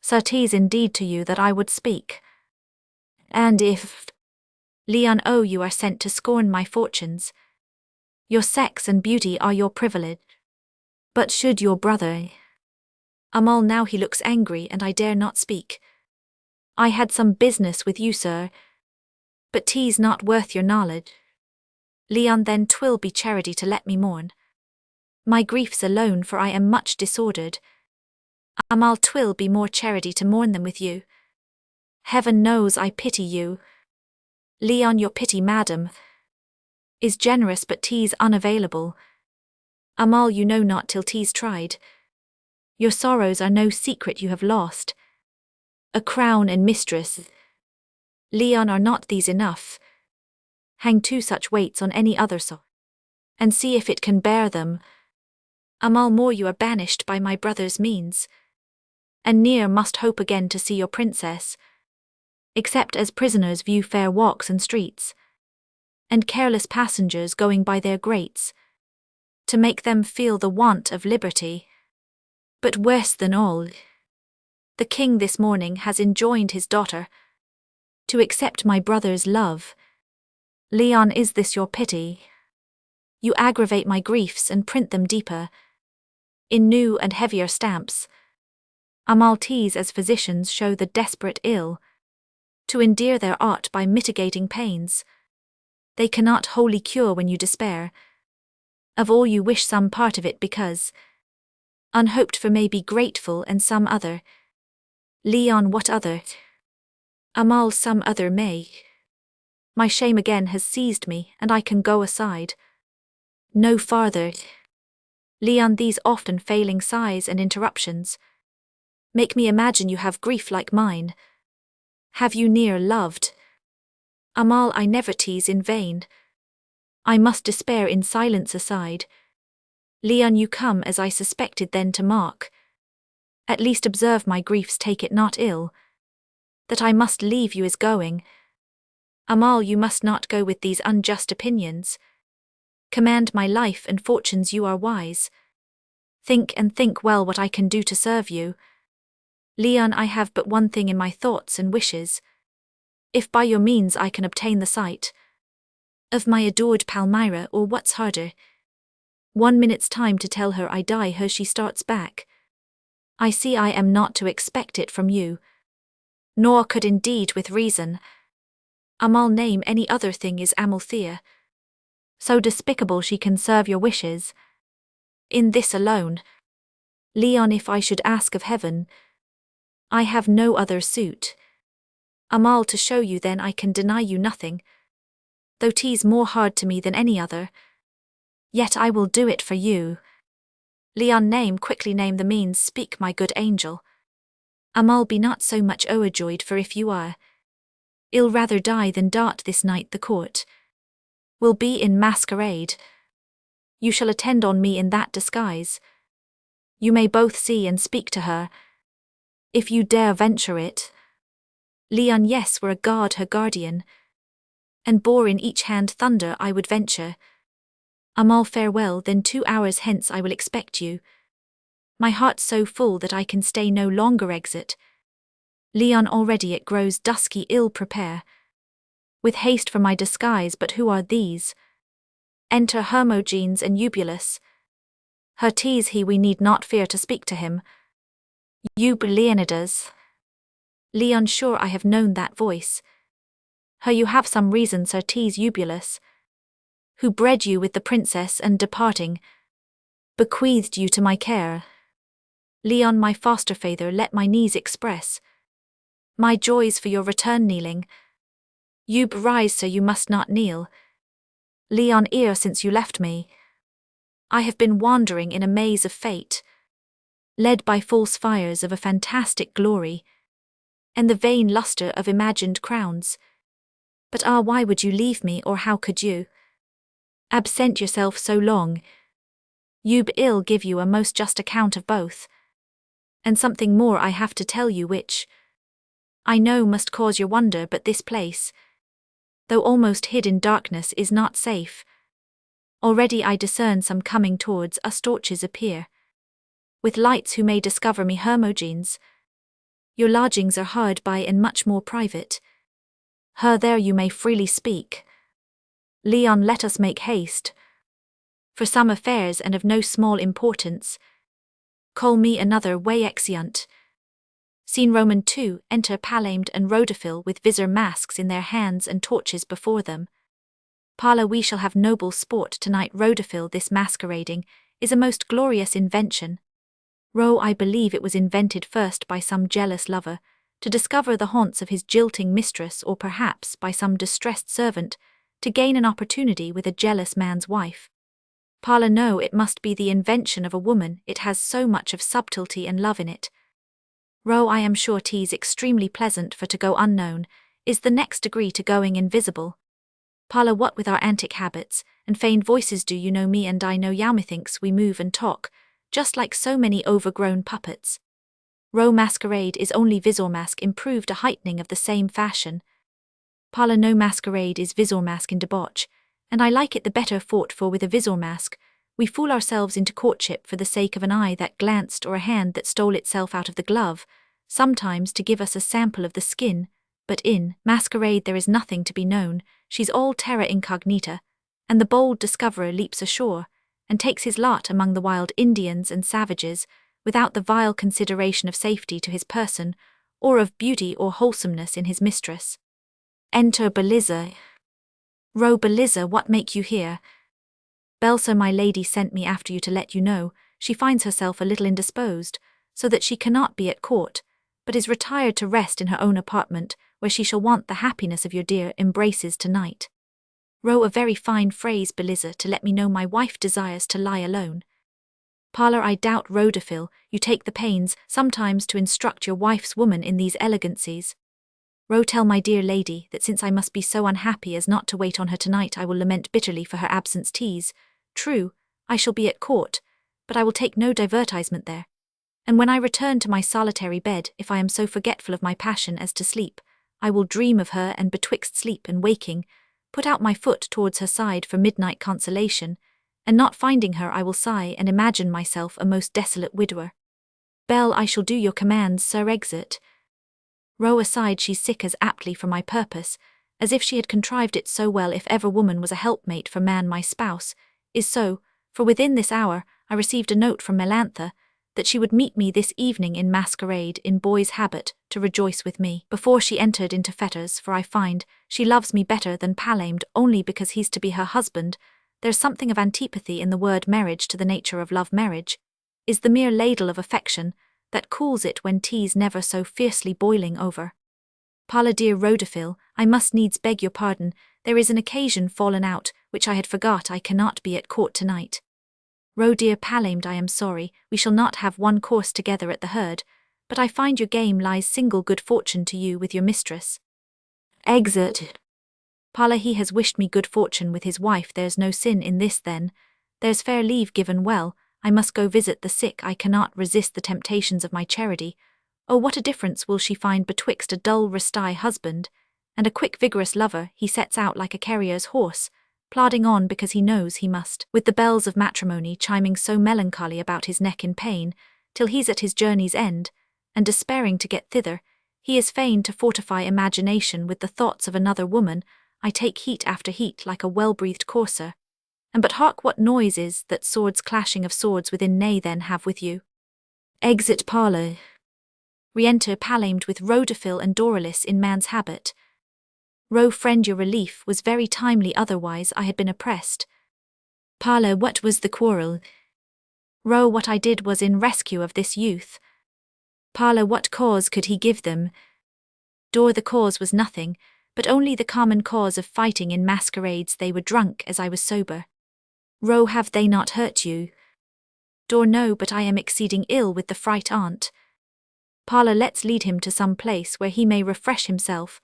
S1: Sir, 'tis indeed to you that I would speak. And if Leon, oh, you are sent to scorn my fortunes. Your sex and beauty are your privilege. But should your brother Amal, now he looks angry and I dare not speak. I had some business with you, sir, but 'tis not worth your knowledge. Leon, then 'twill be charity to let me mourn my griefs alone, for I am much disordered. Amal, 'twill be more charity to mourn them with you. Heaven knows I pity you. Leon, your pity, madam, is generous, but 'tis unavailable. Amal, you know not till 'tis tried. Your sorrows are no secret you have lost. A crown and mistress. Leon, are not these enough? Hang two such weights on any other soul, and see if it can bear them. Amal, more you are banished by my brother's means, and ne'er must hope again to see your princess, except as prisoners view fair walks and streets, and careless passengers going by their grates, to make them feel the want of liberty. But worse than all, the king this morning has enjoined his daughter to accept my brother's love. Leon, is this your pity? You aggravate my griefs and print them deeper in new and heavier stamps. Amal, 'tis as physicians show the desperate ill to endear their art by mitigating pains. They cannot wholly cure when you despair of all you wish some part of it, because unhoped for may be grateful, and some other. Leon, what other? Amal, some other may. My shame again has seized me, and I can go aside no farther. Leon, these often failing sighs and interruptions make me imagine you have grief like mine. Have you ne'er loved? Amal, I never tease in vain. I must despair in silence aside. Leon, you come as I suspected then to mark. At least observe my griefs, take it not ill that I must leave you as going. Amal, you must not go with these unjust opinions. Command my life and fortunes, you are wise. Think and think well what I can do to serve you. Leon, I have but one thing in my thoughts and wishes. If by your means I can obtain the sight Of my adored Palmyra, or what's harder, 1 minute's time to tell her I die her she starts back. I see I am not to expect it from you, nor could indeed with reason. I'll name any other thing is Amalthea. So despicable she can serve your wishes. In this alone, Leon, if I should ask of heaven, I have no other suit. All to show you then I can deny you nothing, though 'tis more hard to me than any other. Yet I will do it for you. Leon, quickly name the means, speak my good angel. I'll be not so much overjoyed, for if you are, I'll rather die than dart this night the court. Will be in masquerade. You shall attend on me in that disguise. You may both see and speak to her, if you dare venture it. Leon, yes, were a guard her guardian, and bore in each hand thunder I would venture. All farewell, then 2 hours hence I will expect you. My heart's so full that I can stay no longer, exit. Leon, already it grows dusky, ill prepare. With haste for my disguise, but who are these? Enter Hermogenes and Eubulus. Her tease he, we need not fear to speak to him. Leonidas. Leon, sure I have known that voice. Her you have some reason, sir, tease Eubulus, who bred you with the princess and departing, bequeathed you to my care. Leon, my foster father, let my knees express my joys for your return kneeling. Rise, sir, you must not kneel. Leon, ere since you left me, I have been wandering in a maze of fate, led by false fires of a fantastic glory, and the vain lustre of imagined crowns. But why would you leave me, or how could you absent yourself so long? I'll give you a most just account of both, and something more I have to tell you, which I know must cause your wonder, but this place, though almost hid in darkness, is not safe. Already I discern some coming towards us, torches appear, with lights, who may discover me. Hermogenes, your lodgings are hard by and much more private. There you may freely speak. Leon, let us make haste, for some affairs and of no small importance. Call me another way, exeunt. Scene Roman 2, enter Palamed and Rhodophil with visor masks in their hands and torches before them. Pala, we shall have noble sport tonight. Rhodophil, this masquerading is a most glorious invention. I believe it was invented first by some jealous lover, to discover the haunts of his jilting mistress, or perhaps by some distressed servant, to gain an opportunity with a jealous man's wife. Pala, no, it must be the invention of a woman, it has so much of subtlety and love in it. I am sure 'tis extremely pleasant, for to go unknown is the next degree to going invisible. Pala, what with our antic habits and feigned voices do you know me and I know you? Methinks we move and talk just like so many overgrown puppets. Masquerade is only visor mask improved, a heightening of the same fashion. Pala, no, masquerade is visor mask in debauch, and I like it the better for with a visor mask we fool ourselves into courtship for the sake of an eye that glanced or a hand that stole itself out of the glove, sometimes to give us a sample of the skin, but in masquerade there is nothing to be known, she's all terra incognita, and the bold discoverer leaps ashore, and takes his lot among the wild Indians and savages, without the vile consideration of safety to his person, or of beauty or wholesomeness in his mistress. Enter Belizza. Belizza, what make you here? Belsa, my lady sent me after you to let you know, she finds herself a little indisposed, so that she cannot be at court, but is retired to rest in her own apartment, where she shall want the happiness of your dear embraces tonight. A very fine phrase, Belizza, to let me know my wife desires to lie alone. Pala, I doubt, Rhodophil, you take the pains sometimes to instruct your wife's woman in these elegancies. Tell my dear lady that since I must be so unhappy as not to wait on her tonight, I will lament bitterly for her absence. True, I shall be at court, but I will take no divertisement there. And when I return to my solitary bed, if I am so forgetful of my passion as to sleep, I will dream of her, and betwixt sleep and waking, put out my foot towards her side for midnight consolation, and not finding her I will sigh and imagine myself a most desolate widower. Bell, I shall do your commands, sir, exit. Aside, she's sick as aptly for my purpose, as if she had contrived it so well if ever woman was a helpmate for man my spouse, is so, for within this hour I received a note from Melantha, that she would meet me this evening in masquerade in boy's habit to rejoice with me, before she entered into fetters, for I find she loves me better than Palamed only because he's to be her husband. There's something of antipathy in the word marriage to the nature of love. Marriage is the mere ladle of affection that cools it when tea's never so fiercely boiling over. Pala dear Rhodophil, I must needs beg your pardon, there is an occasion fallen out, which I had forgot. I cannot be at court tonight. Ro dear Palamed, I am sorry, we shall not have one course together at the herd, but I find your game lies single good fortune to you with your mistress. Exit. Pala, he has wished me good fortune with his wife. There's no sin in this then. There's fair leave given well. I must go visit the sick. I cannot resist the temptations of my charity. Oh, what a difference will she find betwixt a dull resty husband and a quick vigorous lover. He sets out like a carrier's horse, plodding on because he knows he must, with the bells of matrimony chiming so melancholy about his neck in pain, till he's at his journey's end, and despairing to get thither, he is fain to fortify imagination with the thoughts of another woman. I take heat after heat like a well-breathed courser. And but hark what noise is that swords clashing of swords within. Nay then, have with you. Exit parlour. Re-enter Palamed with Rhodophil and Doralis in man's habit. Ro, friend, your relief was very timely, otherwise I had been oppressed. Pala, what was the quarrel? Ro, what I did was in rescue of this youth. Pala, what cause could he give them? Dor, the cause was nothing, but only the common cause of fighting in masquerades. They were drunk as I was sober. Ro, have they not hurt you? Dor, no, but I am exceeding ill with the fright aunt. Pala, let's lead him to some place where he may refresh himself.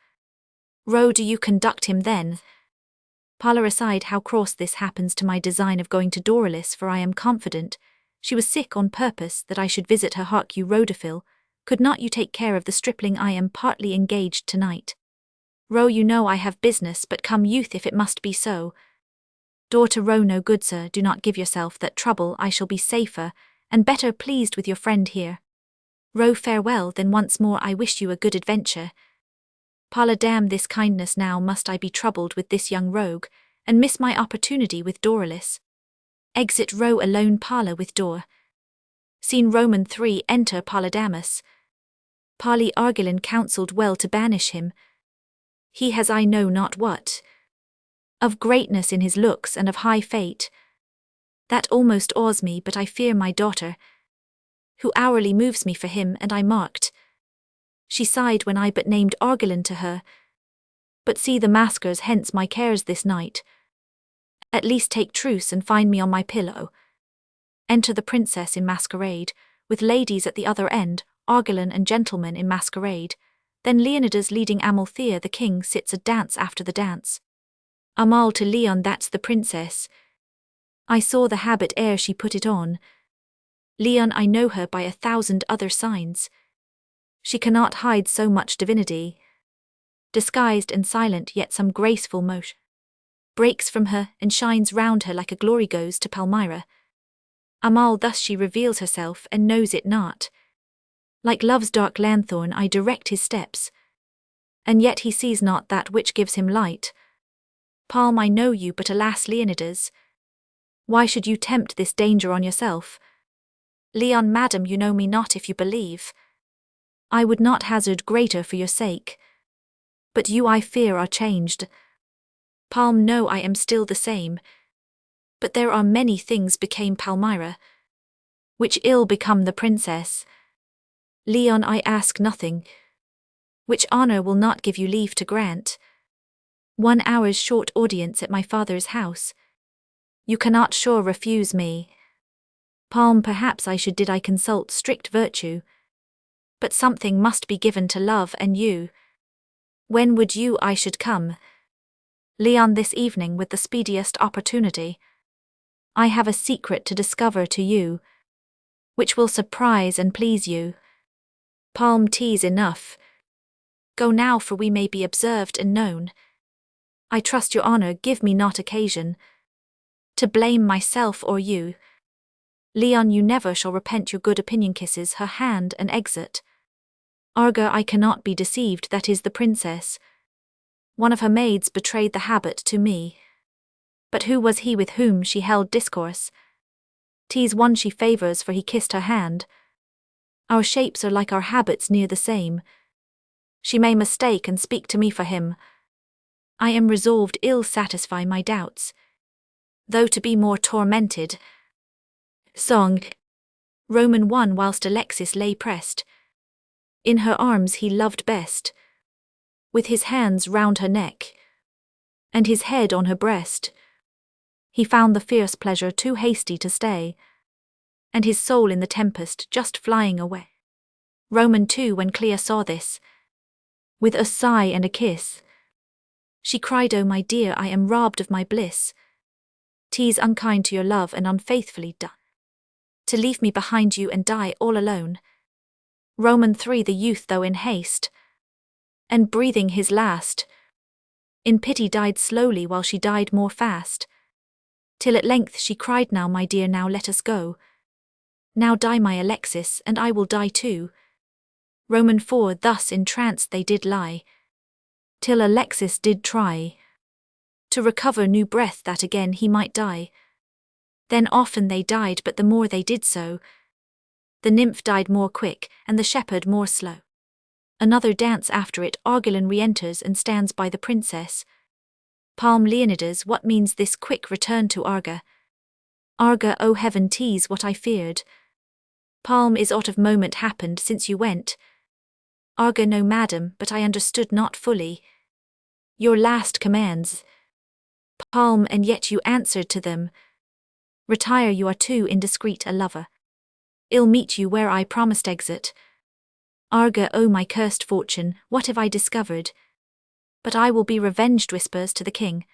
S1: Ro, do you conduct him then? Pala, aside, how cross this happens to my design of going to Doralis, for I am confident she was sick on purpose that I should visit her. Hark you, Rhodophil, could not you take care of the stripling? I am partly engaged tonight. Ro, you know I have business, but come youth if it must be so. Daughter Ro, no good sir, do not give yourself that trouble. I shall be safer and better pleased with your friend here. Ro, farewell, then once more I wish you a good adventure. Pala, damn this kindness, now must I be troubled with this young rogue, and miss my opportunity with Doralis. Exit Ro alone. Pala with Dor. Scene Roman 3. Enter Polydamas. Pali, Argilan counselled well to banish him. He has I know not what of greatness in his looks and of high fate. That almost awes me, but I fear my daughter, who hourly moves me for him, and I marked. She sighed when I but named Argilan to her. But see the maskers, hence my cares this night. At least take truce and find me on my pillow. Enter the princess in masquerade, with ladies at the other end, Argilan and gentlemen in masquerade. Then Leonidas leading Amalthea the king sits a dance after the dance. Amal to Leon, that's the princess. I saw the habit ere she put it on. Leon, I know her by 1,000 other signs. She cannot hide so much divinity. Disguised and silent, yet some graceful motion breaks from her and shines round her like a glory goes to Palmyra. Amal, thus she reveals herself and knows it not. Like love's dark lanthorn I direct his steps, and yet he sees not that which gives him light. Palm, I know you, but alas, Leonidas, why should you tempt this danger on yourself? Leon, madam, you know me not if you believe. I would not hazard greater for your sake. But you, I fear, are changed. Palm, no, I am still the same. But there are many things became Palmyra, which ill become the princess. Leon, I ask nothing, which honour will not give you leave to grant. 1 hour's short audience at my father's house. You cannot sure refuse me. Palm, perhaps I should did I consult strict virtue. But something must be given to love and you. When would you I should come? Leon, this evening with the speediest opportunity. I have a secret to discover to you, which will surprise and please you. Palm, tease enough. Go now, for we may be observed and known. I trust your honour give me not occasion to blame myself or you. Leon, you never shall repent your good opinion. Kisses her hand and exit. Arga, I cannot be deceived, that is the princess. One of her maids betrayed the habit to me. But who was he with whom she held discourse? 'Tis one she favours, for he kissed her hand. Our shapes are like our habits near the same. She may mistake and speak to me for him. I am resolved ill satisfy my doubts, though to be more tormented. Song. Roman 1. Whilst Alexis lay pressed in her arms he loved best, with his hands round her neck, and his head on her breast, he found the fierce pleasure too hasty to stay, and his soul in the tempest just flying away. Roman 2. When Clea saw this, with a sigh and a kiss, she cried, "Oh my dear, I am robbed of my bliss. 'Tis unkind to your love and unfaithfully done, to leave me behind you and die all alone." Roman 3. The youth, though in haste, and breathing his last, in pity died slowly while she died more fast, till at length she cried, "Now, my dear, now let us go. Now die my Alexis, and I will die too." Roman 4. Thus in trance they did lie, till Alexis did try to recover new breath that again he might die. Then often they died, but the more they did so, the nymph died more quick, and the shepherd more slow. Another dance after it, Argilan re-enters and stands by the princess. Palm Leonidas, what means this quick return to Arga? Arga, O heaven, 'tis what I feared. Palm, is aught of moment happened since you went? Arga, no madam, but I understood not fully your last commands. Palm, and yet you answered to them. Retire, you are too indiscreet a lover. Ill meet you where I promised exit. Arga, O my cursed fortune, what have I discovered? But I will be revenged, whispers to the king.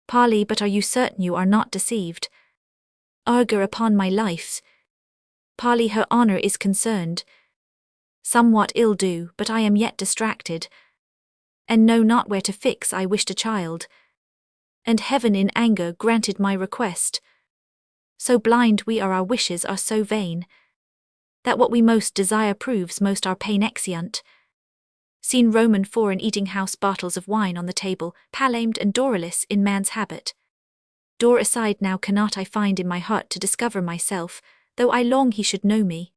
S1: Pali, but are you certain you are not deceived? Arga, upon my life. Pali, her honour is concerned. Somewhat ill do, but I am yet distracted, and know not where to fix. I wished a child, and heaven in anger granted my request. So blind we are, our wishes are so vain, that what we most desire proves most our pain exeunt. Scene Roman 4. An eating house, bottles of wine on the table, Palamed and Doralis in man's habit. Door aside, now cannot I find in my heart to discover myself, though I long he should know me.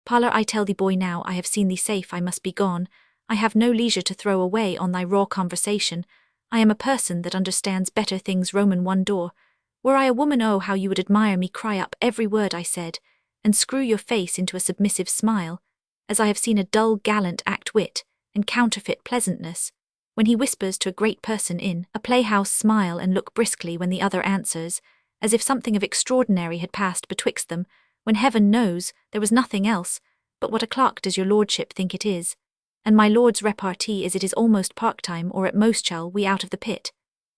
S1: Parlour, I tell thee, boy, now I have seen thee safe I must be gone. I have no leisure to throw away on thy raw conversation. I am a person that understands better things. Roman 1. Door. Were I a woman, oh how you would admire me, cry up every word I said, and screw your face into a submissive smile, as I have seen a dull gallant act wit, and counterfeit pleasantness, when he whispers to a great person in a playhouse, smile and look briskly when the other answers, as if something of extraordinary had passed betwixt them, when heaven knows there was nothing else. But what o'clock does your lordship think it is? And my lord's repartee is, it is almost park time, or at most shall we out of the pit,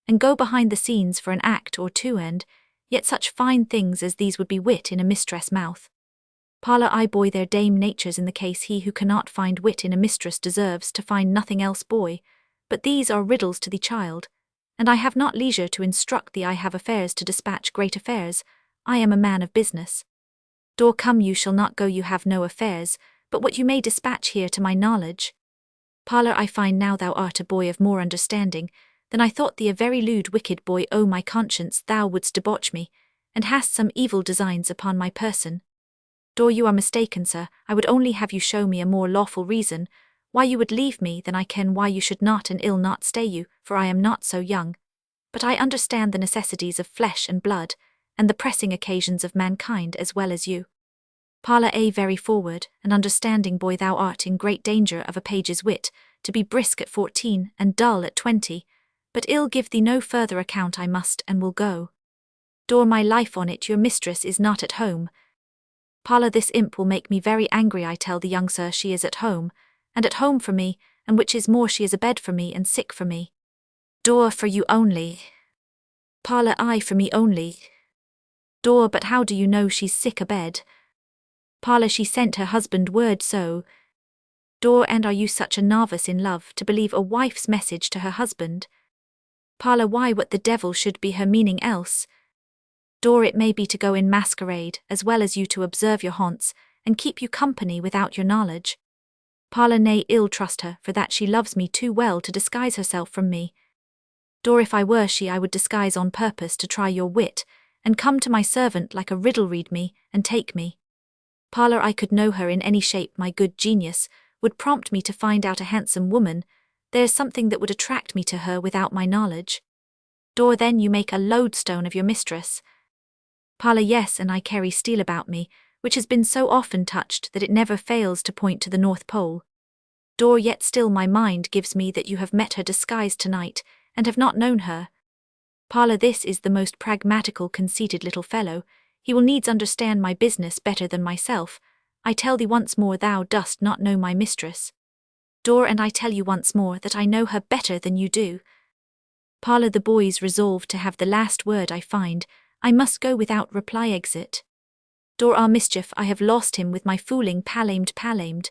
S1: and go behind the scenes for an act or two, and yet such fine things as these would be wit in a mistress' mouth. Parlour, I, boy, their Dame Nature's in the case. He who cannot find wit in a mistress deserves to find nothing else, boy. But these are riddles to thee, child, and I have not leisure to instruct thee. I have affairs to dispatch, great affairs. I am a man of business. Door, come, you shall not go, you have no affairs, but what you may dispatch here to my knowledge. Parlour, I find now thou art a boy of more understanding than I thought thee, a very lewd wicked boy. O my conscience, thou wouldst debauch me, and hast some evil designs upon my person. Door, you are mistaken, sir. I would only have you show me a more lawful reason why you would leave me than I can why you should not and ill not stay you, for I am not so young. But I understand the necessities of flesh and blood, and the pressing occasions of mankind as well as you. Parlour, a very forward and understanding boy, thou art in great danger of a page's wit, to be brisk at 14 and dull at 20, but ill give thee no further account. I must and will go. Door, my life on it, your mistress is not at home. Parlour, this imp will make me very angry. I tell the young sir she is at home, and at home for me, and which is more, she is abed for me and sick for me. Door, for you only. Parlour, I, for me only. Door, but how do you know she's sick abed? Parlour, she sent her husband word so. Door, and are you such a novice in love to believe a wife's message to her husband? Parlour, why, what the devil should be her meaning else? Door, it may be to go in masquerade, as well as you to observe your haunts, and keep you company without your knowledge. Parla nay ill trust her, for that she loves me too well to disguise herself from me. Dor if I were she I would disguise on purpose to try your wit, and come to my servant like a riddle read me, and take me. Parla I could know her in any shape my good genius, would prompt me to find out a handsome woman, there's something that would attract me to her without my knowledge. Dor then you make a lodestone of your mistress. Parla yes, and I carry steel about me, which has been so often touched that it never fails to point to the North Pole. Dor yet still my mind gives me that you have met her disguised tonight, and have not known her. Parla this is the most pragmatical conceited little fellow, he will needs understand my business better than myself. I tell thee once more thou dost not know my mistress. Dor and I tell you once more that I know her better than you do. Parla the boys resolved to have the last word I find, I must go without reply exit. Dor our mischief I have lost him with my fooling palamed.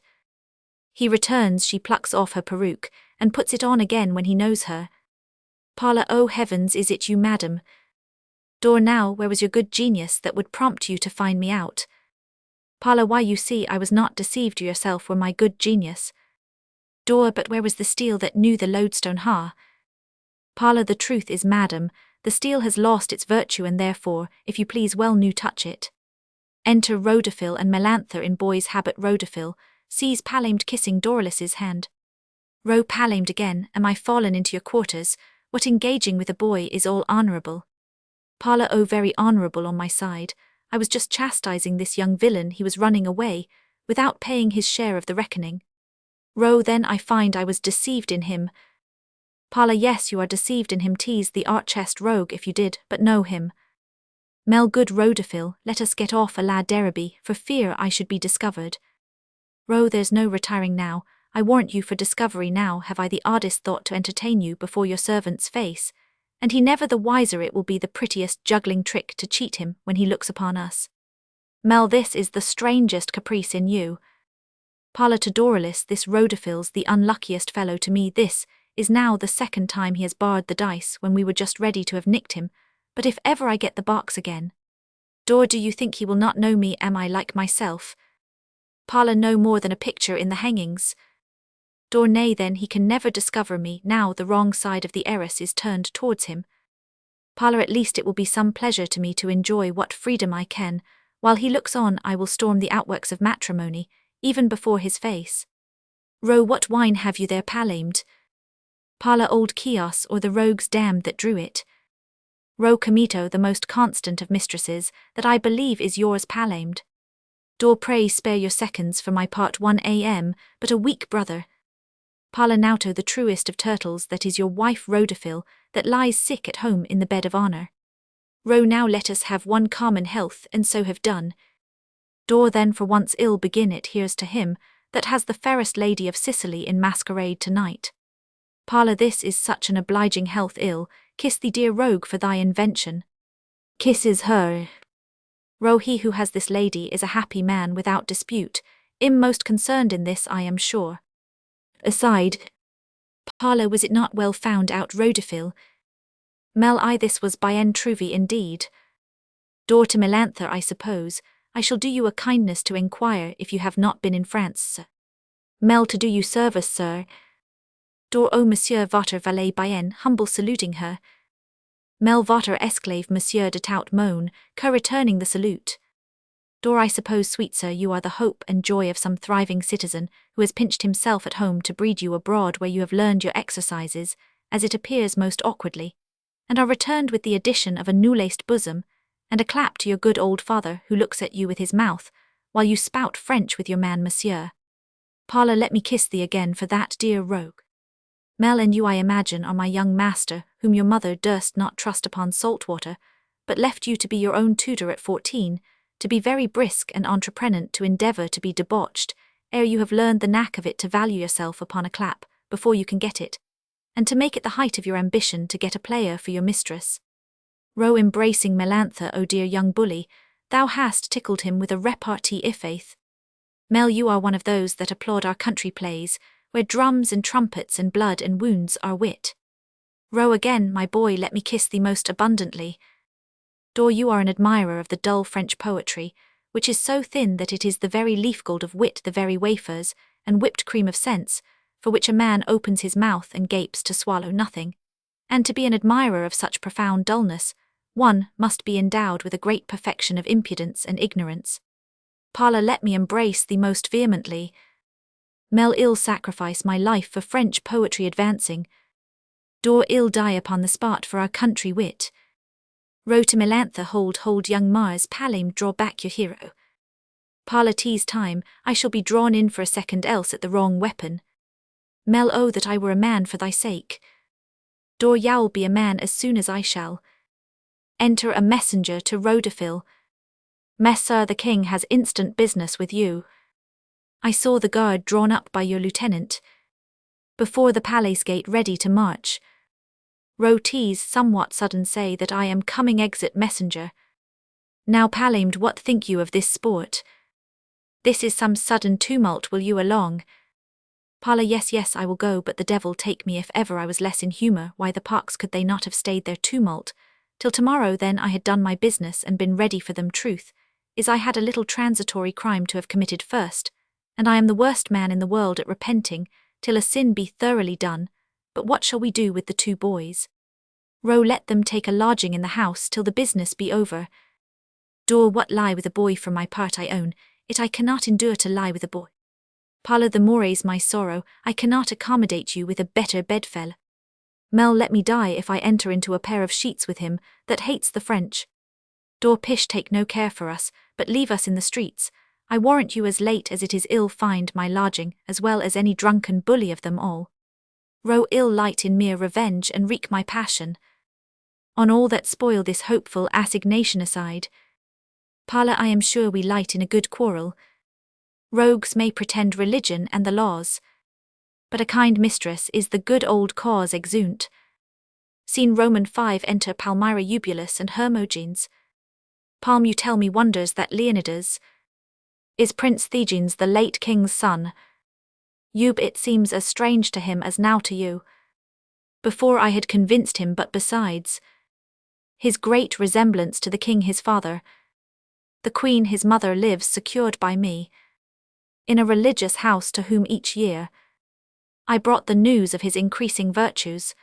S1: He returns she plucks off her peruke, and puts it on again when he knows her. Parla oh heavens is it you madam? Dor now where was your good genius that would prompt you to find me out? Parla why you see I was not deceived yourself were my good genius. Dor but where was the steel that knew the lodestone ha? Parla the truth is madam, the steel has lost its virtue and therefore, if you please well new touch it. Enter Rhodophil and Melantha in boy's habit. Rhodophil sees Palamed kissing Doralis's hand. Ro Palamed again, am I fallen into your quarters, what engaging with a boy is all honourable. Parla oh very honourable on my side, I was just chastising this young villain he was running away, without paying his share of the reckoning. Ro then I find I was deceived in him. Parla yes you are deceived in him teased the art-chest rogue if you did but know him. Mel good Rhodophil, let us get off a la Derby, for fear I should be discovered. Ro there's no retiring now, I warrant you for discovery now have I the oddest thought to entertain you before your servant's face, and he never the wiser it will be the prettiest juggling trick to cheat him when he looks upon us. Mel this is the strangest caprice in you. Parla to Doralis this Rhodophil's the unluckiest fellow to me this is now the second time he has barred the dice when we were just ready to have nicked him, but if ever I get the box again. Dor do you think he will not know me am I like myself? Parla no more than a picture in the hangings. Dor nay then he can never discover me now the wrong side of the heiress is turned towards him. Parla at least it will be some pleasure to me to enjoy what freedom I can, while he looks on I will storm the outworks of matrimony, even before his face. Ro what wine have you there Palamed? Parla old Chios or the rogue's dam that drew it. Ro Comito the most constant of mistresses, that I believe is yours Palamed. Dor pray spare your seconds for my part 1 a.m., but a weak brother. Parla nauto the truest of turtles that is your wife Rhodophil, that lies sick at home in the bed of honour. Ro now let us have one common health and so have done. Dor then for once ill begin it here's to him, that has the fairest lady of Sicily in masquerade tonight. Parla this is such an obliging health ill, kiss the dear rogue for thy invention. Kisses her. Ro he who has this lady is a happy man without dispute, im most concerned in this I am sure. Aside. Parla was it not well found out Rhodophil? Mel I this was bien truvi indeed. Dor to Melantha I suppose, I shall do you a kindness to inquire if you have not been in France, sir. Mel to do you service, sir. Dor o monsieur votre valet bien humble saluting her. Mel votre esclave monsieur de tout moan, returning the salute. Dor I suppose sweet sir you are the hope and joy of some thriving citizen, who has pinched himself at home to breed you abroad where you have learned your exercises, as it appears most awkwardly, and are returned with the addition of a new-laced bosom, and a clap to your good old father who looks at you with his mouth, while you spout French with your man monsieur. Parla let me kiss thee again for that dear rogue. Mel and you I imagine are my young master, whom your mother durst not trust upon salt water, but left you to be your own tutor at 14, to be very brisk and entreprenant to endeavour to be debauched, ere you have learned the knack of it to value yourself upon a clap, before you can get it, and to make it the height of your ambition to get a player for your mistress. Ro embracing Melantha O dear young bully, thou hast tickled him with a repartee i'faith. Mel you are one of those that applaud our country plays, where drums and trumpets and blood and wounds are wit. Ro again, my boy, let me kiss thee most abundantly. Dor you are an admirer of the dull French poetry, which is so thin that it is the very leaf gold of wit, the very wafers, and whipped cream of sense, for which a man opens his mouth and gapes to swallow nothing. And to be an admirer of such profound dullness, one must be endowed with a great perfection of impudence and ignorance. Parla, let me embrace thee most vehemently. Mel ill sacrifice my life for French poetry advancing. Dor ill die upon the spot for our country wit. Row to Melantha, hold young Mars, Palame, draw back your hero. Parla, 'tis time, I shall be drawn in for a second else at the wrong weapon. Mel, oh that I were a man for thy sake. Dor you'll be a man as soon as I shall. Enter a messenger to Rhodophyll. Messer, the king has instant business with you. I saw the guard drawn up by your lieutenant, before the palace gate ready to march. Ro, 'tis somewhat sudden, say that I am coming, exit messenger. Now Palamed, what think you of this sport? This is some sudden tumult, will you along? Parla, yes, I will go, but the devil take me if ever I was less in humour. Why the pox could they not have stayed their tumult till tomorrow? Then I had done my business and been ready for them. Truth is, I had a little transitory crime to have committed first, and I am the worst man in the world at repenting till a sin be thoroughly done. But what shall we do with the two boys? Ro, let them take a lodging in the house till the business be over. Dor, what lie with a boy? For my part I own it, I cannot endure to lie with a boy. Parla, the more is my sorrow, I cannot accommodate you with a better bedfell. Mel, let me die if I enter into a pair of sheets with him that hates the French. Dor, pish, take no care for us, but leave us in the streets. I warrant you as late as it is ill find my lodging, as well as any drunken bully of them all. Ro, ill light in mere revenge and wreak my passion on all that spoil this hopeful assignation aside. Parla, I am sure we light in a good quarrel. Rogues may pretend religion and the laws, but a kind mistress is the good old cause exeunt. Scene Roman 5, enter Palmyra, Eubulus and Hermogenes. Palm, you tell me wonders that Leonidas is Prince Thegenes, the late king's son. Eub, it seems as strange to him as now to you. Before I had convinced him, but besides his great resemblance to the king his father, the queen his mother lives secured by me in a religious house, to whom each year I brought the news of his increasing virtues.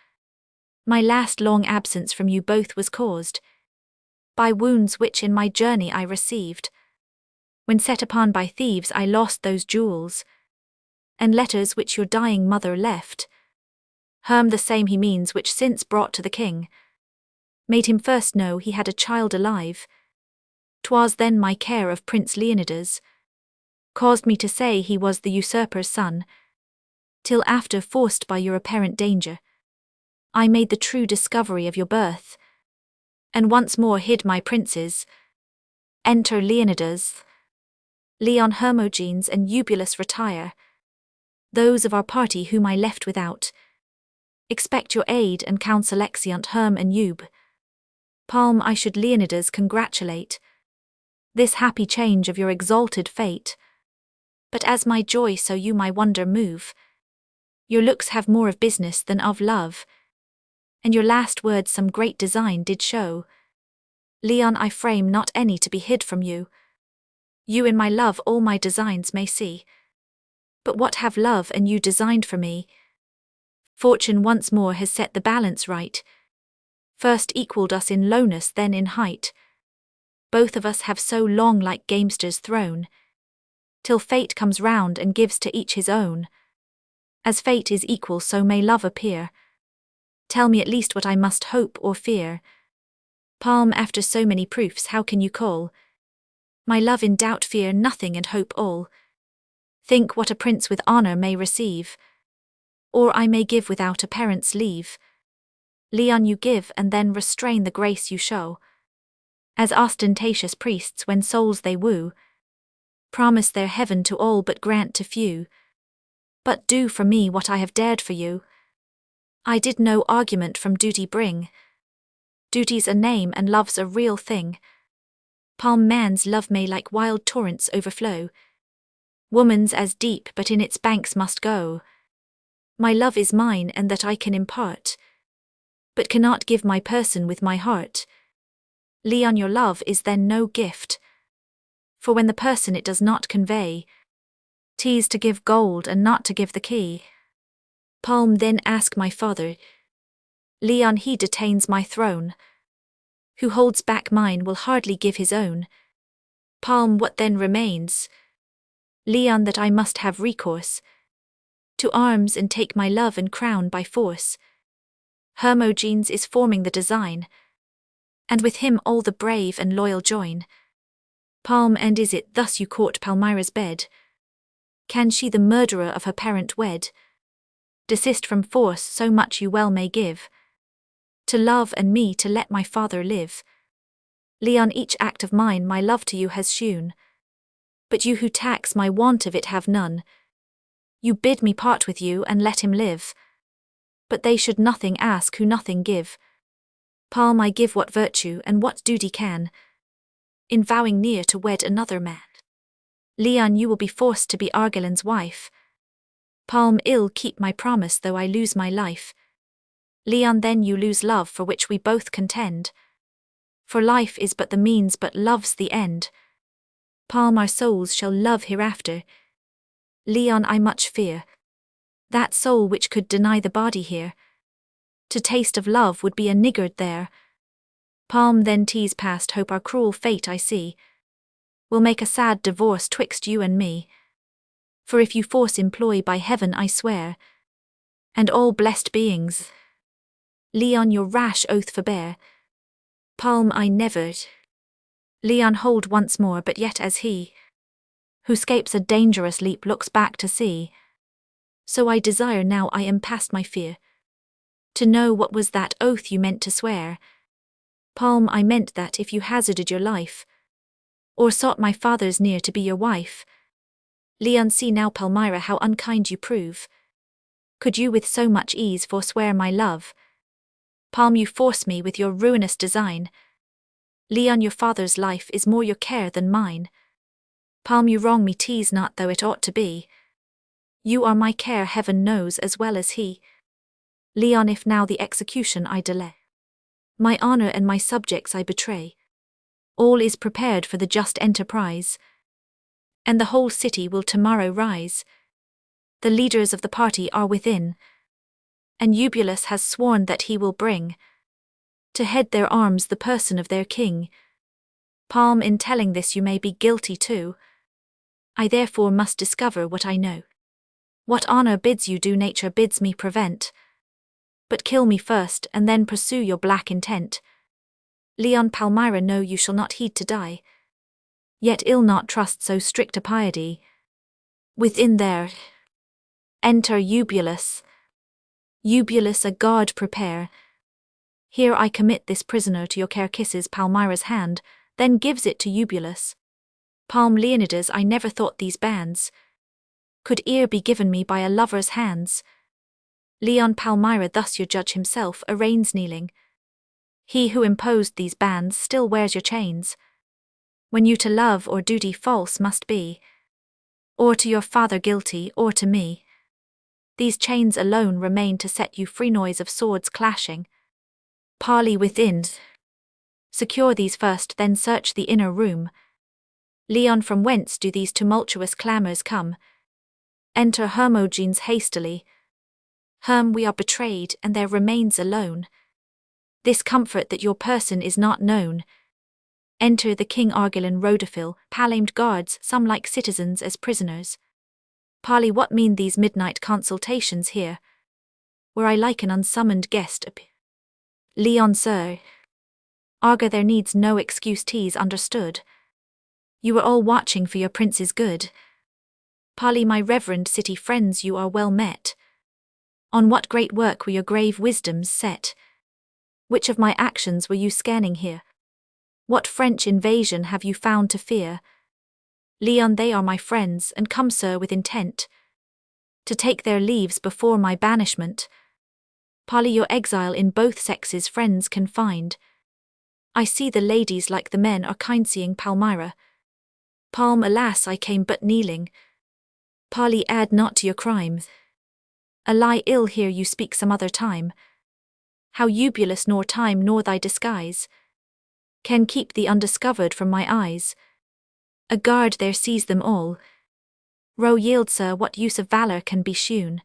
S1: My last long absence from you both was caused by wounds which in my journey I received. When set upon by thieves I lost those jewels and letters which your dying mother left. Herm, the same he means which since brought to the king, made him first know he had a child alive. 'Twas then my care of Prince Leonidas caused me to say he was the usurper's son, till after, forced by your apparent danger, I made the true discovery of your birth, and once more hid my princes. Enter Leonidas. Leon, Hermogenes and Eubulus retire. Those of our party whom I left without expect your aid and counsel. Exeunt Herm and Eub. Palm, I should Leonidas congratulate this happy change of your exalted fate. But as my joy so you my wonder move. Your looks have more of business than of love, and your last words some great design did show. Leon, I frame not any to be hid from you. You in my love all my designs may see. But what have love and you designed for me? Fortune once more has set the balance right. First equalled us in lowness, then in height. Both of us have so long like gamesters thrown, till fate comes round and gives to each his own. As fate is equal, so may love appear. Tell me at least what I must hope or fear. Palm, after so many proofs, how can you call my love in doubt? Fear nothing and hope all. Think what a prince with honour may receive, or I may give without a parent's leave. Leon, you give and then restrain the grace you show, as ostentatious priests when souls they woo promise their heaven to all but grant to few. But do for me what I have dared for you. I did no argument from duty bring. Duty's a name and love's a real thing. Palm, man's love may like wild torrents overflow. Woman's as deep, but in its banks must go. My love is mine and that I can impart, but cannot give my person with my heart. Leon, your love is then no gift, for when the person it does not convey, 'Tis to give gold and not to give the key. Palm then ask my father. Leon he detains my throne. Who holds back mine will hardly give his own. Palm what then remains? Leon that I must have recourse to arms and take my love and crown by force. Hermogenes is forming the design, and with him all the brave and loyal join. Palm and is it thus you court Palmyra's bed? Can she the murderer of her parent wed? Desist from force so much you well may give, to love and me to let my father live. Leon each act of mine my love to you has shewn, but you who tax my want of it have none. You bid me part with you and let him live, but they should nothing ask who nothing give. Palm I give what virtue and what duty can, in vowing near to wed another man. Leon you will be forced to be Argilan's wife. Palm ill keep my promise though I lose my life. Leon then you lose love for which we both contend. For life is but the means but love's the end. Palm our souls shall love hereafter. Leon I much fear that soul which could deny the body here. To taste of love would be a niggard there. Palm then 'tis past hope our cruel fate I see will make a sad divorce twixt you and me. For if you force employ by heaven I swear, and all blessed beings, Leon your rash oath forbear. Palm I never. Leon hold once more but yet as he who scapes a dangerous leap looks back to see. So I desire now I am past my fear, to know what was that oath you meant to swear. Palm I meant that if you hazarded your life, or sought my father's near to be your wife. Leon see now Palmyra how unkind you prove. Could you with so much ease forswear my love? Palm you force me with your ruinous design. Leon your father's life is more your care than mine. Palm you wrong me 'tis not though it ought to be. You are my care heaven knows as well as he. Leon if now the execution I delay, my honor and my subjects I betray. All is prepared for the just enterprise, and the whole city will tomorrow rise. The leaders of the party are within, and Eubulus has sworn that he will bring to head their arms the person of their king. Palm in telling this you may be guilty too. I therefore must discover what I know. What honor bids you do nature bids me prevent. But kill me first and then pursue your black intent. Leon Palmyra know you shall not heed to die, yet ill not trust so strict a piety. Within there enter Eubulus. Eubulus a guard prepare. Here I commit this prisoner to your care. Kisses Palmyra's hand, then gives it to Eubulus. Palm Leonidas I never thought these bands could e'er be given me by a lover's hands. Leon Palmyra thus your judge himself arraigns kneeling. He who imposed these bands still wears your chains, when you to love or duty false must be, or to your father guilty or to me. These chains alone remain to set you free. Noise of swords clashing, parley within. Secure these first then search the inner room. Leon from whence do these tumultuous clamours come? Enter Hermogenes hastily. We are betrayed and there remains alone this comfort that your person is not known. Enter the king Argilan Rhodophil, palamed guards, some like citizens as prisoners. Parley what mean these midnight consultations here, where I like an unsummoned guest appear? Leon sir, Arga there needs no excuse. 'Tis understood you were all watching for your prince's good. Parley my reverend city friends you are well met. On what great work were your grave wisdoms set? Which of my actions were you scanning here? What French invasion have you found to fear? Leon they are my friends and come sir with intent to take their leaves before my banishment. Parley your exile in both sexes friends can find. I see the ladies like the men are kind. Seeing Palmyra. Palm alas I came but kneeling. Parley add not to your crimes. A lie ill here you speak some other time. How Eubulus nor time nor thy disguise can keep thee undiscovered from my eyes. A guard there sees them all. Row yield, sir, what use of valour can be shewn.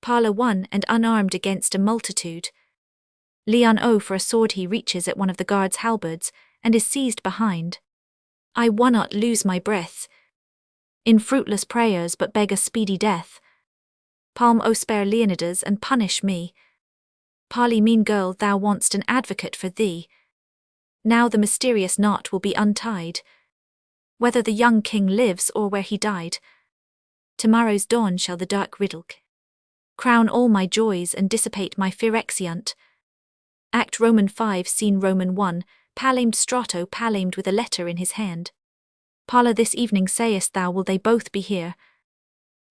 S1: Parla won, and unarmed against a multitude. Leon O for a sword he reaches at one of the guards' halberds, and is seized behind. I wannot lose my breath in fruitless prayers, but beg a speedy death. Palm O spare Leonidas and punish me. Parley, mean girl, thou want'st an advocate for thee. Now the mysterious knot will be untied, whether the young king lives or where he died. Tomorrow's dawn shall the dark riddle crown all my joys and dissipate my Phyrexiant. Act Roman 5 Scene Roman 1, Palamed Strato palamed with a letter in his hand. Parla, this evening sayest thou will they both be here?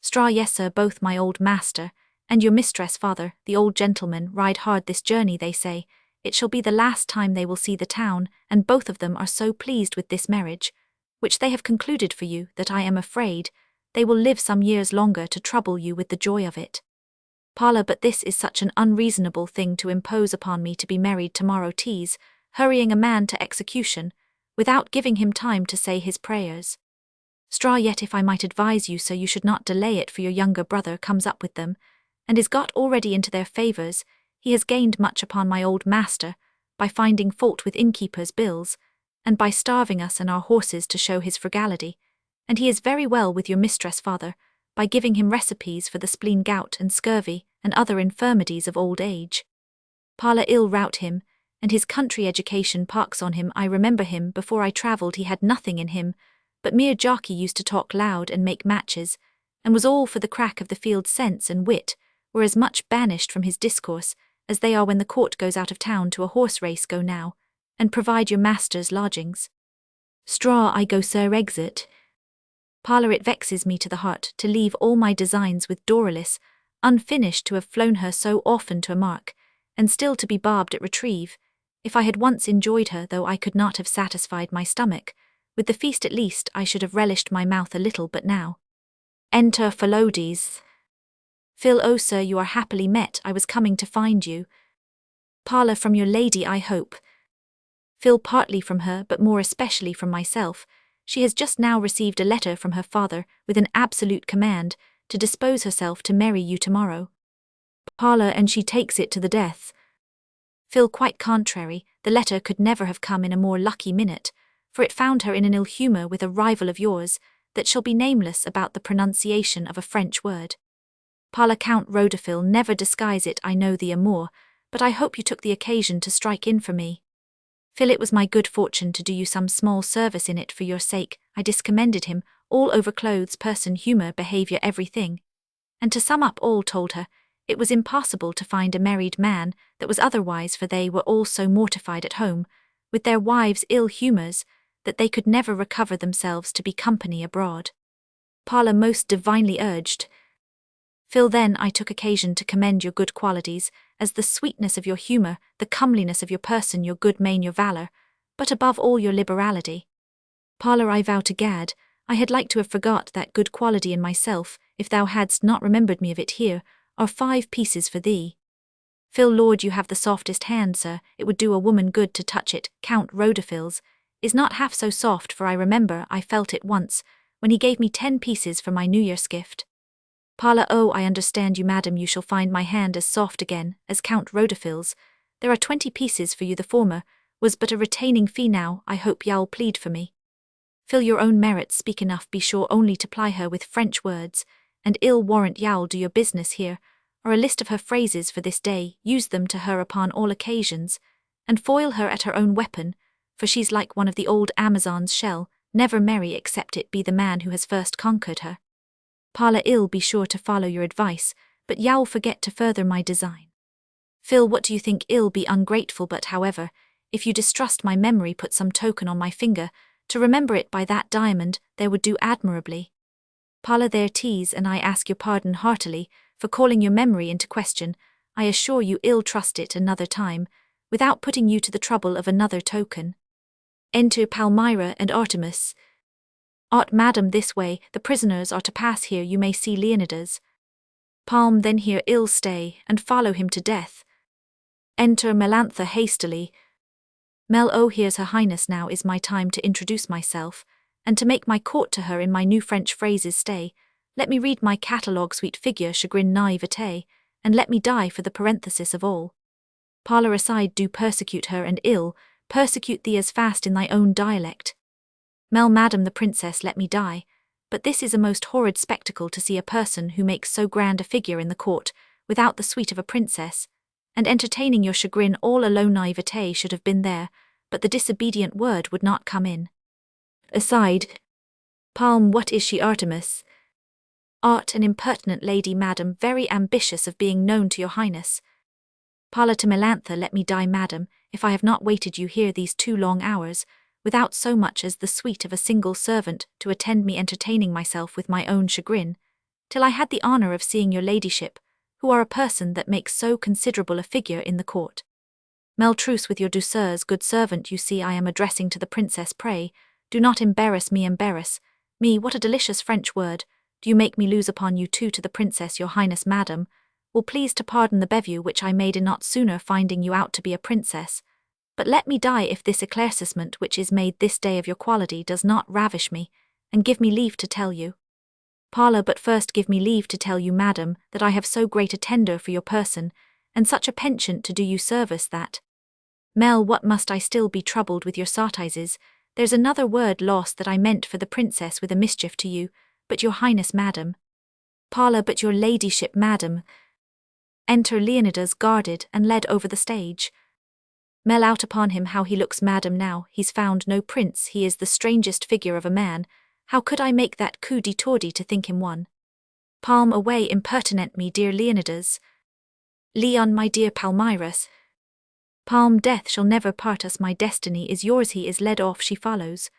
S1: Stra, yes sir, both my old master, and your mistress father, the old gentleman, ride hard this journey they say. It shall be the last time they will see the town, and both of them are so pleased with this marriage, which they have concluded for you, that I am afraid they will live some years longer to trouble you with the joy of it. Parla, but this is such an unreasonable thing to impose upon me, to be married tomorrow tease, hurrying a man to execution, without giving him time to say his prayers. Stra, yet if I might advise you, so you should not delay it, for your younger brother comes up with them, and is got already into their favours. He has gained much upon my old master, by finding fault with innkeepers' bills, and by starving us and our horses to show his frugality, and he is very well with your mistress father, by giving him recipes for the spleen, gout, and scurvy, and other infirmities of old age. Parla ill rout him, and his country education parks on him. I remember him, before I travelled he had nothing in him, but mere jockey, used to talk loud and make matches, and was all for the crack of the field. Sense and wit were as much banished from his discourse, as they are when the court goes out of town to a horse race. Go now, and provide your master's lodgings. Straw, I go, sir, exit. Parla, it vexes me to the heart to leave all my designs with Doralis, unfinished, to have flown her so often to a mark, and still to be barbed at retrieve. If I had once enjoyed her, though I could not have satisfied my stomach, with the feast at least I should have relished my mouth a little, but now. Enter Philaudes. Phil, oh sir, you are happily met, I was coming to find you. Parla, from your lady, I hope. Phil, partly from her, but more especially from myself. She has just now received a letter from her father, with an absolute command to dispose herself to marry you tomorrow. Parla, and she takes it to the death. Phil, quite contrary, the letter could never have come in a more lucky minute, for it found her in an ill humour with a rival of yours, that shall be nameless, about the pronunciation of a French word. Parla, Count Rodafil, never disguise it, I know the amour, but I hope you took the occasion to strike in for me. Phil, it was my good fortune to do you some small service in it. For your sake I discommended him, all over clothes, person, humour, behaviour, everything. And to sum up all, told her it was impossible to find a married man that was otherwise, for they were all so mortified at home, with their wives' ill humours, that they could never recover themselves to be company abroad. Parla, most divinely urged. Phil, then I took occasion to commend your good qualities, as the sweetness of your humour, the comeliness of your person, your good mien, your valour, but above all your liberality. Parla, I vow to Gad, I had like to have forgot that good quality in myself, if thou hadst not remembered me of it. Here are 5 pieces for thee. Phil, Lord, you have the softest hand, sir, it would do a woman good to touch it. Count Rodafil's is not half so soft, for I remember I felt it once, when he gave me 10 pieces for my New Year's gift. Parla, oh, I understand you, madam, you shall find my hand as soft again as Count Rodafil's. There are 20 pieces for you. The former was but a retaining fee. Now I hope y'all plead for me. Phil, your own merits speak enough. Be sure only to ply her with French words, and ill warrant y'all do your business. Here are a list of her phrases for this day. Use them to her upon all occasions, and foil her at her own weapon, for she's like one of the old Amazons' shell, never merry except it be the man who has first conquered her. Parla, ill, be sure to follow your advice, but y'all forget to further my design. Phil, what do you think? Ill, be ungrateful, but however, if you distrust my memory, put some token on my finger, to remember it by that diamond, there would do admirably. Parla, there 'tis, and I ask your pardon heartily, for calling your memory into question. I assure you ill trust it another time, without putting you to the trouble of another token. Enter Palmyra and Artemis. Art, madam, this way, the prisoners are to pass here. You may see Leonidas. Palm, then here ill stay, and follow him to death. Enter Melantha hastily. Mel, oh, here's her highness. Now is my time to introduce myself, and to make my court to her in my new French phrases stay, let me read my catalogue sweet figure chagrin naivete, and let me die for the parenthesis of all. Parlour aside do persecute her and ill, persecute thee as fast in thy own dialect. Mel madam the princess let me die, but this is a most horrid spectacle to see a person who makes so grand a figure in the court, without the suite of a princess, and entertaining your chagrin all alone naivete should have been there, but the disobedient word would not come in. Aside. Palm what is she Artemis? Art an impertinent lady madam very ambitious of being known to your highness. Parla to Melantha let me die madam, if I have not waited you here these 2 long hours, without so much as the suite of a single servant to attend me entertaining myself with my own chagrin, till I had the honour of seeing your ladyship, who are a person that makes so considerable a figure in the court. Mel truce with your douceurs, good servant, you see I am addressing to the princess, pray, do not embarrass me, what a delicious French word, do you make me lose upon you too to the princess your highness madam, will please to pardon the bevue which I made in not sooner finding you out to be a princess, but let me die if this eclaircissement which is made this day of your quality does not ravish me, and give me leave to tell you. Parla but first give me leave to tell you madam that I have so great a tender for your person, and such a penchant to do you service that. Mel what must I still be troubled with your sottises, there's another word lost that I meant for the princess with a mischief to you, but your highness madam. Parla but your ladyship madam. Enter Leonidas guarded and led over the stage. Mel out upon him how he looks madam now, he's found no prince, he is the strangest figure of a man, how could I make that coup de tordi to think him one? Palm away impertinent me dear Leonidas. Leon my dear Palmyrus. Palm death shall never part us my destiny is yours he is led off she follows.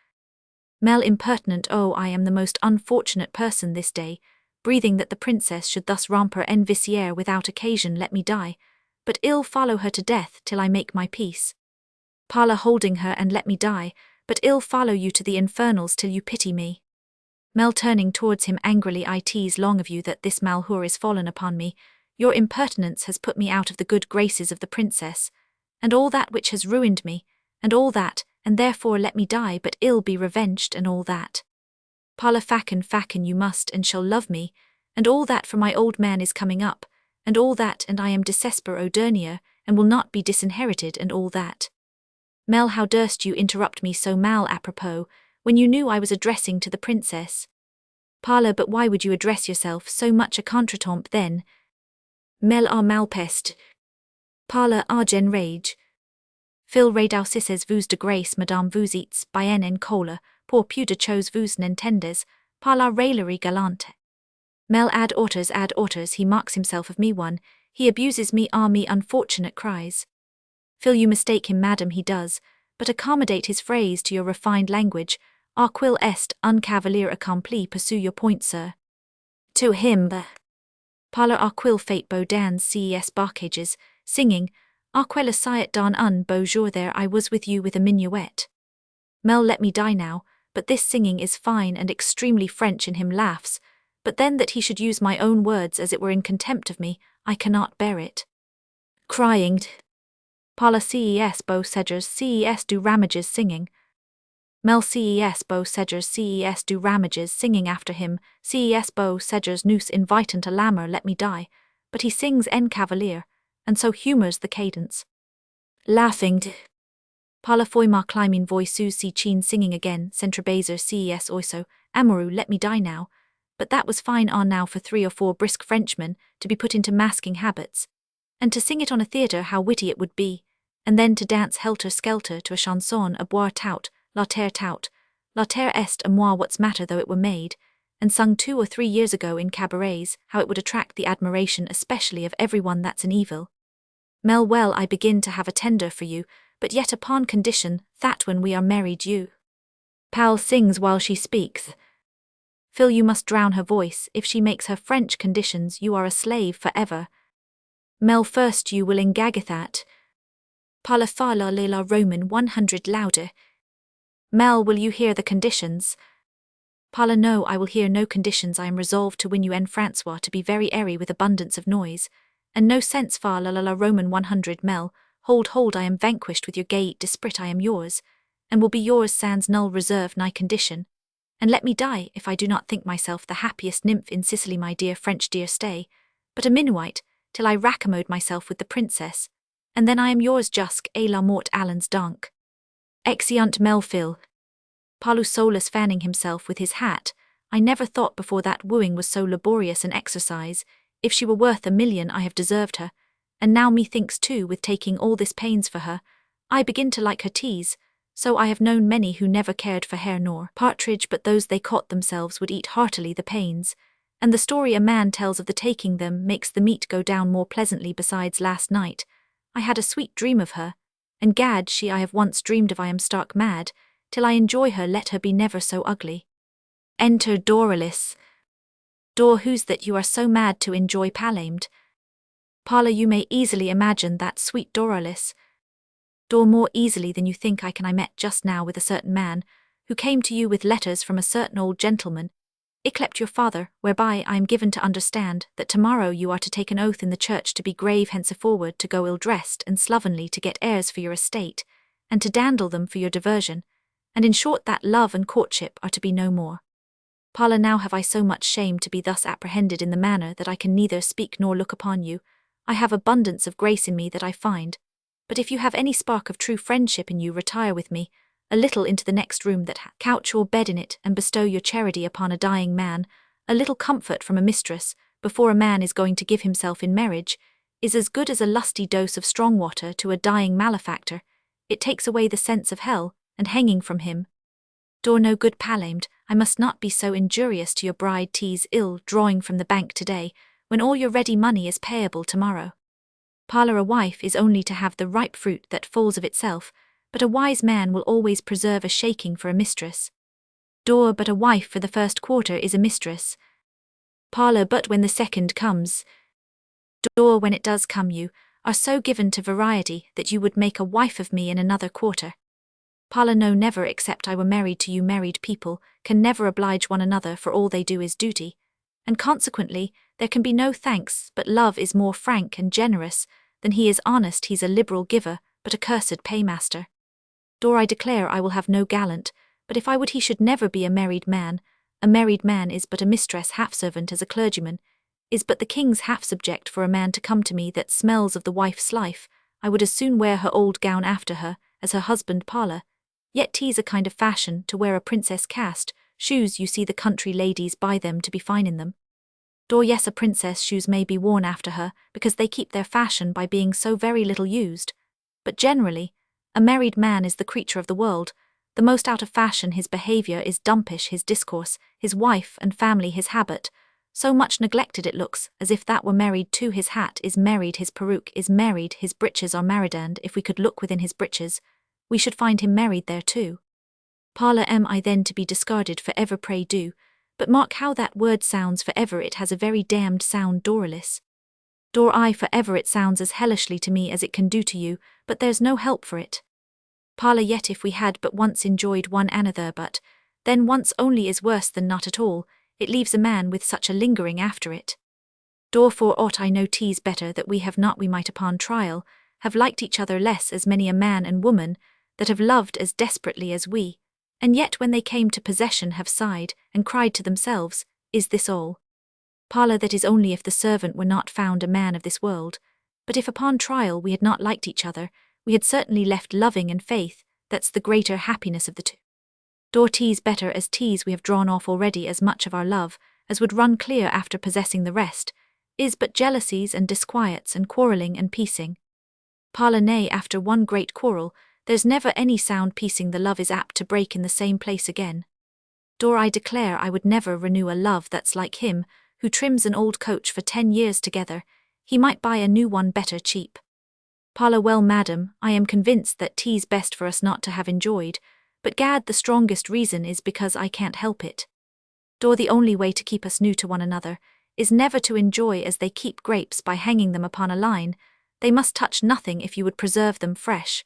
S1: Mel impertinent oh I am the most unfortunate person this day, breathing that the princess should thus romper en viciere without occasion let me die, but ill follow her to death till I make my peace. Parla holding her and let me die, but ill follow you to the infernals till you pity me. Mel turning towards him angrily I tease long of you that this malheur is fallen upon me, your impertinence has put me out of the good graces of the princess, and all that which has ruined me, and all that, and therefore let me die but ill be revenged and all that. Parla facon you must and shall love me, and all that for my old man is coming up, and all that and I am desesper O'Dernier, and will not be disinherited and all that. Mel how durst you interrupt me so mal apropos, when you knew I was addressing to the princess? Parla but why would you address yourself so much a contretemps then? Mel malpest. Parla gen rage. Phil redaucisses vous de grace madame vous eats bien en cola, pour peu de chose vous n'entendez, par la raillerie galante. Mel ad autres he mocks himself of me one, he abuses me unfortunate cries. Phil you mistake him madam he does, but accommodate his phrase to your refined language, quil est un cavalier accompli pursue your point sir. To him the Parla quil fate beau dans ces barcages, singing, quel essayet dans un beau jour there I was with you with a minuet. Mel let me die now, but this singing is fine and extremely French in him laughs, but then that he should use my own words as it were in contempt of me, I cannot bear it. Crying, Parla ces beaux segers ces du ramages singing. Mel ces beaux segers ces du ramages singing after him, ces beaux segers nous invitant a lammer let me die, but he sings en cavalier, and so humours the cadence. Laughing, Parla foi ma climbing voice si chin singing again, centrebaser ces oiso, amoureux let me die now, but that was fine on now for 3 or 4 brisk Frenchmen to be put into masking habits, and to sing it on a theatre how witty it would be, and then to dance helter-skelter to a chanson à boire tout, la terre est à moi what's matter though it were made, and sung 2 or 3 years ago in cabarets, how it would attract the admiration especially of everyone that's an evil. Mel well I begin to have a tender for you, but yet upon condition, that when we are married you. Pal sings while she speaks. Phil you must drown her voice, if she makes her French conditions you are a slave for ever. Mel first you will engagathat. Parla fa la le la Roman 100 louder. Mel will you hear the conditions? Parla no I will hear no conditions I am resolved to win you en Francois to be very airy with abundance of noise, and no sense fa la Roman 100 Mel, hold I am vanquished with your gay d'esprit I am yours, and will be yours sans null reserve ni condition. And let me die if I do not think myself the happiest nymph in Sicily, my dear French dear stay, but a Minuite, till I raccommode myself with the princess, and then I am yours jusque à la mort allens donc. Exeunt Melville. Palus Solus fanning himself with his hat. I never thought before that wooing was so laborious an exercise. If she were worth 1,000,000 I have deserved her, and now methinks too, with taking all this pains for her, I begin to like her teas. So I have known many who never cared for hare nor partridge, but those they caught themselves would eat heartily the pains, and the story a man tells of the taking them makes the meat go down more pleasantly. Besides, last night I had a sweet dream of her, and gad she I have once dreamed of. I am stark mad, till I enjoy her, let her be never so ugly. Enter Doralis. Dor, who's that you are so mad to enjoy Palamed? Parla, you may easily imagine that sweet Doralis. Dor, more easily than you think I can. I met just now with a certain man, who came to you with letters from a certain old gentleman, yclept your father, whereby I am given to understand that tomorrow you are to take an oath in the church to be grave henceforward, to go ill-dressed and slovenly, to get heirs for your estate, and to dandle them for your diversion, and in short that love and courtship are to be no more. Parla, now have I so much shame to be thus apprehended in the manner that I can neither speak nor look upon you. I have abundance of grace in me that I find, but if you have any spark of true friendship in you, retire with me a little into the next room that hath couch or bed in it, and bestow your charity upon a dying man. A little comfort from a mistress, before a man is going to give himself in marriage, is as good as a lusty dose of strong water to a dying malefactor. It takes away the sense of hell, and hanging from him. Dor, no good Palamed, I must not be so injurious to your bride. 'Tis ill drawing from the bank today, when all your ready money is payable tomorrow. Parla, a wife is only to have the ripe fruit that falls of itself, but a wise man will always preserve a shaking for a mistress. Dor, but a wife for the first quarter is a mistress. Parla, but when the second comes. Dor, when it does come, you are so given to variety that you would make a wife of me in another quarter. Parla, no, never, except I were married to you. Married people can never oblige one another, for all they do is duty, and consequently there can be no thanks, but love is more frank and generous than he is honest. He's a liberal giver, but a cursed paymaster. Dor, I declare I will have no gallant, but if I would he should never be a married man. A married man is but a mistress half-servant, as a clergyman is but the king's half-subject. For a man to come to me that smells of the wife's life, I would as soon wear her old gown after her, as her husband. Parla, yet 'tis a kind of fashion to wear a princess cast shoes. You see the country ladies buy them to be fine in them. Dor, yes, a princess shoes may be worn after her, because they keep their fashion by being so very little used, but generally a married man is the creature of the world. The most out of fashion his behaviour is, dumpish his discourse, his wife and family his habit, so much neglected it looks as if that were married too. His hat is married, his peruke is married, his breeches are married, and if we could look within his breeches, we should find him married there too. Parla, am I then to be discarded for ever? Pray do, but mark how that word sounds, for ever. It has a very damned sound. Doralis. Dor, I, for ever, it sounds as hellishly to me as it can do to you, but there's no help for it. Parla, yet if we had but once enjoyed one another, but then once only is worse than not at all. It leaves a man with such a lingering after it. Dor, for aught I know 'tis better that we have not. We might upon trial have liked each other less, as many a man and woman that have loved as desperately as we, and yet when they came to possession have sighed and cried to themselves, is this all? Parla, that is only if the servant were not found a man of this world, but if upon trial we had not liked each other, we had certainly left loving and faith. That's the greater happiness of the two. Dor, 'tis better as 'tis we have drawn off already as much of our love as would run clear after possessing the rest, is but jealousies and disquiets and quarrelling and piecing. Parla, nay, after one great quarrel, there's never any sound piecing. The love is apt to break in the same place again. Dor, I declare I would never renew a love that's like him, who trims an old coach for 10 years together. He might buy a new one better cheap. Parla, well, madam, I am convinced that 'tis best for us not to have enjoyed, but gad, the strongest reason is because I can't help it. Dor, the only way to keep us new to one another is never to enjoy as they keep grapes by hanging them upon a line. They must touch nothing if you would preserve them fresh.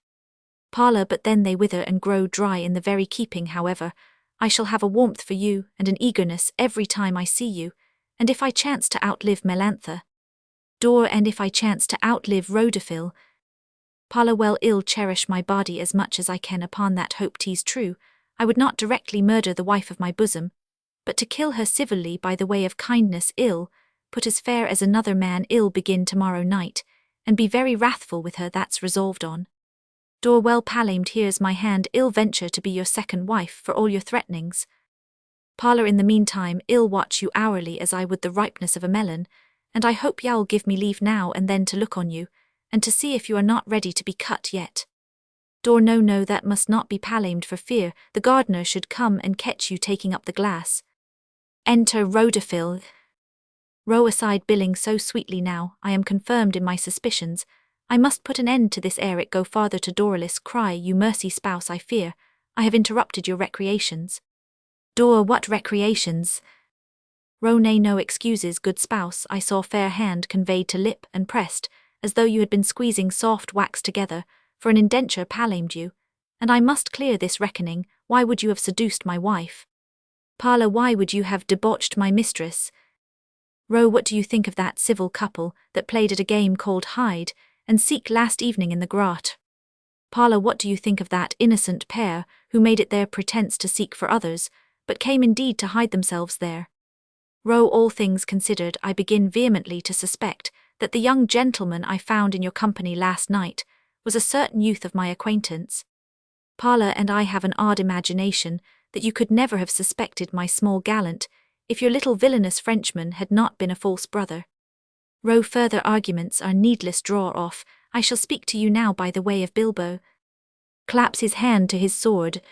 S1: Parla, but then they wither and grow dry in the very keeping. However, I shall have a warmth for you and an eagerness every time I see you, and if I chance to outlive Melantha. Dor, and if I chance to outlive Rhodophil. Parla, well, ill cherish my body as much as I can upon that hope. 'Tis true, I would not directly murder the wife of my bosom, but to kill her civilly by the way of kindness ill, put as fair as another man ill begin tomorrow night, and be very wrathful with her that's resolved on. Dor well palamed here's my hand ill venture to be your second wife for all your threatenings. Parlour in the meantime ill watch you hourly as I would the ripeness of a melon, and I hope y'all give me leave now and then to look on you, and to see if you are not ready to be cut yet. Dor no that must not be palamed for fear the gardener should come and catch you taking up the glass. Enter Rhodophil. Row aside billing so sweetly now, I am confirmed in my suspicions. I must put an end to this ere it go farther to Doralis cry you mercy spouse I fear, I have interrupted your recreations. Dor what recreations? Row nay no excuses good spouse I saw fair hand conveyed to lip and pressed, as though you had been squeezing soft wax together, for an indenture palamed you, and I must clear this reckoning, why would you have seduced my wife? Parlour why would you have debauched my mistress? Row what do you think of that civil couple that played at a game called hide and seek last evening in the grot? Parlour what do you think of that innocent pair who made it their pretence to seek for others, but came indeed to hide themselves there? Row all things considered I begin vehemently to suspect that the young gentleman I found in your company last night was a certain youth of my acquaintance. Parlour and I have an odd imagination that you could never have suspected my small gallant if your little villainous Frenchman had not been a false brother. Row further arguments are needless draw off, I shall speak to you now by the way of Bilbo. Claps his hand to his sword.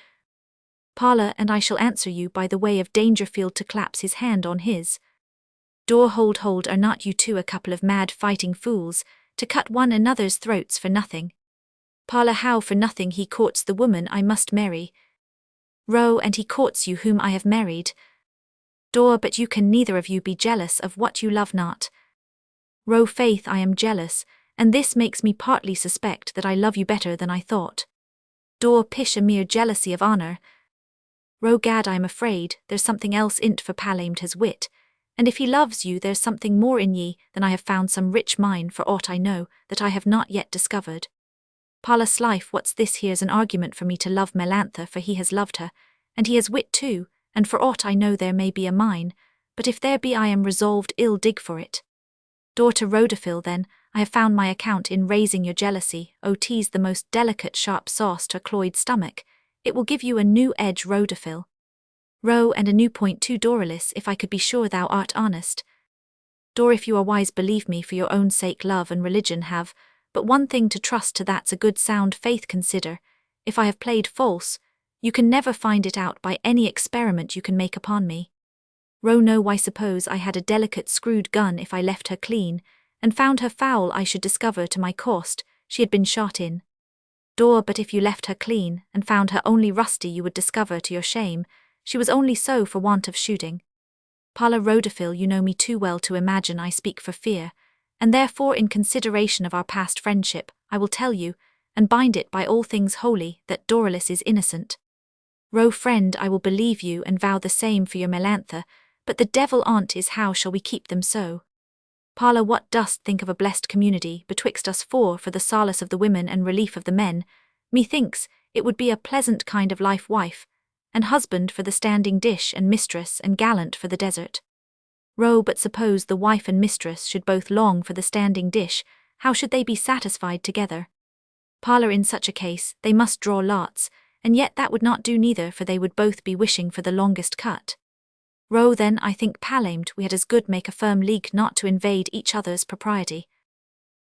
S1: Parlour and I shall answer you by the way of Dangerfield to claps his hand on his. Dor hold are not you two a couple of mad fighting fools, to cut one another's throats for nothing? Parlour how for nothing he courts the woman I must marry. Row and he courts you whom I have married. Dor but you can neither of you be jealous of what you love not. Row faith I am jealous, and this makes me partly suspect that I love you better than I thought. Dor pish a mere jealousy of honour. Row gad I am afraid there's something else in't for palamed his wit, and if he loves you there's something more in ye than I have found some rich mine for aught I know that I have not yet discovered. Parlour life what's this here's an argument for me to love Melantha for he has loved her, and he has wit too, and for aught I know there may be a mine, but if there be I am resolved ill dig for it. Dor to Rhodophil then, I have found my account in raising your jealousy, O tease the most delicate sharp sauce to a cloyed stomach, it will give you a new edge Rhodophil. Row and a new point too Doralis if I could be sure thou art honest. Dor if you are wise believe me for your own sake love and religion have, but one thing to trust to that's a good sound faith consider, if I have played false, you can never find it out by any experiment you can make upon me. Row no why suppose I had a delicate screwed gun if I left her clean, and found her foul I should discover to my cost, she had been shot in. Dor but if you left her clean, and found her only rusty you would discover to your shame, she was only so for want of shooting. Parlour Rhodophil you know me too well to imagine I speak for fear, and therefore in consideration of our past friendship, I will tell you, and bind it by all things holy, that Doralis is innocent. Row friend I will believe you and vow the same for your Melantha, but the devil on't is how shall we keep them so? Parlour what dost think of a blessed community betwixt us four for the solace of the women and relief of the men? Methinks it would be a pleasant kind of life wife, and husband for the standing dish and mistress and gallant for the desert. Row but suppose the wife and mistress should both long for the standing dish, how should they be satisfied together? Parlour in such a case they must draw lots, and yet that would not do neither for they would both be wishing for the longest cut. Row then I think palamed we had as good make a firm league not to invade each other's propriety.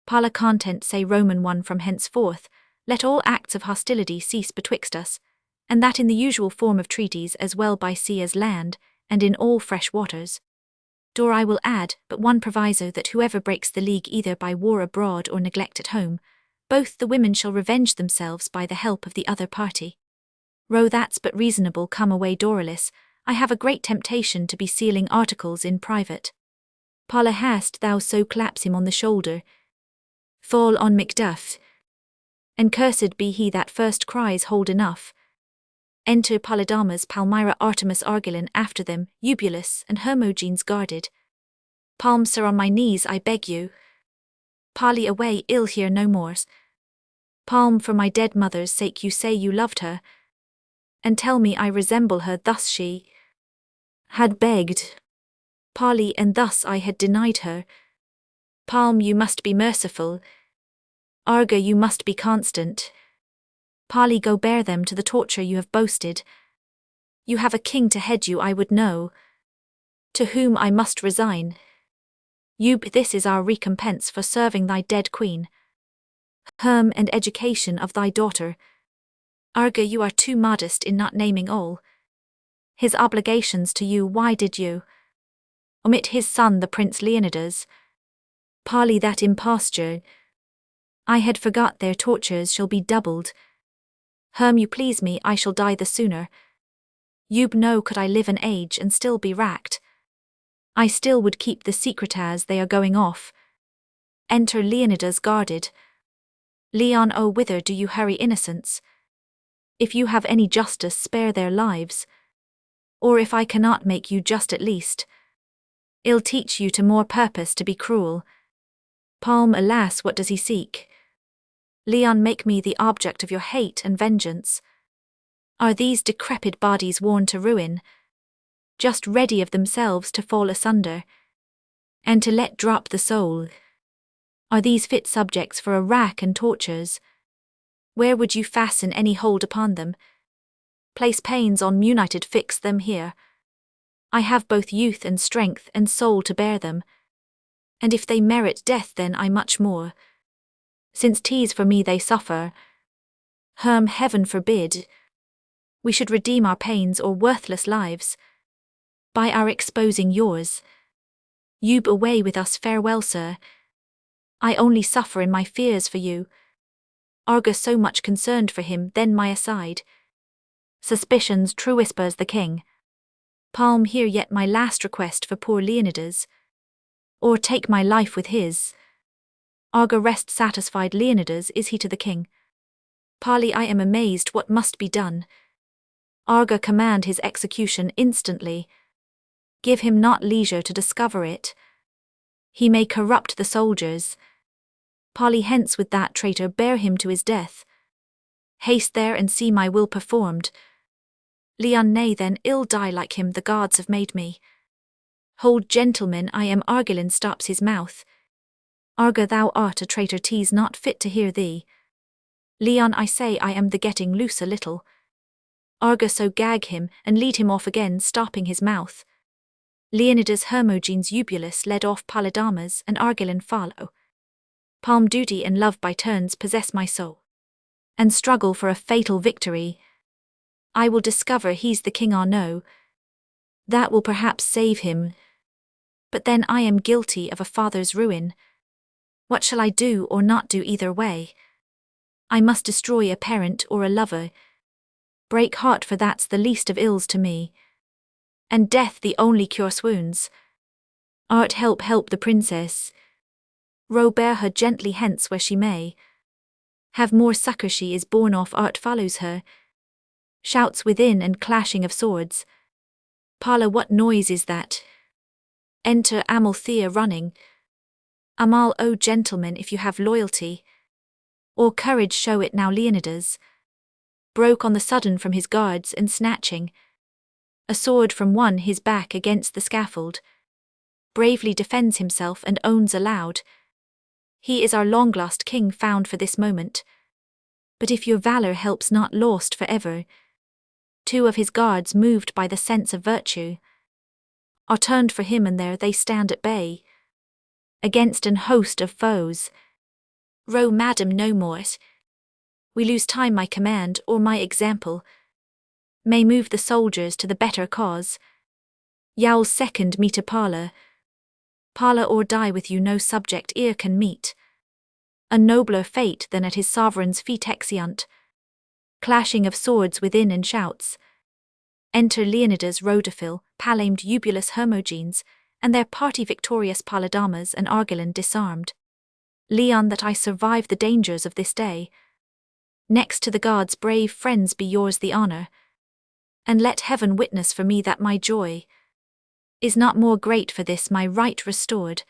S1: Parlour content say Roman 1 from henceforth, let all acts of hostility cease betwixt us, and that in the usual form of treaties as well by sea as land, and in all fresh waters. Dor I will add but one proviso that whoever breaks the league either by war abroad or neglect at home, both the women shall revenge themselves by the help of the other party. Row that's but reasonable come away Doralis, I have a great temptation to be sealing articles in private. Parlour hast thou so claps him on the shoulder. Fall on Macduff. And cursed be he that first cries hold enough. Enter Polydamas Palmyra Artemis Argillan after them, Eubulus and Hermogenes guarded. Palm sir on my knees I beg you. Parley away ill here no more. Palm for my dead mother's sake you say you loved her. and tell me I resemble her. Thus she had begged parley, and thus I had denied her. Palm, you must be merciful. Arga, you must be constant. Parley, go bear them to the torture you have boasted. You have a king to head you, I would know, to whom I must resign. This is our recompense for serving thy dead queen. And education of thy daughter. Arga, you are too modest in not naming all his obligations to you. Why did you omit his son, the Prince Leonidas? Parley, that imposture. I had forgot their tortures shall be doubled. You please me, I shall die the sooner. No, could I live an age and still be racked, I still would keep the secret as they are going off. Enter Leonidas guarded. Leon, oh, whither do you hurry, innocents? If you have any justice, spare their lives. Or if I cannot make you just, at least I'll teach you to more purpose to be cruel. Palm, alas, what does he seek? Leon, make me the object of your hate and vengeance. Are these decrepit bodies worn to ruin, just ready of themselves to fall asunder, and to let drop the soul? Are these fit subjects for a rack and tortures? Where would you fasten any hold upon them? Place pains on munited, fix them here. I have both youth and strength and soul to bear them, and if they merit death, then I much more, since 'tis for me they suffer. Heaven forbid we should redeem our pains or worthless lives by our exposing yours. Away with us, farewell, sir. I only suffer in my fears for you. Arga, so much concerned for him, then my aside suspicions true, whispers the king. Palm, hear yet my last request for poor Leonidas, or take my life with his. Arga, rest satisfied. Leonidas, is he to the king? Parley, I am amazed, what must be done? Arga, command his execution instantly. Give him not leisure to discover it. He may corrupt the soldiers. Parley, hence with that traitor, bear him to his death. Haste there and see my will performed. Leon, nay then, ill die like him, the gods have made me. Hold, gentlemen, I am. Argillan stops his mouth. Arga, thou art a traitor, 'tis not fit to hear thee. Leon, I say I am the getting loose a little. Arga, so gag him, and lead him off again, stopping his mouth. Leonidas, Hermogenes, Eubulus led off Polydamas, and Argillan follow. Palm, duty and love by turns possess my soul, and struggle for a fatal victory. I will discover he's the king or no. That will perhaps save him. But then I am guilty of a father's ruin. What shall I do or not do? Either way I must destroy a parent or a lover. Break heart, for that's the least of ills to me, and death the only cure swoons. Art, help the princess. Row, bear her gently hence where she may have more succour. She is borne off. Art follows her. Shouts within and clashing of swords. Parla, what noise is that? Enter Amalthea running. Amal, O gentlemen, if you have loyalty or courage, show it now. Leonidas broke on the sudden from his guards, and snatching a sword from one his back against the scaffold, bravely defends himself and owns aloud, he is our long-lost king, found for this moment. But if your valour helps not, lost for ever. Two of his guards, moved by the sense of virtue, are turned for him, and there they stand at bay against an host of foes. Row, madam, no more. We lose time. My command or my example may move the soldiers to the better cause. Yowl's second me to Parla or die with you. No subject ear can meet a nobler fate than at his sovereign's feet. Exeunt. Clashing of swords within and shouts. Enter Leonidas, Rhodophil, Palamed, Eubulus, Hermogenes, and their party victorious. Polydamas and Argillan disarmed. Leon, that I survive the dangers of this day. Next to the gods, brave friends, be yours the honour, and let heaven witness for me that my joy is not more great for this my right restored,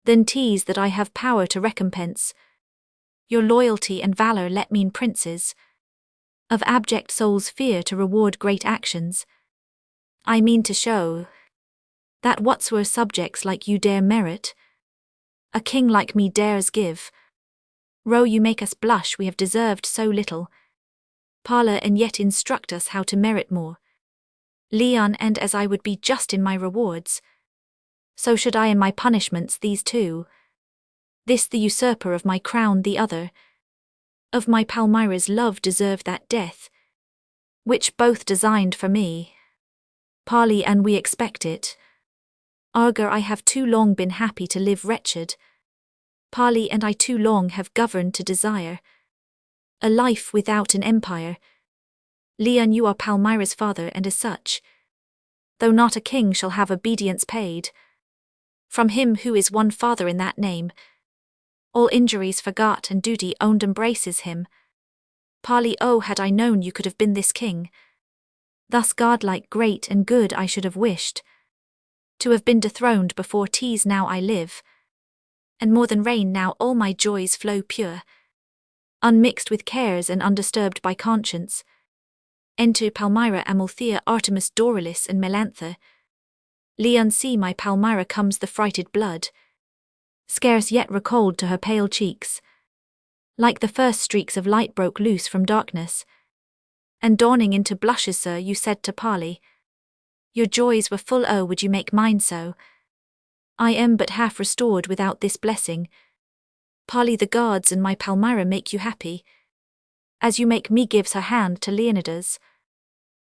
S1: than 'tis that I have power to recompense your loyalty and valour. Let mean princes of abject souls fear to reward great actions. I mean to show that whatsoe'er subjects like you dare merit, a king like me dares give. Row you make us blush, we have deserved so little. Parlor and yet instruct us how to merit more. Leon, and as I would be just in my rewards, so should I in my punishments these two. This the usurper of my crown, the other of my Palmyra's love deserve that death, which both designed for me. Parley, and we expect it. Arger, I have too long been happy to live wretched. Parley, and I too long have governed to desire a life without an empire. Leon, you are Palmyra's father, and as such, though not a king, shall have obedience paid from him who is one father in that name. All injuries forgot and duty owned embraces him. Parley, oh, had I known you could have been this king, thus godlike, great and good, I should have wished to have been dethroned before 'tis now I live, and more than rain now all my joys flow pure, unmixed with cares and undisturbed by conscience. Enter Palmyra, Amalthea, Artemis, Dorylis, and Melantha. Leon, see my Palmyra comes, the frighted blood scarce yet recalled to her pale cheeks, like the first streaks of light broke loose from darkness, and dawning into blushes. Sir, you said to Parley, your joys were full, oh, would you make mine so? I am but half restored without this blessing. Parley, the gods and my Palmyra make you happy, as you make me. Gives her hand to Leonidas.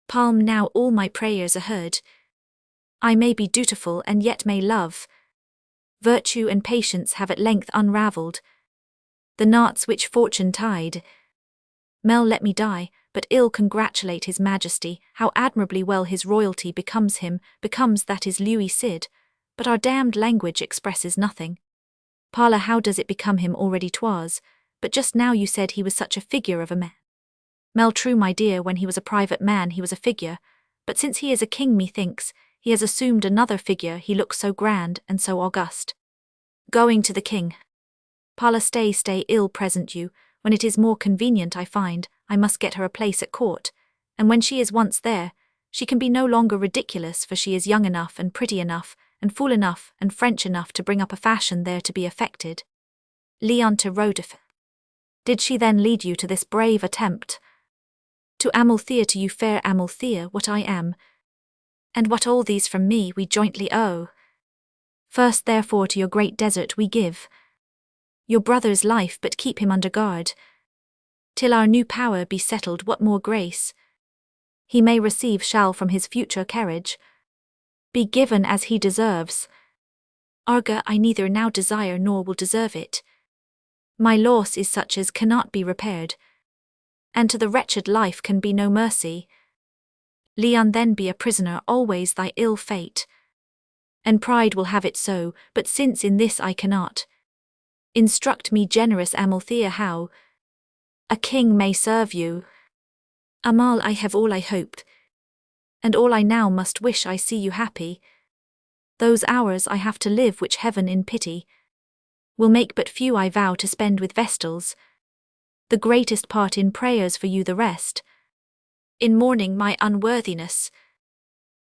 S1: Palm, now all my prayers are heard. I may be dutiful and yet may love. Virtue and patience have at length unravelled the knots which fortune tied. Mel, let me die, but ill congratulate his majesty, how admirably well his royalty becomes him, becomes that is Louis Cid, but our damned language expresses nothing. Parla, how does it become him? Already 'twas, but just now you said he was such a figure of a man. Mel, true, my dear, when he was a private man he was a figure, but since he is a king, methinks, he has assumed another figure, he looks so grand and so august. Going to the king. Parla, stay, ill present you, when it is more convenient I find, I must get her a place at court, and when she is once there, she can be no longer ridiculous, for she is young enough and pretty enough, and fool enough and French enough to bring up a fashion there to be affected. Leon to Rodolphe. Did she then lead you to this brave attempt? To Amalthea, to you fair Amalthea, what I am, and what all these from me we jointly owe. First therefore to your great desert we give your brother's life, but keep him under guard, till our new power be settled. What more grace he may receive shall from his future carriage be given as he deserves. Arga, I neither now desire nor will deserve it. My loss is such as cannot be repaired, and to the wretched life can be no mercy. Leon, then be a prisoner always thy ill fate, and pride will have it so, but since in this I cannot, instruct me, generous Amalthea, how a king may serve you. Amal, I have all I hoped, and all I now must wish. I see you happy. Those hours I have to live which heaven in pity will make but few, I vow to spend with vestals, the greatest part in prayers for you, the rest in mourning my unworthiness.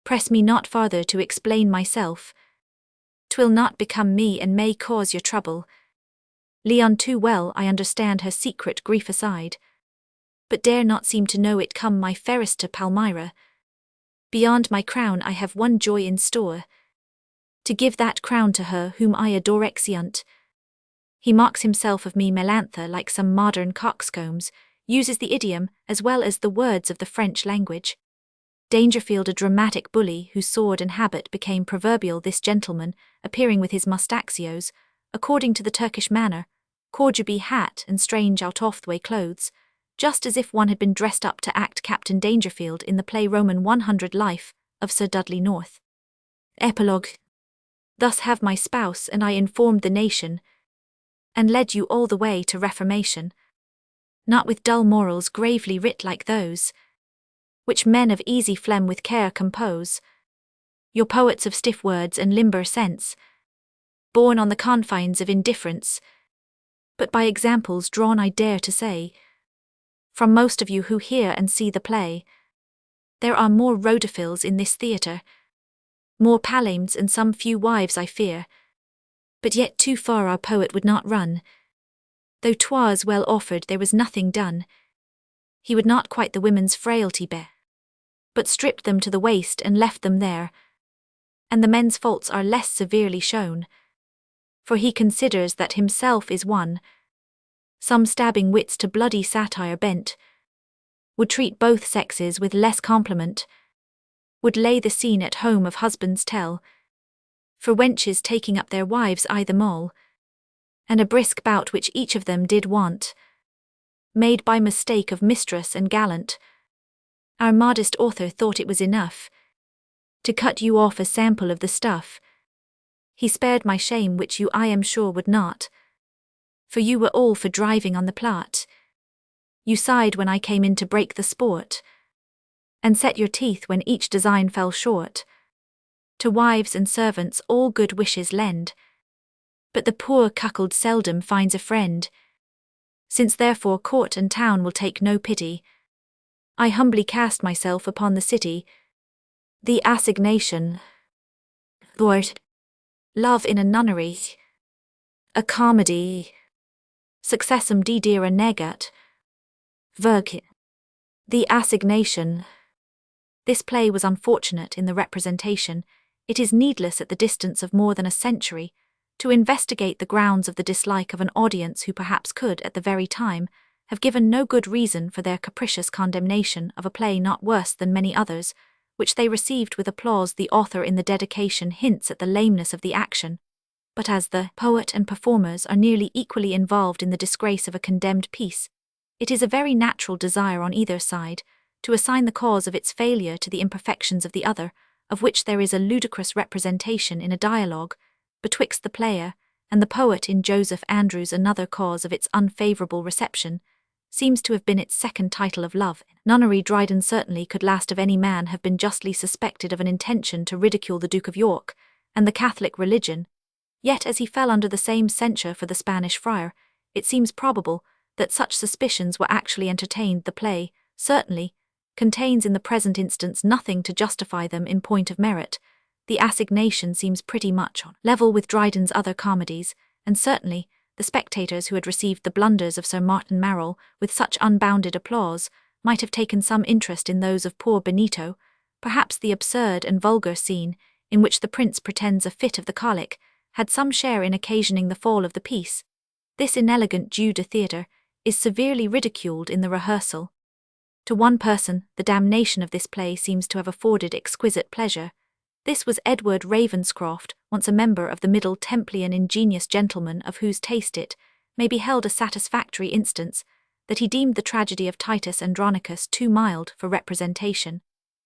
S1: Press me not farther to explain myself, 'twill not become me and may cause your trouble. Leon, too well I understand her secret grief aside, but dare not seem to know it. Come, my fairest, to Palmyra. Beyond my crown I have one joy in store, to give that crown to her whom I adore. Exeunt. He mocks himself of me, Melantha, like some modern coxcombs, uses the idiom as well as the words of the French language. Dangerfield, a dramatic bully whose sword and habit became proverbial, this gentleman, appearing with his mustachios, according to the Turkish manner, corduby hat and strange out-of-the-way clothes, just as if one had been dressed up to act Captain Dangerfield in the play Roman 100 Life of Sir Dudley North. Epilogue. Thus have my spouse and I informed the nation, and led you all the way to reformation, not with dull morals gravely writ like those which men of easy phlegm with care compose, your poets of stiff words and limber sense, born on the confines of indifference, but by examples drawn I dare to say, from most of you who hear and see the play. There are more rhodophils in this theatre, more palames and some few wives I fear, but yet too far our poet would not run. Though 'twas well offered there was nothing done. He would not quite the women's frailty bear, but stripped them to the waist and left them there, and the men's faults are less severely shown, for he considers that himself is one. Some stabbing wits to bloody satire bent, would treat both sexes with less compliment, would lay the scene at home of husbands tell, for wenches taking up their wives I them all, and a brisk bout which each of them did want, made by mistake of mistress and gallant. Our modest author thought it was enough to cut you off a sample of the stuff. He spared my shame which you I am sure would not, for you were all for driving on the plot. You sighed when I came in to break the sport, and set your teeth when each design fell short. To wives and servants all good wishes lend, but the poor cuckold seldom finds a friend. Since therefore court and town will take no pity, I humbly cast myself upon the city. The assignation, Lord, love in a nunnery, a comedy, successum didere negat, verg. The assignation. This play was unfortunate in the representation. It is needless at the distance of more than a century to investigate the grounds of the dislike of an audience who perhaps could, at the very time, have given no good reason for their capricious condemnation of a play not worse than many others, which they received with applause. The author in the dedication hints at the lameness of the action, but as the poet and performers are nearly equally involved in the disgrace of a condemned piece, it is a very natural desire on either side to assign the cause of its failure to the imperfections of the other, of which there is a ludicrous representation in a dialogue betwixt the player and the poet in Joseph Andrews. Another cause of its unfavourable reception seems to have been its second title of Love. Nunnery. Dryden certainly could last of any man have been justly suspected of an intention to ridicule the Duke of York and the Catholic religion, yet as he fell under the same censure for the Spanish friar, it seems probable that such suspicions were actually entertained. The play, certainly, contains in the present instance nothing to justify them in point of merit. The assignation seems pretty much on level with Dryden's other comedies, and certainly the spectators who had received the blunders of Sir Martin Marell with such unbounded applause might have taken some interest in those of poor Benito. Perhaps the absurd and vulgar scene, in which the prince pretends a fit of the colic, had some share in occasioning the fall of the piece. This inelegant jeu de theatre is severely ridiculed in the rehearsal. To one person, the damnation of this play seems to have afforded exquisite pleasure. This was Edward Ravenscroft, once a member of the Middle Temple, an ingenious gentleman of whose taste it may be held a satisfactory instance that he deemed the tragedy of Titus Andronicus too mild for representation,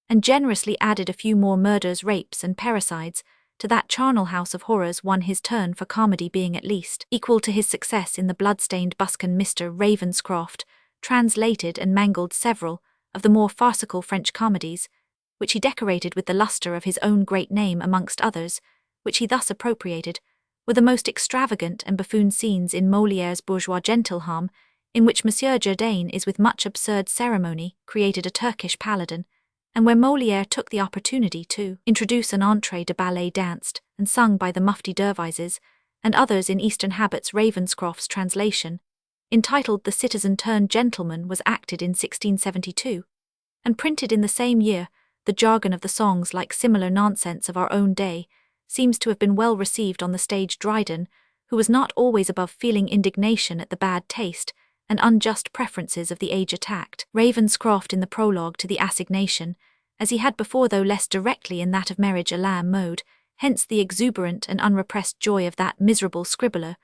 S1: and generously added a few more murders, rapes, and parricides to that charnel house of horrors, won his turn for comedy, being at least equal to his success in the blood-stained buskin. Mr. Ravenscroft translated and mangled several of the more farcical French comedies, which he decorated with the lustre of his own great name. Amongst others, which he thus appropriated, were the most extravagant and buffoon scenes in Molière's Bourgeois Gentilhomme, in which Monsieur Jourdain is with much absurd ceremony created a Turkish paladin, and where Molière took the opportunity to introduce an entrée de ballet danced and sung by the mufti dervises, and others in Eastern habits. Ravenscroft's translation, entitled The Citizen Turned Gentleman, was acted in 1672, and printed in the same year. The jargon of the songs, like similar nonsense of our own day, seems to have been well received on the stage. Dryden, who was not always above feeling indignation at the bad taste and unjust preferences of the age, attacked Ravenscroft in the prologue to the assignation, as he had before, though less directly, in that of Marriage a la Mode. Hence the exuberant and unrepressed joy of that miserable scribbler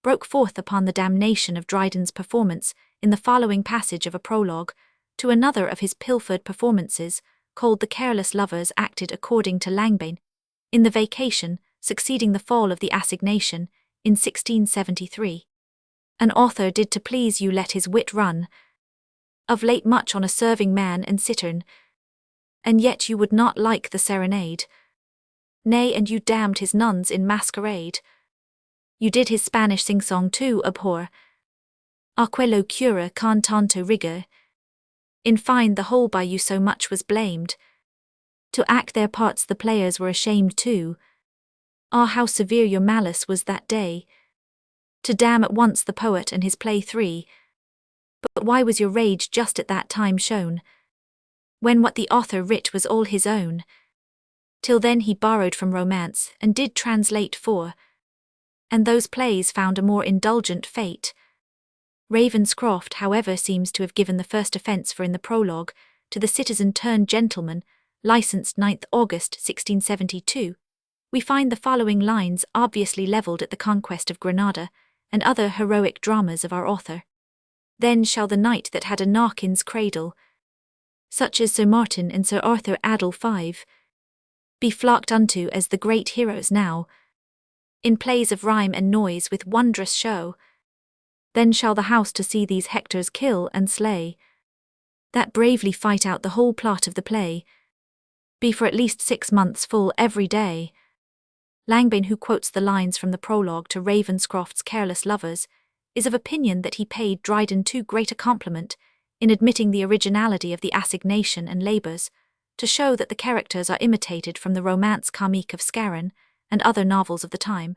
S1: broke forth upon the damnation of Dryden's performance in the following passage of a prologue to another of his pilfered performances, called The Careless Lovers, acted according to Langbaine, in the vacation succeeding the fall of the assignation in 1673. An author did to please you let his wit run, of late much on a serving man and cittern, and yet you would not like the serenade. Nay, and you damned his nuns in masquerade. You did his Spanish sing-song too abhor. A quello cura con tanto rigor, In fine, the whole by you so much was blamed. To act their parts the players were ashamed too. Ah, how severe your malice was that day, to damn at once the poet and his play three. But why was your rage just at that time shown, when what the author writ was all his own? Till then he borrowed from romance, and did translate for, and those plays found a more indulgent fate. Ravenscroft, however, seems to have given the first offence, for in the prologue to the Citizen turned Gentleman, licensed 9th August 1672, we find the following lines obviously levelled at the conquest of Granada and other heroic dramas of our author. Then shall the knight that had a knock in's cradle, such as Sir Martin and Sir Arthur Adel 5, be flocked unto as the great heroes now, in plays of rhyme and noise with wondrous show. Then shall the house to see these Hectors kill and slay, that bravely fight out the whole plot of the play, be for at least 6 months full every day. Langbaine, who quotes the lines from the prologue to Ravenscroft's Careless Lovers, is of opinion that he paid Dryden too great a compliment in admitting the originality of the assignation and labours, to show that the characters are imitated from the romance comique of Scarron and other novels of the time.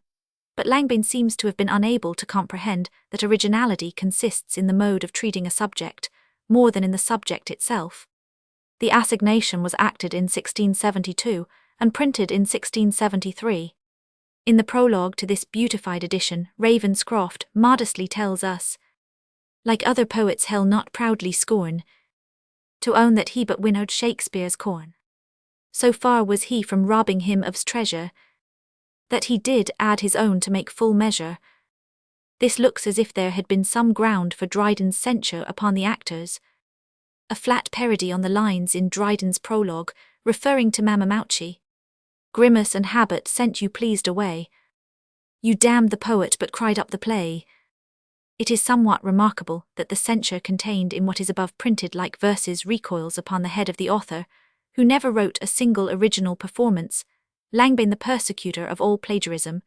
S1: But Langbaine seems to have been unable to comprehend that originality consists in the mode of treating a subject, more than in the subject itself. The assignation was acted in 1672 and printed in 1673. In the prologue to this beautified edition, Ravenscroft modestly tells us, like other poets hell not proudly scorn, to own that he but winnowed Shakespeare's corn. So far was he from robbing him of's treasure, that he did add his own to make full measure. This looks as if there had been some ground for Dryden's censure upon the actors. A flat parody on the lines in Dryden's prologue, referring to Mamamauchi. Grimace and habit sent you pleased away. You damned the poet but cried up the play. It is somewhat remarkable that the censure contained in what is above printed like verses recoils upon the head of the author, who never wrote a single original performance, Langbaine, the persecutor of all plagiarism,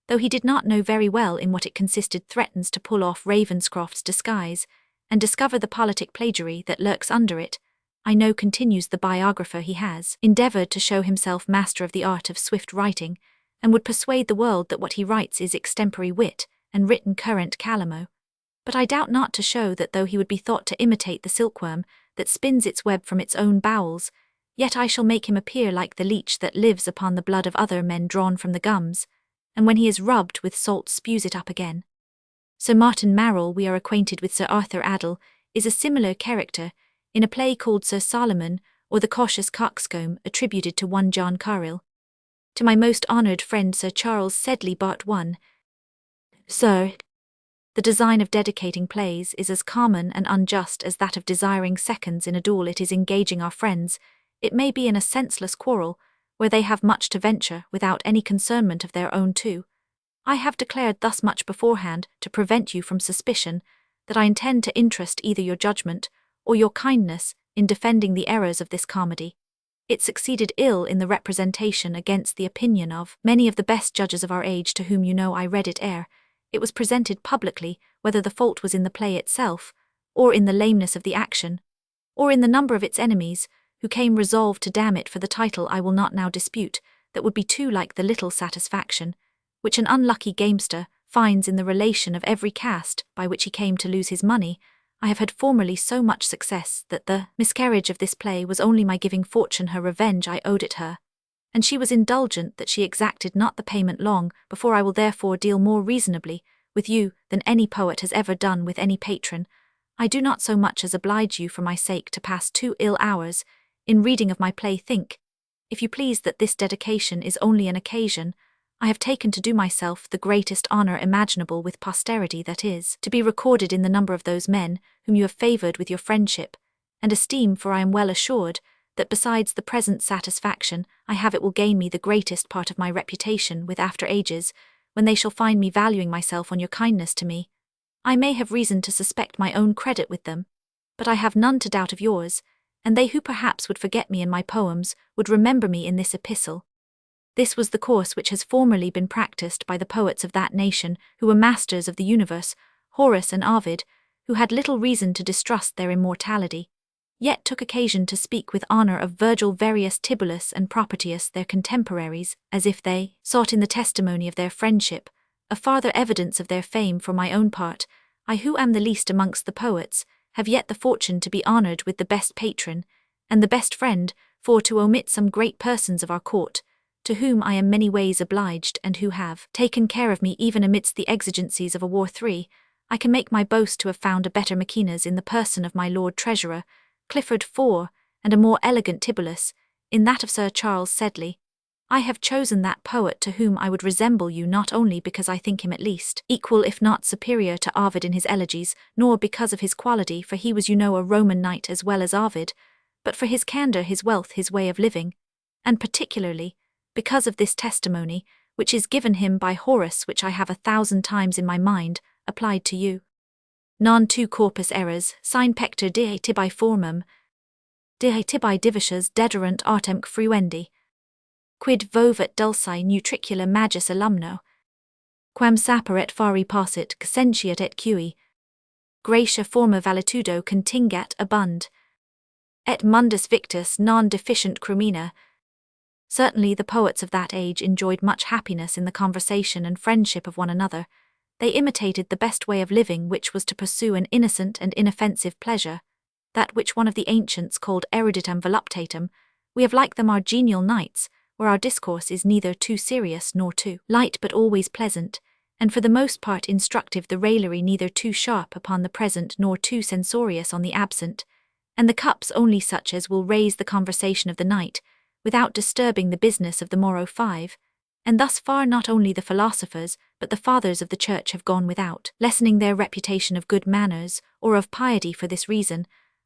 S1: though he did not know very well in what it consisted, threatens to pull off Ravenscroft's disguise, and discover the politic plagiary that lurks under it. I know, continues the biographer, he has endeavoured to show himself master of the art of swift writing, and would persuade the world that what he writes is extempore wit, and written current calamo. But I doubt not to show that though he would be thought to imitate the silkworm that spins its web from its own bowels, yet I shall make him appear like the leech that lives upon the blood of other men drawn from the gums, and when he is rubbed with salt spews it up again. Sir Martin Marell, we are acquainted with Sir Arthur Adel, is a similar character, in a play called Sir Solomon, or the Cautious Coxcomb, attributed to one John Carril. To my most honoured friend Sir Charles Sedley, Bart. 1. Sir, the design of dedicating plays is as common and unjust as that of desiring seconds in a duel. It is engaging our friends, it may be in a senseless quarrel, where they have much to venture without any concernment of their own too. I have declared thus much beforehand to prevent you from suspicion, that I intend to interest either your judgment or your kindness in defending the errors of this comedy. It succeeded ill in the representation against the opinion of many of the best judges of our age, to whom you know I read it ere it was presented publicly, whether the fault was in the play itself, or in the lameness of the action, or in the number of its enemies, who came resolved to damn it for the title I will not now dispute, that would be too like the little satisfaction, which an unlucky gamester finds in the relation of every cast by which he came to lose his money. I have had formerly so much success that the miscarriage of this play was only my giving fortune her revenge I owed it her, and she was indulgent that she exacted not the payment long before. I will therefore deal more reasonably with you than any poet has ever done with any patron. I do not so much as oblige you for my sake to pass 2 ill hours in reading of my play. Think, if you please, that this dedication is only an occasion. I have taken to do myself the greatest honour imaginable with posterity, that is, to be recorded in the number of those men whom you have favoured with your friendship and esteem, for I am well assured that besides the present satisfaction I have, it will gain me the greatest part of my reputation with after ages, when they shall find me valuing myself on your kindness to me. I may have reason to suspect my own credit with them, but I have none to doubt of yours, and they who perhaps would forget me in my poems would remember me in this epistle. This was the course which has formerly been practised by the poets of that nation who were masters of the universe, Horace and Ovid, who had little reason to distrust their immortality. yet took occasion to speak with honour of Virgil, Varius, Tibullus, and Propertius, their contemporaries, as if they sought in the testimony of their friendship a farther evidence of their fame. For my own part, I who am the least amongst the poets, have yet the fortune to be honoured with the best patron, and the best friend, for to omit some great persons of our court, to whom I am many ways obliged and who have taken care of me even amidst the exigencies of a war. 3. I can make my boast to have found a better Maecenas in the person of my Lord Treasurer, Clifford. 4. And a more elegant Tibullus, in that of Sir Charles Sedley. I have chosen that poet to whom I would resemble you not only because I think him at least equal if not superior to Ovid in his elegies, nor because of his quality, for he was a Roman knight as well as Ovid, but for his candour, his wealth, his way of living, and particularly because of this testimony, which is given him by Horace, which I have 1,000 times in my mind, applied to you. Non tu corpus eras, sine pector die tibi formum, die tibi divicias dederant artem fruendi. Quid vovet dulci nutricula magis alumno, quam saperet fari possit cessentiat et cui, gratia forma valitudo contingat abund, et mundus victus non deficient crumina. Certainly the poets of that age enjoyed much happiness in the conversation and friendship of one another. They imitated the best way of living, which was to pursue an innocent and inoffensive pleasure, that which one of the ancients called eruditum voluptatum. We have like them our genial nights, where our discourse is neither too serious nor too light but always pleasant, and for the most part instructive, the raillery neither too sharp upon the present nor too censorious on the absent, and the cups only such as will raise the conversation of the night, without disturbing the business of the morrow. 5. And thus far not only the philosophers, but the fathers of the Church have gone without lessening their reputation of good manners, or of piety. For this reason,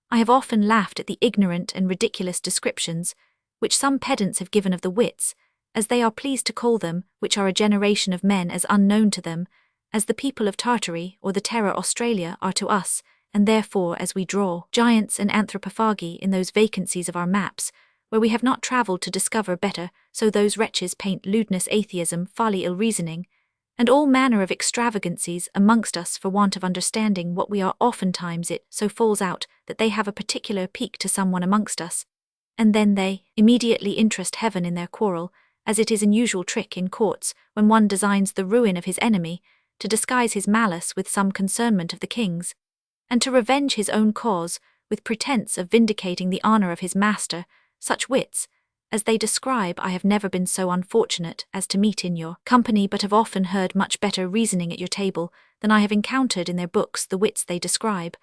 S1: I have often laughed at the ignorant and ridiculous descriptions which some pedants have given of the wits, as they are pleased to call them, which are a generation of men as unknown to them, as the people of Tartary or the Terra Australia are to us, and therefore as we draw giants and anthropophagi in those vacancies of our maps, where we have not travelled to discover better, so those wretches paint lewdness, atheism, folly, ill reasoning, and all manner of extravagancies amongst us for want of understanding what we are. Oftentimes it so falls out that they have a particular pique to some one amongst us, and then they immediately interest heaven in their quarrel, as it is an usual trick in courts, when one designs the ruin of his enemy, to disguise his malice with some concernment of the king's, and to revenge his own cause, with pretence of vindicating the honour of his master. Such wits, as they describe, I have never been so unfortunate as to meet in your company, but have often heard much better reasoning at your table than I have encountered in their books. The wits they describe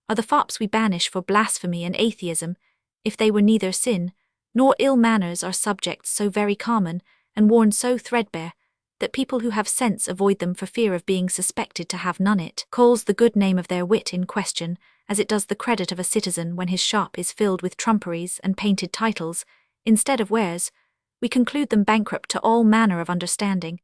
S1: are the fops we banish for blasphemy and atheism, if they were neither sin nor ill manners, are subjects so very common and worn so threadbare that people who have sense avoid them for fear of being suspected to have none. It calls the good name of their wit in question, as it does the credit of a citizen when his shop is filled with trumperies and painted titles instead of wares. We conclude them bankrupt to all manner of understanding,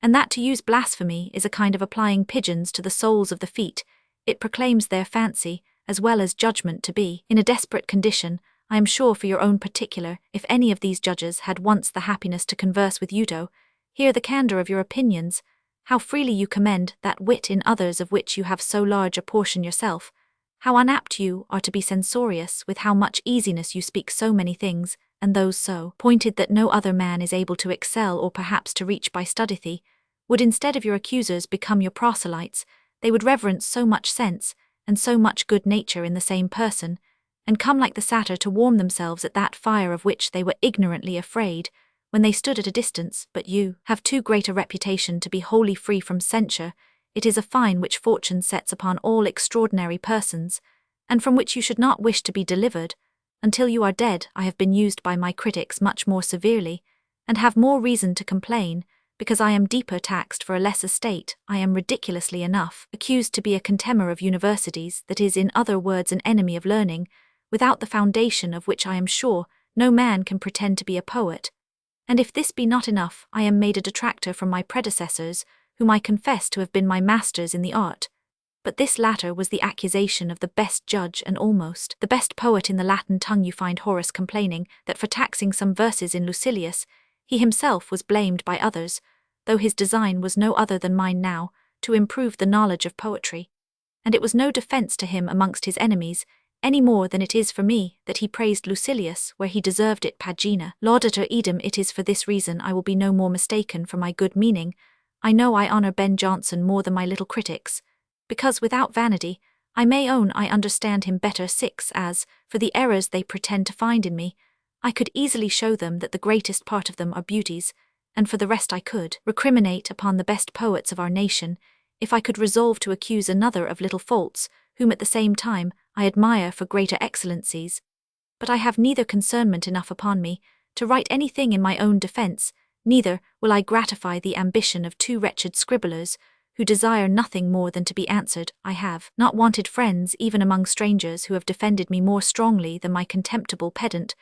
S1: and that to use blasphemy is a kind of applying pigeons to the soles of the feet. It proclaims their fancy, as well as judgment, to be in a desperate condition. I am sure for your own particular, if any of these judges had once the happiness to converse with you, to hear the candour of your opinions, how freely you commend that wit in others of which you have so large a portion yourself, how unapt you are to be censorious, with how much easiness you speak so many things, and those so pointed that no other man is able to excel or perhaps to reach by study, would instead of your accusers become your proselytes. They would reverence so much sense and so much good nature in the same person, and come like the satyr to warm themselves at that fire of which they were ignorantly afraid when they stood at a distance. But you have too great a reputation to be wholly free from censure. It is a fine which fortune sets upon all extraordinary persons, and from which you should not wish to be delivered. Until you are dead, I have been used by my critics much more severely, and have more reason to complain, because I am deeper taxed for a less estate. I am ridiculously enough accused to be a contemner of universities, that is, in other words, an enemy of learning, without the foundation of which I am sure no man can pretend to be a poet. And if this be not enough, I am made a detractor from my predecessors, whom I confess to have been my masters in the art. But this latter was the accusation of the best judge and almost the best poet in the Latin tongue. You find Horace complaining that for taxing some verses in Lucilius, he himself was blamed by others, though his design was no other than mine now, to improve the knowledge of poetry. And it was no defence to him amongst his enemies, any more than it is for me that he praised Lucilius where he deserved it pagina. Laudator idem. It is for this reason I will be no more mistaken for my good meaning. I know I honour Ben Jonson more than my little critics, because without vanity, I may own I understand him better. 6. As, for the errors they pretend to find in me, I could easily show them that the greatest part of them are beauties, and for the rest I could recriminate upon the best poets of our nation, if I could resolve to accuse another of little faults, whom at the same time I admire for greater excellencies. But I have neither concernment enough upon me to write anything in my own defence, neither will I gratify the ambition of two wretched scribblers, who desire nothing more than to be answered. I have not wanted friends even among strangers who have defended me more strongly than my contemptible pedant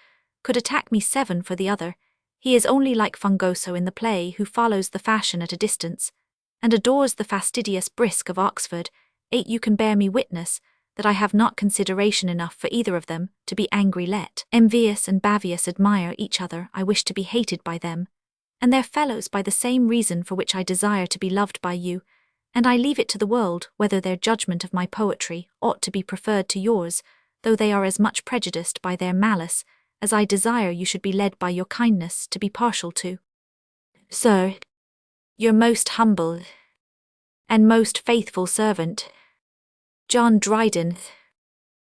S1: could attack me. 7. For the other, he is only like Fungoso in the play, who follows the fashion at a distance, and adores the fastidious brisk of Oxford. 8. You can bear me witness that I have not consideration enough for either of them to be angry. Let Envious and Bavius admire each other, I wish to be hated by them, and their fellows by the same reason for which I desire to be loved by you, and I leave it to the world whether their judgment of my poetry ought to be preferred to yours, though they are as much prejudiced by their malice as I desire you should be led by your kindness to be partial to. Sir, your most humble and most faithful servant, John Dryden.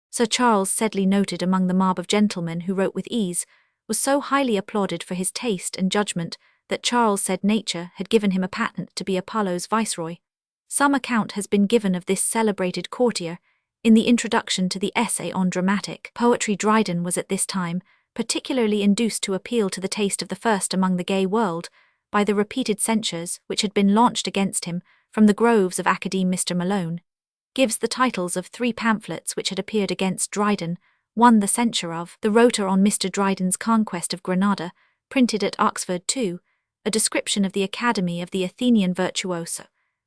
S1: Sir Charles Sedley, noted among the mob of gentlemen who wrote with ease, was so highly applauded for his taste and judgment that Charles said nature had given him a patent to be Apollo's viceroy. Some account has been given of this celebrated courtier in the introduction to the essay on dramatic poetry. Dryden was at this time particularly induced to appeal to the taste of the first among the gay world by the repeated censures which had been launched against him from the groves of Academe. Mr. Malone gives the titles of 3 pamphlets which had appeared against Dryden. 1. The censure of the Rhetor on Mr. Dryden's conquest of Granada, printed at Oxford. 2. A description of the Academy of the Athenian virtuoso,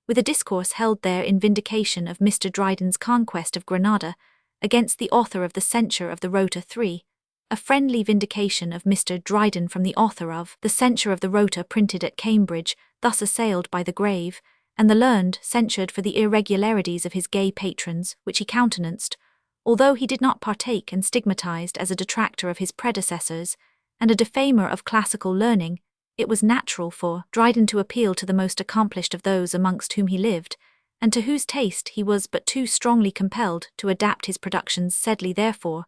S1: with a discourse held there in vindication of Mr. Dryden's conquest of Granada, against the author of the censure of the Rota. 3. A friendly vindication of Mr. Dryden from the author of the censure of the Rota, printed at Cambridge, thus assailed by the grave and the learned, censured for the irregularities of his gay patrons, which he countenanced, although he did not partake, and stigmatized as a detractor of his predecessors and a defamer of classical learning. It was natural for Dryden to appeal to the most accomplished of those amongst whom he lived, and to whose taste he was but too strongly compelled to adapt his productions. Sedley, therefore,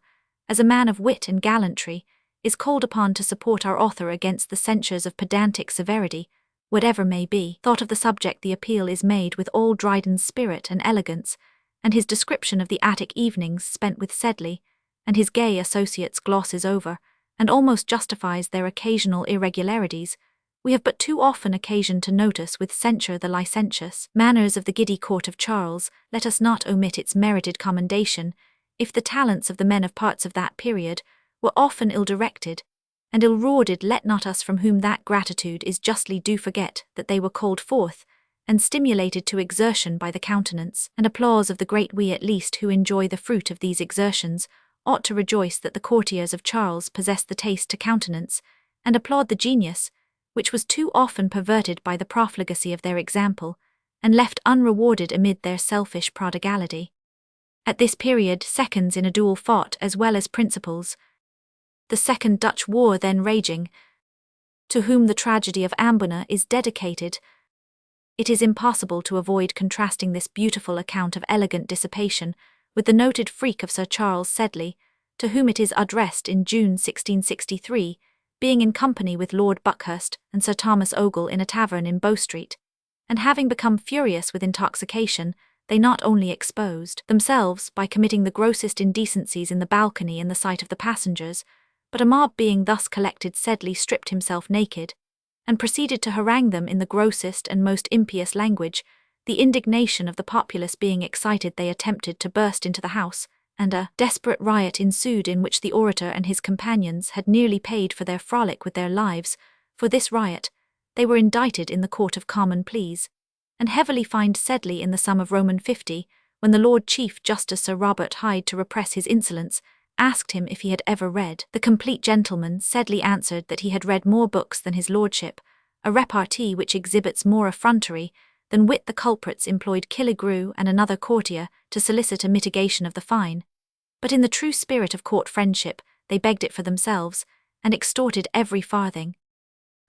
S1: as a man of wit and gallantry, is called upon to support our author against the censures of pedantic severity. Whatever may be thought of the subject, the appeal is made with all Dryden's spirit and elegance, and his description of the Attic evenings spent with Sedley and his gay associates glosses over and almost justifies their occasional irregularities. We have but too often occasion to notice with censure the licentious manners of the giddy court of Charles. Let us not omit its merited commendation, if the talents of the men of parts of that period were often ill-directed and ill-rewarded. Let not us from whom that gratitude is justly due forget that they were called forth and stimulated to exertion by the countenance and applause of the great. We at least who enjoy the fruit of these exertions ought to rejoice that the courtiers of Charles possessed the taste to countenance and applaud the genius, which was too often perverted by the profligacy of their example, and left unrewarded amid their selfish prodigality. At this period seconds in a duel fought as well as principals, the Second Dutch War then raging, to whom the tragedy of Ambona is dedicated. It is impossible to avoid contrasting this beautiful account of elegant dissipation with the noted freak of Sir Charles Sedley, to whom it is addressed in June 1663, being in company with Lord Buckhurst and Sir Thomas Ogle in a tavern in Bow Street, and having become furious with intoxication, they not only exposed themselves by committing the grossest indecencies in the balcony in the sight of the passengers, but a mob being thus collected, Sedley stripped himself naked, and proceeded to harangue them in the grossest and most impious language. The indignation of the populace being excited, they attempted to burst into the house, and a desperate riot ensued, in which the orator and his companions had nearly paid for their frolic with their lives. For this riot they were indicted in the Court of Common Pleas, and heavily fined Sedley in the sum of £50, when the Lord Chief Justice Sir Robert Hyde, to repress his insolence, asked him if he had ever read The Complete Gentleman. Sedley answered that he had read more books than his lordship, a repartee which exhibits more effrontery than wit. The culprits employed Killigrew and another courtier to solicit a mitigation of the fine, but in the true spirit of court friendship, they begged it for themselves, and extorted every farthing.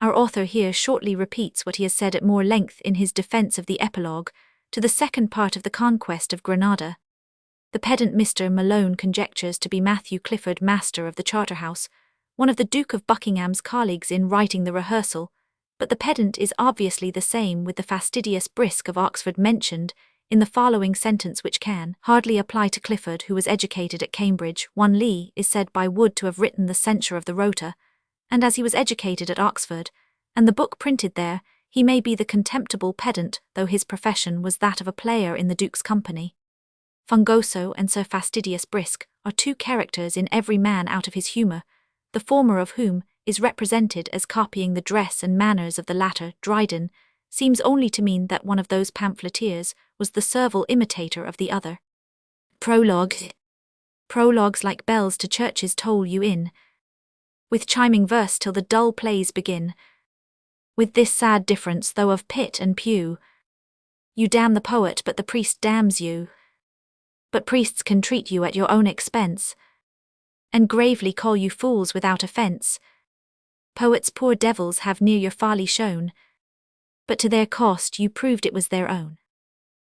S1: Our author here shortly repeats what he has said at more length in his defence of the epilogue, to the second part of the conquest of Granada. The pedant Mr. Malone conjectures to be Matthew Clifford, master of the Charterhouse, one of the Duke of Buckingham's colleagues in writing the rehearsal, but the pedant is obviously the same with the fastidious Brisk of Oxford mentioned in the following sentence, which can hardly apply to Clifford, who was educated at Cambridge. 1 Lee is said by Wood to have written the censure of the Rota, and as he was educated at Oxford, and the book printed there, he may be the contemptible pedant, though his profession was that of a player in the Duke's company. Fungoso and Sir Fastidious Brisk are two characters in Every Man Out of His Humour, the former of whom is represented as copying the dress and manners of the latter. Dryden seems only to mean that one of those pamphleteers was the servile imitator of the other. Prologue. Prologues like bells to churches toll you in, with chiming verse till the dull plays begin. With this sad difference, though of pit and pew, you damn the poet, but the priest damns you. But priests can treat you at your own expense, and gravely call you fools without offence. Poets poor devils have near your folly shown, but to their cost you proved it was their own.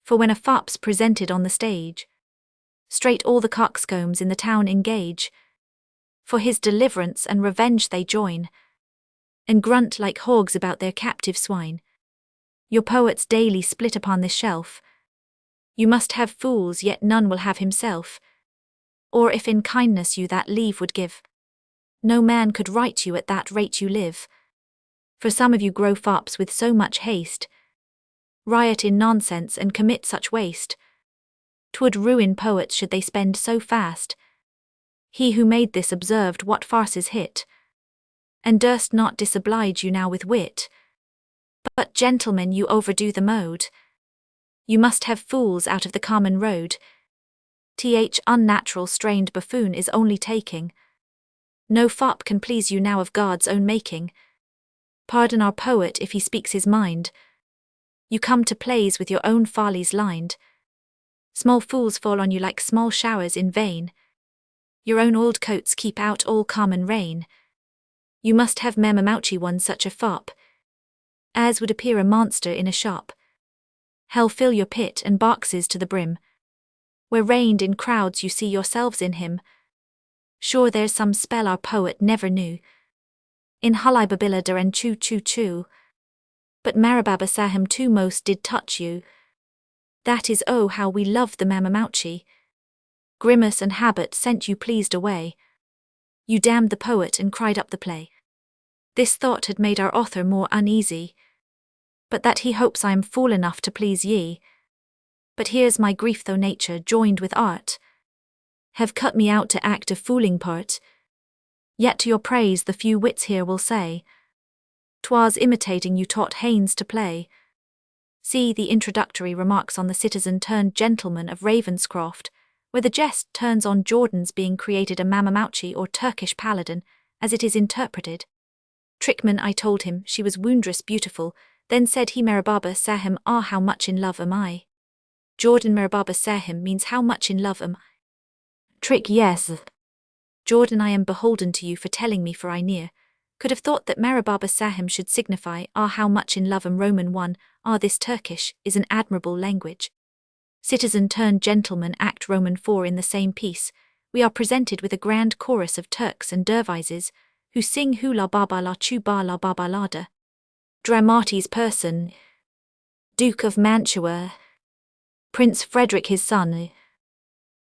S1: For when a fop's presented on the stage, straight all the coxcombs in the town engage, for his deliverance and revenge they join, and grunt like hogs about their captive swine. Your poets daily split upon this shelf. You must have fools, yet none will have himself. Or if in kindness you that leave would give, no man could write you at that rate you live. For some of you grow fops with so much haste, riot in nonsense and commit such waste. 'Twould ruin poets should they spend so fast. He who made this observed what farces hit, and durst not disoblige you now with wit. But gentlemen, you overdo the mode. You must have fools out of the common road. Unnatural strained buffoon is only taking. No fop can please you now of God's own making. Pardon our poet if he speaks his mind. You come to plays with your own follies lined. Small fools fall on you like small showers in vain. Your own old coats keep out all common rain. You must have Mamamouchi one such a fop, as would appear a monster in a shop. Hell fill your pit and boxes to the brim, where reigned in crowds you see yourselves in him. Sure there's some spell our poet never knew, in Hullibabilla der and choo choo choo. But Marababa Sahim too most did touch you. That is oh how we loved the Mamamouchi. Grimace and habit sent you pleased away. You damned the poet and cried up the play. This thought had made our author more uneasy, but that he hopes I am fool enough to please ye. But here's my grief, though nature, joined with art, have cut me out to act a fooling part. Yet to your praise the few wits here will say, 'twas imitating you taught Haynes to play. See the introductory remarks on the citizen turned gentleman of Ravenscroft, where the jest turns on Jordan's being created a Mamamouchi or Turkish paladin, as it is interpreted. Trickman, I told him she was wondrous beautiful, then said he Marababa Sahim, ah how much in love am I. Jordan Marababa Sahim means how much in love am I. Trick, yes. Jordan, I am beholden to you for telling me, for I near could have thought that Marababa Sahim should signify, ah how much in love am. Roman 1, ah this Turkish is an admirable language. Citizen turned gentleman Act Roman 4. In the same piece, we are presented with a grand chorus of Turks and Dervises, who sing hula baba la chuba la baba lada. Dramatis person, Duke of Mantua, Prince Frederick his son,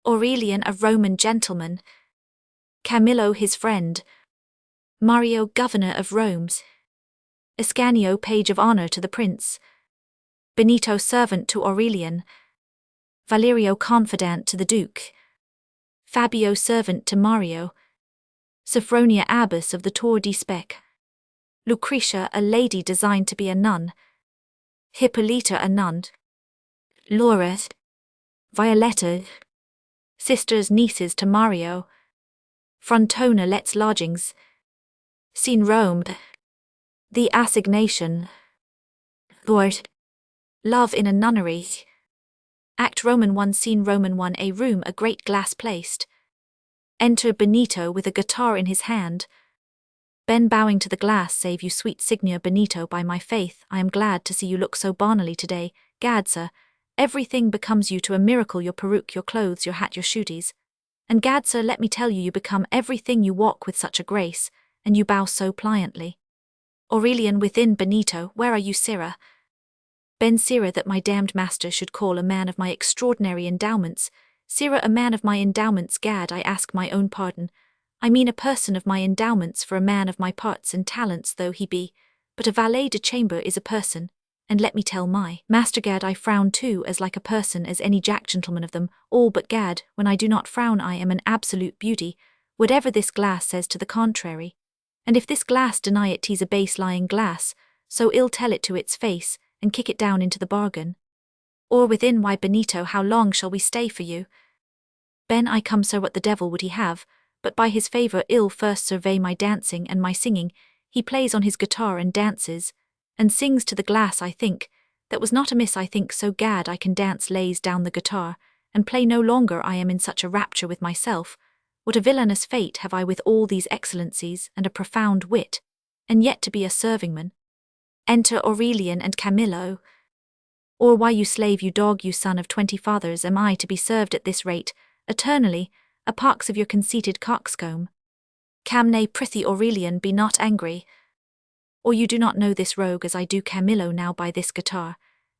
S1: Aurelian a Roman gentleman, Camillo his friend, Mario governor of Rome's, Ascanio page of honor to the prince, Benito servant to Aurelian, Valerio confidant to the duke, Fabio servant to Mario, Sophronia abbess of the Tour de Spec, Lucretia a lady designed to be a nun, Hippolyta a nun, Laura, Violetta, sisters nieces to Mario, Frontona lets lodgings, Scene Rome, the assignation, Lord, love in a nunnery. Act Roman 1 Scene Roman 1 A room a great glass placed, Enter Benito with a guitar in his hand. Ben bowing to the glass, save you sweet Signor Benito, by my faith, I am glad to see you look so bonily today. Gad, sir, everything becomes you to a miracle, your peruke, your clothes, your hat, your shooties. And gad, sir, let me tell you, you become everything, you walk with such a grace, and you bow so pliantly. Aurelian within Benito, where are you, sirrah? Ben, sirrah, that my damned master should call a man of my extraordinary endowments, sirrah, a man of my endowments, gad, I ask my own pardon. I mean a person of my endowments, for a man of my parts and talents though he be, but a valet de chamber is a person, and let me tell my master, gad, I frown too, as like a person as any jack gentleman of them all, but gad, when I do not frown I am an absolute beauty, whatever this glass says to the contrary. And if this glass deny it, 'tis a base lying glass, so ill tell it to its face, and kick it down into the bargain. Or within, why Benito, how long shall we stay for you? Ben, I come, sir, what the devil would he have? But by his favour ill first survey my dancing and my singing. He plays on his guitar and dances, and sings to the glass, I think. That was not amiss, I think, so gad I can dance, lays down the guitar, and play no longer. I am in such a rapture with myself. What a villainous fate have I with all these excellencies and a profound wit, and yet to be a servingman. Enter Aurelian and Camillo. Or why, you slave, you dog, you son of 20 fathers, am I to be served at this rate, eternally, a pox of your conceited coxcomb? Cam, nay, prithee Aurelian, be not angry. Or you do not know this rogue as I do Camillo now by this guitar,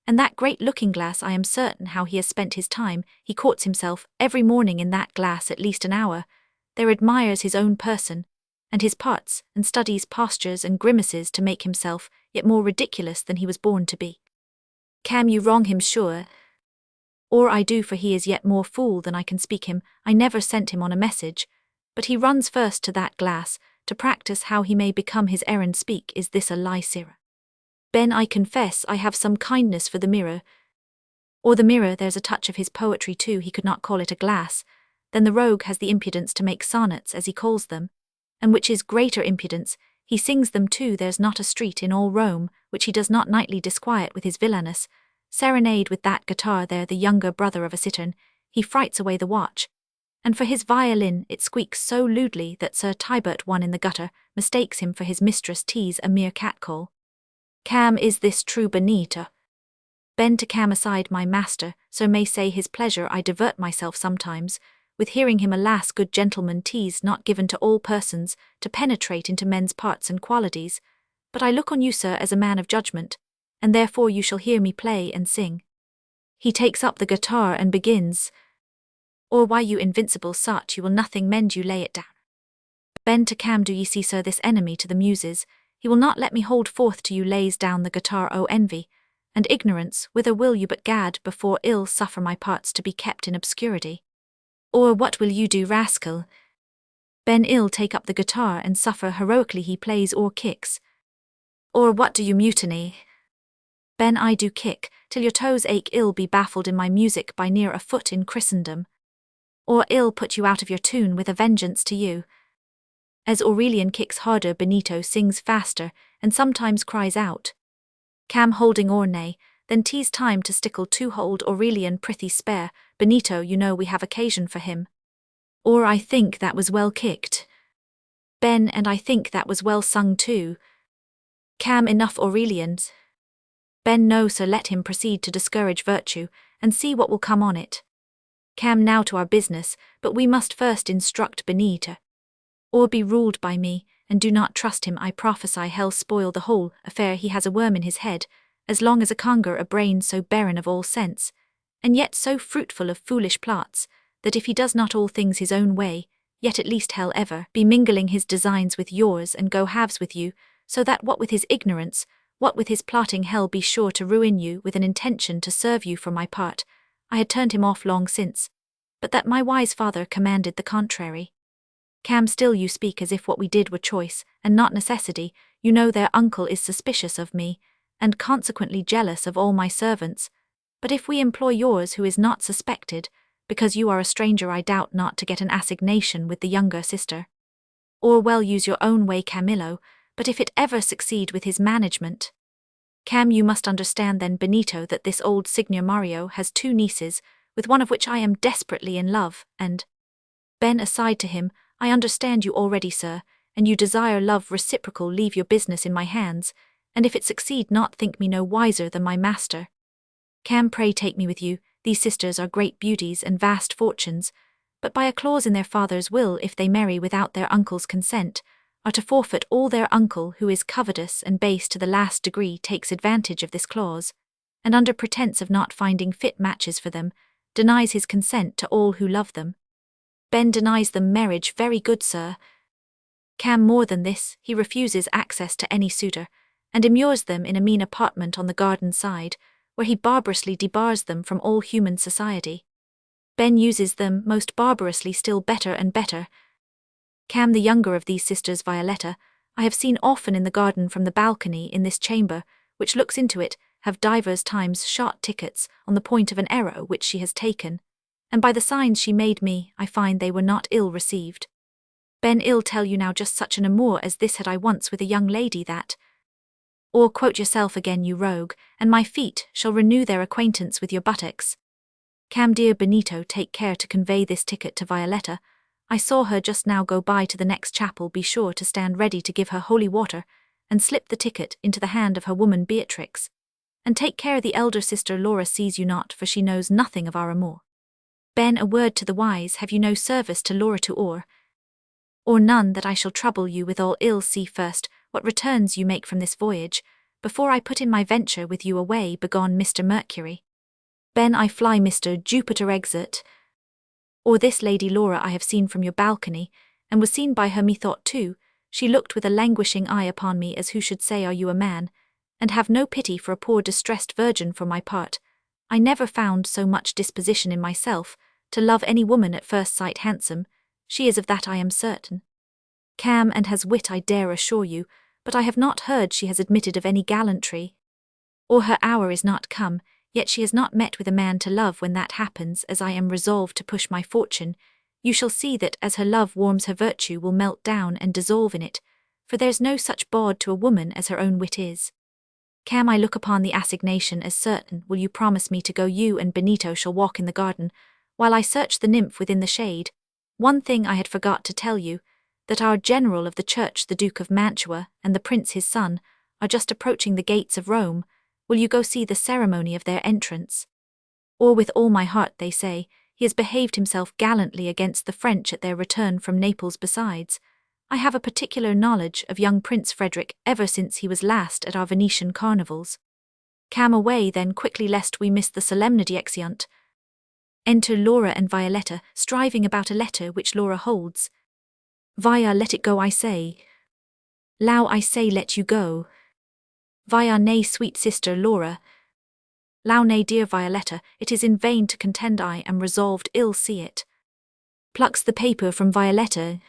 S1: and that great looking-glass. I am certain how he has spent his time. He courts himself every morning in that glass at least an hour, there admires his own person, and his parts, and studies postures and grimaces to make himself yet more ridiculous than he was born to be. Cam, you wrong him sure. Or I do, for he is yet more fool than I can speak him. I never sent him on a message, but he runs first to that glass, to practice how he may become his errand speak. Is this a lie, sirrah? Ben, I confess I have some kindness for the mirror. Or the mirror, there's a touch of his poetry too, he could not call it a glass. Then the rogue has the impudence to make sonnets, as he calls them, and which is greater impudence, he sings them too. There's not a street in all Rome which he does not nightly disquiet with his villainous serenade with that guitar there, the younger brother of a cittern, he frights away the watch. And for his violin, it squeaks so lewdly that Sir Tibert, one in the gutter, mistakes him for his mistress. 'Tis a mere catcall. Cam, is this true, Benito? Ben, to Cam aside, my master, so may say his pleasure, I divert myself sometimes with hearing him. Alas, good gentleman, 'tis not given to all persons to penetrate into men's parts and qualities, but I look on you, sir, as a man of judgment, and therefore you shall hear me play and sing. He takes up the guitar and begins. Or why, you invincible sot, you will nothing mend, you lay it down. Ben, to Cam, do ye see, sir, this enemy to the muses, he will not let me hold forth to you. Lays down the guitar, O envy and ignorance, whither will you? But gad, before ill suffer my parts to be kept in obscurity. Or what will you do, rascal? Ben, ill take up the guitar and suffer heroically he plays or kicks. Or what do you mutiny? Ben, I do kick, till your toes ache. Ill be baffled in my music by near a foot in Christendom. Or ill put you out of your tune with a vengeance to you. As Aurelian kicks harder, Benito sings faster, and sometimes cries out. Cam, holding or nay, then 'tis time to stickle to hold Aurelian. Prithee spare, Benito, you know we have occasion for him. Or I think that was well kicked. Ben, and I think that was well sung too. Cam, enough Aurelians. Ben, no, sir, let him proceed to discourage virtue, and see what will come on it. Cam, now to our business, but we must first instruct Benito. Or be ruled by me, and do not trust him. I prophesy hell spoil the whole affair. He has a worm in his head, as long as a conger, a brain so barren of all sense, and yet so fruitful of foolish plots, that if he does not all things his own way, yet at least hell ever be mingling his designs with yours, and go halves with you, so that what with his ignorance, what with his plotting, hell be sure to ruin you with an intention to serve you. For my part, I had turned him off long since, but that my wise father commanded the contrary. Cam, still you speak as if what we did were choice, and not necessity. You know their uncle is suspicious of me, and consequently jealous of all my servants. But if we employ yours, who is not suspected, because you are a stranger, I doubt not to get an assignation with the younger sister. Or well, use your own way, Camillo, but if it ever succeed with his management. Cam, you must understand then, Benito, that this old Signor Mario has 2 nieces, with one of which I am desperately in love, and Ben aside to him, I understand you already, sir, and you desire love reciprocal. Leave your business in my hands, and if it succeed not, think me no wiser than my master. Cam, pray take me with you. These sisters are great beauties and vast fortunes, but by a clause in their father's will, if they marry without their uncle's consent, are to forfeit all. Their uncle, who is covetous and base to the last degree, takes advantage of this clause, and under pretence of not finding fit matches for them, denies his consent to all who love them. Ben denies them marriage. Very good, sir. Cam, more than this, he refuses access to any suitor, and immures them in a mean apartment on the garden side, where he barbarously debars them from all human society. Ben uses them most barbarously still better and better. Cam, the younger of these sisters, Violetta, I have seen often in the garden from the balcony in this chamber, which looks into it, have divers times shot tickets on the point of an arrow which she has taken, and by the signs she made me, I find they were not ill received. Ben, ill tell you now, just such an amour as this had I once with a young lady that, or quote yourself again, you rogue, and my feet shall renew their acquaintance with your buttocks. Cam, dear Benito, take care to convey this ticket to Violetta. I saw her just now go by to the next chapel. Be sure to stand ready to give her holy water, and slip the ticket into the hand of her woman Beatrix. And take care the elder sister Laura sees you not, for she knows nothing of our amour. Ben, a word to the wise, have you no service to Laura to or none that I shall trouble you with? All ill. See first what returns you make from this voyage, before I put in my venture with you away. Begone, Mr. Mercury. Ben, I fly. Mr. Jupiter, exit. Or this Lady Laura I have seen from your balcony, and was seen by her methought too. She looked with a languishing eye upon me, as who should say, are you a man? And have no pity for a poor distressed virgin. For my part, I never found so much disposition in myself to love any woman at first sight handsome. She is of that I am certain. Cam, and has wit, I dare assure you, but I have not heard she has admitted of any gallantry. Or her hour is not come, yet she has not met with a man to love. When that happens, as I am resolved to push my fortune, you shall see that as her love warms her virtue will melt down and dissolve in it, for there's no such bawd to a woman as her own wit is. Cam, I look upon the assignation as certain. Will you promise me to go? You and Benito shall walk in the garden, while I search the nymph within the shade. One thing I had forgot to tell you, that our general of the church, the Duke of Mantua, and the prince his son, are just approaching the gates of Rome. Will you go see the ceremony of their entrance? Or with all my heart, they say, he has behaved himself gallantly against the French at their return from Naples. Besides, I have a particular knowledge of young Prince Frederick ever since he was last at our Venetian carnivals. Cam, away then quickly, lest we miss the solemnity. Exeunt. Enter Laura and Violetta, striving about a letter which Laura holds. Via, let it go, I say. Lau, I say, let you go. Via, nay, sweet sister Laura. Lau, nay, dear Violetta, it is in vain to contend. I am resolved. Ill. See it. Plucks the paper from Violetta.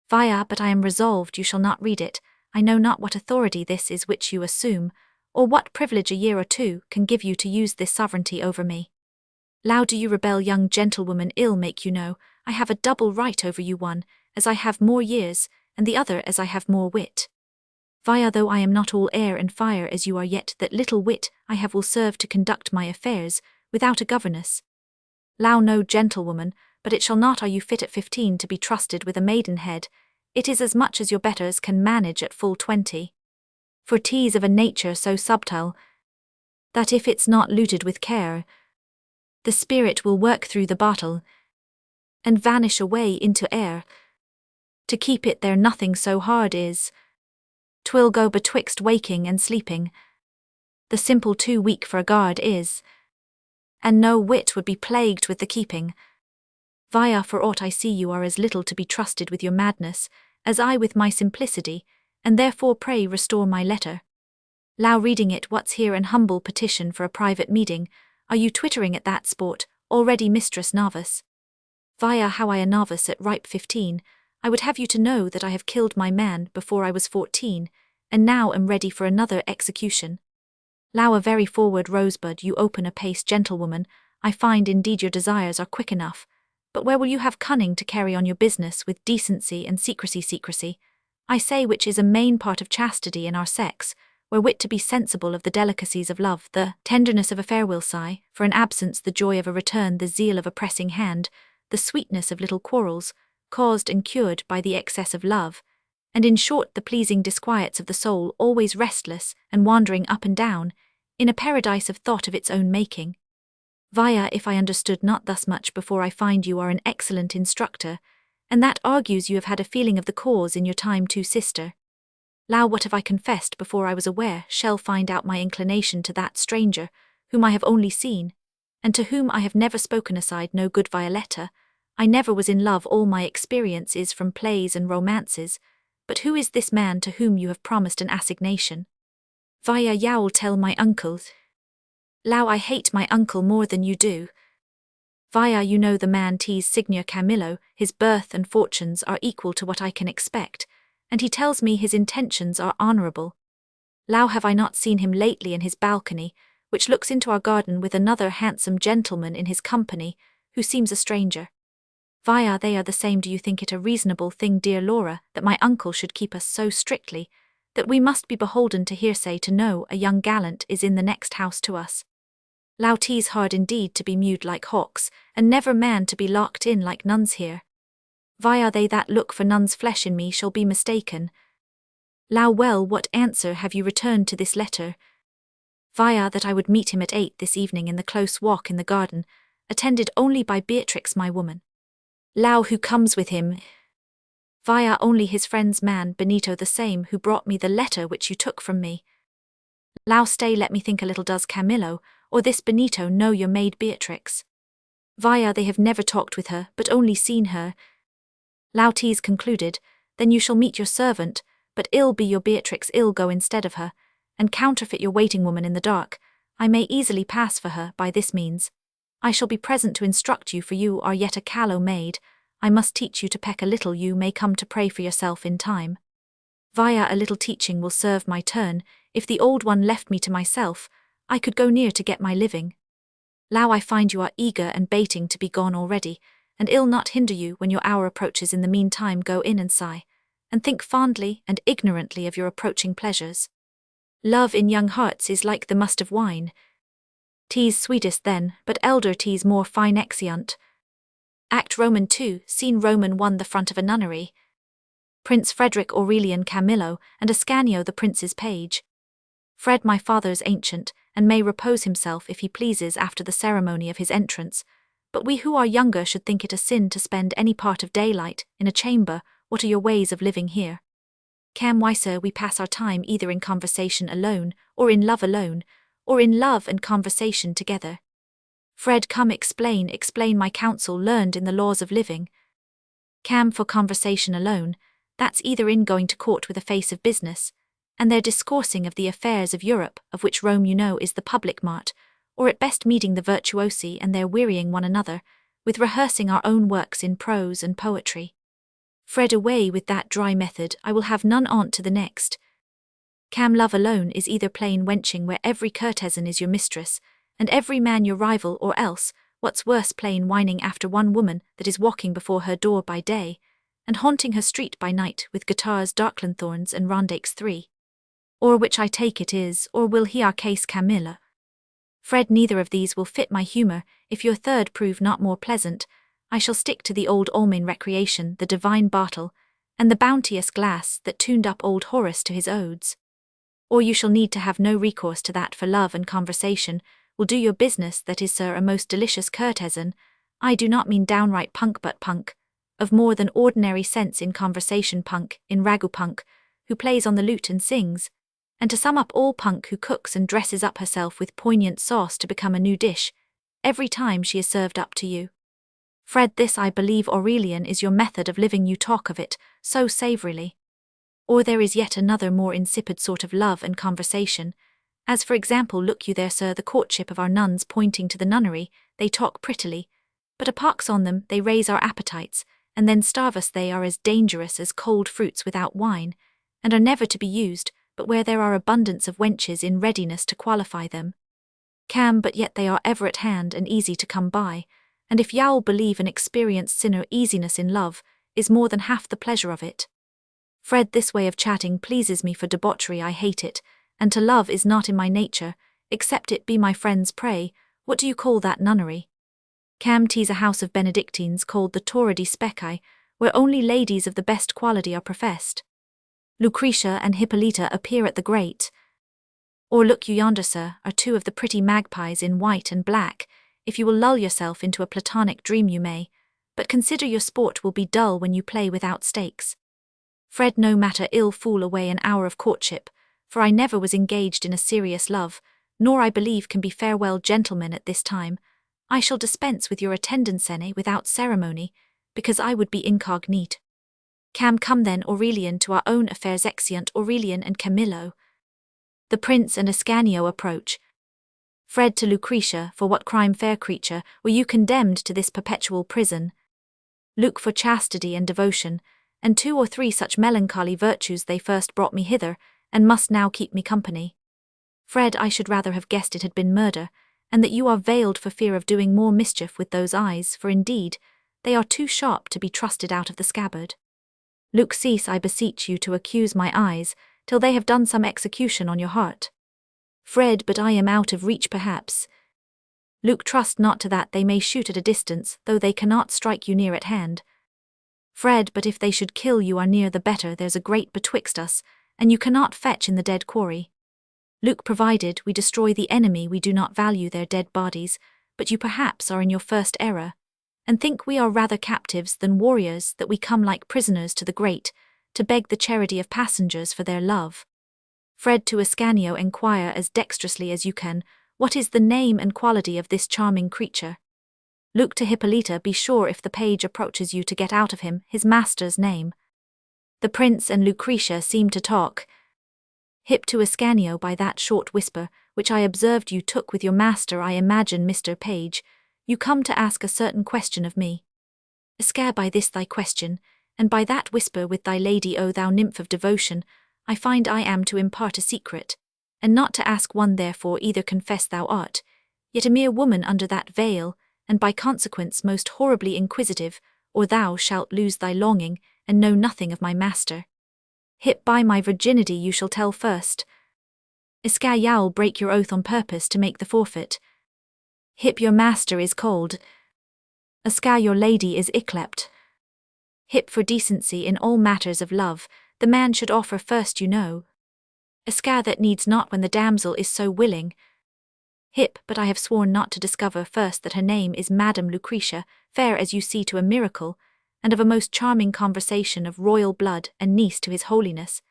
S1: Via, but I am resolved you shall not read it. I know not what authority this is which you assume, or what privilege a year or two can give you to use this sovereignty over me. Lau, do you rebel, young gentlewoman? Ill make you know, I have a double right over you, one, as I have more years, and the other as I have more wit. Via, though I am not all air and fire as you are, yet that little wit I have will serve to conduct my affairs, without a governess. Lau, no, gentlewoman, but it shall not. Are you fit at 15 to be trusted with a maidenhead? It is as much as your betters can manage at full 20. For 'tis of a nature so subtile, that if it's not looted with care, the spirit will work through the bottle, and vanish away into air. To keep it there nothing so hard is. 'Twill go betwixt waking and sleeping. The simple too weak for a guard is, and no wit would be plagued with the keeping. Via, for aught I see you are as little to be trusted with your madness, as I with my simplicity, and therefore pray restore my letter. Lau, reading it, what's here an humble petition for a private meeting? Are you twittering at that sport, already mistress novice? Via, how I a novice at ripe 15, I would have you to know that I have killed my man before I was 14, and now am ready for another execution. Lau, a very forward rosebud, you open apace, gentlewoman. I find indeed your desires are quick enough, but where will you have cunning to carry on your business with decency and secrecy, I say, which is a main part of chastity in our sex, where wit to be sensible of the delicacies of love, the tenderness of a farewell sigh, for an absence the joy of a return, the zeal of a pressing hand, the sweetness of little quarrels, caused and cured by the excess of love, and in short the pleasing disquiets of the soul always restless and wandering up and down, in a paradise of thought of its own making. Via, if I understood not thus much before, I find you are an excellent instructor, and that argues you have had a feeling of the cause in your time too, sister. Now what have I confessed before I was aware shall find out my inclination to that stranger, whom I have only seen, and to whom I have never spoken aside. No good Violetta, I never was in love, all my experience is from plays and romances, but who is this man to whom you have promised an assignation? Via, you'll tell my uncle. Lau, I hate my uncle more than you do. Via, you know the man T's Signor Camillo, his birth and fortunes are equal to what I can expect, and he tells me his intentions are honourable. Lau, have I not seen him lately in his balcony, which looks into our garden, with another handsome gentleman in his company, who seems a stranger? Via, they are the same. Do you think it a reasonable thing, dear Laura, that my uncle should keep us so strictly, that we must be beholden to hearsay to know a young gallant is in the next house to us? Lau, 'tis hard indeed to be mewed like hawks, and never man to be locked in like nuns here. Via, they that look for nun's flesh in me shall be mistaken. Lau, well, what answer have you returned to this letter? Via, that I would meet him at 8 this evening in the close walk in the garden, attended only by Beatrix my woman. Lau, who comes with him? Via, only his friend's man, Benito, the same who brought me the letter which you took from me. Lau, stay, let me think a little. Does Camillo, or this Benito, know your maid Beatrix? Via, they have never talked with her, but only seen her. Lau, 'tis concluded, then you shall meet your servant, but ill be your Beatrix, ill go instead of her, and counterfeit your waiting woman in the dark. I may easily pass for her by this means. I shall be present to instruct you, for you are yet a callow maid. I must teach you to peck a little. You may come to pray for yourself in time. Via, a little teaching will serve my turn. If the old one left me to myself, I could go near to get my living. Lau, I find you are eager and baiting to be gone already, and ill not hinder you when your hour approaches. In the meantime go in and sigh, and think fondly and ignorantly of your approaching pleasures. Love in young hearts is like the must of wine. 'Tis sweetest then, but elder 'tis more fine exeunt. Act Roman 2, Scene Roman 1, the front of a nunnery. Prince Frederick Aurelian Camillo, and Ascanio the prince's page. Fred my father's ancient, and may repose himself if he pleases after the ceremony of his entrance, but we who are younger should think it a sin to spend any part of daylight in a chamber. What are your ways of living here? Cam, why, sir, we pass our time either in conversation alone, or in love alone, or in love and conversation together. Fred, come, explain my counsel learned in the laws of living. Cam, for conversation alone, that's either in going to court with a face of business, and their discoursing of the affairs of Europe, of which Rome you know is the public mart, or at best meeting the virtuosi and their wearying one another, with rehearsing our own works in prose and poetry. Fred, away with that dry method, I will have none on't to the next. Cam, love alone is either plain wenching, where every courtesan is your mistress, and every man your rival, or else, what's worse, plain whining after one woman that is walking before her door by day, and haunting her street by night with guitars, darklanthorns, and rondakes 3. Or which I take it is, or will he our case Camilla. Fred, neither of these will fit my humour. If your third prove not more pleasant, I shall stick to the old Almain recreation, the divine bottle, and the bounteous glass that tuned up old Horace to his odes. Or you shall need to have no recourse to that, for love and conversation will do your business. That is, sir, a most delicious courtesan. I do not mean downright punk, but punk, of more than ordinary sense in conversation, punk, in ragu punk, who plays on the lute and sings, and to sum up all, punk who cooks and dresses up herself with poignant sauce to become a new dish, every time she is served up to you. Fred, this, I believe, Aurelian, is your method of living. You talk of it so savourily. Or there is yet another more insipid sort of love and conversation, as for example, look you there, sir, the courtship of our nuns pointing to the nunnery. They talk prettily, but a pox on them, they raise our appetites, and then starve us. They are as dangerous as cold fruits without wine, and are never to be used, but where there are abundance of wenches in readiness to qualify them. Cam, but yet they are ever at hand and easy to come by, and if you'll believe an experienced sinner, easiness in love is more than half the pleasure of it. Fred, this way of chatting pleases me, for debauchery I hate it, and to love is not in my nature, except it be my friend's prey. What do you call that nunnery? Cam 'tis a house of Benedictines called the Torre di Specchi, where only ladies of the best quality are professed. Lucretia and Hippolyta appear at the grate. Or look you yonder, sir, are two of the pretty magpies in white and black. If you will lull yourself into a platonic dream you may, but consider your sport will be dull when you play without stakes. Fred, no matter ill fool away an hour of courtship, for I never was engaged in a serious love, nor I believe can be farewell gentlemen at this time. I shall dispense with your attendance without ceremony, because I would be incognite. Come then, Aurelian, to our own affairs. Exeunt Aurelian and Camillo. The prince and Ascanio approach. Fred to Lucretia, for what crime, fair creature, were you condemned to this perpetual prison? Luke, for chastity and devotion, and 2 or 3 such melancholy virtues they first brought me hither, and must now keep me company. Fred, I should rather have guessed it had been murder, and that you are veiled for fear of doing more mischief with those eyes, for indeed, they are too sharp to be trusted out of the scabbard. Luke, cease, I beseech you, to accuse my eyes, till they have done some execution on your heart. Fred, but I am out of reach perhaps. Luke, trust not to that, they may shoot at a distance, though they cannot strike you near at hand. Fred, but if they should kill you are near the better, there's a grate betwixt us, and you cannot fetch in the dead quarry. Luke, provided we destroy the enemy, we do not value their dead bodies, but you perhaps are in your first error, and think we are rather captives than warriors, that we come like prisoners to the grate, to beg the charity of passengers for their love. Fred, to Ascanio, enquire as dexterously as you can, what is the name and quality of this charming creature? Luke, to Hippolyta, be sure if the page approaches you to get out of him his master's name. The prince and Lucretia seem to talk. Hip, to Ascanio, by that short whisper, which I observed you took with your master, I imagine, Mr. Page, you come to ask a certain question of me. Ascar, by this thy question, and by that whisper with thy lady, O thou nymph of devotion, I find I am to impart a secret, and not to ask one, therefore either confess thou art, yet a mere woman under that veil, and by consequence most horribly inquisitive, or thou shalt lose thy longing, and know nothing of my master. Hip, by my virginity you shall tell first. Ascar, you'll break your oath on purpose to make the forfeit. Hip, your master is cold. Ascar, your lady is yclept. Hip, for decency in all matters of love, the man should offer first, you know. Ascar, that needs not when the damsel is so willing. Hip, but I have sworn not to discover first that her name is Madam Lucretia, fair as you see to a miracle, and of a most charming conversation, of royal blood, and niece to his holiness,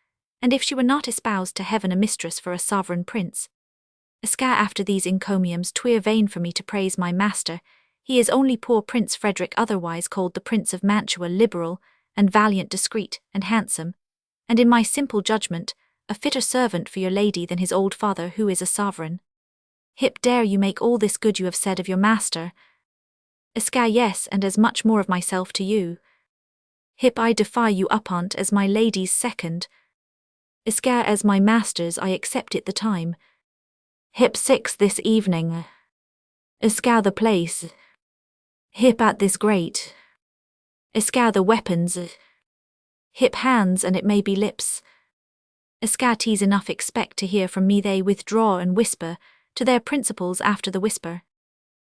S1: and if she were not espoused to heaven, a mistress for a sovereign prince. Ascar, after these encomiums, 'twere vain for me to praise my master. He is only poor Prince Frederick, otherwise called the Prince of Mantua, liberal, and valiant, discreet, and handsome, and in my simple judgment, a fitter servant for your lady than his old father, who is a sovereign. Hip, dare you make all this good you have said of your master? Ascar, yes, and as much more of myself to you. Hip, I defy you upont as my lady's second. Ascar, as my master's I accept it the time. Hip, 6 this evening. Ascar, the place. Hip, at this grate. Ascar, the weapons. Hip, hands, and it may be lips. Ascar, 'tis enough expect to hear from me, they withdraw and whisper to their principals after the whisper.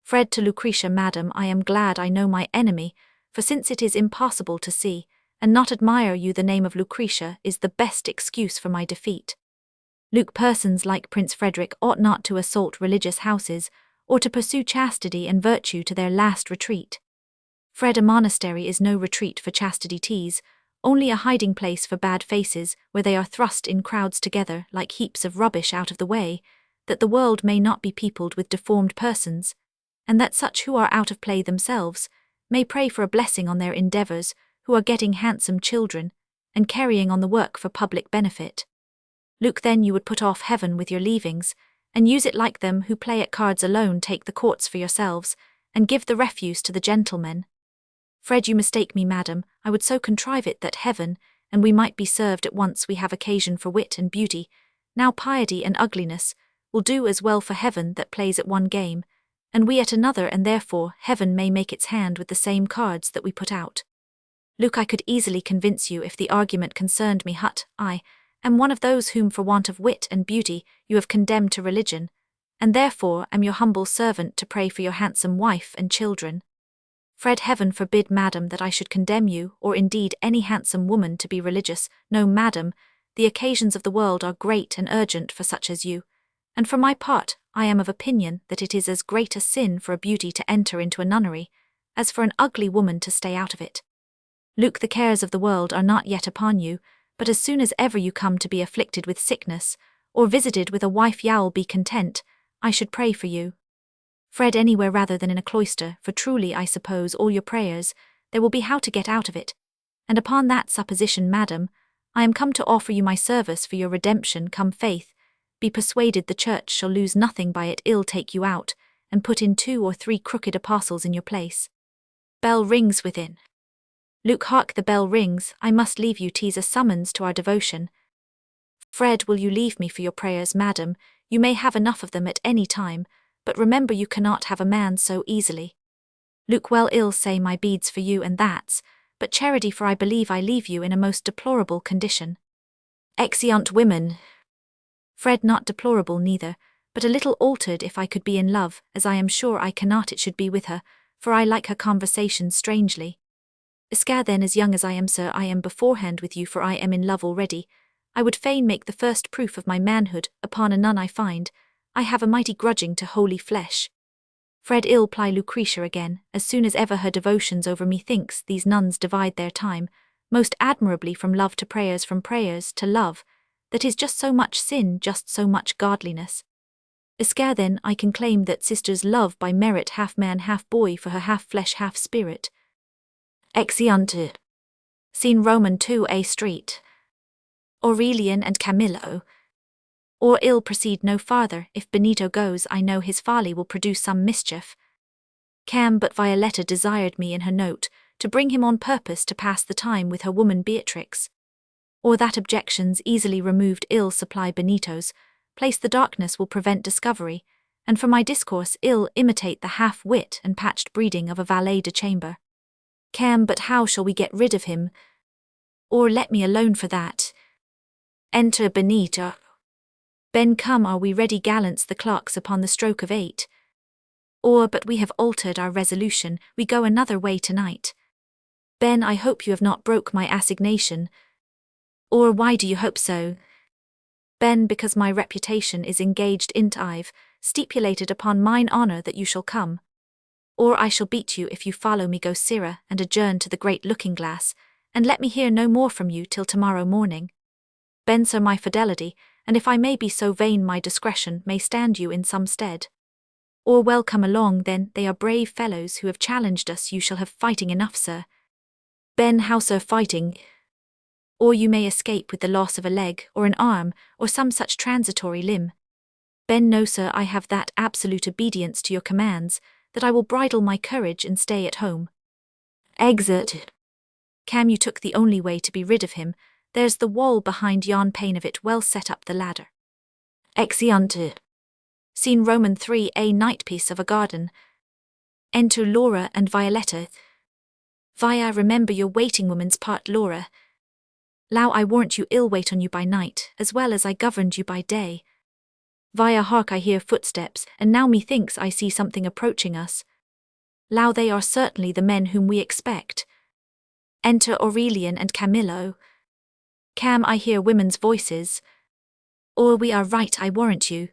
S1: Fred, to Lucretia, madam, I am glad I know my enemy, for since it is impossible to see, and not admire you, the name of Lucretia is the best excuse for my defeat. Luke, persons like Prince Frederick ought not to assault religious houses, or to pursue chastity and virtue to their last retreat. Fred, a monastery is no retreat for chastity teas, only a hiding place for bad faces, where they are thrust in crowds together like heaps of rubbish out of the way, that the world may not be peopled with deformed persons, and that such who are out of play themselves may pray for a blessing on their endeavours, who are getting handsome children, and carrying on the work for public benefit. Luke, then you would put off heaven with your leavings, and use it like them who play at cards alone, take the courts for yourselves, and give the refuse to the gentlemen. Fred, you mistake me, madam, I would so contrive it that heaven, and we might be served at once. We have occasion for wit and beauty, now piety and ugliness, will do as well for heaven that plays at one game, and we at another, and therefore heaven may make its hand with the same cards that we put out. Luke, I could easily convince you if the argument concerned me. I am one of those whom for want of wit and beauty you have condemned to religion, and therefore am your humble servant to pray for your handsome wife and children. Fred, heaven forbid, madam, that I should condemn you, or indeed any handsome woman, to be religious. No, madam, the occasions of the world are great and urgent for such as you, and for my part, I am of opinion that it is as great a sin for a beauty to enter into a nunnery, as for an ugly woman to stay out of it. Luke, the cares of the world are not yet upon you, but as soon as ever you come to be afflicted with sickness, or visited with a wife, you'll be content, I should pray for you. Fred, anywhere rather than in a cloister, for truly I suppose all your prayers, there will be how to get out of it. And upon that supposition, madam, I am come to offer you my service for your redemption. Come, faith, be persuaded the church shall lose nothing by it. Ill take you out, and put in 2 or 3 crooked apostles in your place. Bell rings within. Luke, hark, the bell rings, I must leave you. 'Tis a summons to our devotion. Fred, will you leave me for your prayers, madam? You may have enough of them at any time, but remember you cannot have a man so easily. Luke, well, ill say my beads for you, and that's but charity, for I believe I leave you in a most deplorable condition. Exeunt women. Fred, not deplorable neither, but a little altered. If I could be in love, as I am sure I cannot, it should be with her, for I like her conversation strangely. Esca then, as young as I am, sir, I am beforehand with you, for I am in love already. I would fain make the first proof of my manhood upon a nun I find. I have a mighty grudging to holy flesh. Fred, ill ply Lucretia again, as soon as ever her devotions over. Methinks these nuns divide their time most admirably from love to prayers, from prayers to love. That is just so much sin, just so much godliness. Esca then, I can claim that sisters love by merit, half man half boy, for her half flesh half spirit. Exeunt. Scene Roman 2a Street. Aurelian and Camillo. Or ill proceed no farther. If Benito goes, I know his folly will produce some mischief. Cam, but Violetta desired me in her note to bring him on purpose to pass the time with her woman Beatrix. Or that objections easily removed ill supply Benito's place, the darkness will prevent discovery, and for my discourse ill imitate the half-wit and patched breeding of a valet de chamber. Cam, but how shall we get rid of him? Or let me alone for that. Enter Benito. Ben, come, are we ready, gallants? The clocks upon the stroke of 8. Or, but we have altered our resolution, we go another way tonight. Ben, I hope you have not broke my assignation. Or why do you hope so? Ben, because my reputation is engaged in't. I've stipulated upon mine honour that you shall come. Or I shall beat you if you follow me. Go, sirrah, and adjourn to the great looking-glass, and let me hear no more from you till tomorrow morning. Ben, sir, my fidelity, and if I may be so vain, my discretion may stand you in some stead. Or well, come along then, they are brave fellows who have challenged us. You shall have fighting enough, sir. Ben, how, sir, fighting? Or you may escape with the loss of a leg, or an arm, or some such transitory limb. Ben, no, sir, I have that absolute obedience to your commands, that I will bridle my courage and stay at home. Exit. Cam, you took the only way to be rid of him. There's the wall behind yon pane of it, well set up the ladder. Exeunt. Scene Roman 3a Night piece of a garden. Enter Laura and Violetta. Via, remember your waiting woman's part. Laura. Low, I warrant you ill wait on you by night, as well as I governed you by day. Via, hark, I hear footsteps, and now methinks I see something approaching us. Low, they are certainly the men whom we expect. Enter Aurelian and Camillo. Cam, I hear women's voices. Or we are right, I warrant you.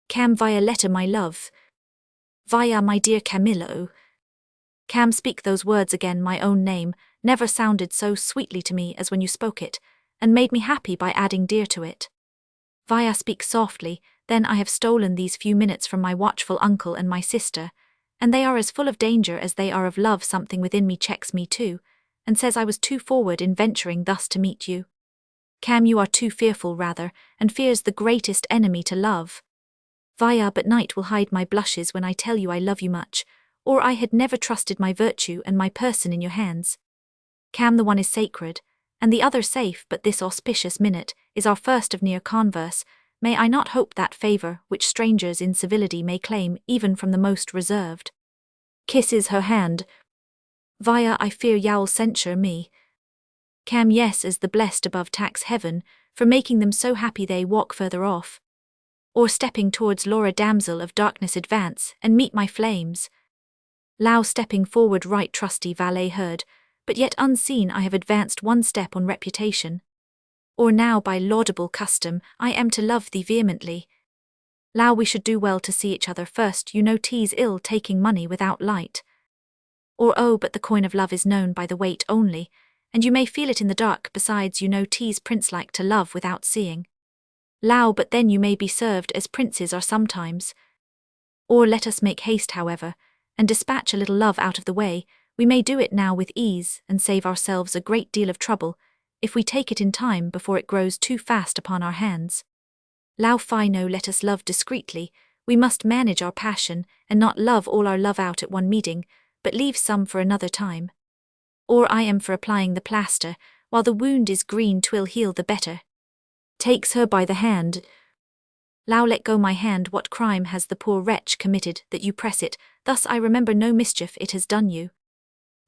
S1: Cam, Violetta, my love. Via, my dear Camillo. Cam, speak those words again. My own name never sounded so sweetly to me as when you spoke it, and made me happy by adding dear to it. Via, speak softly, then I have stolen these few minutes from my watchful uncle and my sister, and they are as full of danger as they are of love. Something within me checks me too, and says I was too forward in venturing thus to meet you. Cam, you are too fearful rather, and fear's the greatest enemy to love. Via, but night will hide my blushes when I tell you I love you much, or I had never trusted my virtue and my person in your hands. Cam, the one is sacred, and the other safe, but this auspicious minute is our first of near converse. May I not hope that favour which strangers in civility may claim even from the most reserved? Kisses her hand. Via, I fear you'll censure me. Cam, yes, as the blessed above tax heaven, for making them so happy they walk further off. Or stepping towards Laura damsel of darkness advance, and meet my flames. Lau stepping forward right trusty valet heard, but yet unseen I have advanced one step on reputation. Or now by laudable custom I am to love thee vehemently. Lau we should do well to see each other first, you know 'tis ill taking money without light. Or oh but the coin of love is known by the weight only, and you may feel it in the dark, besides you know 'tis prince-like to love without seeing. Lau but then you may be served as princes are sometimes. Or let us make haste however, and dispatch a little love out of the way, we may do it now with ease, and save ourselves a great deal of trouble, if we take it in time before it grows too fast upon our hands. Lau fino let us love discreetly, we must manage our passion, and not love all our love out at one meeting, but leave some for another time. Or I am for applying the plaster, while the wound is green 'twill heal the better. Takes her by the hand. Lau let go my hand, what crime has the poor wretch committed, that you press it, thus I remember no mischief it has done you.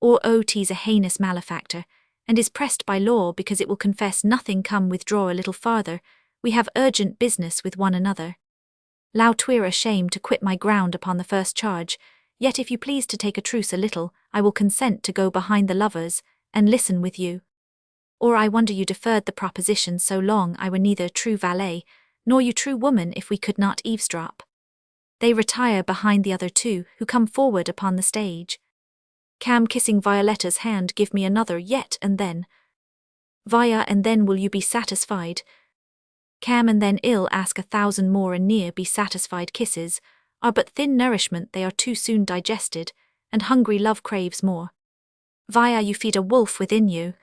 S1: Or oh 'tis a heinous malefactor, and is pressed by law because it will confess nothing, come withdraw a little farther, we have urgent business with one another. Lau 'twere a shame to quit my ground upon the first charge, yet if you please to take a truce a little, I will consent to go behind the lovers, and listen with you. Or I wonder you deferred the proposition so long, I were neither true valet, nor you true woman if we could not eavesdrop. They retire behind the other two, who come forward upon the stage. Cam kissing Violetta's hand, give me another yet, and then. Via, and then will you be satisfied? Cam, and then ill ask 1,000 more, and near be satisfied kisses, are but thin nourishment, they are too soon digested, and hungry love craves more. Via, you feed a wolf within you.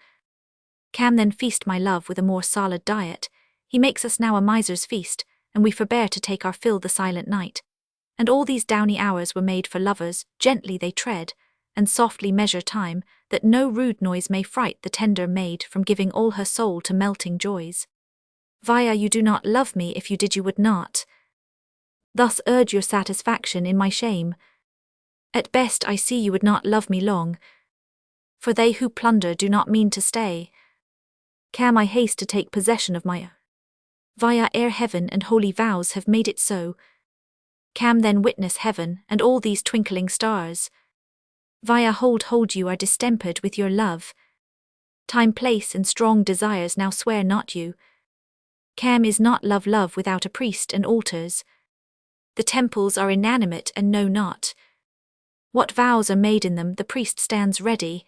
S1: Cam, then feast my love with a more solid diet, he makes us now a miser's feast, and we forbear to take our fill the silent night. And all these downy hours were made for lovers, gently they tread, and softly measure time, that no rude noise may fright the tender maid from giving all her soul to melting joys. Via, you do not love me, if you did you would not. Thus urge your satisfaction in my shame. At best I see you would not love me long, for they who plunder do not mean to stay. Cam, I haste to take possession of my Via, ere heaven and holy vows have made it so. Cam, then witness heaven and all these twinkling stars. Via, hold you are distempered with your love. Time, place, and strong desires now swear not you. Cam, is not love without a priest and altars? The temples are inanimate and know not. What vows are made in them, the priest stands ready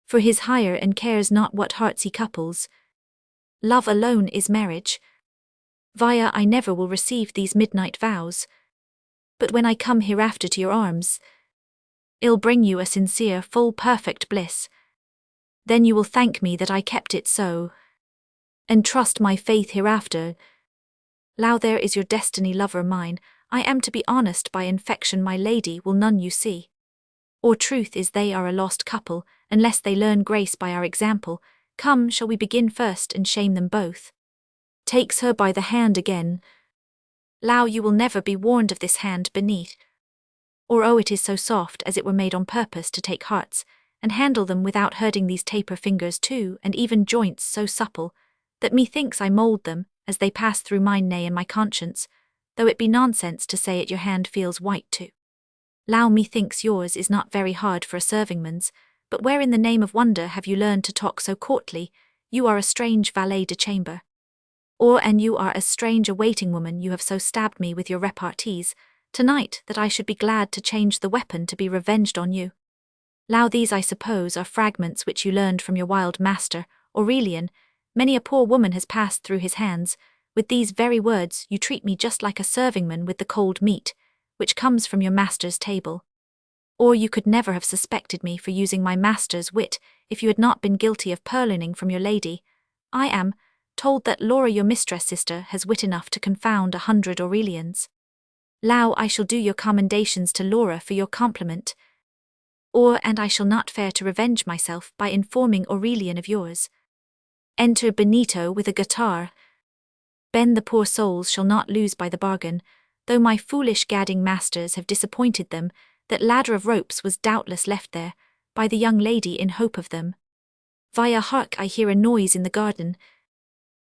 S1: for his hire, and cares not what hearts he couples. Love alone is marriage. Via, I never will receive these midnight vows. But when I come hereafter to your arms, I'll bring you a sincere, full, perfect bliss. Then you will thank me that I kept it so, and trust my faith hereafter. Lau, there is your destiny, lover mine, I am to be honest by infection, my lady will none you see. Or truth is they are a lost couple, unless they learn grace by our example. Come, shall we begin first and shame them both? Takes her by the hand again. Lau, you will never be warned of this hand beneath. Or oh, it is so soft, as it were made on purpose to take hearts, and handle them without hurting these taper fingers too, and even joints so supple, that methinks I mould them, as they pass through mine nay and my conscience, though it be nonsense to say it your hand feels white too. Lau, methinks yours is not very hard for a servingman's, but where in the name of wonder have you learned to talk so courtly? You are a strange valet de chamber. Or and you are as strange a waiting woman, you have so stabbed me with your repartees tonight that I should be glad to change the weapon to be revenged on you. Lau, these I suppose are fragments which you learned from your wild master, Aurelian. Many a poor woman has passed through his hands. With these very words you treat me just like a servingman with the cold meat, which comes from your master's table. Or you could never have suspected me for using my master's wit, if you had not been guilty of purloining from your lady. I am told that Laura, your mistress sister, has wit enough to confound 100 Aurelians. Lau, I shall do your commendations to Laura for your compliment. Or and I shall not fare to revenge myself by informing Aurelian of yours. Enter Benito with a guitar. Ben, the poor souls shall not lose by the bargain, though my foolish gadding masters have disappointed them. That ladder of ropes was doubtless left there, by the young lady in hope of them. Via, hark, I hear a noise in the garden.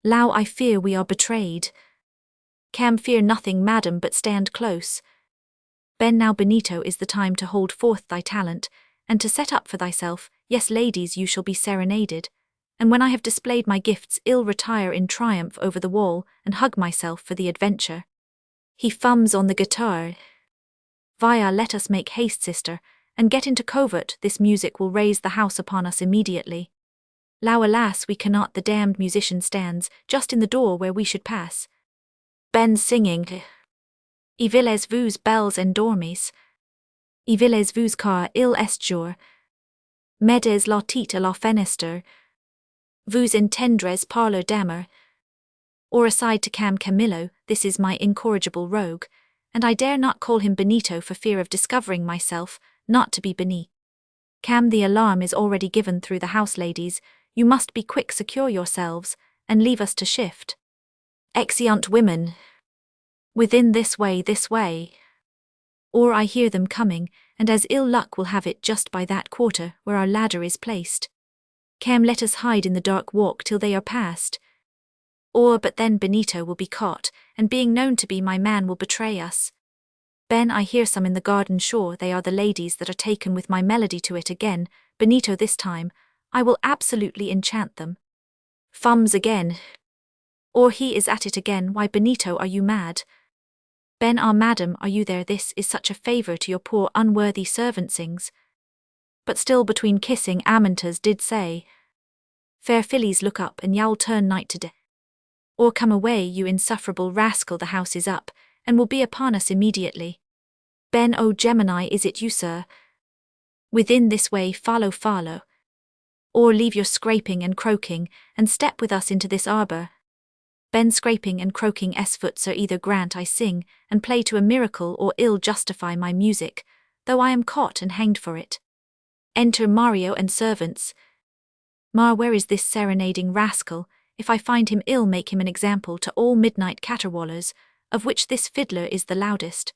S1: Lau, I fear we are betrayed. Cam, fear nothing, madam, but stand close. Ben, now Benito is the time to hold forth thy talent, and to set up for thyself. Yes, ladies, you shall be serenaded, and when I have displayed my gifts, I'll retire in triumph over the wall, and hug myself for the adventure. He thums on the guitar. Via, let us make haste, sister, and get into covert. This music will raise the house upon us immediately. Lao, alas, we cannot, the damned musician stands just in the door where we should pass. Ben singing. Iviles vus bells en dormis. Iviles vus car il est jour. Medes latit a la fenester. Vus intendres parler damer. Or aside to Cam, Camillo, this is my incorrigible rogue, and I dare not call him Benito for fear of discovering myself not to be Beni. Cam, the alarm is already given through the house, ladies. You must be quick, secure yourselves, and leave us to shift. Exeunt women. Within, this way, this way. Or I hear them coming, and as ill luck will have it, just by that quarter where our ladder is placed. Cam, let us hide in the dark walk till they are past. Or, but then Benito will be caught, and being known to be my man will betray us. Ben, I hear some in the garden, sure they are the ladies that are taken with my melody to it again. Benito this time, I will absolutely enchant them. Thumbs again. Or he is at it again. Why, Benito, are you mad? Ben, ah, madam, are you there? This is such a favour to your poor unworthy servant sings. But still between kissing Aminters did say, fair fillies, look up, and y'all turn night to day. Or come away, you insufferable rascal, the house is up, and will be upon us immediately. Ben, oh Gemini, is it you, sir? Within, this way, follow, follow. Or leave your scraping and croaking, and step with us into this arbour. Ben, scraping and croaking s-foot, sir, either grant I sing, and play to a miracle, or ill justify my music, though I am caught and hanged for it. Enter Mario and servants. Mar, where is this serenading rascal? If I find him, ill make him an example to all midnight caterwaulers, of which this fiddler is the loudest.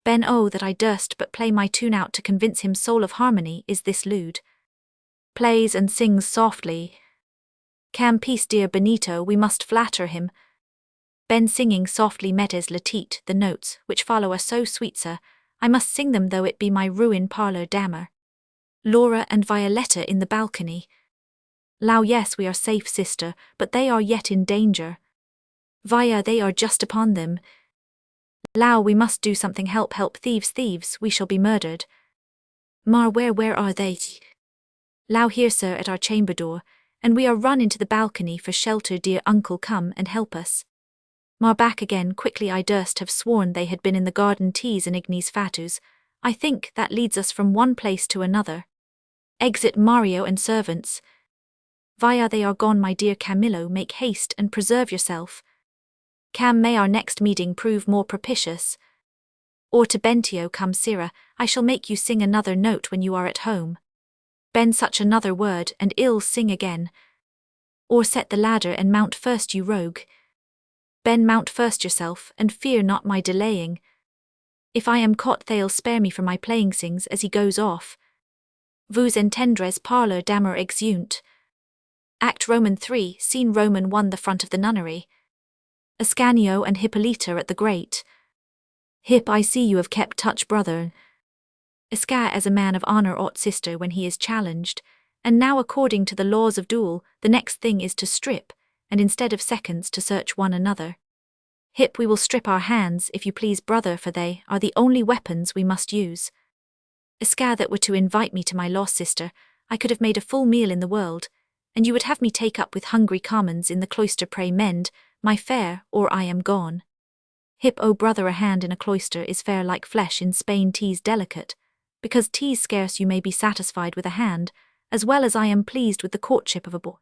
S1: Ben, oh, that I durst but play my tune out to convince him soul of harmony is this lewd. Plays and sings softly. Cam, peace, dear Benito, we must flatter him. Ben, singing softly, metes latit, the notes which follow are so sweet, sir, I must sing them though it be my ruin, parlour damer. Laura and Violetta in the balcony. Lao, yes, we are safe, sister, but they are yet in danger. Via, they are just upon them. Lao, we must do something, help, help, thieves, thieves, we shall be murdered. Mar, where are they? Lao, here, sir, at our chamber door, and we are run into the balcony for shelter, dear uncle, come and help us. Mar, back again, quickly, I durst have sworn they had been in the garden teas and ignis fatus. I think that leads us from one place to another. Exit Mario and servants. Via, they are gone, my dear Camillo, make haste and preserve yourself. Cam, may our next meeting prove more propitious. Or to Bentio, come, Sirrah, I shall make you sing another note when you are at home. Ben, such another word, and ill sing again. Or set the ladder and mount first, you rogue. Ben, mount first yourself, and fear not my delaying. If I am caught, they'll spare me for my playing, sings as he goes off. Vus entendres parler damer exeunt. Act Roman 3, Scene Roman 1, the front of the nunnery. Ascanio and Hippolyta at the grate. Hip, I see you have kept touch, brother. Asca, as a man of honour ought, sister, when he is challenged, and now according to the laws of duel, the next thing is to strip, and instead of seconds to search one another. Hip, we will strip our hands, if you please, brother, for they are the only weapons we must use. Asca, that were to invite me to my lost sister, I could have made a full meal in the world, and you would have me take up with hungry commons in the cloister, pray mend my fare, or I am gone. Hip, oh brother, a hand in a cloister is fair like flesh in Spain, tea's delicate, because tea's scarce you may be satisfied with a hand, as well as I am pleased with the courtship of a boy.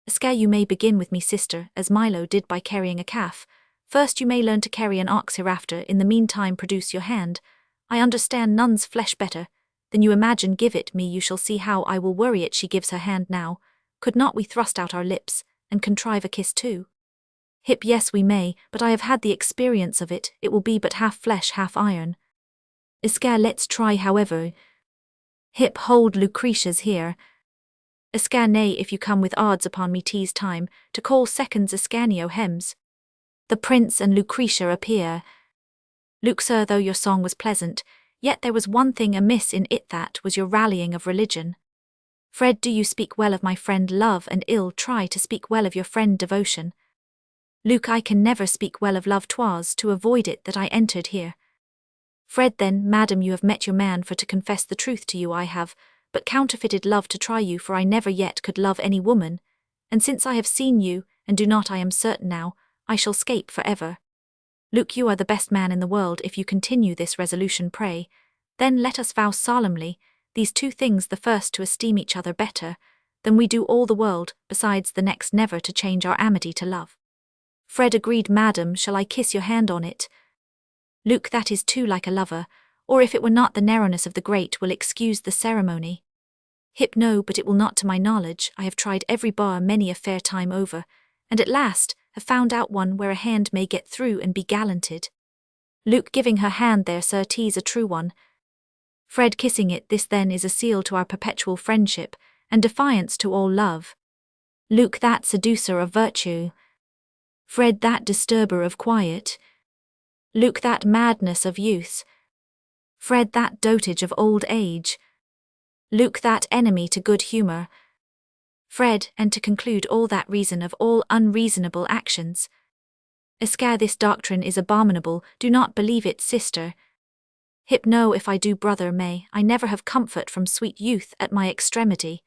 S1: Asca, you may begin with me, sister, as Milo did by carrying a calf. First you may learn to carry an ox, hereafter in the meantime produce your hand. I understand nun's flesh better than you imagine, give it me, you shall see how I will worry it. She gives her hand now. Could not we thrust out our lips, and contrive a kiss too? Hip, yes we may, but I have had the experience of it, it will be but half flesh, half iron. Asca, let's try, however. Hip, hold Lucretia's here. Asca, nay, if you come with odds upon me, tea's time to call seconds. Ascanio hems. The prince and Lucretia appear. Luke, sir, though your song was pleasant, yet there was one thing amiss in it, that was your rallying of religion. Fred, do you speak well of my friend love, and ill try to speak well of your friend devotion. Luke, I can never speak well of love, 'twas to avoid it that I entered here. Fred, then, madam, you have met your man, for to confess the truth to you I have but counterfeited love to try you, for I never yet could love any woman, and since I have seen you, and do not, I am certain now, I shall 'scape for ever. Luke, you are the best man in the world, if you continue this resolution, pray, then let us vow solemnly, these two things: the first, to esteem each other better than we do all the world, besides the next, never to change our amity to love. Fred, agreed, madam, shall I kiss your hand on it? Luke, that is too like a lover, or if it were not, the narrowness of the grate will excuse the ceremony. Hip, no, but it will not to my knowledge. I have tried every bar many a fair time over, and at last have found out one where a hand may get through and be gallanted. Luke, giving her hand there, sir, 'tis a true one. Fred, kissing it, this then is a seal to our perpetual friendship, and defiance to all love. Luke, that seducer of virtue. Fred, that disturber of quiet. Luke, that madness of youth. Fred, that dotage of old age. Luke, that enemy to good humour. Fred, and to conclude, all that reason of all unreasonable actions. Esquire, this doctrine is abominable, do not believe it, sister. Hip, no, if I do, brother, may I never have comfort from sweet youth at my extremity.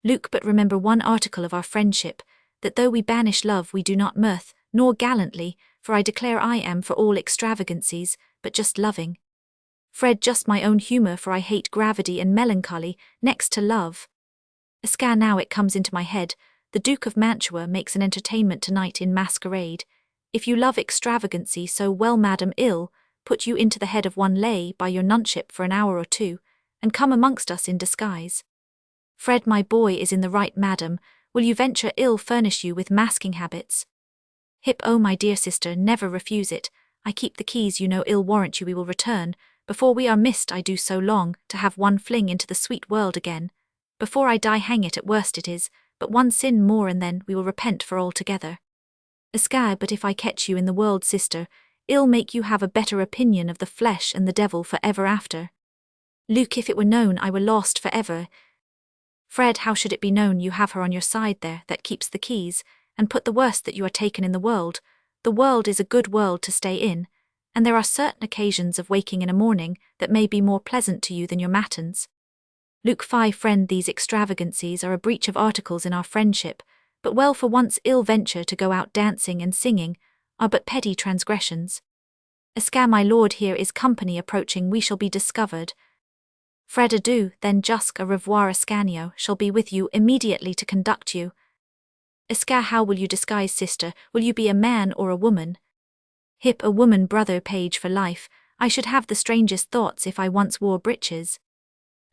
S1: Luke, but remember one article of our friendship, that though we banish love, we do not mirth, nor gallantly, for I declare I am for all extravagancies, but just loving. Fred, just my own humour, for I hate gravity and melancholy, next to love. Esquire, now it comes into my head, the Duke of Mantua makes an entertainment tonight in masquerade. If you love extravagancy so well, madam, ill put you into the head of one, lay by your nunship for an hour or two, and come amongst us in disguise. Fred, my boy, is in the right, madam, will you venture ill furnish you with masking habits? Hip, oh my dear sister, never refuse it, I keep the keys, you know ill warrant you we will return, before we are missed. I do so long to have one fling into the sweet world again. Before I die, hang it, at worst it is but one sin more, and then we will repent for altogether. Esquire, but if I catch you in the world, sister, ill make you have a better opinion of the flesh and the devil for ever after. Luke, if it were known I were lost for ever. Fred, how should it be known? You have her on your side there, that keeps the keys, and put the worst that you are taken in the world. The world is a good world to stay in, and there are certain occasions of waking in a morning that may be more pleasant to you than your matins. Luke, 5, friend, these extravagancies are a breach of articles in our friendship, but well, for once ill venture to go out dancing and singing, are but petty transgressions. Esquire, my lord, here is company approaching, we shall be discovered. Fred, adieu, then jusque au revoir, Ascanio shall be with you immediately to conduct you. Esquire, how will you disguise, sister? Will you be a man or a woman? Hip, a woman, brother page for life. I should have the strangest thoughts if I once wore breeches.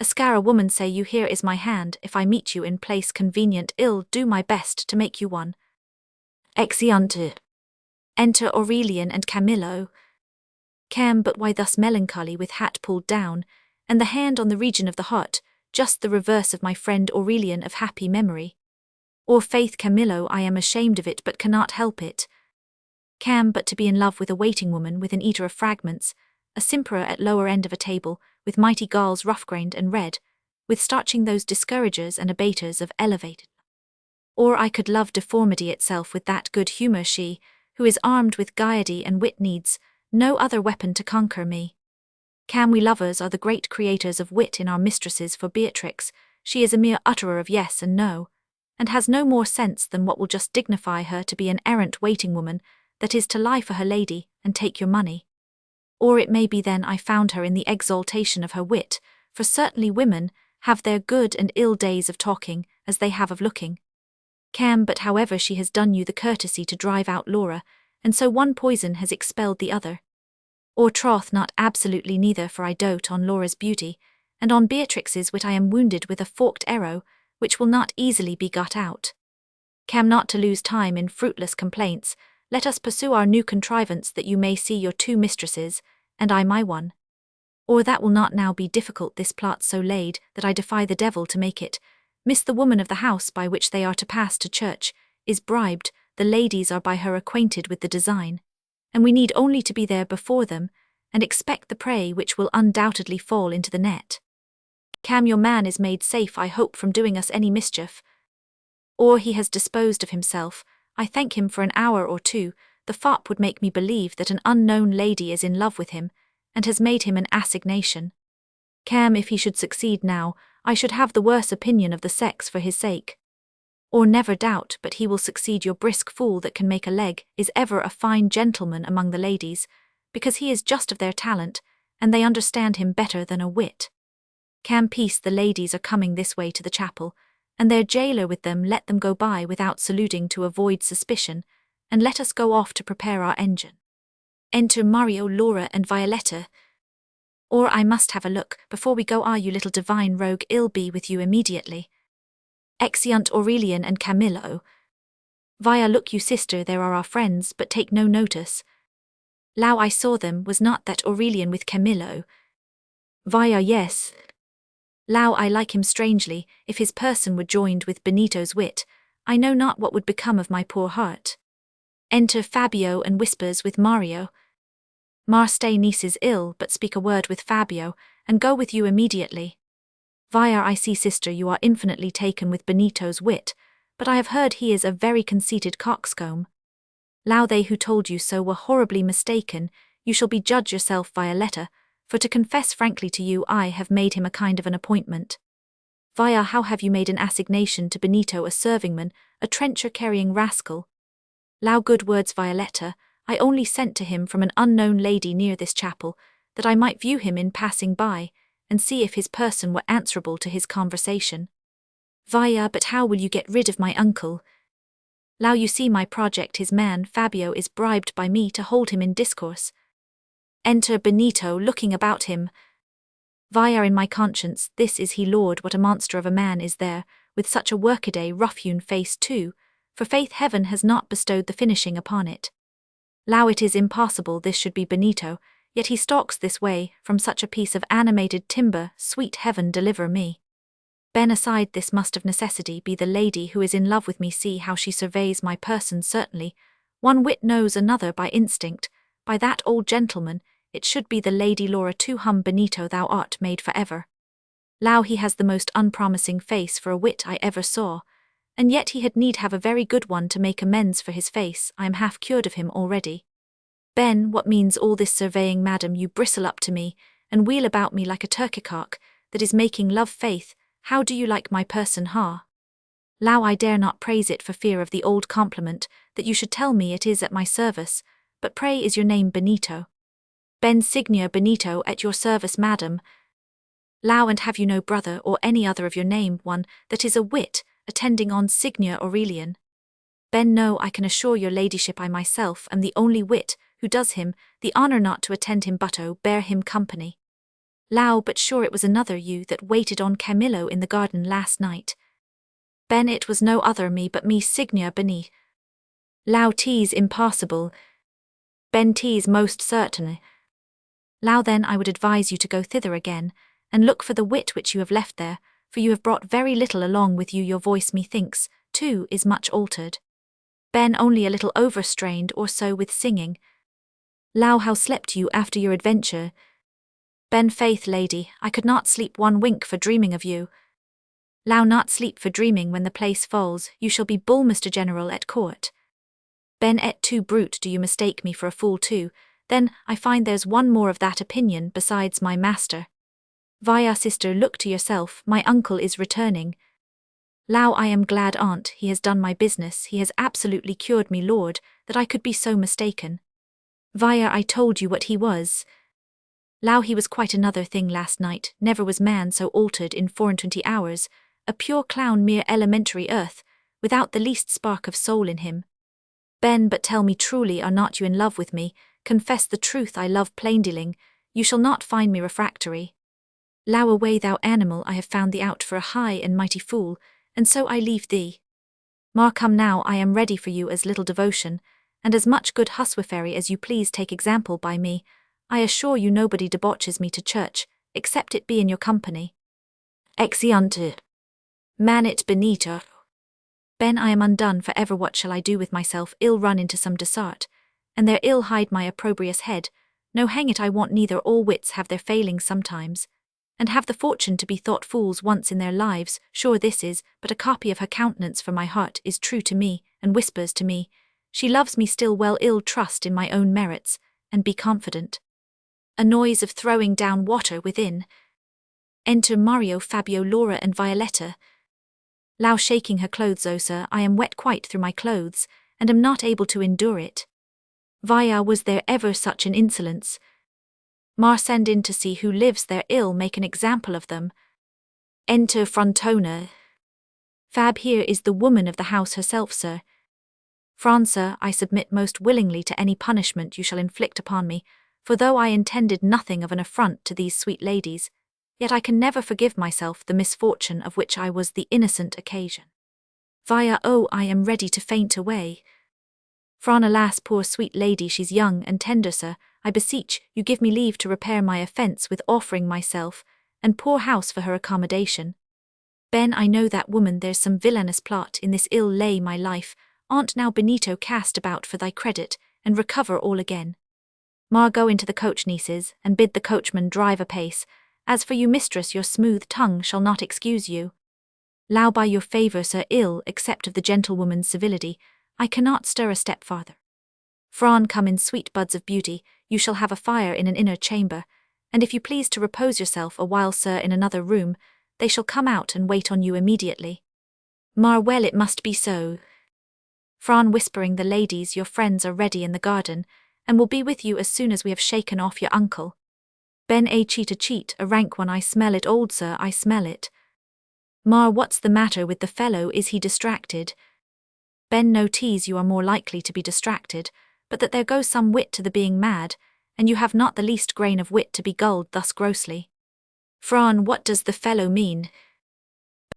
S1: Esquire, a woman, say you, here is my hand, if I meet you in place convenient, ill do my best to make you one. Exeunt. Enter Aurelian and Camillo. Cam, but why thus melancholy, with hat pulled down, and the hand on the region of the heart, just the reverse of my friend Aurelian of happy memory? Or faith, Camillo, I am ashamed of it, but cannot help it. Cam, but to be in love with a waiting woman, with an eater of fragments, a simperer at lower end of a table, with mighty galls rough-grained and red, with starching those discouragers and abaters of elevated. Or I could love deformity itself with that good humour she, who is armed with gaiety and wit, needs no other weapon to conquer me. Cam, we lovers are the great creators of wit in our mistresses, for Beatrix, she is a mere utterer of yes and no, and has no more sense than what will just dignify her to be an errant waiting woman, that is to lie for her lady, and take your money. Or it may be then I found her in the exaltation of her wit, for certainly women have their good and ill days of talking, as they have of looking. Cam, but however she has done you the courtesy to drive out Laura, and so one poison has expelled the other. Or troth, not absolutely neither, for I dote on Laura's beauty, and on Beatrix's wit I am wounded with a forked arrow, which will not easily be got out. Cam, not to lose time in fruitless complaints, let us pursue our new contrivance, that you may see your two mistresses, and I my one. Or that will not now be difficult, this plot so laid, that I defy the devil to make it. Miss, the woman of the house by which they are to pass to church, is bribed, the ladies are by her acquainted with the design, and we need only to be there before them, and expect the prey which will undoubtedly fall into the net. Cam, your man is made safe, I hope, from doing us any mischief. Or he has disposed of himself. I thank him for an hour or two. The fop would make me believe that an unknown lady is in love with him, and has made him an assignation. Cam, if he should succeed now, I should have the worse opinion of the sex for his sake. Or never doubt but he will succeed. Your brisk fool that can make a leg is ever a fine gentleman among the ladies, because he is just of their talent, and they understand him better than a wit. Cam, peace, the ladies are coming this way to the chapel, and their jailer with them. Let them go by without saluting to avoid suspicion, and let us go off to prepare our engine. Enter Mario, Laura, and Violetta. Or I must have a look before we go. You little divine rogue, I'll be with you immediately. Exeunt Aurelian and Camillo. Via, look you sister, there are our friends, but take no notice. Lau, I saw them, was not that Aurelian with Camillo? Via, yes. Lau, I like him strangely. If his person were joined with Benito's wit, I know not what would become of my poor heart. Enter Fabio and whispers with Mario. Mar, stay, niece is ill, but speak a word with Fabio, and go with you immediately. Via, I see sister you are infinitely taken with Benito's wit, but I have heard he is a very conceited coxcomb. Lau, they who told you so were horribly mistaken. You shall be judge yourself, Violetta, for to confess frankly to you, I have made him a kind of an appointment. Via, how have you made an assignation to Benito, a servingman, a trencher-carrying rascal? Lau, good words, Violetta, I only sent to him from an unknown lady near this chapel, that I might view him in passing by, and see if his person were answerable to his conversation. Via, but how will you get rid of my uncle? Lau, you see my project. His man, Fabio, is bribed by me to hold him in discourse. Enter Benito, looking about him. Via, in my conscience, this is he, Lord, what a monster of a man is there, with such a workaday rough-hewn face too, for faith heaven has not bestowed the finishing upon it. Lau, it is impossible this should be Benito, yet he stalks this way, from such a piece of animated timber. Sweet heaven deliver me. Ben, aside, this must of necessity be the lady who is in love with me. See how she surveys my person. Certainly, one wit knows another by instinct. By that old gentleman, it should be the Lady Laura. To Benito, thou art made forever. Lau, he has the most unpromising face for a wit I ever saw, and yet he had need have a very good one to make amends for his face. I am half cured of him already. Ben, what means all this surveying, madam? You bristle up to me, and wheel about me like a turkey-cock that is making love. Faith, how do you like my person, ha? Lau, I dare not praise it for fear of the old compliment, that you should tell me it is at my service, but pray is your name Benito? Ben, Signor Benito, at your service, madam. Lau, and have you no brother, or any other of your name, one that is a wit, attending on Signor Aurelian? Ben, no, I can assure your ladyship I myself am the only wit who does him the honour not to attend him but bear him company. Lau, but sure it was another you that waited on Camillo in the garden last night. Ben, it was no other me but me, Signor Beni. Lau, 'tis impossible. Ben, 'tis most certain. Lau, then I would advise you to go thither again, and look for the wit which you have left there, for you have brought very little along with you. Your voice, methinks, too, is much altered. Ben, only a little overstrained or so with singing. Lau, how slept you after your adventure? Ben, faith, lady, I could not sleep one wink for dreaming of you. Lau, not sleep for dreaming when the place falls. You shall be bull, Mr. General, at court. Ben, et tu, brute, do you mistake me for a fool too? Then, I find there's one more of that opinion besides my master. Via, sister, look to yourself, my uncle is returning. Lau, I am glad, aunt, he has done my business. He has absolutely cured me, lord, that I could be so mistaken. Via, I told you what he was. Lau, he was quite another thing last night. Never was man so altered in 24 hours. A pure clown, mere elementary earth, without the least spark of soul in him. Ben, but tell me truly, are not you in love with me? Confess the truth, I love plain dealing. You shall not find me refractory. Lau, away, thou animal, I have found thee out for a high and mighty fool, and so I leave thee. Mar, come now, I am ready for you as little devotion, and as much good huswifery as you please. Take example by me. I assure you nobody debauches me to church, except it be in your company. Exeunt. Manit Benito. Ben, I am undone for ever, what shall I do with myself? Ill run into some desart, and there ill hide my opprobrious head. No, hang it, I want neither. All wits have their failings sometimes, and have the fortune to be thought fools once in their lives. Sure this is but a copy of her countenance, for my heart is true to me, and whispers to me, she loves me still well. Ill trust in my own merits, and be confident. A noise of throwing down water within. Enter Mario, Fabio, Laura, and Violetta. Lau shaking her clothes. Oh sir, I am wet quite through my clothes, and am not able to endure it. Via, was there ever such an insolence? Mar, send in to see who lives there. Ill make an example of them. Enter Frontona. Fab, here is the woman of the house herself, sir. Fran, sir, I submit most willingly to any punishment you shall inflict upon me, for though I intended nothing of an affront to these sweet ladies, yet I can never forgive myself the misfortune of which I was the innocent occasion. Via, oh, I am ready to faint away. Fran, alas, poor sweet lady, she's young and tender, sir. I beseech you give me leave to repair my offence with offering myself and poor house for her accommodation. Ben, I know that woman, there's some villainous plot in this ill lay my life. Aunt, now Benito, cast about for thy credit, and recover all again. Mar, go into the coach, nieces, and bid the coachman drive apace. As for you, mistress, your smooth tongue shall not excuse you. Lau, by your favour, sir, ill, except of the gentlewoman's civility, I cannot stir a step farther. Fran, come in, sweet buds of beauty, you shall have a fire in an inner chamber, and if you please to repose yourself a while, sir, in another room, they shall come out and wait on you immediately. Mar, well, it must be so. Fran, whispering, the ladies, your friends, are ready in the garden, and will be with you as soon as we have shaken off your uncle. Ben, a cheat, a rank one, I smell it, old sir, I smell it. Mar, what's the matter with the fellow, is he distracted? Ben, no tease, you are more likely to be distracted, but that there goes some wit to the being mad, and you have not the least grain of wit to be gulled thus grossly. Fran, what does the fellow mean?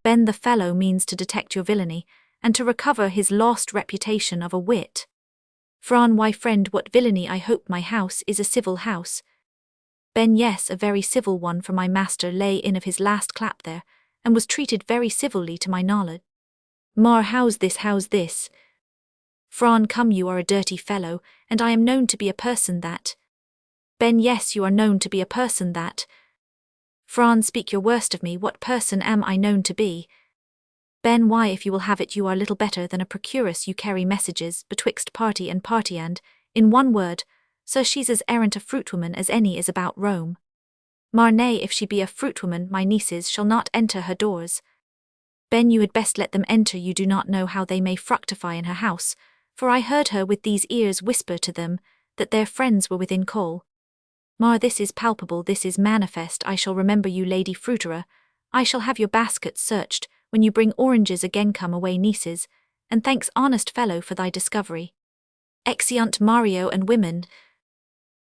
S1: Ben, the fellow means to detect your villainy, and to recover his lost reputation of a wit. Fran, why friend, what villainy? I hope my house is a civil house. Ben, yes, a very civil one, for my master lay in of his last clap there, and was treated very civilly to my knowledge. Mar, how's this, how's this? Fran, come, you are a dirty fellow, and I am known to be a person that. Ben, yes, you are known to be a person that. Fran, speak your worst of me, what person am I known to be? Ben, why, if you will have it, you are little better than a procuress, you carry messages betwixt party, and, in one word, sir, she's as errant a fruitwoman as any is about Rome. Mar, nay, if she be a fruitwoman, my nieces shall not enter her doors. Ben, you had best let them enter, you do not know how they may fructify in her house, for I heard her with these ears whisper to them, that their friends were within call. Mar, this is palpable, this is manifest, I shall remember you, lady fruiterer, I shall have your baskets searched, when you bring oranges again. Come away, nieces, and thanks, honest fellow, for thy discovery. Exeunt Mario and women.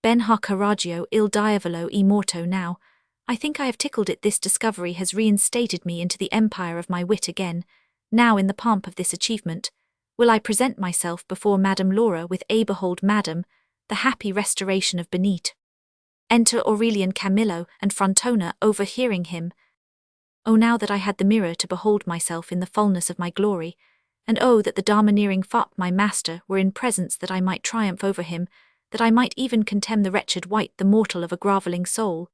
S1: Ben, ha coraggio, il diavolo e morto. Now, I think I have tickled it, this discovery has reinstated me into the empire of my wit again. Now, in the pomp of this achievement, will I present myself before Madame Laura with a behold, madam, the happy restoration of Benito. Enter Aurelian, Camillo, and Frontona, overhearing him. Oh, now that I had the mirror to behold myself in the fullness of my glory, and oh, that the domineering fop, my master, were in presence, that I might triumph over him, that I might even contemn the wretched wight, the mortal of a grovelling soul,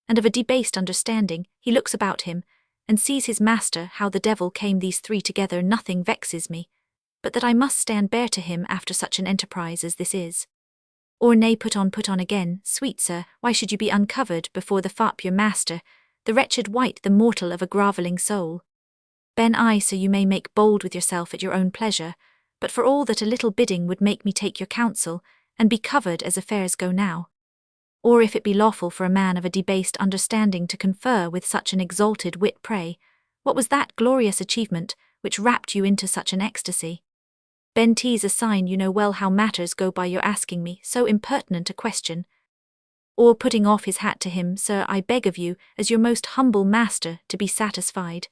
S1: and of a debased understanding. He looks about him, and sees his master. How the devil came these three together, nothing vexes me, but that I must stand bare to him after such an enterprise as this is. Or nay, put on again, sweet sir, why should you be uncovered before the fop your master, the wretched wight, the mortal of a grovelling soul? Ben, I, so you may make bold with yourself at your own pleasure, but for all that a little bidding would make me take your counsel, and be covered as affairs go now. Or if it be lawful for a man of a debased understanding to confer with such an exalted wit, pray, what was that glorious achievement which wrapped you into such an ecstasy? Ben, 'tis a sign you know well how matters go by your asking me so impertinent a question. Or putting off his hat to him, sir, I beg of you, as your most humble master, to be satisfied.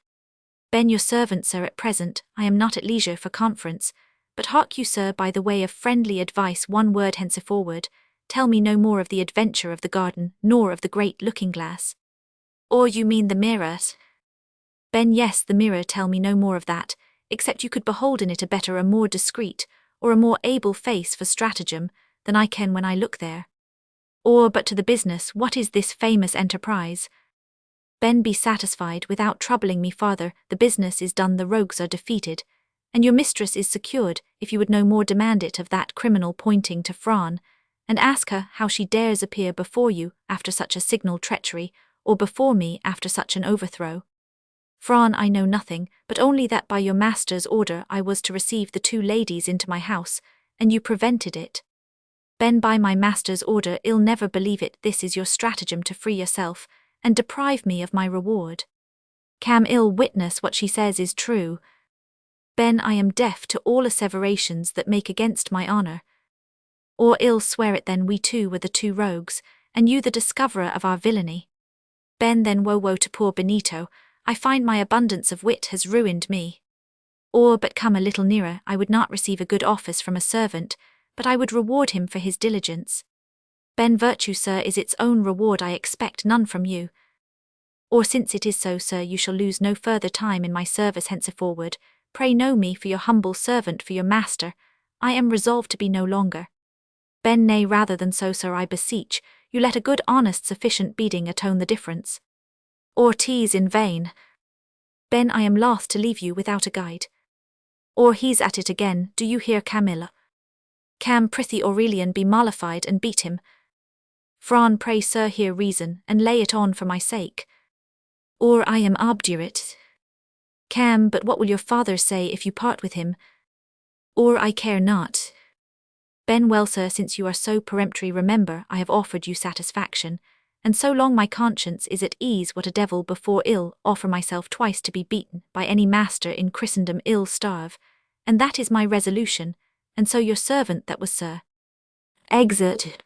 S1: Ben, your servant, sir, at present, I am not at leisure for conference, but hark you, sir, by the way of friendly advice, one word henceforward, tell me no more of the adventure of the garden, nor of the great looking-glass. Or you mean the mirror? Ben, yes, the mirror, tell me no more of that, except you could behold in it a better, a more discreet, or a more able face for stratagem, than I can when I look there. Or, but to the business, what is this famous enterprise? Ben, be satisfied, without troubling me farther, the business is done, the rogues are defeated, and your mistress is secured. If you would no more, demand it of that criminal, pointing to Fran, and ask her how she dares appear before you after such a signal treachery, or before me after such an overthrow. Fran, I know nothing, but only that by your master's order I was to receive the 2 ladies into my house, and you prevented it. Ben, by my master's order, I'll never believe it. This is your stratagem to free yourself, and deprive me of my reward. Cam, I'll witness what she says is true. Ben, I am deaf to all asseverations that make against my honour. Or I'll swear it then, we 2 were the 2 rogues, and you the discoverer of our villainy. Ben, then woe to poor Benito, I find my abundance of wit has ruined me. Or, but come a little nearer, I would not receive a good office from a servant, but I would reward him for his diligence. Ben, virtue, sir, is its own reward, I expect none from you. Or since it is so, sir, you shall lose no further time in my service henceforward. Pray know me for your humble servant, for your master. I am resolved to be no longer. Ben, nay, rather than so, sir, I beseech you let a good honest sufficient beating atone the difference. Or 'tis in vain. Ben, I am loth to leave you without a guide. Or he's at it again, do you hear, Camilla? Cam, prithee Aurelian, be mollified and beat him. Fran, pray sir, hear reason, and lay it on for my sake. Or I am obdurate. Cam, but what will your father say if you part with him? Or I care not. Ben, well sir, since you are so peremptory, remember I have offered you satisfaction, and so long my conscience is at ease, what a devil before I'll offer myself twice to be beaten by any master in Christendom, I'll starve, and that is my resolution, and so your servant that was, sir. Exit.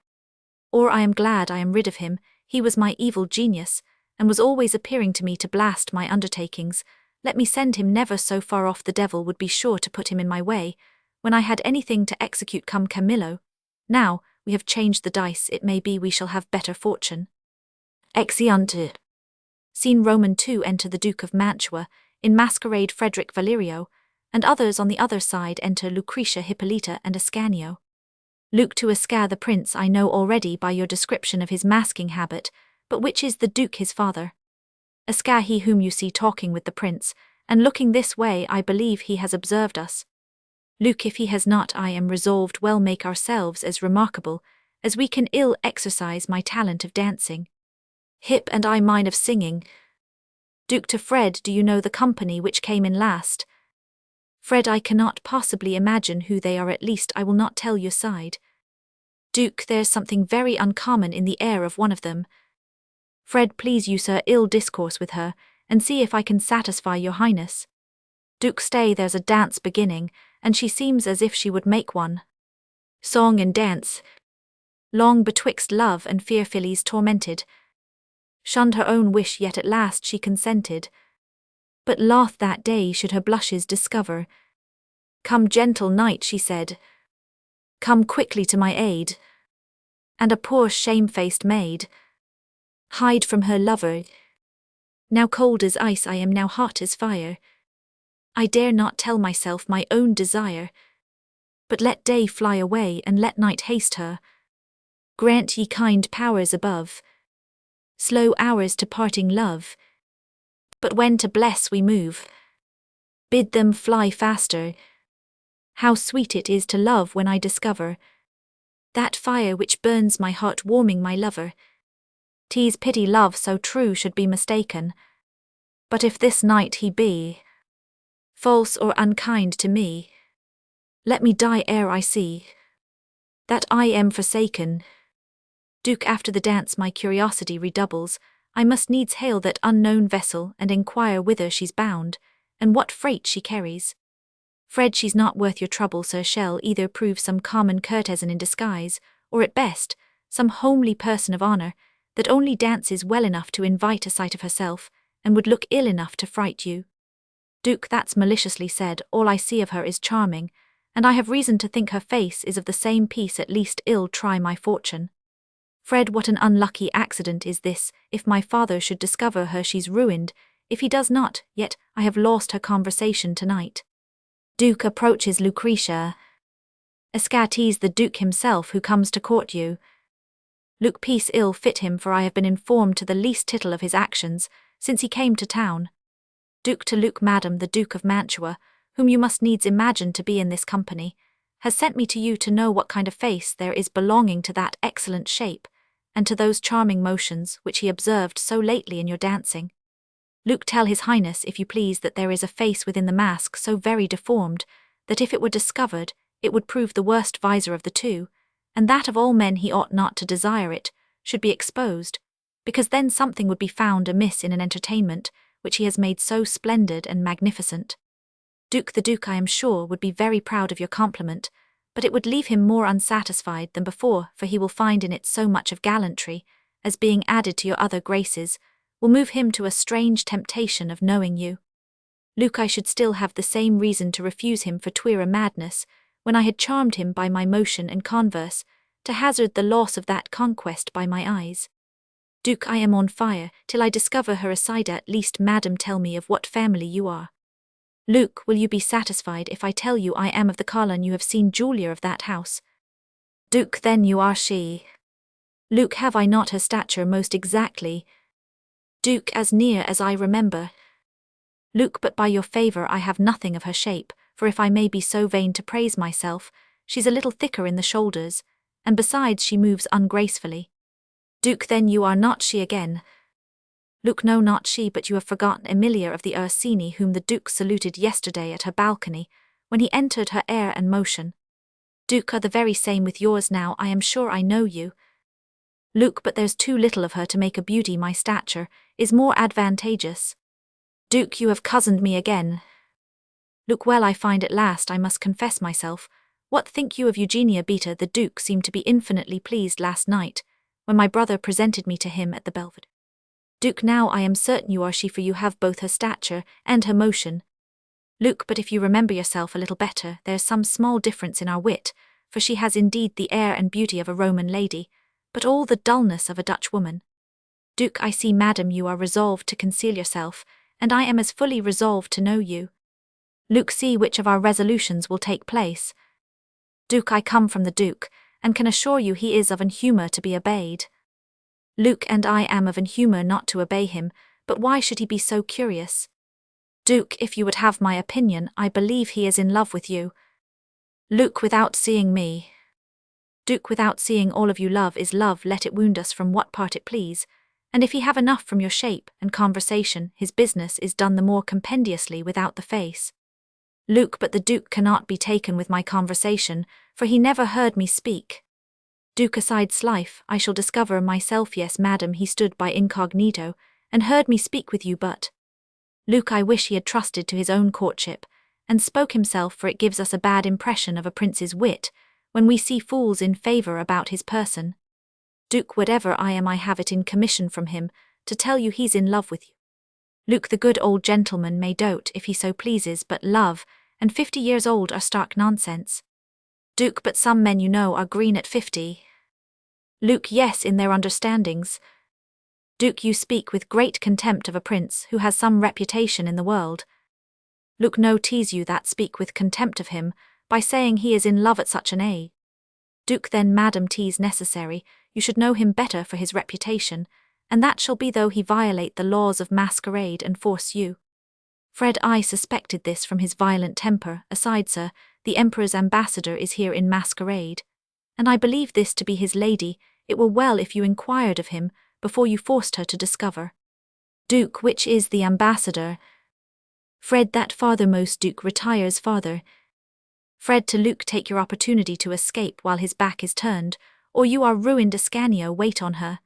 S1: Or I am glad I am rid of him, he was my evil genius, and was always appearing to me to blast my undertakings. Let me send him never so far off, the devil would be sure to put him in my way, when I had anything to execute. Come, Camillo, now we have changed the dice, it may be we shall have better fortune. Exeunt. Scene Roman 2. Enter the Duke of Mantua, in masquerade Frederick Valerio, and others on the other side enter Lucretia, Hippolyta, and Ascanio. Luke to Asca, the prince I know already by your description of his masking habit, but which is the Duke his father? Asca, he whom you see talking with the prince, and looking this way, I believe he has observed us. Luke, if he has not, I am resolved well make ourselves as remarkable, as we can ill exercise my talent of dancing. Hip, and I mine of singing. Duke to Fred, do you know the company which came in last? Fred, I cannot possibly imagine who they are, at least I will not tell your side. Duke, there's something very uncommon in the air of one of them. Fred, please you, sir, ill discourse with her, and see if I can satisfy your highness. Duke, stay, there's a dance beginning, and she seems as if she would make one. Song and dance. Long betwixt love and fear Philly's tormented. Shunned her own wish, yet at last she consented. But loth that day should her blushes discover. Come, gentle knight, she said. Come quickly to my aid. And a poor shamefaced maid hide from her lover. Now cold as ice I am, now hot as fire. I dare not tell myself my own desire. But let day fly away, and let night haste her. Grant ye kind powers above slow hours to parting love. But when to bless we move, bid them fly faster. How sweet it is to love when I discover that fire which burns my heart, warming my lover. 'Tis pity love so true should be mistaken. But if this night he be false or unkind to me, let me die ere I see that I am forsaken. Duke, after the dance my curiosity redoubles. I must needs hail that unknown vessel, and inquire whither she's bound, and what freight she carries. Fred, she's not worth your trouble, sir, shall either prove some common courtesan in disguise, or at best, some homely person of honour, that only dances well enough to invite a sight of herself, and would look ill enough to fright you. Duke, that's maliciously said, all I see of her is charming, and I have reason to think her face is of the same piece, at least ill try my fortune. Fred, what an unlucky accident is this, if my father should discover her she's ruined, if he does not, yet I have lost her conversation tonight. Duke approaches Lucretia. Escates the Duke himself who comes to court you. Luke peace ill fit him, for I have been informed to the least tittle of his actions, since he came to town. Duke to Luke, Madam, the Duke of Mantua, whom you must needs imagine to be in this company, has sent me to you to know what kind of face there is belonging to that excellent shape, and to those charming motions which he observed so lately in your dancing. Luke, tell his Highness, if you please, that there is a face within the mask so very deformed, that if it were discovered, it would prove the worst visor of the two, and that of all men he ought not to desire it should be exposed, because then something would be found amiss in an entertainment which he has made so splendid and magnificent. Duke, the Duke, I am sure, would be very proud of your compliment, but it would leave him more unsatisfied than before, for he will find in it so much of gallantry, as being added to your other graces, will move him to a strange temptation of knowing you. Luke, I should still have the same reason to refuse him for twere madness, when I had charmed him by my motion and converse, to hazard the loss of that conquest by my eyes. Duke, I am on fire, till I discover her aside. At least, Madam, tell me of what family you are. Luke, will you be satisfied if I tell you I am of the Carlin you have seen Julia of that house? Duke, then you are she. Luke, have I not her stature most exactly? Duke, as near as I remember. Luke, but by your favour I have nothing of her shape, for if I may be so vain to praise myself, she's a little thicker in the shoulders, and besides she moves ungracefully. Duke, then you are not she again. Luke, no, not she, but you have forgotten Emilia of the Ursini, whom the Duke saluted yesterday at her balcony, when he entered her air and motion. Duke, are the very same with yours now, I am sure I know you. Luke, but there's too little of her to make a beauty. My stature is more advantageous. Duke, you have cozened me again. Luke, well, I find at last I must confess myself. What think you of Eugenia Beta? The Duke seemed to be infinitely pleased last night, when my brother presented me to him at the Belvedere. Duke, now I am certain you are she, for you have both her stature and her motion. Luke, but if you remember yourself a little better, there's some small difference in our wit, for she has indeed the air and beauty of a Roman lady, but all the dullness of a Dutch woman. Duke, I see, Madam, you are resolved to conceal yourself, and I am as fully resolved to know you. Luke, see which of our resolutions will take place. Duke, I come from the Duke, and can assure you he is of an humour to be obeyed. Luke, and I am of an humour not to obey him, but why should he be so curious? Duke, if you would have my opinion, I believe he is in love with you. Luke, without seeing me. Duke, without seeing all of you. Love is love, let it wound us from what part it please, and if he have enough from your shape and conversation, his business is done the more compendiously without the face. Luke, but the Duke cannot be taken with my conversation, for he never heard me speak. Duke, aside slife, I shall discover myself. Yes, Madam, he stood by incognito, and heard me speak with you, but Luke, I wish he had trusted to his own courtship, and spoke himself, for it gives us a bad impression of a prince's wit, when we see fools in favour about his person. Duke, whatever I am, I have it in commission from him, to tell you he's in love with you. Luke, the good old gentleman may dote if he so pleases, but love, and 50 years old, are stark nonsense. Duke, but some men, you know, are green at 50. Luke, yes, in their understandings. Duke, you speak with great contempt of a prince who has some reputation in the world. Luke, no, tease you that speak with contempt of him, by saying he is in love at such an age. Duke, then, Madam, tease necessary, you should know him better for his reputation, and that shall be though he violate the laws of masquerade and force you. Fred, I suspected this from his violent temper. Aside, sir, the Emperor's ambassador is here in masquerade, and I believe this to be his lady. It were well if you inquired of him, before you forced her to discover. Duke, which is the ambassador? Fred, that farthermost. Duke retires farther. Fred, to Luke, take your opportunity to escape while his back is turned, or you are ruined. Ascanio, wait on her.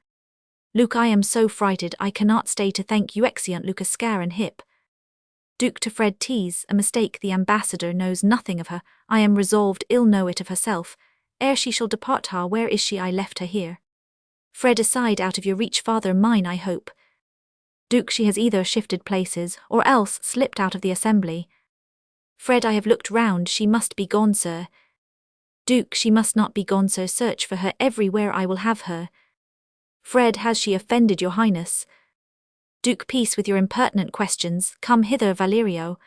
S1: Luke, I am so frighted I cannot stay to thank you. Exeunt Luke, Ascar and hip. Duke to Fred, tease, a mistake, the ambassador knows nothing of her. I am resolved ill know it of herself, ere she shall depart. Ha, where is she? I left her here. Fred, aside, out of your reach, father mine, I hope. Duke, she has either shifted places, or else slipped out of the assembly. Fred, I have looked round, she must be gone, sir. Duke, she must not be gone, sir, search for her everywhere, I will have her. Fred, has she offended your highness? Duke, peace with your impertinent questions, come hither, Valerio.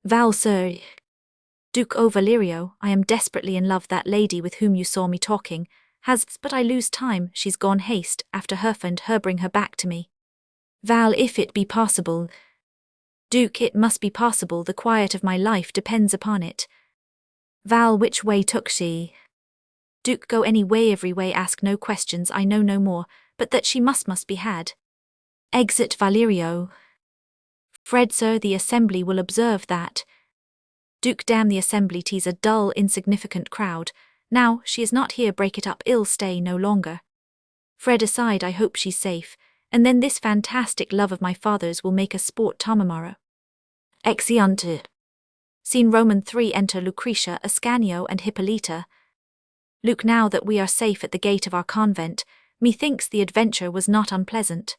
S1: Val, sir. Duke o Valerio, I am desperately in love that lady with whom you saw me talking, but I lose time, she's gone haste, after her and her bring her back to me. Val, if it be possible. Duke, it must be possible, the quiet of my life depends upon it. Val, which way took she? Duke, go any way, every way, ask no questions, I know no more, but that she must be had. Exit Valerio. Fred, sir, the assembly will observe that. Duke, damn the assembly, 'tis a dull, insignificant crowd. Now, she is not here, break it up, ill stay no longer. Fred, aside, I hope she's safe, and then this fantastic love of my father's will make us sport tomorrow. Exeunt. Scene Roman 3. Enter Lucretia, Ascanio, and Hippolyta. Luke, now that we are safe at the gate of our convent, methinks the adventure was not unpleasant.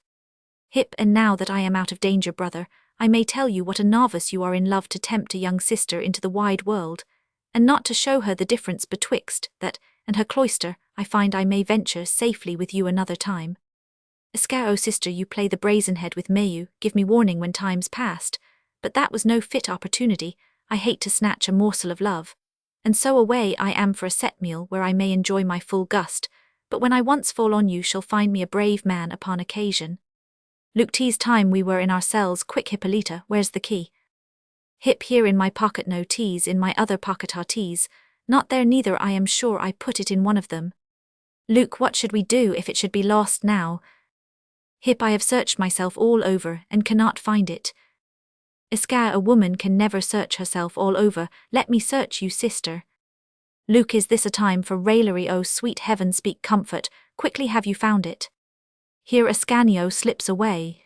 S1: Hip, and now that I am out of danger, brother, I may tell you what a novice you are in love to tempt a young sister into the wide world, and not to show her the difference betwixt that and her cloister. I find I may venture safely with you another time. Ascar, O sister, you play the brazenhead with Mayu, give me warning when time's past, but that was no fit opportunity. I hate to snatch a morsel of love, and so away I am for a set meal where I may enjoy my full gust, but when I once fall on you shall find me a brave man upon occasion. Luke, 'tis time we were in our cells, quick Hippolyta, where's the key? Hip, here in my pocket, no, 'tis in my other pocket, tis not there neither, I am sure I put it in one of them. Luke, what should we do if it should be lost now? Hip, I have searched myself all over, and cannot find it. Ascar, a woman can never search herself all over, let me search you, sister. Luke, is this a time for raillery? Oh, sweet heaven, speak comfort, quickly, have you found it? Here Ascanio slips away.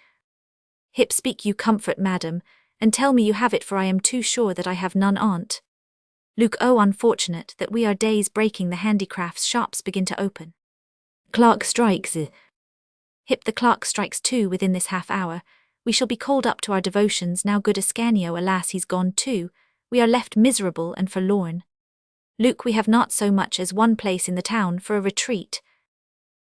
S1: Hip, speak you comfort, madam, and tell me you have it, for I am too sure that I have none on't. Luke, oh, unfortunate that we are days breaking, the handicrafts shops begin to open. Clock strikes. Hip, the clock strikes 2 within this half hour. We shall be called up to our devotions now. Good Ascanio, alas, he's gone too. We are left miserable and forlorn. Luke, we have not so much as one place in the town for a retreat.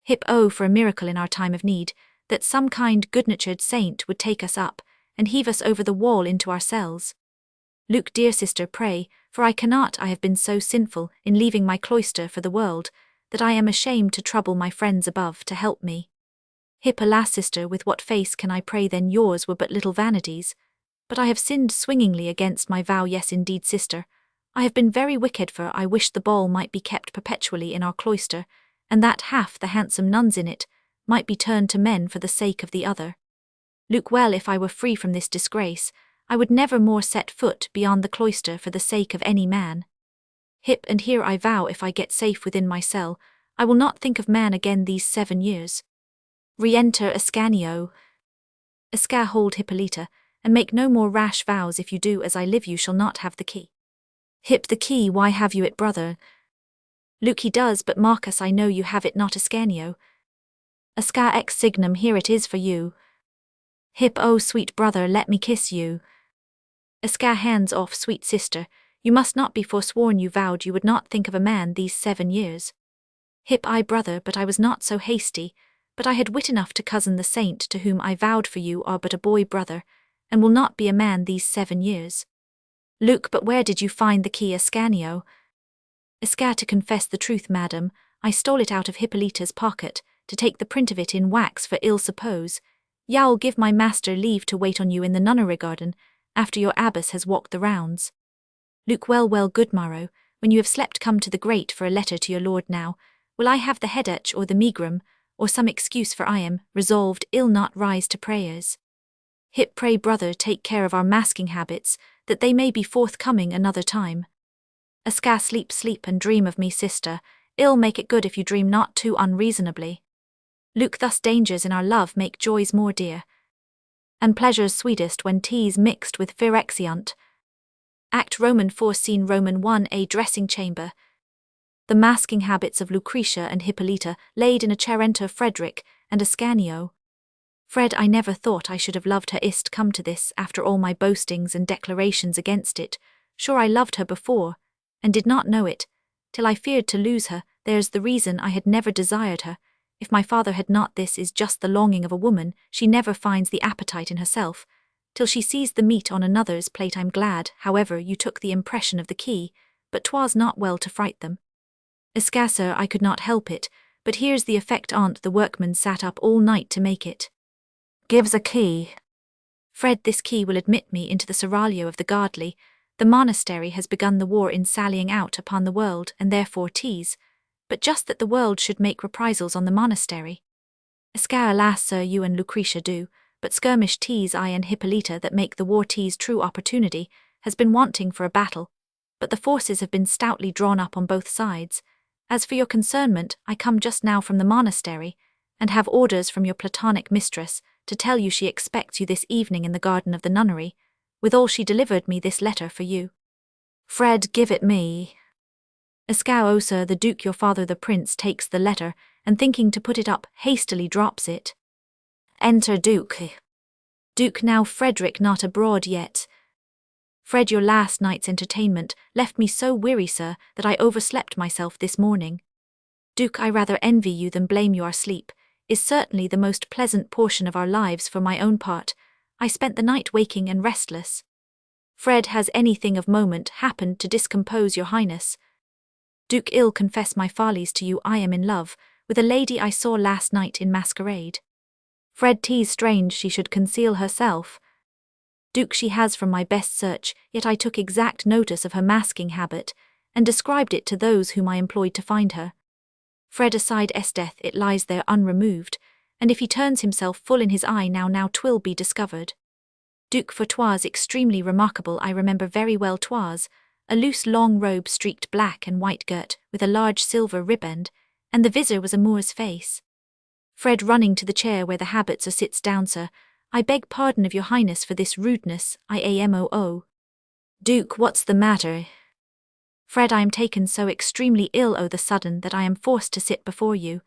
S1: Hip, oh, for a miracle in our time of need, that some kind good-natured saint would take us up, and heave us over the wall into our cells. Luke, dear sister, pray, for I cannot, I have been so sinful in leaving my cloister for the world, that I am ashamed to trouble my friends above to help me. Hip, alas, sister, with what face can I pray then? Yours were but little vanities. But I have sinned swingingly against my vow. Yes, indeed, sister, I have been very wicked, for I wish the ball might be kept perpetually in our cloister, and that half the handsome nuns in it might be turned to men for the sake of the other. Luke, well, if I were free from this disgrace, I would never more set foot beyond the cloister for the sake of any man. Hip, and here I vow, if I get safe within my cell, I will not think of man again these 7 years. Re-enter Ascanio. Ascar, hold Hippolyta, and make no more rash vows. If you do, as I live, you shall not have the key. Hip, the key, why have you it, brother? Luke, he does, but Marcus, I know you have it not, Ascanio. Ascar, ex signum, here it is for you. Hip, oh, sweet brother, let me kiss you. Ascar, hands off, sweet sister, you must not be forsworn. You vowed you would not think of a man these 7 years. Hip, I, brother, but I was not so hasty, but I had wit enough to cousin the saint to whom I vowed, for you are but a boy, brother, and will not be a man these 7 years. Luke, but where did you find the key, Ascanio? Ascar, to confess the truth, madam, I stole it out of Hippolyta's pocket, to take the print of it in wax for ill suppose. Y'all give my master leave to wait on you in the nunnery garden, after your abbess has walked the rounds. Luke, well, well, good morrow, when you have slept come to the grate for a letter to your lord. Now, will I have the headach or the megrim, or some excuse, for I am resolved ill not rise to prayers. Hip, pray, brother, take care of our masking habits, that they may be forthcoming another time. Ascar, sleep, sleep, and dream of me, sister, ill make it good if you dream not too unreasonably. Luke, thus dangers in our love make joys more dear, and pleasures sweetest when 'tis mixed with fear. Exeunt. Act Roman 4. Scene Roman 1. A dressing chamber. The masking habits of Lucretia and Hippolyta laid in a chair. Enter Frederick and Ascanio. Fred, I never thought I should have loved her. Is't come to this, after all my boastings and declarations against it? Sure I loved her before, and did not know it, till I feared to lose her. There's the reason I had never desired her. If my father had not, this is just the longing of a woman, she never finds the appetite in herself, till she sees the meat on another's plate. I'm glad, however, you took the impression of the key, but 'twas not well to fright them. Sir, I could not help it, but here's the effect on't. The workman sat up all night to make it. Gives a key. Fred, this key will admit me into the seraglio of the godly. The monastery has begun the war in sallying out upon the world, and therefore tease, but just that the world should make reprisals on the monastery. Alas, sir, you and Lucretia do, but skirmish tease I and Hippolyta that make the war tease true opportunity, has been wanting for a battle, but the forces have been stoutly drawn up on both sides. As for your concernment, I come just now from the monastery, and have orders from your Platonic mistress to tell you she expects you this evening in the garden of the nunnery. Withal she delivered me this letter for you. Fred, give it me. Oh, sir, the Duke your father the Prince takes the letter, and thinking to put it up, hastily drops it. Enter Duke. Duke, now Frederick not abroad yet. Fred, your last night's entertainment left me so weary, sir, that I overslept myself this morning. Duke, I rather envy you than blame your sleep, is certainly the most pleasant portion of our lives. For my own part, I spent the night waking and restless. Fred, has anything of moment happened to discompose your highness? Duke, ill confess my follies to you. I am in love with a lady I saw last night in masquerade. Fred, 'tis strange she should conceal herself. Duke, she has from my best search, yet I took exact notice of her masking habit, and described it to those whom I employed to find her. Fred, aside death, it lies there unremoved, and if he turns himself full in his eye now 'twill be discovered. Duke, for 'twas extremely remarkable, I remember very well 'twas, a loose long robe streaked black and white girt, with a large silver riband, and the visor was a Moor's face. Fred, running to the chair where the habits are, sits down, sir. I beg pardon of your highness for this rudeness, IAMOO. Duke, what's the matter? Fred, I am taken so extremely ill the sudden that I am forced to sit before you.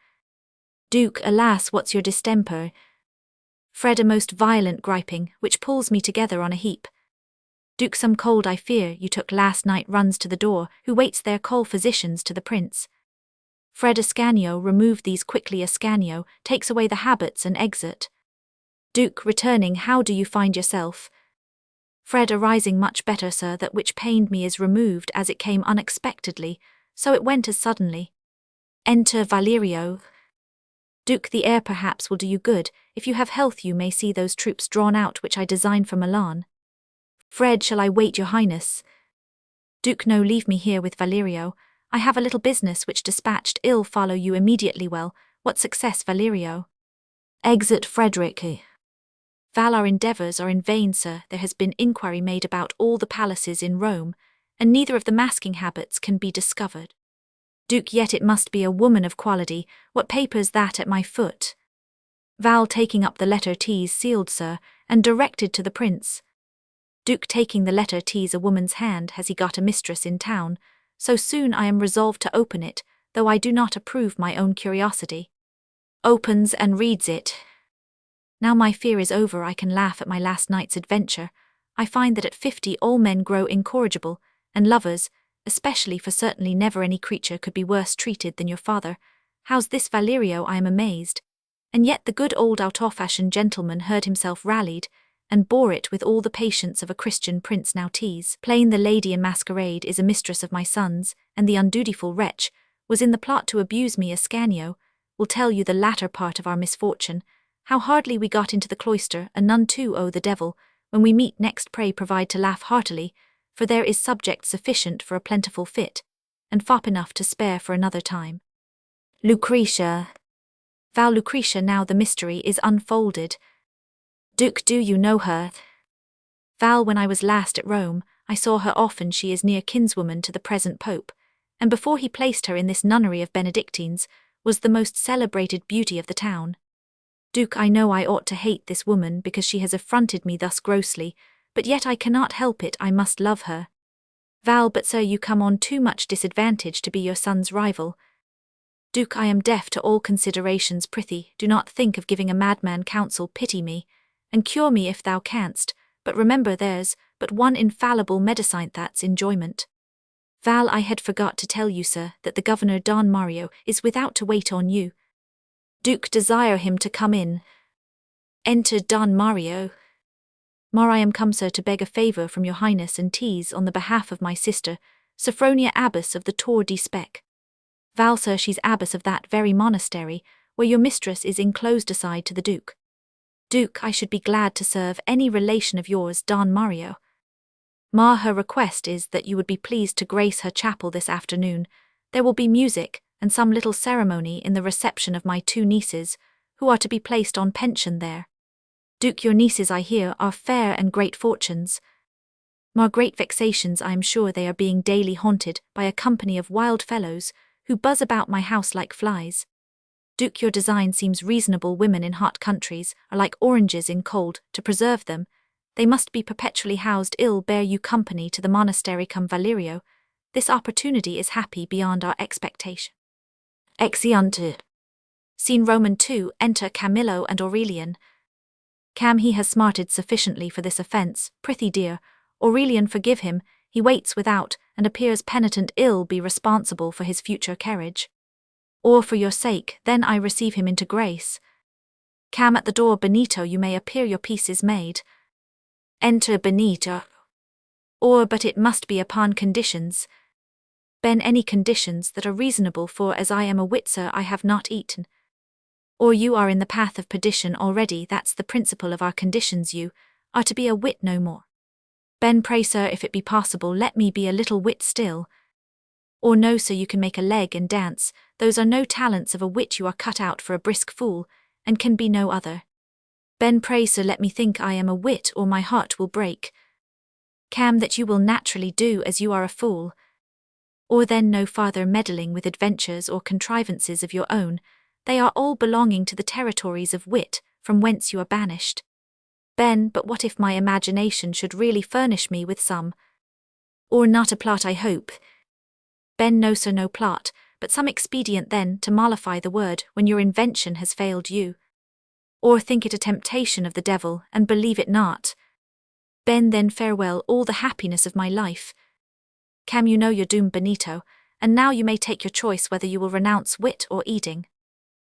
S1: Duke, alas, what's your distemper? Fred, a most violent griping, which pulls me together on a heap. Duke, some cold I fear you took last night. Runs to the door, who waits there, call physicians to the prince. Fred, Ascanio, remove these quickly. Ascanio takes away the habits and exit. Duke, returning, how do you find yourself? Fred, arising much better, sir. That which pained me is removed, as it came unexpectedly, so it went as suddenly. Enter Valerio. Duke, the air perhaps will do you good. If you have health you may see those troops drawn out which I designed for Milan. Fred, shall I wait your highness? Duke, no, leave me here with Valerio. I have a little business which dispatched ill follow you immediately. Well, what success, Valerio? Exit Frederick. Val, our endeavours are in vain, sir. There has been inquiry made about all the palaces in Rome, and neither of the masking habits can be discovered. Duke, yet it must be a woman of quality. What paper's that at my foot? Val, taking up the letter T's sealed, sir, and directed to the prince. Duke, taking the letter T's a woman's hand. Has he got a mistress in town? So soon I am resolved to open it, though I do not approve my own curiosity. Opens and reads it. Now my fear is over. I can laugh at my last night's adventure. I find that at 50 all men grow incorrigible, and lovers, especially, for certainly never any creature could be worse treated than your father. How's this, Valerio? I am amazed. And yet the good old out-of-fashion gentleman heard himself rallied, and bore it with all the patience of a Christian prince. Now 'tis plain the lady in masquerade is a mistress of my sons, and the undutiful wretch was in the plot to abuse me. Ascanio will tell you the latter part of our misfortune, how hardly we got into the cloister, and none too. Oh, the devil, when we meet next, pray provide to laugh heartily, for there is subject sufficient for a plentiful fit, and fop enough to spare for another time. Lucretia. Val, Lucretia, now the mystery is unfolded. Duke, do you know her? Val, when I was last at Rome, I saw her often. She is near kinswoman to the present pope, and before he placed her in this nunnery of Benedictines, was the most celebrated beauty of the town. Duke, I know I ought to hate this woman because she has affronted me thus grossly, but yet I cannot help it. I must love her. Val, but sir, you come on too much disadvantage to be your son's rival. Duke, I am deaf to all considerations. Prithee, do not think of giving a madman counsel. Pity me, and cure me if thou canst, but remember there's but one infallible medicine, that's enjoyment. Val, I had forgot to tell you, sir, that the governor Don Mario is without to wait on you. Duke, desire him to come in. Enter Don Mario. Mar, I am come, sir, to beg a favour from your highness and tease on the behalf of my sister, Sophronia, abbess of the Tour de Spec. Val, sir, she's abbess of that very monastery, where your mistress is enclosed aside to the Duke. Duke, I should be glad to serve any relation of yours, Don Mario. Ma, her request is that you would be pleased to grace her chapel this afternoon. There will be music, and some little ceremony in the reception of my 2 nieces, who are to be placed on pension there. Duke, your nieces, I hear, are fair and great fortunes. Mar, great vexations, I am sure they are being daily haunted by a company of wild fellows, who buzz about my house like flies. Duke, your design seems reasonable. Women in hot countries are like oranges in cold. To preserve them, they must be perpetually housed. Ill bear you company to the monastery. Come, Valerio, this opportunity is happy beyond our expectation. Exeunt. Scene Roman 2. Enter Camillo and Aurelian. Cam, he has smarted sufficiently for this offence. Prithee, dear Aurelian, forgive him. He waits without, and appears penitent. Ill be responsible for his future carriage. Or for your sake, then I receive him into grace. Cam, at the door. Benito, you may appear, your peace is made. Enter Benito. Or, but it must be upon conditions. Ben, any conditions that are reasonable, for as I am a wit, sir, I have not eaten. Or you are in the path of perdition already. That's the principle of our conditions. You are to be a wit no more. Ben, pray, sir, if it be possible, let me be a little wit still. Or no, sir, you can make a leg and dance. Those are no talents of a wit. You are cut out for a brisk fool, and can be no other. Ben, pray, sir, let me think I am a wit, or my heart will break. Cam, that you will naturally do, as you are a fool. Or then no farther meddling with adventures or contrivances of your own. They are all belonging to the territories of wit, from whence you are banished. Ben, but what if my imagination should really furnish me with some? Or not a plot, I hope. Ben, no, sir, no plot, but some expedient then to mollify the word when your invention has failed you. Or think it a temptation of the devil, and believe it not. Ben, then farewell all the happiness of my life. Cam, you know your doom, Benito, and now you may take your choice whether you will renounce wit or eating.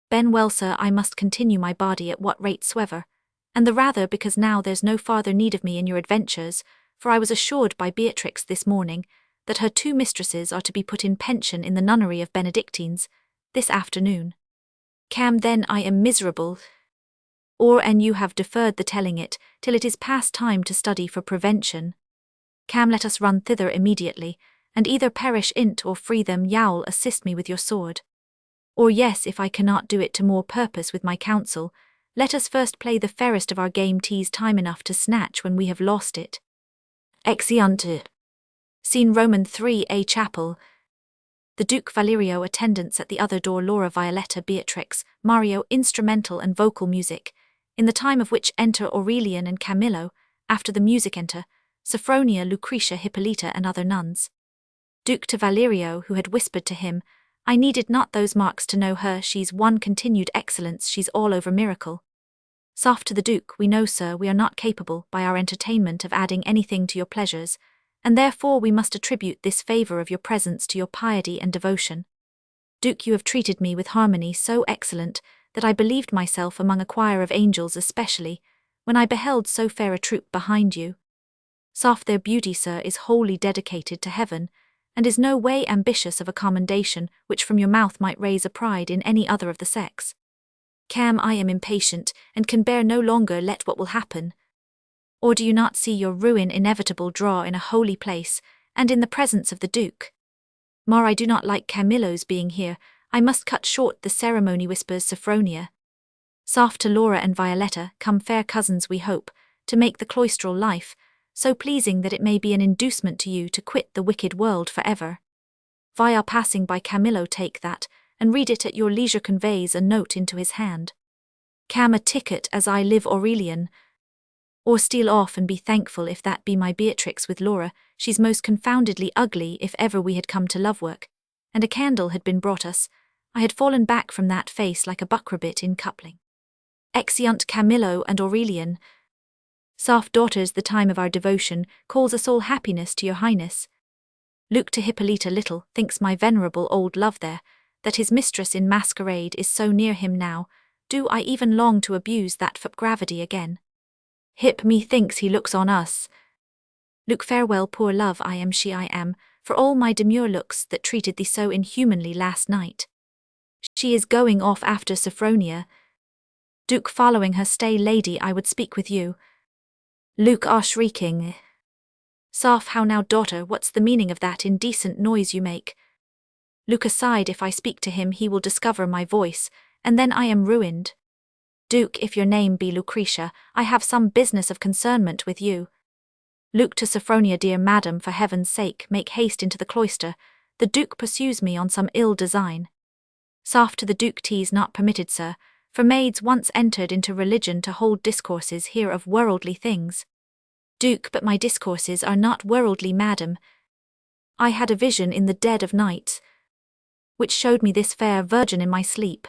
S1: Ben, well, sir, I must continue my body at what rate soever, and the rather because now there's no farther need of me in your adventures, for I was assured by Beatrix this morning that her 2 mistresses are to be put in pension in the nunnery of Benedictines this afternoon. Cam, then I am miserable. Or and you have deferred the telling it till it is past time to study for prevention. Cam, let us run thither immediately, and either perish in't or free them. Yowl, assist me with your sword. Or yes, if I cannot do it to more purpose with my counsel, let us first play the fairest of our game. 'Tis time enough to snatch when we have lost it. Exeunt. Scene Roman 3. A chapel. The Duke, Valerio, attendants at the other door. Laura, Violetta, Beatrix, Mario, instrumental and vocal music, in the time of which enter Aurelian and Camillo. After the music enter Sophronia, Lucretia, Hippolyta, and other nuns. Duke to Valerio, who had whispered to him, I needed not those marks to know her. She's one continued excellence. She's all over miracle. Soft to the Duke, we know, sir, we are not capable by our entertainment of adding anything to your pleasures, and therefore we must attribute this favour of your presence to your piety and devotion. Duke, you have treated me with harmony so excellent that I believed myself among a choir of angels, especially when I beheld so fair a troop behind you. Soft, their beauty, sir, is wholly dedicated to heaven, and is no way ambitious of a commendation which from your mouth might raise a pride in any other of the sex. Cam, I am impatient, and can bear no longer. Let what will happen. Or do you not see your ruin inevitable draw in a holy place, and in the presence of the Duke? Mar, I do not like Camillo's being here. I must cut short the ceremony, whispers Sophronia. Soft to Laura and Violetta, come, fair cousins, we hope, to make the cloistral life so pleasing that it may be an inducement to you to quit the wicked world for ever. Vi, passing by Camillo, take that, and read it at your leisure. Conveys a note into his hand. Cam, a ticket, as I live, Aurelian. Or steal off and be thankful if that be my Beatrix with Laura. She's most confoundedly ugly. If ever we had come to love work, and a candle had been brought us, I had fallen back from that face like a buckrabbit in coupling. Exeunt Camillo and Aurelian. Soft daughters, the time of our devotion calls us all happiness to your highness. Luke to Hippolyta, little thinks my venerable old love there, that his mistress in masquerade is so near him now, do I even long to abuse that gravity again. Hip methinks he looks on us. Luke, farewell, poor love, I am she I am, for all my demure looks that treated thee so inhumanly last night. She is going off after Sophronia. Duke, following her, stay, lady, I would speak with you. Luke, shrieking. Soph, how now, daughter, what's the meaning of that indecent noise you make? Luke, aside, if I speak to him he will discover my voice, and then I am ruined. Duke, if your name be Lucretia, I have some business of concernment with you. Luke, to Sophronia, dear madam, for heaven's sake, make haste into the cloister, the Duke pursues me on some ill design. Soph, to the Duke, 'tis not permitted, sir, for maids once entered into religion to hold discourses here of worldly things. Duke, but my discourses are not worldly, madam. I had a vision in the dead of night, which showed me this fair virgin in my sleep,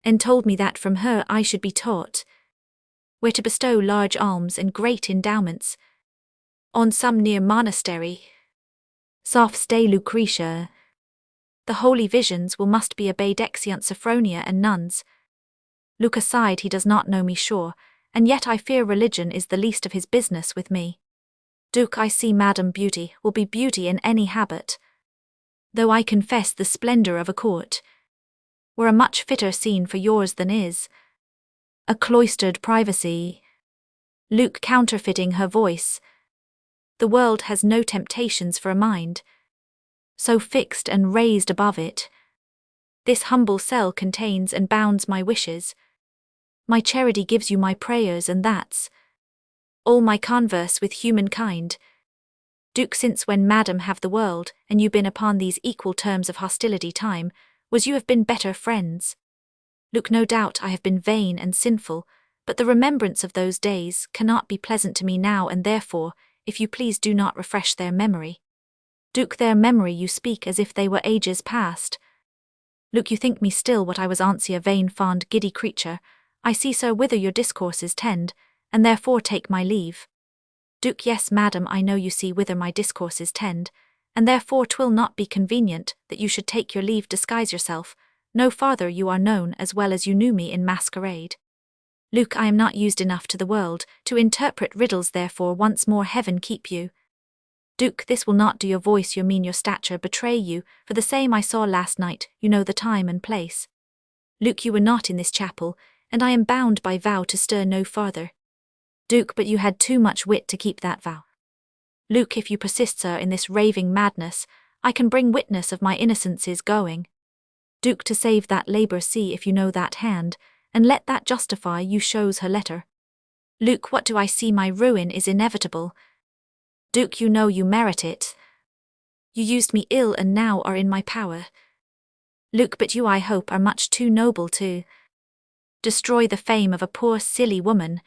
S1: and told me that from her I should be taught where to bestow large alms and great endowments on some near monastery. Soph, stay, Lucretia. The holy visions must be obeyed exeunt Sophronia and nuns. Luke, aside, he does not know me sure, and yet I fear religion is the least of his business with me. Duke, I see madam beauty will be beauty in any habit, though I confess the splendour of a court were a much fitter scene for yours than is a cloistered privacy. Luke, counterfeiting her voice. The world has no temptations for a mind so fixed and raised above it. This humble cell contains and bounds my wishes. My charity gives you my prayers, and that's all my converse with humankind. Duke, since when madam have the world, and you been upon these equal terms of hostility time, was you have been better friends? Luke, no doubt I have been vain and sinful, but the remembrance of those days cannot be pleasant to me now, and therefore, if you please, do not refresh their memory. Duke, their memory you speak as if they were ages past. Luke, you think me still what I was once, a vain, fond, giddy creature. I see, sir, whither your discourses tend, and therefore take my leave. Duke, yes, madam, I know you see whither my discourses tend, and therefore 'twill not be convenient that you should take your leave. Disguise yourself, no farther you are known as well as you knew me in masquerade. Luke, I am not used enough to the world to interpret riddles, therefore once more heaven keep you. Duke, this will not do, your voice, your mien, your stature betray you, for the same I saw last night, you know the time and place. Luke, you were not in this chapel, and I am bound by vow to stir no farther. Duke, but you had too much wit to keep that vow. Luke, if you persist, sir, in this raving madness, I can bring witness of my innocence's going. Duke, to save that labour, see if you know that hand, and let that justify you shows her letter. Luke, what do I see? My ruin is inevitable. Duke, you know you merit it. You used me ill and now are in my power. Luke, but you, I hope, are much too noble to destroy the fame of a poor silly woman.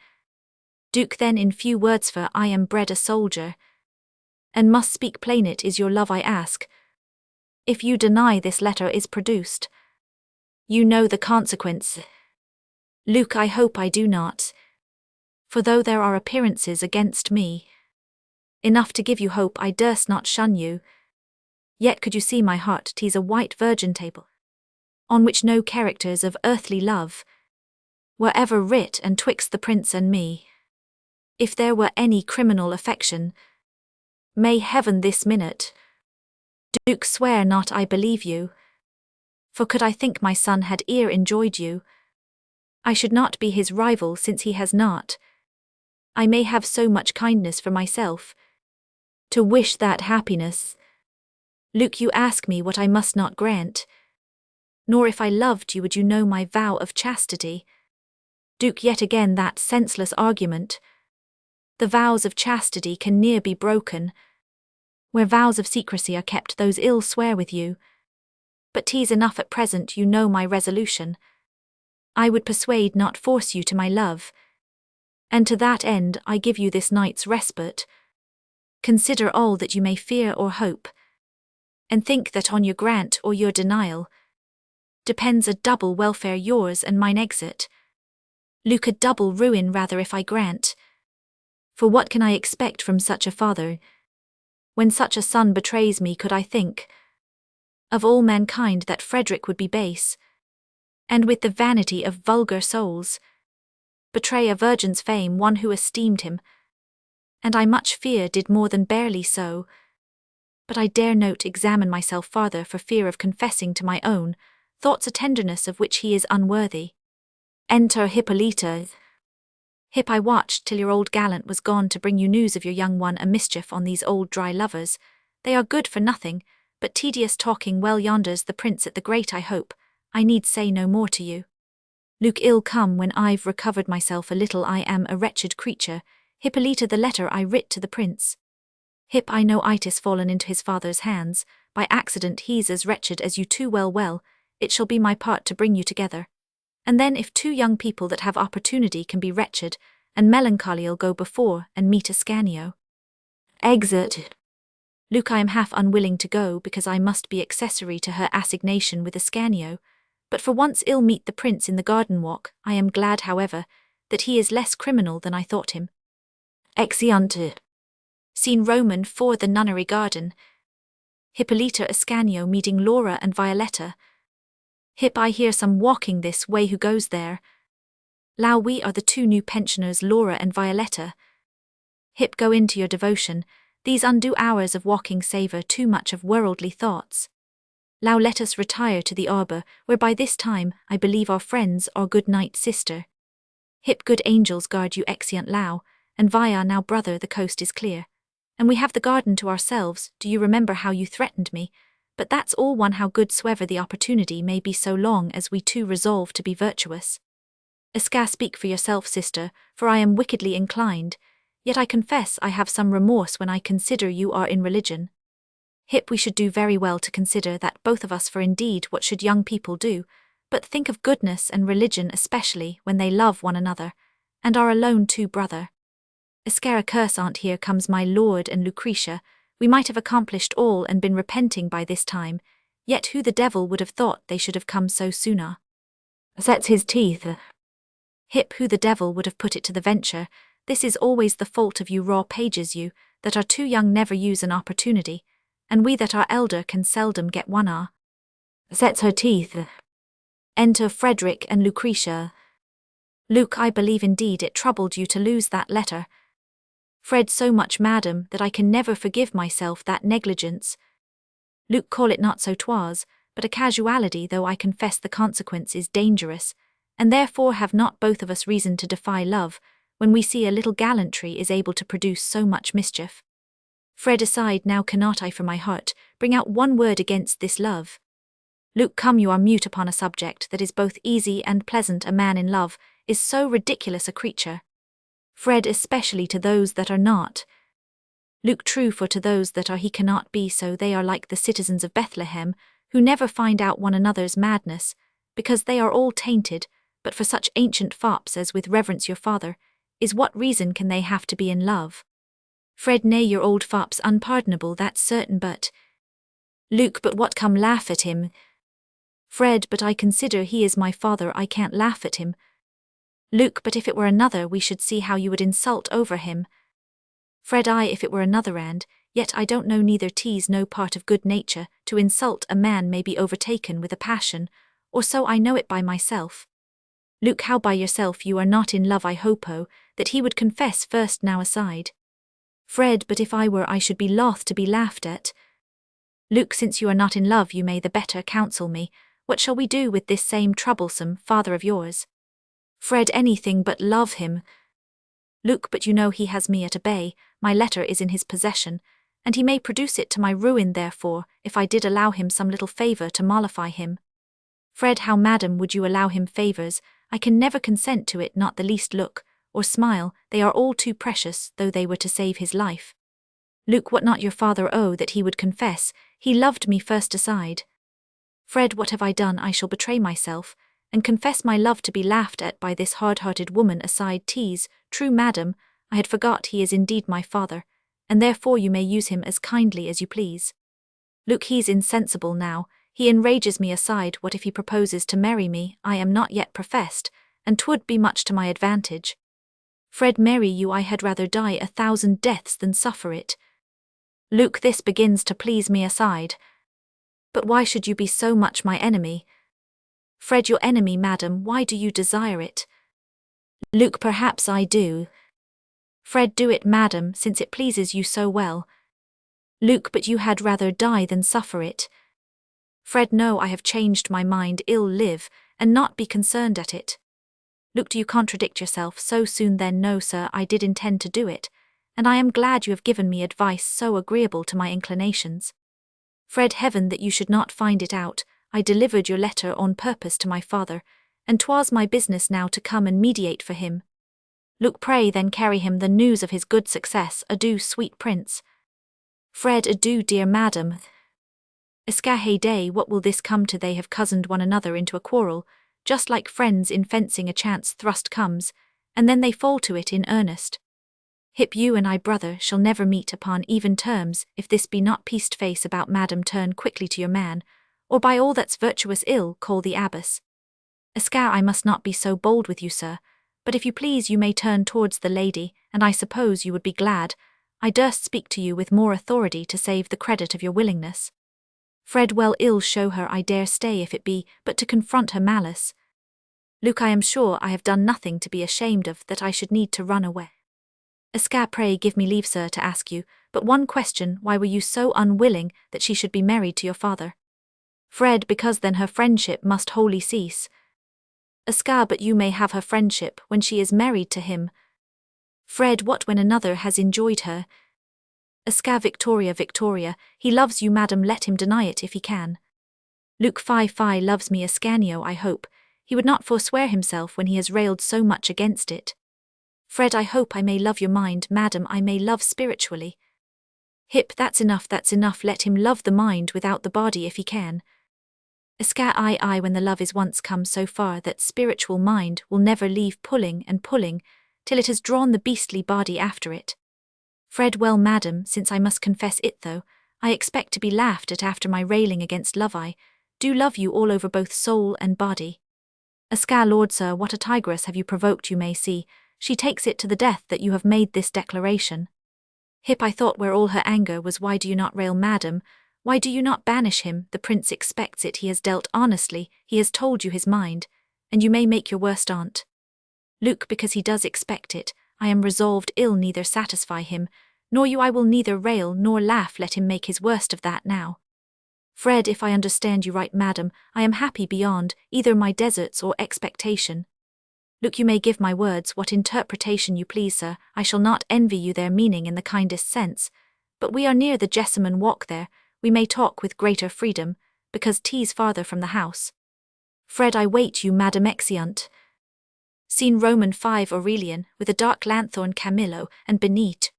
S1: Duke, then in few words, for I am bred a soldier, and must speak plain, it is your love I ask. If you deny this letter is produced, you know the consequence. Luke, I hope I do not, for though there are appearances against me enough to give you hope, I durst not shun you. Yet could you see my heart, 'tis a white virgin table, on which no characters of earthly love were ever writ, and 'twixt the prince and me, if there were any criminal affection, may heaven this minute. Duke, swear not I believe you, for could I think my son had e'er enjoyed you, I should not be his rival, since he has not. I may have so much kindness for myself to wish that happiness. Luke, you ask me what I must not grant, nor if I loved you would you know my vow of chastity. Duke, yet again that senseless argument. The vows of chastity can ne'er be broken. Where vows of secrecy are kept, those ill swear with you. But 'tis enough at present, you know my resolution. I would persuade, not force you to my love, and to that end I give you this night's respite. Consider all that you may fear or hope, and think that on your grant or your denial depends a double welfare, yours and mine exit. Luke, a double ruin rather if I grant. For what can I expect from such a father? When such a son betrays me, could I think of all mankind that Frederick would be base, and with the vanity of vulgar souls betray a virgin's fame one who esteemed him, and I much fear did more than barely so. But I dare not examine myself farther for fear of confessing to my own thoughts a tenderness of which he is unworthy. Enter Hippolyta. Hip, I watched till your old gallant was gone to bring you news of your young one, a mischief on these old dry lovers. They are good for nothing, but tedious talking. Well, yonder's the prince at the grate, I hope. I need say no more to you. Luke, ill come when I've recovered myself a little. I am a wretched creature. Hippolyta, the letter I writ to the prince. Hip, I know it is fallen into his father's hands. By accident he's as wretched as you too. Well, it shall be my part to bring you together. And then if two young people that have opportunity can be wretched, and melancholy'll go before and meet Ascanio. Exit. Luke, I am half unwilling to go because I must be accessory to her assignation with Ascanio, but for once ill meet the prince in the garden walk. I am glad, however, that he is less criminal than I thought him. Exeunt. Scene Roman 4, the nunnery garden. Hippolyta, Ascanio meeting Laura and Violetta. Hip, I hear some walking this way. Who goes there? Lao, we are the two new pensioners, Laura and Violetta. Hip, go into your devotion. These undue hours of walking savour too much of worldly thoughts. Lao, let us retire to the arbour, where by this time, I believe our friends are. Good night, sister. Hip, good angels guard you. Exeunt Lao, and Via, now brother, the coast is clear. And we have the garden to ourselves. Do you remember how you threatened me? But that's all one, how good soever the opportunity may be, so long as we two resolve to be virtuous. Esca, speak for yourself, sister, for I am wickedly inclined, yet I confess I have some remorse when I consider you are in religion. Hip, we should do very well to consider that both of us, for indeed what should young people do, but think of goodness and religion, especially when they love one another, and are alone too, brother. Esca, curse aunt, here comes my lord and Lucretia. We might have accomplished all and been repenting by this time, yet who the devil would have thought they should have come so sooner? Sets his teeth. Hip, who the devil would have put it to the venture? This is always the fault of you raw pages, you, that are too young never use an opportunity, and we that are elder can seldom get one. Sets her teeth. Enter Frederick and Lucretia. Luke, I believe indeed it troubled you to lose that letter. Fred, so much, madam, that I can never forgive myself that negligence. Luke, call it not so, 'twas but a casuality, though I confess the consequence is dangerous, and therefore have not both of us reason to defy love, when we see a little gallantry is able to produce so much mischief. Fred, aside, now cannot I for my heart bring out one word against this love. Luke, come, you are mute upon a subject that is both easy and pleasant. A man in love is so ridiculous a creature. Fred, especially to those that are not. Luke, true, for to those that are he cannot be so. They are like the citizens of Bethlehem, who never find out one another's madness, because they are all tainted. But for such ancient fops as with reverence your father, is what reason can they have to be in love? Fred, nay, your old fops unpardonable, that's certain, but Luke, but what, come laugh at him? Fred, but I consider he is my father, I can't laugh at him. Luke, but if it were another, we should see how you would insult over him. Fred, I, if it were another, and yet I don't know, neither 'tis no part of good nature to insult a man may be overtaken with a passion, or so I know it by myself. Luke, how by yourself? You are not in love, I hope, that he would confess first. Now aside. Fred, but if I were, I should be loth to be laughed at. Luke, since you are not in love, you may the better counsel me. What shall we do with this same troublesome father of yours? Fred, anything but love him. Luke, but you know he has me at a bay. My letter is in his possession, and he may produce it to my ruin. Therefore, if I did allow him some little favour to mollify him. Fred, how, madam, would you allow him favours? I can never consent to it, not the least look or smile. They are all too precious, though they were to save his life. Luke, what not your father that he would confess? He loved me first aside. Fred, what have I done? I shall betray myself, and confess my love to be laughed at by this hard-hearted woman aside. 'Tis true, madam, I had forgot he is indeed my father, and therefore you may use him as kindly as you please. Luke, he's insensible now, he enrages me aside. What if he proposes to marry me? I am not yet professed, and 'twould be much to my advantage. Fred, marry you, I had rather die 1,000 deaths than suffer it. Luke, this begins to please me aside. But why should you be so much my enemy? Fred, your enemy, madam, why do you desire it? Luke, perhaps I do. Fred, do it, madam, since it pleases you so well. Luke, but you had rather die than suffer it. Fred, no, I have changed my mind, ill live, and not be concerned at it. Luke, do you contradict yourself so soon then? No, sir, I did intend to do it, and I am glad you have given me advice so agreeable to my inclinations. Fred, heaven that you should not find it out, I delivered your letter on purpose to my father, and 'twas my business now to come and mediate for him. Luke, pray then carry him the news of his good success. Adieu, sweet prince. Fred, adieu, dear madam. Escahe day, what will this come to? They have cozened one another into a quarrel, just like friends in fencing. A chance thrust comes, and then they fall to it in earnest. Hip, you and I, brother, shall never meet upon even terms, if this be not pieced face about. Madam, turn quickly to your man, or by all that's virtuous ill, call the abbess. Esca, I must not be so bold with you, sir, but if you please you may turn towards the lady, and I suppose you would be glad I durst speak to you with more authority to save the credit of your willingness. Fred, well, ill show her I dare stay if it be but to confront her malice. Luke, I am sure I have done nothing to be ashamed of that I should need to run away. Esca, pray give me leave, sir, to ask you but one question. Why were you so unwilling that she should be married to your father? Fred, because then her friendship must wholly cease. Esca, but you may have her friendship when she is married to him. Fred, what when another has enjoyed her? Esca, Victoria, Victoria, he loves you, madam, let him deny it if he can. Luke, fie, loves me, Ascanio, I hope. He would not forswear himself when he has railed so much against it. Fred, I hope I may love your mind, madam, I may love spiritually. Hip, that's enough, let him love the mind without the body if he can. Esca, I, when the love is once come so far that spiritual mind will never leave pulling and pulling, till it has drawn the beastly body after it. Fred, well, madam, since I must confess it though, I expect to be laughed at after my railing against love, I do love you all over both soul and body. Esca, lord, sir, what a tigress have you provoked, you may see, she takes it to the death that you have made this declaration. Hip, I thought where all her anger was, why do you not rail, madam? Why do you not banish him? The prince expects it, he has dealt honestly, he has told you his mind, and you may make your worst aunt. Luke, because he does expect it, I am resolved ill neither satisfy him, nor you I will neither rail nor laugh, let him make his worst of that now. Fred, if I understand you right, madam, I am happy beyond either my deserts or expectation. Luke, you may give my words what interpretation you please, sir, I shall not envy you their meaning in the kindest sense, but we are near the Jessamine walk there, we may talk with greater freedom, because 'tis farther from the house. Fred, I wait you, madam, exeunt. Scene Roman 5 Aurelian, with a dark lanthorn Camillo, and Benite.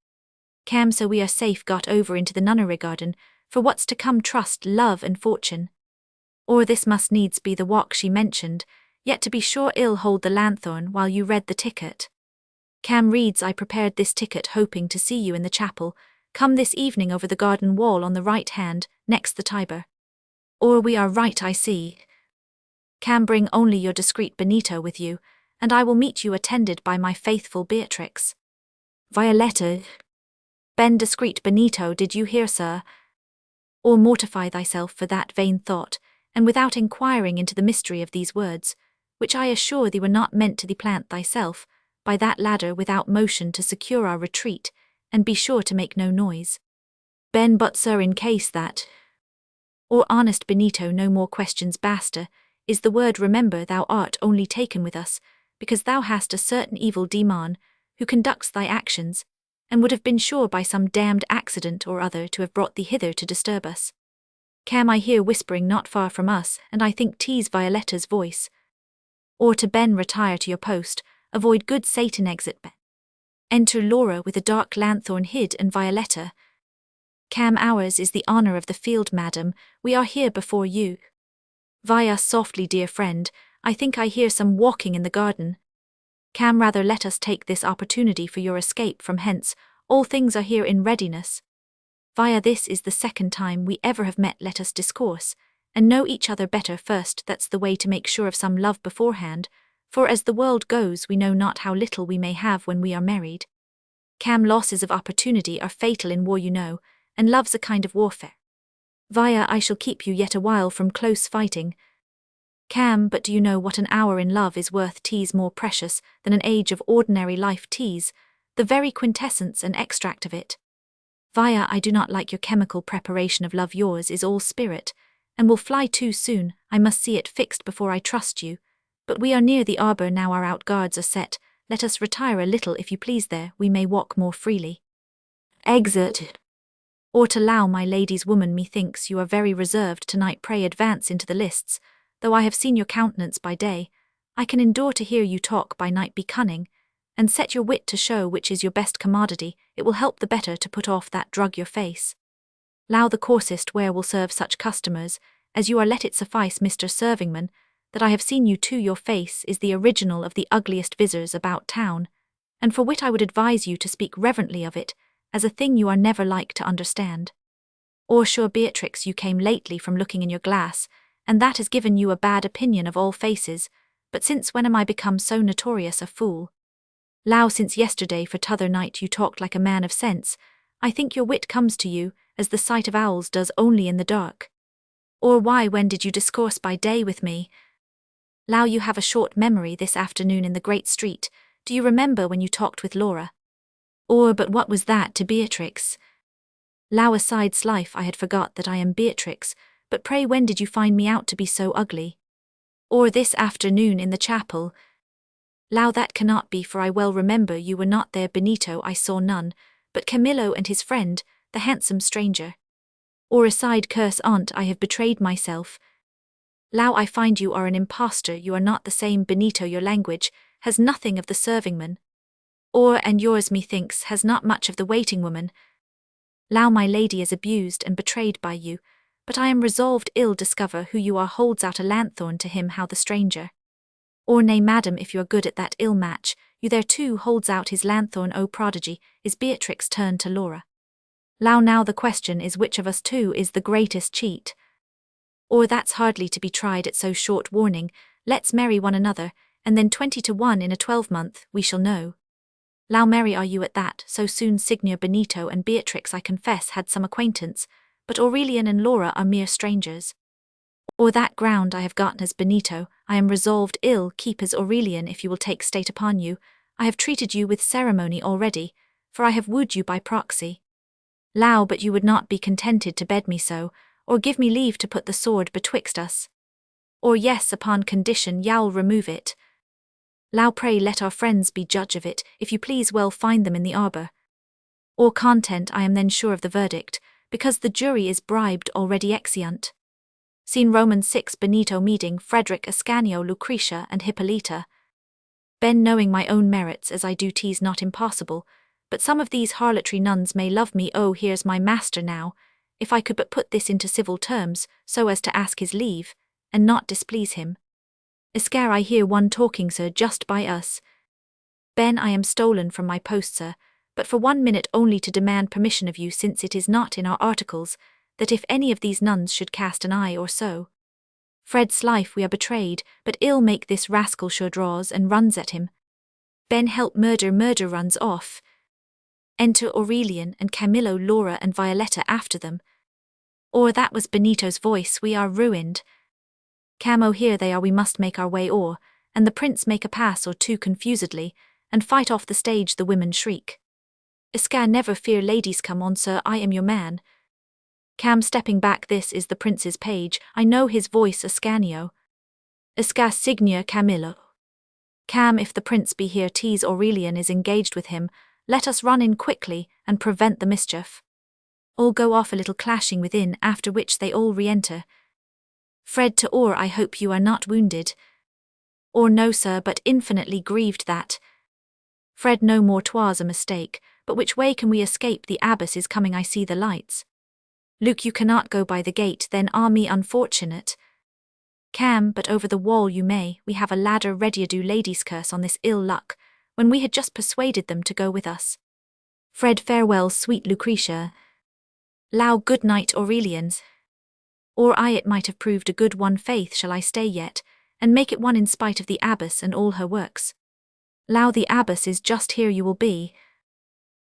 S1: Cam, so we are safe got over into the nunnery garden, for what's to come trust love and fortune. Or this must needs be the walk she mentioned, yet to be sure ill hold the lanthorn while you read the ticket. Cam reads, I prepared this ticket hoping to see you in the chapel, come this evening over the garden wall on the right hand, next the Tiber. Or we are right, I see. Cam, bring only your discreet Benito with you, and I will meet you attended by my faithful Beatrix. Violetta. Ben, discreet Benito, did you hear, sir? Or mortify thyself for that vain thought, and without inquiring into the mystery of these words, which I assure thee were not meant to thee, plant thyself by that ladder without motion to secure our retreat, and be sure to make no noise. Ben, but sir, in case that. Or honest Benito, no more questions, basta, is the word, remember thou art only taken with us, because thou hast a certain evil demon, who conducts thy actions, and would have been sure by some damned accident or other to have brought thee hither to disturb us. Cam, I hear whispering not far from us, and I think 'tis Violetta's voice. Or to Ben, retire to your post, avoid good Satan, exit Ben. Enter Laura with a dark lanthorn hid, and Violetta. Cam, ours is the honour of the field, madam, we are here before you. Via, softly, dear friend, I think I hear some walking in the garden. Cam, rather let us take this opportunity for your escape from hence, all things are here in readiness. Via, this is the second time we ever have met, let us discourse, and know each other better first, that's the way to make sure of some love beforehand, for as the world goes we know not how little we may have when we are married. Cam, losses of opportunity are fatal in war, you know, and love's a kind of warfare. Via, I shall keep you yet a while from close fighting. Cam, but do you know what an hour in love is worth? Teas more precious than an age of ordinary life. Teas, the very quintessence and extract of it. Via, I do not like your chemical preparation of love. Yours is all spirit, and will fly too soon. I must see it fixed before I trust you. But we are near the arbor now, our outguards are set. Let us retire a little, if you please. There we may walk more freely. Exit. Or to allow my lady's woman, methinks you are very reserved tonight. Pray advance into the lists. Though I have seen your countenance by day, I can endure to hear you talk by night. Be cunning, and set your wit to show which is your best commodity. It will help the better to put off that drug your face. Allow the coarsest ware will serve such customers as you are. Let it suffice, Mr. Servingman, that I have seen you too. Your face is the original of the ugliest visors about town, and for wit I would advise you to speak reverently of it, as a thing you are never like to understand. Or sure, Beatrix, you came lately from looking in your glass, and that has given you a bad opinion of all faces. But since when am I become so notorious a fool? Low, since yesterday, for t'other night you talked like a man of sense. I think your wit comes to you, as the sight of owls does, only in the dark. Or why, when did you discourse by day with me? Low, you have a short memory. This afternoon in the great street, do you remember when you talked with Laura? Or, but what was that to Beatrix? Low, aside, slife, I had forgot that I am Beatrix. But pray, when did you find me out to be so ugly? Or this afternoon in the chapel? Low, that cannot be, for I well remember you were not there. Benito, I saw none but Camillo and his friend, the handsome stranger. Or aside, curse aunt, I have betrayed myself. Low, I find you are an impostor. You are not the same Benito. Your language has nothing of the serving-man. Or, and yours, methinks, has not much of the waiting-woman. Low, my lady is abused and betrayed by you, but I am resolved ill discover who you are. Holds out a lanthorn to him. How the stranger? Or nay, madam, if you are good at that ill match, you there too. Holds out his lanthorn. O prodigy, is Beatrix turned to Laura. Low, now the question is, which of us two is the greatest cheat? Or that's hardly to be tried at so short warning. Let's marry one another, and then 20 to 1 in a 12-month, we shall know. Low, merry are you at that, so soon? Signor Benito and Beatrix, I confess, had some acquaintance, but Aurelian and Laura are mere strangers. Or that ground I have gotten as Benito, I am resolved ill keep as Aurelian. If you will take state upon you, I have treated you with ceremony already, for I have wooed you by proxy. Low, but you would not be contented to bed me so, or give me leave to put the sword betwixt us. Or yes, upon condition you'll remove it. Low, pray let our friends be judge of it, if you please well find them in the arbor. Or content, I am then sure of the verdict, because the jury is bribed already. Exeunt. Scene Romans 6. Benito meeting Frederick, Ascanio, Lucretia, and Hippolyta. Ben, knowing my own merits as I do, 'tis not impossible, but some of these harlotry nuns may love me. Oh, here's my master now, if I could but put this into civil terms, so as to ask his leave, and not displease him. Escare, I hear one talking, sir, just by us. Ben, I am stolen from my post, sir, but for 1 minute only, to demand permission of you, since it is not in our articles, that if any of these nuns should cast an eye or so. Fred's life we are betrayed, but ill make this rascal sure draws and runs at him. Ben, help, murder, murder runs off. Enter Aurelian and Camillo, Laura and Violetta after them. Or that was Benito's voice. We are ruined. Camo, here they are. We must make our way, or, and the prince make a pass or two confusedly, and fight off the stage. The women shriek. Esca, never fear, ladies, come on, sir, I am your man. Cam, stepping back, this is the prince's page, I know his voice. Ascanio. Esca, signor Camillo. Cam, if the prince be here, 'tis Aurelian is engaged with him. Let us run in quickly, and prevent the mischief. All go off a little clashing within, after which they all re-enter. Fred to Or, I hope you are not wounded. Or, no, sir, but infinitely grieved that. Fred, no more, 'twas a mistake, but which way can we escape? The abbess is coming, I see the lights. Luke, you cannot go by the gate, then are me unfortunate. Cam, but over the wall you may. We have a ladder ready. Ado, ladies, curse on this ill luck, when we had just persuaded them to go with us. Fred, farewell, sweet Lucretia. Low, good night, Aurelians. Or I, it might have proved a good one. Faith, shall I stay yet, and make it one in spite of the abbess and all her works? Low, the abbess is just here. You will be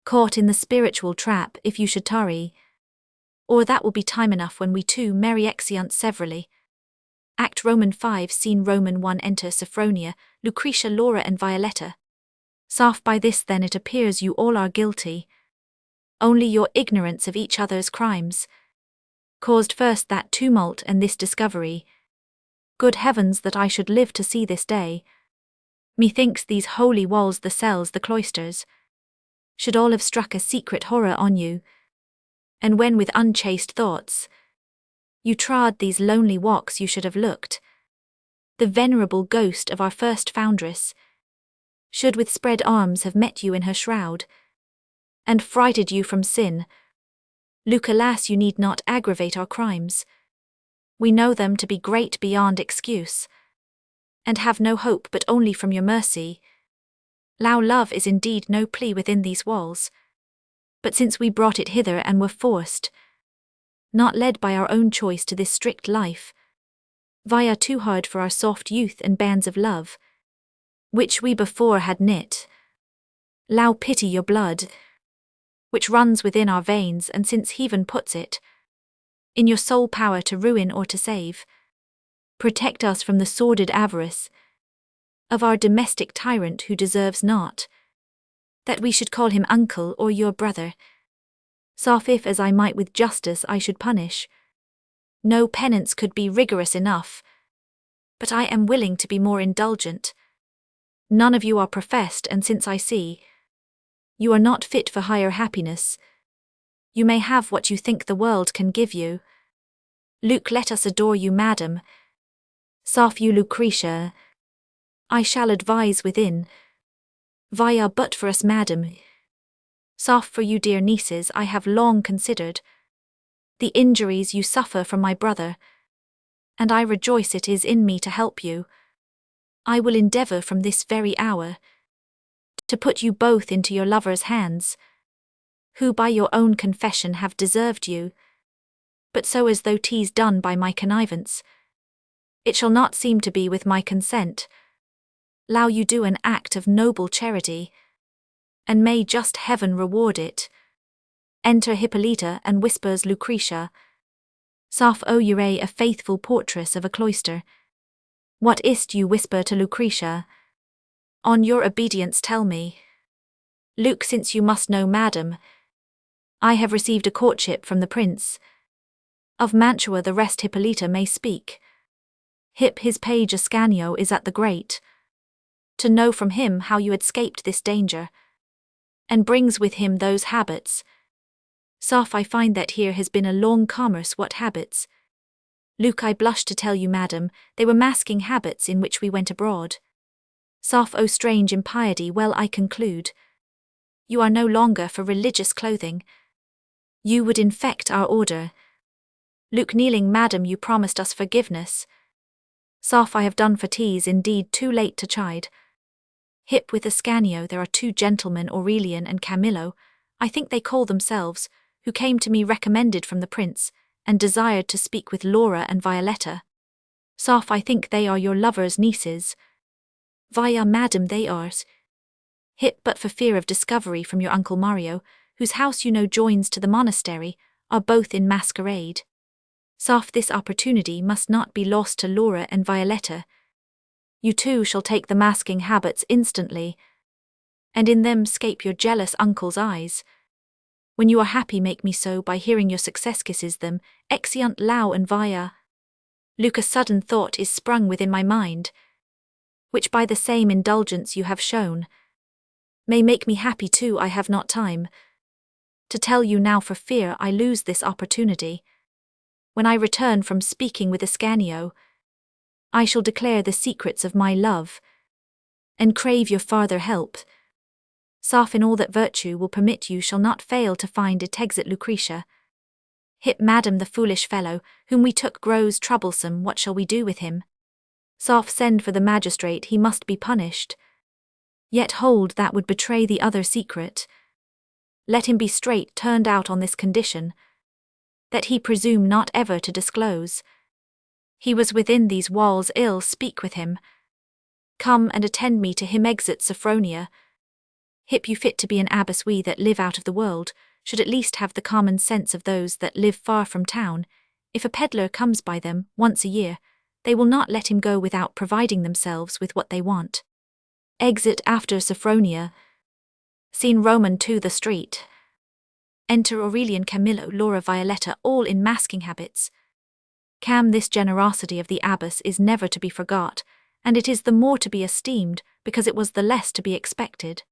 S1: caught in the spiritual trap if you should tarry. Or that will be time enough when we two marry. Exeunt severally. Act Roman 5 Scene Roman 1 Enter Sophronia, Lucretia, Laura and Violetta. Soft by this then it appears you all are guilty. Only your ignorance of each other's crimes caused first that tumult and this discovery. Good heavens that I should live to see this day. Methinks these holy walls, the cells, the cloisters, should all have struck a secret horror on you. And when with unchaste thoughts you trod these lonely walks, you should have looked. The venerable ghost of our first foundress should with spread arms have met you in her shroud, and frighted you from sin. Luke, alas, you need not aggravate our crimes. We know them to be great beyond excuse, and have no hope but only from your mercy. Now love is indeed no plea within these walls, but since we brought it hither and were forced, not led by our own choice to this strict life, via too hard for our soft youth and bands of love, which we before had knit. Allow pity your blood, which runs within our veins, and since heaven puts it in your sole power to ruin or to save, protect us from the sordid avarice of our domestic tyrant, who deserves not that we should call him uncle or your brother. Soft, if as I might with justice I should punish, no penance could be rigorous enough, but I am willing to be more indulgent. None of you are professed, and since I see you are not fit for higher happiness, you may have what you think the world can give you. Luke, let us adore you, madam. Soft, you, Lucretia, I shall advise within. Via but for us, madam. Soft, for you, dear nieces, I have long considered the injuries you suffer from my brother, and I rejoice it is in me to help you. I will endeavour from this very hour to put you both into your lover's hands, who by your own confession have deserved you, but so as though 'tis done by my connivance, it shall not seem to be with my consent. Allow you do an act of noble charity, and may just heaven reward it. Enter Hippolyta and whispers Lucretia. Soft, O Ure, a faithful portress of a cloister, what is't you whisper to Lucretia? On your obedience tell me. Luke, since you must know, madam, I have received a courtship from the prince of Mantua, the rest Hippolyta may speak. Hip, his page Ascanio is at the grate, to know from him how you escaped this danger, and brings with him those habits. Soft, I find that here has been a long commerce. What habits? Luke, I blush to tell you, madam, they were masking habits in which we went abroad. Soft, O strange impiety, well I conclude you are no longer for religious clothing. You would infect our order. Luke, kneeling, madam, you promised us forgiveness. Soft, I have done for 'tis indeed too late to chide. Hip, with Ascanio there are two gentlemen, Aurelian and Camillo, I think they call themselves, who came to me recommended from the prince, and desired to speak with Laura and Violetta. Soft, I think they are your lover's nieces. Via, madam, they are. Hip, but for fear of discovery from your uncle Mario, whose house you know joins to the monastery, are both in masquerade. Soft, this opportunity must not be lost to Laura and Violetta. You too shall take the masking habits instantly, and in them scape your jealous uncle's eyes. When you are happy, make me so by hearing your success kisses them, exeunt Lau and Via. Luke, a sudden thought is sprung within my mind, which by the same indulgence you have shown, may make me happy too. I have not time to tell you now for fear I lose this opportunity. When I return from speaking with Ascanio, I shall declare the secrets of my love, and crave your farther help. Soft, in all that virtue will permit you shall not fail to find it. Exit Lucretia. Hip, madam, the foolish fellow, whom we took grows troublesome, what shall we do with him? Soft, send for the magistrate, he must be punished. Yet hold, that would betray the other secret. Let him be straight turned out on this condition, that he presume not ever to disclose he was within these walls. Ill, speak with him. Come and attend me to him. Exit Sophronia. Hip, you fit to be an abbess. We that live out of the world should at least have the common sense of those that live far from town. If a peddler comes by them once a year, They will not let him go without providing themselves with what they want. Exit after Sophronia. Scene Roman 2, the street. Enter Aurelian, Camillo, Laura, Violetta, all in masking habits. Cam, this generosity of the abbess is never to be forgot, and it is the more to be esteemed, because it was the less to be expected.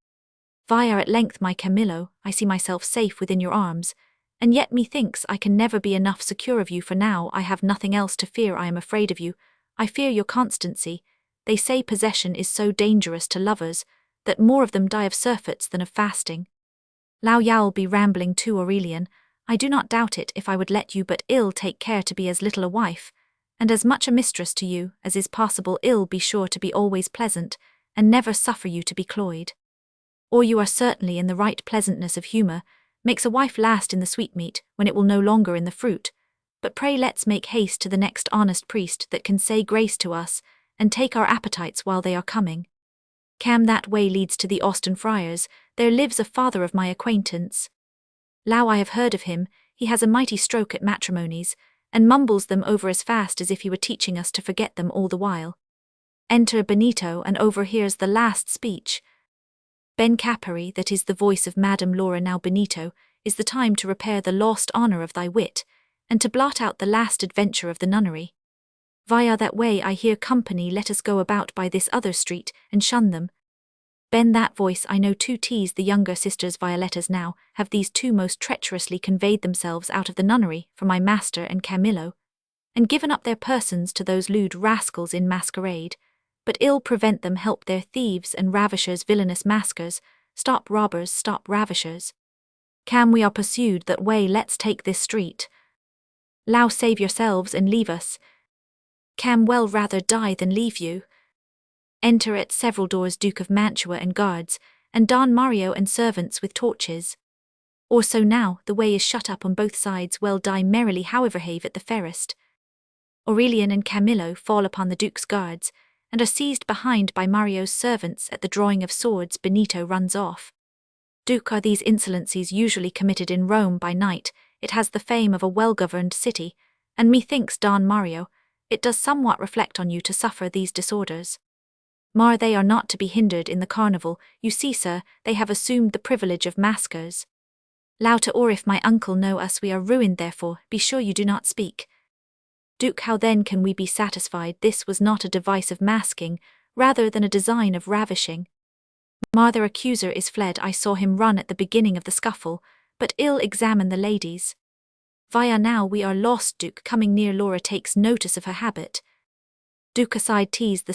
S1: Via, at length, my Camillo, I see myself safe within your arms, and yet methinks I can never be enough secure of you, for now I have nothing else to fear. I am afraid of you, I fear your constancy. They say possession is so dangerous to lovers, that more of them die of surfeits than of fasting. Lao Yao'll be rambling too, Aurelian. I do not doubt it if I would let you but ill take care to be as little a wife, and as much a mistress to you, as is possible. Ill be sure to be always pleasant, and never suffer you to be cloyed. Or you are certainly in the right pleasantness of humour, makes a wife last in the sweetmeat, when it will no longer in the fruit. But pray let's make haste to the next honest priest that can say grace to us, and take our appetites while they are coming. Cam, that way leads to the Austin friars, there lives a father of my acquaintance. Lao, I have heard of him, he has a mighty stroke at matrimonies, and mumbles them over as fast as if he were teaching us to forget them all the while. Enter Benito, and overhears the last speech. Ben Capari, that is the voice of Madame Laura. Now Benito, is the time to repair the lost honour of thy wit, and to blot out the last adventure of the nunnery. Via, that way I hear company. Let us go about by this other street, and shun them. Ben, that voice I know too. Tease the younger sisters Violettas. Now have these two most treacherously conveyed themselves out of the nunnery for my master and Camillo, and given up their persons to those lewd rascals in masquerade. But ill prevent them help their thieves and ravishers, villainous maskers. Stop robbers, stop ravishers. Cam, we are pursued that way, let's take this street. Lao, save yourselves and leave us. Cam, well rather die than leave you. Enter at several doors Duke of Mantua and guards, and Don Mario and servants with torches. Or so now, the way is shut up on both sides. Well, die merrily, however have at the fairest. Aurelian and Camillo fall upon the Duke's guards, and are seized behind by Mario's servants. At the drawing of swords, Benito runs off. Duke, are these insolencies usually committed in Rome by night? It has the fame of a well-governed city, and methinks, Don Mario, it does somewhat reflect on you to suffer these disorders. Mar, they are not to be hindered in the carnival. You see, sir, they have assumed the privilege of maskers. Lauta, or if my uncle know us, we are ruined. Therefore, be sure you do not speak. Duke, how then can we be satisfied? This was not a device of masking, rather than a design of ravishing. Mar, their accuser is fled. I saw him run at the beginning of the scuffle, but ill examine the ladies. Via, now we are lost. Duke, coming near, Laura takes notice of her habit. Duke, aside, tease the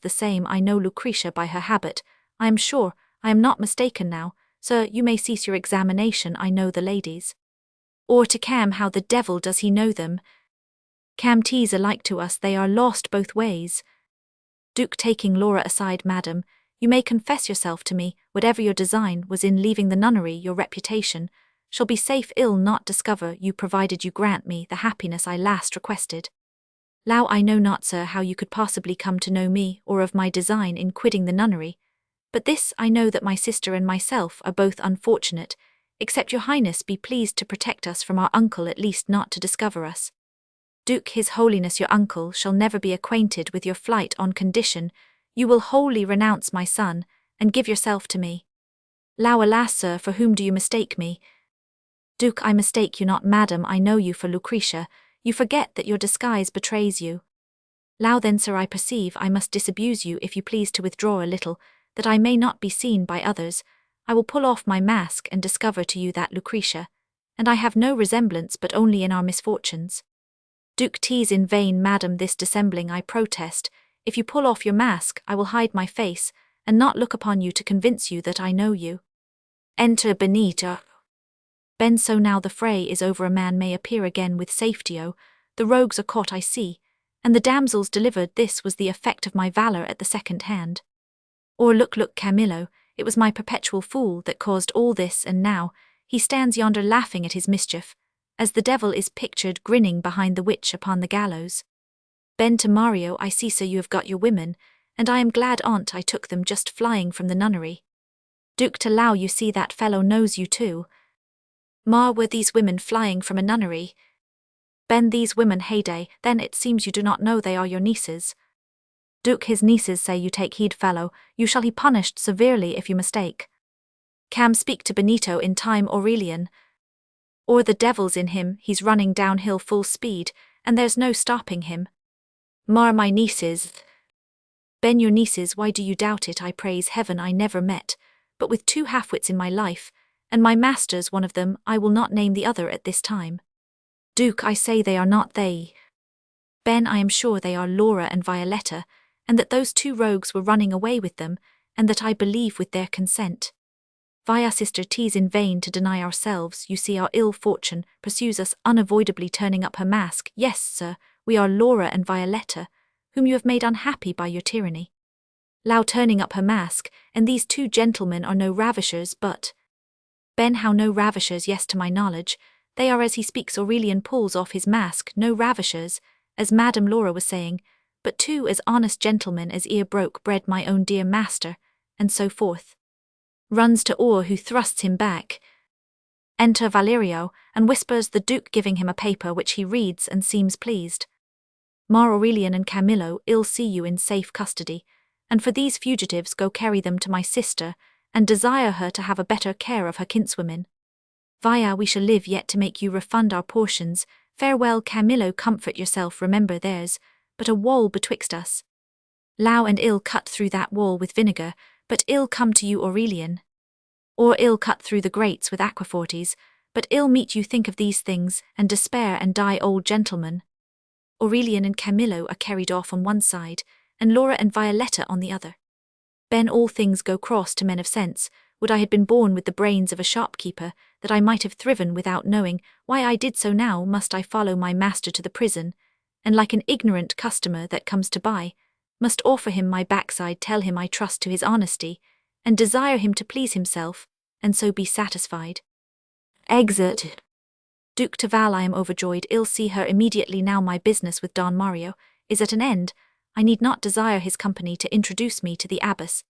S1: same. I know Lucretia by her habit. I am sure, I am not mistaken now. Sir, you may cease your examination. I know the ladies. Or to Cam, how the devil does he know them? Cam, tease alike to us, they are lost both ways. Duke, taking Laura aside, madam, you may confess yourself to me. Whatever your design was in leaving the nunnery, your reputation shall be safe, ill not discover you, provided you grant me the happiness I last requested. Lao, I know not, sir, how you could possibly come to know me, or of my design in quitting the nunnery, but this I know, that my sister and myself are both unfortunate, except your highness be pleased to protect us from our uncle, at least not to discover us. Duke, his holiness your uncle shall never be acquainted with your flight, on condition you will wholly renounce my son, and give yourself to me. Lao, alas, sir, for whom do you mistake me? Duke, I mistake you not, madam, I know you for Lucretia. You forget that your disguise betrays you. Lao, then, sir, I perceive I must disabuse you. If you please to withdraw a little, that I may not be seen by others, I will pull off my mask and discover to you that Lucretia, and I have no resemblance but only in our misfortunes. Duke, tease in vain, madam, this dissembling I protest. If you pull off your mask, I will hide my face, and not look upon you to convince you that I know you. Enter Benito. Ben, so now the fray is over, a man may appear again with safety. Oh, the rogues are caught, I see, and the damsels delivered. This was the effect of my valour at the second hand. Or look, Camillo, it was my perpetual fool that caused all this, and now he stands yonder laughing at his mischief, as the devil is pictured grinning behind the witch upon the gallows. Ben, to Mario, I see, sir, you have got your women, and I am glad on't I took them just flying from the nunnery. Duke, to Lao, you see that fellow knows you too. Mar, were these women flying from a nunnery? Ben, these women heyday, then it seems you do not know they are your nieces. Duke, his nieces say you take heed, fellow, you shall be punished severely if you mistake. Cam, speak to Benito in time, Aurelian. Or the devil's in him, he's running downhill full speed, and there's no stopping him. Mar, my nieces. Ben, your nieces, why do you doubt it? I praise heaven I never met, but with 2 half-wits in my life, and my master's one of them, I will not name the other at this time. Duke, I say they are not they. Ben, I am sure they are Laura and Violetta, and that those 2 rogues were running away with them, and that I believe with their consent. Via, sister, 'tis in vain to deny ourselves, you see our ill fortune pursues us unavoidably, turning up her mask. Yes, sir, we are Laura and Violetta, whom you have made unhappy by your tyranny. Lau, turning up her mask, and these 2 gentlemen are no ravishers, but… Ben, how no ravishers? Yes, to my knowledge, they are, as he speaks Aurelian pulls off his mask, no ravishers, as Madame Laura was saying, but 2 as honest gentlemen as e'er broke bread, my own dear master, and so forth. Runs to Or, who thrusts him back. Enter Valerio, and whispers the Duke, giving him a paper which he reads and seems pleased. Mar, Aurelian and Camillo, ill see you in safe custody, and for these fugitives go carry them to my sister, and desire her to have a better care of her kinswomen. Via, we shall live yet to make you refund our portions. Farewell, Camillo, comfort yourself, remember there's but a wall betwixt us. Lau, and ill cut through that wall with vinegar, but ill come to you, Aurelian. Or ill cut through the grates with aquafortis, but ill meet you. Think of these things, and despair and die, old gentleman. Aurelian and Camillo are carried off on one side, and Laura and Violetta on the other. Ben, all things go cross to men of sense. Would I had been born with the brains of a shopkeeper, that I might have thriven without knowing. Why I did so now must I follow my master to the prison, and like an ignorant customer that comes to buy, must offer him my backside, tell him I trust to his honesty, and desire him to please himself, and so be satisfied. Exit. Duke to Val, I am overjoyed, ill see her immediately now. My business with Don Mario is at an end. I need not desire his company to introduce me to the abbess.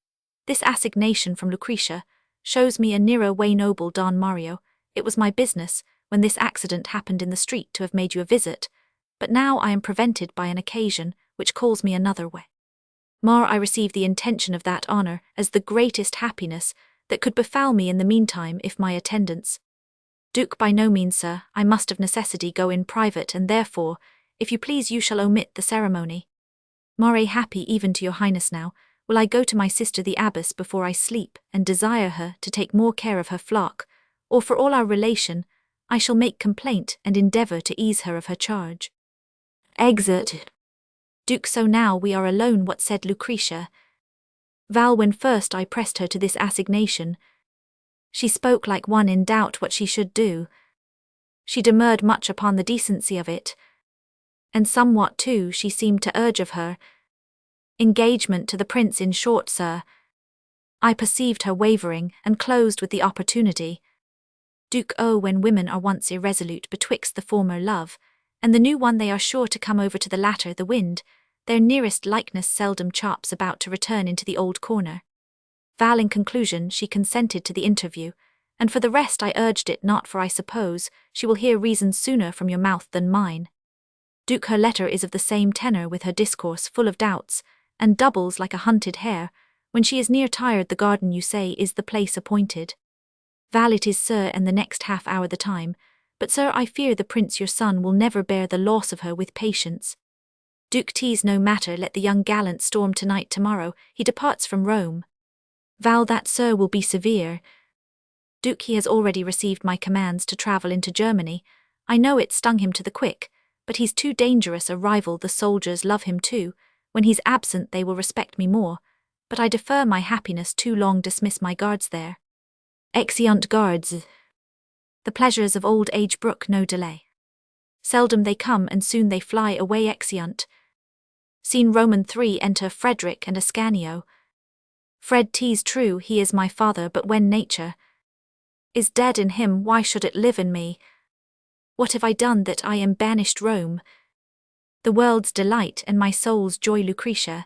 S1: This assignation from Lucretia shows me a nearer way. Noble Don Mario, it was my business, when this accident happened in the street, to have made you a visit, but now I am prevented by an occasion which calls me another way. Mar, I receive the intention of that honour as the greatest happiness that could befall me in the meantime, if my attendance. Duke, by no means, sir, I must of necessity go in private, and therefore, if you please, you shall omit the ceremony. Mar, happy even to your highness now, will I go to my sister the abbess before I sleep, and desire her to take more care of her flock, or for all our relation, I shall make complaint and endeavour to ease her of her charge. Exit. Duke, so now we are alone, what said Lucretia? Val, when first I pressed her to this assignation, she spoke like one in doubt what she should do. She demurred much upon the decency of it, and somewhat too she seemed to urge of her engagement to the prince. In short, sir, I perceived her wavering, and closed with the opportunity. Duke, oh, when women are once irresolute betwixt the former love and the new one, they are sure to come over to the latter. The wind, their nearest likeness, seldom chops about to return into the old corner. Val, in conclusion, she consented to the interview, and for the rest I urged it not, for I suppose she will hear reason sooner from your mouth than mine. Duke, her letter is of the same tenor with her discourse, full of doubts, and doubles like a hunted hare. When she is near tired, the garden, you say, is the place appointed. Val, it is, sir, and the next half hour the time, but sir, I fear the prince your son will never bear the loss of her with patience. Duke, 'tis no matter, let the young gallant storm tonight. Tomorrow he departs from Rome. Val, that, sir, will be severe. Duke, he has already received my commands to travel into Germany. I know it stung him to the quick, but he's too dangerous a rival. The soldiers love him too. When he's absent they will respect me more, but I defer my happiness too long. Dismiss my guards there. Exeunt guards. The pleasures of old age brook no delay. Seldom they come, and soon they fly away. Exeunt. Scene Roman 3. Enter Frederick and Ascanio. Fred, 'tis true he is my father, but when nature is dead in him, why should it live in me? What have I done that I am banished Rome, the world's delight and my soul's joy, Lucretia,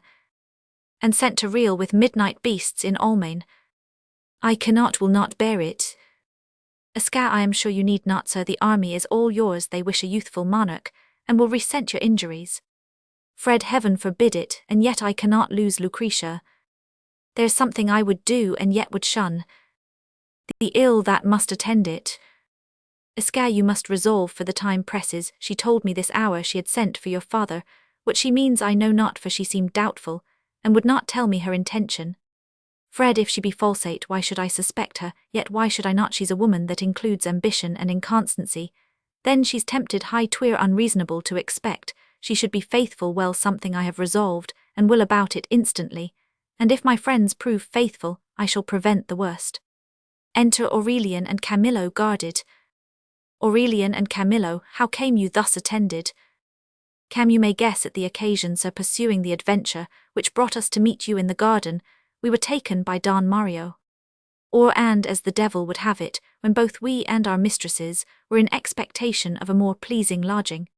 S1: and sent to reel with midnight beasts in Almain? I cannot, will not bear it. Asca, I am sure you need not, sir, the army is all yours, they wish a youthful monarch, and will resent your injuries. Fred, heaven forbid it, and yet I cannot lose Lucretia. There's something I would do, and yet would shun the ill that must attend it. Asca, you must resolve, for the time presses. She told me this hour she had sent for your father. What she means I know not, for she seemed doubtful, and would not tell me her intention. Fred, if she be falsate, why should I suspect her? Yet why should I not? She's a woman that includes ambition and inconstancy. Then she's tempted high, 'twere unreasonable to expect she should be faithful. Well, something I have resolved, and will about it instantly, and if my friends prove faithful, I shall prevent the worst. Enter Aurelian and Camillo guarded. Aurelian and Camillo, how came you thus attended? Cam, you may guess at the occasion, sir, pursuing the adventure which brought us to meet you in the garden. We were taken by Don Mario. And, as the devil would have it, when both we and our mistresses were in expectation of a more pleasing lodging.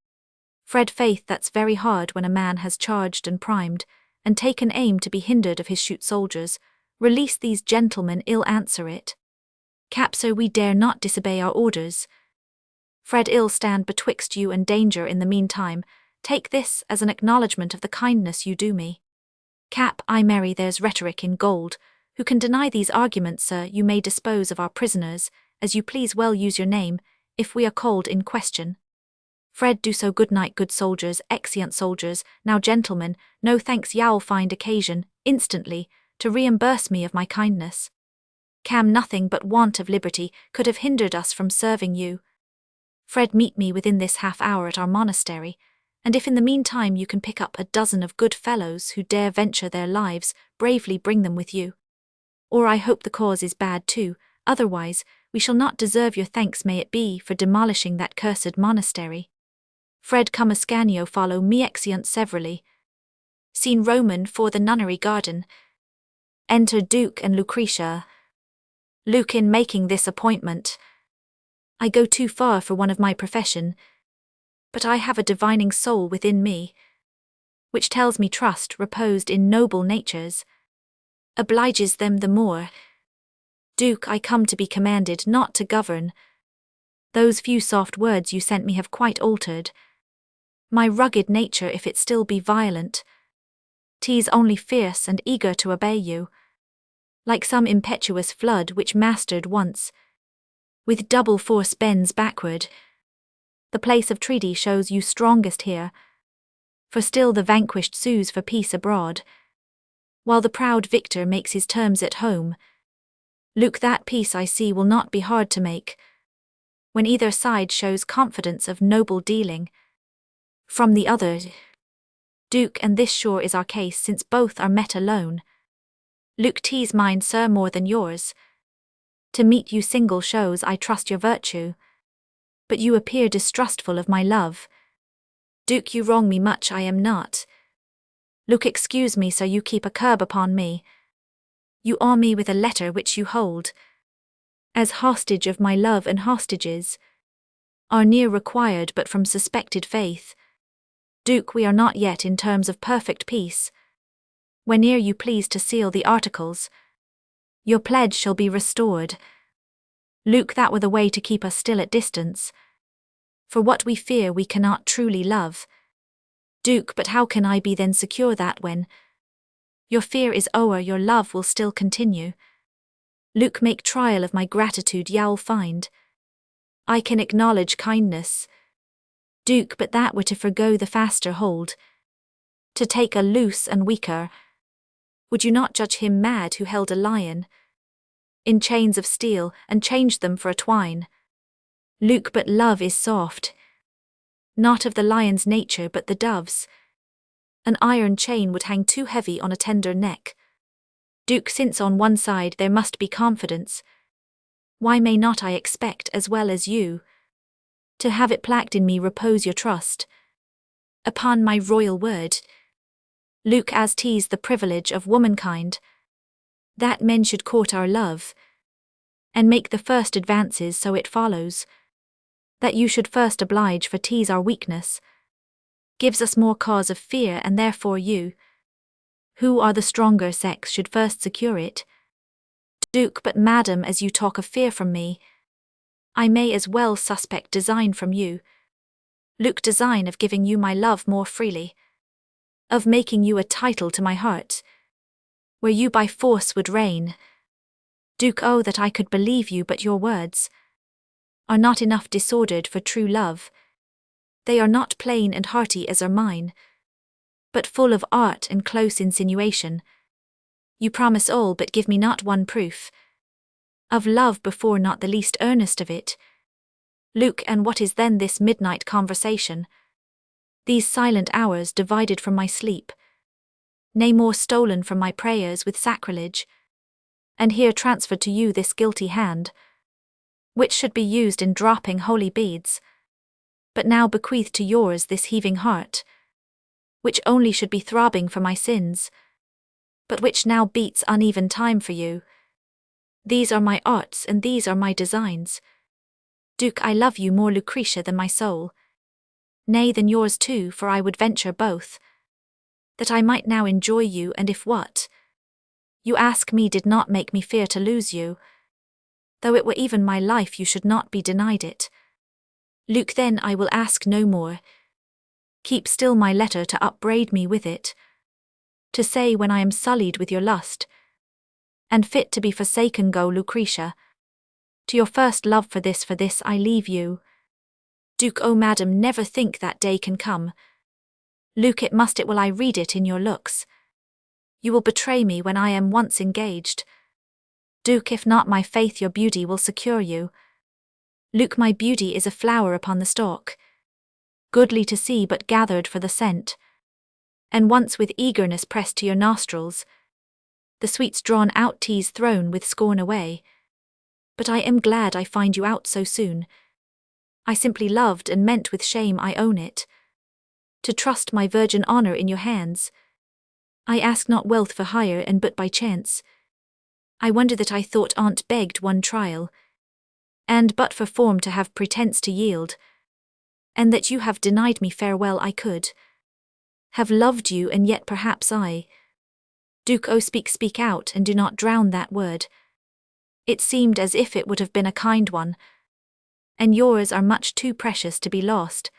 S1: Fred, faith, that's very hard when a man has charged and primed, and taken aim to be hindered of his shoot soldiers. Release these gentlemen, ill answer it. Cap, sir, we dare not disobey our orders. Fred, ill stand betwixt you and danger in the meantime. Take this as an acknowledgment of the kindness you do me. Cap, I marry, there's rhetoric in gold. Who can deny these arguments, sir? You may dispose of our prisoners, as you please, well use your name, if we are called in question. Fred, do so. Good night, good soldiers, exeunt soldiers. Now, gentlemen, no thanks, y'all find occasion, instantly, to reimburse me of my kindness. Cam, nothing but want of liberty could have hindered us from serving you. Fred, meet me within this half hour at our monastery, and if in the meantime you can pick up a dozen of good fellows who dare venture their lives, bravely bring them with you. Or I hope the cause is bad too, otherwise we shall not deserve your thanks, may it be, for demolishing that cursed monastery. Fred, come Ascanio, follow me, exeunt severally. Scene Roman for the nunnery garden. Enter Duke and Lucretia. Luke, in making this appointment, I go too far for one of my profession, but I have a divining soul within me, which tells me trust reposed in noble natures obliges them the more. Duke, I come to be commanded, not to govern. Those few soft words you sent me have quite altered my rugged nature, if it still be violent. 'Tis only fierce and eager to obey you, like some impetuous flood which, mastered once, with double force bends backward. The place of treaty shows you strongest here, for still the vanquished sues for peace abroad, while the proud victor makes his terms at home. Luke, that peace I see will not be hard to make, when either side shows confidence of noble dealing from the other. Duke, and this sure is our case, since both are met alone. Luke, 'tis mine, sir, more than yours. To meet you single shows I trust your virtue, but you appear distrustful of my love. Duke, you wrong me much, I am not. Luke, excuse me, sir, you keep a curb upon me. You awe me with a letter which you hold as hostage of my love, and hostages are near required but from suspected faith. Duke, we are not yet in terms of perfect peace. Whene'er you please to seal the articles, your pledge shall be restored. Luke, that were the way to keep us still at distance, for what we fear we cannot truly love. Duke, but how can I be then secure that when your fear is o'er, your love will still continue? Luke, make trial of my gratitude, y'all find I can acknowledge kindness. Duke, but that were to forgo the faster hold, to take a loose and weaker. Would you not judge him mad who held a lion in chains of steel, and changed them for a twine? Luke, but love is soft, not of the lion's nature but the dove's. An iron chain would hang too heavy on a tender neck. Duke, since on one side there must be confidence, why may not I expect, as well as you, to have it placked in me? Repose your trust upon my royal word. Luke, as 'tis the privilege of womankind that men should court our love, and make the first advances, so it follows that you should first oblige, for 'tis our weakness gives us more cause of fear, and therefore you, who are the stronger sex, should first secure it. Duke, but madam, as you talk of fear from me, I may as well suspect design from you. Luke, design of giving you my love more freely, of making you a title to my heart, where you by force would reign. Duke, oh that I could believe you, but your words are not enough disordered for true love. They are not plain and hearty as are mine, but full of art and close insinuation. You promise all, but give me not one proof of love before, not the least earnest of it. Luke, and what is then this midnight conversation, these silent hours divided from my sleep, nay more stolen from my prayers with sacrilege, and here transferred to you this guilty hand, which should be used in dropping holy beads, but now bequeathed to yours this heaving heart, which only should be throbbing for my sins, but which now beats uneven time for you. These are my arts and these are my designs. Duke, I love you more, Lucretia, than my soul, nay, than yours too, for I would venture both, that I might now enjoy you, and if what you ask me did not make me fear to lose you, though it were even my life, you should not be denied it. Luke, then I will ask no more. Keep still my letter to upbraid me with it, to say when I am sullied with your lust, and fit to be forsaken, go, Lucretia, to your first love. For this I leave you. Duke, oh madam, never think that day can come. Luke, it must, it will, I read it in your looks. You will betray me when I am once engaged. Duke, if not, my faith your beauty will secure you. Luke, my beauty is a flower upon the stalk, goodly to see but gathered for the scent, and once with eagerness pressed to your nostrils, the sweets drawn out, teas thrown with scorn away. But I am glad I find you out so soon. I simply loved and meant with shame, I own it, to trust my virgin honor in your hands. I ask not wealth for hire, and but by chance. I wonder that I thought aunt begged one trial, and but for form to have pretence to yield, and that you have denied me farewell. I could have loved you, and yet perhaps I. Duke, oh speak out, and do not drown that word. It seemed as if it would have been a kind one, and yours are much too precious to be lost.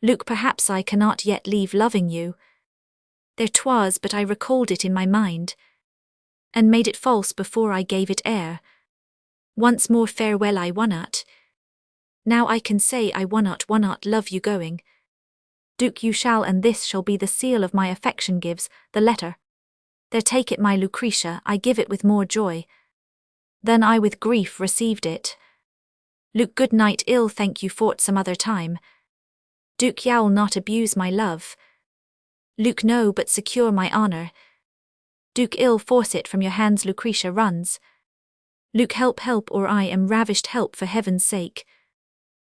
S1: Luke, perhaps I cannot yet leave loving you. There 'twas, but I recalled it in my mind, and made it false before I gave it air. Once more farewell, I wannot. Now I can say I wannot love you going. Duke, you shall, and this shall be the seal of my affection. Gives the letter. There, take it, my Lucretia, I give it with more joy than I with grief received it. Luke, good night, ill thank you for't some other time. Duke, you'll not abuse my love. Luke, no, but secure my honor. Duke, ill force it from your hands, Lucretia runs. Luke, help, or I am ravished, help for heaven's sake.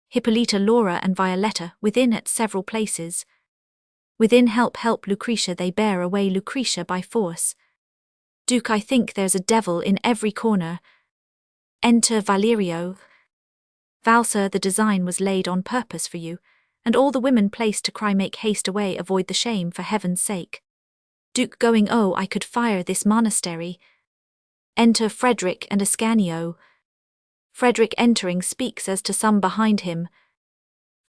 S1: Hippolyta, Laura, and Violetta, within at several places. Within, help, Lucretia, they bear away Lucretia by force. Duke, I think there's a devil in every corner. Enter Valerio. Val, sir, the design was laid on purpose for you, and all the women placed to cry, make haste away, avoid the shame for heaven's sake. Duke, going, oh, I could fire this monastery. Enter Frederick and Ascanio. Frederick entering speaks as to some behind him.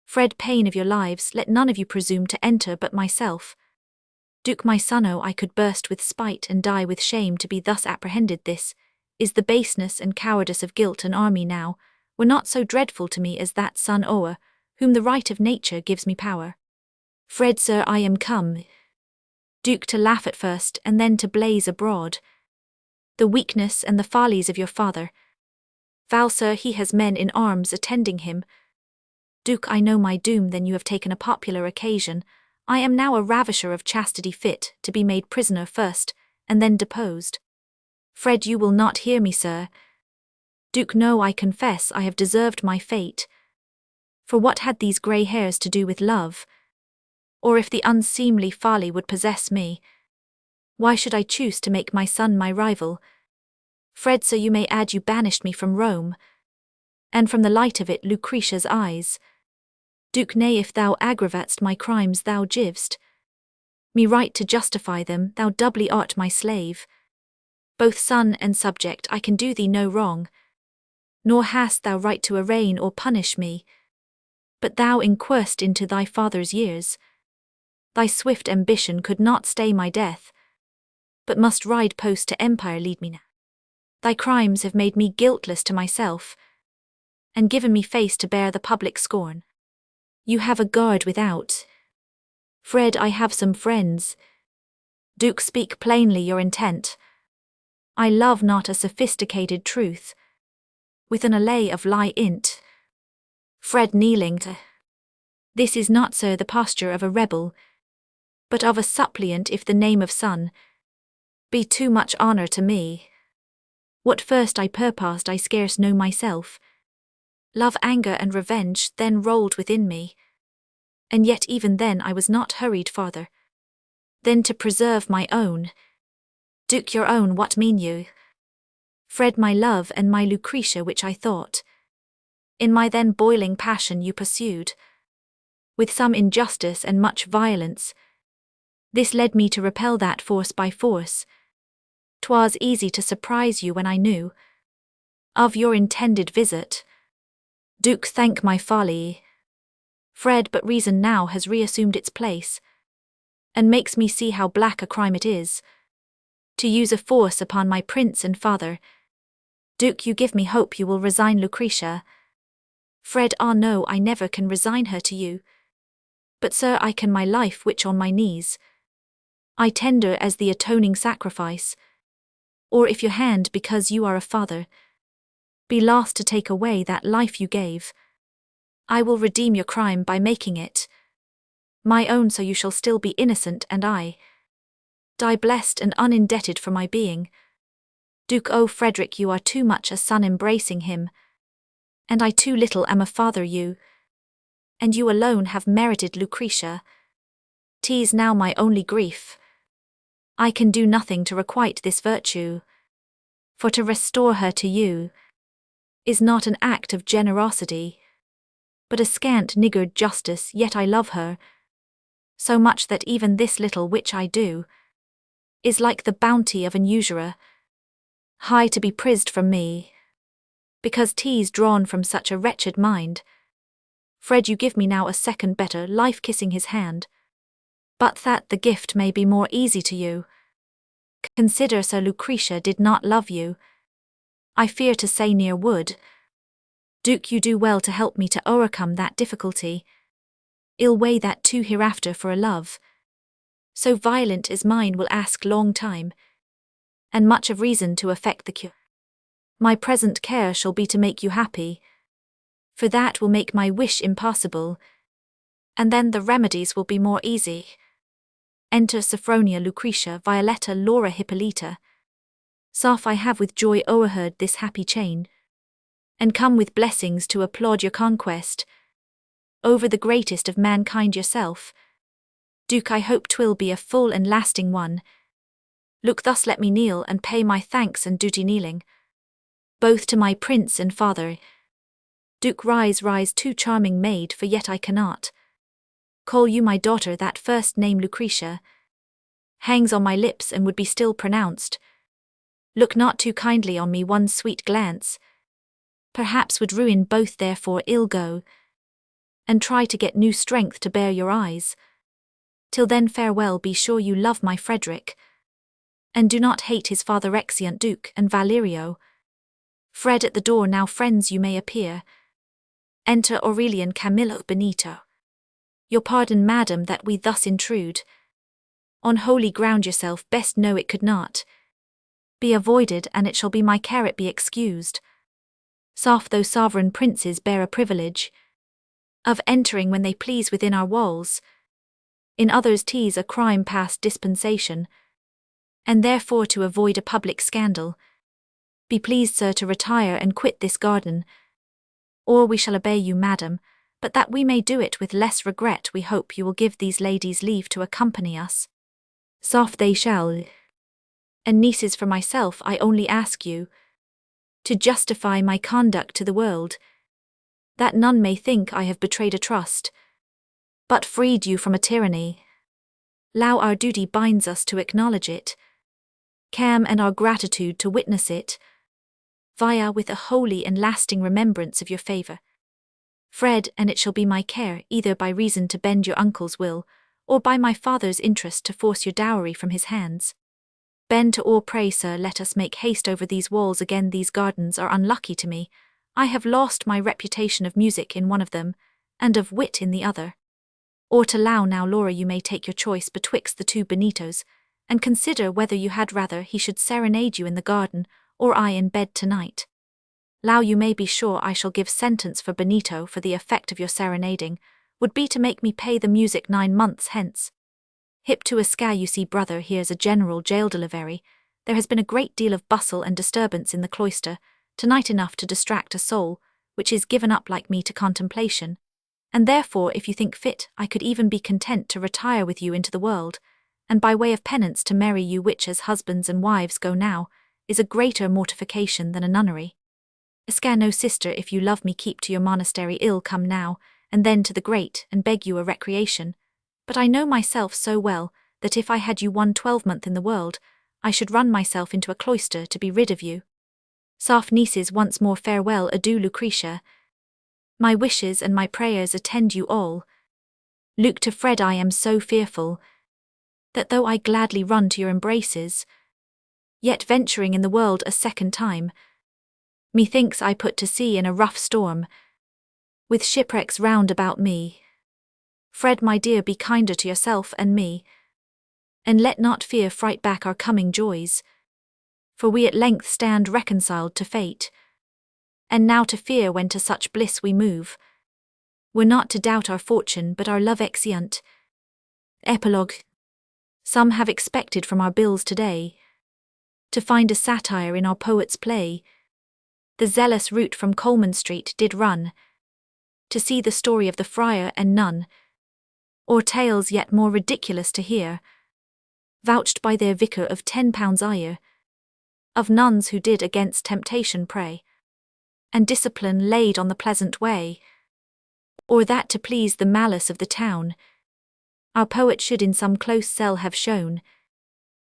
S1: Fred, pain of your lives, let none of you presume to enter but myself. Duke, my son, oh, I could burst with spite and die with shame to be thus apprehended. This is the baseness and cowardice of guilt. An army now were not so dreadful to me as that son o'er, whom the right of nature gives me power. Fred, sir, I am come, Duke, to laugh at first, and then to blaze abroad the weakness and the follies of your father. Val, sir, he has men in arms attending him. Duke, I know my doom, then you have taken a popular occasion. I am now a ravisher of chastity, fit to be made prisoner first, and then deposed. Fred, you will not hear me, sir. Duke, no, I confess I have deserved my fate. For what had these grey hairs to do with love? Or if the unseemly folly would possess me, why should I choose to make my son my rival? Fred, sir, you may add you banished me from Rome, and from the light of it Lucretia's eyes. Duke, nay, if thou aggravat'st my crimes, thou giv'st me right to justify them, thou doubly art my slave. Both son and subject, I can do thee no wrong, nor hast thou right to arraign or punish me. But thou inquirst into thy father's years. Thy swift ambition could not stay my death, but must ride post to empire lead me now. Thy crimes have made me guiltless to myself, and given me face to bear the public scorn. You have a guard without. Fred, I have some friends. Duke, speak plainly your intent. I love not a sophisticated truth, with an allay of lie int. Fred, kneeling to. This is not, sir, the posture of a rebel, but of a suppliant. If the name of son be too much honour to me, what first I purposed I scarce know myself. Love, anger, and revenge then rolled within me, and yet even then I was not hurried farther than to preserve my own. Duke, your own, what mean you? Fred, my love and my Lucretia, which I thought in my then boiling passion you pursued with some injustice and much violence. This led me to repel that force by force. 'Twas easy to surprise you when I knew of your intended visit. Duke, thank my folly. Fred, but reason now has reassumed its place, and makes me see how black a crime it is to use a force upon my prince and father. Duke, you give me hope you will resign Lucretia. Fred, ah no, I never can resign her to you. But sir, I can my life, which on my knees I tender as the atoning sacrifice. Or if your hand, because you are a father, be lost to take away that life you gave, I will redeem your crime by making it my own, so you shall still be innocent and I die blessed and unindebted for my being. Duke, oh Frederick, you are too much a son embracing him, and I too little am a father. You and you alone have merited Lucretia. 'Tis now my only grief. I can do nothing to requite this virtue, for to restore her to you is not an act of generosity, but a scant niggard justice. Yet I love her so much that even this little which I do is like the bounty of an usurer, high to be prized from me, because 'tis drawn from such a wretched mind. Fred, you give me now a second better life, kissing his hand, but that the gift may be more easy to you. Consider, Sir, Lucretia did not love you, I fear to say near would. Duke, you do well to help me to overcome that difficulty. Ill way that too hereafter for a love so violent as mine will ask long time, and much of reason to effect the cure. My present care shall be to make you happy, for that will make my wish impossible, and then the remedies will be more easy. Enter Sophronia, Lucretia, Violetta, Laura, Hippolyta. Soph, I have with joy o'erheard this happy chain, and come with blessings to applaud your conquest over the greatest of mankind, yourself. Duke, I hope 'twill be a full and lasting one. Look, thus let me kneel and pay my thanks and duty, kneeling both to my prince and father. Duke, rise, rise, too charming maid, for yet I cannot call you my daughter. That first name, Lucretia, hangs on my lips and would be still pronounced. Look not too kindly on me, one sweet glance perhaps would ruin both, therefore ill go, and try to get new strength to bear your eyes. Till then farewell, be sure you love my Frederick, and do not hate his father, exeunt Duke and Valerio. Fred, at the door now, friends, you may appear. Enter Aurelian, Camillo, Benito. Your pardon, madam, that we thus intrude. On holy ground yourself best know it could not be avoided, and it shall be my care it be excused. Soft, though sovereign princes bear a privilege of entering when they please within our walls, in others 'tis a crime past dispensation, and therefore to avoid a public scandal, be pleased, sir, to retire and quit this garden, or we shall obey you, madam, but that we may do it with less regret, we hope you will give these ladies leave to accompany us. Soft, they shall. And nieces, for myself I only ask you to justify my conduct to the world, that none may think I have betrayed a trust, but freed you from a tyranny. Now our duty binds us to acknowledge it, Cam, and our gratitude to witness it. via with a holy and lasting remembrance of your favour. Fred, and it shall be my care, either by reason to bend your uncle's will, or by my father's interest to force your dowry from his hands. Bend to or pray, sir, let us make haste over these walls again. These gardens are unlucky to me. I have lost my reputation of music in one of them, and of wit in the other. Or to allow now, Laura, you may take your choice betwixt the two Benitos, and consider whether you had rather he should serenade you in the garden, or I in bed tonight. Lau, you may be sure I shall give sentence for Benito, for the effect of your serenading would be to make me pay the music 9 months hence. Hip to a scare, you see, brother, here's a general jail delivery. There has been a great deal of bustle and disturbance in the cloister, tonight enough to distract a soul, which is given up like me to contemplation, and therefore, if you think fit, I could even be content to retire with you into the world, and by way of penance to marry you, which as husbands and wives go now, is a greater mortification than a nunnery. Scare no, sister, if you love me keep to your monastery, ill come now, and then to the great, and beg you a recreation. But I know myself so well, that if I had you 1 12-month in the world, I should run myself into a cloister to be rid of you. Soft nieces, once more farewell, adieu, Lucretia. My wishes and my prayers attend you all. Luke to Fred, I am so fearful, that though I gladly run to your embraces, yet venturing in the world a second time, methinks I put to sea in a rough storm, with shipwrecks round about me. Fred, my dear, be kinder to yourself and me, and let not fear fright back our coming joys, for we at length stand reconciled to fate, and now to fear when to such bliss we move, were not to doubt our fortune but our love exeunt. Epilogue. Some have expected from our bills today to find a satire in our poet's play. The zealous route from Coleman Street did run to see the story of the friar and nun, or tales yet more ridiculous to hear, vouched by their vicar of £10 a year, of nuns who did against temptation pray, and discipline laid on the pleasant way, or that to please the malice of the town, our poet should in some close cell have shown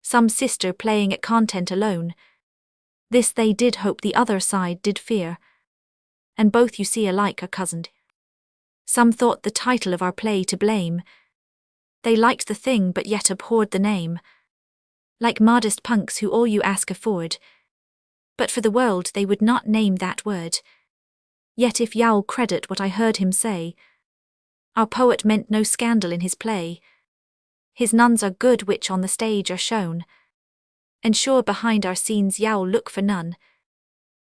S1: some sister playing at content alone. This they did hope, the other side did fear, and both you see alike are cozened. Some thought the title of our play to blame, they liked the thing but yet abhorred the name, like modest punks who all you ask afford, but for the world they would not name that word. Yet if you'll credit what I heard him say, our poet meant no scandal in his play. His nuns are good which on the stage are shown, and sure behind our scenes you'll look for none.